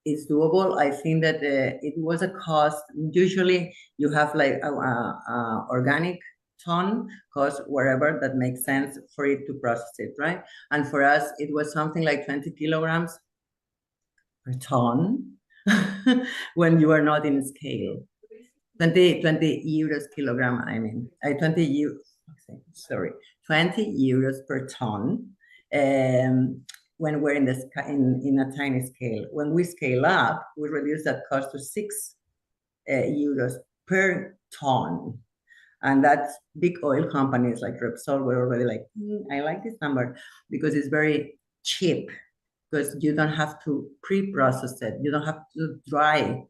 it's doable. I think that it was a cost. Usually you have like organic ton cost wherever that makes sense for it to process it, right? And for us, it was something like 20 kilograms per ton when you are not in scale. 20 euros kilogram, I mean, 20 euros per ton. when we're in the sky, in a tiny scale. When we scale up, we reduce that cost to 6 euros per ton. And that's big oil companies like Repsol were already like, I like this number because it's very cheap, because you don't have to pre-process it. You don't have to dry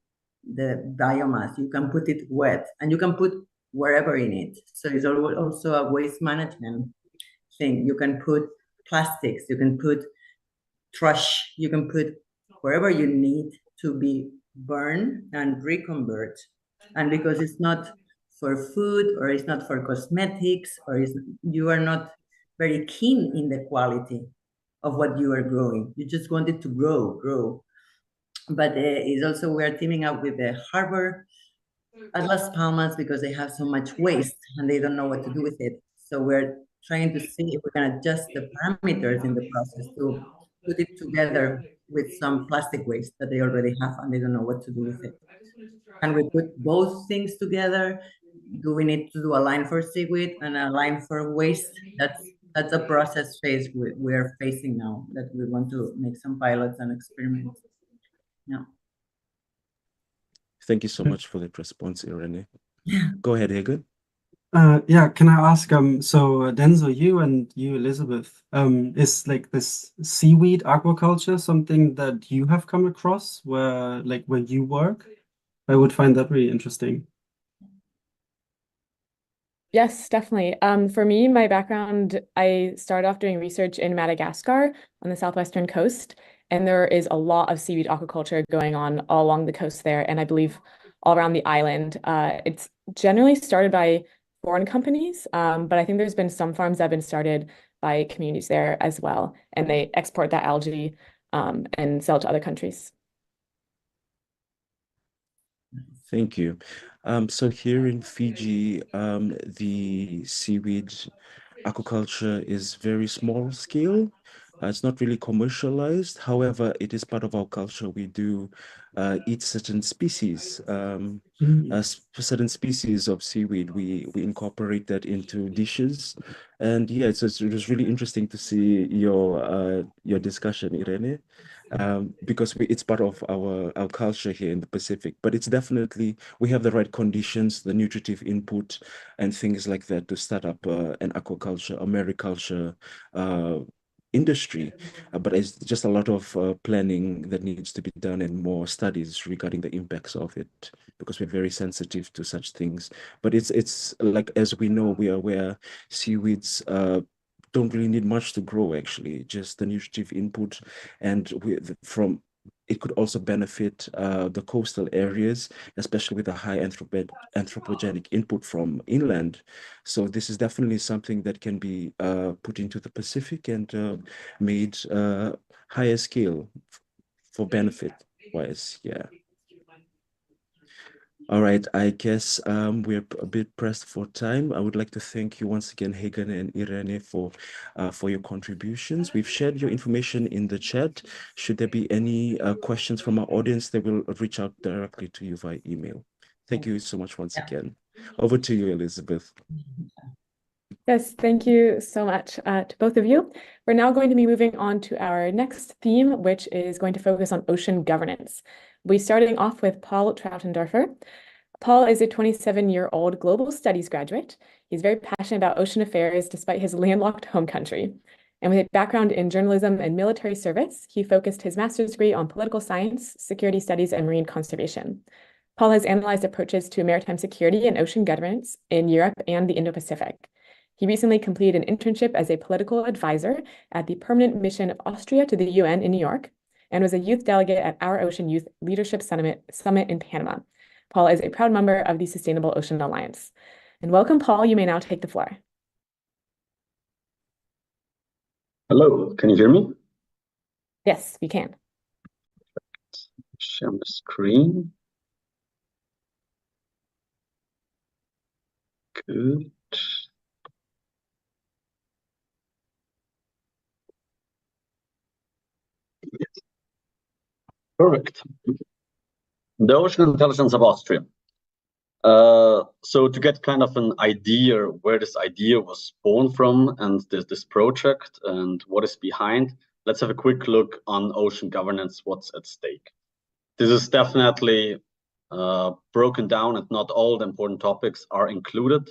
the biomass. You can put it wet and you can put wherever in it. So it's also a waste management thing. You can put plastics, you can put trash, you can put wherever you need to be burned and reconvert. And because it's not for food or it's not for cosmetics or you are not very keen in the quality of what you are growing. You just want it to grow. But it's also, we are teaming up with the harbor at Las Palmas because they have so much waste and they don't know what to do with it. So we're trying to see if we can adjust the parameters in the process to put it together with some plastic waste that they already have and they don't know what to do with it. And we put both things together. Do we need to do a line for seaweed and a line for waste? That's a process phase we're facing now, that we want to make some pilots and experiments. Yeah. Thank you so much for that response, Irene. Go ahead, Hagen. Yeah, can I ask, so Denzo, you and you, Elizabeth, is like this seaweed aquaculture something that you have come across where you work? I would find that really interesting. Yes, definitely. For me, my background, I started off doing research in Madagascar on the southwestern coast, and there is a lot of seaweed aquaculture going on all along the coast there, and I believe all around the island. It's generally started by foreign companies, but I think there's been some farms that have been started by communities there as well, and they export that algae and sell it to other countries. Thank you. So here in Fiji, the seaweed aquaculture is very small scale. It's not really commercialized. However, it is part of our culture. We do eat certain species, certain species of seaweed. We incorporate that into dishes, and yeah, it was really interesting to see your discussion, Irene. Because it's part of our culture here in the Pacific, but it's definitely, we have the right conditions, the nutritive input and things like that to start up an aquaculture, a mariculture industry, but it's just a lot of planning that needs to be done and more studies regarding the impacts of it, because we're very sensitive to such things. But it's like, as we know, we are aware, seaweeds don't really need much to grow, actually, just the nutritive input, and it could also benefit the coastal areas, especially with a high anthropogenic input from inland. So this is definitely something that can be put into the Pacific and made higher scale for benefit wise. Yeah. All right, I guess we're a bit pressed for time. I would like to thank you once again, Hagen and Irene, for your contributions. We've shared your information in the chat. Should there be any questions from our audience, they will reach out directly to you via email. Thank you so much once again. Over to you, Elizabeth. Yes, thank you so much to both of you. We're now going to be moving on to our next theme, which is going to focus on ocean governance. We're starting off with Paul Trautendorfer. Paul is a 27-year-old global studies graduate. He's very passionate about ocean affairs despite his landlocked home country. And with a background in journalism and military service, he focused his master's degree on political science, security studies, and marine conservation. Paul has analyzed approaches to maritime security and ocean governance in Europe and the Indo-Pacific. He recently completed an internship as a political advisor at the Permanent Mission of Austria to the UN in New York, and was a youth delegate at Our Ocean Youth Leadership Summit in Panama. Paul is a proud member of the Sustainable Ocean Alliance. And welcome, Paul. You may now take the floor. Hello, can you hear me? Yes, we can. Share the screen. Good. Yes. Perfect. The Ocean Intelligence of Austria. So to get kind of an idea where this idea was born from and this project and what is behind, let's have a quick look on ocean governance, what's at stake. This is definitely broken down and not all the important topics are included,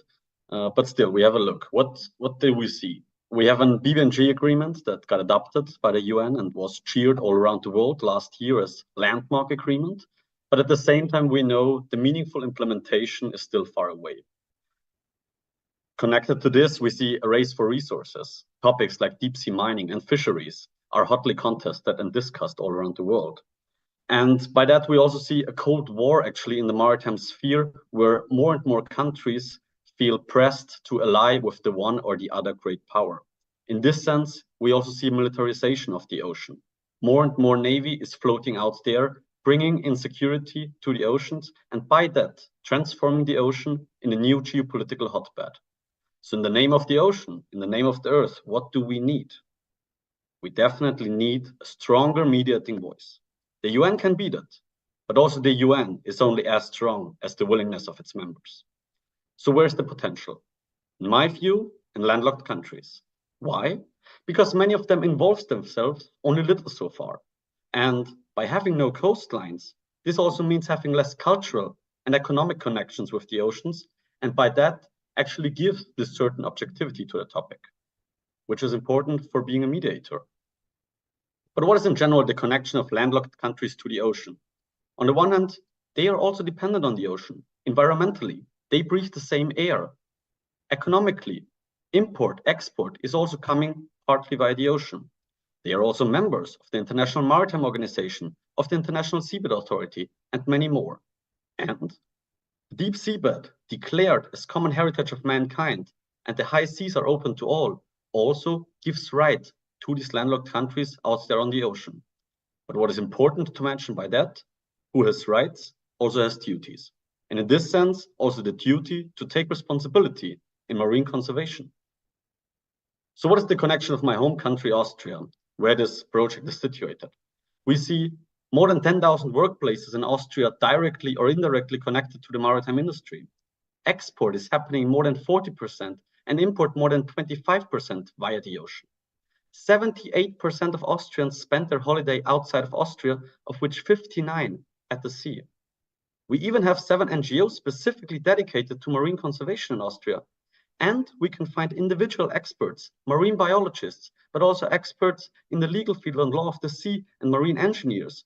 but still we have a look. What do we see? We have an BBNG agreement that got adopted by the UN and was cheered all around the world last year as landmark agreement. But at the same time, we know the meaningful implementation is still far away. Connected to this, we see a race for resources. Topics like deep sea mining and fisheries are hotly contested and discussed all around the world. And by that, we also see a cold war actually in the maritime sphere, where more and more countries feel pressed to ally with the one or the other great power. In this sense, we also see militarization of the ocean. More and more navy is floating out there, bringing insecurity to the oceans, and by that, transforming the ocean in a new geopolitical hotbed. So in the name of the ocean, in the name of the earth, what do we need? We definitely need a stronger mediating voice. The UN can be that, but also the UN is only as strong as the willingness of its members. So where's the potential? In my view, in landlocked countries. Why? Because many of them involve themselves only little so far. And by having no coastlines, this also means having less cultural and economic connections with the oceans, and by that actually gives this certain objectivity to the topic, which is important for being a mediator. But what is in general the connection of landlocked countries to the ocean? On the one hand, they are also dependent on the ocean. Environmentally, they breathe the same air. Economically, import, export is also coming partly via the ocean. They are also members of the International Maritime Organization, of the International Seabed Authority, and many more. And the deep seabed, declared as common heritage of mankind, and the high seas are open to all, also gives right to these landlocked countries out there on the ocean. But what is important to mention by that, who has rights also has duties. And in this sense, also the duty to take responsibility in marine conservation. So what is the connection of my home country, Austria, where this project is situated? We see more than 10,000 workplaces in Austria directly or indirectly connected to the maritime industry. Export is happening more than 40% and import more than 25% via the ocean. 78% of Austrians spend their holiday outside of Austria, of which 59 at the sea. We even have 7 NGOs specifically dedicated to marine conservation in Austria. And we can find individual experts, marine biologists, but also experts in the legal field on law of the sea and marine engineers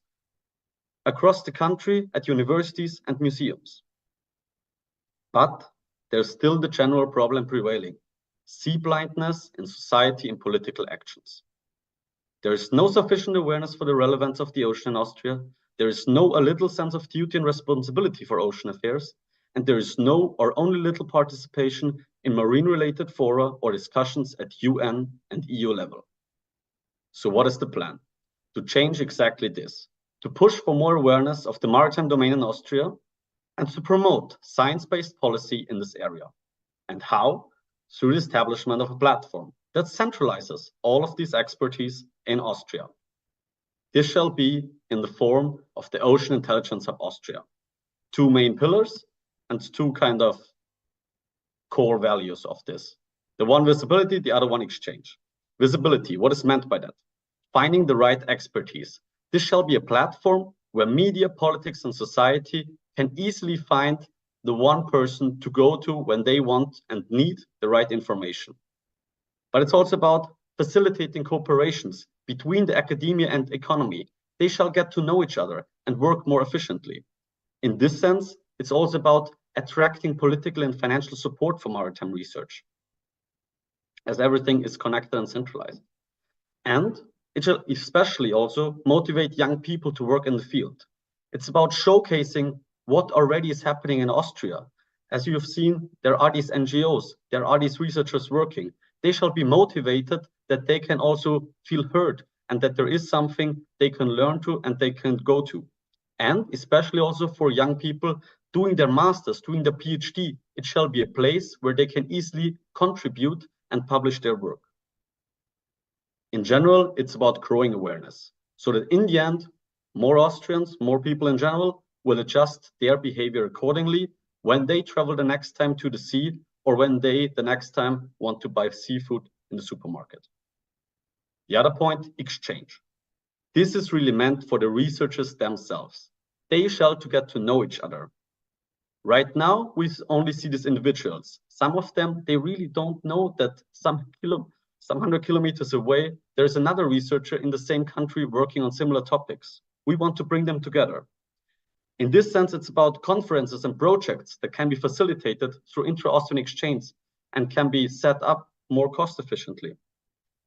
across the country at universities and museums. But there's still the general problem prevailing: sea blindness in society and political actions. There is no sufficient awareness for the relevance of the ocean in Austria. There is a little sense of duty and responsibility for ocean affairs. And there is no or only little participation in marine-related fora or discussions at UN and EU level. So what is the plan? To change exactly this, to push for more awareness of the maritime domain in Austria, and to promote science-based policy in this area. And how? Through the establishment of a platform that centralizes all of this expertise in Austria. This shall be in the form of the Ocean Intelligence Hub Austria. 2 main pillars and 2 kind of core values of this. The one visibility, the other one exchange. Visibility, what is meant by that? Finding the right expertise. This shall be a platform where media, politics, and society can easily find the one person to go to when they want and need the right information. But it's also about facilitating cooperations between the academia and economy. They shall get to know each other and work more efficiently. In this sense, it's also about attracting political and financial support for maritime research, as everything is connected and centralized. And it shall especially also motivate young people to work in the field. It's about showcasing what already is happening in Austria. As you have seen, there are these NGOs, there are these researchers working. They shall be motivated that they can also feel heard and that there is something they can learn to and they can go to. And especially also for young people doing their masters, doing their PhD, it shall be a place where they can easily contribute and publish their work. In general, it's about growing awareness, so that in the end, more Austrians, more people in general, will adjust their behavior accordingly when they travel the next time to the sea or when they the next time want to buy seafood in the supermarket. The other point, exchange. This is really meant for the researchers themselves. They shall to get to know each other. Right now, we only see these individuals. Some of them, they really don't know that some 100 kilometers away, there's another researcher in the same country working on similar topics. We want to bring them together. In this sense, it's about conferences and projects that can be facilitated through intra-Austrian exchange and can be set up more cost efficiently.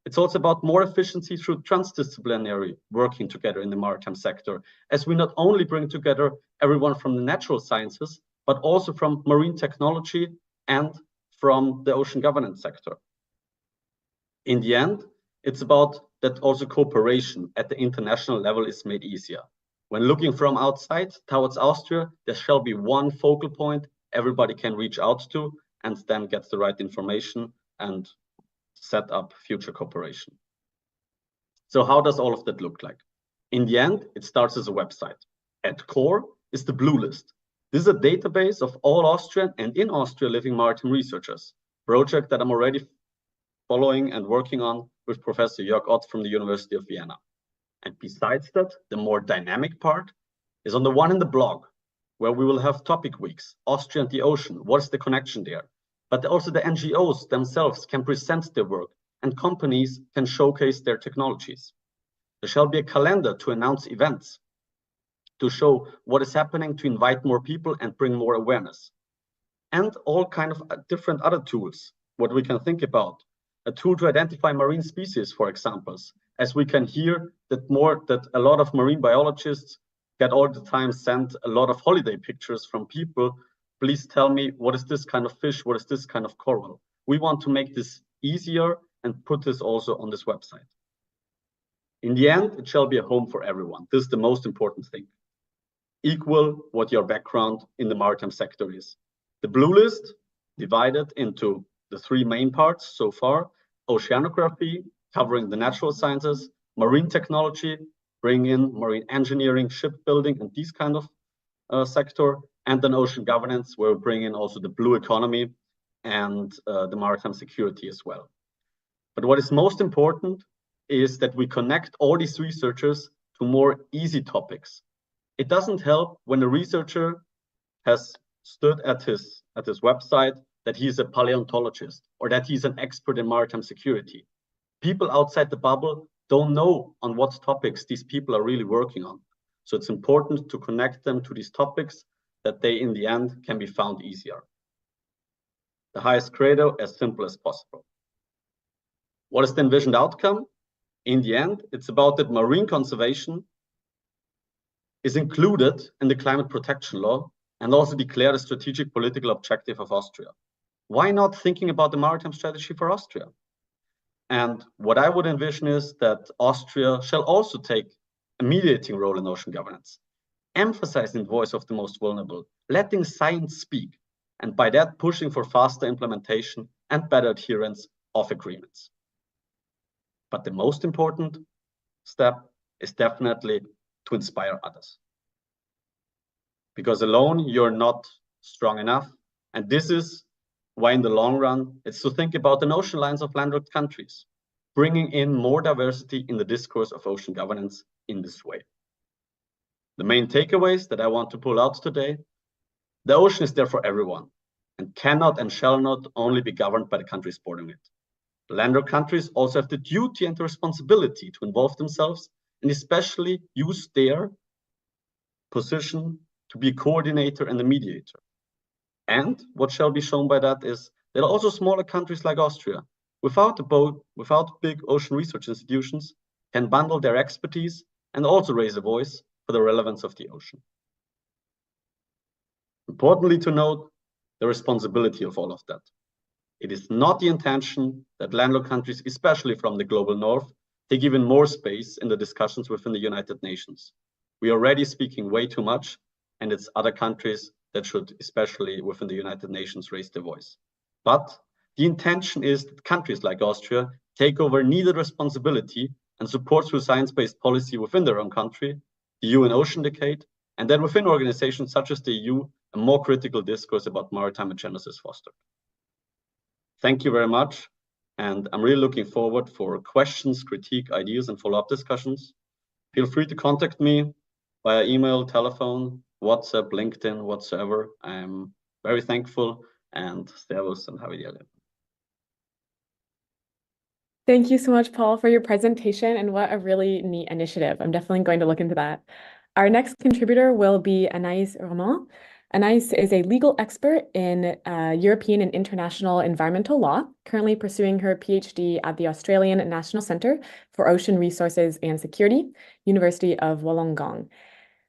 It's also about more efficiency through transdisciplinary working together in the maritime sector, as we not only bring together everyone from the natural sciences, but also from marine technology and from the ocean governance sector. In the end, it's about that also cooperation at the international level is made easier. When looking from outside towards Austria, there shall be one focal point everybody can reach out to and then get the right information and set up future cooperation. So how does all of that look like? In the end, it starts as a website. At core is the Blue List. This is a database of all Austrian and in Austria living maritime researchers, project that I'm already following and working on with Professor Jörg Ott from the University of Vienna. And besides that, the more dynamic part is on the one in the blog, where we will have topic weeks, Austria and the ocean, what is the connection there? But also the NGOs themselves can present their work and companies can showcase their technologies. There shall be a calendar to announce events, to show what is happening, to invite more people and bring more awareness. And all kind of different other tools, what we can think about. A tool to identify marine species, for example, as we can hear that a lot of marine biologists get all the time sent a lot of holiday pictures from people. Please tell me, what is this kind of fish? What is this kind of coral? We want to make this easier and put this also on this website. In the end, it shall be a home for everyone. This is the most important thing. Equal what your background in the maritime sector is. The Blue List divided into the three main parts so far: oceanography, covering the natural sciences; marine technology, bring in marine engineering, shipbuilding, and these kind of sector; and then ocean governance, where we bring in also the blue economy and the maritime security as well. But what is most important is that we connect all these researchers to more easy topics. It doesn't help when a researcher has stood at his website that he's a paleontologist or that he's an expert in maritime security. People outside the bubble don't know on what topics these people are really working on. So it's important to connect them to these topics that they, in the end, can be found easier. The highest credo, as simple as possible. What is the envisioned outcome? In the end, it's about that marine conservation is included in the climate protection law and also declared a strategic political objective of Austria. Why not thinking about the maritime strategy for Austria? And what I would envision is that Austria shall also take a mediating role in ocean governance, emphasizing the voice of the most vulnerable, letting science speak, and by that pushing for faster implementation and better adherence of agreements. But the most important step is definitely to inspire others. Because alone, you're not strong enough. And this is why in the long run, it's to think about the ocean lines of landlocked countries, bringing in more diversity in the discourse of ocean governance in this way. The main takeaways that I want to pull out today: the ocean is there for everyone and cannot and shall not only be governed by the countries bordering it. The landlocked countries also have the duty and the responsibility to involve themselves and especially use their position to be a coordinator and a mediator. And what shall be shown by that is that also smaller countries like Austria, without big ocean research institutions, can bundle their expertise and also raise a voice for the relevance of the ocean. Importantly to note, the responsibility of all of that. It is not the intention that landlocked countries, especially from the global north, take even more space in the discussions within the United Nations. We are already speaking way too much, and it's other countries that should, especially within the United Nations, raise their voice. But the intention is that countries like Austria take over needed responsibility and support through science-based policy within their own country, the UN Ocean Decade, and then within organizations such as the EU, a more critical discourse about maritime agendas is fostered. Thank you very much. And I'm really looking forward for questions, critique, ideas, and follow-up discussions. Feel free to contact me via email, telephone, WhatsApp, LinkedIn, whatsoever. I'm very thankful, and servus and have a good day. Thank you so much, Paul, for your presentation, and what a really neat initiative. I'm definitely going to look into that. Our next contributor will be Anaïs Roman. Anaïs is a legal expert in European and international environmental law, currently pursuing her PhD at the Australian National Centre for Ocean Resources and Security, University of Wollongong.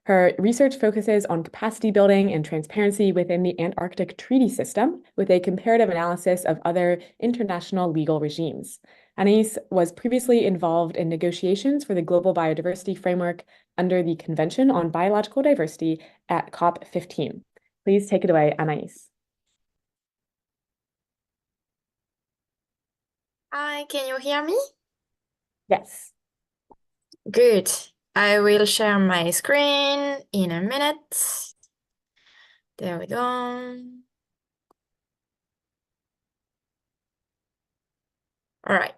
Her research focuses on capacity building and transparency within the Antarctic Treaty System, with a comparative analysis of other international legal regimes. Anaïs was previously involved in negotiations for the Global Biodiversity Framework under the Convention on Biological Diversity at COP15. Please take it away, Anaïs. Hi, can you hear me? Yes. Good. I will share my screen in a minute. There we go. All right.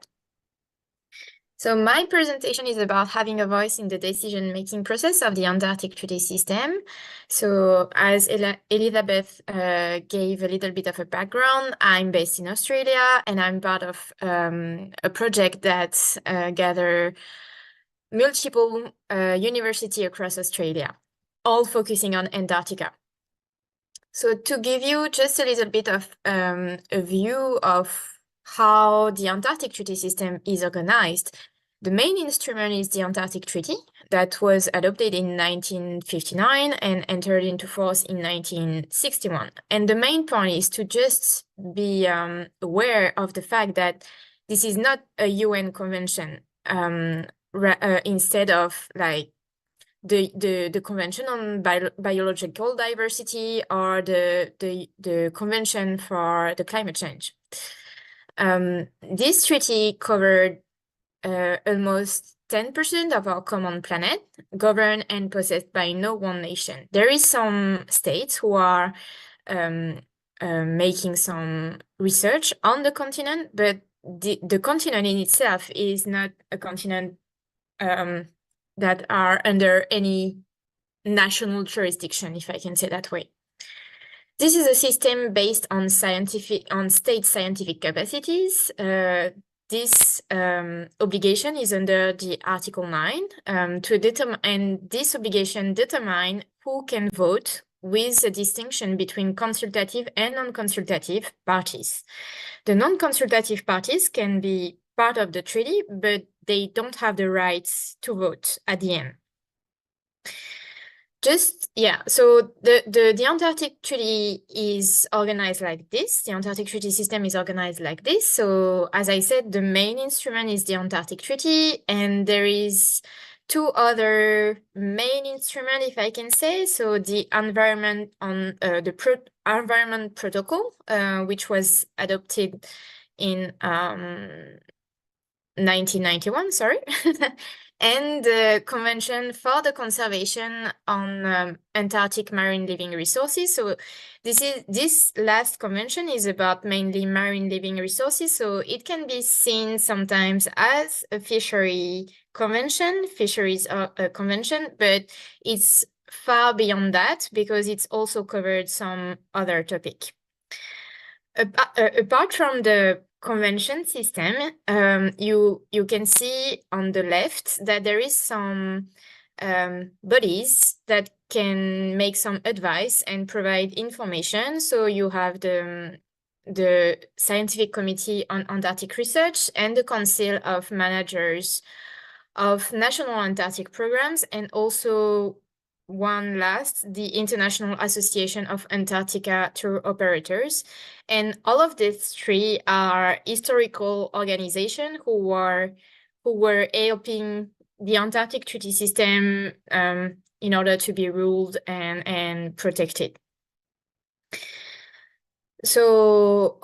So my presentation is about having a voice in the decision-making process of the Antarctic Treaty System. So as Elizabeth gave a little bit of a background, I'm based in Australia, and I'm part of a project that gather multiple universities across Australia, all focusing on Antarctica. So to give you just a little bit of a view of how the Antarctic Treaty System is organized, the main instrument is the Antarctic Treaty that was adopted in 1959 and entered into force in 1961. And the main point is to just be aware of the fact that this is not a UN convention, instead of like the Convention on Biological Diversity or the Convention for the Climate Change. This treaty covered almost 10% of our common planet, governed and possessed by no one nation. There is some states who are making some research on the continent, but the continent in itself is not a continent that are under any national jurisdiction, if I can say that way. This is a system based on state scientific capacities. This obligation is under the Article 9 to determine, and this obligation determines who can vote with a distinction between consultative and non-consultative parties. The non-consultative parties can be part of the treaty, but they don't have the rights to vote at the end. So the Antarctic Treaty is organized like this. The Antarctic Treaty System is organized like this. So as I said, the main instrument is the Antarctic Treaty, and there is two other main instruments, if I can say. So the Environment Protocol, which was adopted in 1991, sorry. And the Convention for the Conservation on Antarctic Marine Living Resources. So this last convention is about mainly marine living resources. So it can be seen sometimes as a fisheries convention, but it's far beyond that because it's also covered some other topic. Apart from the convention system, you can see on the left that there is some bodies that can make some advice and provide information. So you have the Scientific Committee on Antarctic Research and the Council of Managers of National Antarctic Programs, and also the International Association of Antarctica Tour Operators. And all of these three are historical organizations who were helping the Antarctic Treaty System in order to be ruled and protected. So,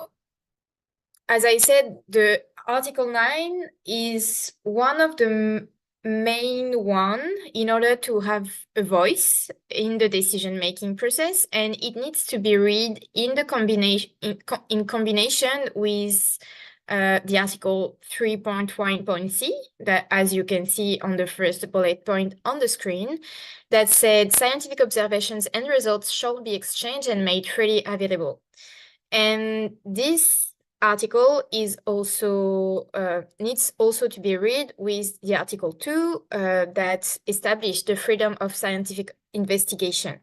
as I said, the Article 9 is one of the main one in order to have a voice in the decision-making process, and it needs to be read in the combination with the article 3.1.c, that, as you can see on the first bullet point on the screen, that said scientific observations and results shall be exchanged and made freely available. And this article is also needs also to be read with the Article 2 that established the freedom of scientific investigation.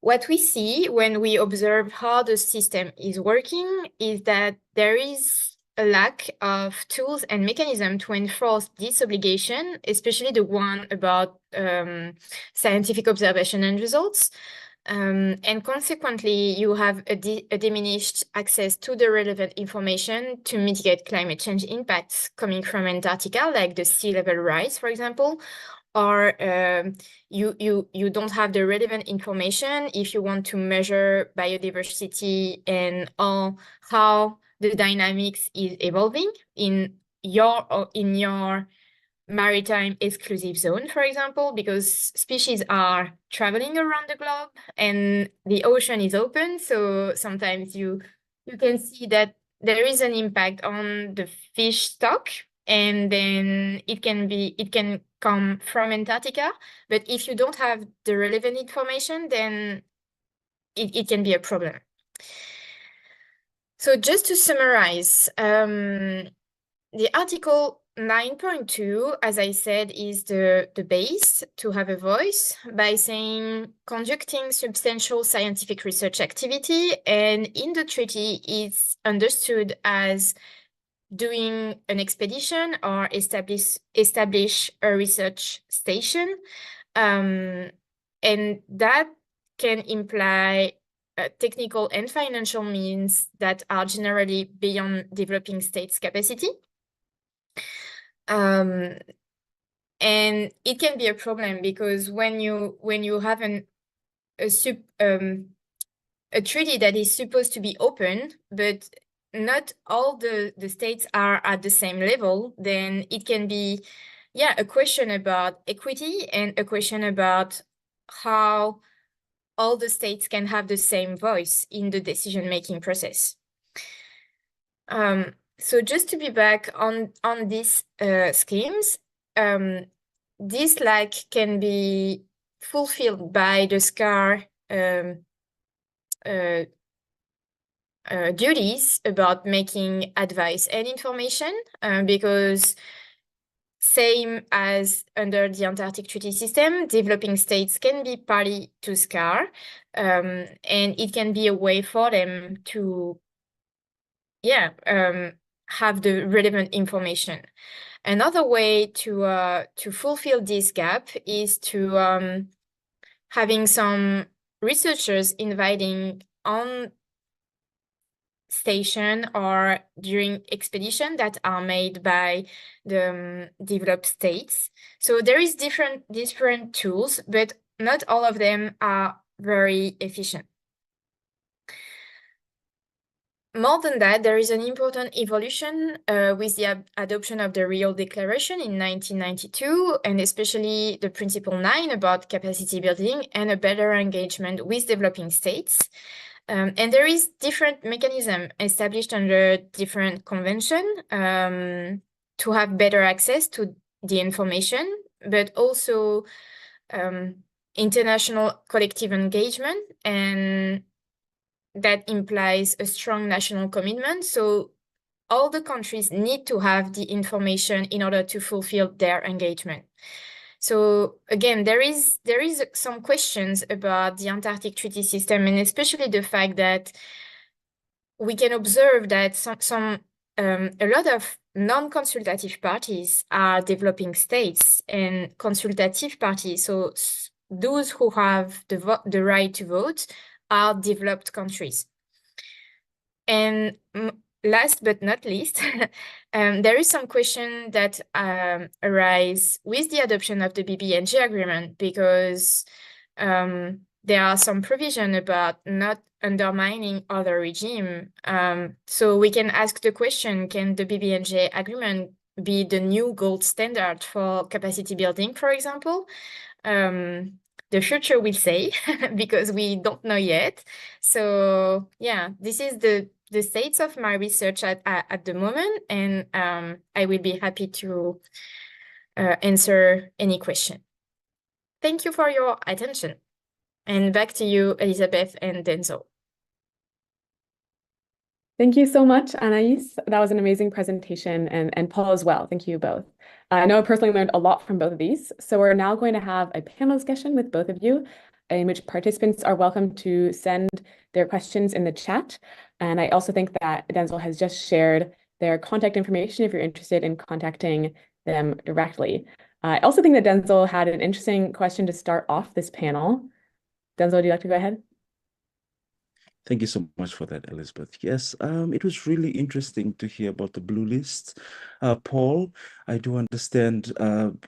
What we see when we observe how the system is working is that there is a lack of tools and mechanisms to enforce this obligation, especially the one about scientific observation and results. And consequently, you have a diminished access to the relevant information to mitigate climate change impacts coming from Antarctica, like the sea level rise, for example, or you don't have the relevant information if you want to measure biodiversity and how the dynamics is evolving in your maritime exclusive zone, for example, because species are traveling around the globe and the ocean is open. So sometimes you can see that there is an impact on the fish stock, and then it can come from Antarctica. But if you don't have the relevant information, then it can be a problem. So just to summarize, the Article 9.2, as I said, is the base to have a voice by saying conducting substantial scientific research activity, and in the treaty it's understood as doing an expedition or establish a research station, and that can imply technical and financial means that are generally beyond developing states' capacity. And it can be a problem because when you have a treaty that is supposed to be open, but not all the states are at the same level, then it can be, a question about equity and a question about how all the states can have the same voice in the decision-making process. So just to be back on these schemes, this lack can be fulfilled by the SCAR duties about making advice and information, because same as under the Antarctic Treaty System, developing states can be party to SCAR, and it can be a way for them to have the relevant information. Another way to fulfill this gap is to having some researchers inviting on station or during expedition that are made by the developed states. So there is different tools, but not all of them are very efficient. More than that, there is an important evolution with the adoption of the Rio Declaration in 1992, and especially the Principle 9 about capacity building and a better engagement with developing states. And there is different mechanism established under different convention to have better access to the information, but also international collective engagement, and that implies a strong national commitment. So all the countries need to have the information in order to fulfill their engagement. So again, there is some questions about the Antarctic Treaty System, and especially the fact that we can observe that a lot of non-consultative parties are developing states and consultative parties. So those who have the right to vote are developed countries. And last but not least, there is some question that arise with the adoption of the BBNJ agreement, because there are some provision about not undermining other regime. So we can ask the question, can the BBNJ agreement be the new gold standard for capacity building, for example? The future will say, because we don't know yet. So yeah, this is the the states of my research at the moment, and I will be happy to answer any question. Thank you for your attention. And back to you, Elizabeth and Denzel. Thank you so much, Anais. That was an amazing presentation, and Paul as well. Thank you both. I know I personally learned a lot from both of these. So we're now going to have a panel discussion with both of you, in which participants are welcome to send their questions in the chat. And I also think that Denzel has just shared their contact information if you're interested in contacting them directly. I also think that Denzel had an interesting question to start off this panel. Denzel, would you like to go ahead? Thank you so much for that, Elizabeth. Yes, it was really interesting to hear about the blue list. Paul, I do understand,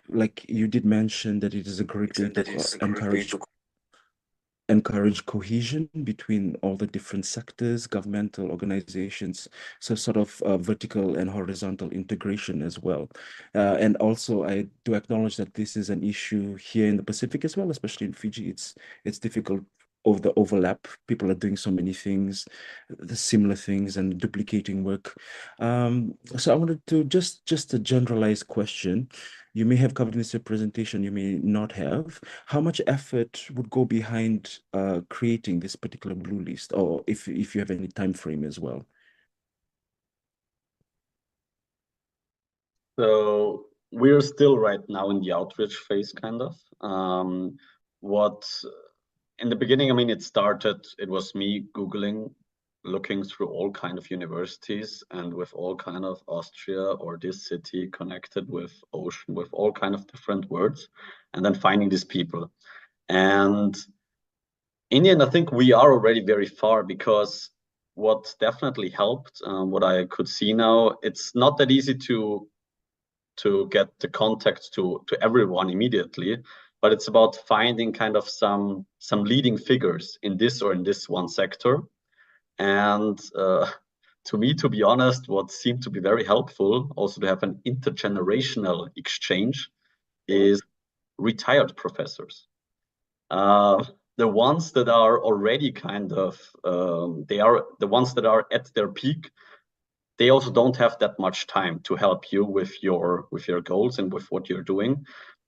like you did mention that it is a great way to encourage cohesion between all the different sectors, governmental organizations, so sort of vertical and horizontal integration as well. And also, I do acknowledge that this is an issue here in the Pacific as well, especially in Fiji. It's difficult over the overlap. People are doing so many things, the similar things, and duplicating work. So I wanted to just a generalized question. You may have covered this in your presentation, you may not have. How much effort would go behind creating this particular blue list, or if you have any time frame as well? So we're still right now in the outreach phase, kind of. In the beginning, I mean, it was me Googling, looking through all kind of universities and with all kind of Austria or this city connected with ocean, with all kind of different words, and then finding these people. And in the end, I think we are already very far, because what definitely helped, what I could see now, it's not that easy to get the contact to everyone immediately, but it's about finding kind of some leading figures in this or in this one sector. And to me, to be honest, what seemed to be very helpful also to have an intergenerational exchange is retired professors. The ones that are already kind of, they are the ones that are at their peak. They also don't have that much time to help you with your goals and with what you're doing.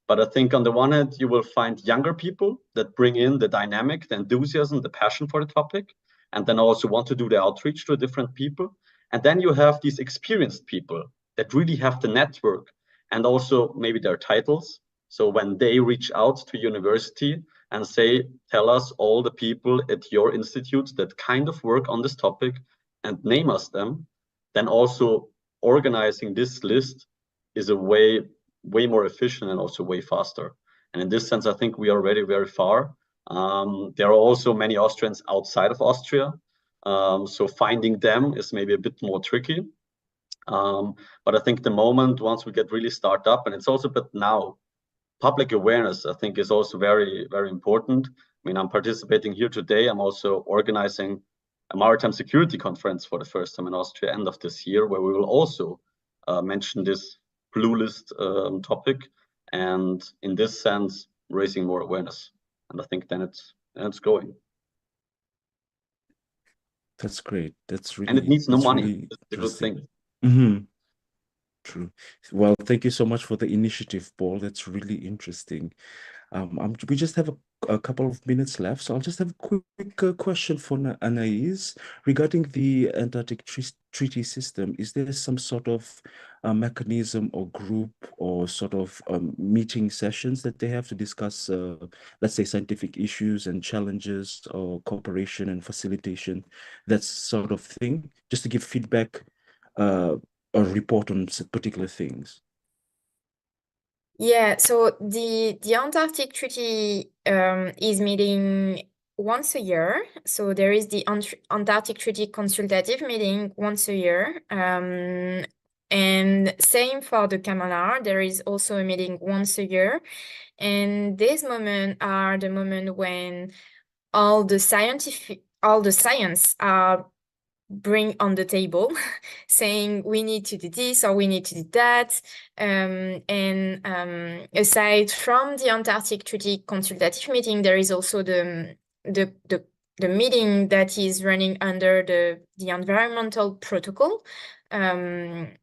But I think on the one hand, you will find younger people that bring in the dynamic, the enthusiasm, the passion for the topic, and then also want to do the outreach to different people. And then you have these experienced people that really have the network and also maybe their titles. So when they reach out to university and say, tell us all the people at your institute that kind of work on this topic and name us them, then also organizing this list is a way more efficient and also way faster. And in this sense, I think we are already very far. There are also many Austrians outside of Austria. So finding them is maybe a bit more tricky. But I think the moment, once we get really started up, and it's also, but now, public awareness, I think, is also very, very important. I mean, I'm participating here today. I'm also organizing a maritime security conference for the first time in Austria end of this year, where we will also mention this blue list topic, and in this sense raising more awareness. And I think then it's going. That's great. That's really, and it needs no money. Really it's a good thing. Mm-hmm. True. Well, thank you so much for the initiative, Paul. That's really interesting. We just have a couple of minutes left, so I'll just have a quick question for Anais regarding the Antarctic Treaty System. Is there some sort of mechanism or group or sort of meeting sessions that they have to discuss, let's say, scientific issues and challenges, or cooperation and facilitation, that sort of thing, just to give feedback or report on particular things? Yeah, so the Antarctic Treaty is meeting once a year. So there is the Antarctic Treaty consultative meeting once a year. And same for the Kamalar, there is also a meeting once a year. And these moments are the moment when all the science are bring on the table saying we need to do this or we need to do that, aside from the Antarctic Treaty consultative meeting, there is also the the meeting that is running under the environmental protocol.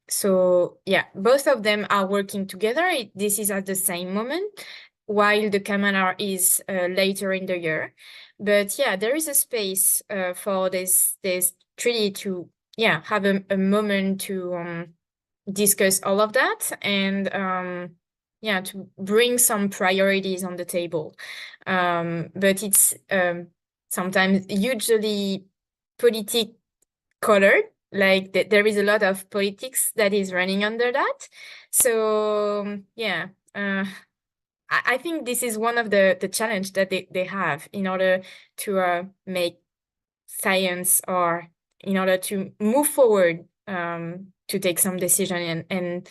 So yeah, both of them are working together. This is at the same moment, while the Kamala is later in the year. But yeah, there is a space for this treaty to have a moment to discuss all of that and to bring some priorities on the table. But it's sometimes hugely politic colored, like there is a lot of politics that is running under that. So yeah, I think this is one of the challenge that they have in order to make science, or in order to move forward, to take some decision and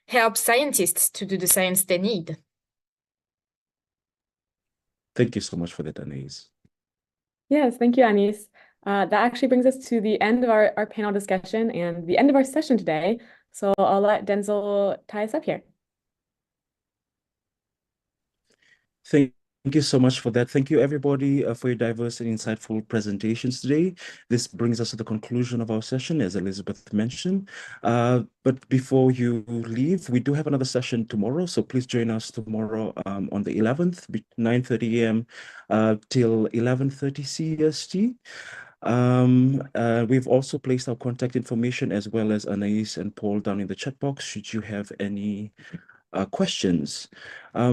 help scientists to do the science they need. Thank you so much for that, Anais. Yes, thank you, Anais. That actually brings us to the end of our panel discussion and the end of our session today. So I'll let Denzel tie us up here. Thank you so much for that. Thank you, everybody, for your diverse and insightful presentations today. This brings us to the conclusion of our session, as Elizabeth mentioned. But before you leave, we do have another session tomorrow, so please join us tomorrow on the 11th, 9:30 a.m. Till 11:30 CST. We've also placed our contact information as well as Anais and Paul down in the chat box should you have any questions.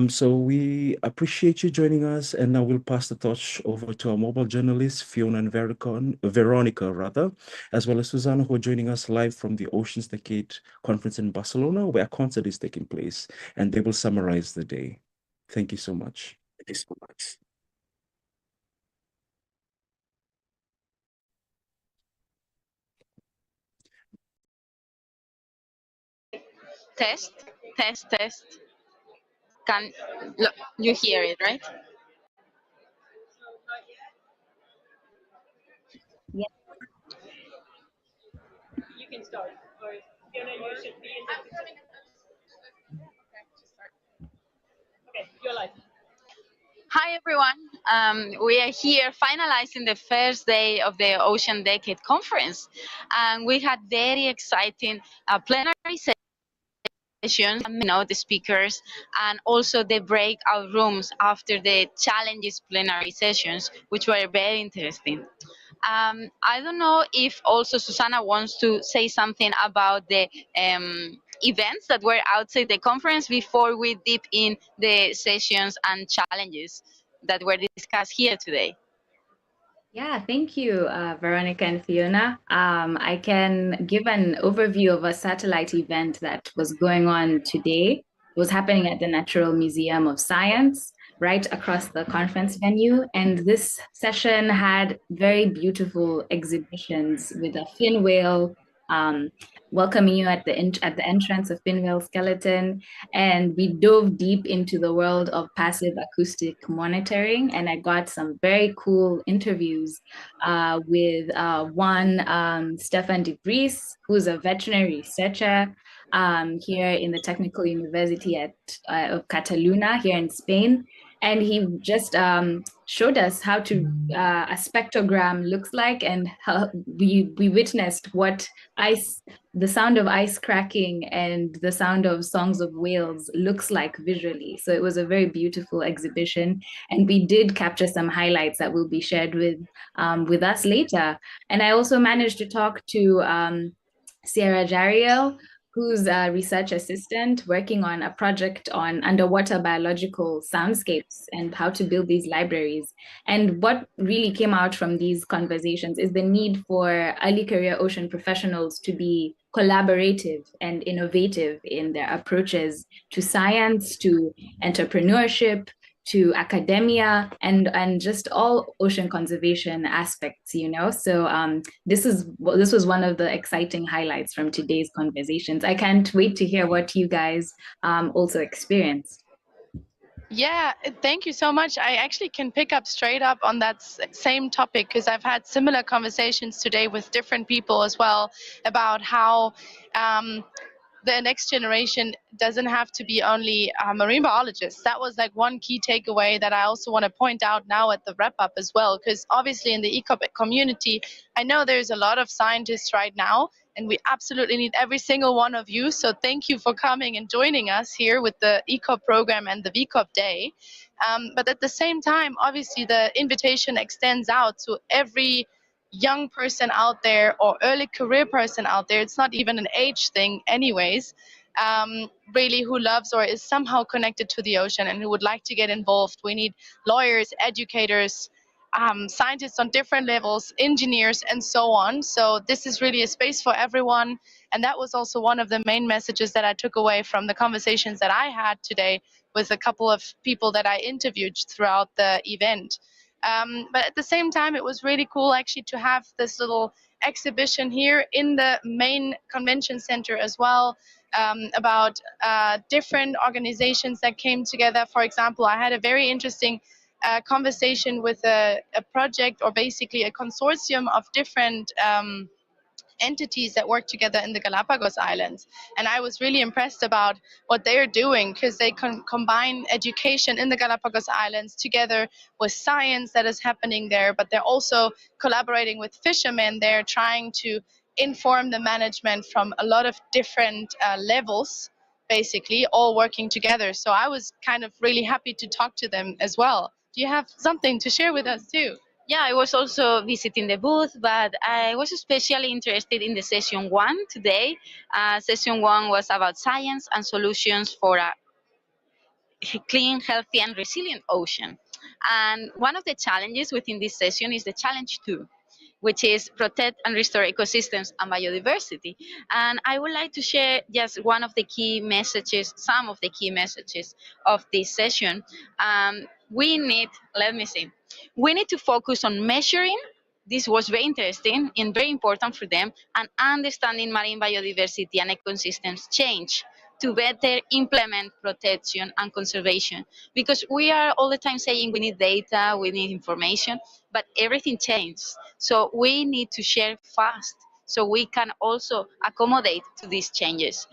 So we appreciate you joining us, and now we'll pass the torch over to our mobile journalists, Fiona and Veronica, as well as Susanna, who are joining us live from the Oceans Decade Conference in Barcelona, where a concert is taking place, and they will summarize the day. Thank you so much. Thank you so much. Test. Can you hear it, right? Yeah. You can start. Or Fiona, you should be in the... Okay, you're live. Hi everyone. We are here finalizing the first day of the Ocean Decade Conference, and we had very exciting plenary sessions, the speakers, and also the breakout rooms after the challenges plenary sessions, which were very interesting. I don't know if also Susanna wants to say something about the events that were outside the conference before we dip in the sessions and challenges that were discussed here today. Yeah, thank you, Veronica and Fiona. I can give an overview of a satellite event that was going on today. It was happening at the Natural Museum of Science, right across the conference venue. And this session had very beautiful exhibitions with a fin whale welcoming you at the entrance of fin whale skeleton. And we dove deep into the world of passive acoustic monitoring. And I got some very cool interviews with one, Stefan de Vries, who's a veterinary researcher here in the Technical University of Catalunya here in Spain. And he just showed us how to a spectrogram looks like, and how we witnessed what the sound of ice cracking and the sound of songs of whales looks like visually. So it was a very beautiful exhibition, and we did capture some highlights that will be shared with us later. And I also managed to talk to Sierra Jariel, who's a research assistant working on a project on underwater biological soundscapes and how to build these libraries. And what really came out from these conversations is the need for early career ocean professionals to be collaborative and innovative in their approaches to science, to entrepreneurship, to academia, and just all ocean conservation aspects, So this was one of the exciting highlights from today's conversations. I can't wait to hear what you guys also experienced. Yeah, thank you so much. I actually can pick up straight up on that same topic, because I've had similar conversations today with different people as well about how the next generation doesn't have to be only marine biologists. That was like one key takeaway that I also want to point out now at the wrap up as well, because obviously in the ECOP community, I know there's a lot of scientists right now, and we absolutely need every single one of you. So thank you for coming and joining us here with the ECOP program and the V.ECOP Day. But at the same time, obviously the invitation extends out to every young person out there or early career person out there. It's not even an age thing anyways, really, who loves or is somehow connected to the ocean and who would like to get involved. We need lawyers, educators, scientists on different levels, engineers, and so on. So this is really a space for everyone. And that was also one of the main messages that I took away from the conversations that I had today with a couple of people that I interviewed throughout the event. But at the same time, it was really cool actually to have this little exhibition here in the main convention center as well, about different organizations that came together. For example, I had a very interesting conversation with a project, or basically a consortium of different entities that work together in the Galapagos Islands. And I was really impressed about what they're doing, because they combine education in the Galapagos Islands together with science that is happening there, but they're also collaborating with fishermen. They're trying to inform the management from a lot of different levels, basically all working together. So I was kind of really happy to talk to them as well. Do you have something to share with us too? Yeah, I was also visiting the booth, but I was especially interested in the session 1 today. Session 1 was about science and solutions for a clean, healthy, and resilient ocean. And one of the challenges within this session is the challenge 2, which is protect and restore ecosystems and biodiversity. And I would like to share just one of the key messages, some of the key messages of this session. We need to focus on measuring. This was very interesting and very important for them, and understanding marine biodiversity and ecosystems change to better implement protection and conservation. Because we are all the time saying we need data, we need information, but everything changes. So we need to share fast so we can also accommodate to these changes.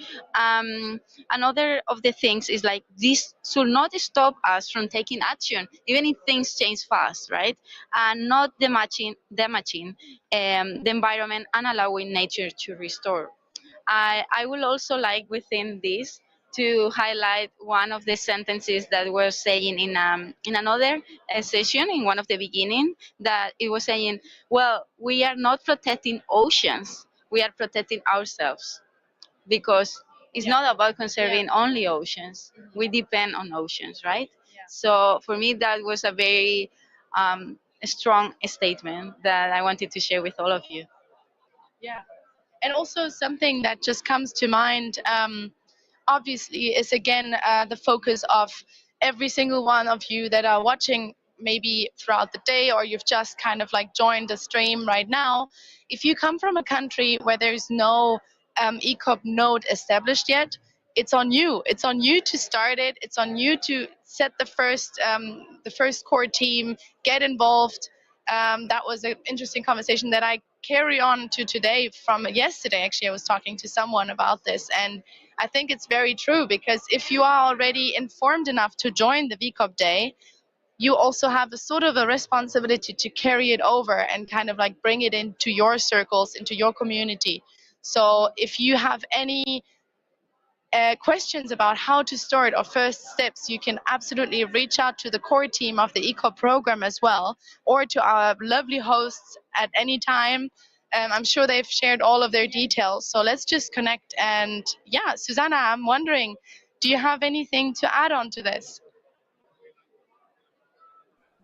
Another of the things is like this should not stop us from taking action, even if things change fast, right? And not damaging the environment and allowing nature to restore. I will also like within this to highlight one of the sentences that we're saying in another session, in one of the beginning, that it was saying, well, we are not protecting oceans, we are protecting ourselves, because it's not about conserving only oceans. We depend on oceans, right? So for me, that was a very strong statement that I wanted to share with all of you. Yeah. And also something that just comes to mind, obviously, is again the focus of every single one of you that are watching maybe throughout the day, or you've just kind of like joined the stream right now. If you come from a country where there's no ECOP node established yet, it's on you. It's on you to start it. It's on you to set the first core team, get involved. That was an interesting conversation that I carry on to today from yesterday. Actually, I was talking to someone about this, and I think it's very true, because if you are already informed enough to join the V.ECOP Day, you also have a sort of a responsibility to carry it over and kind of like bring it into your circles, into your community. So if you have any questions about how to start or first steps, you can absolutely reach out to the core team of the ECOP program as well, or to our lovely hosts at any time. I'm sure they've shared all of their details. So let's just connect. And yeah, Susanna, I'm wondering, do you have anything to add on to this?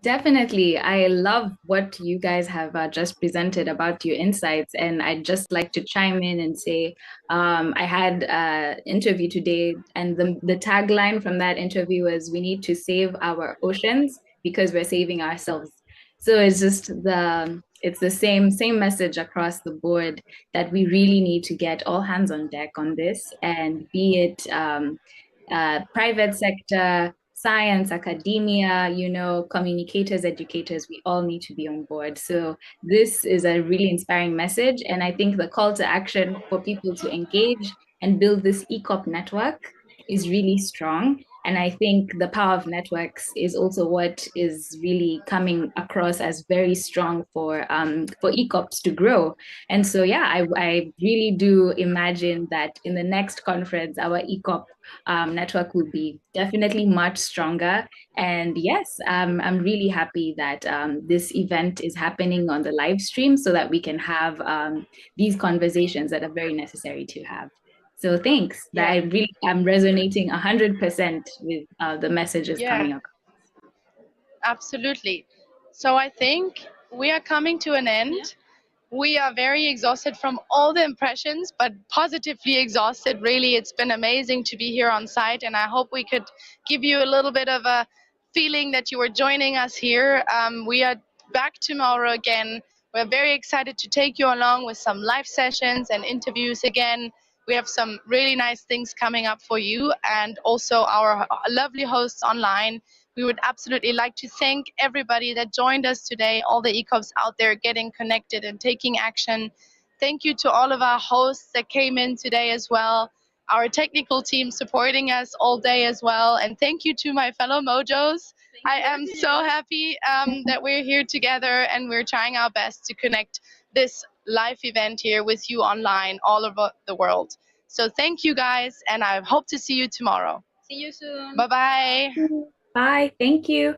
Definitely. I love what you guys have just presented about your insights. And I'd just like to chime in and say, I had an interview today, and the tagline from that interview was, we need to save our oceans because we're saving ourselves. So it's just it's the same message across the board, that we really need to get all hands on deck on this, and be it private sector, science, academia, communicators, educators, we all need to be on board. So this is a really inspiring message. And I think the call to action for people to engage and build this ECOP network is really strong. And I think the power of networks is also what is really coming across as very strong for ECOPs to grow. And so, yeah, I really do imagine that in the next conference, our ECOP network will be definitely much stronger. And yes, I'm really happy that this event is happening on the live stream so that we can have these conversations that are very necessary to have. So thanks. Yeah. I really am resonating 100% with the messages coming up. Absolutely. So I think we are coming to an end. We are very exhausted from all the impressions, but positively exhausted. Really, it's been amazing to be here on site, and I hope we could give you a little bit of a feeling that you were joining us here. We are back tomorrow again. We're very excited to take you along with some live sessions and interviews again. We have some really nice things coming up for you, and also our lovely hosts online. We would absolutely like to thank everybody that joined us today, all the ECOPs out there getting connected and taking action. Thank you to all of our hosts that came in today as well, our technical team supporting us all day as well, and thank you to my fellow Mojos. I am so happy that we're here together and we're trying our best to connect this live event here with you online all over the world. So thank you guys, and I hope to see you tomorrow. See you soon. Bye-bye. Bye. Thank you.